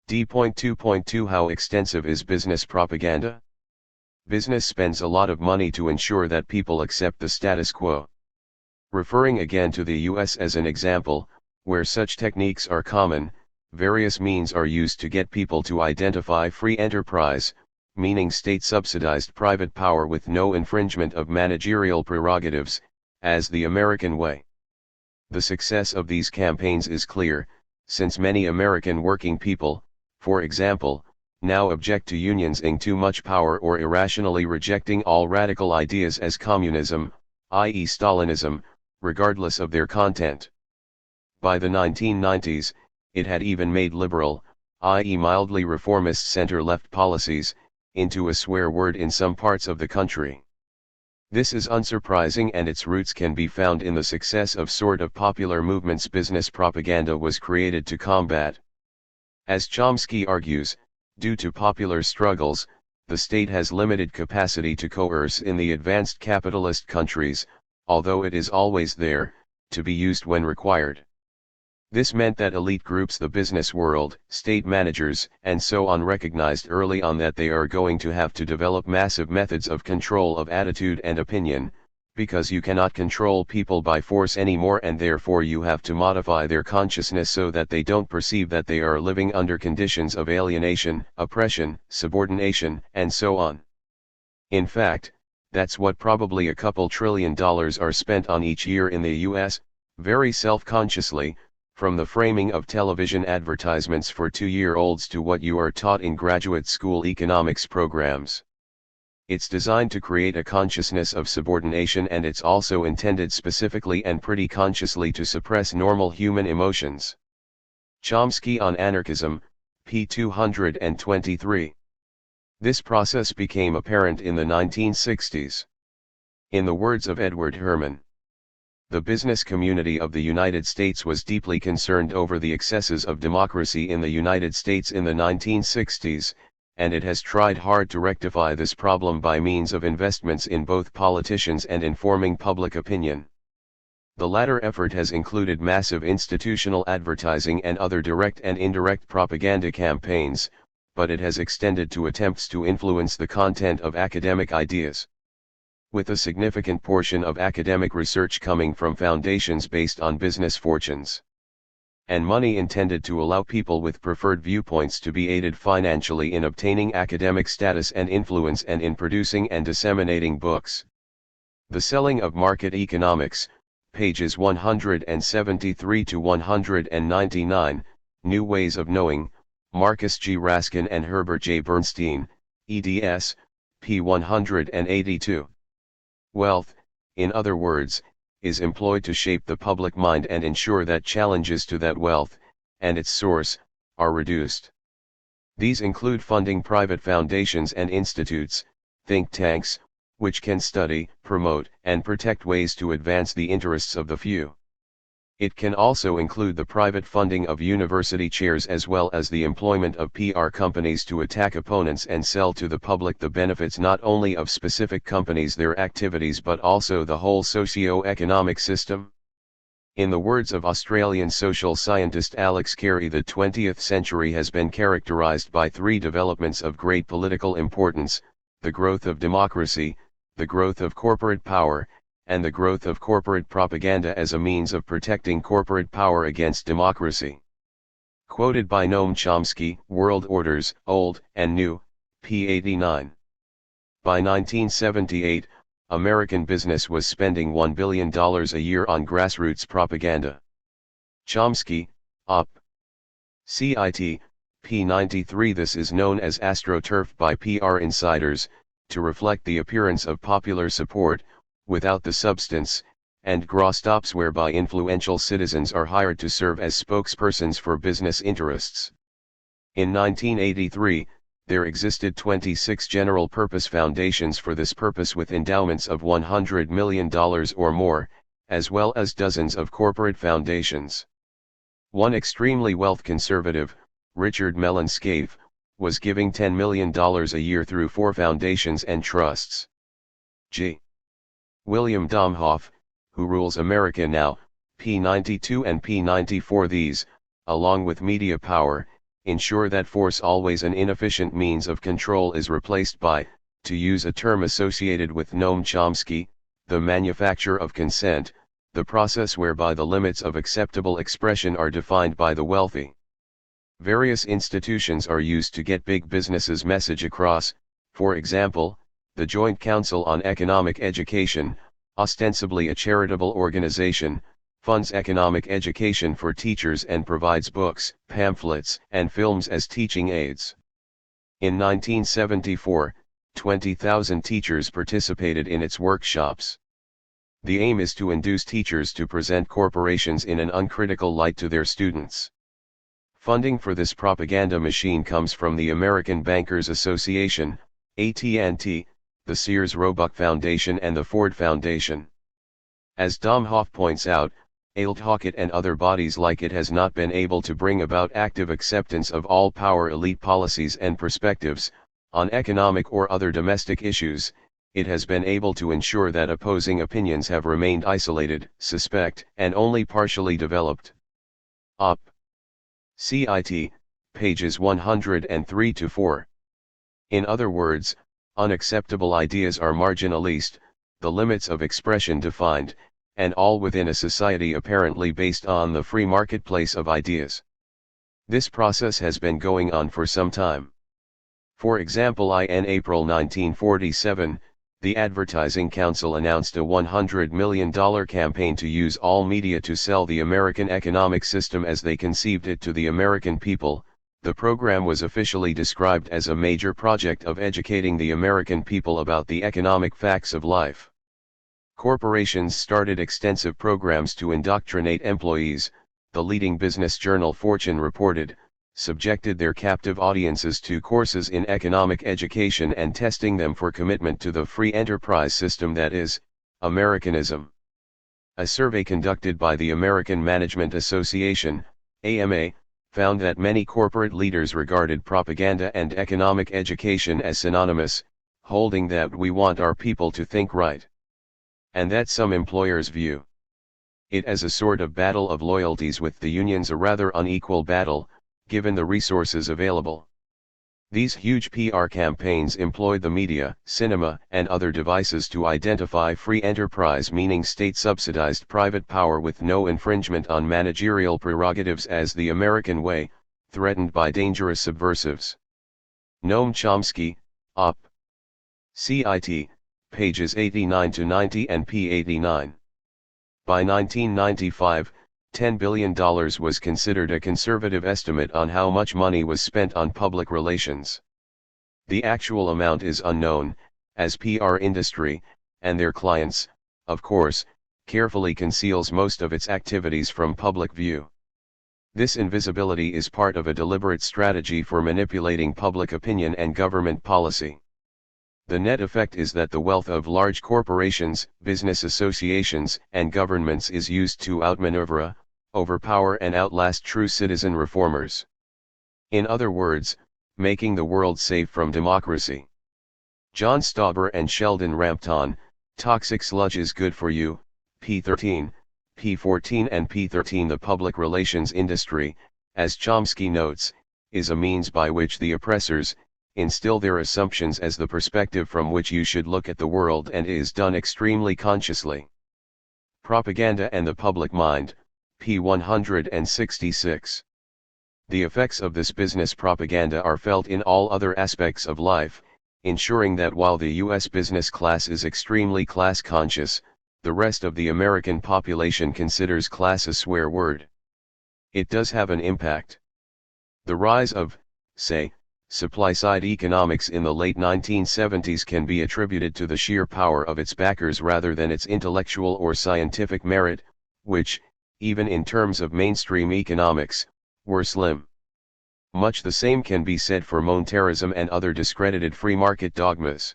D.2.2 How extensive is business propaganda? Business spends a lot of money to ensure that people accept the status quo. Referring again to the US as an example, where such techniques are common, various means are used to get people to identify free enterprise, meaning state-subsidized private power with no infringement of managerial prerogatives, as the American way. The success of these campaigns is clear, since many American working people, for example, now object to unions ing too much power or irrationally rejecting all radical ideas as communism, i.e. Stalinism, regardless of their content. By the 1990s, it had even made liberal, i.e. mildly reformist center-left policies, into a swear word in some parts of the country. This is unsurprising, and its roots can be found in the success of sort of popular movements business propaganda was created to combat. As Chomsky argues, due to popular struggles, the state has limited capacity to coerce in the advanced capitalist countries, although it is always there, to be used when required. This meant that elite groups, the business world, state managers, and so on, recognized early on that they are going to have to develop massive methods of control of attitude and opinion, because you cannot control people by force anymore, and therefore you have to modify their consciousness so that they don't perceive that they are living under conditions of alienation, oppression, subordination, and so on. In fact, that's what probably a couple $1 trillion are spent on each year in the US, very self-consciously, from the framing of television advertisements for 2-year-olds to what you are taught in graduate school economics programs. It's designed to create a consciousness of subordination, and it's also intended specifically and pretty consciously to suppress normal human emotions. Chomsky on Anarchism, p. 223. This process became apparent in the 1960s. In the words of Edward Herman, the business community of the United States was deeply concerned over the excesses of democracy in the United States in the 1960s, and it has tried hard to rectify this problem by means of investments in both politicians and informing public opinion. The latter effort has included massive institutional advertising and other direct and indirect propaganda campaigns, but it has extended to attempts to influence the content of academic ideas. With a significant portion of academic research coming from foundations based on business fortunes and money intended to allow people with preferred viewpoints to be aided financially in obtaining academic status and influence and in producing and disseminating books. The Selling of Market Economics, pages 173 to 199, New Ways of Knowing, Marcus G. Raskin and Herbert J. Bernstein, eds. p. 182. Wealth, in other words, is employed to shape the public mind and ensure that challenges to that wealth, and its source, are reduced. These include funding private foundations and institutes, think tanks, which can study, promote, and protect ways to advance the interests of the few. It can also include the private funding of university chairs as well as the employment of PR companies to attack opponents and sell to the public the benefits not only of specific companies, their activities, but also the whole socio-economic system. In the words of Australian social scientist Alex Carey, the 20th century has been characterized by three developments of great political importance: the growth of democracy, the growth of corporate power, and the growth of corporate propaganda as a means of protecting corporate power against democracy. Quoted by Noam Chomsky, World Orders, Old and New, p. 89. By 1978, American business was spending $1 billion a year on grassroots propaganda. Chomsky, Op. Cit. p. 93. This is known as AstroTurf by PR insiders, to reflect the appearance of popular support, without the substance, and grosstops whereby influential citizens are hired to serve as spokespersons for business interests. In 1983, there existed 26 general-purpose foundations for this purpose with endowments of $100 million or more, as well as dozens of corporate foundations. One extremely wealth-conservative, Richard Mellon Scaife, was giving $10 million a year through 4 foundations and trusts. G. William Domhoff, Who Rules America Now, p. 92 and p. 94. These, along with media power, ensure that force, always an inefficient means of control, is replaced by, to use a term associated with Noam Chomsky, the manufacture of consent, the process whereby the limits of acceptable expression are defined by the wealthy. Various institutions are used to get big business's message across. For example, the Joint Council on Economic Education, ostensibly a charitable organization, funds economic education for teachers and provides books, pamphlets, and films as teaching aids. In 1974, 20,000 teachers participated in its workshops. The aim is to induce teachers to present corporations in an uncritical light to their students. Funding for this propaganda machine comes from the American Bankers Association, AT&T, the Sears Roebuck Foundation and the Ford Foundation. As Domhoff points out, AILT-Hawkett and other bodies like it has not been able to bring about active acceptance of all power elite policies and perspectives, on economic or other domestic issues. It has been able to ensure that opposing opinions have remained isolated, suspect, and only partially developed. Op. Cit. pages 103 to 4. In other words, unacceptable ideas are marginalized, the limits of expression defined, and all within a society apparently based on the free marketplace of ideas. This process has been going on for some time. For example, in April 1947, the Advertising Council announced a $100 million campaign to use all media to sell the American economic system as they conceived it to the American people. The program was officially described as a major project of educating the American people about the economic facts of life. Corporations started extensive programs to indoctrinate employees, the leading business journal Fortune reported, subjected their captive audiences to courses in economic education and testing them for commitment to the free enterprise system that is, Americanism. A survey conducted by the American Management Association, AMA, found that many corporate leaders regarded propaganda and economic education as synonymous, holding that we want our people to think right. And that some employers view it as a sort of battle of loyalties, with the unions a rather unequal battle, given the resources available. These huge PR campaigns employed the media, cinema, and other devices to identify free enterprise, meaning state-subsidized private power with no infringement on managerial prerogatives, as the American way, threatened by dangerous subversives. Noam Chomsky, Op. Cit. Pages 89 to 90 and p. 89. By 1995, $10 billion was considered a conservative estimate on how much money was spent on public relations. The actual amount is unknown, as PR industry, and their clients, of course, carefully conceals most of its activities from public view. This invisibility is part of a deliberate strategy for manipulating public opinion and government policy. The net effect is that the wealth of large corporations, business associations, and governments is used to outmaneuver, overpower, and outlast true citizen reformers. In other words, making the world safe from democracy. John Stauber and Sheldon Rampton, Toxic Sludge is Good for You, p. 13, p. 14 and p. 13. The public relations industry, as Chomsky notes, is a means by which the oppressors instill their assumptions as the perspective from which you should look at the world, and is done extremely consciously. Propaganda and the Public Mind, p. 166. The effects of this business propaganda are felt in all other aspects of life, ensuring that while the U.S. business class is extremely class-conscious, the rest of the American population considers class a swear word. It does have an impact. The rise of, say, supply-side economics in the late 1970s can be attributed to the sheer power of its backers rather than its intellectual or scientific merit, which, even in terms of mainstream economics, were slim. Much the same can be said for monetarism and other discredited free market dogmas.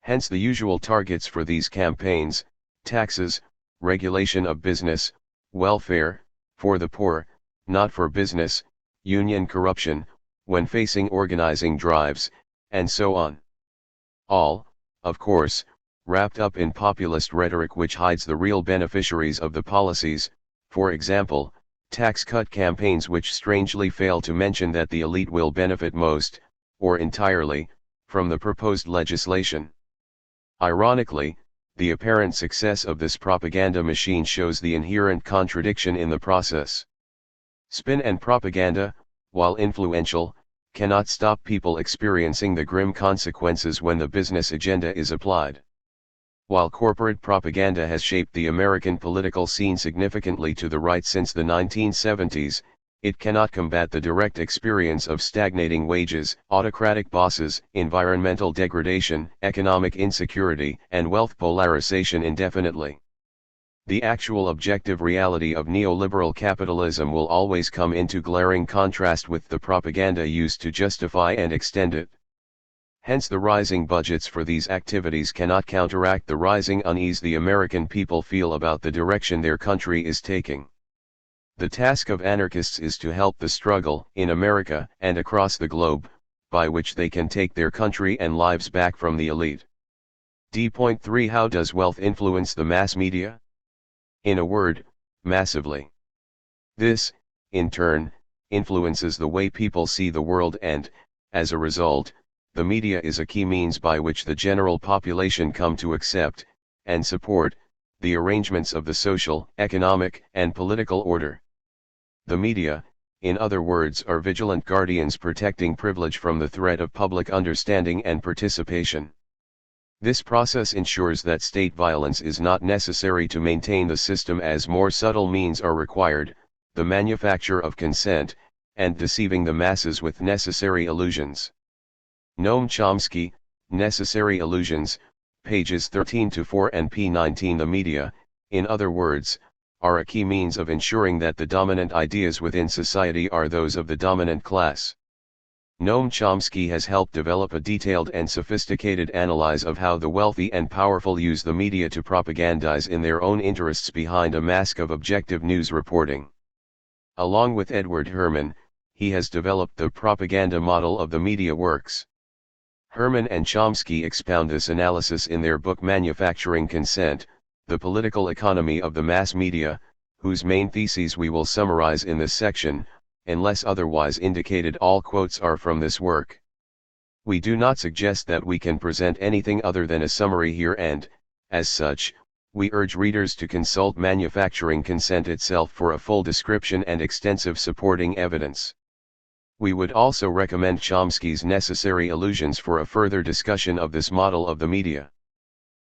Hence the usual targets for these campaigns: taxes, regulation of business, welfare, for the poor, not for business, union corruption, when facing organizing drives, and so on. All, of course, wrapped up in populist rhetoric which hides the real beneficiaries of the policies, for example, tax cut campaigns which strangely fail to mention that the elite will benefit most, or entirely, from the proposed legislation. Ironically, the apparent success of this propaganda machine shows the inherent contradiction in the process. Spin and propaganda, while influential, cannot stop people experiencing the grim consequences when the business agenda is applied. While corporate propaganda has shaped the American political scene significantly to the right since the 1970s, it cannot combat the direct experience of stagnating wages, autocratic bosses, environmental degradation, economic insecurity, and wealth polarization indefinitely. The actual objective reality of neoliberal capitalism will always come into glaring contrast with the propaganda used to justify and extend it. Hence the rising budgets for these activities cannot counteract the rising unease the American people feel about the direction their country is taking. The task of anarchists is to help the struggle, in America and across the globe, by which they can take their country and lives back from the elite. D.3 How does wealth influence the mass media? In a word, massively. This, in turn, influences the way people see the world and, as a result, the media is a key means by which the general population come to accept, and support, the arrangements of the social, economic, and political order. The media, in other words, are vigilant guardians protecting privilege from the threat of public understanding and participation. This process ensures that state violence is not necessary to maintain the system, as more subtle means are required, the manufacture of consent, and deceiving the masses with necessary illusions. Noam Chomsky, Necessary Illusions, pages 13 to 4 and p. 19. The media, in other words, are a key means of ensuring that the dominant ideas within society are those of the dominant class. Noam Chomsky has helped develop a detailed and sophisticated analysis of how the wealthy and powerful use the media to propagandize in their own interests behind a mask of objective news reporting. Along with Edward Herman, he has developed the propaganda model of the media works. Herman and Chomsky expound this analysis in their book Manufacturing Consent, The Political Economy of the Mass Media, whose main theses we will summarize in this section. Unless otherwise indicated, all quotes are from this work. We do not suggest that we can present anything other than a summary here, and, as such, we urge readers to consult Manufacturing Consent itself for a full description and extensive supporting evidence. We would also recommend Chomsky's Necessary Illusions for a further discussion of this model of the media.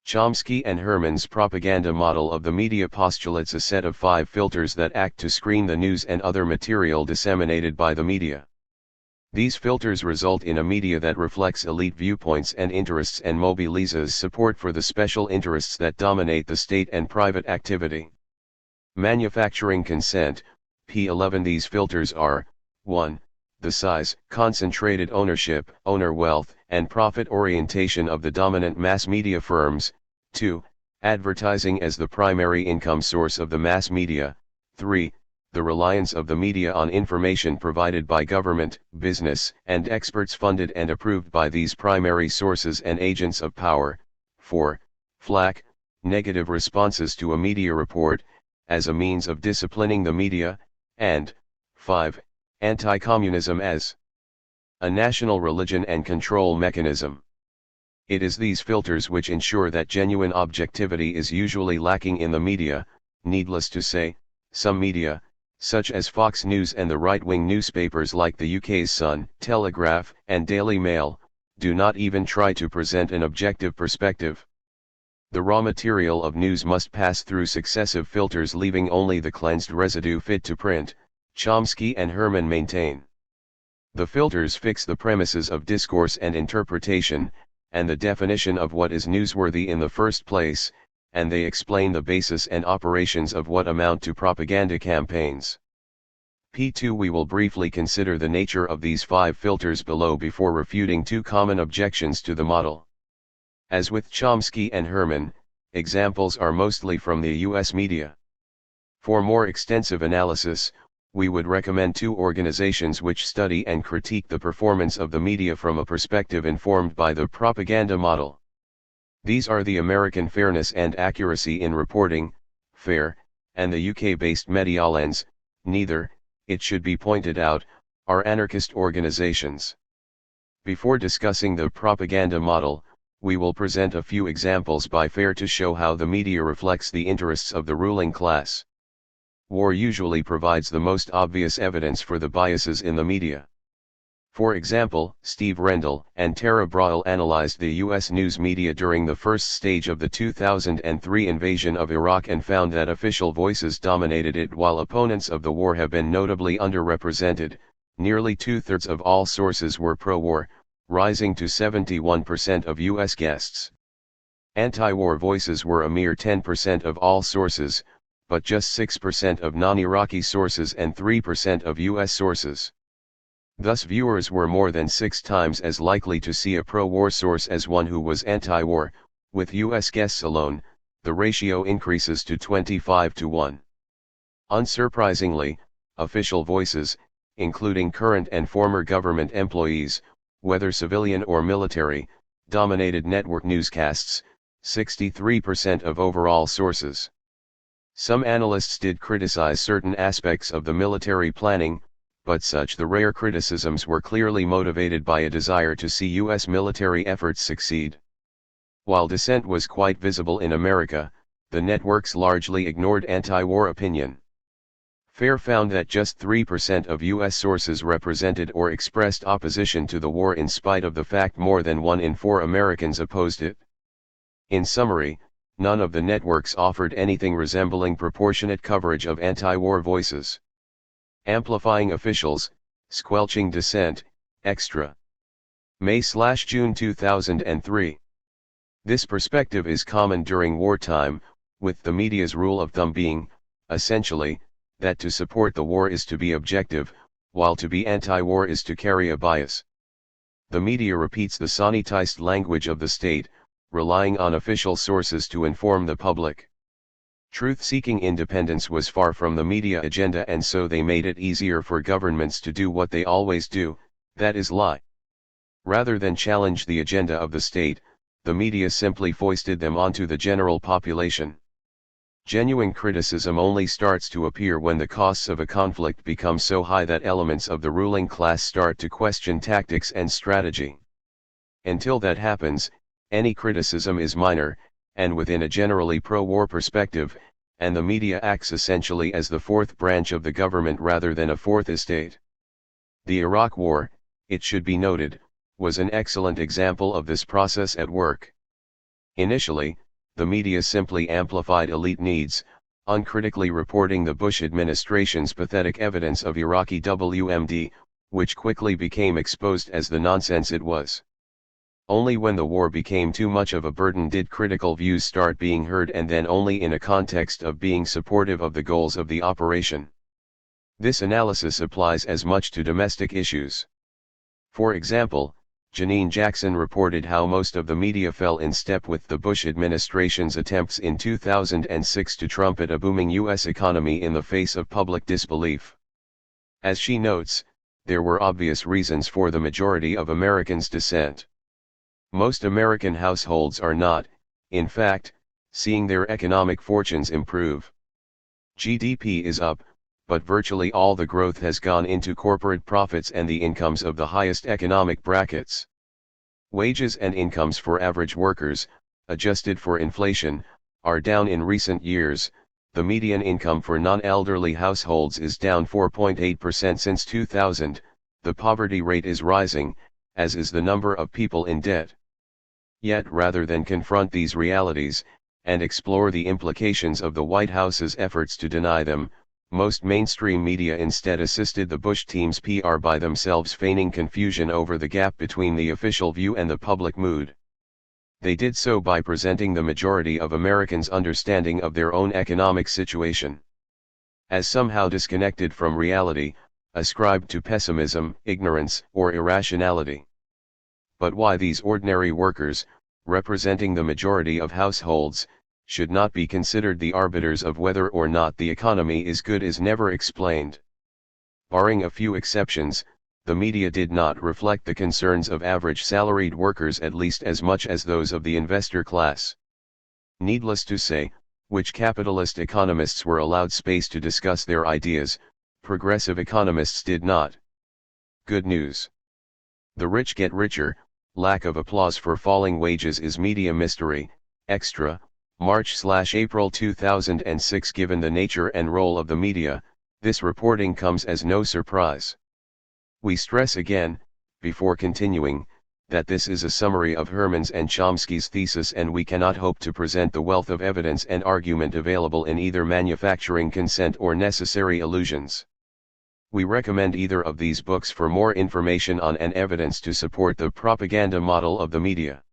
Chomsky and Herman's propaganda model of the media postulates a set of 5 filters that act to screen the news and other material disseminated by the media. These filters result in a media that reflects elite viewpoints and interests and mobilizes support for the special interests that dominate the state and private activity. Manufacturing Consent, p. 11. These filters are: 1. The size, concentrated ownership, owner wealth, and profit orientation of the dominant mass media firms. 2. Advertising as the primary income source of the mass media. 3. The reliance of the media on information provided by government, business, and experts funded and approved by these primary sources and agents of power. 4. FLAC, negative responses to a media report, as a means of disciplining the media. And 5. Anti-communism as a national religion and control mechanism. It is these filters which ensure that genuine objectivity is usually lacking in the media. Needless to say, some media, such as Fox News and the right-wing newspapers like the UK's Sun, Telegraph, and Daily Mail, do not even try to present an objective perspective. The raw material of news must pass through successive filters, leaving only the cleansed residue fit to print, Chomsky and Herman maintain. The filters fix the premises of discourse and interpretation, and the definition of what is newsworthy in the first place, and they explain the basis and operations of what amount to propaganda campaigns. p. 2. We will briefly consider the nature of these 5 filters below before refuting 2 common objections to the model. As with Chomsky and Herman, examples are mostly from the US media. For more extensive analysis, we would recommend 2 organizations which study and critique the performance of the media from a perspective informed by the propaganda model. These are the American Fairness and Accuracy in Reporting, FAIR, and the UK-based Medialens. Neither, it should be pointed out, are anarchist organizations. Before discussing the propaganda model, we will present a few examples by FAIR to show how the media reflects the interests of the ruling class. War usually provides the most obvious evidence for the biases in the media. For example, Steve Rendell and Tara Brawl analyzed the U.S. news media during the first stage of the 2003 invasion of Iraq and found that official voices dominated it while opponents of the war have been notably underrepresented. Nearly 2/3 of all sources were pro-war, rising to 71% of U.S. guests. Anti-war voices were a mere 10% of all sources, but just 6% of non-Iraqi sources and 3% of U.S. sources. Thus viewers were more than 6 times as likely to see a pro-war source as one who was anti-war. With U.S. guests alone, the ratio increases to 25-1. Unsurprisingly, official voices, including current and former government employees, whether civilian or military, dominated network newscasts, 63% of overall sources. Some analysts did criticize certain aspects of the military planning, but such the rare criticisms were clearly motivated by a desire to see U.S. military efforts succeed. While dissent was quite visible in America, the networks largely ignored anti-war opinion. FAIR found that just 3% of U.S. sources represented or expressed opposition to the war, in spite of the fact more than 1 in 4 Americans opposed it. In summary, none of the networks offered anything resembling proportionate coverage of anti-war voices. Amplifying officials, squelching dissent, extra. May/June 2003. This perspective is common during wartime, with the media's rule of thumb being, essentially, that to support the war is to be objective, while to be anti-war is to carry a bias. The media repeats the sanitized language of the state, relying on official sources to inform the public. Truth-seeking independence was far from the media agenda, and so they made it easier for governments to do what they always do, that is lie. Rather than challenge the agenda of the state, the media simply foisted them onto the general population. Genuine criticism only starts to appear when the costs of a conflict become so high that elements of the ruling class start to question tactics and strategy. Until that happens, any criticism is minor, and within a generally pro-war perspective, and the media acts essentially as the fourth branch of the government rather than a fourth estate. The Iraq War, it should be noted, was an excellent example of this process at work. Initially, the media simply amplified elite needs, uncritically reporting the Bush administration's pathetic evidence of Iraqi WMD, which quickly became exposed as the nonsense it was. Only when the war became too much of a burden did critical views start being heard, and then only in a context of being supportive of the goals of the operation. This analysis applies as much to domestic issues. For example, Janine Jackson reported how most of the media fell in step with the Bush administration's attempts in 2006 to trumpet a booming U.S. economy in the face of public disbelief. As she notes, there were obvious reasons for the majority of Americans' dissent. Most American households are not, in fact, seeing their economic fortunes improve. GDP is up, but virtually all the growth has gone into corporate profits and the incomes of the highest economic brackets. Wages and incomes for average workers, adjusted for inflation, are down in recent years. The median income for non-elderly households is down 4.8% since 2000, the poverty rate is rising, as is the number of people in debt. Yet rather than confront these realities, and explore the implications of the White House's efforts to deny them, most mainstream media instead assisted the Bush team's PR by themselves feigning confusion over the gap between the official view and the public mood. They did so by presenting the majority of Americans' understanding of their own economic situation as somehow disconnected from reality, ascribed to pessimism, ignorance, or irrationality. But why these ordinary workers, representing the majority of households, should not be considered the arbiters of whether or not the economy is good is never explained. Barring a few exceptions, the media did not reflect the concerns of average salaried workers at least as much as those of the investor class. Needless to say, which capitalist economists were allowed space to discuss their ideas, progressive economists did not. Good news. The rich get richer. Lack of applause for falling wages is media mystery, extra, March/April 2006. Given the nature and role of the media, this reporting comes as no surprise. We stress again, before continuing, that this is a summary of Herman's and Chomsky's thesis, and we cannot hope to present the wealth of evidence and argument available in either manufacturing consent or necessary illusions. We recommend either of these books for more information on and evidence to support the propaganda model of the media.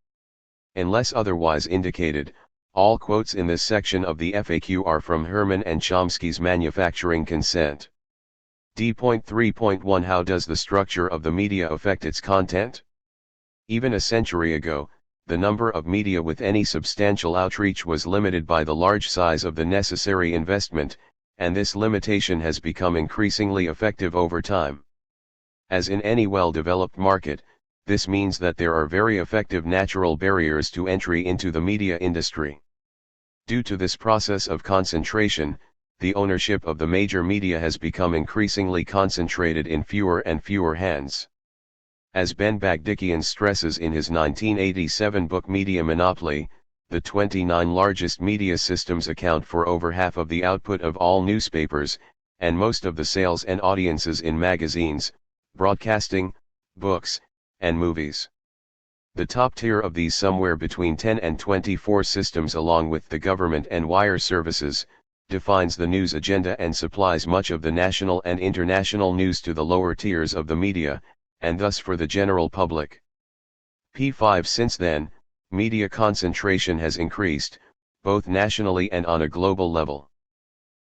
Unless otherwise indicated, all quotes in this section of the FAQ are from Herman and Chomsky's Manufacturing Consent. D.3.1 How does the structure of the media affect its content? Even a century ago, the number of media with any substantial outreach was limited by the large size of the necessary investment, and this limitation has become increasingly effective over time. As in any well-developed market, this means that there are very effective natural barriers to entry into the media industry. Due to this process of concentration, the ownership of the major media has become increasingly concentrated in fewer and fewer hands. As Ben Bagdikian stresses in his 1987 book Media Monopoly, the 29 largest media systems account for over half of the output of all newspapers, and most of the sales and audiences in magazines, broadcasting, books, and movies. The top tier of these, somewhere between 10 and 24 systems along with the government and wire services, defines the news agenda and supplies much of the national and international news to the lower tiers of the media, and thus for the general public. P5 Since then, media concentration has increased, both nationally and on a global level.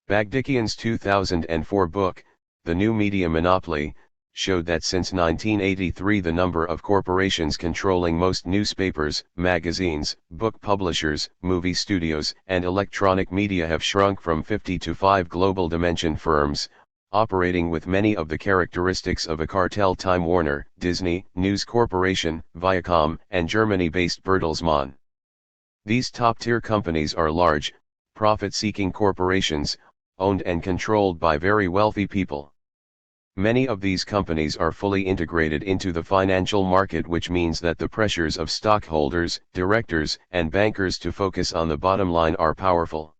Bagdikian's 2004 book, The New Media Monopoly, showed that since 1983 the number of corporations controlling most newspapers, magazines, book publishers, movie studios, and electronic media have shrunk from 50 to 5 global dimension firms, operating with many of the characteristics of a cartel: Time Warner, Disney, News Corporation, Viacom, and Germany-based Bertelsmann. These top-tier companies are large, profit-seeking corporations, owned and controlled by very wealthy people. Many of these companies are fully integrated into the financial market, which means that the pressures of stockholders, directors, and bankers to focus on the bottom line are powerful.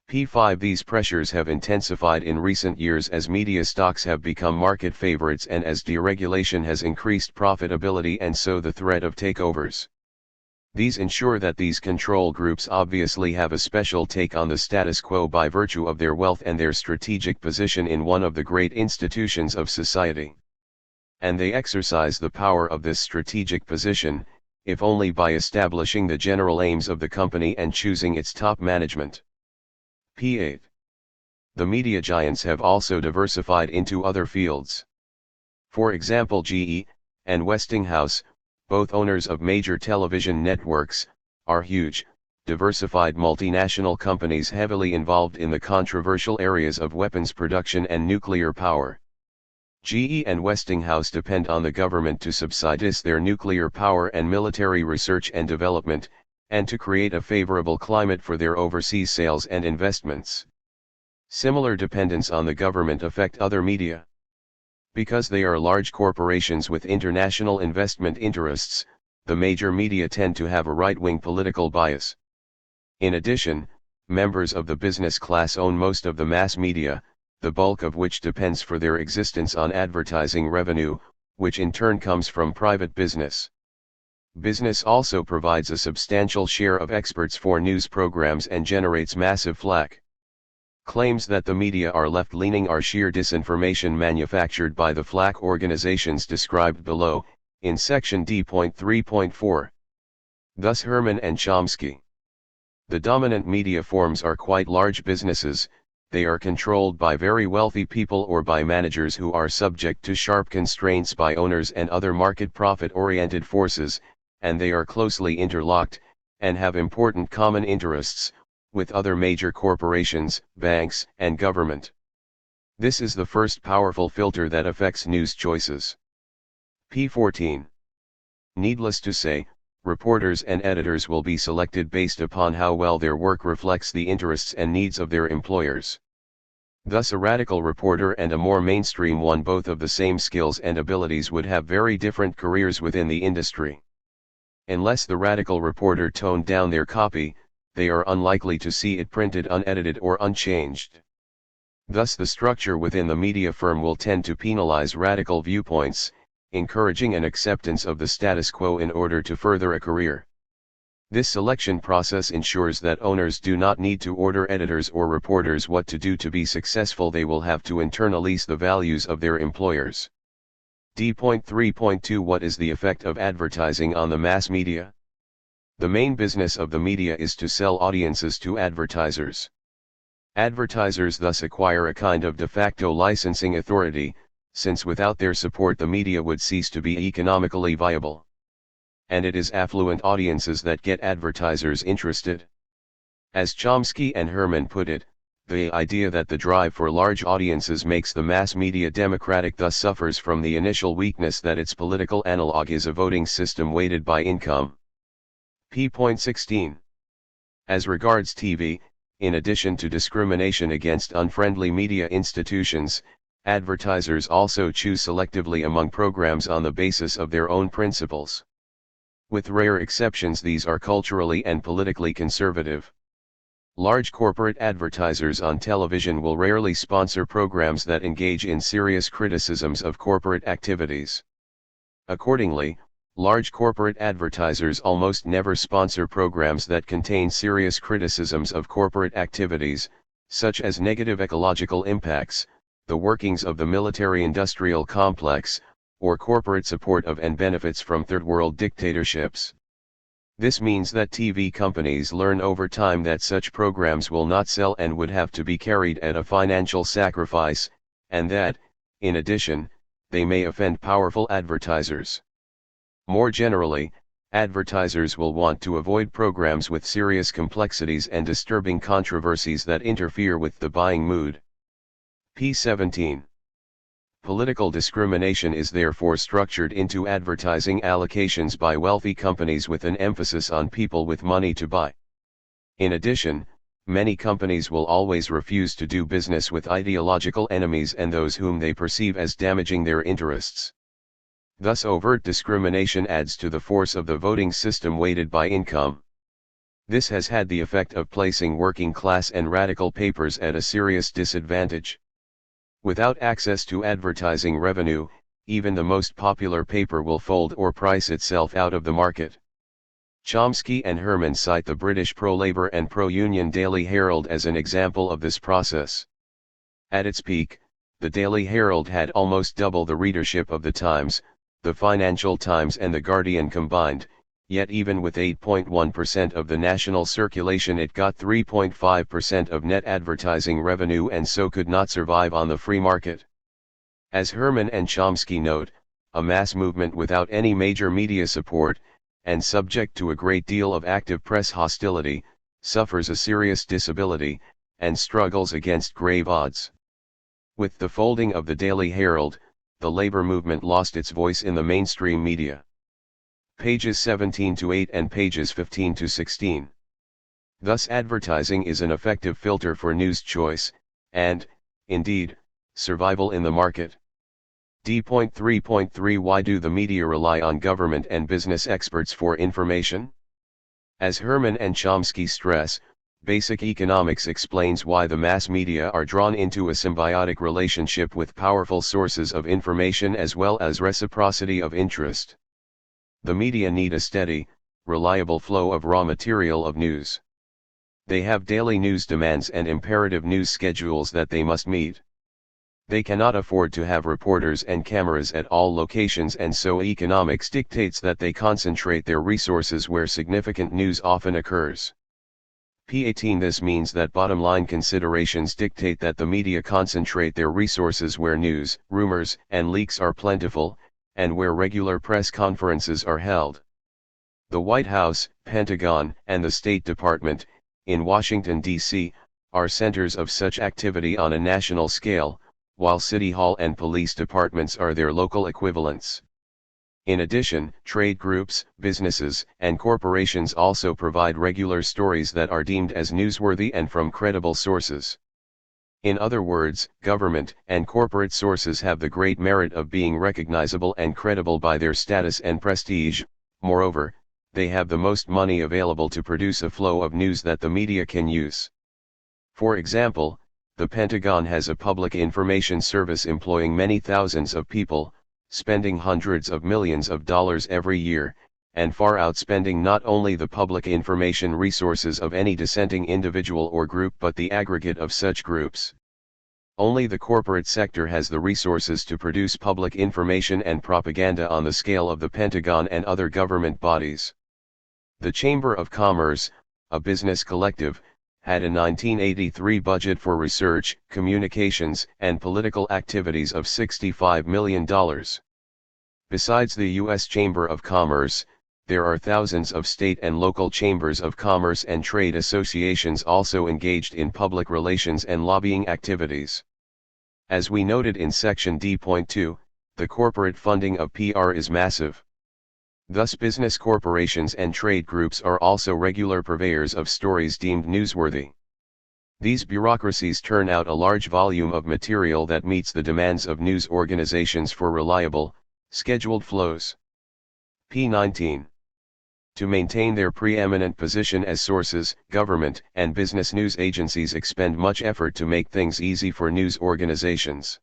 P5 These pressures have intensified in recent years as media stocks have become market favorites and as deregulation has increased profitability and so the threat of takeovers. These ensure that these control groups obviously have a special take on the status quo by virtue of their wealth and their strategic position in one of the great institutions of society. And they exercise the power of this strategic position, if only by establishing the general aims of the company and choosing its top management. P8. The media giants have also diversified into other fields. For example, GE and Westinghouse, both owners of major television networks, are huge, diversified multinational companies heavily involved in the controversial areas of weapons production and nuclear power. GE and Westinghouse depend on the government to subsidize their nuclear power and military research and development, and to create a favorable climate for their overseas sales and investments. Similar dependence on the government affect other media. Because they are large corporations with international investment interests, the major media tend to have a right-wing political bias. In addition, members of the business class own most of the mass media, the bulk of which depends for their existence on advertising revenue, which in turn comes from private business. Business also provides a substantial share of experts for news programs and generates massive flack. Claims that the media are left-leaning are sheer disinformation manufactured by the flack organizations described below, in section D.3.4. Thus Herman and Chomsky. The dominant media forms are quite large businesses, they are controlled by very wealthy people or by managers who are subject to sharp constraints by owners and other market profit-oriented forces, and they are closely interlocked, and have important common interests, with other major corporations, banks, and government. This is the first powerful filter that affects news choices. P14. Needless to say, reporters and editors will be selected based upon how well their work reflects the interests and needs of their employers. Thus a radical reporter and a more mainstream one, both of the same skills and abilities, would have very different careers within the industry. Unless the radical reporter toned down their copy, they are unlikely to see it printed unedited or unchanged. Thus the structure within the media firm will tend to penalize radical viewpoints, encouraging an acceptance of the status quo in order to further a career. This selection process ensures that owners do not need to order editors or reporters what to do to be successful. They will have to internalize the values of their employers. D.3.2 What is the effect of advertising on the mass media? The main business of the media is to sell audiences to advertisers. Advertisers thus acquire a kind of de facto licensing authority, since without their support the media would cease to be economically viable. And it is affluent audiences that get advertisers interested. As Chomsky and Herman put it, the idea that the drive for large audiences makes the mass media democratic thus suffers from the initial weakness that its political analog is a voting system weighted by income. P.16. As regards TV, in addition to discrimination against unfriendly media institutions, advertisers also choose selectively among programs on the basis of their own principles. With rare exceptions, these are culturally and politically conservative. Large corporate advertisers on television will rarely sponsor programs that engage in serious criticisms of corporate activities. Accordingly, large corporate advertisers almost never sponsor programs that contain serious criticisms of corporate activities, such as negative ecological impacts, the workings of the military-industrial complex, or corporate support of and benefits from third-world dictatorships. This means that TV companies learn over time that such programs will not sell and would have to be carried at a financial sacrifice, and that, in addition, they may offend powerful advertisers. More generally, advertisers will want to avoid programs with serious complexities and disturbing controversies that interfere with the buying mood. P17. Political discrimination is therefore structured into advertising allocations by wealthy companies with an emphasis on people with money to buy. In addition, many companies will always refuse to do business with ideological enemies and those whom they perceive as damaging their interests. Thus overt discrimination adds to the force of the voting system weighted by income. This has had the effect of placing working class and radical papers at a serious disadvantage. Without access to advertising revenue, even the most popular paper will fold or price itself out of the market. Chomsky and Herman cite the British pro-labor and pro-union Daily Herald as an example of this process. At its peak, the Daily Herald had almost double the readership of the Times, the Financial Times and the Guardian combined, yet even with 8.1% of the national circulation it got 3.5% of net advertising revenue and so could not survive on the free market. As Herman and Chomsky note, a mass movement without any major media support, and subject to a great deal of active press hostility, suffers a serious disability, and struggles against grave odds. With the folding of the Daily Herald, the labor movement lost its voice in the mainstream media. Pages 17-8 and pages 15-16. Thus advertising is an effective filter for news choice, and, indeed, survival in the market. D.3.3 Why do the media rely on government and business experts for information? As Herman and Chomsky stress, basic economics explains why the mass media are drawn into a symbiotic relationship with powerful sources of information as well as reciprocity of interest. The media need a steady, reliable flow of raw material of news. They have daily news demands and imperative news schedules that they must meet. They cannot afford to have reporters and cameras at all locations, and so economics dictates that they concentrate their resources where significant news often occurs. P18 This means that bottom-line considerations dictate that the media concentrate their resources where news, rumors, and leaks are plentiful, and where regular press conferences are held. The White House, Pentagon, and the State Department, in Washington, D.C., are centers of such activity on a national scale, while City Hall and police departments are their local equivalents. In addition, trade groups, businesses, and corporations also provide regular stories that are deemed as newsworthy and from credible sources. In other words, government and corporate sources have the great merit of being recognizable and credible by their status and prestige. Moreover, they have the most money available to produce a flow of news that the media can use. For example, the Pentagon has a public information service employing many thousands of people, spending hundreds of millions of dollars every year, and far outspending not only the public information resources of any dissenting individual or group but the aggregate of such groups. Only the corporate sector has the resources to produce public information and propaganda on the scale of the Pentagon and other government bodies. The Chamber of Commerce, a business collective, had a 1983 budget for research, communications, and political activities of $65 million. Besides the U.S. Chamber of Commerce, there are thousands of state and local chambers of commerce and trade associations also engaged in public relations and lobbying activities. As we noted in section D.2, the corporate funding of PR is massive. Thus business corporations and trade groups are also regular purveyors of stories deemed newsworthy. These bureaucracies turn out a large volume of material that meets the demands of news organizations for reliable, scheduled flows. P19. To maintain their preeminent position as sources, government and business news agencies expend much effort to make things easy for news organizations.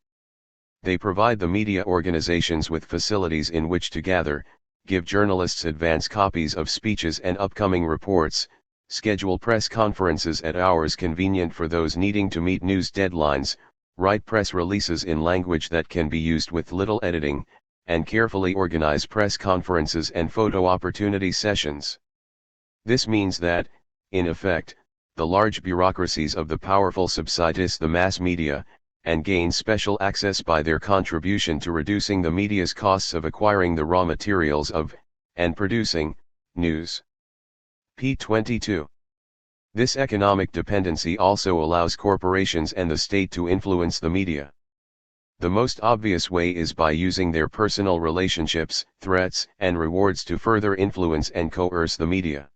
They provide the media organizations with facilities in which to gather, give journalists advance copies of speeches and upcoming reports, schedule press conferences at hours convenient for those needing to meet news deadlines, write press releases in language that can be used with little editing, and carefully organize press conferences and photo opportunity sessions. This means that, in effect, the large bureaucracies of the powerful subsidize the mass media, and gain special access by their contribution to reducing the media's costs of acquiring the raw materials of, and producing, news. p. 22. This economic dependency also allows corporations and the state to influence the media. The most obvious way is by using their personal relationships, threats, and rewards to further influence and coerce the media.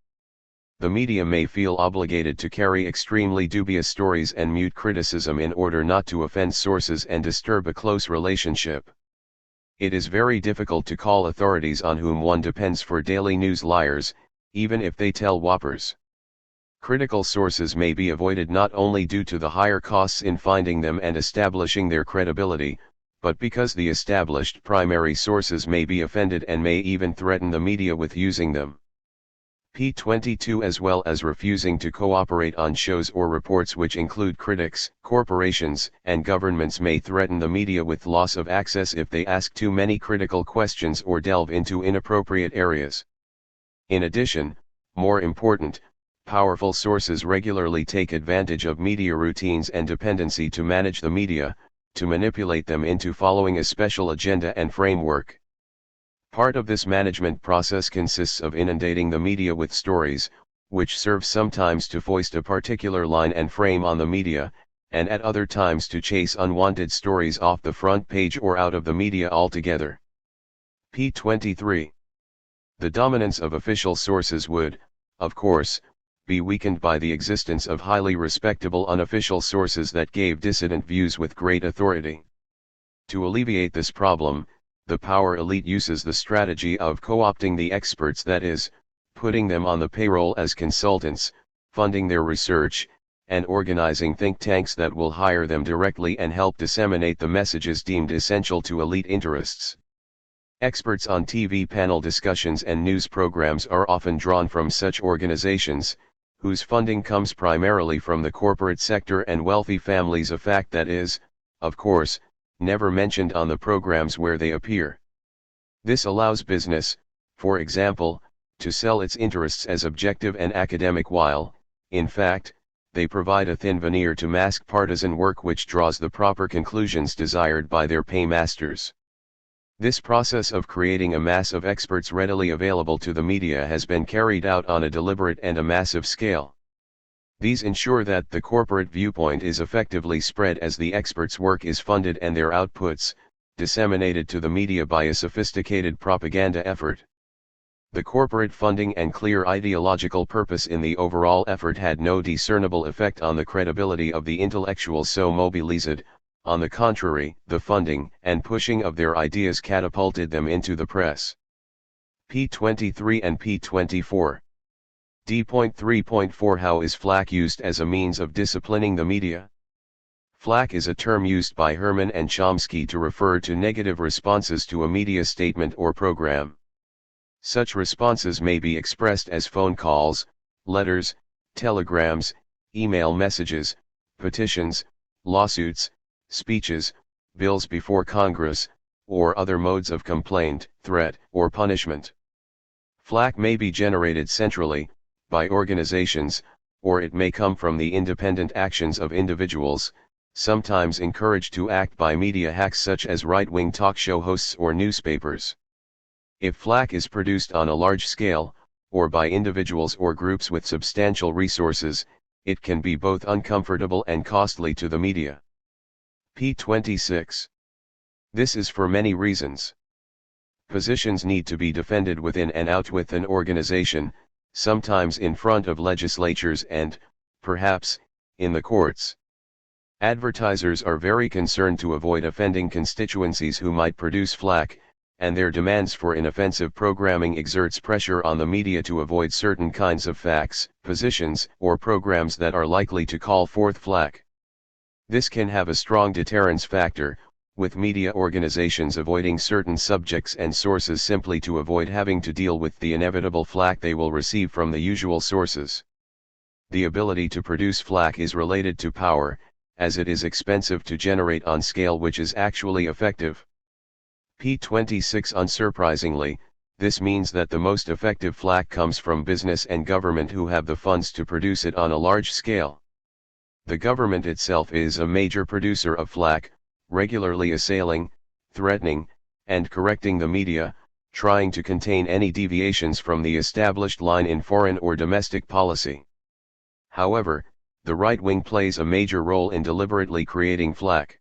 The media may feel obligated to carry extremely dubious stories and mute criticism in order not to offend sources and disturb a close relationship. It is very difficult to call authorities on whom one depends for daily news liars, even if they tell whoppers. Critical sources may be avoided not only due to the higher costs in finding them and establishing their credibility, but because the established primary sources may be offended and may even threaten the media with using them. p. 22. As well as refusing to cooperate on shows or reports which include critics, corporations and governments may threaten the media with loss of access if they ask too many critical questions or delve into inappropriate areas. In addition, more important, powerful sources regularly take advantage of media routines and dependency to manage the media, to manipulate them into following a special agenda and framework. Part of this management process consists of inundating the media with stories, which serve sometimes to foist a particular line and frame on the media, and at other times to chase unwanted stories off the front page or out of the media altogether. p. 23. The dominance of official sources would, of course, be weakened by the existence of highly respectable unofficial sources that gave dissident views with great authority. To alleviate this problem, the power elite uses the strategy of co-opting the experts, that is, putting them on the payroll as consultants, funding their research, and organizing think tanks that will hire them directly and help disseminate the messages deemed essential to elite interests. Experts on TV panel discussions and news programs are often drawn from such organizations, whose funding comes primarily from the corporate sector and wealthy families, a fact that is, of course, never mentioned on the programs where they appear. This allows business, for example, to sell its interests as objective and academic while, in fact, they provide a thin veneer to mask partisan work which draws the proper conclusions desired by their paymasters. This process of creating a mass of experts readily available to the media has been carried out on a deliberate and a massive scale. These ensure that the corporate viewpoint is effectively spread as the experts' work is funded and their outputs, disseminated to the media by a sophisticated propaganda effort. The corporate funding and clear ideological purpose in the overall effort had no discernible effect on the credibility of the intellectuals so mobilized. On the contrary, the funding and pushing of their ideas catapulted them into the press. p. 23 and p. 24. d.3.4 How is flack used as a means of disciplining the media? Flack is a term used by Herman and Chomsky to refer to negative responses to a media statement or program. Such responses may be expressed as phone calls, letters, telegrams, email messages, petitions, lawsuits, speeches, bills before Congress, or other modes of complaint, threat, or punishment. Flack may be generated centrally, by organizations, or it may come from the independent actions of individuals, sometimes encouraged to act by media hacks such as right-wing talk show hosts or newspapers. If flack is produced on a large scale, or by individuals or groups with substantial resources, it can be both uncomfortable and costly to the media. p. 26. This is for many reasons. Positions need to be defended within and out with an organization, sometimes in front of legislatures and, perhaps, in the courts. Advertisers are very concerned to avoid offending constituencies who might produce flack, and their demands for inoffensive programming exerts pressure on the media to avoid certain kinds of facts, positions, or programs that are likely to call forth flack. This can have a strong deterrence factor, with media organizations avoiding certain subjects and sources simply to avoid having to deal with the inevitable flack they will receive from the usual sources. The ability to produce flack is related to power, as it is expensive to generate on scale which is actually effective. p. 26. Unsurprisingly, this means that the most effective flack comes from business and government who have the funds to produce it on a large scale. The government itself is a major producer of flak, regularly assailing, threatening, and correcting the media, trying to contain any deviations from the established line in foreign or domestic policy. However, the right wing plays a major role in deliberately creating flak.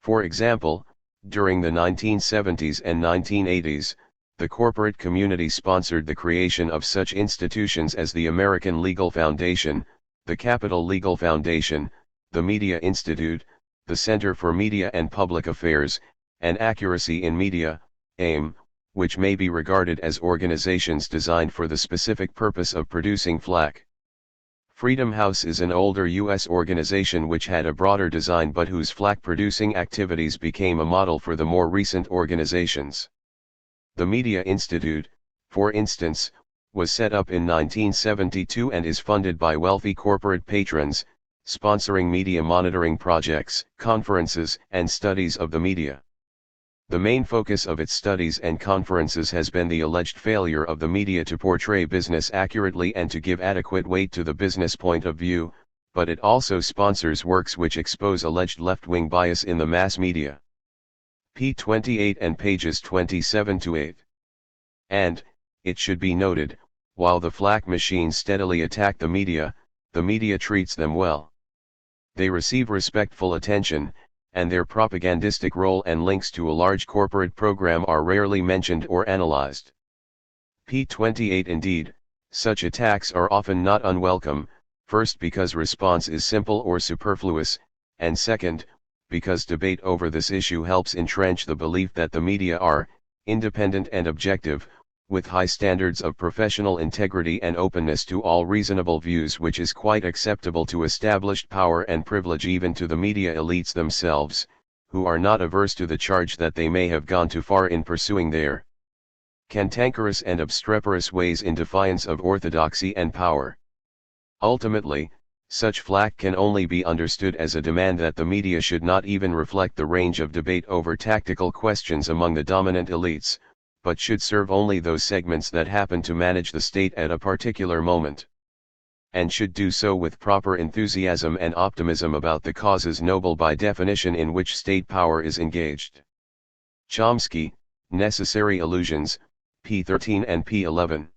For example, during the 1970s and 1980s, the corporate community sponsored the creation of such institutions as the American Legal Foundation, the Capital Legal Foundation, the Media Institute, the Center for Media and Public Affairs, and Accuracy in Media, AIM, which may be regarded as organizations designed for the specific purpose of producing flak. Freedom House is an older U.S. organization which had a broader design but whose flak-producing activities became a model for the more recent organizations. The Media Institute, for instance, was set up in 1972 and is funded by wealthy corporate patrons, sponsoring media monitoring projects, conferences, and studies of the media. The main focus of its studies and conferences has been the alleged failure of the media to portray business accurately and to give adequate weight to the business point of view, but it also sponsors works which expose alleged left-wing bias in the mass media. p. 28 and pages 27-8. And, it should be noted, while the flak machines steadily attack the media treats them well. They receive respectful attention, and their propagandistic role and links to a large corporate program are rarely mentioned or analyzed. p. 28. Indeed, such attacks are often not unwelcome, first because response is simple or superfluous, and second, because debate over this issue helps entrench the belief that the media are independent and objective, with high standards of professional integrity and openness to all reasonable views, which is quite acceptable to established power and privilege, even to the media elites themselves, who are not averse to the charge that they may have gone too far in pursuing their cantankerous and obstreperous ways in defiance of orthodoxy and power. Ultimately, such flak can only be understood as a demand that the media should not even reflect the range of debate over tactical questions among the dominant elites, but should serve only those segments that happen to manage the state at a particular moment. And should do so with proper enthusiasm and optimism about the causes noble by definition in which state power is engaged. Chomsky, Necessary Illusions, p. 13 and p. 11.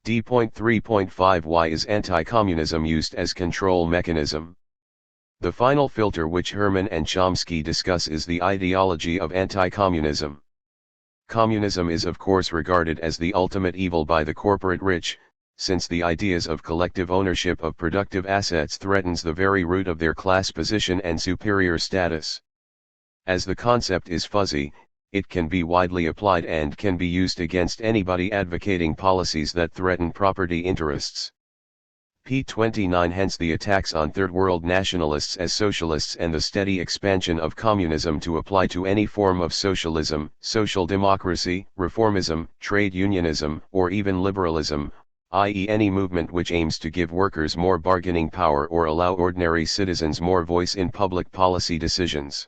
D.3.5 Why is anti-communism used as control mechanism? The final filter which Herman and Chomsky discuss is the ideology of anti-communism. Communism is of course regarded as the ultimate evil by the corporate rich, since the ideas of collective ownership of productive assets threatens the very root of their class position and superior status. As the concept is fuzzy, it can be widely applied and can be used against anybody advocating policies that threaten property interests. p. 29 Hence the attacks on Third World nationalists as socialists and the steady expansion of communism to apply to any form of socialism, social democracy, reformism, trade unionism, or even liberalism, i.e. any movement which aims to give workers more bargaining power or allow ordinary citizens more voice in public policy decisions.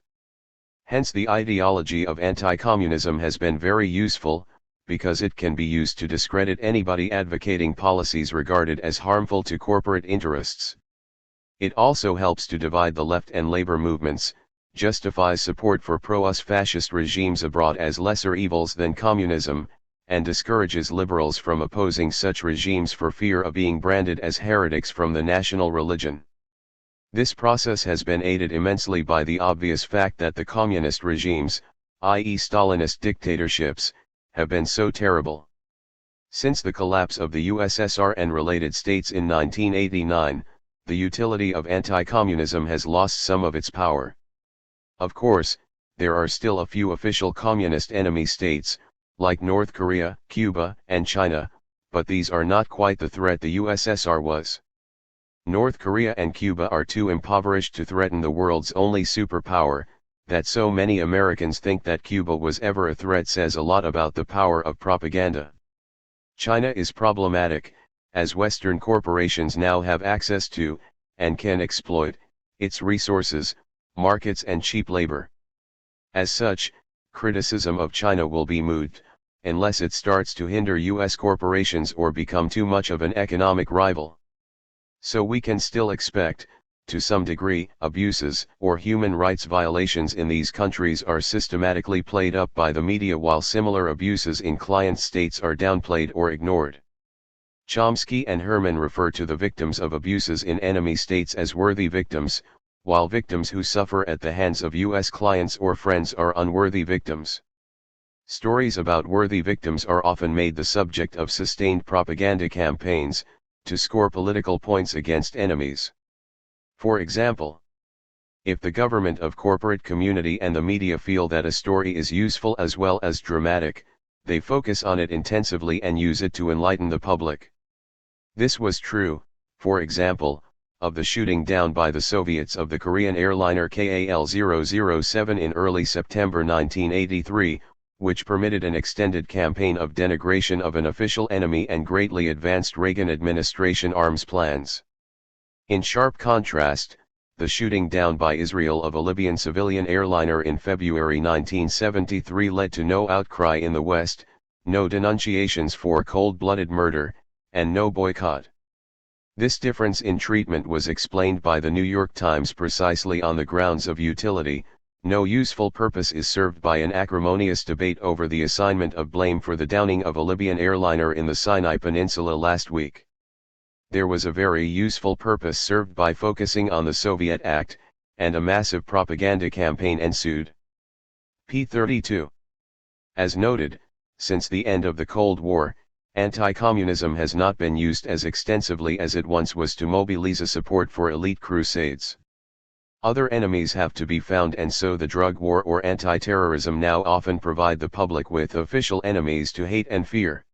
Hence the ideology of anti-communism has been very useful, because it can be used to discredit anybody advocating policies regarded as harmful to corporate interests. It also helps to divide the left and labor movements, justifies support for pro-US fascist regimes abroad as lesser evils than communism, and discourages liberals from opposing such regimes for fear of being branded as heretics from the national religion. This process has been aided immensely by the obvious fact that the communist regimes, i.e. Stalinist dictatorships, have been so terrible. Since the collapse of the USSR and related states in 1989, the utility of anti-communism has lost some of its power. Of course, there are still a few official communist enemy states, like North Korea, Cuba, and China, but these are not quite the threat the USSR was. North Korea and Cuba are too impoverished to threaten the world's only superpower. That so many Americans think that Cuba was ever a threat says a lot about the power of propaganda. China is problematic, as Western corporations now have access to, and can exploit, its resources, markets and cheap labor. As such, criticism of China will be moot, unless it starts to hinder U.S. corporations or become too much of an economic rival. So we can still expect, To some degree, abuses or human rights violations in these countries are systematically played up by the media while similar abuses in client states are downplayed or ignored. Chomsky and Herman refer to the victims of abuses in enemy states as worthy victims, while victims who suffer at the hands of U.S. clients or friends are unworthy victims. Stories about worthy victims are often made the subject of sustained propaganda campaigns, to score political points against enemies. For example, if the government of corporate community and the media feel that a story is useful as well as dramatic, they focus on it intensively and use it to enlighten the public. This was true, for example, of the shooting down by the Soviets of the Korean airliner KAL-007 in early September 1983, which permitted an extended campaign of denigration of an official enemy and greatly advanced Reagan administration arms plans. In sharp contrast, the shooting down by Israel of a Libyan civilian airliner in February 1973 led to no outcry in the West, no denunciations for cold-blooded murder, and no boycott. This difference in treatment was explained by the New York Times precisely on the grounds of utility. No useful purpose is served by an acrimonious debate over the assignment of blame for the downing of a Libyan airliner in the Sinai Peninsula last week. There was a very useful purpose served by focusing on the Soviet act, and a massive propaganda campaign ensued. p. 32. As noted, since the end of the Cold War, anti-communism has not been used as extensively as it once was to mobilize support for elite crusades. Other enemies have to be found, and so the drug war or anti-terrorism now often provide the public with official enemies to hate and fear.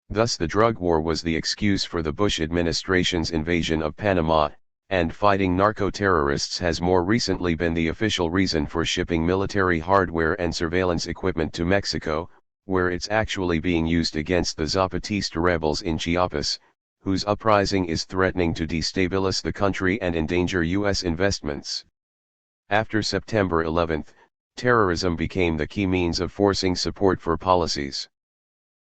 Thus the drug war was the excuse for the Bush administration's invasion of Panama, and fighting narco-terrorists has more recently been the official reason for shipping military hardware and surveillance equipment to Mexico, where it's actually being used against the Zapatista rebels in Chiapas, whose uprising is threatening to destabilize the country and endanger U.S. investments. After September 11, terrorism became the key means of forcing support for policies.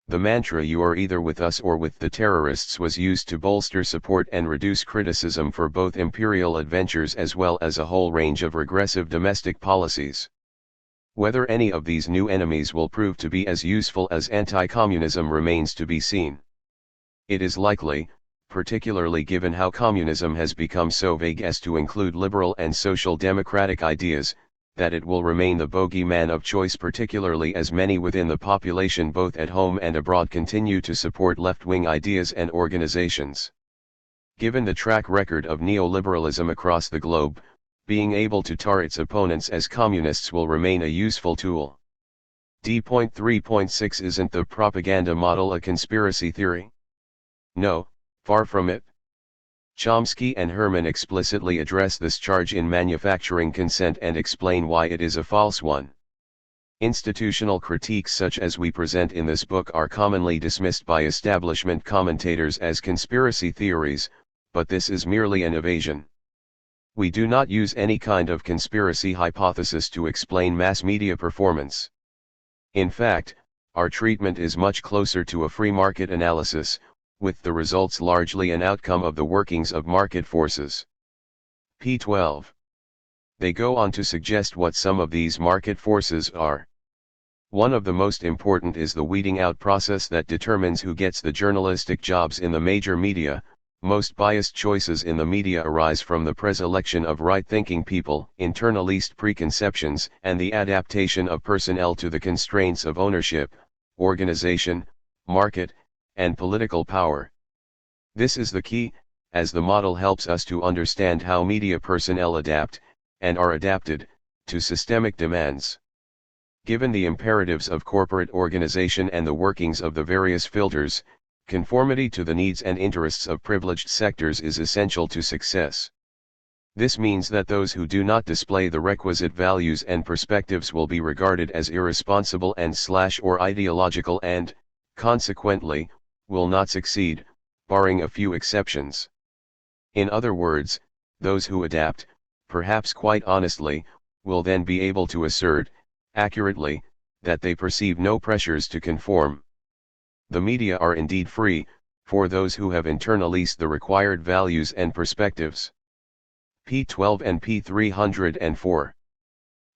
The mantra "you are either with us or with the terrorists" was used to bolster support and reduce criticism for both imperial adventures as well as a whole range of regressive domestic policies. Whether any of these new enemies will prove to be as useful as anti-communism remains to be seen. It is likely, particularly given how communism has become so vague as to include liberal and social democratic ideas, that it will remain the bogeyman of choice, particularly as many within the population both at home and abroad continue to support left-wing ideas and organizations. Given the track record of neoliberalism across the globe, being able to tar its opponents as communists will remain a useful tool. D.3.6 Isn't the propaganda model a conspiracy theory? No, far from it. Chomsky and Herman explicitly address this charge in Manufacturing Consent and explain why it is a false one. Institutional critiques such as we present in this book are commonly dismissed by establishment commentators as conspiracy theories, but this is merely an evasion. We do not use any kind of conspiracy hypothesis to explain mass media performance. In fact, our treatment is much closer to a free market analysis, with the results largely an outcome of the workings of market forces. p. 12. They go on to suggest what some of these market forces are. One of the most important is the weeding out process that determines who gets the journalistic jobs in the major media. Most biased choices in the media arise from the preselection of right-thinking people, internalist preconceptions, and the adaptation of personnel to the constraints of ownership, organization, market, and political power. This is the key, as the model helps us to understand how media personnel adapt, and are adapted, to systemic demands. Given the imperatives of corporate organization and the workings of the various filters, conformity to the needs and interests of privileged sectors is essential to success. This means that those who do not display the requisite values and perspectives will be regarded as irresponsible and/or ideological and, consequently, will not succeed, barring a few exceptions. In other words, those who adapt, perhaps quite honestly, will then be able to assert, accurately, that they perceive no pressures to conform. The media are indeed free, for those who have internalized the required values and perspectives. P12 and P304.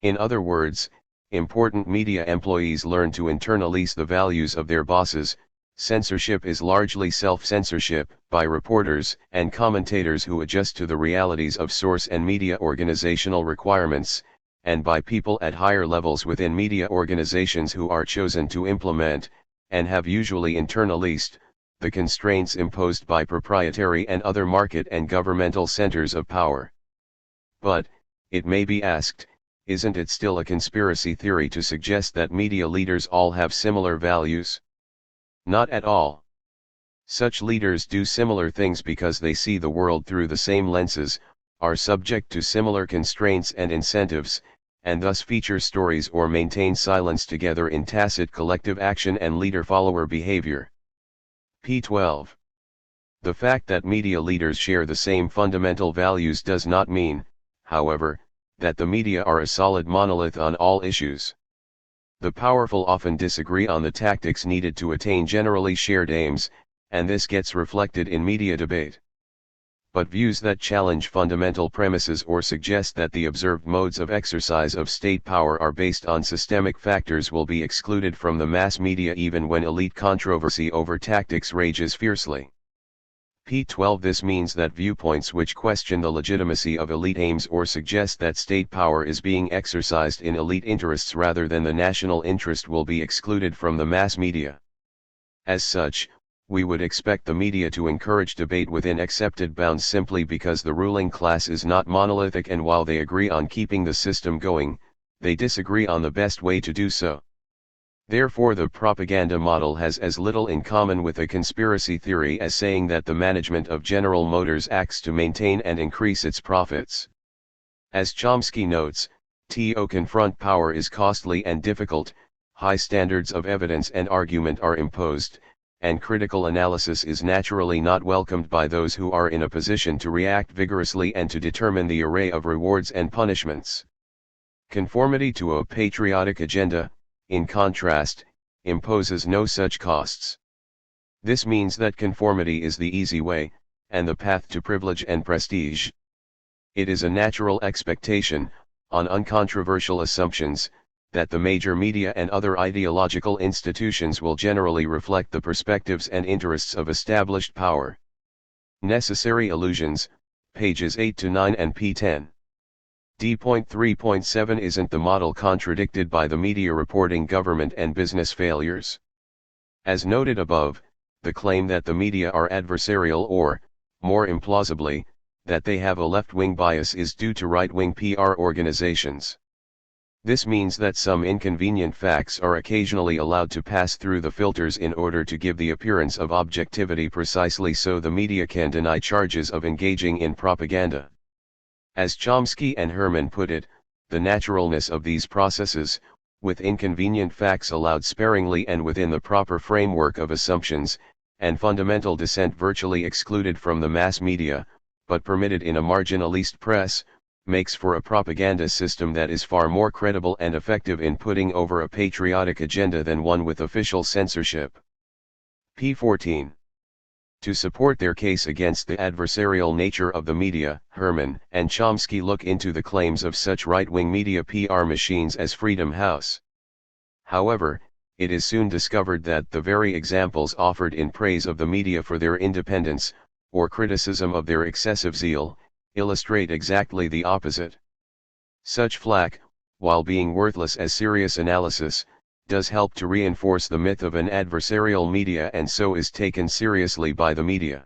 In other words, important media employees learn to internalize the values of their bosses. Censorship is largely self-censorship, by reporters and commentators who adjust to the realities of source and media organizational requirements, and by people at higher levels within media organizations who are chosen to implement, and have usually internalized, the constraints imposed by proprietary and other market and governmental centers of power. But, it may be asked, isn't it still a conspiracy theory to suggest that media leaders all have similar values? Not at all. Such leaders do similar things because they see the world through the same lenses, are subject to similar constraints and incentives, and thus feature stories or maintain silence together in tacit collective action and leader-follower behavior. P12. The fact that media leaders share the same fundamental values does not mean, however, that the media are a solid monolith on all issues. The powerful often disagree on the tactics needed to attain generally shared aims, and this gets reflected in media debate. But views that challenge fundamental premises or suggest that the observed modes of exercise of state power are based on systemic factors will be excluded from the mass media even when elite controversy over tactics rages fiercely. P12. This means that viewpoints which question the legitimacy of elite aims or suggest that state power is being exercised in elite interests rather than the national interest will be excluded from the mass media. As such, we would expect the media to encourage debate within accepted bounds simply because the ruling class is not monolithic, and while they agree on keeping the system going, they disagree on the best way to do so. Therefore, the propaganda model has as little in common with a conspiracy theory as saying that the management of General Motors acts to maintain and increase its profits. As Chomsky notes, to confront power is costly and difficult, high standards of evidence and argument are imposed, and critical analysis is naturally not welcomed by those who are in a position to react vigorously and to determine the array of rewards and punishments. Conformity to a patriotic agenda, in contrast, imposes no such costs. This means that conformity is the easy way, and the path to privilege and prestige. It is a natural expectation, on uncontroversial assumptions, that the major media and other ideological institutions will generally reflect the perspectives and interests of established power. Necessary Illusions, pages 8 to 9 and p10. D.3.7 Isn't the model contradicted by the media reporting government and business failures? As noted above, the claim that the media are adversarial or, more implausibly, that they have a left-wing bias is due to right-wing PR organizations. This means that some inconvenient facts are occasionally allowed to pass through the filters in order to give the appearance of objectivity, precisely so the media can deny charges of engaging in propaganda. As Chomsky and Herman put it, the naturalness of these processes, with inconvenient facts allowed sparingly and within the proper framework of assumptions, and fundamental dissent virtually excluded from the mass media, but permitted in a marginalist press, makes for a propaganda system that is far more credible and effective in putting over a patriotic agenda than one with official censorship. P14. To support their case against the adversarial nature of the media, Herman and Chomsky look into the claims of such right-wing media PR machines as Freedom House. However, it is soon discovered that the very examples offered in praise of the media for their independence, or criticism of their excessive zeal, illustrate exactly the opposite. Such flack, while being worthless as serious analysis, does help to reinforce the myth of an adversarial media, and so is taken seriously by the media.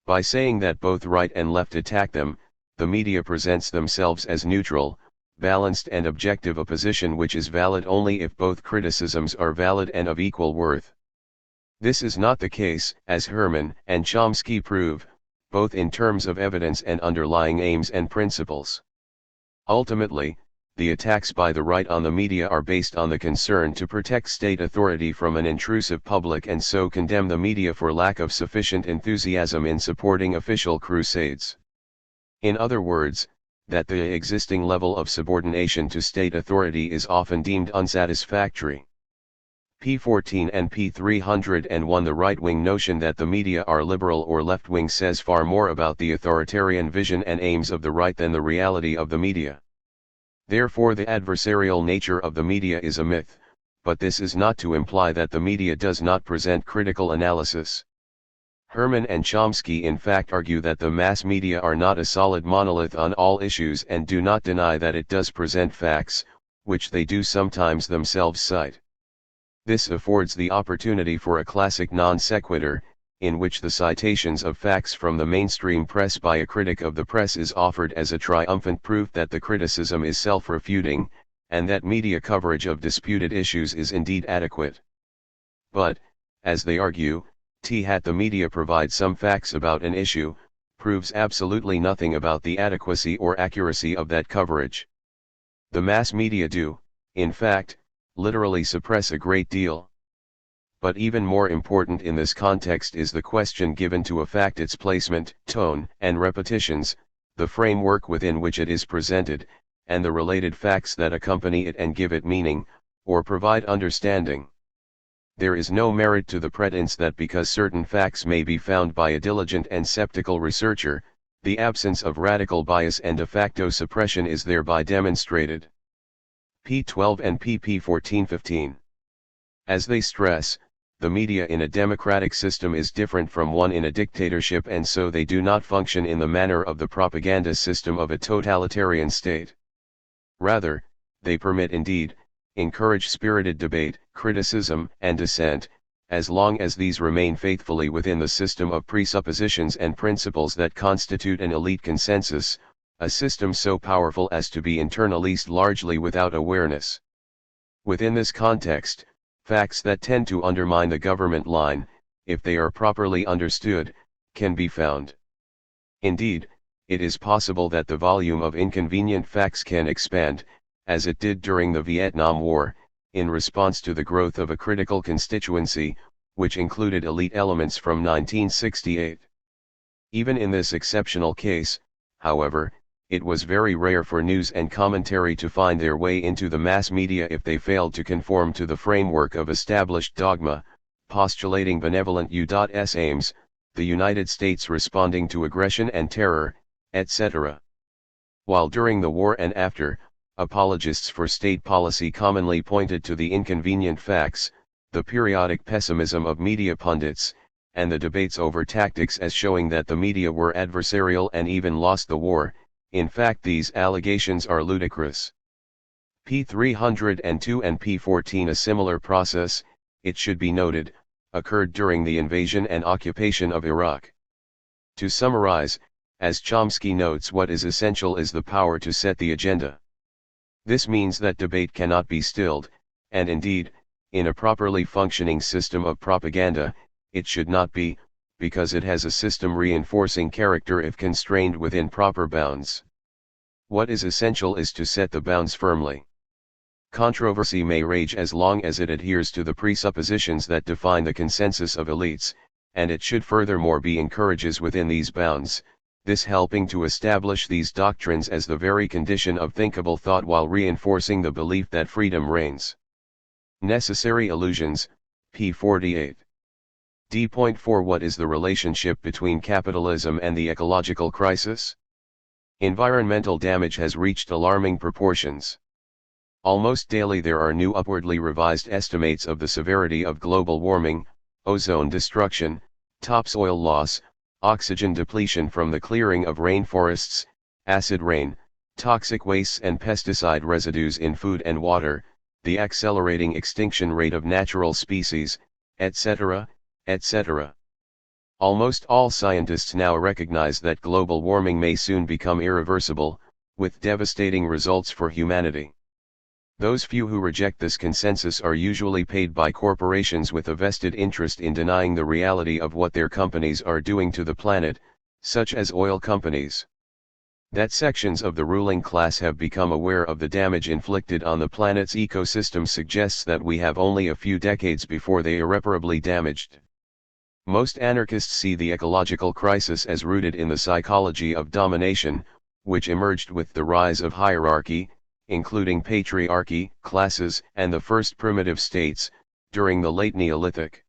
By saying that both right and left attack them, the media presents themselves as neutral, balanced and objective, a position which is valid only if both criticisms are valid and of equal worth. This is not the case, as Herman and Chomsky prove, both in terms of evidence and underlying aims and principles. Ultimately, the attacks by the right on the media are based on the concern to protect state authority from an intrusive public, and so condemn the media for lack of sufficient enthusiasm in supporting official crusades. In other words, that the existing level of subordination to state authority is often deemed unsatisfactory. P14 and P301. The right-wing notion that the media are liberal or left-wing says far more about the authoritarian vision and aims of the right than the reality of the media. Therefore, the adversarial nature of the media is a myth, but this is not to imply that the media does not present critical analysis. Herman and Chomsky in fact argue that the mass media are not a solid monolith on all issues and do not deny that it does present facts, which they do sometimes themselves cite. This affords the opportunity for a classic non sequitur, in which the citations of facts from the mainstream press by a critic of the press is offered as a triumphant proof that the criticism is self-refuting, and that media coverage of disputed issues is indeed adequate. But, as they argue, the media provide some facts about an issue, proves absolutely nothing about the adequacy or accuracy of that coverage. The mass media do, in fact, literally suppress a great deal. But even more important in this context is the question given to a fact: its placement, tone, and repetitions, the framework within which it is presented, and the related facts that accompany it and give it meaning, or provide understanding. There is no merit to the pretense that because certain facts may be found by a diligent and skeptical researcher, the absence of radical bias and de facto suppression is thereby demonstrated. P12 and pp14-15. As they stress, the media in a democratic system is different from one in a dictatorship, and so they do not function in the manner of the propaganda system of a totalitarian state. Rather, they permit, indeed, encourage spirited debate, criticism, and dissent, as long as these remain faithfully within the system of presuppositions and principles that constitute an elite consensus, a system so powerful as to be internalized largely without awareness. Within this context, facts that tend to undermine the government line, if they are properly understood, can be found. Indeed, it is possible that the volume of inconvenient facts can expand, as it did during the Vietnam War, in response to the growth of a critical constituency, which included elite elements from 1968. Even in this exceptional case, however, it was very rare for news and commentary to find their way into the mass media if they failed to conform to the framework of established dogma, postulating benevolent U.S. aims, the United States responding to aggression and terror, etc. While during the war and after, apologists for state policy commonly pointed to the inconvenient facts, the periodic pessimism of media pundits, and the debates over tactics as showing that the media were adversarial and even lost the war. In fact, these allegations are ludicrous. P302 and P14. A similar process, it should be noted, occurred during the invasion and occupation of Iraq. To summarize, as Chomsky notes, what is essential is the power to set the agenda. This means that debate cannot be stilled, and indeed, in a properly functioning system of propaganda, it should not be, because it has a system reinforcing character if constrained within proper bounds. What is essential is to set the bounds firmly. Controversy may rage as long as it adheres to the presuppositions that define the consensus of elites, and it should furthermore be encourages within these bounds, this helping to establish these doctrines as the very condition of thinkable thought while reinforcing the belief that freedom reigns. Necessary illusions, p. 48. D.4. What is the relationship between capitalism and the ecological crisis? Environmental damage has reached alarming proportions. Almost daily there are new upwardly revised estimates of the severity of global warming, ozone destruction, topsoil loss, oxygen depletion from the clearing of rainforests, acid rain, toxic wastes and pesticide residues in food and water, the accelerating extinction rate of natural species, etc., etc. Almost all scientists now recognize that global warming may soon become irreversible, with devastating results for humanity. Those few who reject this consensus are usually paid by corporations with a vested interest in denying the reality of what their companies are doing to the planet, such as oil companies. That sections of the ruling class have become aware of the damage inflicted on the planet's ecosystem suggests that we have only a few decades before they irreparably damaged. Most anarchists see the ecological crisis as rooted in the psychology of domination, which emerged with the rise of hierarchy, including patriarchy, classes, and the first primitive states, during the late Neolithic.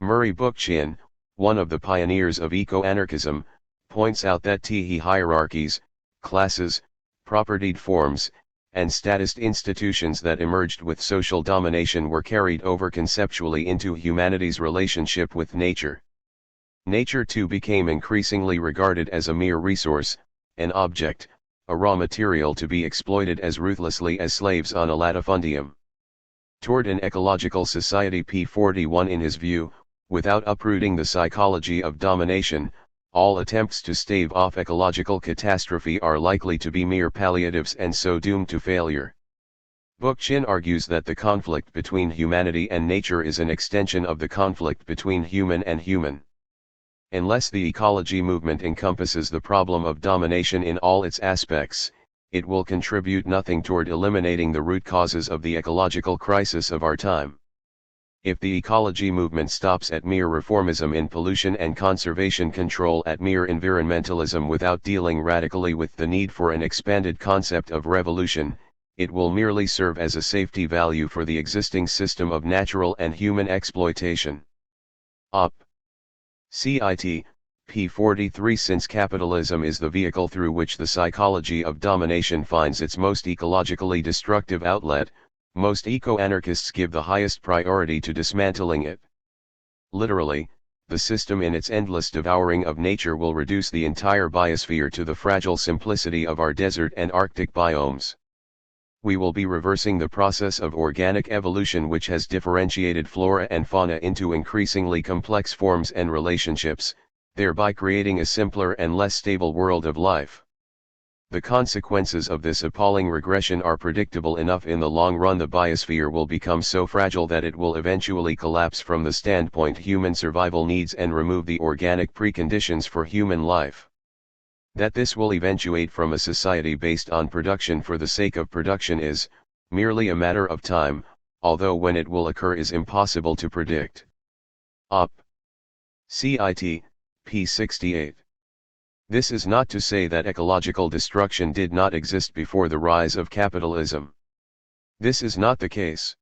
Murray Bookchin, one of the pioneers of eco-anarchism, points out that the hierarchies, classes, propertied forms, and statist institutions that emerged with social domination were carried over conceptually into humanity's relationship with nature. Nature too became increasingly regarded as a mere resource, an object, a raw material to be exploited as ruthlessly as slaves on a latifundium. Toward an ecological society, p41 in his view, without uprooting the psychology of domination, all attempts to stave off ecological catastrophe are likely to be mere palliatives and so doomed to failure. Bookchin argues that the conflict between humanity and nature is an extension of the conflict between human and human. Unless the ecology movement encompasses the problem of domination in all its aspects, it will contribute nothing toward eliminating the root causes of the ecological crisis of our time. If the ecology movement stops at mere reformism in pollution and conservation control, at mere environmentalism without dealing radically with the need for an expanded concept of revolution, it will merely serve as a safety valve for the existing system of natural and human exploitation. Op. Cit. p43. Since capitalism is the vehicle through which the psychology of domination finds its most ecologically destructive outlet, most eco-anarchists give the highest priority to dismantling it. Literally, the system in its endless devouring of nature will reduce the entire biosphere to the fragile simplicity of our desert and Arctic biomes. We will be reversing the process of organic evolution which has differentiated flora and fauna into increasingly complex forms and relationships, thereby creating a simpler and less stable world of life. The consequences of this appalling regression are predictable enough. In the long run, the biosphere will become so fragile that it will eventually collapse from the standpoint human survival needs and remove the organic preconditions for human life. That this will eventuate from a society based on production for the sake of production is merely a matter of time, although when it will occur is impossible to predict. Op. Cit. p68. This is not to say that ecological destruction did not exist before the rise of capitalism. This is not the case.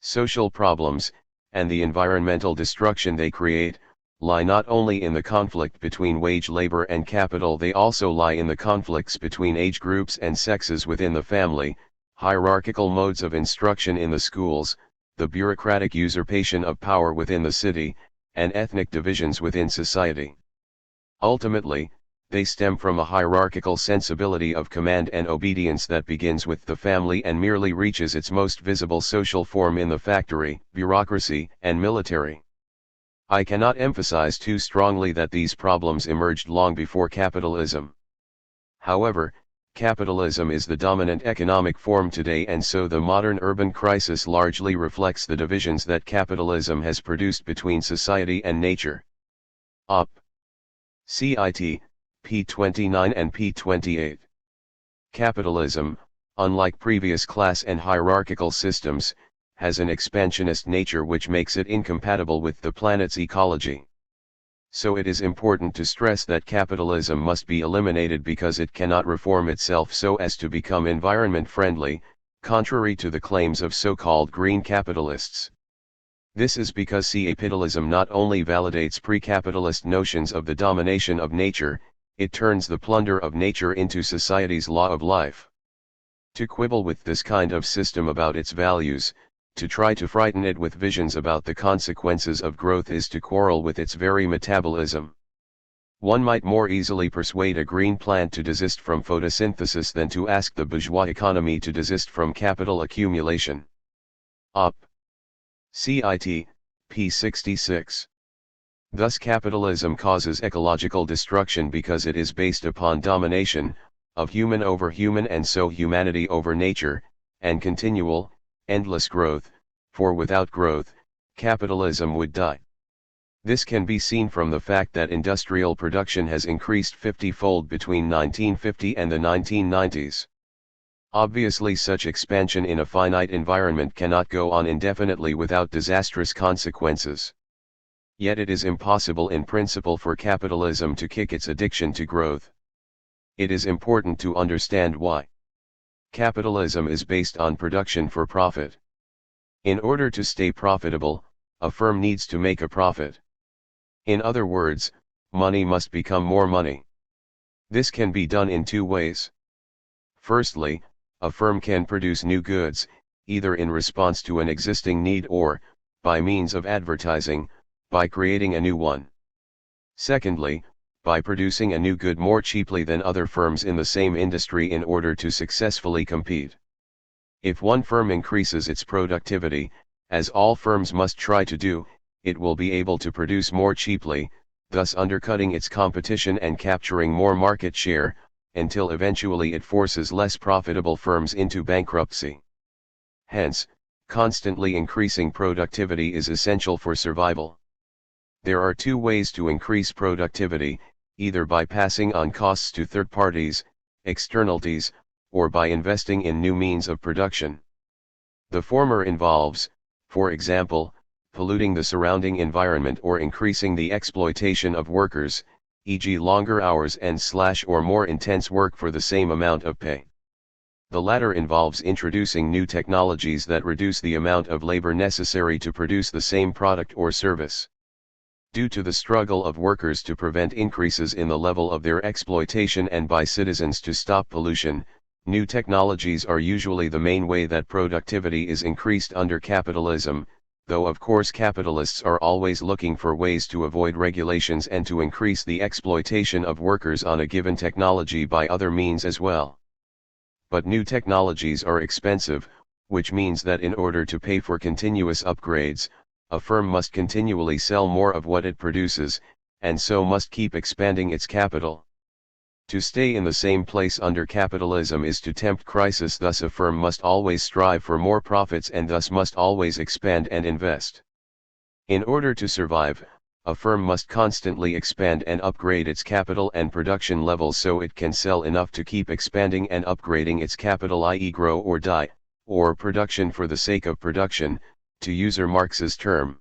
Social problems, and the environmental destruction they create, lie not only in the conflict between wage labor and capital, they also lie in the conflicts between age groups and sexes within the family, hierarchical modes of instruction in the schools, the bureaucratic usurpation of power within the city, and ethnic divisions within society. Ultimately, they stem from a hierarchical sensibility of command and obedience that begins with the family and merely reaches its most visible social form in the factory, bureaucracy, and military. I cannot emphasize too strongly that these problems emerged long before capitalism. However, capitalism is the dominant economic form today, and so the modern urban crisis largely reflects the divisions that capitalism has produced between society and nature. Op. Cit. p29 and p28. Capitalism, unlike previous class and hierarchical systems, has an expansionist nature which makes it incompatible with the planet's ecology. So it is important to stress that capitalism must be eliminated because it cannot reform itself so as to become environment friendly, contrary to the claims of so-called green capitalists. This is because capitalism not only validates pre-capitalist notions of the domination of nature, it turns the plunder of nature into society's law of life. To quibble with this kind of system about its values, to try to frighten it with visions about the consequences of growth, is to quarrel with its very metabolism. One might more easily persuade a green plant to desist from photosynthesis than to ask the bourgeois economy to desist from capital accumulation. Op. Cit. p66. Thus capitalism causes ecological destruction because it is based upon domination, of human over human and so humanity over nature, and continual, endless growth, for without growth, capitalism would die. This can be seen from the fact that industrial production has increased 50-fold between 1950 and the 1990s. Obviously, such expansion in a finite environment cannot go on indefinitely without disastrous consequences. Yet it is impossible in principle for capitalism to kick its addiction to growth. It is important to understand why. Capitalism is based on production for profit. In order to stay profitable, a firm needs to make a profit. In other words, money must become more money. This can be done in two ways. Firstly, a firm can produce new goods, either in response to an existing need or, by means of advertising, by creating a new one. Secondly, by producing a new good more cheaply than other firms in the same industry in order to successfully compete. If one firm increases its productivity, as all firms must try to do, it will be able to produce more cheaply, thus undercutting its competition and capturing more market share, until eventually it forces less profitable firms into bankruptcy. Hence, constantly increasing productivity is essential for survival. There are two ways to increase productivity, either by passing on costs to third parties, externalities, or by investing in new means of production. The former involves, for example, polluting the surrounding environment or increasing the exploitation of workers, e.g. longer hours and or more intense work for the same amount of pay. The latter involves introducing new technologies that reduce the amount of labor necessary to produce the same product or service. Due to the struggle of workers to prevent increases in the level of their exploitation and by citizens to stop pollution, new technologies are usually the main way that productivity is increased under capitalism, though of course capitalists are always looking for ways to avoid regulations and to increase the exploitation of workers on a given technology by other means as well. But new technologies are expensive, which means that in order to pay for continuous upgrades, a firm must continually sell more of what it produces, and so must keep expanding its capital. To stay in the same place under capitalism is to tempt crisis, thus a firm must always strive for more profits and thus must always expand and invest. In order to survive, a firm must constantly expand and upgrade its capital and production levels so it can sell enough to keep expanding and upgrading its capital, i.e. grow or die, or production for the sake of production, to use Marx's term.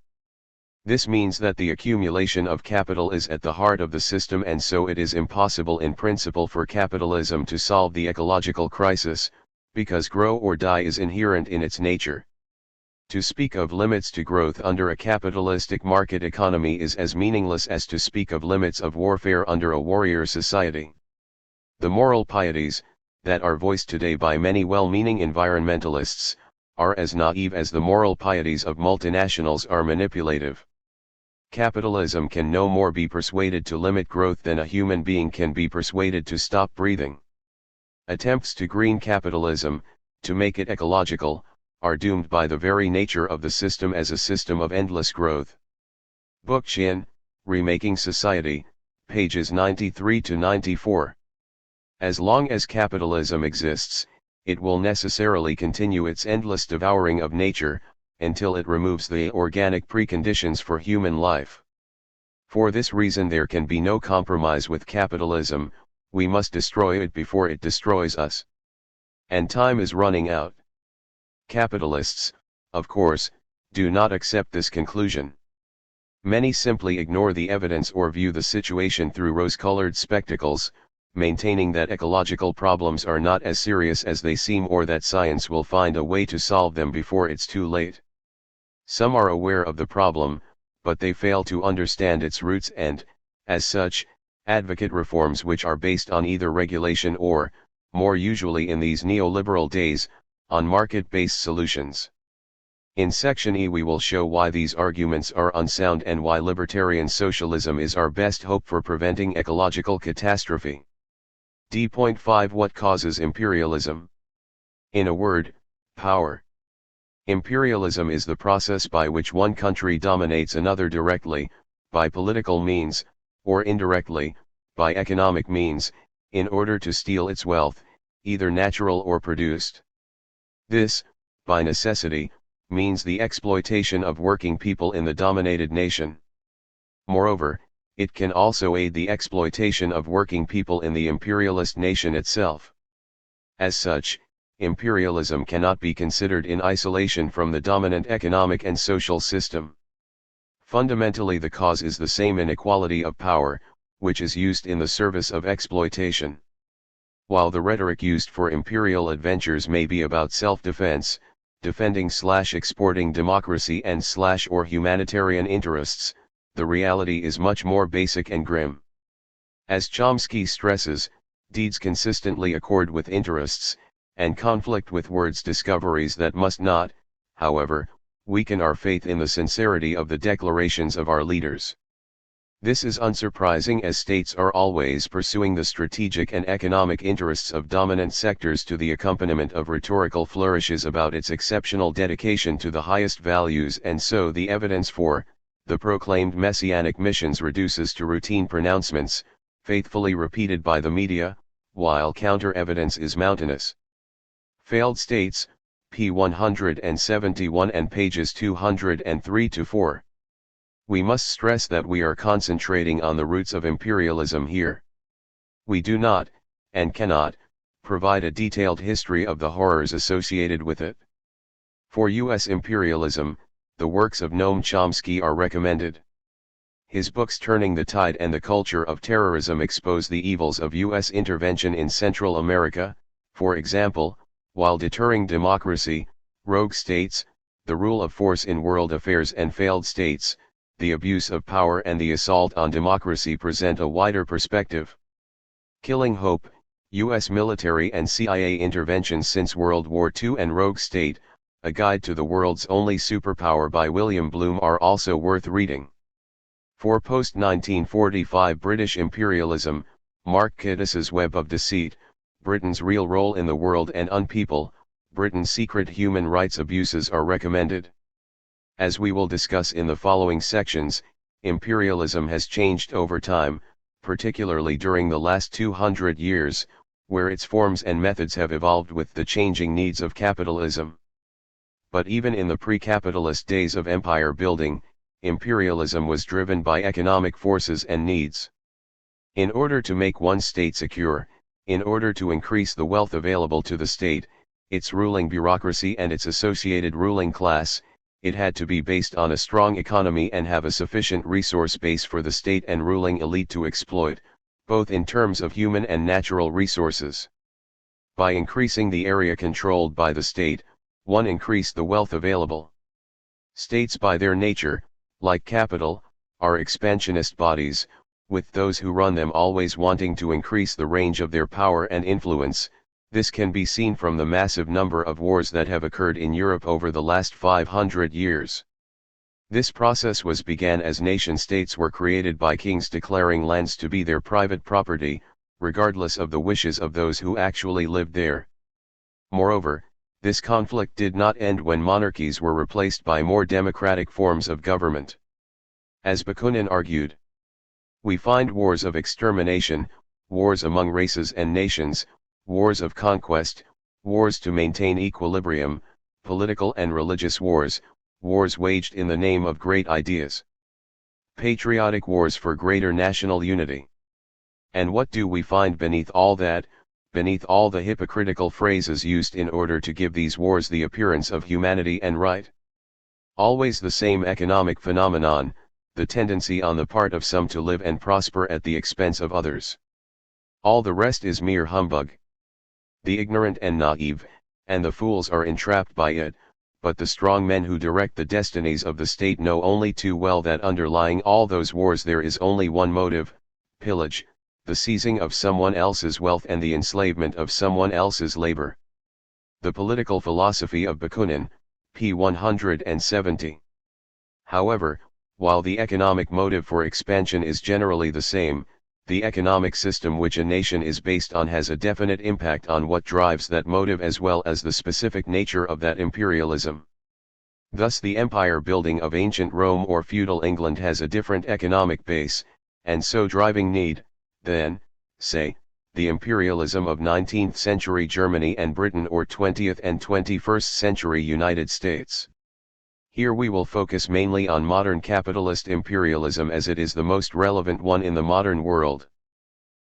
This means that the accumulation of capital is at the heart of the system, and so it is impossible in principle for capitalism to solve the ecological crisis, because grow or die is inherent in its nature. To speak of limits to growth under a capitalistic market economy is as meaningless as to speak of limits of warfare under a warrior society. The moral pieties, that are voiced today by many well-meaning environmentalists, are as naive as the moral pieties of multinationals are manipulative. Capitalism can no more be persuaded to limit growth than a human being can be persuaded to stop breathing. Attempts to green capitalism, to make it ecological, are doomed by the very nature of the system as a system of endless growth. Bookchin, Remaking Society, pages 93 to 94. As long as capitalism exists, it will necessarily continue its endless devouring of nature, until it removes the organic preconditions for human life. For this reason there can be no compromise with capitalism, we must destroy it before it destroys us. And time is running out. Capitalists, of course, do not accept this conclusion. Many simply ignore the evidence or view the situation through rose-colored spectacles, maintaining that ecological problems are not as serious as they seem or that science will find a way to solve them before it's too late. Some are aware of the problem, but they fail to understand its roots and, as such, advocate reforms which are based on either regulation or, more usually in these neoliberal days, on market-based solutions. In Section E we will show why these arguments are unsound and why libertarian socialism is our best hope for preventing ecological catastrophe. D.5 What causes imperialism? In a word, power. Imperialism is the process by which one country dominates another directly, by political means, or indirectly, by economic means, in order to steal its wealth, either natural or produced. This, by necessity, means the exploitation of working people in the dominated nation. Moreover, it can also aid the exploitation of working people in the imperialist nation itself. As such, imperialism cannot be considered in isolation from the dominant economic and social system. Fundamentally the cause is the same inequality of power, which is used in the service of exploitation. While the rhetoric used for imperial adventures may be about self-defense, defending/exporting democracy and/or humanitarian interests, the reality is much more basic and grim. As Chomsky stresses, deeds consistently accord with interests, and conflict with words, discoveries that must not, however, weaken our faith in the sincerity of the declarations of our leaders. This is unsurprising, as states are always pursuing the strategic and economic interests of dominant sectors to the accompaniment of rhetorical flourishes about its exceptional dedication to the highest values, and so the evidence for the proclaimed messianic missions reduces to routine pronouncements, faithfully repeated by the media, while counter-evidence is mountainous. Failed States, p. 171 and pages 203-4. We must stress that we are concentrating on the roots of imperialism here. We do not, and cannot, provide a detailed history of the horrors associated with it. For U.S. imperialism, the works of Noam Chomsky are recommended. His books Turning the Tide and The Culture of Terrorism expose the evils of U.S. intervention in Central America, for example, while deterring democracy, rogue states, the rule of force in world affairs, and failed states, the abuse of power and the assault on democracy present a wider perspective. Killing Hope, U.S. military and CIA interventions since World War II, and Rogue State, A Guide to the World's Only Superpower by William Bloom are also worth reading. For post-1945 British imperialism, Mark Kiddis's Web of Deceit, Britain's Real Role in the World and Unpeople, Britain's Secret Human Rights Abuses are recommended. As we will discuss in the following sections, imperialism has changed over time, particularly during the last 200 years, where its forms and methods have evolved with the changing needs of capitalism. But even in the pre-capitalist days of empire building, imperialism was driven by economic forces and needs. In order to make one state secure, in order to increase the wealth available to the state, its ruling bureaucracy and its associated ruling class, it had to be based on a strong economy and have a sufficient resource base for the state and ruling elite to exploit, both in terms of human and natural resources. By increasing the area controlled by the state, one increased the wealth available. States by their nature, like capital, are expansionist bodies, with those who run them always wanting to increase the range of their power and influence. This can be seen from the massive number of wars that have occurred in Europe over the last 500 years. This process began as nation-states were created by kings declaring lands to be their private property, regardless of the wishes of those who actually lived there. Moreover, this conflict did not end when monarchies were replaced by more democratic forms of government. As Bakunin argued, we find wars of extermination, wars among races and nations, wars of conquest, wars to maintain equilibrium, political and religious wars, wars waged in the name of great ideas. Patriotic wars for greater national unity. And what do we find beneath all that, beneath all the hypocritical phrases used in order to give these wars the appearance of humanity and right? Always the same economic phenomenon, the tendency on the part of some to live and prosper at the expense of others. All the rest is mere humbug. The ignorant and naive, and the fools are entrapped by it, but the strong men who direct the destinies of the state know only too well that underlying all those wars there is only one motive: pillage, the seizing of someone else's wealth and the enslavement of someone else's labor. The Political Philosophy of Bakunin, p. 170. However, while the economic motive for expansion is generally the same, the economic system which a nation is based on has a definite impact on what drives that motive as well as the specific nature of that imperialism. Thus the empire building of ancient Rome or feudal England has a different economic base, and so driving need, than, say, the imperialism of 19th century Germany and Britain or 20th and 21st century United States. Here we will focus mainly on modern capitalist imperialism as it is the most relevant one in the modern world.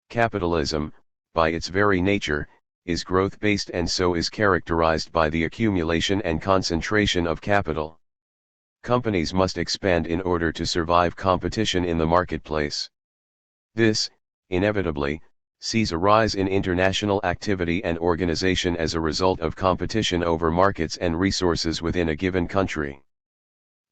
Capitalism, by its very nature, is growth-based and so is characterized by the accumulation and concentration of capital. Companies must expand in order to survive competition in the marketplace. This, inevitably, sees a rise in international activity and organization as a result of competition over markets and resources within a given country.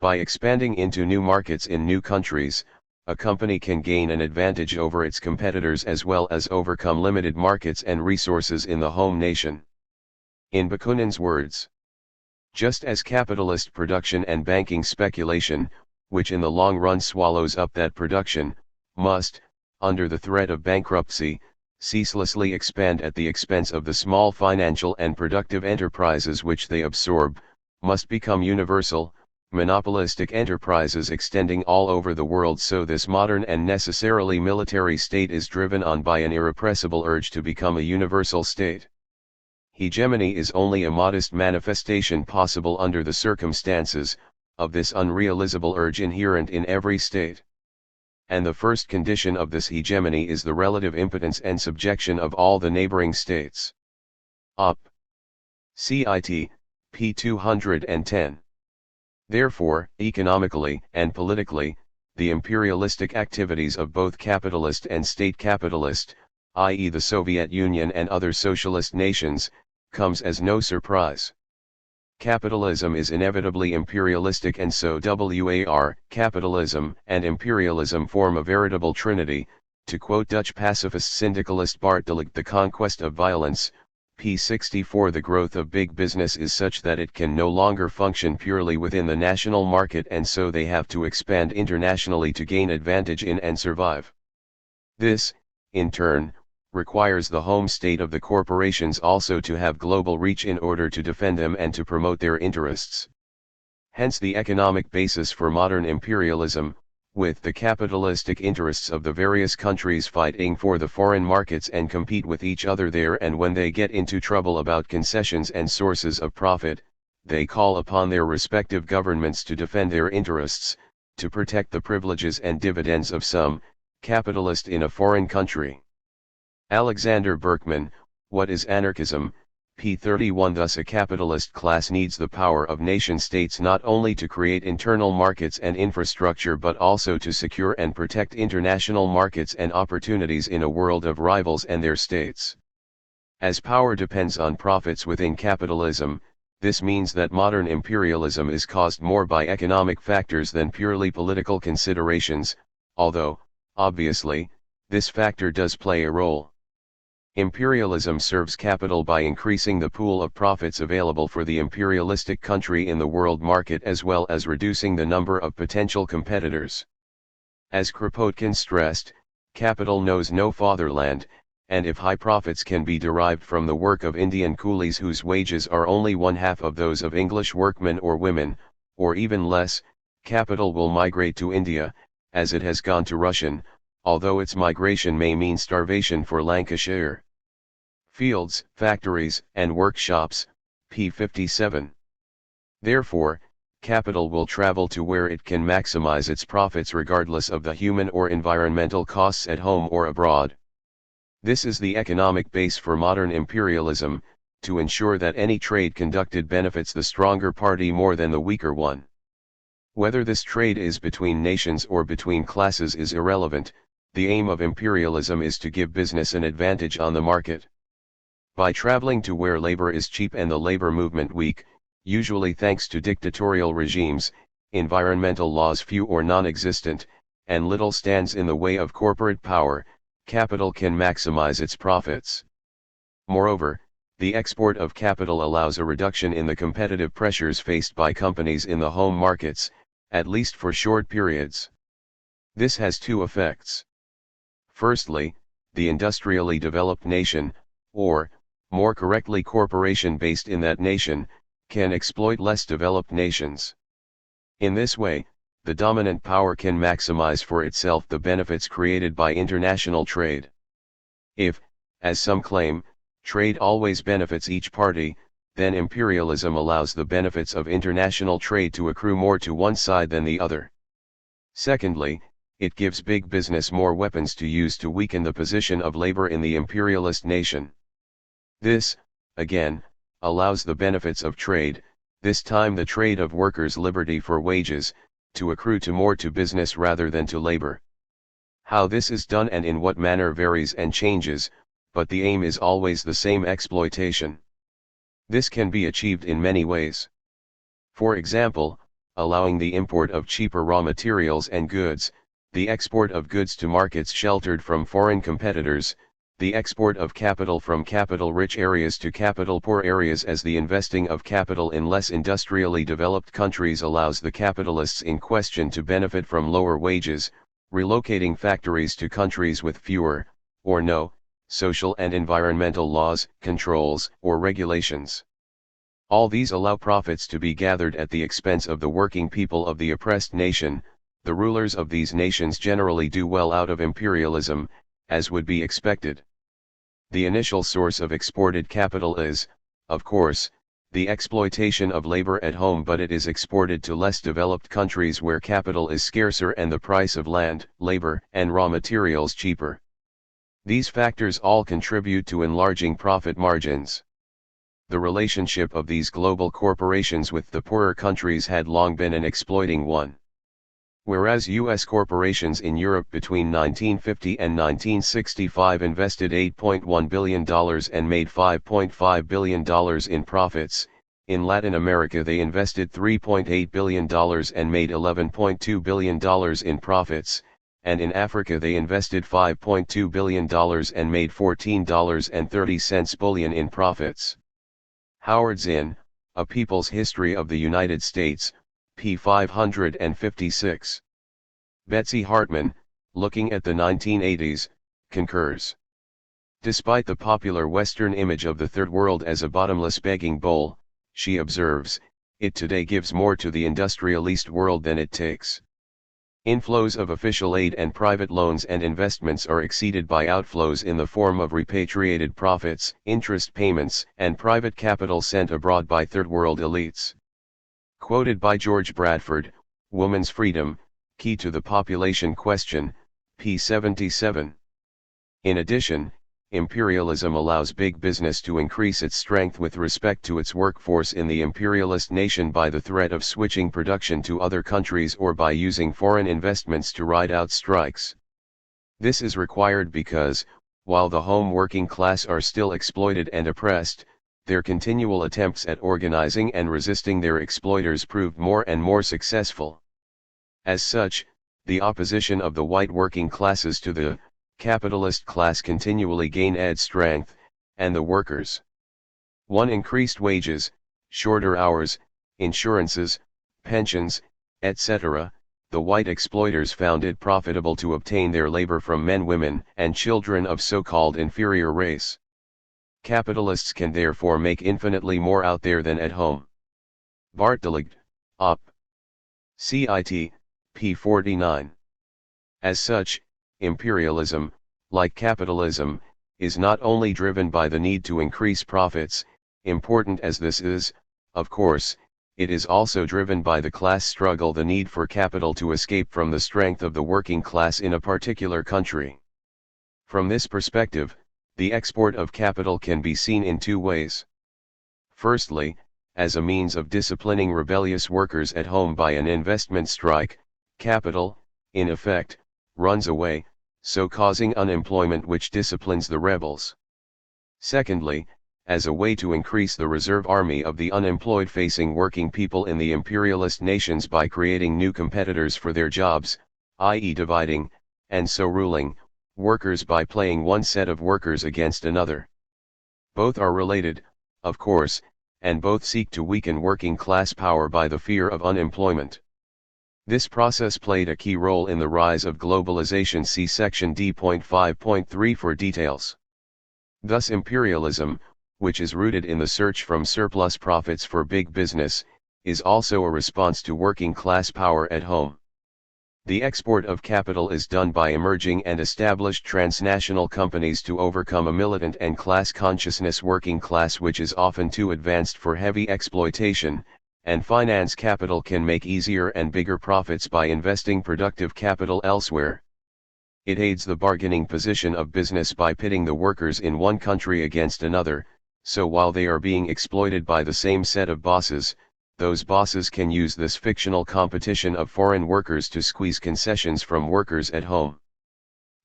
By expanding into new markets in new countries, a company can gain an advantage over its competitors as well as overcome limited markets and resources in the home nation. In Bakunin's words, just as capitalist production and banking speculation, which in the long run swallows up that production, must, under the threat of bankruptcy, ceaselessly expand at the expense of the small financial and productive enterprises which they absorb, must become universal, monopolistic enterprises extending all over the world, so this modern and necessarily military state is driven on by an irrepressible urge to become a universal state. Hegemony is only a modest manifestation possible under the circumstances, of this unrealizable urge inherent in every state. And the first condition of this hegemony is the relative impotence and subjection of all the neighboring states. Op. Cit. p. 210. Therefore, economically and politically, the imperialistic activities of both capitalist and state capitalist, i.e. the Soviet Union and other socialist nations, comes as no surprise. Capitalism is inevitably imperialistic, and so capitalism and imperialism form a veritable trinity. To quote Dutch pacifist syndicalist Bart de Ligt, the conquest of violence, p. 64, the growth of big business is such that it can no longer function purely within the national market, and so they have to expand internationally to gain advantage in and survive. This, in turn, requires the home state of the corporations also to have global reach in order to defend them and to promote their interests. Hence the economic basis for modern imperialism, with the capitalistic interests of the various countries fighting for the foreign markets and compete with each other there, and when they get into trouble about concessions and sources of profit, they call upon their respective governments to defend their interests, to protect the privileges and dividends of some capitalist in a foreign country. Alexander Berkman, What is Anarchism? p. 31. Thus a capitalist class needs the power of nation-states not only to create internal markets and infrastructure but also to secure and protect international markets and opportunities in a world of rivals and their states. As power depends on profits within capitalism, this means that modern imperialism is caused more by economic factors than purely political considerations, although, obviously, this factor does play a role. Imperialism serves capital by increasing the pool of profits available for the imperialistic country in the world market as well as reducing the number of potential competitors. As Kropotkin stressed, capital knows no fatherland, and if high profits can be derived from the work of Indian coolies whose wages are only one half of those of English workmen or women, or even less, capital will migrate to India, as it has gone to Russian, although its migration may mean starvation for Lancashire. Fields, Factories, and Workshops, p. 57. Therefore, capital will travel to where it can maximize its profits regardless of the human or environmental costs at home or abroad. This is the economic base for modern imperialism, to ensure that any trade conducted benefits the stronger party more than the weaker one. Whether this trade is between nations or between classes is irrelevant. The aim of imperialism is to give business an advantage on the market. By traveling to where labor is cheap and the labor movement weak, usually thanks to dictatorial regimes, environmental laws few or non-existent, and little stands in the way of corporate power, capital can maximize its profits. Moreover, the export of capital allows a reduction in the competitive pressures faced by companies in the home markets, at least for short periods. This has two effects. Firstly, the industrially developed nation, or, more correctly corporation based in that nation, can exploit less developed nations. In this way, the dominant power can maximize for itself the benefits created by international trade. If, as some claim, trade always benefits each party, then imperialism allows the benefits of international trade to accrue more to one side than the other. Secondly, it gives big business more weapons to use to weaken the position of labor in the imperialist nation. This, again, allows the benefits of trade, this time the trade of workers' liberty for wages, to accrue to more to business rather than to labor. How this is done and in what manner varies and changes, but the aim is always the same: exploitation. This can be achieved in many ways. For example, allowing the import of cheaper raw materials and goods, the export of goods to markets sheltered from foreign competitors, the export of capital from capital-rich areas to capital-poor areas, as the investing of capital in less industrially developed countries allows the capitalists in question to benefit from lower wages, relocating factories to countries with fewer, or no, social and environmental laws, controls, or regulations. All these allow profits to be gathered at the expense of the working people of the oppressed nation. The rulers of these nations generally do well out of imperialism, as would be expected. The initial source of exported capital is, of course, the exploitation of labor at home, but it is exported to less developed countries where capital is scarcer and the price of land, labor, and raw materials cheaper. These factors all contribute to enlarging profit margins. The relationship of these global corporations with the poorer countries had long been an exploiting one. Whereas U.S. corporations in Europe between 1950 and 1965 invested $8.1 billion and made $5.5 billion in profits, in Latin America they invested $3.8 billion and made $11.2 billion in profits, and in Africa they invested $5.2 billion and made $14.30 billion in profits. Howard Zinn, A People's History of the United States, p. 556. Betsy Hartman, Looking at the 1980s, concurs. Despite the popular Western image of the Third World as a bottomless begging bowl, she observes, it today gives more to the industrialist world than it takes. Inflows of official aid and private loans and investments are exceeded by outflows in the form of repatriated profits, interest payments, and private capital sent abroad by Third World elites. Quoted by George Bradford, Woman's Freedom, Key to the Population Question, p. 77. In addition, imperialism allows big business to increase its strength with respect to its workforce in the imperialist nation by the threat of switching production to other countries or by using foreign investments to ride out strikes. This is required because, while the home working class are still exploited and oppressed, their continual attempts at organizing and resisting their exploiters proved more and more successful. As such, the opposition of the white working classes to the capitalist class continually gained strength, and the workers. 1. Increased wages, shorter hours, insurances, pensions, etc. The white exploiters found it profitable to obtain their labor from men, women, and children of so-called inferior race. Capitalists can therefore make infinitely more out there than at home. Bartholdi, Op. Cit. p. 49. As such, imperialism, like capitalism, is not only driven by the need to increase profits, important as this is, of course, it is also driven by the class struggle, the need for capital to escape from the strength of the working class in a particular country. From this perspective, the export of capital can be seen in two ways. Firstly, as a means of disciplining rebellious workers at home by an investment strike, capital, in effect, runs away, so causing unemployment which disciplines the rebels. Secondly, as a way to increase the reserve army of the unemployed facing working people in the imperialist nations by creating new competitors for their jobs, i.e. dividing, and so ruling, workers by playing one set of workers against another. Both are related, of course, and both seek to weaken working class power by the fear of unemployment. This process played a key role in the rise of globalization. See section D.5.3 for details. Thus imperialism, which is rooted in the search from surplus profits for big business, is also a response to working class power at home. The export of capital is done by emerging and established transnational companies to overcome a militant and class consciousness working class which is often too advanced for heavy exploitation, and finance capital can make easier and bigger profits by investing productive capital elsewhere. It aids the bargaining position of business by pitting the workers in one country against another, so while they are being exploited by the same set of bosses, those bosses can use this fictional competition of foreign workers to squeeze concessions from workers at home.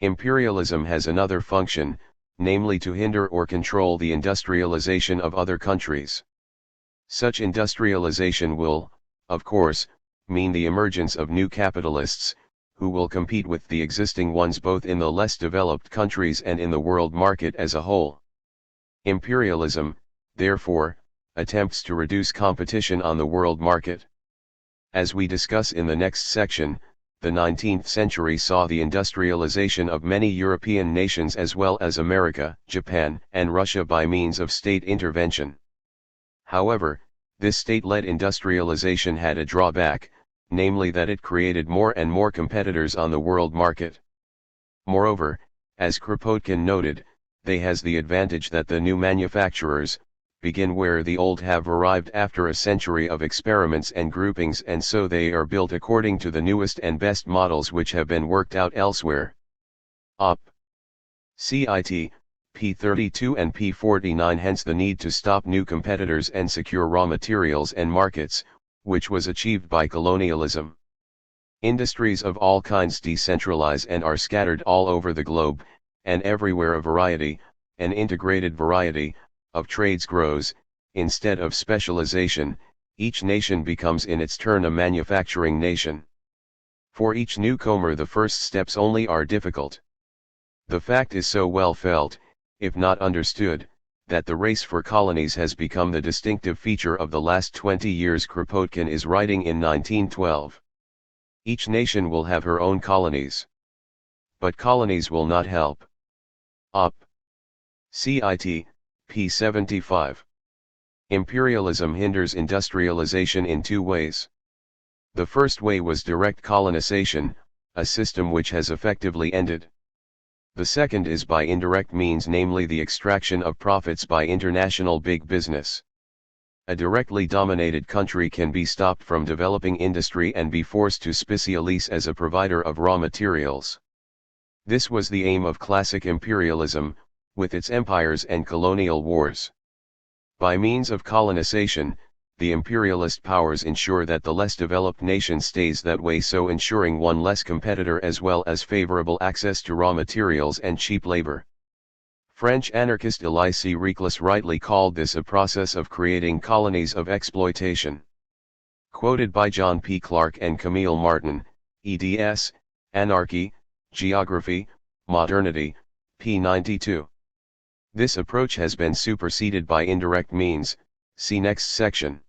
Imperialism has another function, namely to hinder or control the industrialization of other countries. Such industrialization will, of course, mean the emergence of new capitalists, who will compete with the existing ones both in the less developed countries and in the world market as a whole. Imperialism, therefore, attempts to reduce competition on the world market. As we discuss in the next section, the 19th century saw the industrialization of many European nations as well as America, Japan, and Russia by means of state intervention. However, this state-led industrialization had a drawback, namely that it created more and more competitors on the world market. Moreover, as Kropotkin noted, they has the advantage that the new manufacturers begin where the old have arrived after a century of experiments and groupings, and so they are built according to the newest and best models which have been worked out elsewhere. Op. Cit. P32 and P49. Hence the need to stop new competitors and secure raw materials and markets, which was achieved by colonialism. Industries of all kinds decentralize and are scattered all over the globe, and everywhere a variety, an integrated variety, of trades grows. Instead of specialization, each nation becomes in its turn a manufacturing nation. For each newcomer the first steps only are difficult. The fact is so well felt, if not understood, that the race for colonies has become the distinctive feature of the last 20 years. Kropotkin is writing in 1912. Each nation will have her own colonies. But colonies will not help. Op. Cit. P75. Imperialism hinders industrialization in two ways. The first way was direct colonization, a system which has effectively ended. The second is by indirect means, namely the extraction of profits by international big business. A directly dominated country can be stopped from developing industry and be forced to specialize as a provider of raw materials. This was the aim of classic imperialism, with its empires and colonial wars. By means of colonization, the imperialist powers ensure that the less developed nation stays that way, so ensuring one less competitor as well as favorable access to raw materials and cheap labor. French anarchist Elise Reclus rightly called this a process of creating colonies of exploitation. Quoted by John P. Clark and Camille Martin, eds, Anarchy, Geography, Modernity, p. 92. This approach has been superseded by indirect means, see next section.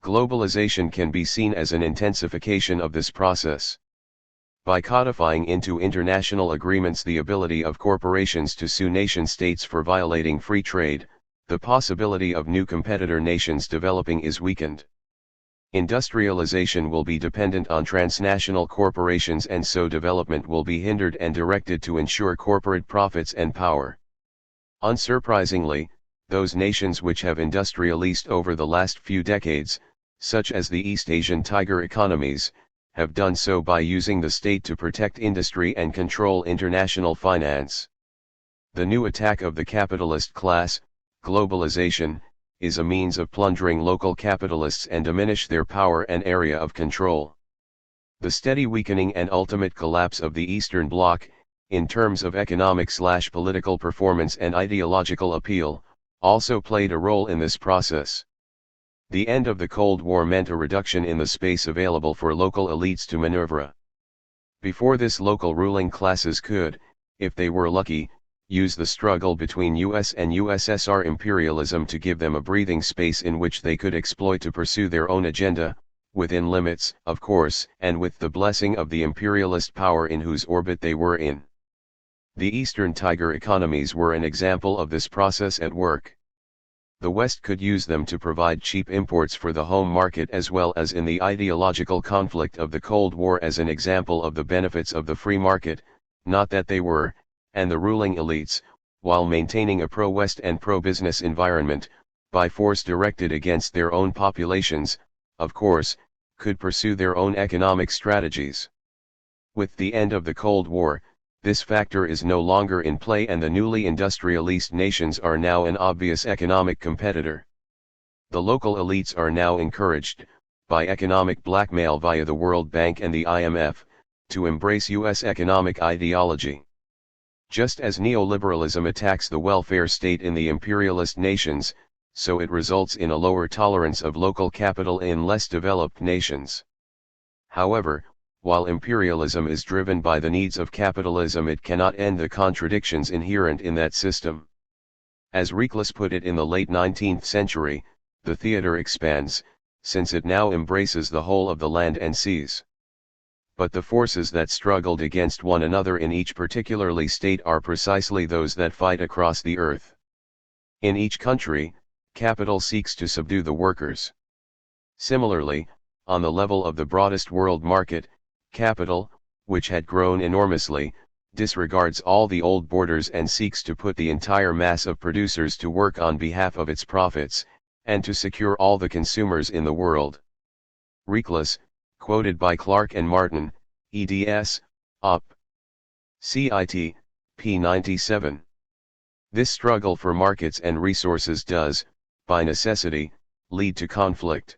Globalization can be seen as an intensification of this process. By codifying into international agreements the ability of corporations to sue nation-states for violating free trade, the possibility of new competitor nations developing is weakened. Industrialization will be dependent on transnational corporations, and so development will be hindered and directed to ensure corporate profits and power. Unsurprisingly, those nations which have industrialized over the last few decades, such as the East Asian tiger economies, have done so by using the state to protect industry and control international finance. The new attack of the capitalist class, globalization, is a means of plundering local capitalists and diminish their power and area of control. The steady weakening and ultimate collapse of the Eastern Bloc, in terms of economic/political performance and ideological appeal, also played a role in this process. The end of the Cold War meant a reduction in the space available for local elites to maneuver. Before this, local ruling classes could, if they were lucky, use the struggle between US and USSR imperialism to give them a breathing space in which they could exploit to pursue their own agenda, within limits, of course, and with the blessing of the imperialist power in whose orbit they were in. The Eastern Tiger economies were an example of this process at work. The West could use them to provide cheap imports for the home market, as well as in the ideological conflict of the Cold War as an example of the benefits of the free market, not that they were, and the ruling elites, while maintaining a pro-West and pro-business environment, by force directed against their own populations, of course, could pursue their own economic strategies. With the end of the Cold War, this factor is no longer in play, and the newly industrialized nations are now an obvious economic competitor. The local elites are now encouraged, by economic blackmail via the World Bank and the IMF, to embrace US economic ideology. Just as neoliberalism attacks the welfare state in the imperialist nations, so it results in a lower tolerance of local capital in less developed nations. However, while imperialism is driven by the needs of capitalism, it cannot end the contradictions inherent in that system. As Reclus put it in the late 19th century, the theater expands, since it now embraces the whole of the land and seas. But the forces that struggled against one another in each particularly state are precisely those that fight across the earth. In each country, capital seeks to subdue the workers. Similarly, on the level of the broadest world market, capital, which had grown enormously, disregards all the old borders and seeks to put the entire mass of producers to work on behalf of its profits, and to secure all the consumers in the world. Reclus, quoted by Clark and Martin, eds. Op. Cit. p. 97. This struggle for markets and resources does, by necessity, lead to conflict.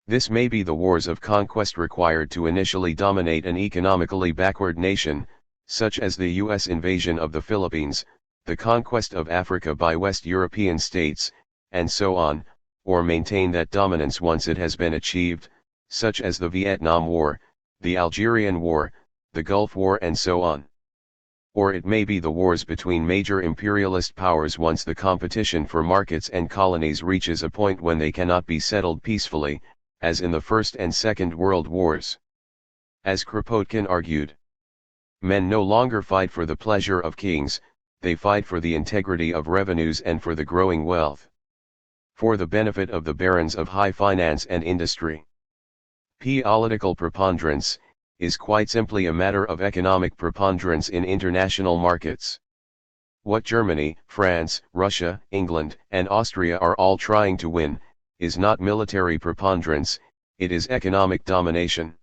This may be the wars of conquest required to initially dominate an economically backward nation, such as the US invasion of the Philippines, the conquest of Africa by West European states, and so on, or maintain that dominance once it has been achieved, such as the Vietnam War, the Algerian War, the Gulf War and so on. Or it may be the wars between major imperialist powers once the competition for markets and colonies reaches a point when they cannot be settled peacefully, as in the First and Second World Wars. As Kropotkin argued, men no longer fight for the pleasure of kings, they fight for the integrity of revenues and for the growing wealth. For the benefit of the barons of high finance and industry. Political preponderance is quite simply a matter of economic preponderance in international markets. What Germany, France, Russia, England, and Austria are all trying to win is not military preponderance, it is economic domination.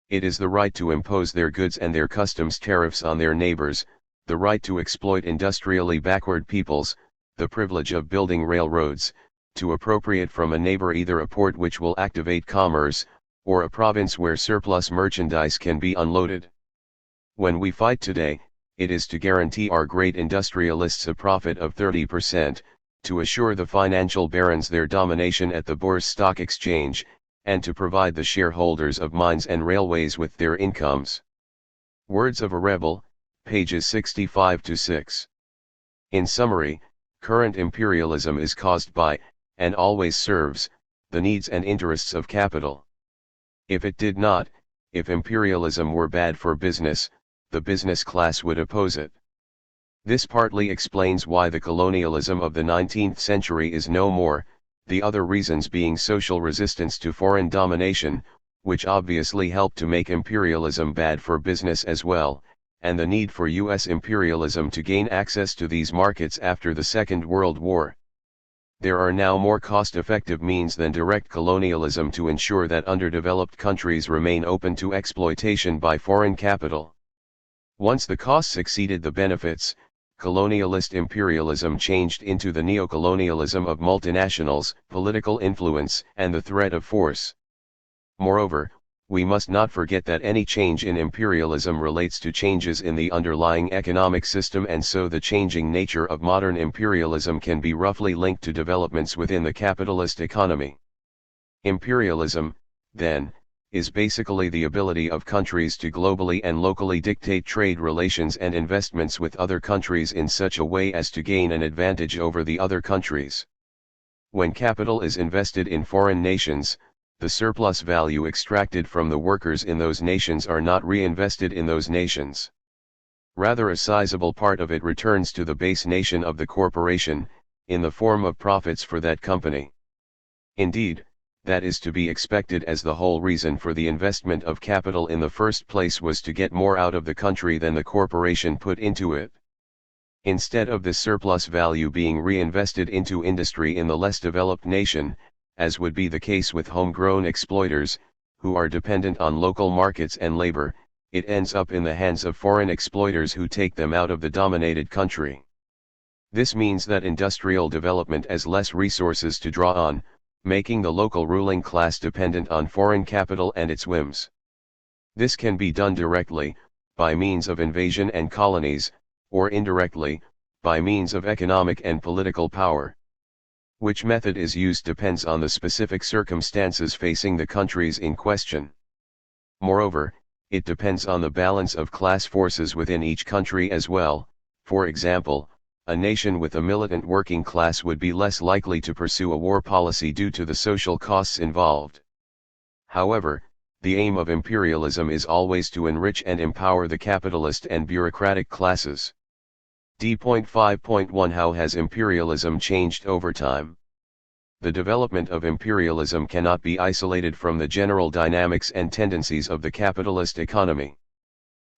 It is the right to impose their goods and their customs tariffs on their neighbors, the right to exploit industrially backward peoples, the privilege of building railroads, to appropriate from a neighbor either a port which will activate commerce, or a province where surplus merchandise can be unloaded. When we fight today, it is to guarantee our great industrialists a profit of 30%, to assure the financial barons their domination at the Bourse Stock Exchange, and to provide the shareholders of mines and railways with their incomes. Words of a Rebel, pages 65-6. In summary, current imperialism is caused by, and always serves, the needs and interests of capital. If it did not, if imperialism were bad for business, the business class would oppose it. This partly explains why the colonialism of the 19th century is no more, the other reasons being social resistance to foreign domination, which obviously helped to make imperialism bad for business as well, and the need for US imperialism to gain access to these markets after the Second World War. There are now more cost-effective means than direct colonialism to ensure that underdeveloped countries remain open to exploitation by foreign capital. Once the costs exceeded the benefits, colonialist imperialism changed into the neocolonialism of multinationals, political influence, and the threat of force. Moreover, we must not forget that any change in imperialism relates to changes in the underlying economic system, and so the changing nature of modern imperialism can be roughly linked to developments within the capitalist economy. Imperialism, then, is basically the ability of countries to globally and locally dictate trade relations and investments with other countries in such a way as to gain an advantage over the other countries. When capital is invested in foreign nations, the surplus value extracted from the workers in those nations are not reinvested in those nations. Rather, a sizable part of it returns to the base nation of the corporation, in the form of profits for that company. Indeed, that is to be expected, as the whole reason for the investment of capital in the first place was to get more out of the country than the corporation put into it. Instead of this surplus value being reinvested into industry in the less developed nation, as would be the case with homegrown exploiters, who are dependent on local markets and labor, it ends up in the hands of foreign exploiters who take them out of the dominated country. This means that industrial development has less resources to draw on, making the local ruling class dependent on foreign capital and its whims. This can be done directly, by means of invasion and colonies, or indirectly, by means of economic and political power. Which method is used depends on the specific circumstances facing the countries in question. Moreover, it depends on the balance of class forces within each country as well. For example, a nation with a militant working class would be less likely to pursue a war policy due to the social costs involved. However, the aim of imperialism is always to enrich and empower the capitalist and bureaucratic classes. D.5.1 How has imperialism changed over time? The development of imperialism cannot be isolated from the general dynamics and tendencies of the capitalist economy.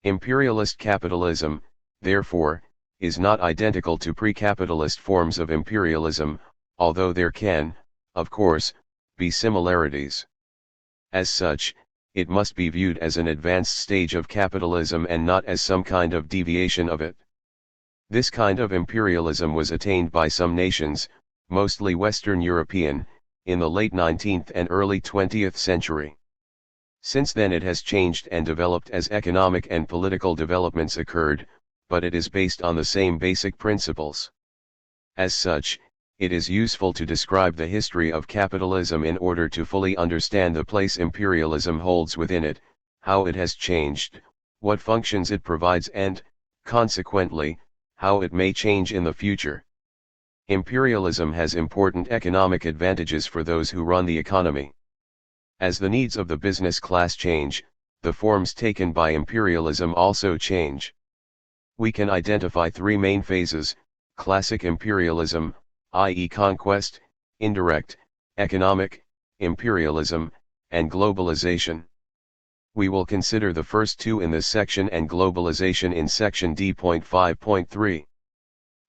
Imperialist capitalism, therefore, is not identical to pre-capitalist forms of imperialism, although there can, of course, be similarities. As such, it must be viewed as an advanced stage of capitalism and not as some kind of deviation of it. This kind of imperialism was attained by some nations, mostly Western European, in the late 19th and early 20th century. Since then it has changed and developed as economic and political developments occurred, but it is based on the same basic principles. As such, it is useful to describe the history of capitalism in order to fully understand the place imperialism holds within it, how it has changed, what functions it provides and, consequently, how it may change in the future. Imperialism has important economic advantages for those who run the economy. As the needs of the business class change, the forms taken by imperialism also change. We can identify three main phases: classic imperialism, i.e. conquest, indirect, economic, imperialism, and globalization. We will consider the first two in this section and globalization in section D.5.3.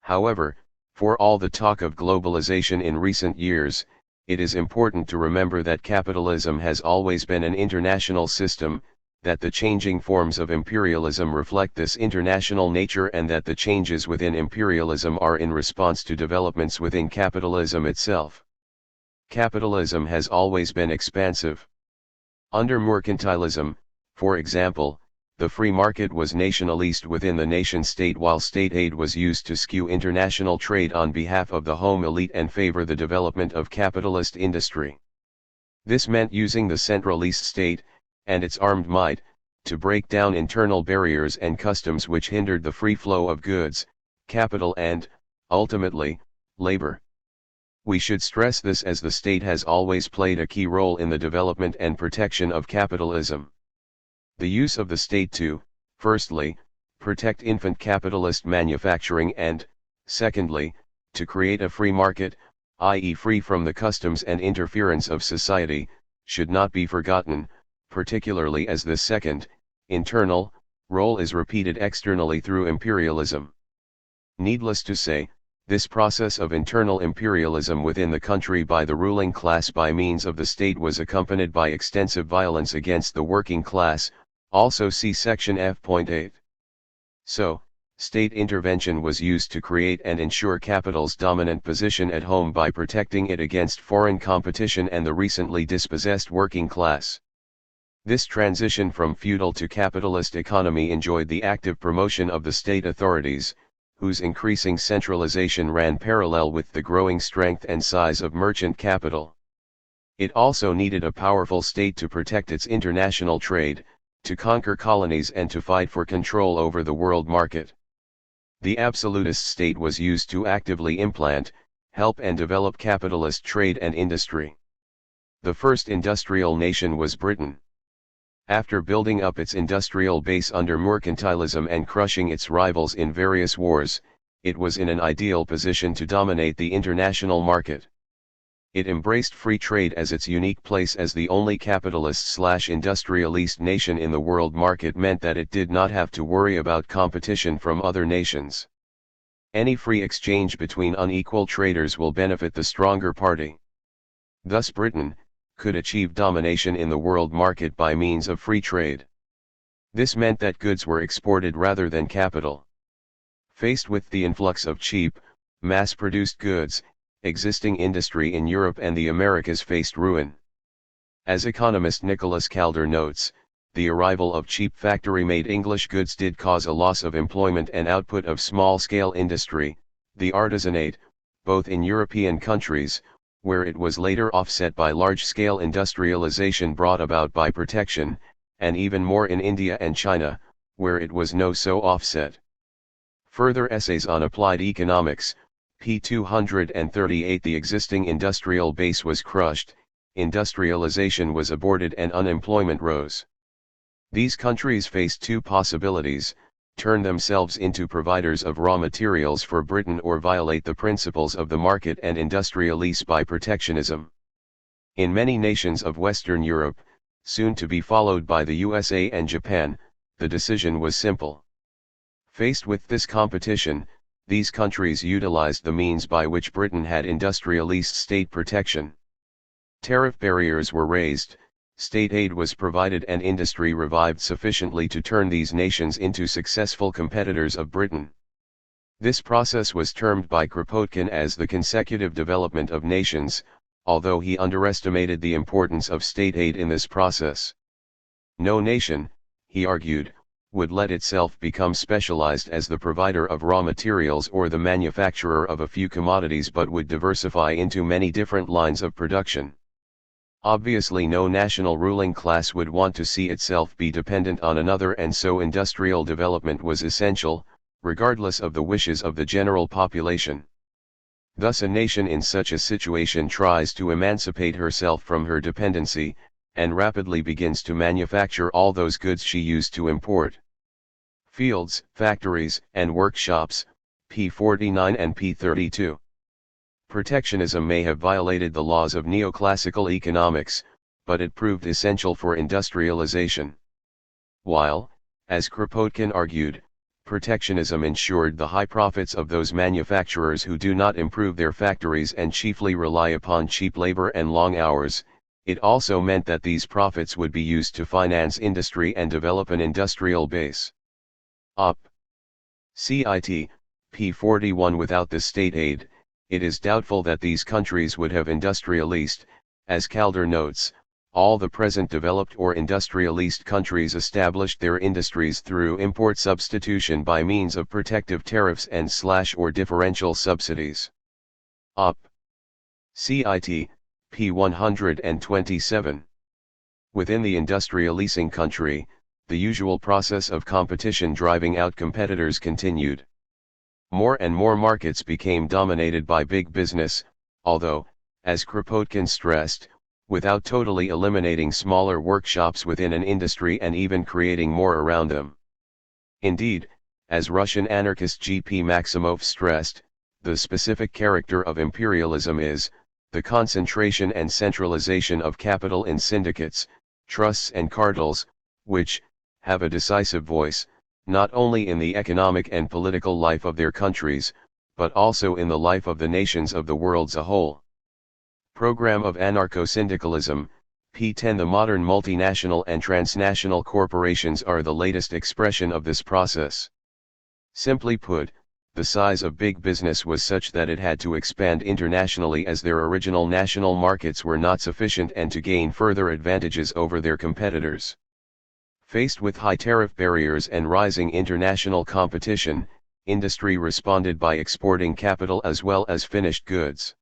However, for all the talk of globalization in recent years, it is important to remember that capitalism has always been an international system, that the changing forms of imperialism reflect this international nature, and that the changes within imperialism are in response to developments within capitalism itself. Capitalism has always been expansive. Under mercantilism, for example, the free market was nationalist within the nation-state, while state aid was used to skew international trade on behalf of the home elite and favor the development of capitalist industry. This meant using the centralist state, and its armed might, to break down internal barriers and customs which hindered the free flow of goods, capital and, ultimately, labor. We should stress this as the state has always played a key role in the development and protection of capitalism. The use of the state to, firstly, protect infant capitalist manufacturing and, secondly, to create a free market, i.e. free from the customs and interference of society, should not be forgotten, particularly as this second, internal, role is repeated externally through imperialism. Needless to say, this process of internal imperialism within the country by the ruling class by means of the state was accompanied by extensive violence against the working class, also see section F.8. So, state intervention was used to create and ensure capital's dominant position at home by protecting it against foreign competition and the recently dispossessed working class. This transition from feudal to capitalist economy enjoyed the active promotion of the state authorities, whose increasing centralization ran parallel with the growing strength and size of merchant capital. It also needed a powerful state to protect its international trade, to conquer colonies and to fight for control over the world market. The absolutist state was used to actively implant, help and develop capitalist trade and industry. The first industrial nation was Britain. After building up its industrial base under mercantilism and crushing its rivals in various wars, it was in an ideal position to dominate the international market. It embraced free trade as its unique place as the only capitalist/industrialist nation in the world market meant that it did not have to worry about competition from other nations. Any free exchange between unequal traders will benefit the stronger party. Thus Britain could achieve domination in the world market by means of free trade. This meant that goods were exported rather than capital. Faced with the influx of cheap, mass-produced goods, existing industry in Europe and the Americas faced ruin. As economist Nicholas Calder notes, the arrival of cheap factory-made English goods did cause a loss of employment and output of small-scale industry, the artisanate, both in European countries, where it was later offset by large-scale industrialization brought about by protection, and even more in India and China, where it was no so offset. Further essays on applied economics, p. 238. The existing industrial base was crushed, industrialization was aborted and unemployment rose. These countries faced two possibilities: turn themselves into providers of raw materials for Britain or violate the principles of the market and industrialize by protectionism. In many nations of Western Europe, soon to be followed by the USA and Japan, the decision was simple. Faced with this competition, these countries utilized the means by which Britain had industrialized state protection. Tariff barriers were raised, state aid was provided and industry revived sufficiently to turn these nations into successful competitors of Britain. This process was termed by Kropotkin as the consecutive development of nations, although he underestimated the importance of state aid in this process. No nation, he argued, would let itself become specialized as the provider of raw materials or the manufacturer of a few commodities, but would diversify into many different lines of production. Obviously no national ruling class would want to see itself be dependent on another, and so industrial development was essential, regardless of the wishes of the general population. Thus a nation in such a situation tries to emancipate herself from her dependency, and rapidly begins to manufacture all those goods she used to import. Fields, factories, and workshops, p. 49 and p. 32. Protectionism may have violated the laws of neoclassical economics, but it proved essential for industrialization. While, as Kropotkin argued, protectionism ensured the high profits of those manufacturers who do not improve their factories and chiefly rely upon cheap labor and long hours, it also meant that these profits would be used to finance industry and develop an industrial base. Op. Cit. p. 41. Without this state aid, it is doubtful that these countries would have industrialized. As Calder notes, all the present developed or industrialized countries established their industries through import substitution by means of protective tariffs and or differential subsidies. Op. Cit. p. 127. Within the industrializing country, the usual process of competition driving out competitors continued. More and more markets became dominated by big business, although, as Kropotkin stressed, without totally eliminating smaller workshops within an industry and even creating more around them. Indeed, as Russian anarchist G.P. Maximov stressed, the specific character of imperialism is the concentration and centralization of capital in syndicates, trusts and cartels, which have a decisive voice, not only in the economic and political life of their countries, but also in the life of the nations of the world as a whole. Program of Anarcho-Syndicalism, p. 10. The modern multinational and transnational corporations are the latest expression of this process. Simply put, the size of big business was such that it had to expand internationally as their original national markets were not sufficient, and to gain further advantages over their competitors. Faced with high tariff barriers and rising international competition, industry responded by exporting capital as well as finished goods.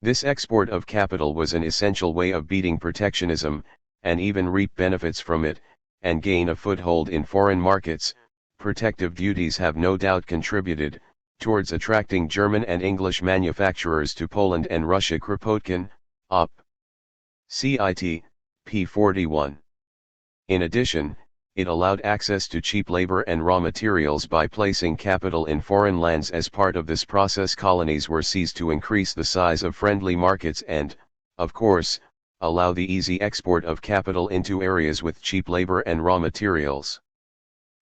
This export of capital was an essential way of beating protectionism, and even reap benefits from it, and gain a foothold in foreign markets. Protective duties have no doubt contributed towards attracting German and English manufacturers to Poland and Russia. Kropotkin, Op. Cit. p. 41. In addition, it allowed access to cheap labor and raw materials by placing capital in foreign lands. As part of this process, colonies were seized to increase the size of friendly markets and, of course, allow the easy export of capital into areas with cheap labor and raw materials.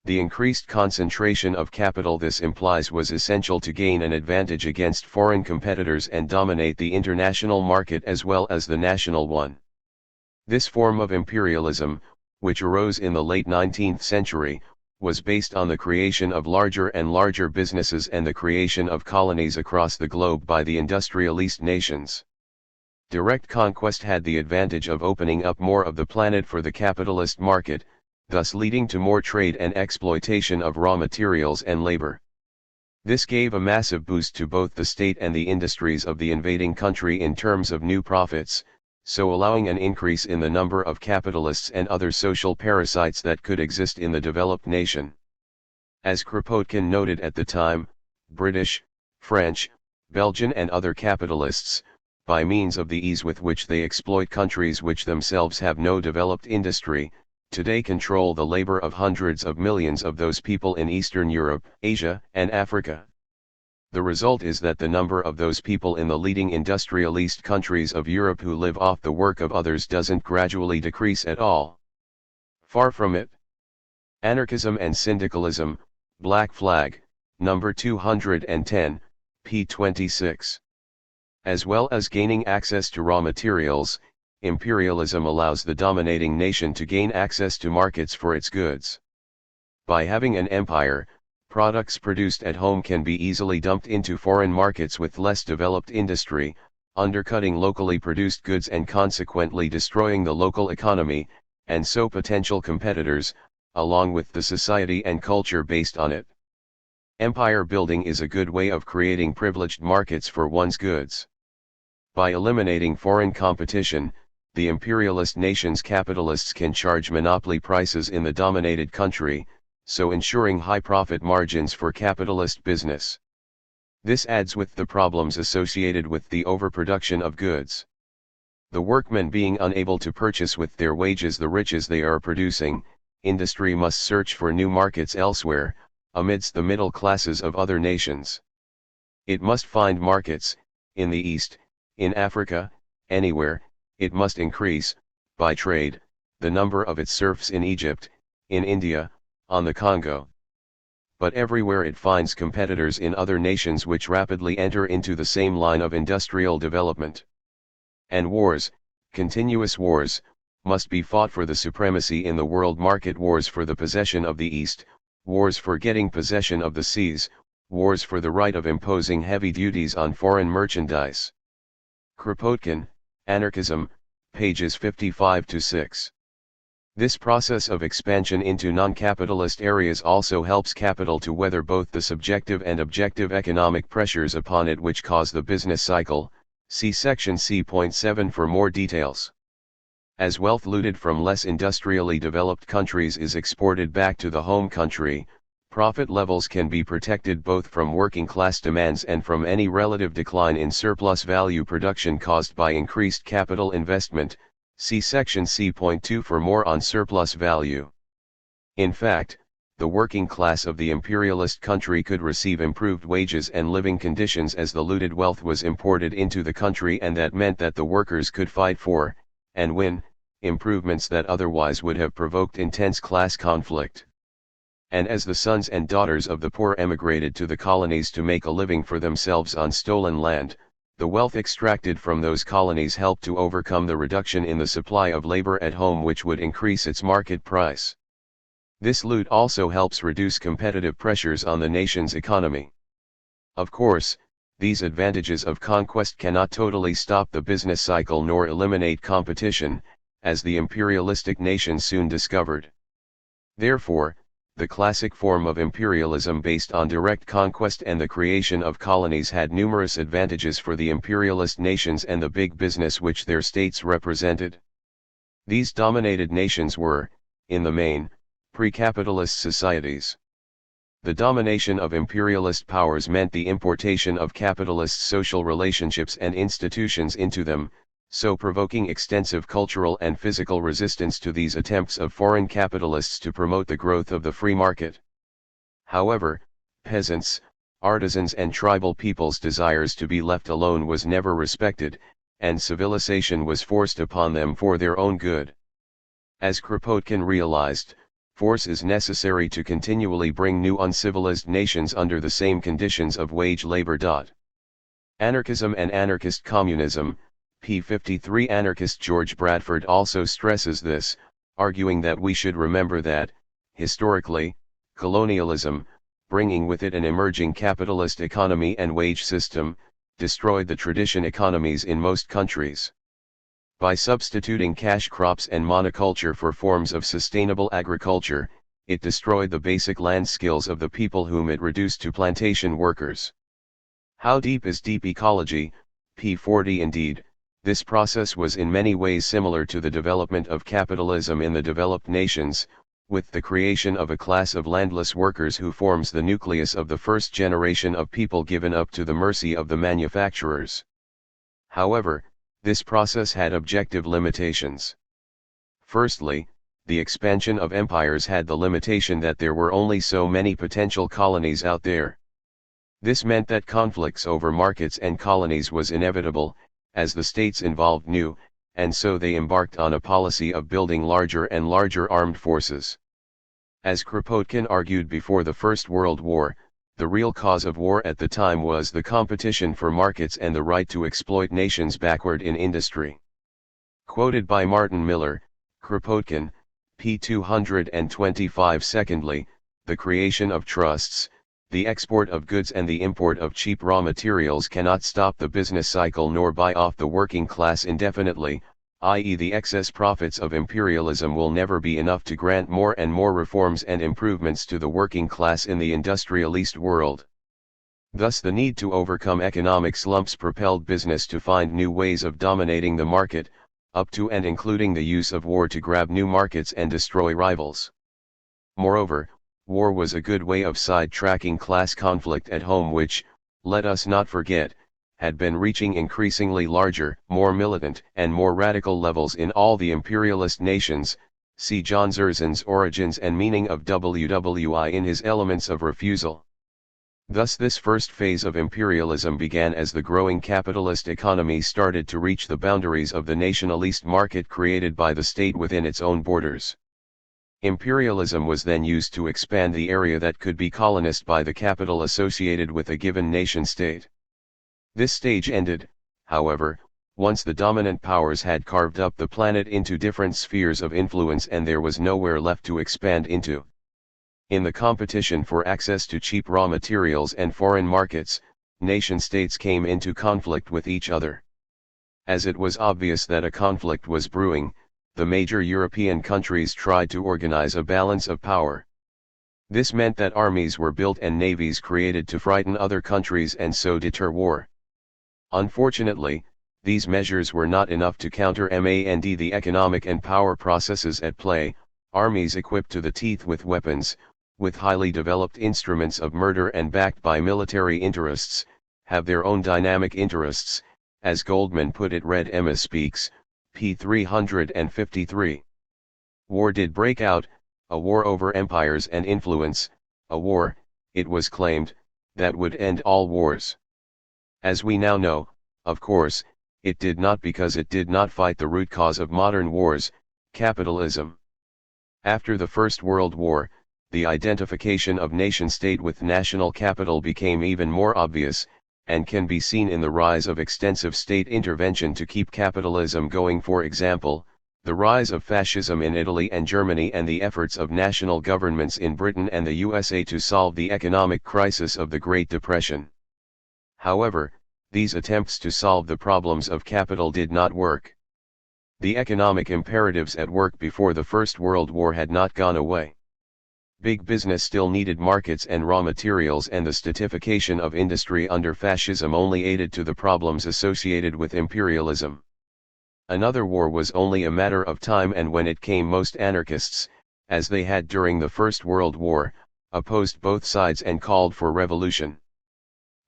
The increased concentration of capital this implies was essential to gain an advantage against foreign competitors and dominate the international market as well as the national one. This form of imperialism, which arose in the late 19th century, was based on the creation of larger and larger businesses and the creation of colonies across the globe by the industrialist nations. Direct conquest had the advantage of opening up more of the planet for the capitalist market, thus leading to more trade and exploitation of raw materials and labor. This gave a massive boost to both the state and the industries of the invading country in terms of new profits, so allowing an increase in the number of capitalists and other social parasites that could exist in the developed nation. As Kropotkin noted at the time, British, French, Belgian and other capitalists, by means of the ease with which they exploit countries which themselves have no developed industry, today control the labor of hundreds of millions of those people in Eastern Europe, Asia, and Africa. The result is that the number of those people in the leading industrialist countries of Europe who live off the work of others doesn't gradually decrease at all. Far from it. Anarchism and Syndicalism, Black Flag, number 210, p. 26. As well as gaining access to raw materials, imperialism allows the dominating nation to gain access to markets for its goods. By having an empire, products produced at home can be easily dumped into foreign markets with less developed industry, undercutting locally produced goods and consequently destroying the local economy, and so potential competitors, along with the society and culture based on it. Empire building is a good way of creating privileged markets for one's goods. By eliminating foreign competition, the imperialist nation's capitalists can charge monopoly prices in the dominated country, so ensuring high profit margins for capitalist business. This adds with the problems associated with the overproduction of goods. The workmen being unable to purchase with their wages the riches they are producing, industry must search for new markets elsewhere, amidst the middle classes of other nations. It must find markets, in the East, in Africa, anywhere. It must increase, by trade, the number of its serfs in Egypt, in India, on the Congo. But everywhere it finds competitors in other nations which rapidly enter into the same line of industrial development. And wars, continuous wars, must be fought for the supremacy in the world market, wars for the possession of the East, wars for getting possession of the seas, wars for the right of imposing heavy duties on foreign merchandise. Kropotkin, Anarchism, pages 55-6. This process of expansion into non-capitalist areas also helps capital to weather both the subjective and objective economic pressures upon it which cause the business cycle. See section C.7 for more details. As wealth looted from less industrially developed countries is exported back to the home country, profit levels can be protected both from working class demands and from any relative decline in surplus value production caused by increased capital investment. See section C.2 for more on surplus value. In fact, the working class of the imperialist country could receive improved wages and living conditions as the looted wealth was imported into the country, and that meant that the workers could fight for, and win, improvements that otherwise would have provoked intense class conflict. And as the sons and daughters of the poor emigrated to the colonies to make a living for themselves on stolen land, the wealth extracted from those colonies helped to overcome the reduction in the supply of labor at home, which would increase its market price. This loot also helps reduce competitive pressures on the nation's economy. Of course, these advantages of conquest cannot totally stop the business cycle nor eliminate competition, as the imperialistic nations soon discovered. Therefore, the classic form of imperialism based on direct conquest and the creation of colonies had numerous advantages for the imperialist nations and the big business which their states represented. These dominated nations were, in the main, pre-capitalist societies. The domination of imperialist powers meant the importation of capitalist social relationships and institutions into them, so provoking extensive cultural and physical resistance to these attempts of foreign capitalists to promote the growth of the free market. However, peasants, artisans and tribal peoples' desires to be left alone was never respected, and civilization was forced upon them for their own good. As Kropotkin realized, force is necessary to continually bring new uncivilized nations under the same conditions of wage labor. Anarchism and anarchist communism, p. 53. Anarchist George Bradford also stresses this, arguing that we should remember that, historically, colonialism, bringing with it an emerging capitalist economy and wage system, destroyed the tradition economies in most countries. By substituting cash crops and monoculture for forms of sustainable agriculture, it destroyed the basic land skills of the people whom it reduced to plantation workers. How deep is deep ecology? P40 Indeed, this process was in many ways similar to the development of capitalism in the developed nations, with the creation of a class of landless workers who forms the nucleus of the first generation of people given up to the mercy of the manufacturers. However, this process had objective limitations. Firstly, the expansion of empires had the limitation that there were only so many potential colonies out there. This meant that conflicts over markets and colonies was inevitable, as the states involved new, and so they embarked on a policy of building larger and larger armed forces. As Kropotkin argued before the First World War, the real cause of war at the time was the competition for markets and the right to exploit nations backward in industry. Quoted by Martin Miller, Kropotkin, p. 225. Secondly, the creation of trusts, the export of goods and the import of cheap raw materials cannot stop the business cycle nor buy off the working class indefinitely, i.e. the excess profits of imperialism will never be enough to grant more and more reforms and improvements to the working class in the industrialist world. Thus the need to overcome economic slumps propelled business to find new ways of dominating the market, up to and including the use of war to grab new markets and destroy rivals. Moreover, war was a good way of side-tracking class conflict at home which, let us not forget, had been reaching increasingly larger, more militant and more radical levels in all the imperialist nations. See John Zerzan's Origins and Meaning of WWI in his Elements of Refusal. Thus this first phase of imperialism began as the growing capitalist economy started to reach the boundaries of the nationalist market created by the state within its own borders. Imperialism was then used to expand the area that could be colonized by the capital associated with a given nation-state. This stage ended, however, once the dominant powers had carved up the planet into different spheres of influence and there was nowhere left to expand into. In the competition for access to cheap raw materials and foreign markets, nation-states came into conflict with each other. As it was obvious that a conflict was brewing, the major European countries tried to organize a balance of power. This meant that armies were built and navies created to frighten other countries and so deter war. Unfortunately, these measures were not enough to counter the economic and power processes at play. Armies equipped to the teeth with weapons, with highly developed instruments of murder and backed by military interests, have their own dynamic interests, as Goldman put it. Red Emma Speaks, p. 353. War did break out, a war over empires and influence, a war, it was claimed, that would end all wars. As we now know, of course, it did not, because it did not fight the root cause of modern wars, capitalism. After the First World War, the identification of nation-state with national capital became even more obvious, and can be seen in the rise of extensive state intervention to keep capitalism going. For example, the rise of fascism in Italy and Germany and the efforts of national governments in Britain and the USA to solve the economic crisis of the Great Depression. However, these attempts to solve the problems of capital did not work. The economic imperatives at work before the First World War had not gone away. Big business still needed markets and raw materials, and the statification of industry under fascism only aided to the problems associated with imperialism. Another war was only a matter of time, and when it came, most anarchists, as they had during the First World War, opposed both sides and called for revolution.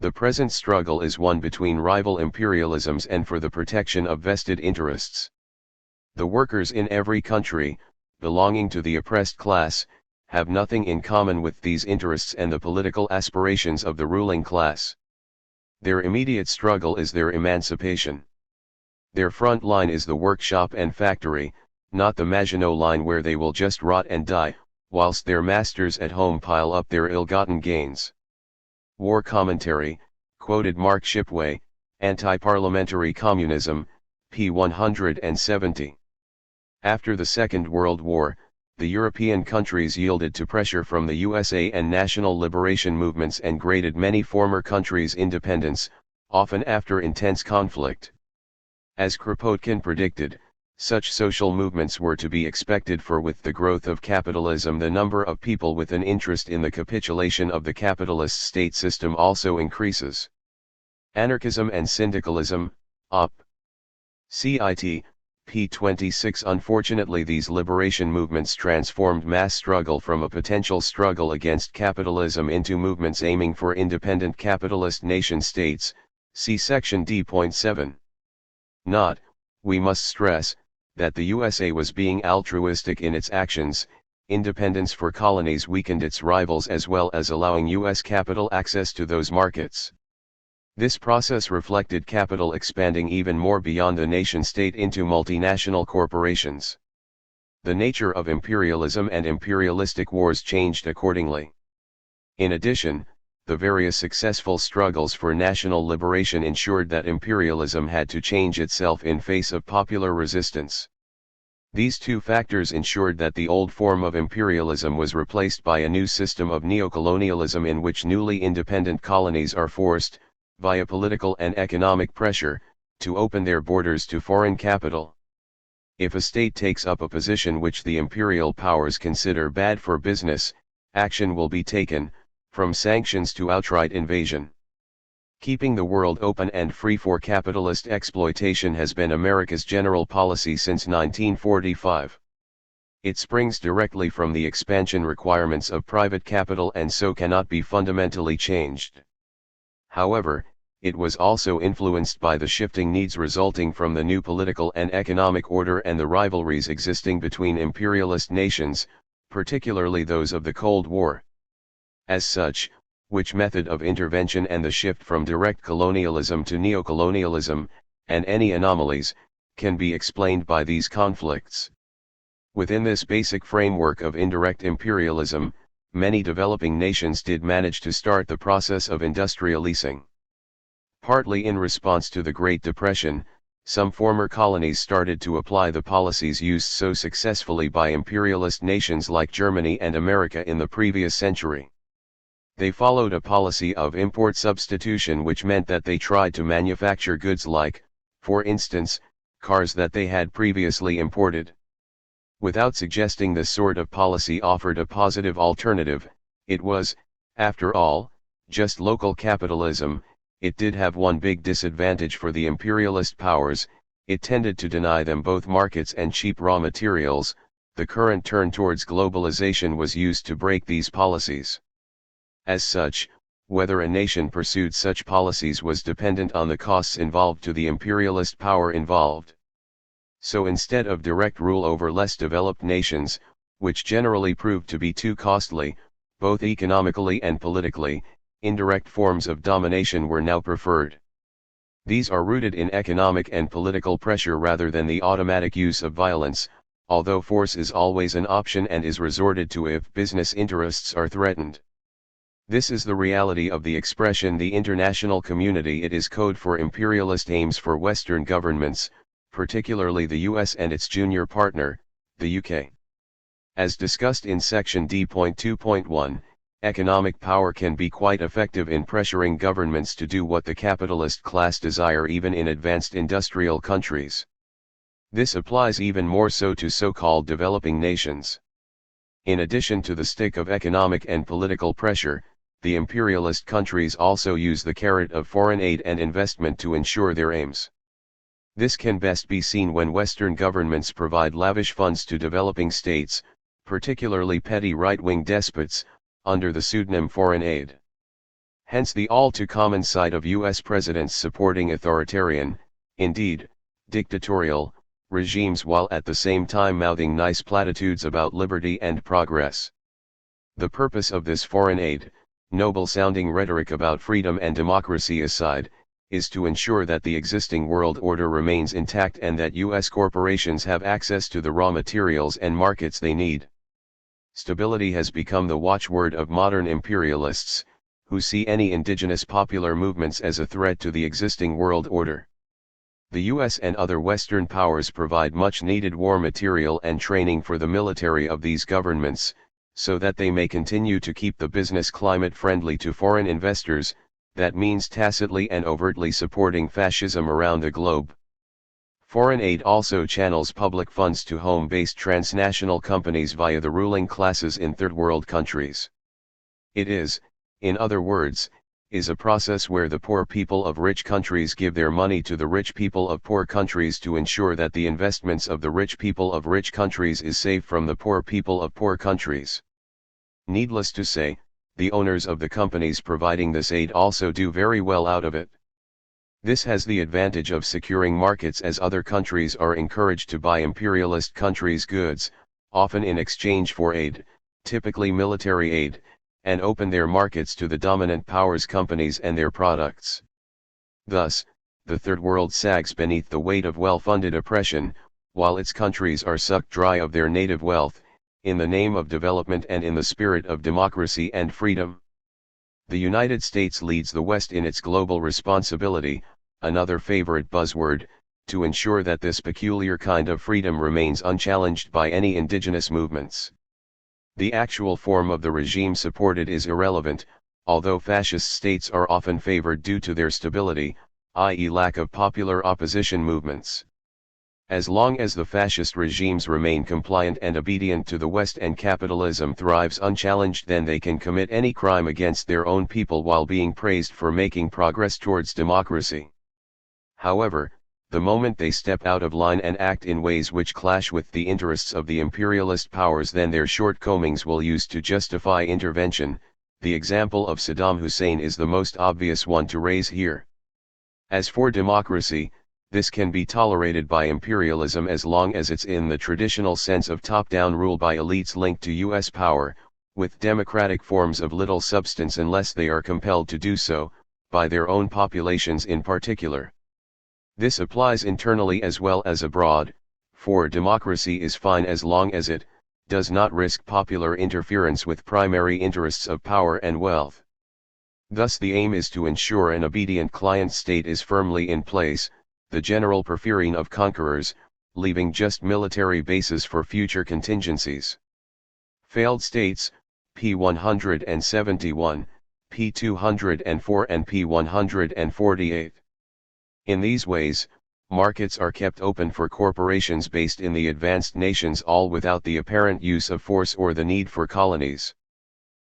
The present struggle is one between rival imperialisms and for the protection of vested interests. The workers in every country, belonging to the oppressed class, have nothing in common with these interests and the political aspirations of the ruling class. Their immediate struggle is their emancipation. Their front line is the workshop and factory, not the Maginot Line where they will just rot and die, whilst their masters at home pile up their ill-gotten gains. War Commentary, quoted Mark Shipway, Anti-Parliamentary Communism, p. 170. After the Second World War, the European countries yielded to pressure from the USA and national liberation movements and granted many former countries independence, often after intense conflict. As Kropotkin predicted, such social movements were to be expected, for with the growth of capitalism the number of people with an interest in the capitulation of the capitalist state system also increases. Anarchism and Syndicalism, Op. Cit. p. 26. Unfortunately, these liberation movements transformed mass struggle from a potential struggle against capitalism into movements aiming for independent capitalist nation-states, see section D.7. Not, we must stress, that the USA was being altruistic in its actions. Independence for colonies weakened its rivals as well as allowing US capital access to those markets. This process reflected capital expanding even more beyond the nation-state into multinational corporations. The nature of imperialism and imperialistic wars changed accordingly. In addition, the various successful struggles for national liberation ensured that imperialism had to change itself in face of popular resistance. These two factors ensured that the old form of imperialism was replaced by a new system of neocolonialism in which newly independent colonies are forced, via political and economic pressure, to open their borders to foreign capital. If a state takes up a position which the imperial powers consider bad for business, action will be taken, from sanctions to outright invasion. Keeping the world open and free for capitalist exploitation has been America's general policy since 1945. It springs directly from the expansion requirements of private capital and so cannot be fundamentally changed. However, it was also influenced by the shifting needs resulting from the new political and economic order and the rivalries existing between imperialist nations, particularly those of the Cold War. As such, which method of intervention and the shift from direct colonialism to neocolonialism, and any anomalies, can be explained by these conflicts. Within this basic framework of indirect imperialism, many developing nations did manage to start the process of industrializing. Partly in response to the Great Depression, some former colonies started to apply the policies used so successfully by imperialist nations like Germany and America in the previous century. They followed a policy of import substitution, which meant that they tried to manufacture goods like, for instance, cars that they had previously imported. Without suggesting this sort of policy offered a positive alternative, it was, after all, just local capitalism. It did have one big disadvantage for the imperialist powers: it tended to deny them both markets and cheap raw materials. The current turn towards globalization was used to break these policies. As such, whether a nation pursued such policies was dependent on the costs involved to the imperialist power involved. So instead of direct rule over less developed nations, which generally proved to be too costly, both economically and politically, indirect forms of domination were now preferred. These are rooted in economic and political pressure rather than the automatic use of violence, although force is always an option and is resorted to if business interests are threatened. This is the reality of the expression the international community. It is code for imperialist aims for Western governments, particularly the US and its junior partner, the UK. As discussed in section D.2.1, economic power can be quite effective in pressuring governments to do what the capitalist class desire even in advanced industrial countries. This applies even more so to so-called developing nations. In addition to the stick of economic and political pressure, the imperialist countries also use the carrot of foreign aid and investment to ensure their aims. This can best be seen when Western governments provide lavish funds to developing states, particularly petty right-wing despots, under the pseudonym foreign aid. Hence the all-too-common sight of US presidents supporting authoritarian, indeed, dictatorial, regimes while at the same time mouthing nice platitudes about liberty and progress. The purpose of this foreign aid, noble-sounding rhetoric about freedom and democracy aside, is to ensure that the existing world order remains intact and that US corporations have access to the raw materials and markets they need. Stability has become the watchword of modern imperialists, who see any indigenous popular movements as a threat to the existing world order. The US and other Western powers provide much-needed war material and training for the military of these governments, so that they may continue to keep the business climate friendly to foreign investors. That means tacitly and overtly supporting fascism around the globe. Foreign aid also channels public funds to home-based transnational companies via the ruling classes in third world countries. It is, in other words, is a process where the poor people of rich countries give their money to the rich people of poor countries to ensure that the investments of the rich people of rich countries is safe from the poor people of poor countries. Needless to say, the owners of the companies providing this aid also do very well out of it. This has the advantage of securing markets as other countries are encouraged to buy imperialist countries' goods, often in exchange for aid, typically military aid, and open their markets to the dominant powers' companies and their products. Thus, the Third World sags beneath the weight of well-funded oppression, while its countries are sucked dry of their native wealth, in the name of development and in the spirit of democracy and freedom. The United States leads the West in its global responsibility, another favorite buzzword, to ensure that this peculiar kind of freedom remains unchallenged by any indigenous movements. The actual form of the regime supported is irrelevant, although fascist states are often favored due to their stability, i.e. lack of popular opposition movements. As long as the fascist regimes remain compliant and obedient to the West and capitalism thrives unchallenged, then they can commit any crime against their own people while being praised for making progress towards democracy. However, the moment they step out of line and act in ways which clash with the interests of the imperialist powers, then their shortcomings will use to justify intervention. The example of Saddam Hussein is the most obvious one to raise here. As for democracy, this can be tolerated by imperialism as long as it's in the traditional sense of top-down rule by elites linked to US power, with democratic forms of little substance unless they are compelled to do so, by their own populations in particular. This applies internally as well as abroad, for democracy is fine as long as it does not risk popular interference with primary interests of power and wealth. Thus the aim is to ensure an obedient client state is firmly in place, the general preferring of conquerors, leaving just military bases for future contingencies. Failed states, p. 171, p. 204 and p. 148. In these ways, markets are kept open for corporations based in the advanced nations, all without the apparent use of force or the need for colonies.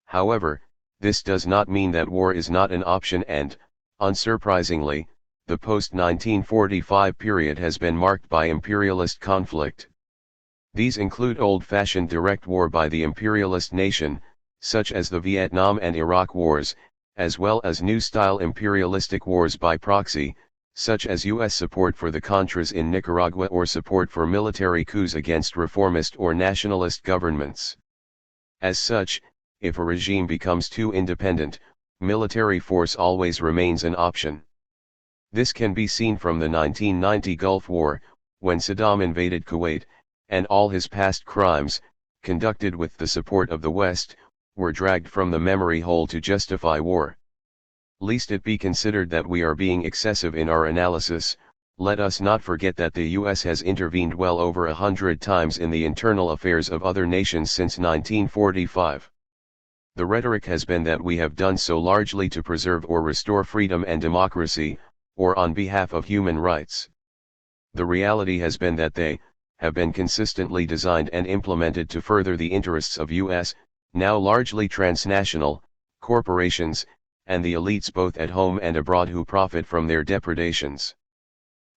However, this does not mean that war is not an option and, unsurprisingly, the post-1945 period has been marked by imperialist conflict. These include old-fashioned direct war by the imperialist nation, such as the Vietnam and Iraq wars, as well as new-style imperialistic wars by proxy, such as U.S. support for the Contras in Nicaragua or support for military coups against reformist or nationalist governments. As such, if a regime becomes too independent, military force always remains an option. This can be seen from the 1990 Gulf War, when Saddam invaded Kuwait, and all his past crimes, conducted with the support of the West, were dragged from the memory hole to justify war. Lest it be considered that we are being excessive in our analysis, let us not forget that the US has intervened well over 100 times in the internal affairs of other nations since 1945. The rhetoric has been that we have done so largely to preserve or restore freedom and democracy, or on behalf of human rights. The reality has been that they have been consistently designed and implemented to further the interests of US, now largely transnational, corporations, and the elites both at home and abroad who profit from their depredations.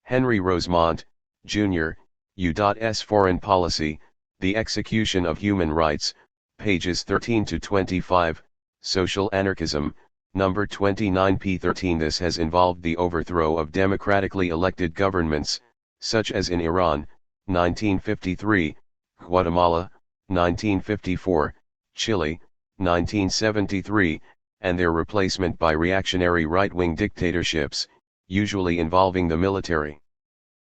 Henry Rosemont, Jr., U.S. Foreign Policy, The Execution of Human Rights, pages 13 to 25, Social Anarchism, number 29 p. 13. This has involved the overthrow of democratically elected governments, such as in Iran, 1953, Guatemala, 1954, Chile, 1973, and their replacement by reactionary right-wing dictatorships, usually involving the military.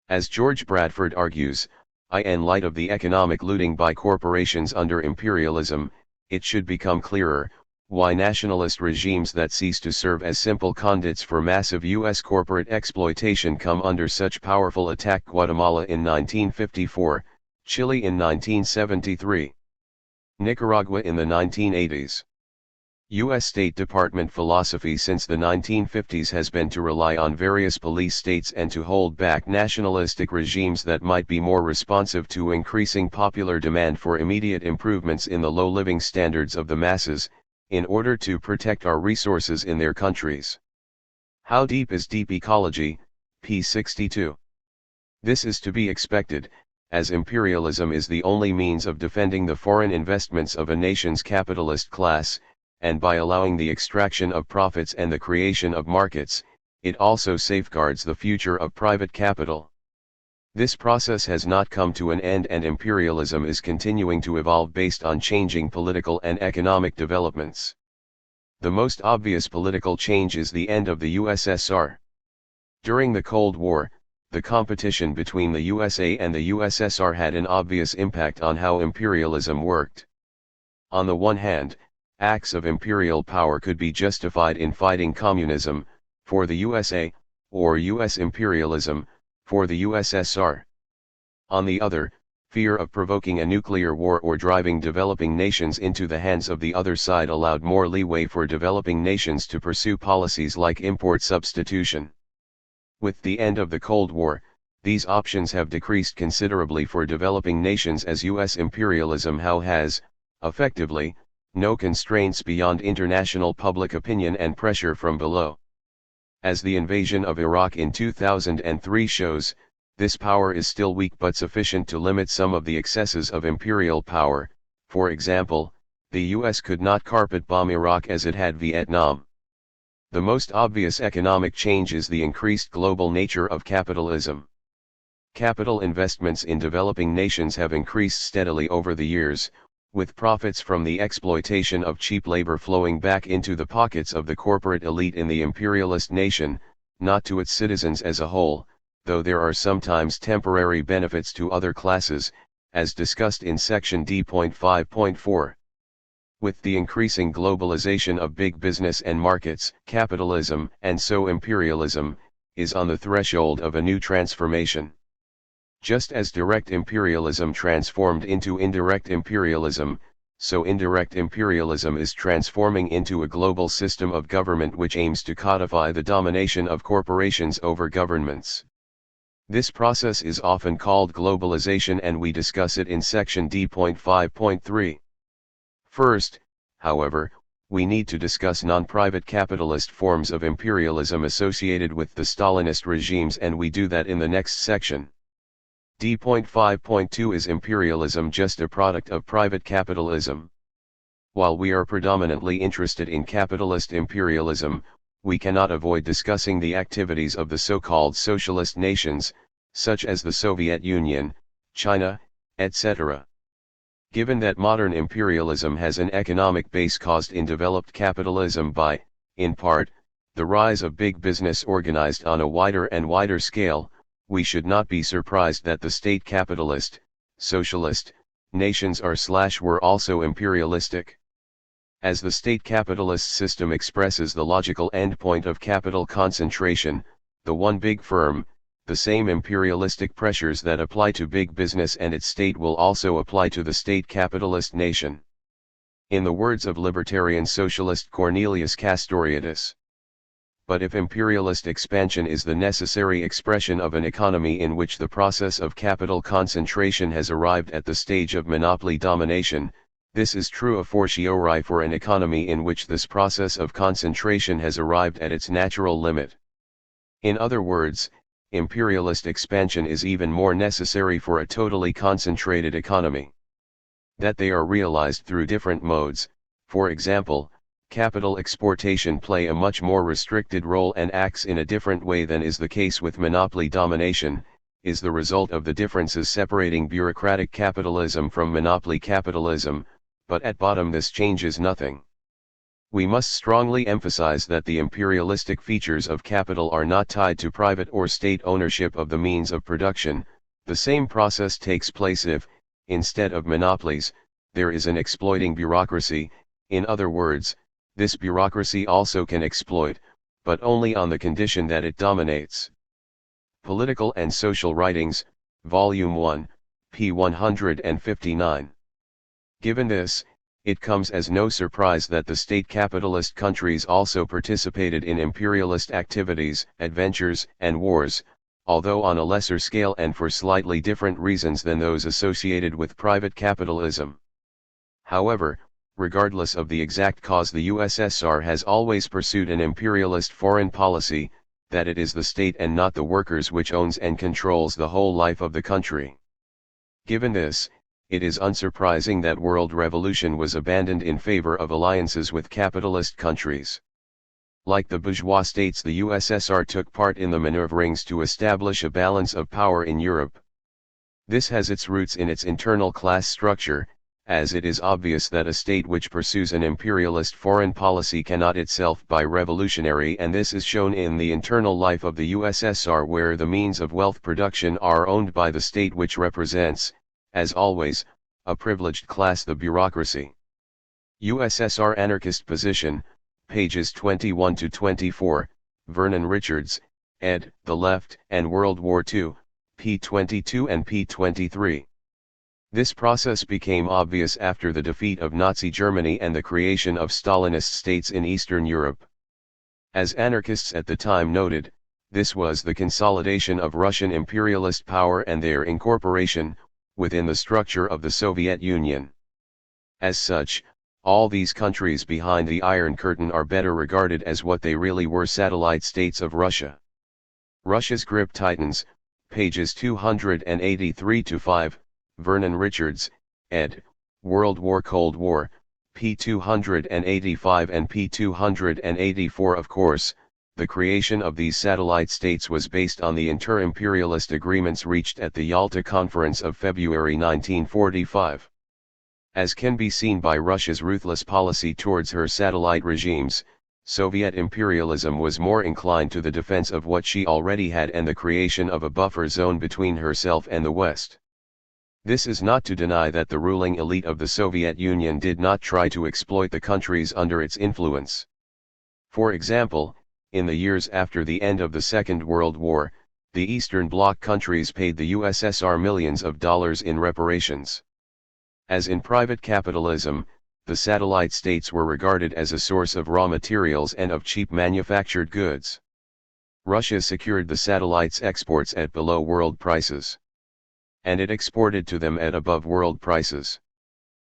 As George Bradford argues, in light of the economic looting by corporations under imperialism, it should become clearer why nationalist regimes that cease to serve as simple conduits for massive U.S. corporate exploitation come under such powerful attack. Guatemala in 1954, Chile in 1973, Nicaragua in the 1980s. U.S. State Department philosophy since the 1950s has been to rely on various police states and to hold back nationalistic regimes that might be more responsive to increasing popular demand for immediate improvements in the low living standards of the masses, in order to protect our resources in their countries. How deep is deep ecology? p. 62. This is to be expected, as imperialism is the only means of defending the foreign investments of a nation's capitalist class, and by allowing the extraction of profits and the creation of markets, it also safeguards the future of private capital. This process has not come to an end, and imperialism is continuing to evolve based on changing political and economic developments. The most obvious political change is the end of the USSR. During the Cold War, the competition between the USA and the USSR had an obvious impact on how imperialism worked. On the one hand, acts of imperial power could be justified in fighting communism, for the USA, or US imperialism, for the USSR. On the other, fear of provoking a nuclear war or driving developing nations into the hands of the other side allowed more leeway for developing nations to pursue policies like import substitution. With the end of the Cold War, these options have decreased considerably for developing nations, as US imperialism now has, effectively, no constraints beyond international public opinion and pressure from below. As the invasion of Iraq in 2003 shows, this power is still weak but sufficient to limit some of the excesses of imperial power. For example, the US could not carpet bomb Iraq as it had Vietnam. The most obvious economic change is the increased global nature of capitalism. Capital investments in developing nations have increased steadily over the years, with profits from the exploitation of cheap labor flowing back into the pockets of the corporate elite in the imperialist nation, not to its citizens as a whole, though there are sometimes temporary benefits to other classes, as discussed in section D.5.4. With the increasing globalization of big business and markets, capitalism, and so imperialism, is on the threshold of a new transformation. Just as direct imperialism transformed into indirect imperialism, so indirect imperialism is transforming into a global system of government which aims to codify the domination of corporations over governments. This process is often called globalization, and we discuss it in section D.5.3. First, however, we need to discuss non-private capitalist forms of imperialism associated with the Stalinist regimes, and we do that in the next section. D.5.2 Is imperialism just a product of private capitalism? While we are predominantly interested in capitalist imperialism, we cannot avoid discussing the activities of the so-called socialist nations, such as the Soviet Union, China, etc. Given that modern imperialism has an economic base caused in developed capitalism by, in part, the rise of big business organized on a wider and wider scale, we should not be surprised that the state capitalist, socialist, nations were also imperialistic. As the state capitalist system expresses the logical endpoint of capital concentration, the one big firm, the same imperialistic pressures that apply to big business and its state will also apply to the state capitalist nation. In the words of libertarian socialist Cornelius Castoriadis, but if imperialist expansion is the necessary expression of an economy in which the process of capital concentration has arrived at the stage of monopoly domination, this is true a fortiori for an economy in which this process of concentration has arrived at its natural limit. In other words, imperialist expansion is even more necessary for a totally concentrated economy. That they are realized through different modes, for example, capital exportation play a much more restricted role and acts in a different way than is the case with monopoly domination, is the result of the differences separating bureaucratic capitalism from monopoly capitalism, but at bottom this changes nothing. We must strongly emphasize that the imperialistic features of capital are not tied to private or state ownership of the means of production. The same process takes place if, instead of monopolies, there is an exploiting bureaucracy. In other words, this bureaucracy also can exploit, but only on the condition that it dominates. Political and Social Writings, Volume 1, p. 159. Given this, It comes as no surprise that the state capitalist countries also participated in imperialist activities, adventures, and wars, although on a lesser scale and for slightly different reasons than those associated with private capitalism. However, regardless of the exact cause, the USSR has always pursued an imperialist foreign policy, that it is the state and not the workers which owns and controls the whole life of the country. Given this, it is unsurprising that world revolution was abandoned in favor of alliances with capitalist countries. Like the bourgeois states, the USSR took part in the maneuverings to establish a balance of power in Europe. This has its roots in its internal class structure, as it is obvious that a state which pursues an imperialist foreign policy cannot itself be revolutionary, and this is shown in the internal life of the USSR, where the means of wealth production are owned by the state, which represents, as always, a privileged class, the bureaucracy. USSR Anarchist Position, pages 21 to 24, Vernon Richards, ed., The Left and World War II, p. 22 and p. 23. This process became obvious after the defeat of Nazi Germany and the creation of Stalinist states in Eastern Europe. As anarchists at the time noted, this was the consolidation of Russian imperialist power and their incorporation within the structure of the Soviet Union. As such, all these countries behind the Iron Curtain are better regarded as what they really were: satellite states of Russia. Russia's grip tightens, pages 283 to 5, Vernon Richards, ed., World War Cold War, p. 285 and p. 284. Of course, the creation of these satellite states was based on the inter-imperialist agreements reached at the Yalta Conference of February 1945. As can be seen by Russia's ruthless policy towards her satellite regimes, Soviet imperialism was more inclined to the defense of what she already had and the creation of a buffer zone between herself and the West. This is not to deny that the ruling elite of the Soviet Union did not try to exploit the countries under its influence. For example, in the years after the end of the Second World War, the Eastern Bloc countries paid the USSR millions of dollars in reparations. As in private capitalism, the satellite states were regarded as a source of raw materials and of cheap manufactured goods. Russia secured the satellites' exports at below world prices, and it exported to them at above world prices.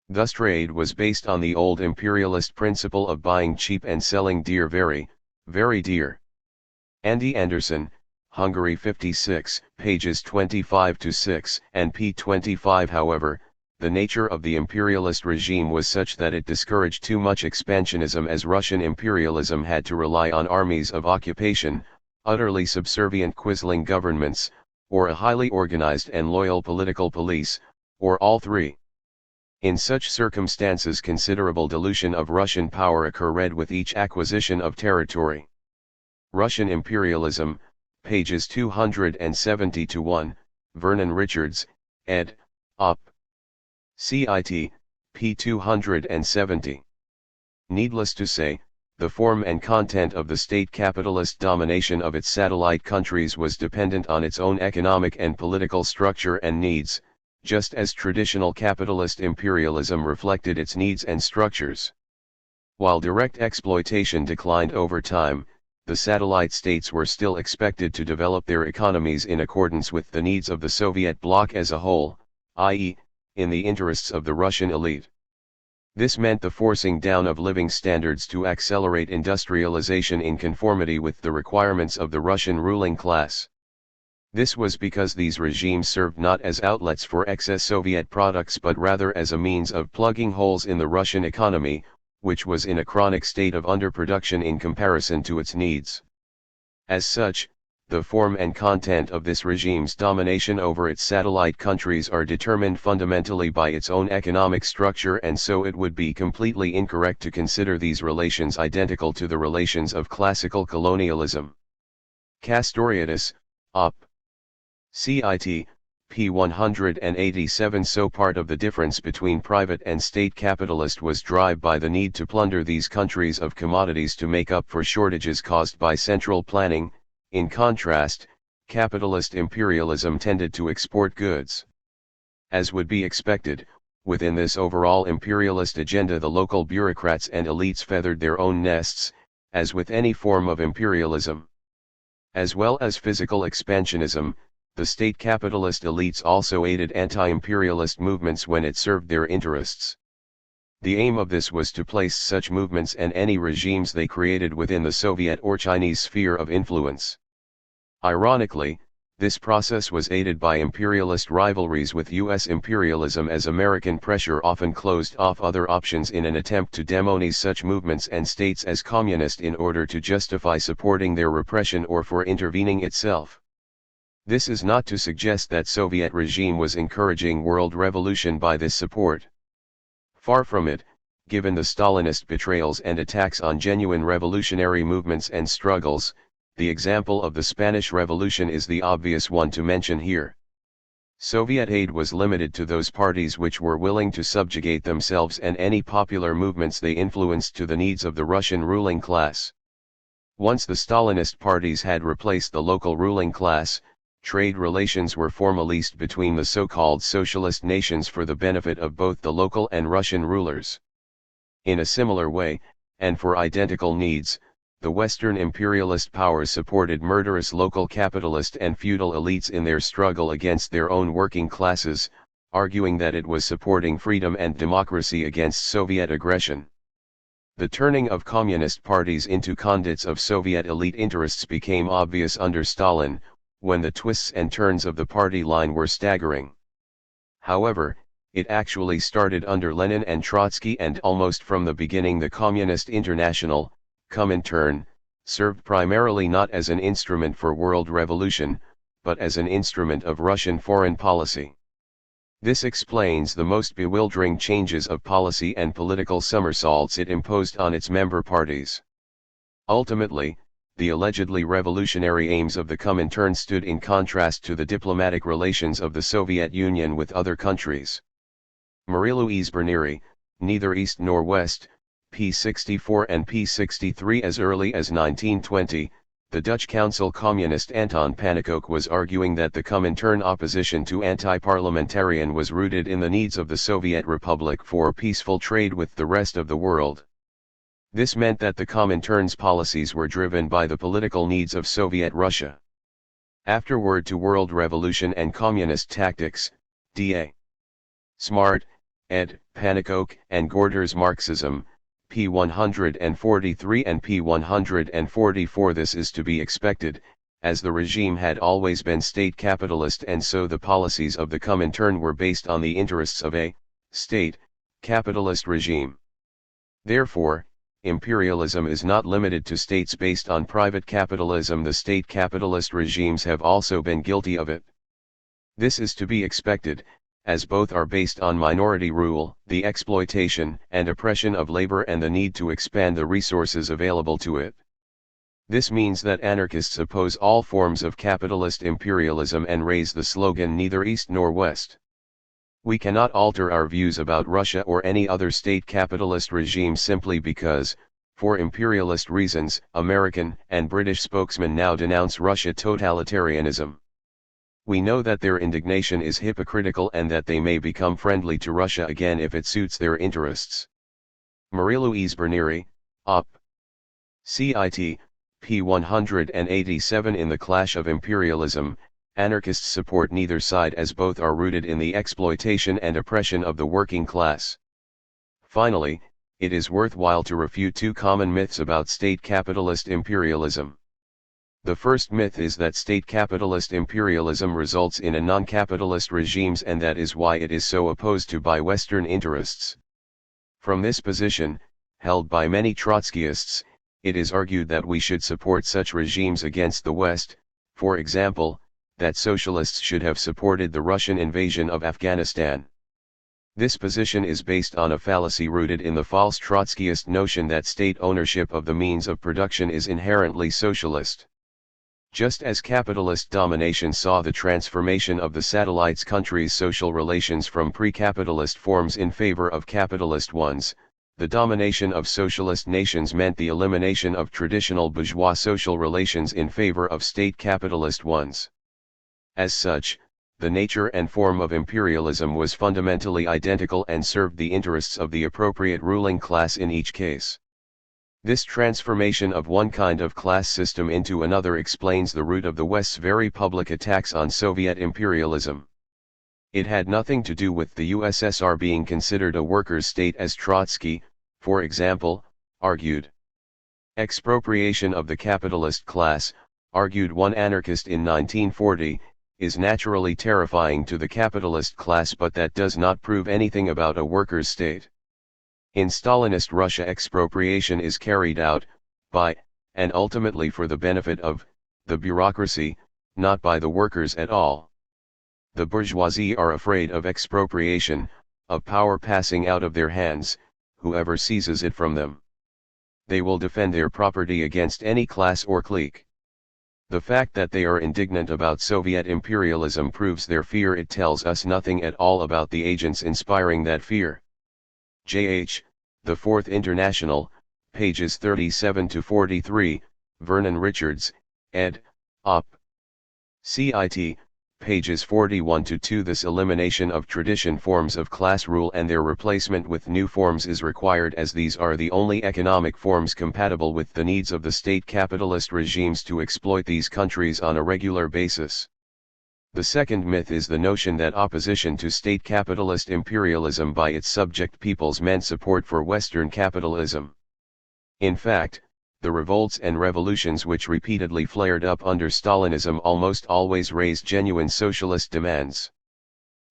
Thus trade was based on the old imperialist principle of buying cheap and selling dear, very, very dear. Andy Anderson, Hungary 56, pages 25 to 6 and p. 25. However, the nature of the imperialist regime was such that it discouraged too much expansionism, as Russian imperialism had to rely on armies of occupation, utterly subservient quisling governments, or a highly organized and loyal political police, or all three. In such circumstances, considerable dilution of Russian power occurred with each acquisition of territory. Russian imperialism, pages 270 to 1, Vernon Richards, ed., Op. Cit. p. 270. Needless to say, the form and content of the state capitalist domination of its satellite countries was dependent on its own economic and political structure and needs, just as traditional capitalist imperialism reflected its needs and structures. While direct exploitation declined over time, the satellite states were still expected to develop their economies in accordance with the needs of the Soviet bloc as a whole, i.e., in the interests of the Russian elite. This meant the forcing down of living standards to accelerate industrialization in conformity with the requirements of the Russian ruling class. This was because these regimes served not as outlets for excess Soviet products but rather as a means of plugging holes in the Russian economy, which was in a chronic state of underproduction in comparison to its needs. As such, the form and content of this regime's domination over its satellite countries are determined fundamentally by its own economic structure, and so it would be completely incorrect to consider these relations identical to the relations of classical colonialism. Castoriadis, Op. Cit. p. 187. So part of the difference between private and state capitalist was driven by the need to plunder these countries of commodities to make up for shortages caused by central planning. In contrast, capitalist imperialism tended to export goods. As would be expected, within this overall imperialist agenda the local bureaucrats and elites feathered their own nests, as with any form of imperialism. As well as physical expansionism, the state capitalist elites also aided anti-imperialist movements when it served their interests. The aim of this was to place such movements and any regimes they created within the Soviet or Chinese sphere of influence. Ironically, this process was aided by imperialist rivalries with U.S. imperialism, as American pressure often closed off other options in an attempt to demonize such movements and states as communist in order to justify supporting their repression or for intervening itself. This is not to suggest that Soviet regime was encouraging world revolution by this support. Far from it, given the Stalinist betrayals and attacks on genuine revolutionary movements and struggles. The example of the Spanish Revolution is the obvious one to mention here. Soviet aid was limited to those parties which were willing to subjugate themselves and any popular movements they influenced to the needs of the Russian ruling class. Once the Stalinist parties had replaced the local ruling class, trade relations were formalized between the so-called socialist nations for the benefit of both the local and Russian rulers. In a similar way, and for identical needs, the Western imperialist powers supported murderous local capitalist and feudal elites in their struggle against their own working classes, arguing that it was supporting freedom and democracy against Soviet aggression. The turning of communist parties into conduits of Soviet elite interests became obvious under Stalin, when the twists and turns of the party line were staggering. However, it actually started under Lenin and Trotsky, and almost from the beginning the Communist International, Comintern, served primarily not as an instrument for world revolution, but as an instrument of Russian foreign policy. This explains the most bewildering changes of policy and political somersaults it imposed on its member parties. Ultimately, the allegedly revolutionary aims of the Comintern stood in contrast to the diplomatic relations of the Soviet Union with other countries. Marie-Louise Bernieri, Neither East Nor West, p. 64 and p. 63. As early as 1920, the Dutch Council communist Anton Pannekoek was arguing that the Comintern opposition to anti-parliamentarian was rooted in the needs of the Soviet Republic for peaceful trade with the rest of the world. This meant that the Comintern's policies were driven by the political needs of Soviet Russia. After Word to World Revolution and Communist Tactics, D.A. Smart, ed. Pannekoek and Gorder's Marxism, p. 143 and p. 144. This is to be expected, as the regime had always been state capitalist, and so the policies of the Comintern were based on the interests of a state capitalist regime. Therefore, imperialism is not limited to states based on private capitalism. The state capitalist regimes have also been guilty of it. This is to be expected, as both are based on minority rule, the exploitation and oppression of labor, and the need to expand the resources available to it. This means that anarchists oppose all forms of capitalist imperialism and raise the slogan "Neither East nor West." We cannot alter our views about Russia or any other state capitalist regime simply because, for imperialist reasons, American and British spokesmen now denounce Russia totalitarianism. We know that their indignation is hypocritical and that they may become friendly to Russia again if it suits their interests. Marie-Louise Bernieri, Op. Cit. p. 187. In the clash of imperialism, anarchists support neither side, as both are rooted in the exploitation and oppression of the working class. Finally, it is worthwhile to refute two common myths about state capitalist imperialism. The first myth is that state capitalist imperialism results in a non-capitalist regimes, and that is why it is so opposed to by Western interests. From this position, held by many Trotskyists, it is argued that we should support such regimes against the West, for example, that socialists should have supported the Russian invasion of Afghanistan. This position is based on a fallacy rooted in the false Trotskyist notion that state ownership of the means of production is inherently socialist. Just as capitalist domination saw the transformation of the satellite countries' social relations from pre-capitalist forms in favor of capitalist ones, the domination of socialist nations meant the elimination of traditional bourgeois social relations in favor of state capitalist ones. As such, the nature and form of imperialism was fundamentally identical and served the interests of the appropriate ruling class in each case. This transformation of one kind of class system into another explains the root of the West's very public attacks on Soviet imperialism. It had nothing to do with the USSR being considered a workers' state, as Trotsky, for example, argued. Expropriation of the capitalist class, argued one anarchist in 1940, is naturally terrifying to the capitalist class, but that does not prove anything about a workers' state. In Stalinist Russia, expropriation is carried out, by, and ultimately for the benefit of, the bureaucracy, not by the workers at all. The bourgeoisie are afraid of expropriation, of power passing out of their hands, whoever seizes it from them. They will defend their property against any class or clique. The fact that they are indignant about Soviet imperialism proves their fear. It tells us nothing at all about the agents inspiring that fear. J.H., The Fourth International, pages 37-43, Vernon Richards, ed. Op. Cit. Pages 41-2. This elimination of tradition forms of class rule and their replacement with new forms is required, as these are the only economic forms compatible with the needs of the state capitalist regimes to exploit these countries on a regular basis. The second myth is the notion that opposition to state capitalist imperialism by its subject peoples meant support for Western capitalism. In fact, the revolts and revolutions which repeatedly flared up under Stalinism almost always raised genuine socialist demands.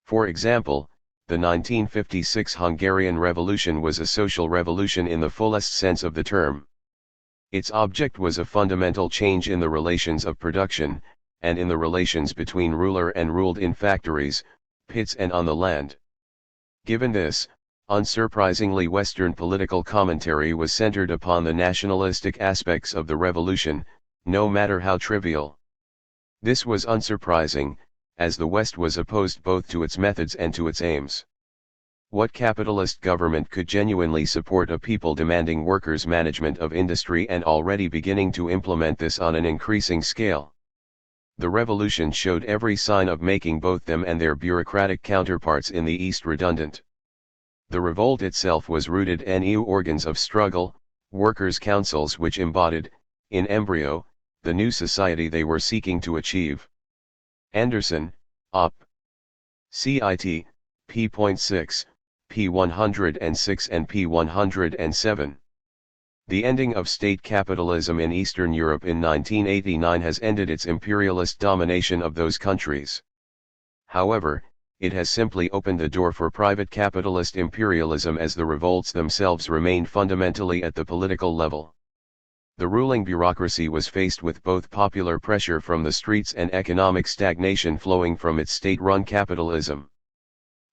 For example, the 1956 Hungarian Revolution was a social revolution in the fullest sense of the term. Its object was a fundamental change in the relations of production, and in the relations between ruler and ruled in factories, pits and on the land. Given this, unsurprisingly, Western political commentary was centered upon the nationalistic aspects of the revolution, no matter how trivial. This was unsurprising, as the West was opposed both to its methods and to its aims. What capitalist government could genuinely support a people demanding workers' management of industry and already beginning to implement this on an increasing scale? The revolution showed every sign of making both them and their bureaucratic counterparts in the East redundant. The revolt itself was rooted in new organs of struggle, workers' councils which embodied, in embryo, the new society they were seeking to achieve. Anderson, Op. Cit. p.6, p.106 and p.107. The ending of state capitalism in Eastern Europe in 1989 has ended its imperialist domination of those countries. However, it has simply opened the door for private capitalist imperialism, as the revolts themselves remained fundamentally at the political level. The ruling bureaucracy was faced with both popular pressure from the streets and economic stagnation flowing from its state-run capitalism.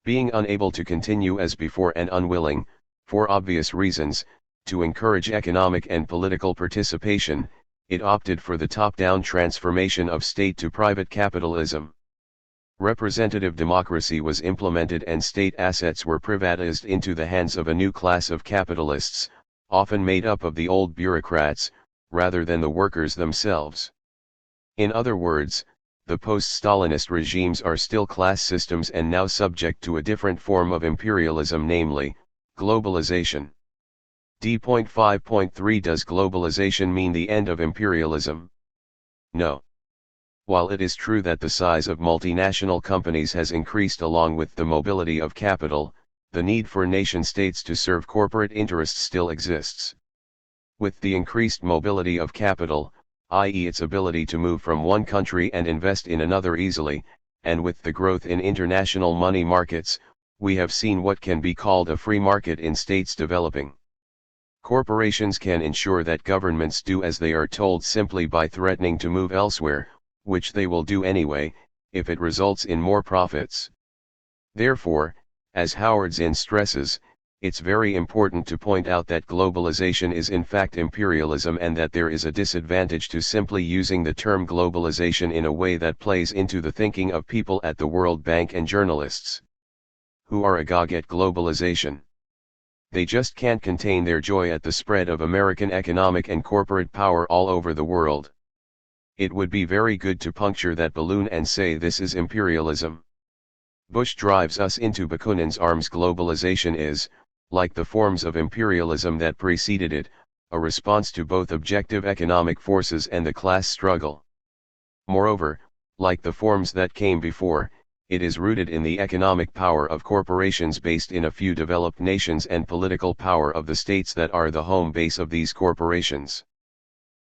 Being unable to continue as before and unwilling, for obvious reasons, to encourage economic and political participation, it opted for the top-down transformation of state to private capitalism. Representative democracy was implemented and state assets were privatized into the hands of a new class of capitalists, often made up of the old bureaucrats, rather than the workers themselves. In other words, the post-Stalinist regimes are still class systems and now subject to a different form of imperialism, namely, globalization. D.5.3 Does globalization mean the end of imperialism? No. While it is true that the size of multinational companies has increased along with the mobility of capital, the need for nation-states to serve corporate interests still exists. With the increased mobility of capital, i.e. its ability to move from one country and invest in another easily, and with the growth in international money markets, we have seen what can be called a free market in states developing. Corporations can ensure that governments do as they are told simply by threatening to move elsewhere, which they will do anyway, if it results in more profits. Therefore, as Howard Zinn stresses, it's very important to point out that globalization is in fact imperialism, and that there is a disadvantage to simply using the term globalization in a way that plays into the thinking of people at the World Bank and journalists who are agog at globalization. They just can't contain their joy at the spread of American economic and corporate power all over the world. It would be very good to puncture that balloon and say this is imperialism. Bush drives us into Bakunin's arms. Globalization is, like the forms of imperialism that preceded it, a response to both objective economic forces and the class struggle. Moreover, like the forms that came before, it is rooted in the economic power of corporations based in a few developed nations and political power of the states that are the home base of these corporations.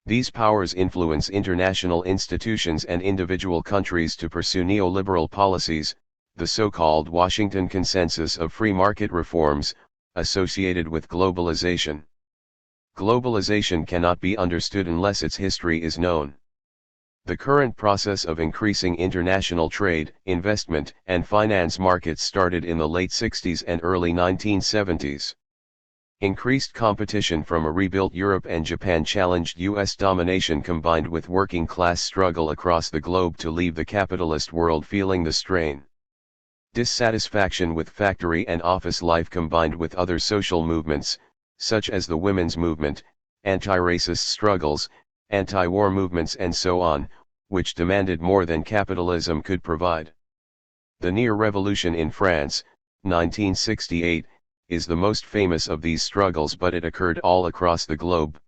These powers influence international institutions and individual countries to pursue neoliberal policies, the so-called Washington Consensus of free market reforms, associated with globalization. Globalization cannot be understood unless its history is known. The current process of increasing international trade, investment, and finance markets started in the late 60s and early 1970s. Increased competition from a rebuilt Europe and Japan challenged U.S. domination combined with working-class struggle across the globe to leave the capitalist world feeling the strain. Dissatisfaction with factory and office life combined with other social movements, such as the women's movement, anti-racist struggles, anti-war movements and so on, which demanded more than capitalism could provide. The Near Revolution in France, 1968, is the most famous of these struggles, but it occurred all across the globe.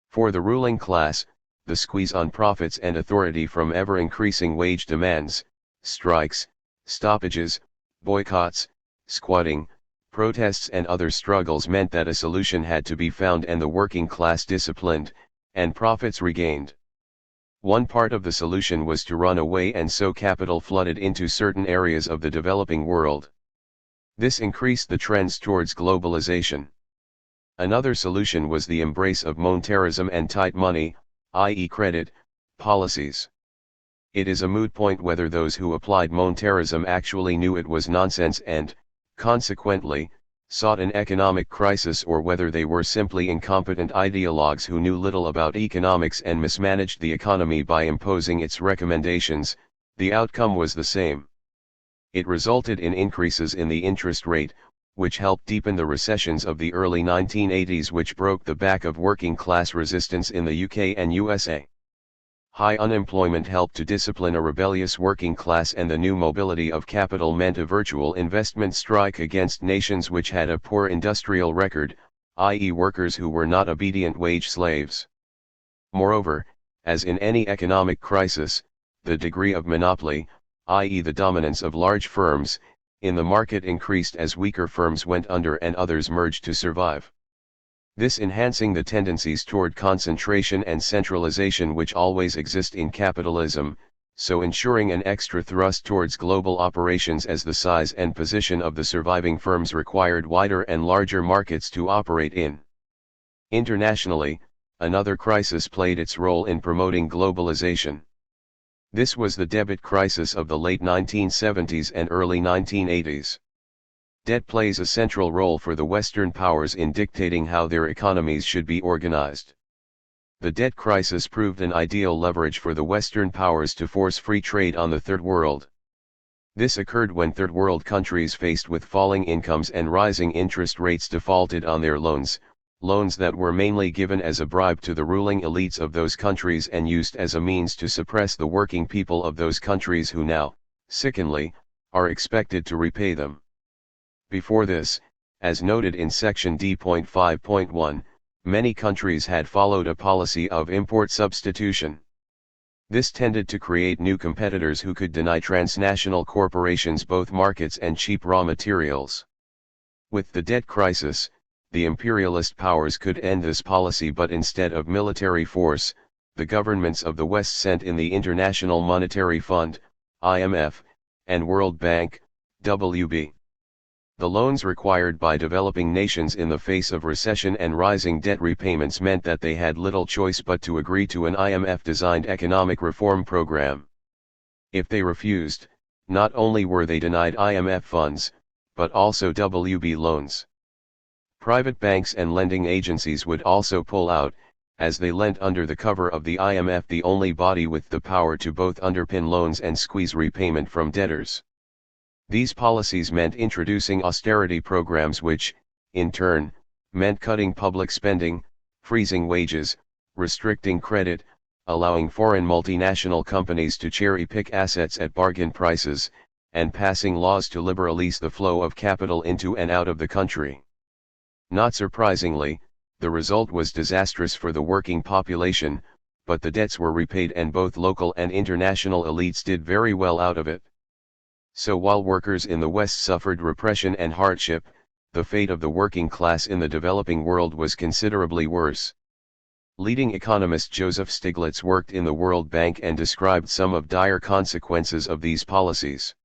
For the ruling class, the squeeze on profits and authority from ever-increasing wage demands, strikes, stoppages, boycotts, squatting, protests and other struggles meant that a solution had to be found and the working class disciplined, and profits regained. One part of the solution was to run away, and so capital flooded into certain areas of the developing world. This increased the trends towards globalization. Another solution was the embrace of monetarism and tight money, i.e. credit, policies. It is a moot point whether those who applied monetarism actually knew it was nonsense and, consequently, sought an economic crisis, or whether they were simply incompetent ideologues who knew little about economics and mismanaged the economy by imposing its recommendations. The outcome was the same. It resulted in increases in the interest rate, which helped deepen the recessions of the early 1980s, which broke the back of working-class resistance in the UK and USA. High unemployment helped to discipline a rebellious working class, and the new mobility of capital meant a virtual investment strike against nations which had a poor industrial record, i.e. workers who were not obedient wage slaves. Moreover, as in any economic crisis, the degree of monopoly, i.e. the dominance of large firms, in the market increased as weaker firms went under and others merged to survive. This enhancing the tendencies toward concentration and centralization which always exist in capitalism, so ensuring an extra thrust towards global operations as the size and position of the surviving firms required wider and larger markets to operate in. Internationally, another crisis played its role in promoting globalization. This was the debt crisis of the late 1970s and early 1980s. Debt plays a central role for the Western powers in dictating how their economies should be organized. The debt crisis proved an ideal leverage for the Western powers to force free trade on the Third World. This occurred when Third World countries faced with falling incomes and rising interest rates defaulted on their loans, loans that were mainly given as a bribe to the ruling elites of those countries and used as a means to suppress the working people of those countries who now, sickeningly, are expected to repay them. Before this, as noted in section D.5.1, many countries had followed a policy of import substitution. This tended to create new competitors who could deny transnational corporations both markets and cheap raw materials. With the debt crisis, the imperialist powers could end this policy, but instead of military force, the governments of the West sent in the International Monetary Fund, IMF, and World Bank, WB. The loans required by developing nations in the face of recession and rising debt repayments meant that they had little choice but to agree to an IMF-designed economic reform program. If they refused, not only were they denied IMF funds, but also WB loans. Private banks and lending agencies would also pull out, as they lent under the cover of the IMF, the only body with the power to both underpin loans and squeeze repayment from debtors. These policies meant introducing austerity programs which, in turn, meant cutting public spending, freezing wages, restricting credit, allowing foreign multinational companies to cherry-pick assets at bargain prices, and passing laws to liberalize the flow of capital into and out of the country. Not surprisingly, the result was disastrous for the working population, but the debts were repaid and both local and international elites did very well out of it. So while workers in the West suffered repression and hardship, the fate of the working class in the developing world was considerably worse. Leading economist Joseph Stiglitz worked in the World Bank and described some of dire consequences of these policies.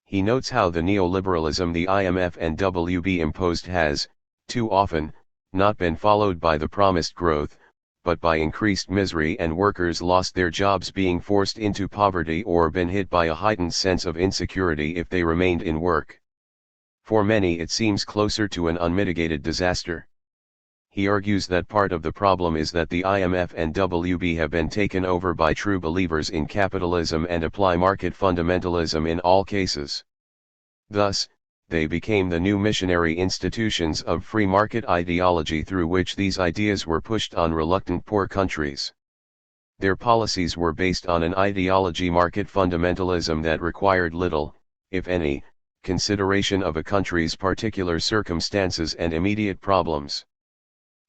He notes how the neoliberalism the IMF and WB imposed has, too often, not been followed by the promised growth, but by increased misery, and workers lost their jobs being forced into poverty or been hit by a heightened sense of insecurity if they remained in work. For many it seems closer to an unmitigated disaster. He argues that part of the problem is that the IMF and WB have been taken over by true believers in capitalism and apply market fundamentalism in all cases. Thus, they became the new missionary institutions of free market ideology through which these ideas were pushed on reluctant poor countries. Their policies were based on an ideology market fundamentalism that required little, if any, consideration of a country's particular circumstances and immediate problems.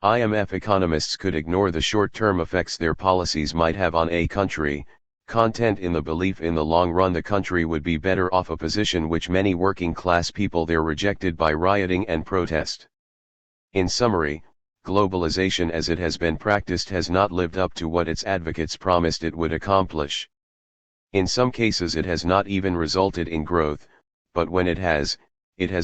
IMF economists could ignore the short-term effects their policies might have on a country, content in the belief in the long run the country would be better off, a position which many working class people there rejected by rioting and protest. In summary, globalization as it has been practiced has not lived up to what its advocates promised it would accomplish. In some cases it has not even resulted in growth, but when it has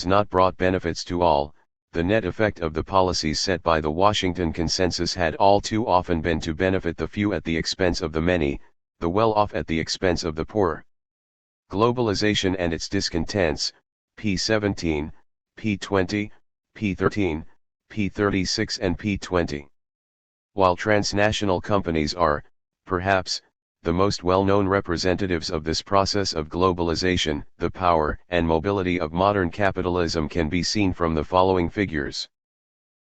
not brought benefits to all. The net effect of the policies set by the Washington Consensus had all too often been to benefit the few at the expense of the many, the well-off at the expense of the poor. Globalization and its discontents, p. 17, p. 20, p. 13, p. 36 and p. 20. While transnational companies are, perhaps, the most well-known representatives of this process of globalization, the power and mobility of modern capitalism can be seen from the following figures.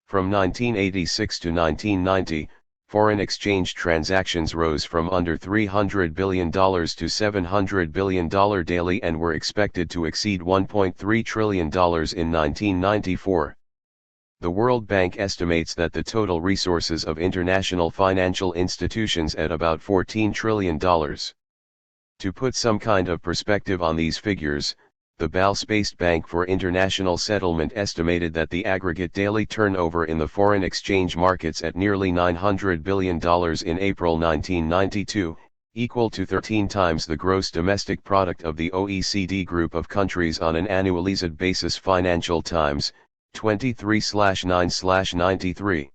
From 1986 to 1990, foreign exchange transactions rose from under $300 billion to $700 billion daily and were expected to exceed $1.3 trillion in 1994. The World Bank estimates that the total resources of international financial institutions at about $14 trillion. To put some kind of perspective on these figures, the Bals-based Bank for International Settlement estimated that the aggregate daily turnover in the foreign exchange markets at nearly $900 billion in April 1992, equal to 13 times the gross domestic product of the OECD group of countries on an annualized basis. Financial Times, 23/9/93.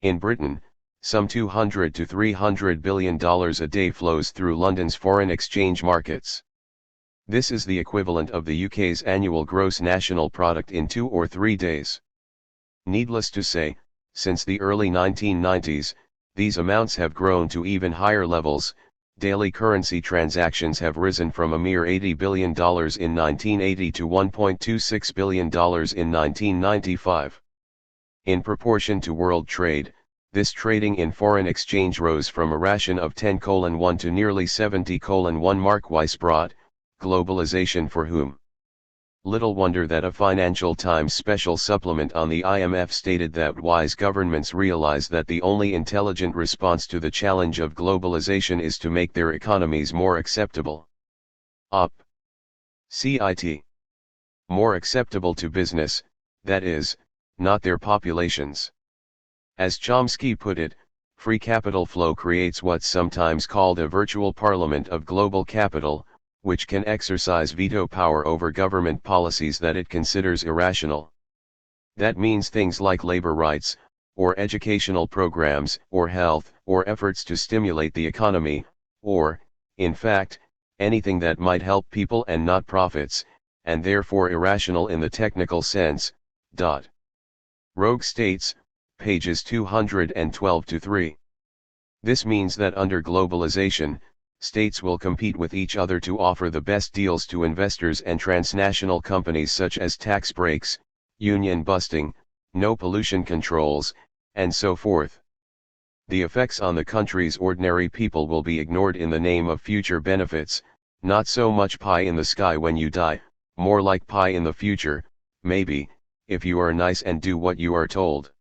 In Britain, some $200 to $300 billion a day flows through London's foreign exchange markets. This is the equivalent of the UK's annual gross national product in 2 or 3 days. Needless to say, since the early 1990s, these amounts have grown to even higher levels. Daily currency transactions have risen from a mere $80 billion in 1980 to $1.26 billion in 1995. In proportion to world trade, this trading in foreign exchange rose from a ration of 10:1 to nearly 70:1. Mark Weiss brought, globalization for whom? Little wonder that a Financial Times special supplement on the IMF stated that wise governments realize that the only intelligent response to the challenge of globalization is to make their economies more acceptable. CIT. More acceptable to business, that is, not their populations. As Chomsky put it, free capital flow creates what's sometimes called a virtual parliament of global capital, which can exercise veto power over government policies that it considers irrational. That means things like labor rights, or educational programs, or health, or efforts to stimulate the economy, or, in fact, anything that might help people and not profits, and therefore irrational in the technical sense. Rogue states, pages 212-3. This means that under globalization, states will compete with each other to offer the best deals to investors and transnational companies, such as tax breaks, union busting, no pollution controls, and so forth. The effects on the country's ordinary people will be ignored in the name of future benefits, Not so much pie in the sky when you die, more like pie in the future, maybe, if you are nice and do what you are told.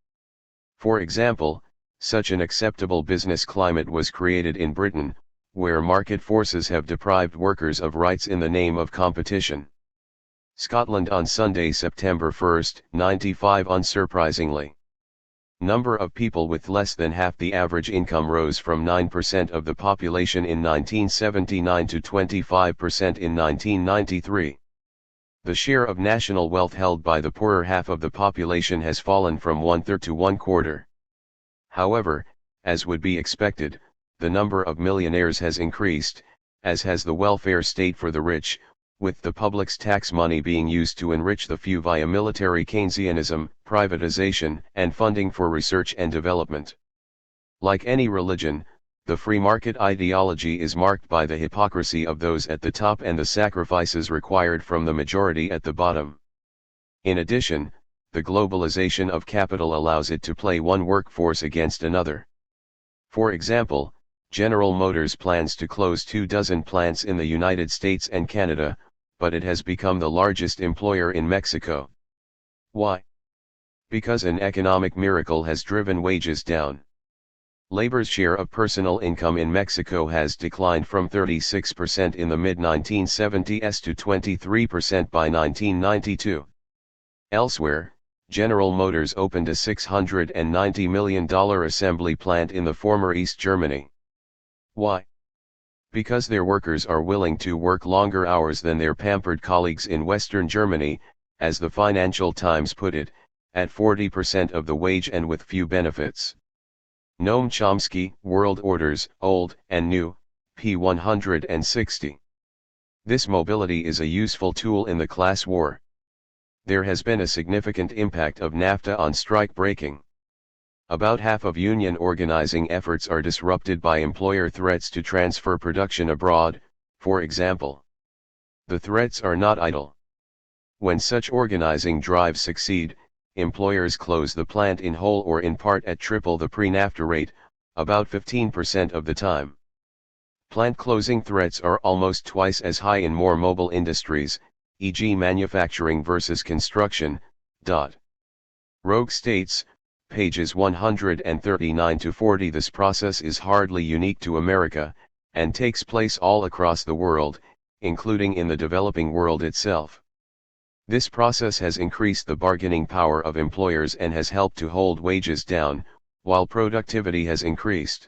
For example, such an acceptable business climate was created in Britain, where market forces have deprived workers of rights in the name of competition. Scotland on Sunday, September 1, 95. Unsurprisingly, number of people with less than half the average income rose from 9% of the population in 1979 to 25% in 1993. The share of national wealth held by the poorer half of the population has fallen from 1/3 to 1/4. However, as would be expected, the number of millionaires has increased, as has the welfare state for the rich, with the public's tax money being used to enrich the few via military Keynesianism, privatization, and funding for research and development. Like any religion, the free market ideology is marked by the hypocrisy of those at the top and the sacrifices required from the majority at the bottom. In addition, the globalization of capital allows it to play one workforce against another. For example, General Motors plans to close 24 plants in the United States and Canada, but it has become the largest employer in Mexico. Why? Because an economic miracle has driven wages down. Labor's share of personal income in Mexico has declined from 36% in the mid-1970s to 23% by 1992. Elsewhere, General Motors opened a $690 million assembly plant in the former East Germany. Why? Because their workers are willing to work longer hours than their pampered colleagues in Western Germany, as the Financial Times put it, at 40% of the wage and with few benefits. Noam Chomsky, World Orders, Old and New, p. 160. This mobility is a useful tool in the class war. There has been a significant impact of NAFTA on strike breaking. About half of union organizing efforts are disrupted by employer threats to transfer production abroad, for example. The threats are not idle. When such organizing drives succeed, employers close the plant in whole or in part at triple the pre-NAFTA rate, about 15% of the time. Plant closing threats are almost twice as high in more mobile industries, e.g. manufacturing versus construction. Rogue states, pages 139 to 40. This process is hardly unique to America, and takes place all across the world, including in the developing world itself. This process has increased the bargaining power of employers and has helped to hold wages down, while productivity has increased.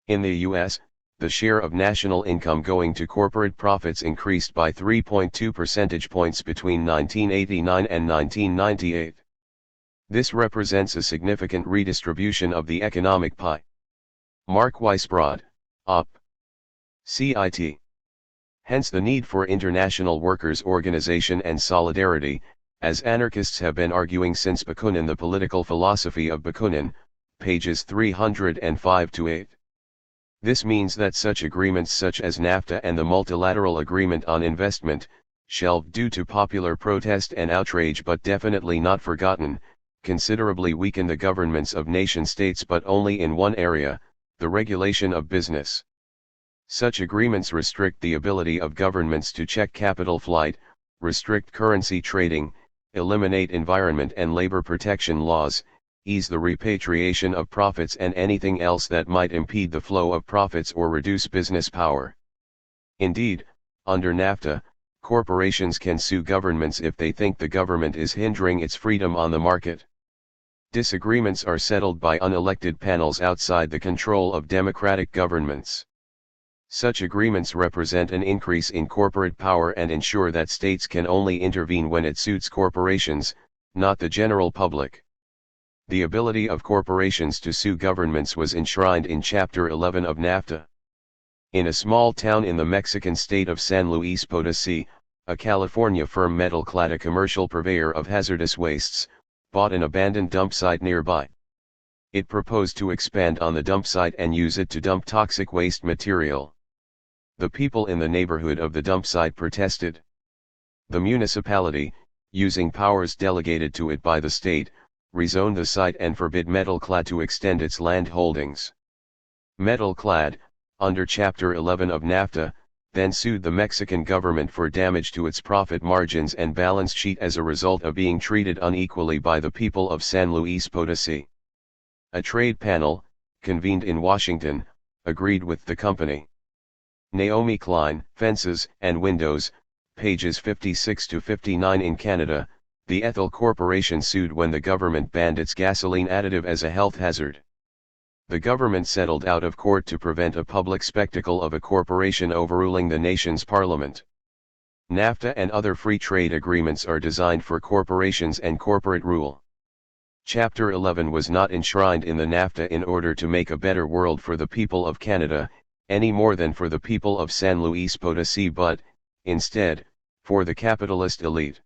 In the US, the share of national income going to corporate profits increased by 3.2 percentage points between 1989 and 1998. This represents a significant redistribution of the economic pie. Mark Weisbrod, Op. CIT. Hence the need for international workers' organization and solidarity, as anarchists have been arguing since Bakunin. The Political Philosophy of Bakunin, pages 305 to 8. This means that such agreements such as NAFTA and the Multilateral Agreement on Investment, shelved due to popular protest and outrage but definitely not forgotten, considerably weaken the governments of nation-states but only in one area, the regulation of business. Such agreements restrict the ability of governments to check capital flight, restrict currency trading, eliminate environment and labor protection laws, ease the repatriation of profits and anything else that might impede the flow of profits or reduce business power. Indeed, under NAFTA, corporations can sue governments if they think the government is hindering its freedom on the market. Disagreements are settled by unelected panels outside the control of democratic governments. Such agreements represent an increase in corporate power and ensure that states can only intervene when it suits corporations, not the general public. The ability of corporations to sue governments was enshrined in Chapter 11 of NAFTA. In a small town in the Mexican state of San Luis Potosí, a California firm, Metalclad, a commercial purveyor of hazardous wastes, bought an abandoned dump site nearby. It proposed to expand on the dump site and use it to dump toxic waste material. The people in the neighborhood of the dump site protested. The municipality, using powers delegated to it by the state, rezoned the site and forbid Metalclad to extend its land holdings. Metalclad, under Chapter 11 of NAFTA, then sued the Mexican government for damage to its profit margins and balance sheet as a result of being treated unequally by the people of San Luis Potosí. A trade panel, convened in Washington, agreed with the company. Naomi Klein, Fences and Windows, pages 56 to 59. In Canada, the Ethel Corporation sued when the government banned its gasoline additive as a health hazard. The government settled out of court to prevent a public spectacle of a corporation overruling the nation's parliament. NAFTA and other free trade agreements are designed for corporations and corporate rule. Chapter 11 was not enshrined in the NAFTA in order to make a better world for the people of Canada, any more than for the people of San Luis Potosí, but, instead, for the capitalist elite.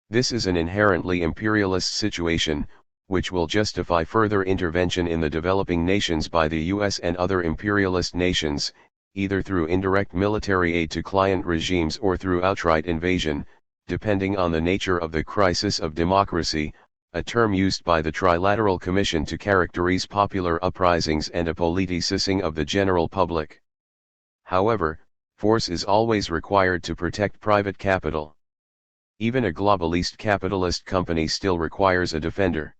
This is an inherently imperialist situation, which will justify further intervention in the developing nations by the US and other imperialist nations, either through indirect military aid to client regimes or through outright invasion, depending on the nature of the crisis of democracy, a term used by the Trilateral Commission to characterize popular uprisings and a politicizing of the general public. However, force is always required to protect private capital. Even a globalist capitalist company still requires a defender.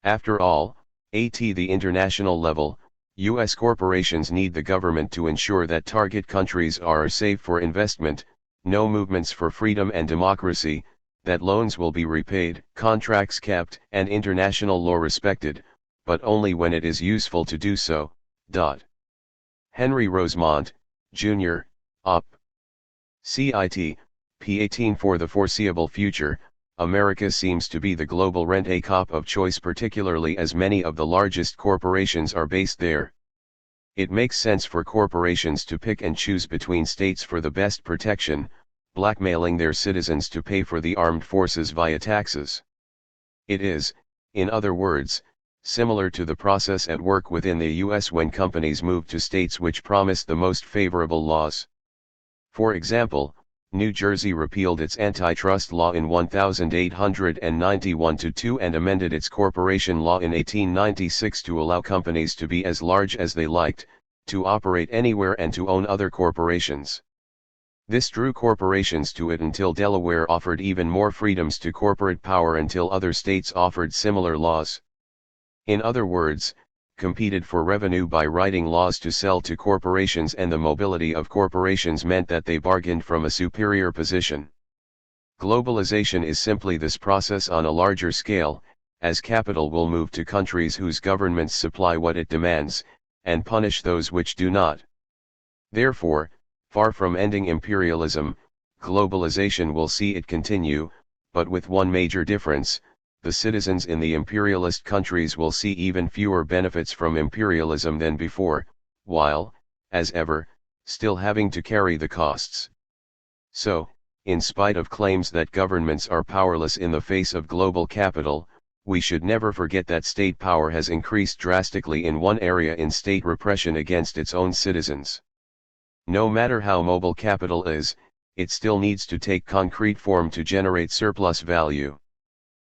After all, at the international level, US corporations need the government to ensure that target countries are safe for investment, no movements for freedom and democracy, that loans will be repaid, contracts kept, and international law respected, but only when it is useful to do so. Henry Rosemont, Jr., Op. Cit. p. 18. For the foreseeable future, America seems to be the global rent-a-cop of choice, particularly as many of the largest corporations are based there. It makes sense for corporations to pick and choose between states for the best protection, blackmailing their citizens to pay for the armed forces via taxes. It is, in other words, similar to the process at work within the US when companies move to states which promise the most favorable laws. For example, New Jersey repealed its antitrust law in 1891-2 and amended its corporation law in 1896 to allow companies to be as large as they liked, to operate anywhere and to own other corporations. This drew corporations to it until Delaware offered even more freedoms to corporate power until other states offered similar laws. In other words, competed for revenue by writing laws to sell to corporations, and the mobility of corporations meant that they bargained from a superior position. Globalization is simply this process on a larger scale, as capital will move to countries whose governments supply what it demands, and punish those which do not. Therefore, far from ending imperialism, globalization will see it continue, but with one major difference: the citizens in the imperialist countries will see even fewer benefits from imperialism than before, while, as ever, still having to carry the costs. So, in spite of claims that governments are powerless in the face of global capital, we should never forget that state power has increased drastically in one area: in state repression against its own citizens. No matter how mobile capital is, it still needs to take concrete form to generate surplus value.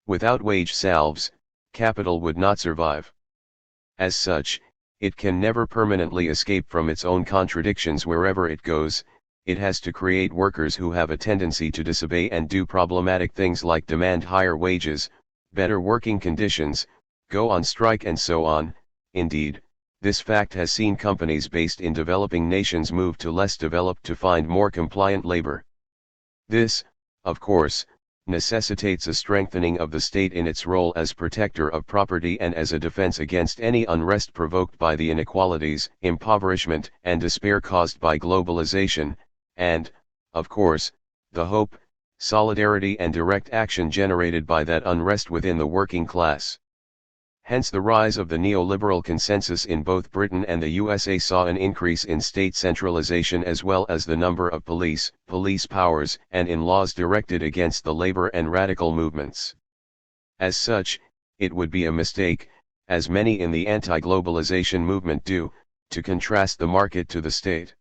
Without wage salves, capital would not survive. As such, it can never permanently escape from its own contradictions. Wherever it goes, it has to create workers who have a tendency to disobey and do problematic things like demand higher wages, better working conditions, go on strike, and so on. Indeed, this fact has seen companies based in developing nations move to less developed to find more compliant labor. This, of course, necessitates a strengthening of the state in its role as protector of property and as a defense against any unrest provoked by the inequalities, impoverishment, and despair caused by globalization, and, of course, the hope, solidarity, and direct action generated by that unrest within the working class. Hence the rise of the neoliberal consensus in both Britain and the USA saw an increase in state centralization as well as the number of police powers, and in laws directed against the labor and radical movements. As such, it would be a mistake, as many in the anti-globalization movement do, to contrast the market to the state.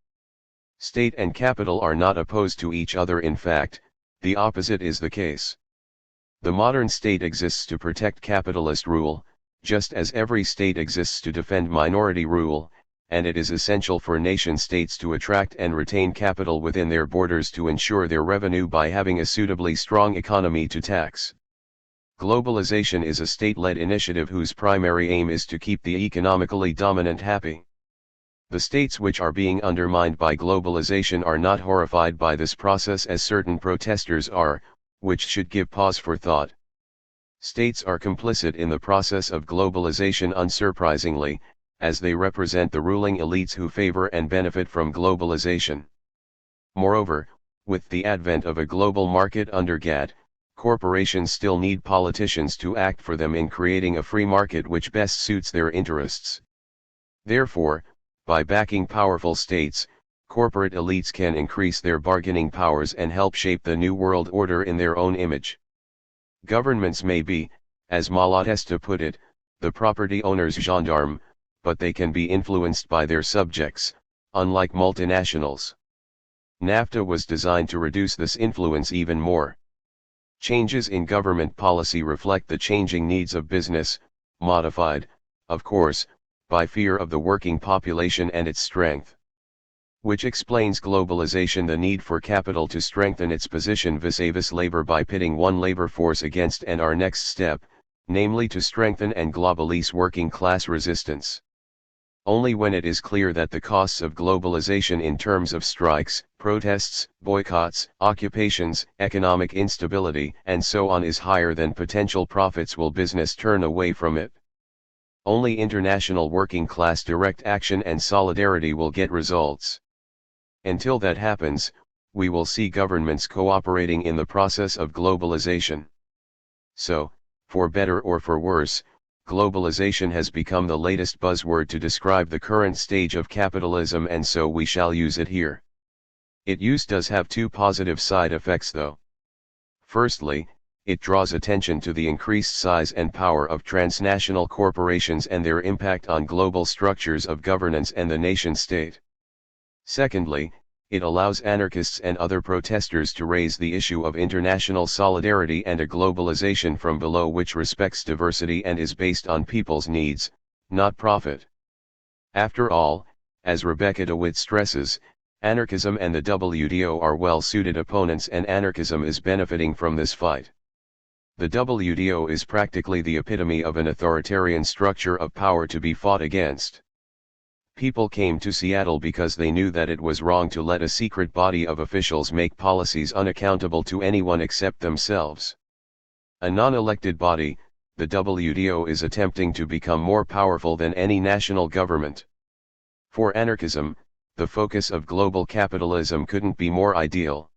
State and capital are not opposed to each other. In fact, the opposite is the case. The modern state exists to protect capitalist rule, just as every state exists to defend minority rule, and it is essential for nation-states to attract and retain capital within their borders to ensure their revenue by having a suitably strong economy to tax. Globalization is a state-led initiative whose primary aim is to keep the economically dominant happy. The states which are being undermined by globalization are not horrified by this process as certain protesters are, which should give pause for thought. States are complicit in the process of globalization unsurprisingly, as they represent the ruling elites who favor and benefit from globalization. Moreover, with the advent of a global market under GATT, corporations still need politicians to act for them in creating a free market which best suits their interests. Therefore, by backing powerful states, corporate elites can increase their bargaining powers and help shape the new world order in their own image. Governments may be, as Malatesta put it, the property owner's gendarme, but they can be influenced by their subjects, unlike multinationals. NAFTA was designed to reduce this influence even more. Changes in government policy reflect the changing needs of business, modified, of course, by fear of the working population and its strength. Which explains globalization, the need for capital to strengthen its position vis-a-vis labor by pitting one labor force against and our next step, namely to strengthen and globalise working class resistance. Only when it is clear that the costs of globalization in terms of strikes, protests, boycotts, occupations, economic instability, and so on is higher than potential profits will business turn away from it. Only international working class direct action and solidarity will get results. Until that happens, we will see governments cooperating in the process of globalization. So, for better or for worse, globalization has become the latest buzzword to describe the current stage of capitalism, and so we shall use it here. Its use does have two positive side effects though. Firstly, it draws attention to the increased size and power of transnational corporations and their impact on global structures of governance and the nation-state. Secondly, it allows anarchists and other protesters to raise the issue of international solidarity and a globalization from below which respects diversity and is based on people's needs, not profit. After all, as Rebecca DeWitt stresses, anarchism and the WTO are well-suited opponents, and anarchism is benefiting from this fight. The WTO is practically the epitome of an authoritarian structure of power to be fought against. People came to Seattle because they knew that it was wrong to let a secret body of officials make policies unaccountable to anyone except themselves. A non-elected body, the WTO is attempting to become more powerful than any national government. For anarchism, the focus of global capitalism couldn't be more ideal.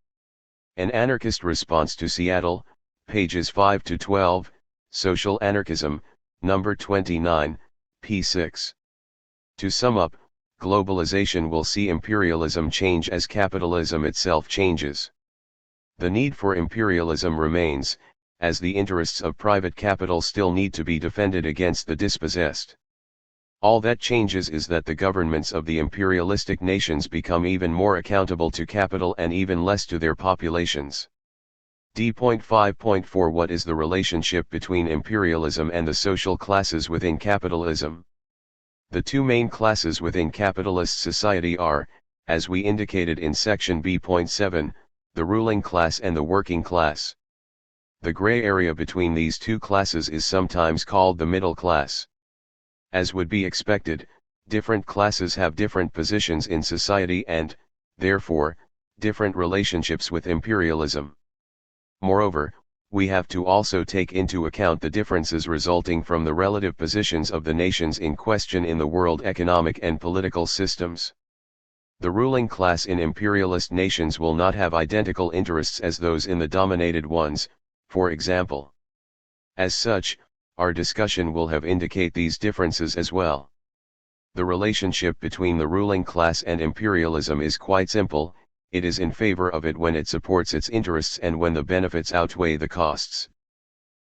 An anarchist response to Seattle, pages 5 to 12, Social Anarchism, number 29, p. 6. To sum up, globalization will see imperialism change as capitalism itself changes. The need for imperialism remains, as the interests of private capital still need to be defended against the dispossessed. All that changes is that the governments of the imperialistic nations become even more accountable to capital and even less to their populations. D.5.4 What is the relationship between imperialism and the social classes within capitalism? The two main classes within capitalist society are, as we indicated in section B.7, the ruling class and the working class. The gray area between these two classes is sometimes called the middle class. As would be expected, different classes have different positions in society and, therefore, different relationships with imperialism. Moreover, we have to also take into account the differences resulting from the relative positions of the nations in question in the world economic and political systems. The ruling class in imperialist nations will not have identical interests as those in the dominated ones, for example. As such, our discussion will have indicate these differences as well. The relationship between the ruling class and imperialism is quite simple. It is in favor of it when it supports its interests and when the benefits outweigh the costs.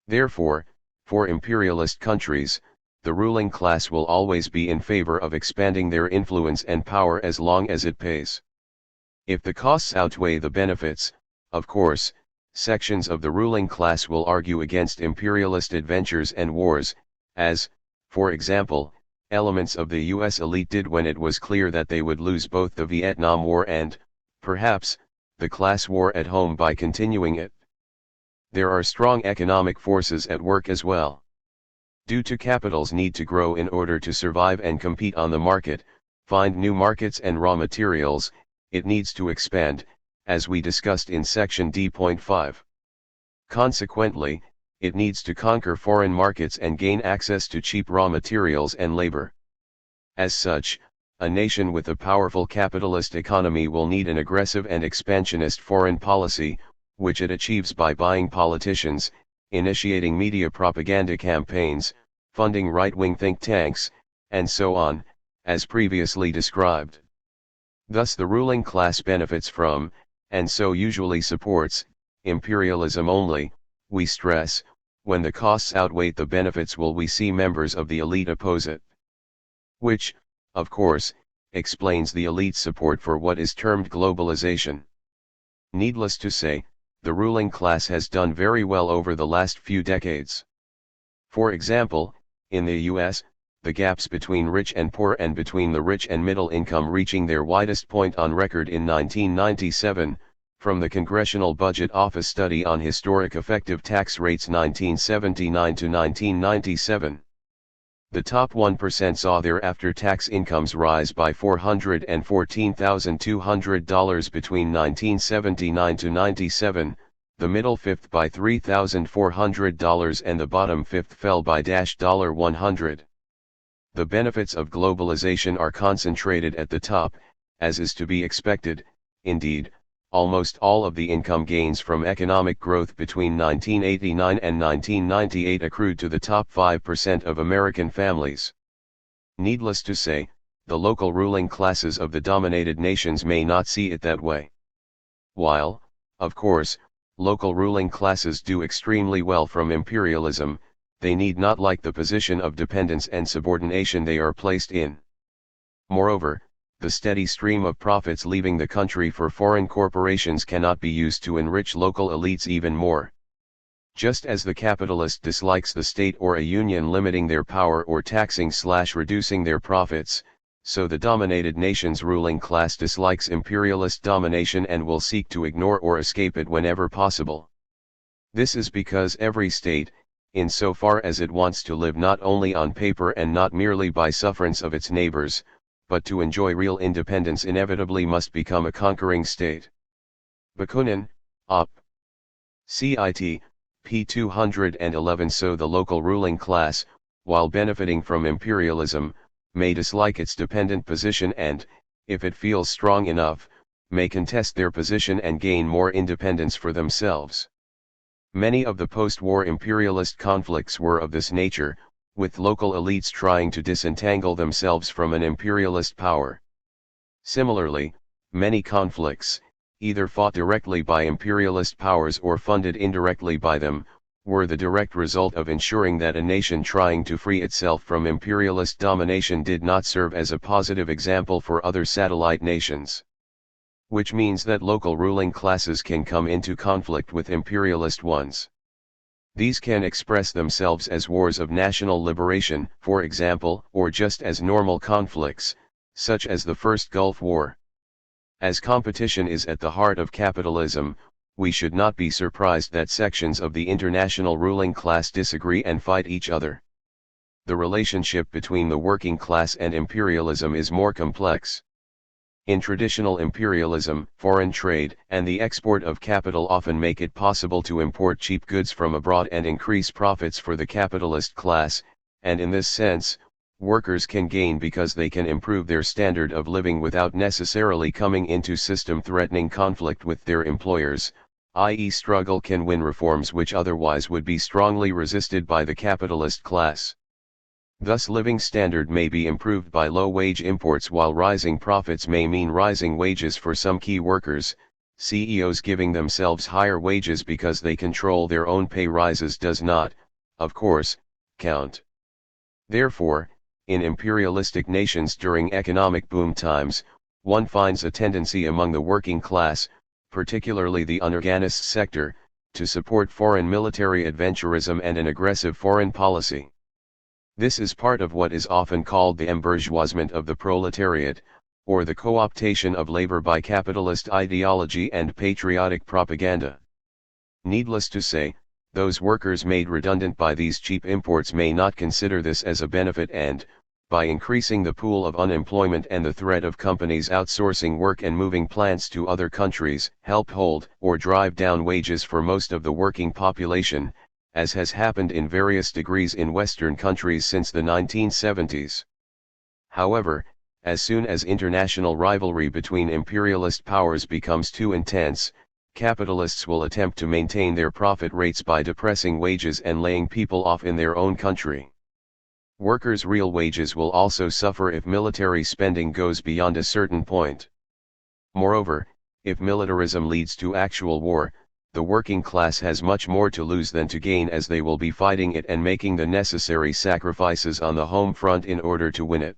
Therefore, for imperialist countries, the ruling class will always be in favor of expanding their influence and power as long as it pays. If the costs outweigh the benefits, of course, sections of the ruling class will argue against imperialist adventures and wars, as, for example, elements of the US elite did when it was clear that they would lose both the Vietnam War and, perhaps, the class war at home by continuing it. There are strong economic forces at work as well. Due to capital's need to grow in order to survive and compete on the market, find new markets and raw materials, it needs to expand, as we discussed in section D.5. Consequently, it needs to conquer foreign markets and gain access to cheap raw materials and labor. As such, a nation with a powerful capitalist economy will need an aggressive and expansionist foreign policy, which it achieves by buying politicians, initiating media propaganda campaigns, funding right-wing think tanks, and so on, as previously described. Thus the ruling class benefits from, and so usually supports, imperialism only, we stress. When the costs outweigh the benefits will we see members of the elite oppose it. Which, of course, explains the elite's support for what is termed globalization. Needless to say, the ruling class has done very well over the last few decades. For example, in the US, the gaps between rich and poor and between the rich and middle income reaching their widest point on record in 1997, from the Congressional Budget Office Study on Historic Effective Tax Rates 1979 to 1997. The top 1% saw their after-tax incomes rise by $414,200 between 1979 to 97, the middle fifth by $3,400 and the bottom fifth fell by $100. The benefits of globalization are concentrated at the top, as is to be expected. Indeed, almost all of the income gains from economic growth between 1989 and 1998 accrued to the top 5% of American families. Needless to say, the local ruling classes of the dominated nations may not see it that way. While, of course, local ruling classes do extremely well from imperialism, they need not like the position of dependence and subordination they are placed in. Moreover, the steady stream of profits leaving the country for foreign corporations cannot be used to enrich local elites even more. Just as the capitalist dislikes the state or a union limiting their power or taxing/reducing their profits, so the dominated nation's ruling class dislikes imperialist domination and will seek to ignore or escape it whenever possible. This is because every state, insofar as it wants to live not only on paper and not merely by sufferance of its neighbors, but to enjoy real independence inevitably must become a conquering state. Bakunin, Op. Cit. p. 211. So the local ruling class, while benefiting from imperialism, may dislike its dependent position and, if it feels strong enough, may contest their position and gain more independence for themselves. Many of the post-war imperialist conflicts were of this nature, with local elites trying to disentangle themselves from an imperialist power. Similarly, many conflicts, either fought directly by imperialist powers or funded indirectly by them, were the direct result of ensuring that a nation trying to free itself from imperialist domination did not serve as a positive example for other satellite nations. Which means that local ruling classes can come into conflict with imperialist ones. These can express themselves as wars of national liberation, for example, or just as normal conflicts, such as the First Gulf War. As competition is at the heart of capitalism, we should not be surprised that sections of the international ruling class disagree and fight each other. The relationship between the working class and imperialism is more complex. In traditional imperialism, foreign trade and the export of capital often make it possible to import cheap goods from abroad and increase profits for the capitalist class, and in this sense, workers can gain because they can improve their standard of living without necessarily coming into system-threatening conflict with their employers, i.e. struggle can win reforms which otherwise would be strongly resisted by the capitalist class. Thus living standard may be improved by low-wage imports while rising profits may mean rising wages for some key workers. CEOs giving themselves higher wages because they control their own pay rises does not, of course, count. Therefore, in imperialistic nations during economic boom times, one finds a tendency among the working class, particularly the unorganized sector, to support foreign military adventurism and an aggressive foreign policy. This is part of what is often called the embourgeoisement of the proletariat, or the co-optation of labor by capitalist ideology and patriotic propaganda. Needless to say, those workers made redundant by these cheap imports may not consider this as a benefit and, by increasing the pool of unemployment and the threat of companies outsourcing work and moving plants to other countries, help hold or drive down wages for most of the working population, as has happened in various degrees in Western countries since the 1970s. However, as soon as international rivalry between imperialist powers becomes too intense, capitalists will attempt to maintain their profit rates by depressing wages and laying people off in their own country. Workers' real wages will also suffer if military spending goes beyond a certain point. Moreover, if militarism leads to actual war, the working class has much more to lose than to gain, as they will be fighting it and making the necessary sacrifices on the home front in order to win it.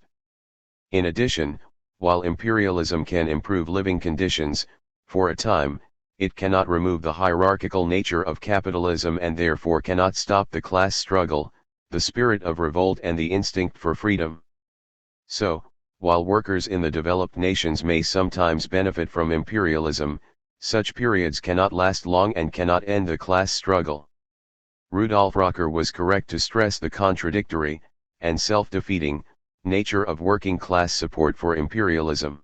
In addition, while imperialism can improve living conditions, for a time, it cannot remove the hierarchical nature of capitalism and therefore cannot stop the class struggle, the spirit of revolt and the instinct for freedom. So, while workers in the developed nations may sometimes benefit from imperialism, such periods cannot last long and cannot end the class struggle. Rudolf Rocker was correct to stress the contradictory, and self-defeating, nature of working class support for imperialism.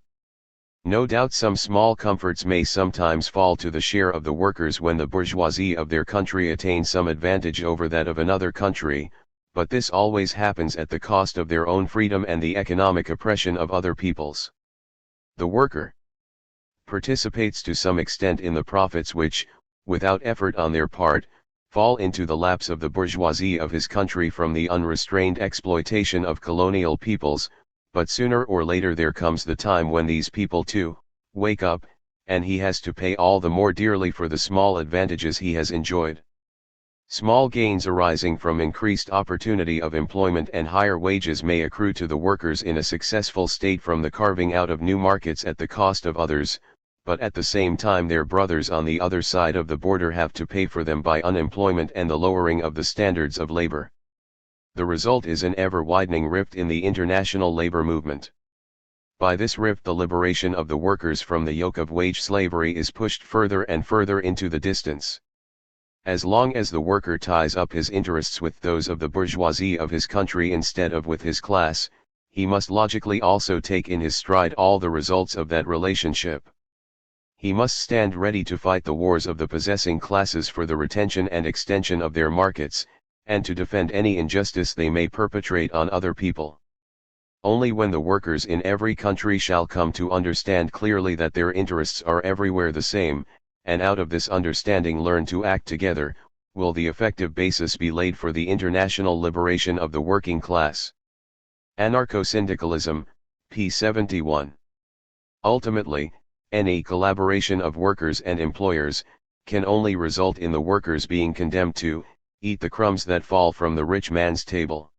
No doubt some small comforts may sometimes fall to the share of the workers when the bourgeoisie of their country attain some advantage over that of another country, but this always happens at the cost of their own freedom and the economic oppression of other peoples. The worker participates to some extent in the profits which, without effort on their part, fall into the laps of the bourgeoisie of his country from the unrestrained exploitation of colonial peoples, but sooner or later there comes the time when these people too wake up, and he has to pay all the more dearly for the small advantages he has enjoyed. Small gains arising from increased opportunity of employment and higher wages may accrue to the workers in a successful state from the carving out of new markets at the cost of others, but at the same time their brothers on the other side of the border have to pay for them by unemployment and the lowering of the standards of labor. The result is an ever-widening rift in the international labor movement. By this rift the liberation of the workers from the yoke of wage slavery is pushed further and further into the distance. As long as the worker ties up his interests with those of the bourgeoisie of his country instead of with his class, he must logically also take in his stride all the results of that relationship. He must stand ready to fight the wars of the possessing classes for the retention and extension of their markets, and to defend any injustice they may perpetrate on other people. Only when the workers in every country shall come to understand clearly that their interests are everywhere the same, and out of this understanding learn to act together, will the effective basis be laid for the international liberation of the working class. Anarcho-syndicalism, p. 71. Ultimately, any collaboration of workers and employers can only result in the workers being condemned to eat the crumbs that fall from the rich man's table.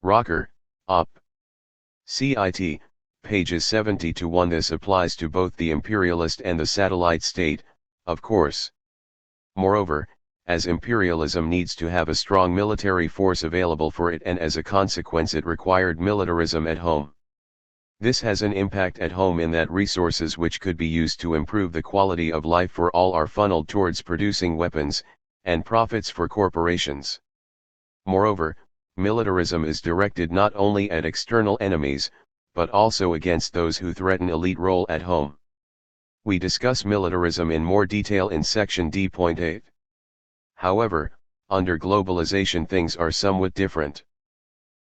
Rocker, Op. Cit. Pages 70-1. This applies to both the imperialist and the satellite state, of course. Moreover, as imperialism needs to have a strong military force available for it, and as a consequence it required militarism at home. This has an impact at home in that resources which could be used to improve the quality of life for all are funneled towards producing weapons, and profits for corporations. Moreover, militarism is directed not only at external enemies, but also against those who threaten elite rule at home. We discuss militarism in more detail in section D.8. However, under globalization things are somewhat different.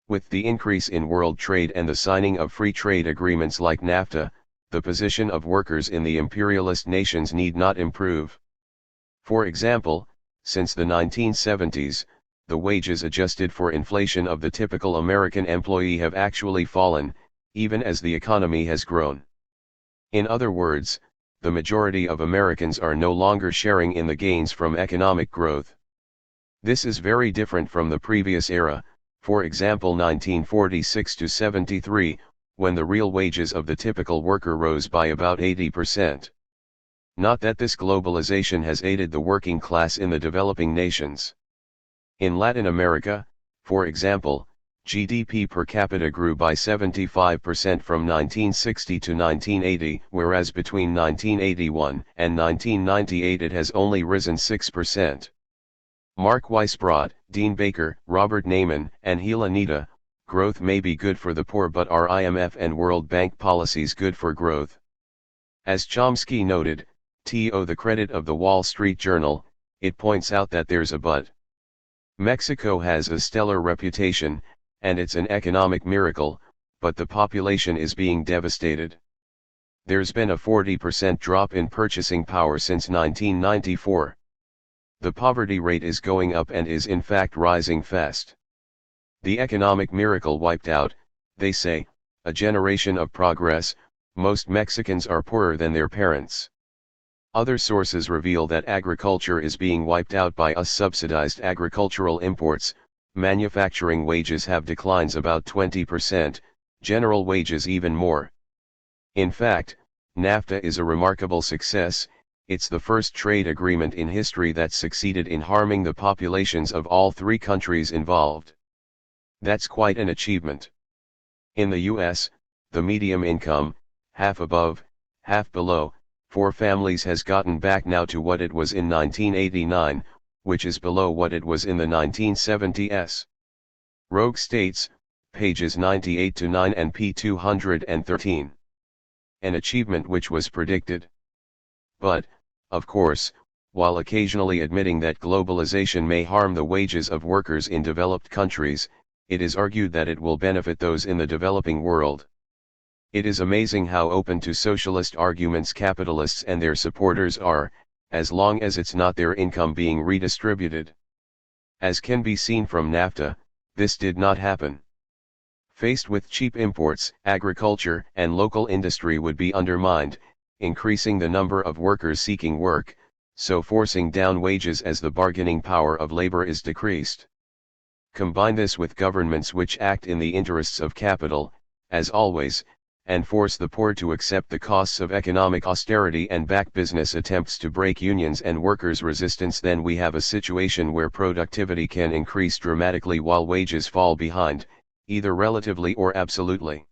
With the increase in world trade and the signing of free trade agreements like NAFTA, the position of workers in the imperialist nations need not improve. For example, since the 1970s, the wages adjusted for inflation of the typical American employee have actually fallen, even as the economy has grown. In other words, the majority of Americans are no longer sharing in the gains from economic growth. This is very different from the previous era, for example 1946 to 73, when the real wages of the typical worker rose by about 80%. Not that this globalization has aided the working class in the developing nations. In Latin America, for example, GDP per capita grew by 75% from 1960 to 1980, whereas between 1981 and 1998 it has only risen 6%. Mark Weisbrod, Dean Baker, Robert Naiman, and Hila Nita, growth may be good for the poor, but are IMF and World Bank policies good for growth? As Chomsky noted, to the credit of the Wall Street Journal, it points out that there's a but. Mexico has a stellar reputation, and it's an economic miracle, but the population is being devastated. There's been a 40% drop in purchasing power since 1994. The poverty rate is going up and is in fact rising fast. The economic miracle wiped out, they say, a generation of progress. Most Mexicans are poorer than their parents. Other sources reveal that agriculture is being wiped out by us subsidized agricultural imports. Manufacturing wages have declines about 20%, general wages even more. In fact, NAFTA is a remarkable success. It's the first trade agreement in history that succeeded in harming the populations of all three countries involved. That's quite an achievement. In the US, the medium income, half above, half below, for families has gotten back now to what it was in 1989, which is below what it was in the 1970s. Rogue States, pages 98 to 9 and p. 213. An achievement which was predicted. But, of course, while occasionally admitting that globalization may harm the wages of workers in developed countries, it is argued that it will benefit those in the developing world. It is amazing how open to socialist arguments capitalists and their supporters are, as long as it's not their income being redistributed. As can be seen from NAFTA, this did not happen. Faced with cheap imports, agriculture and local industry would be undermined, increasing the number of workers seeking work, so forcing down wages as the bargaining power of labor is decreased. Combine this with governments which act in the interests of capital, as always, and force the poor to accept the costs of economic austerity and back business attempts to break unions and workers' resistance, then we have a situation where productivity can increase dramatically while wages fall behind, either relatively or absolutely.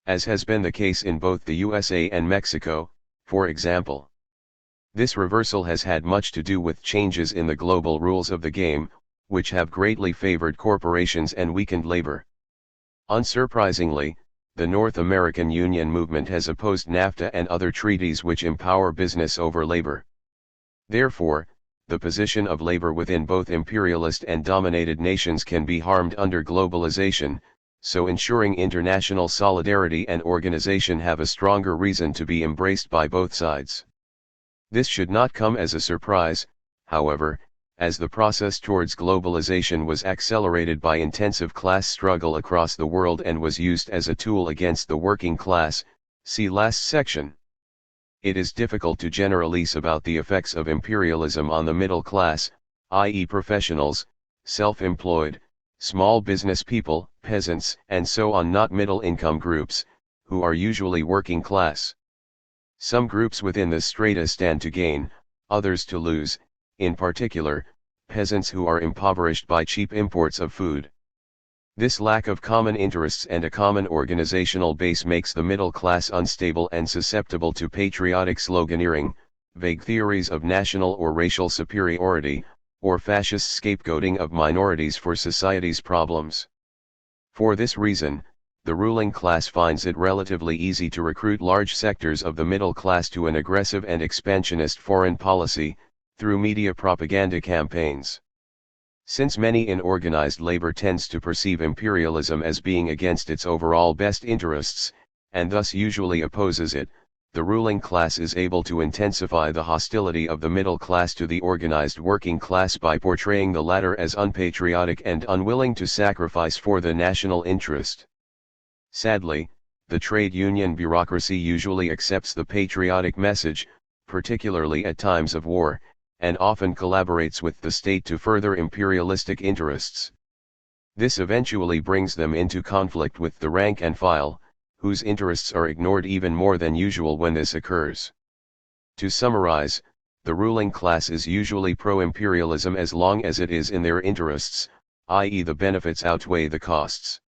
As has been the case in both the USA and Mexico, for example. This reversal has had much to do with changes in the global rules of the game, which have greatly favored corporations and weakened labor. Unsurprisingly, the North American Union movement has opposed NAFTA and other treaties which empower business over labor. Therefore, the position of labor within both imperialist and dominated nations can be harmed under globalization, so ensuring international solidarity and organization have a stronger reason to be embraced by both sides. This should not come as a surprise, however, as the process towards globalization was accelerated by intensive class struggle across the world and was used as a tool against the working class, see last section. It is difficult to generalize about the effects of imperialism on the middle class, i.e. professionals, self-employed, small business people, peasants, and so on, not middle-income groups, who are usually working class. Some groups within this strata stand to gain, others to lose, in particular, peasants who are impoverished by cheap imports of food. This lack of common interests and a common organizational base makes the middle class unstable and susceptible to patriotic sloganeering, vague theories of national or racial superiority, or fascist scapegoating of minorities for society's problems. For this reason, the ruling class finds it relatively easy to recruit large sectors of the middle class to an aggressive and expansionist foreign policy, through media propaganda campaigns. Since many in organized labor tends to perceive imperialism as being against its overall best interests, and thus usually opposes it, the ruling class is able to intensify the hostility of the middle class to the organized working class by portraying the latter as unpatriotic and unwilling to sacrifice for the national interest. Sadly, the trade union bureaucracy usually accepts the patriotic message, particularly at times of war, and often collaborates with the state to further imperialistic interests. This eventually brings them into conflict with the rank and file, whose interests are ignored even more than usual when this occurs. To summarize, the ruling class is usually pro-imperialism as long as it is in their interests, i.e. the benefits outweigh the costs.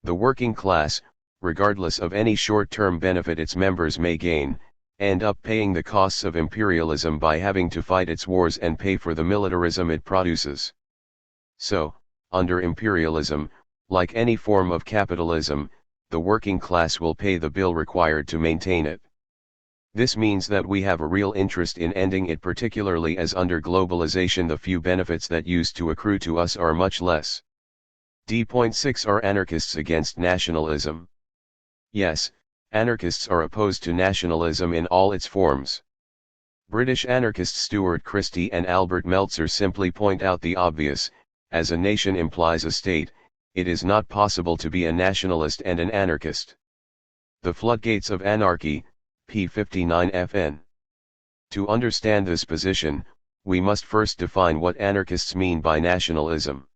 The working class, regardless of any short-term benefit its members may gain, end up paying the costs of imperialism by having to fight its wars and pay for the militarism it produces. So, under imperialism, like any form of capitalism, the working class will pay the bill required to maintain it. This means that we have a real interest in ending it, particularly as under globalization the few benefits that used to accrue to us are much less. D.6 Are anarchists against nationalism? Yes, anarchists are opposed to nationalism in all its forms. British anarchists Stuart Christie and Albert Meltzer simply point out the obvious: as a nation implies a state, it is not possible to be a nationalist and an anarchist. The Floodgates of Anarchy, p. 59 fn. To understand this position, we must first define what anarchists mean by nationalism.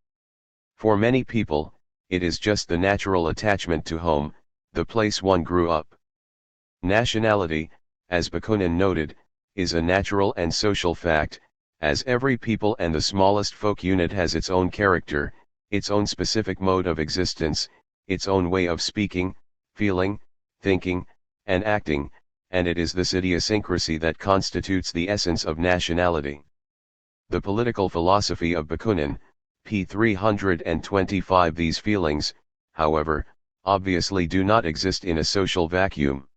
For many people, it is just the natural attachment to home, the place one grew up. Nationality, as Bakunin noted, is a natural and social fact, as every people and the smallest folk unit has its own character, its own specific mode of existence, its own way of speaking, feeling, thinking, and acting, and it is this idiosyncrasy that constitutes the essence of nationality. The political philosophy of Bakunin, p. 325. These feelings, however, obviously do not exist in a social vacuum.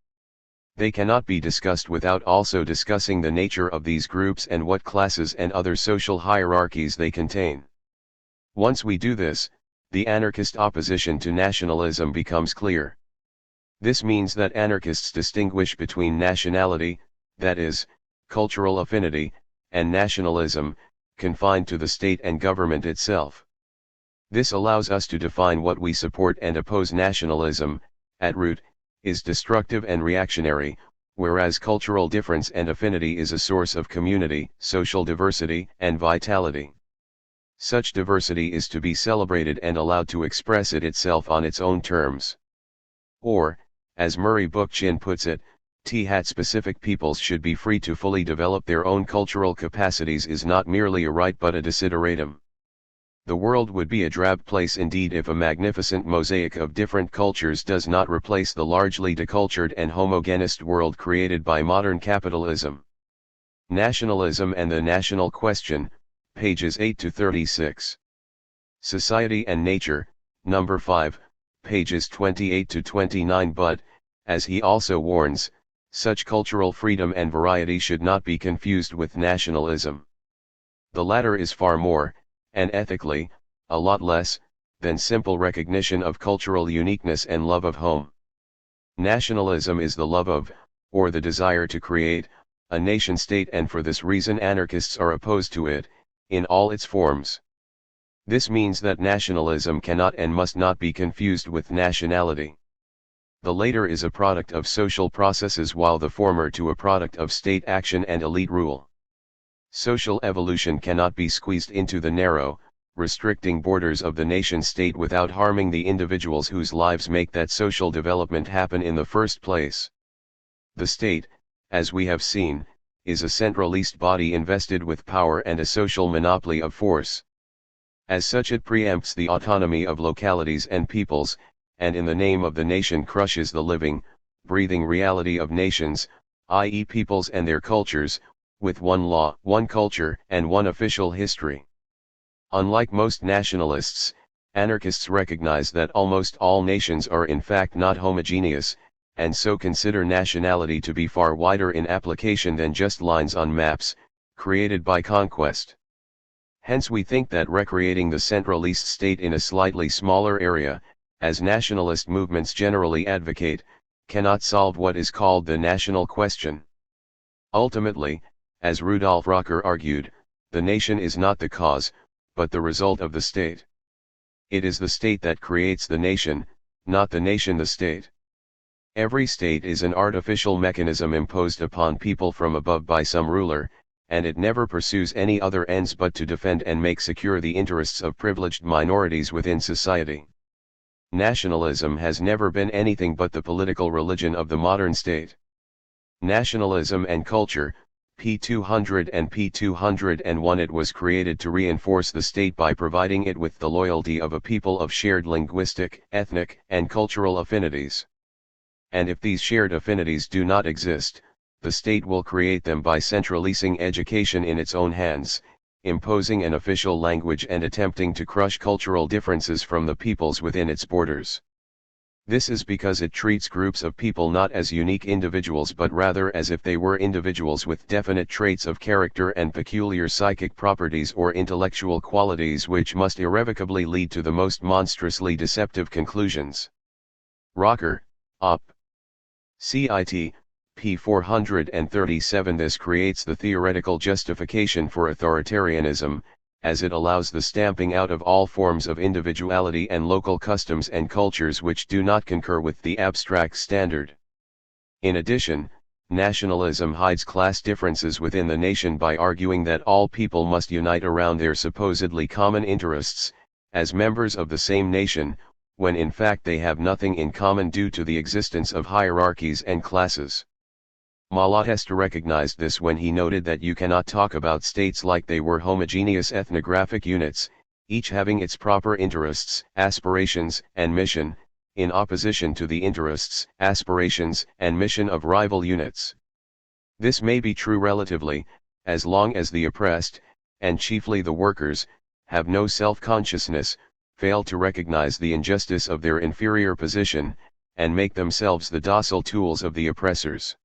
They cannot be discussed without also discussing the nature of these groups and what classes and other social hierarchies they contain. Once we do this, the anarchist opposition to nationalism becomes clear. This means that anarchists distinguish between nationality, that is, cultural affinity, and nationalism, confined to the state and government itself. This allows us to define what we support and oppose. Nationalism, at root, is destructive and reactionary, whereas cultural difference and affinity is a source of community, social diversity, and vitality. Such diversity is to be celebrated and allowed to express itself on its own terms. Or, as Murray Bookchin puts it, specific peoples should be free to fully develop their own cultural capacities is not merely a right but a desideratum. The world would be a drab place indeed if a magnificent mosaic of different cultures does not replace the largely decultured and homogenist world created by modern capitalism. Nationalism and the National Question, pages 8 to 36. Society and Nature, number 5, pages 28 to 29. But, as he also warns, such cultural freedom and variety should not be confused with nationalism. The latter is far more, and ethically, a lot less, than simple recognition of cultural uniqueness and love of home. Nationalism is the love of, or the desire to create, a nation-state, and for this reason anarchists are opposed to it, in all its forms. This means that nationalism cannot and must not be confused with nationality. The latter is a product of social processes while the former a product of state action and elite rule. Social evolution cannot be squeezed into the narrow, restricting borders of the nation-state without harming the individuals whose lives make that social development happen in the first place. The state, as we have seen, is a centralist body invested with power and a social monopoly of force. As such it preempts the autonomy of localities and peoples, and in the name of the nation crushes the living, breathing reality of nations, i.e. peoples and their cultures, with one law, one culture, and one official history. Unlike most nationalists, anarchists recognize that almost all nations are in fact not homogeneous, and so consider nationality to be far wider in application than just lines on maps, created by conquest. Hence we think that recreating the centralist state in a slightly smaller area, as nationalist movements generally advocate, cannot solve what is called the national question. Ultimately, as Rudolf Rocker argued, the nation is not the cause, but the result of the state. It is the state that creates the nation, not the nation the state. Every state is an artificial mechanism imposed upon people from above by some ruler, and it never pursues any other ends but to defend and make secure the interests of privileged minorities within society. Nationalism has never been anything but the political religion of the modern state. Nationalism and culture, p. 200 and p. 201. It was created to reinforce the state by providing it with the loyalty of a people of shared linguistic, ethnic, and cultural affinities. And if these shared affinities do not exist, the state will create them by centralizing education in its own hands, imposing an official language and attempting to crush cultural differences from the peoples within its borders. This is because it treats groups of people not as unique individuals but rather as if they were individuals with definite traits of character and peculiar psychic properties or intellectual qualities which must irrevocably lead to the most monstrously deceptive conclusions. Rocker, Op. Cit. p. 437. This creates the theoretical justification for authoritarianism, as it allows the stamping out of all forms of individuality and local customs and cultures which do not concur with the abstract standard. In addition, nationalism hides class differences within the nation by arguing that all people must unite around their supposedly common interests, as members of the same nation, when in fact they have nothing in common due to the existence of hierarchies and classes. Malatesta recognized this when he noted that you cannot talk about states like they were homogeneous ethnographic units, each having its proper interests, aspirations, and mission, in opposition to the interests, aspirations, and mission of rival units. This may be true relatively, as long as the oppressed, and chiefly the workers, have no self-consciousness, fail to recognize the injustice of their inferior position, and make themselves the docile tools of the oppressors.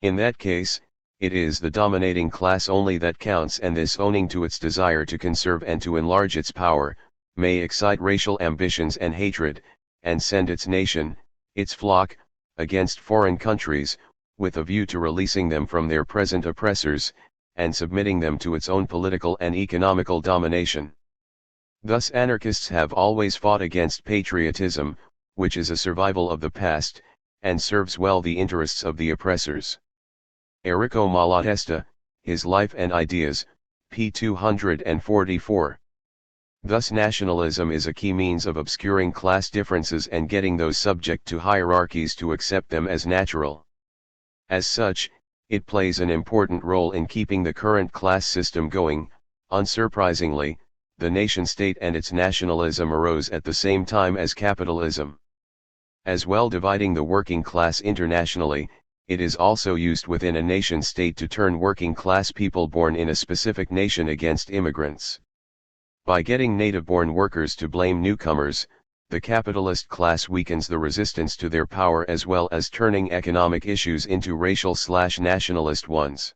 In that case, it is the dominating class only that counts, and this, owing to its desire to conserve and to enlarge its power, may excite racial ambitions and hatred, and send its nation, its flock, against foreign countries, with a view to releasing them from their present oppressors, and submitting them to its own political and economical domination. Thus anarchists have always fought against patriotism, which is a survival of the past, and serves well the interests of the oppressors. Enrico Malatesta, His Life and Ideas, p. 244. Thus nationalism is a key means of obscuring class differences and getting those subject to hierarchies to accept them as natural. As such, it plays an important role in keeping the current class system going. Unsurprisingly, the nation-state and its nationalism arose at the same time as capitalism. As well dividing the working class internationally, it is also used within a nation-state to turn working-class people born in a specific nation against immigrants. By getting native-born workers to blame newcomers, the capitalist class weakens the resistance to their power as well as turning economic issues into racial/nationalist ones.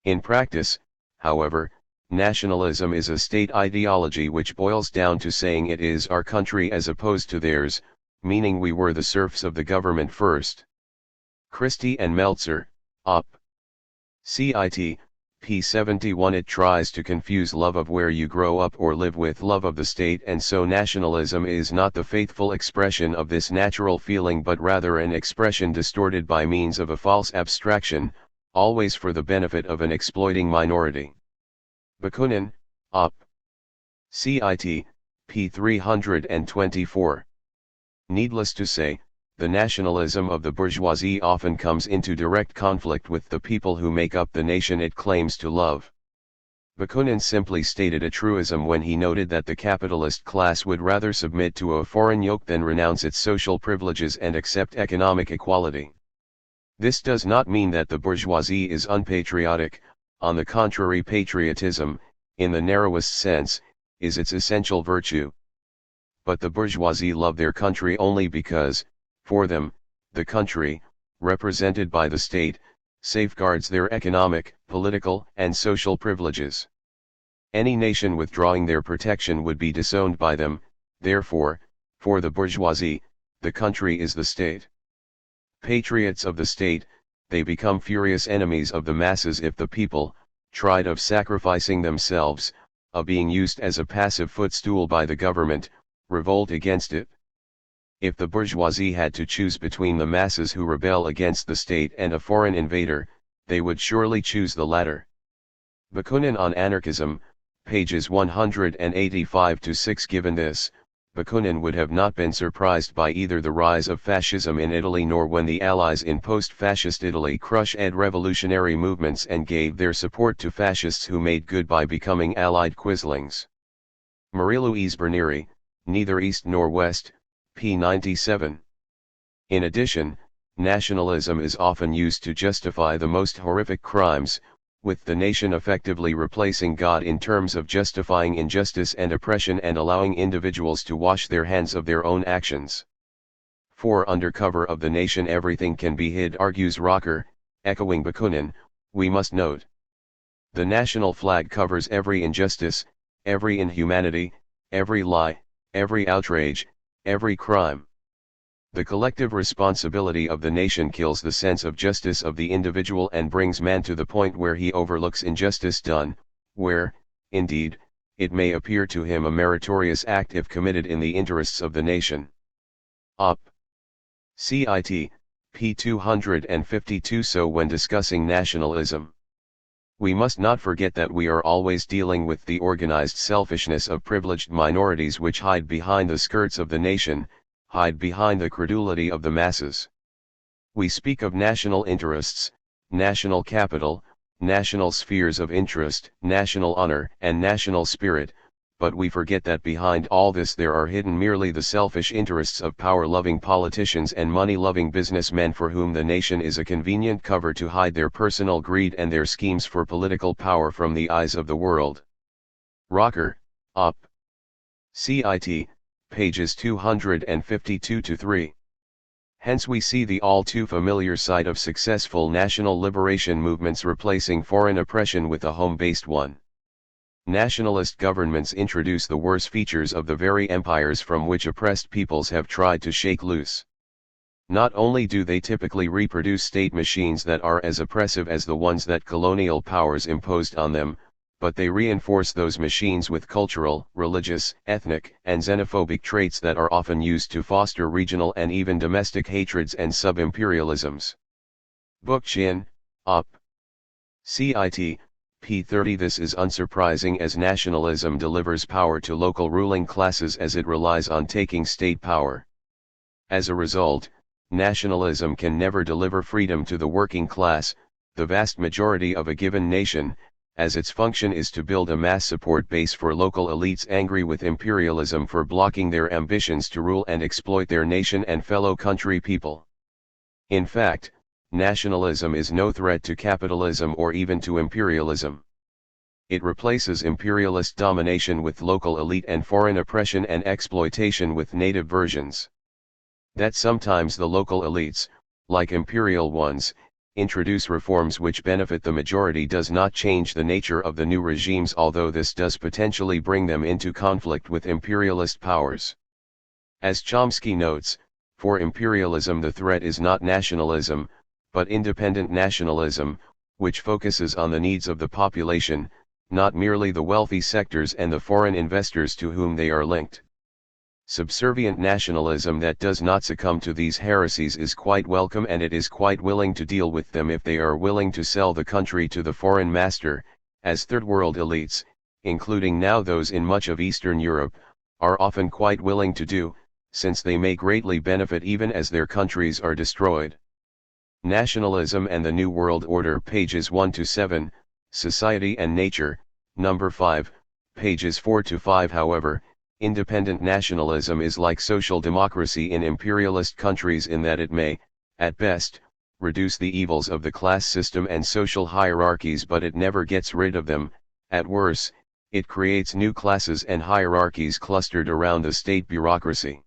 In practice, however, nationalism is a state ideology which boils down to saying it is our country as opposed to theirs, meaning we were the serfs of the government first. Christie and Meltzer, Op. Cit. p. 71. It tries to confuse love of where you grow up or live with love of the state, and so nationalism is not the faithful expression of this natural feeling but rather an expression distorted by means of a false abstraction, always for the benefit of an exploiting minority. Bakunin, Op. Cit. p. 324. Needless to say, the nationalism of the bourgeoisie often comes into direct conflict with the people who make up the nation it claims to love. Bakunin simply stated a truism when he noted that the capitalist class would rather submit to a foreign yoke than renounce its social privileges and accept economic equality. This does not mean that the bourgeoisie is unpatriotic. On the contrary, patriotism, in the narrowest sense, is its essential virtue. But the bourgeoisie love their country only because, for them, the country, represented by the state, safeguards their economic, political, and social privileges. Any nation withdrawing their protection would be disowned by them. Therefore, for the bourgeoisie, the country is the state. Patriots of the state, they become furious enemies of the masses if the people, tried of sacrificing themselves, of being used as a passive footstool by the government, revolt against it. If the bourgeoisie had to choose between the masses who rebel against the state and a foreign invader, they would surely choose the latter. Bakunin on Anarchism, pages 185-6. Given this, Bakunin would have not been surprised by either the rise of fascism in Italy nor when the Allies in post-fascist Italy crushed revolutionary movements and gave their support to fascists who made good by becoming Allied quislings. Marie-Louise Bernieri, Neither East Nor West, p. 97. In addition, nationalism is often used to justify the most horrific crimes, with the nation effectively replacing God in terms of justifying injustice and oppression and allowing individuals to wash their hands of their own actions. For under cover of the nation everything can be hid, argues Rocker, echoing Bakunin. We must note. The national flag covers every injustice, every inhumanity, every lie, every outrage, every crime. The collective responsibility of the nation kills the sense of justice of the individual and brings man to the point where he overlooks injustice done, where, indeed, it may appear to him a meritorious act if committed in the interests of the nation. Op. Cit. p. 252. So when discussing nationalism, we must not forget that we are always dealing with the organized selfishness of privileged minorities which hide behind the skirts of the nation, hide behind the credulity of the masses. We speak of national interests, national capital, national spheres of interest, national honor and national spirit, but we forget that behind all this there are hidden merely the selfish interests of power-loving politicians and money-loving businessmen for whom the nation is a convenient cover to hide their personal greed and their schemes for political power from the eyes of the world. Rocker, Op. Cit. Pages 252-3. Hence we see the all too familiar sight of successful national liberation movements replacing foreign oppression with a home-based one. Nationalist governments introduce the worst features of the very empires from which oppressed peoples have tried to shake loose. Not only do they typically reproduce state machines that are as oppressive as the ones that colonial powers imposed on them, but they reinforce those machines with cultural, religious, ethnic, and xenophobic traits that are often used to foster regional and even domestic hatreds and sub-imperialisms. Bookchin, Op. Cit. p. 30. This is unsurprising as nationalism delivers power to local ruling classes as it relies on taking state power. As a result, nationalism can never deliver freedom to the working class, the vast majority of a given nation, as its function is to build a mass support base for local elites angry with imperialism for blocking their ambitions to rule and exploit their nation and fellow country people. In fact, nationalism is no threat to capitalism or even to imperialism. It replaces imperialist domination with local elite and foreign oppression and exploitation with native versions. That sometimes the local elites, like imperial ones, introduce reforms which benefit the majority does not change the nature of the new regimes, although this does potentially bring them into conflict with imperialist powers. As Chomsky notes, for imperialism the threat is not nationalism, but independent nationalism, which focuses on the needs of the population, not merely the wealthy sectors and the foreign investors to whom they are linked. Subservient nationalism that does not succumb to these heresies is quite welcome, and it is quite willing to deal with them if they are willing to sell the country to the foreign master, as third world elites, including now those in much of Eastern Europe, are often quite willing to do, since they may greatly benefit even as their countries are destroyed. Nationalism and the New World Order, pages 1-7, Society and Nature, number 5, pages 4-5. However, independent nationalism is like social democracy in imperialist countries in that it may, at best, reduce the evils of the class system and social hierarchies, but it never gets rid of them. At worst, it creates new classes and hierarchies clustered around the state bureaucracy.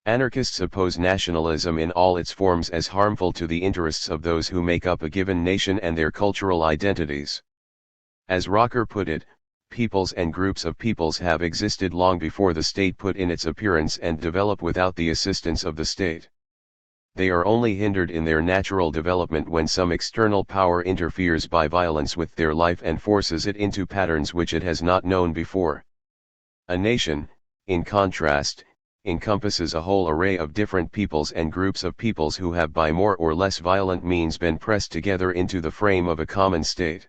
Anarchists oppose nationalism in all its forms as harmful to the interests of those who make up a given nation and their cultural identities. As Rocker put it, peoples and groups of peoples have existed long before the state put in its appearance and develop without the assistance of the state. They are only hindered in their natural development when some external power interferes by violence with their life and forces it into patterns which it has not known before. A nation, in contrast, encompasses a whole array of different peoples and groups of peoples who have by more or less violent means been pressed together into the frame of a common state.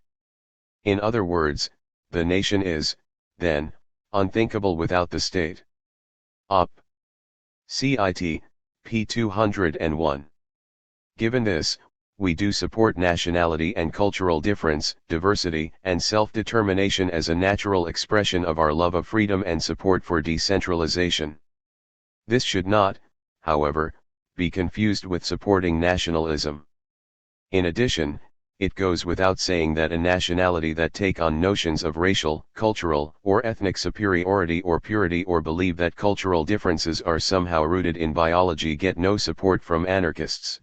In other words, the nation is, then, unthinkable without the state. Op. Cit. p. 201. Given this, we do support nationality and cultural difference, diversity, and self-determination as a natural expression of our love of freedom and support for decentralization. This should not, however, be confused with supporting nationalism. In addition, it goes without saying that a nationality that take on notions of racial, cultural, or ethnic superiority or purity or believe that cultural differences are somehow rooted in biology get no support from anarchists.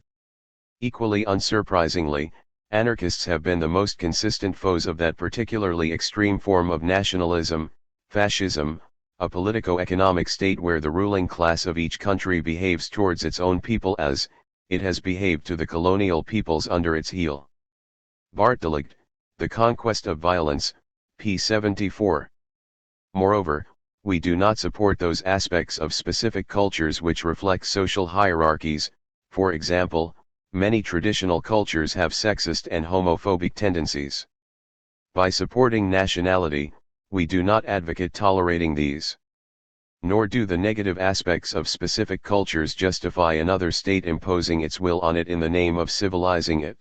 Equally unsurprisingly, anarchists have been the most consistent foes of that particularly extreme form of nationalism, fascism, a politico-economic state where the ruling class of each country behaves towards its own people as it has behaved to the colonial peoples under its heel. Barthelegt, The Conquest of Violence, p. 74. Moreover, we do not support those aspects of specific cultures which reflect social hierarchies. For example, many traditional cultures have sexist and homophobic tendencies. By supporting nationality, we do not advocate tolerating these. Nor do the negative aspects of specific cultures justify another state imposing its will on it in the name of civilizing it.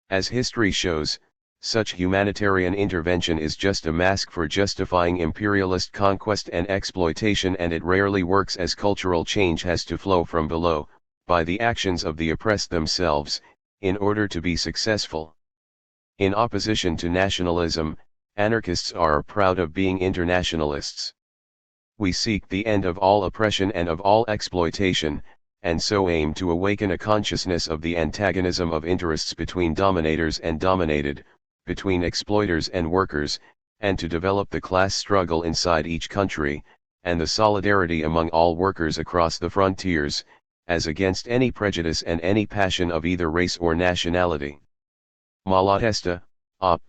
As history shows, such humanitarian intervention is just a mask for justifying imperialist conquest and exploitation, and it rarely works, as cultural change has to flow from below, by the actions of the oppressed themselves, in order to be successful. In opposition to nationalism, anarchists are proud of being internationalists. We seek the end of all oppression and of all exploitation, and so aim to awaken a consciousness of the antagonism of interests between dominators and dominated, between exploiters and workers, and to develop the class struggle inside each country, and the solidarity among all workers across the frontiers, as against any prejudice and any passion of either race or nationality. Malatesta, Op.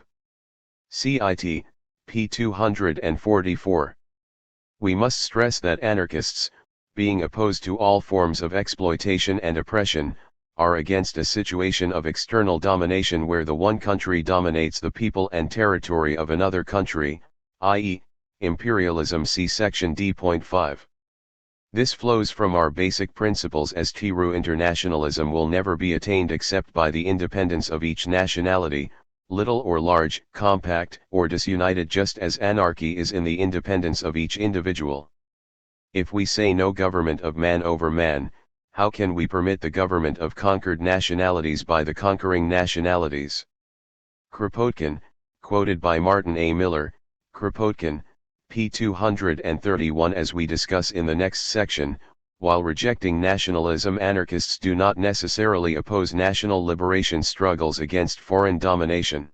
Cit. p. 244. We must stress that anarchists, being opposed to all forms of exploitation and oppression, are against a situation of external domination where the one country dominates the people and territory of another country, i.e., imperialism. See section D.5. This flows from our basic principles as true internationalism will never be attained except by the independence of each nationality, little or large, compact or disunited, just as anarchy is in the independence of each individual. If we say no government of man over man, how can we permit the government of conquered nationalities by the conquering nationalities? Kropotkin, quoted by Martin A. Miller, Kropotkin, p. 231. As we discuss in the next section, while rejecting nationalism, anarchists do not necessarily oppose national liberation struggles against foreign domination.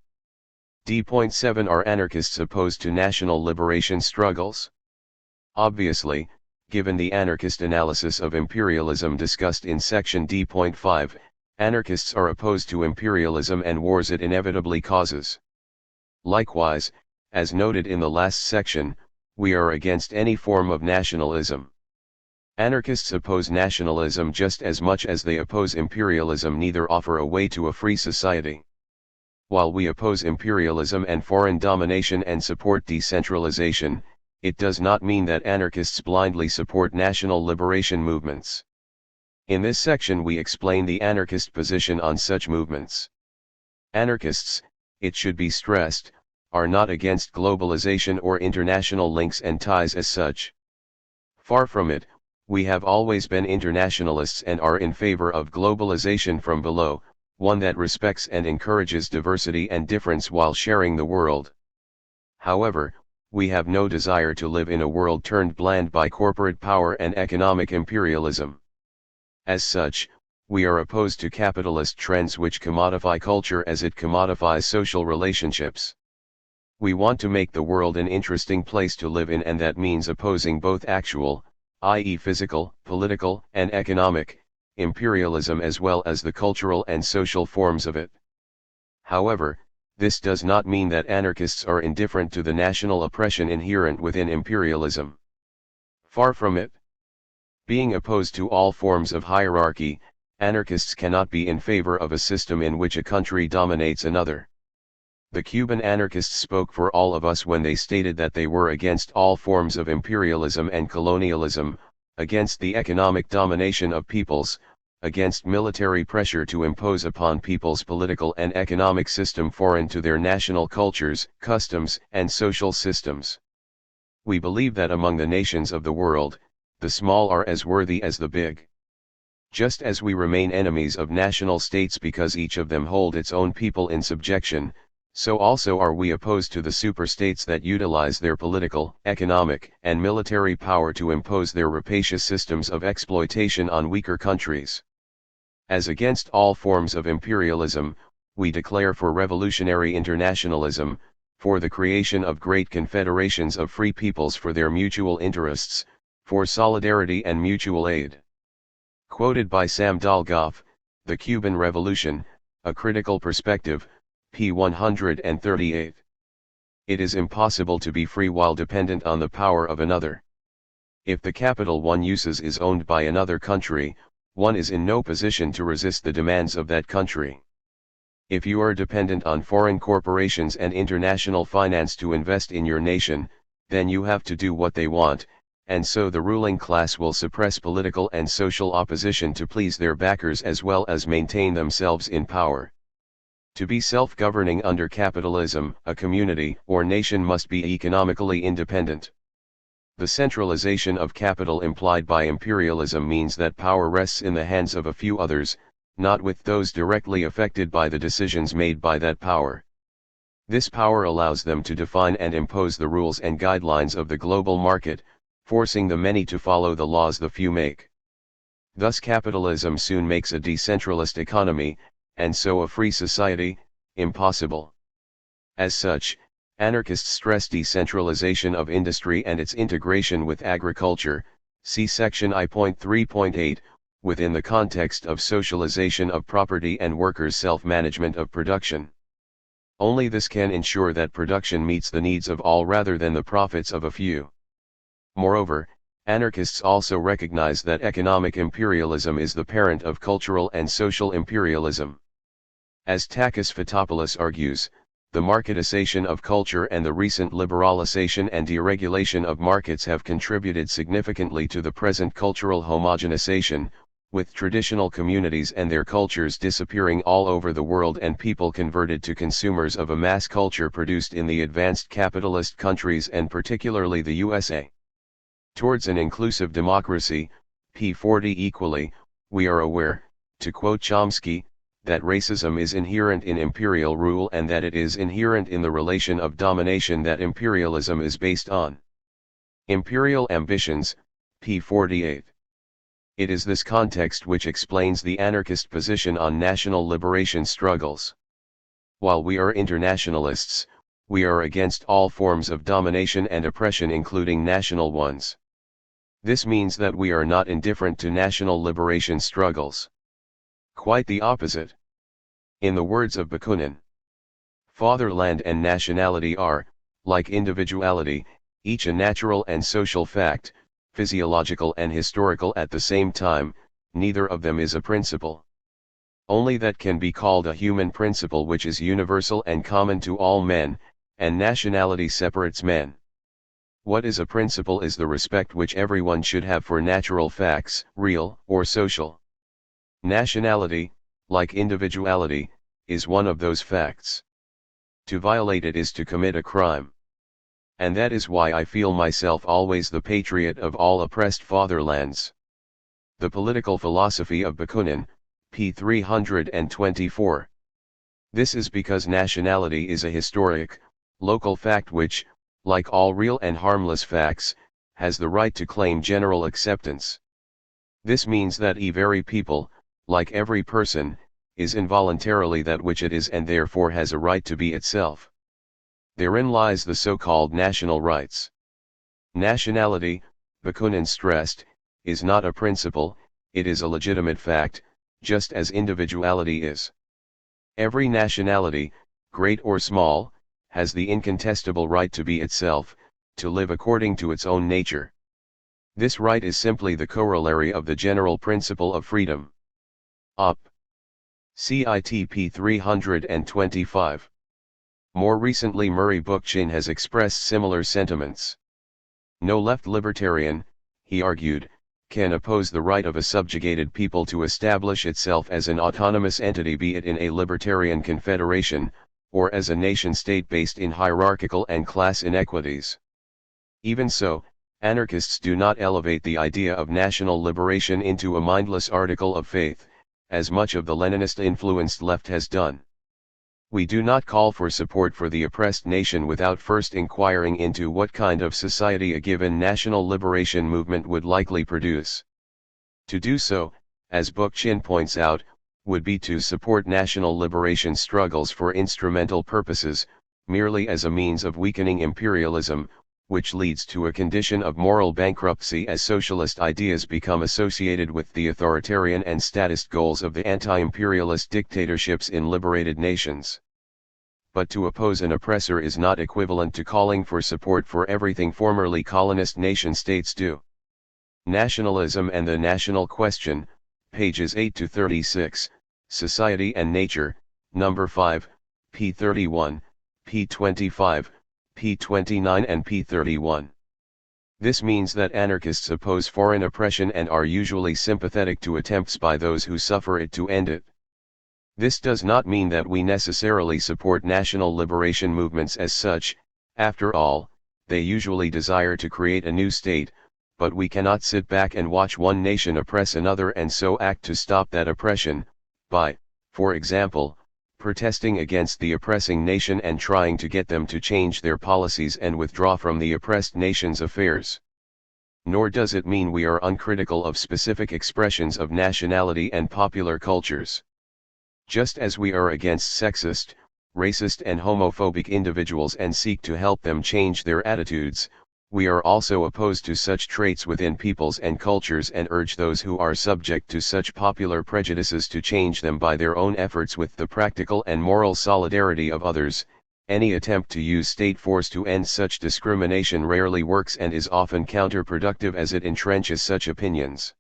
D.7 Are anarchists opposed to national liberation struggles? Obviously, given the anarchist analysis of imperialism discussed in section D.5, anarchists are opposed to imperialism and wars it inevitably causes. Likewise, as noted in the last section, we are against any form of nationalism. Anarchists oppose nationalism just as much as they oppose imperialism. Neither offer a way to a free society. While we oppose imperialism and foreign domination and support decentralization, it does not mean that anarchists blindly support national liberation movements. In this section we explain the anarchist position on such movements. Anarchists, it should be stressed, are not against globalization or international links and ties as such. Far from it, we have always been internationalists and are in favor of globalization from below, one that respects and encourages diversity and difference while sharing the world. However, we have no desire to live in a world turned bland by corporate power and economic imperialism. As such, we are opposed to capitalist trends which commodify culture as it commodifies social relationships. We want to make the world an interesting place to live in, and that means opposing both actual, i.e. physical, political, and economic, imperialism as well as the cultural and social forms of it. However, this does not mean that anarchists are indifferent to the national oppression inherent within imperialism. Far from it. Being opposed to all forms of hierarchy, anarchists cannot be in favor of a system in which a country dominates another. The Cuban anarchists spoke for all of us when they stated that they were against all forms of imperialism and colonialism, against the economic domination of peoples, against military pressure to impose upon peoples political and economic system foreign to their national cultures, customs, and social systems. We believe that among the nations of the world, the small are as worthy as the big. Just as we remain enemies of national states because each of them hold its own people in subjection, so also are we opposed to the superstates that utilize their political, economic, and military power to impose their rapacious systems of exploitation on weaker countries. As against all forms of imperialism, we declare for revolutionary internationalism, for the creation of great confederations of free peoples for their mutual interests, for solidarity and mutual aid. Quoted by Sam Dolgoff, The Cuban Revolution, A Critical Perspective, p. 138. It is impossible to be free while dependent on the power of another. If the capital one uses is owned by another country, one is in no position to resist the demands of that country. If you are dependent on foreign corporations and international finance to invest in your nation, then you have to do what they want, and so the ruling class will suppress political and social opposition to please their backers as well as maintain themselves in power. To be self-governing under capitalism, a community or nation must be economically independent. The centralization of capital implied by imperialism means that power rests in the hands of a few others, not with those directly affected by the decisions made by that power. This power allows them to define and impose the rules and guidelines of the global market, forcing the many to follow the laws the few make. Thus capitalism soon makes a decentralized economy, and so a free society, impossible. As such, anarchists stress decentralization of industry and its integration with agriculture, see section I.3.8, within the context of socialization of property and workers' self-management of production. Only this can ensure that production meets the needs of all rather than the profits of a few. Moreover, anarchists also recognize that economic imperialism is the parent of cultural and social imperialism. As Takis Fotopoulos argues, the marketization of culture and the recent liberalization and deregulation of markets have contributed significantly to the present cultural homogenization, with traditional communities and their cultures disappearing all over the world and people converted to consumers of a mass culture produced in the advanced capitalist countries and particularly the USA. Towards an inclusive democracy, p. 40 equally, we are aware, to quote Chomsky, that racism is inherent in imperial rule and that it is inherent in the relation of domination that imperialism is based on. Imperial ambitions, p. 48. It is this context which explains the anarchist position on national liberation struggles. While we are internationalists, we are against all forms of domination and oppression including national ones. This means that we are not indifferent to national liberation struggles. Quite the opposite. In the words of Bakunin, fatherland and nationality are, like individuality, each a natural and social fact, physiological and historical at the same time, neither of them is a principle. Only that can be called a human principle which is universal and common to all men, and nationality separates men. What is a principle is the respect which everyone should have for natural facts, real or social. Nationality, like individuality, is one of those facts. To violate it is to commit a crime. And that is why I feel myself always the patriot of all oppressed fatherlands. The Political Philosophy of Bakunin, p. 324. This is because nationality is a historic, local fact which, like all real and harmless facts, has the right to claim general acceptance. This means that every people, like every person, is involuntarily that which it is and therefore has a right to be itself. Therein lies the so-called national rights. Nationality, Bakunin stressed, is not a principle, it is a legitimate fact, just as individuality is. Every nationality, great or small, has the incontestable right to be itself, to live according to its own nature. This right is simply the corollary of the general principle of freedom. Op. CITP 325. More recently Murray Bookchin has expressed similar sentiments. No left libertarian, he argued, can oppose the right of a subjugated people to establish itself as an autonomous entity, be it in a libertarian confederation, or as a nation-state based in hierarchical and class inequities. Even so, anarchists do not elevate the idea of national liberation into a mindless article of faith, as much of the Leninist-influenced left has done. We do not call for support for the oppressed nation without first inquiring into what kind of society a given national liberation movement would likely produce. To do so, as Bookchin points out, would be to support national liberation struggles for instrumental purposes, merely as a means of weakening imperialism, which leads to a condition of moral bankruptcy as socialist ideas become associated with the authoritarian and statist goals of the anti-imperialist dictatorships in liberated nations. But to oppose an oppressor is not equivalent to calling for support for everything formerly colonist nation-states do. Nationalism and the National Question, pages 8 to 36, Society and Nature, number 5, p. 31, p. 25, p. 29 and p. 31. This means that anarchists oppose foreign oppression and are usually sympathetic to attempts by those who suffer it to end it. This does not mean that we necessarily support national liberation movements as such. After all, they usually desire to create a new state, but we cannot sit back and watch one nation oppress another and so act to stop that oppression, by, for example, protesting against the oppressing nation and trying to get them to change their policies and withdraw from the oppressed nation's affairs. Nor does it mean we are uncritical of specific expressions of nationality and popular cultures. Just as we are against sexist, racist and homophobic individuals and seek to help them change their attitudes, we are also opposed to such traits within peoples and cultures and urge those who are subject to such popular prejudices to change them by their own efforts with the practical and moral solidarity of others. Any attempt to use state force to end such discrimination rarely works and is often counterproductive as it entrenches such opinions.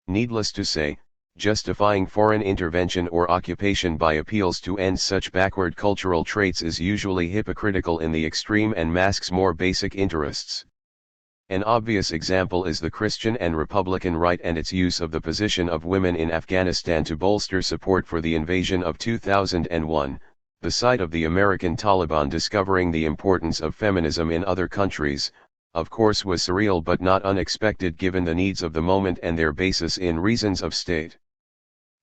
Needless to say, justifying foreign intervention or occupation by appeals to end such backward cultural traits is usually hypocritical in the extreme and masks more basic interests. An obvious example is the Christian and Republican right and its use of the position of women in Afghanistan to bolster support for the invasion of 2001, the site of the American Taliban discovering the importance of feminism in other countries. Of course was surreal but not unexpected given the needs of the moment and their basis in reasons of state.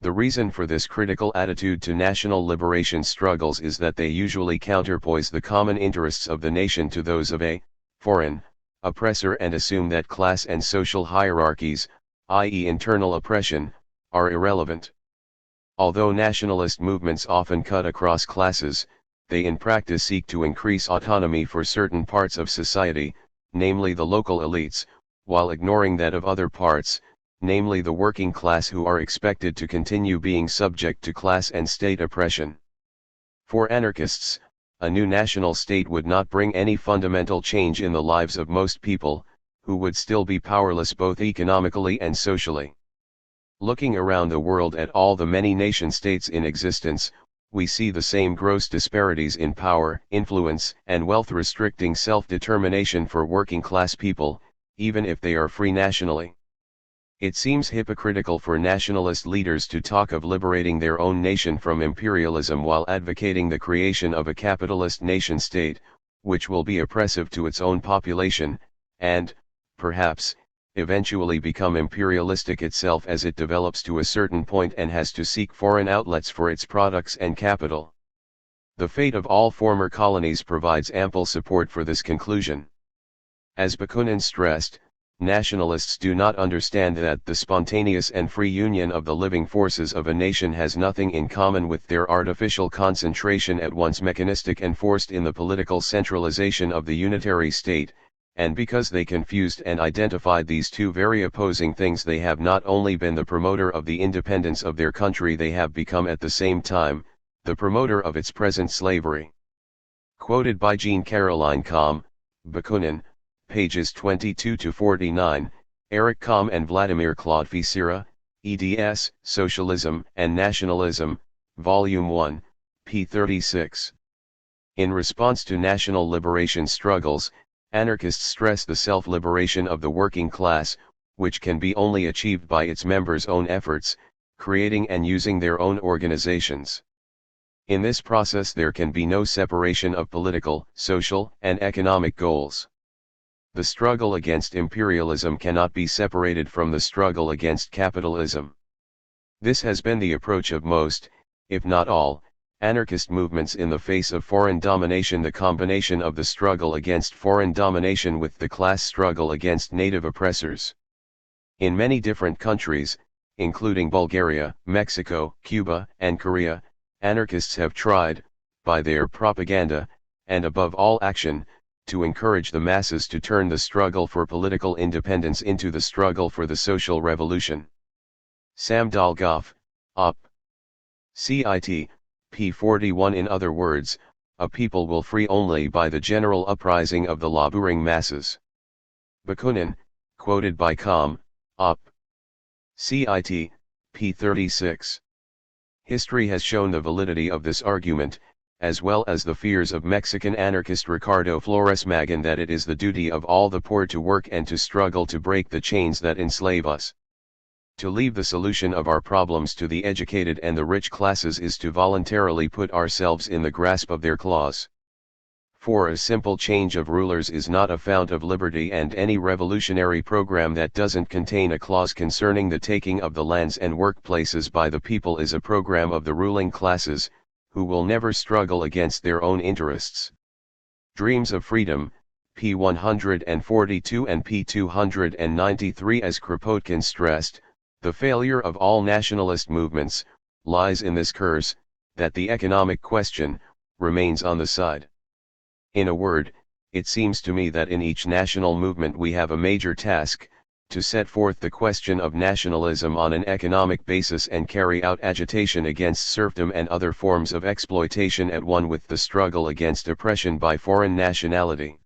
The reason for this critical attitude to national liberation struggles is that they usually counterpoise the common interests of the nation to those of a foreign oppressor and assume that class and social hierarchies, i.e. internal oppression, are irrelevant. Although nationalist movements often cut across classes, they in practice seek to increase autonomy for certain parts of society, namely the local elites, while ignoring that of other parts, namely the working class who are expected to continue being subject to class and state oppression. For anarchists, a new national state would not bring any fundamental change in the lives of most people, who would still be powerless both economically and socially. Looking around the world at all the many nation-states in existence, we see the same gross disparities in power, influence, and wealth restricting self-determination for working-class people, even if they are free nationally. It seems hypocritical for nationalist leaders to talk of liberating their own nation from imperialism while advocating the creation of a capitalist nation-state, which will be oppressive to its own population, and, perhaps, eventually become imperialistic itself as it develops to a certain point and has to seek foreign outlets for its products and capital. The fate of all former colonies provides ample support for this conclusion. As Bakunin stressed, nationalists do not understand that the spontaneous and free union of the living forces of a nation has nothing in common with their artificial concentration at once mechanistic and forced in the political centralization of the unitary state, and because they confused and identified these two very opposing things they have not only been the promoter of the independence of their country, they have become at the same time, the promoter of its present slavery. Quoted by Jean Caroline Combe, Bakunin, pages 22 to 49, Eric Combe and Vladimir Claude Ficira, eds, Socialism and Nationalism, Volume 1, p. 36. In response to national liberation struggles, anarchists stress the self-liberation of the working class, which can be only achieved by its members' own efforts, creating and using their own organizations. In this process there can be no separation of political, social, and economic goals. The struggle against imperialism cannot be separated from the struggle against capitalism. This has been the approach of most, if not all, anarchist movements in the face of foreign domination. The combination of the struggle against foreign domination with the class struggle against native oppressors. In many different countries, including Bulgaria, Mexico, Cuba, and Korea, anarchists have tried, by their propaganda, and above all action, to encourage the masses to turn the struggle for political independence into the struggle for the social revolution. Sam Dolgoff, Op. Cit. p. 41. In other words, a people will free only by the general uprising of the laboring masses. Bakunin, quoted by Com. Op. Cit. p. 36. History has shown the validity of this argument, as well as the fears of Mexican anarchist Ricardo Flores Magón, that it is the duty of all the poor to work and to struggle to break the chains that enslave us. To leave the solution of our problems to the educated and the rich classes is to voluntarily put ourselves in the grasp of their claws. For a simple change of rulers is not a fount of liberty, and any revolutionary program that doesn't contain a clause concerning the taking of the lands and workplaces by the people is a program of the ruling classes, who will never struggle against their own interests. Dreams of Freedom, p. 142 and p. 293. As Kropotkin stressed, the failure of all nationalist movements lies in this curse, that the economic question remains on the side. In a word, it seems to me that in each national movement we have a major task, to set forth the question of nationalism on an economic basis and carry out agitation against serfdom and other forms of exploitation at one with the struggle against oppression by foreign nationality.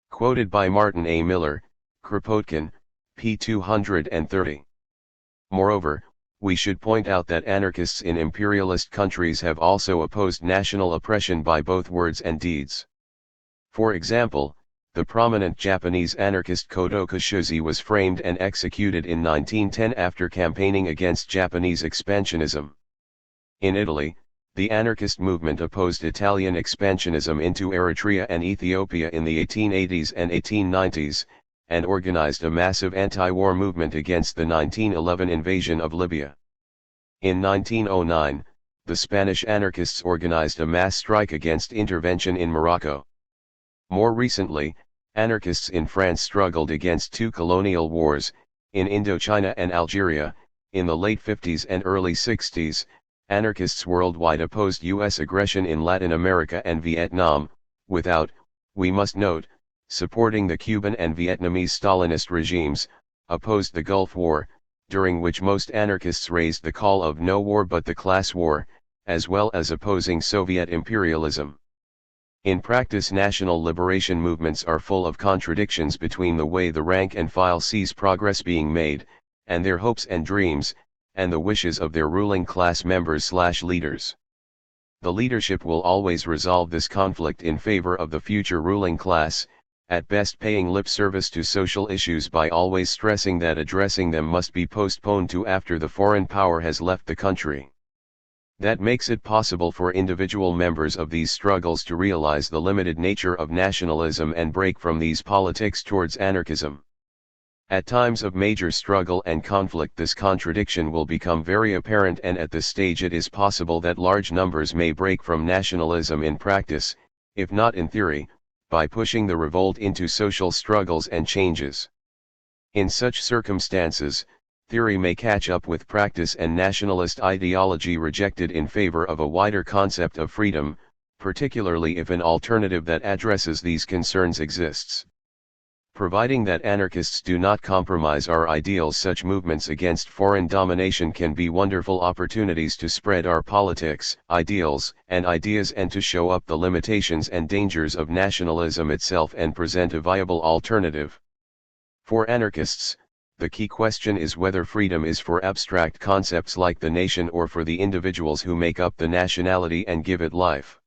Quoted by Martin A. Miller, Kropotkin, p. 230. Moreover, we should point out that anarchists in imperialist countries have also opposed national oppression by both words and deeds. For example, the prominent Japanese anarchist Kodo Koshuzi was framed and executed in 1910 after campaigning against Japanese expansionism. In Italy, the anarchist movement opposed Italian expansionism into Eritrea and Ethiopia in the 1880s and 1890s, and organized a massive anti-war movement against the 1911 invasion of Libya. In 1909, the Spanish anarchists organized a mass strike against intervention in Morocco. More recently, anarchists in France struggled against two colonial wars, in Indochina and Algeria. In the late 50s and early 60s, anarchists worldwide opposed U.S. aggression in Latin America and Vietnam, without, we must note, supporting the Cuban and Vietnamese Stalinist regimes, opposed the Gulf War, during which most anarchists raised the call of no war but the class war, as well as opposing Soviet imperialism. In practice, national liberation movements are full of contradictions between the way the rank and file sees progress being made, and their hopes and dreams, and the wishes of their ruling class members/leaders. The leadership will always resolve this conflict in favor of the future ruling class, at best paying lip service to social issues by always stressing that addressing them must be postponed to after the foreign power has left the country. That makes it possible for individual members of these struggles to realize the limited nature of nationalism and break from these politics towards anarchism. At times of major struggle and conflict, this contradiction will become very apparent, and at this stage it is possible that large numbers may break from nationalism in practice, if not in theory, by pushing the revolt into social struggles and changes. In such circumstances, theory may catch up with practice and nationalist ideology rejected in favor of a wider concept of freedom, particularly if an alternative that addresses these concerns exists. Providing that anarchists do not compromise our ideals, such movements against foreign domination can be wonderful opportunities to spread our politics, ideals, and ideas, and to show up the limitations and dangers of nationalism itself and present a viable alternative. For anarchists, the key question is whether freedom is for abstract concepts like the nation or for the individuals who make up the nationality and give it life.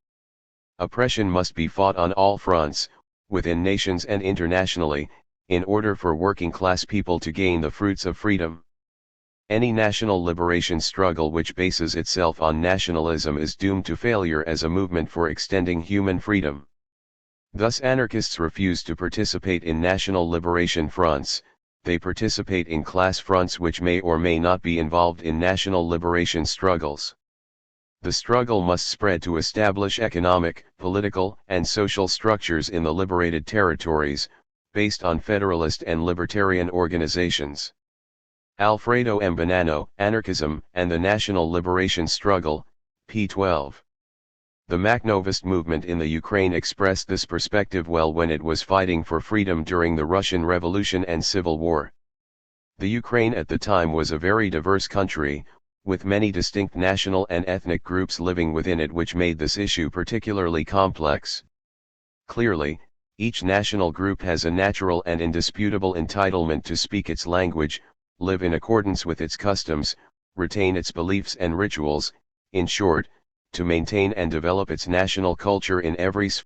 Oppression must be fought on all fronts, within nations and internationally, in order for working class people to gain the fruits of freedom. Any national liberation struggle which bases itself on nationalism is doomed to failure as a movement for extending human freedom. Thus anarchists refuse to participate in national liberation fronts, they participate in class fronts which may or may not be involved in national liberation struggles. The struggle must spread to establish economic, political, and social structures in the liberated territories, based on federalist and libertarian organizations. Alfredo M. Bonanno, Anarchism and the National Liberation Struggle, p. 12. The Makhnovist movement in the Ukraine expressed this perspective well when it was fighting for freedom during the Russian Revolution and Civil War. The Ukraine at the time was a very diverse country, with many distinct national and ethnic groups living within it, which made this issue particularly complex. Clearly, each national group has a natural and indisputable entitlement to speak its language, live in accordance with its customs, retain its beliefs and rituals, in short, to maintain and develop its national culture in every sphere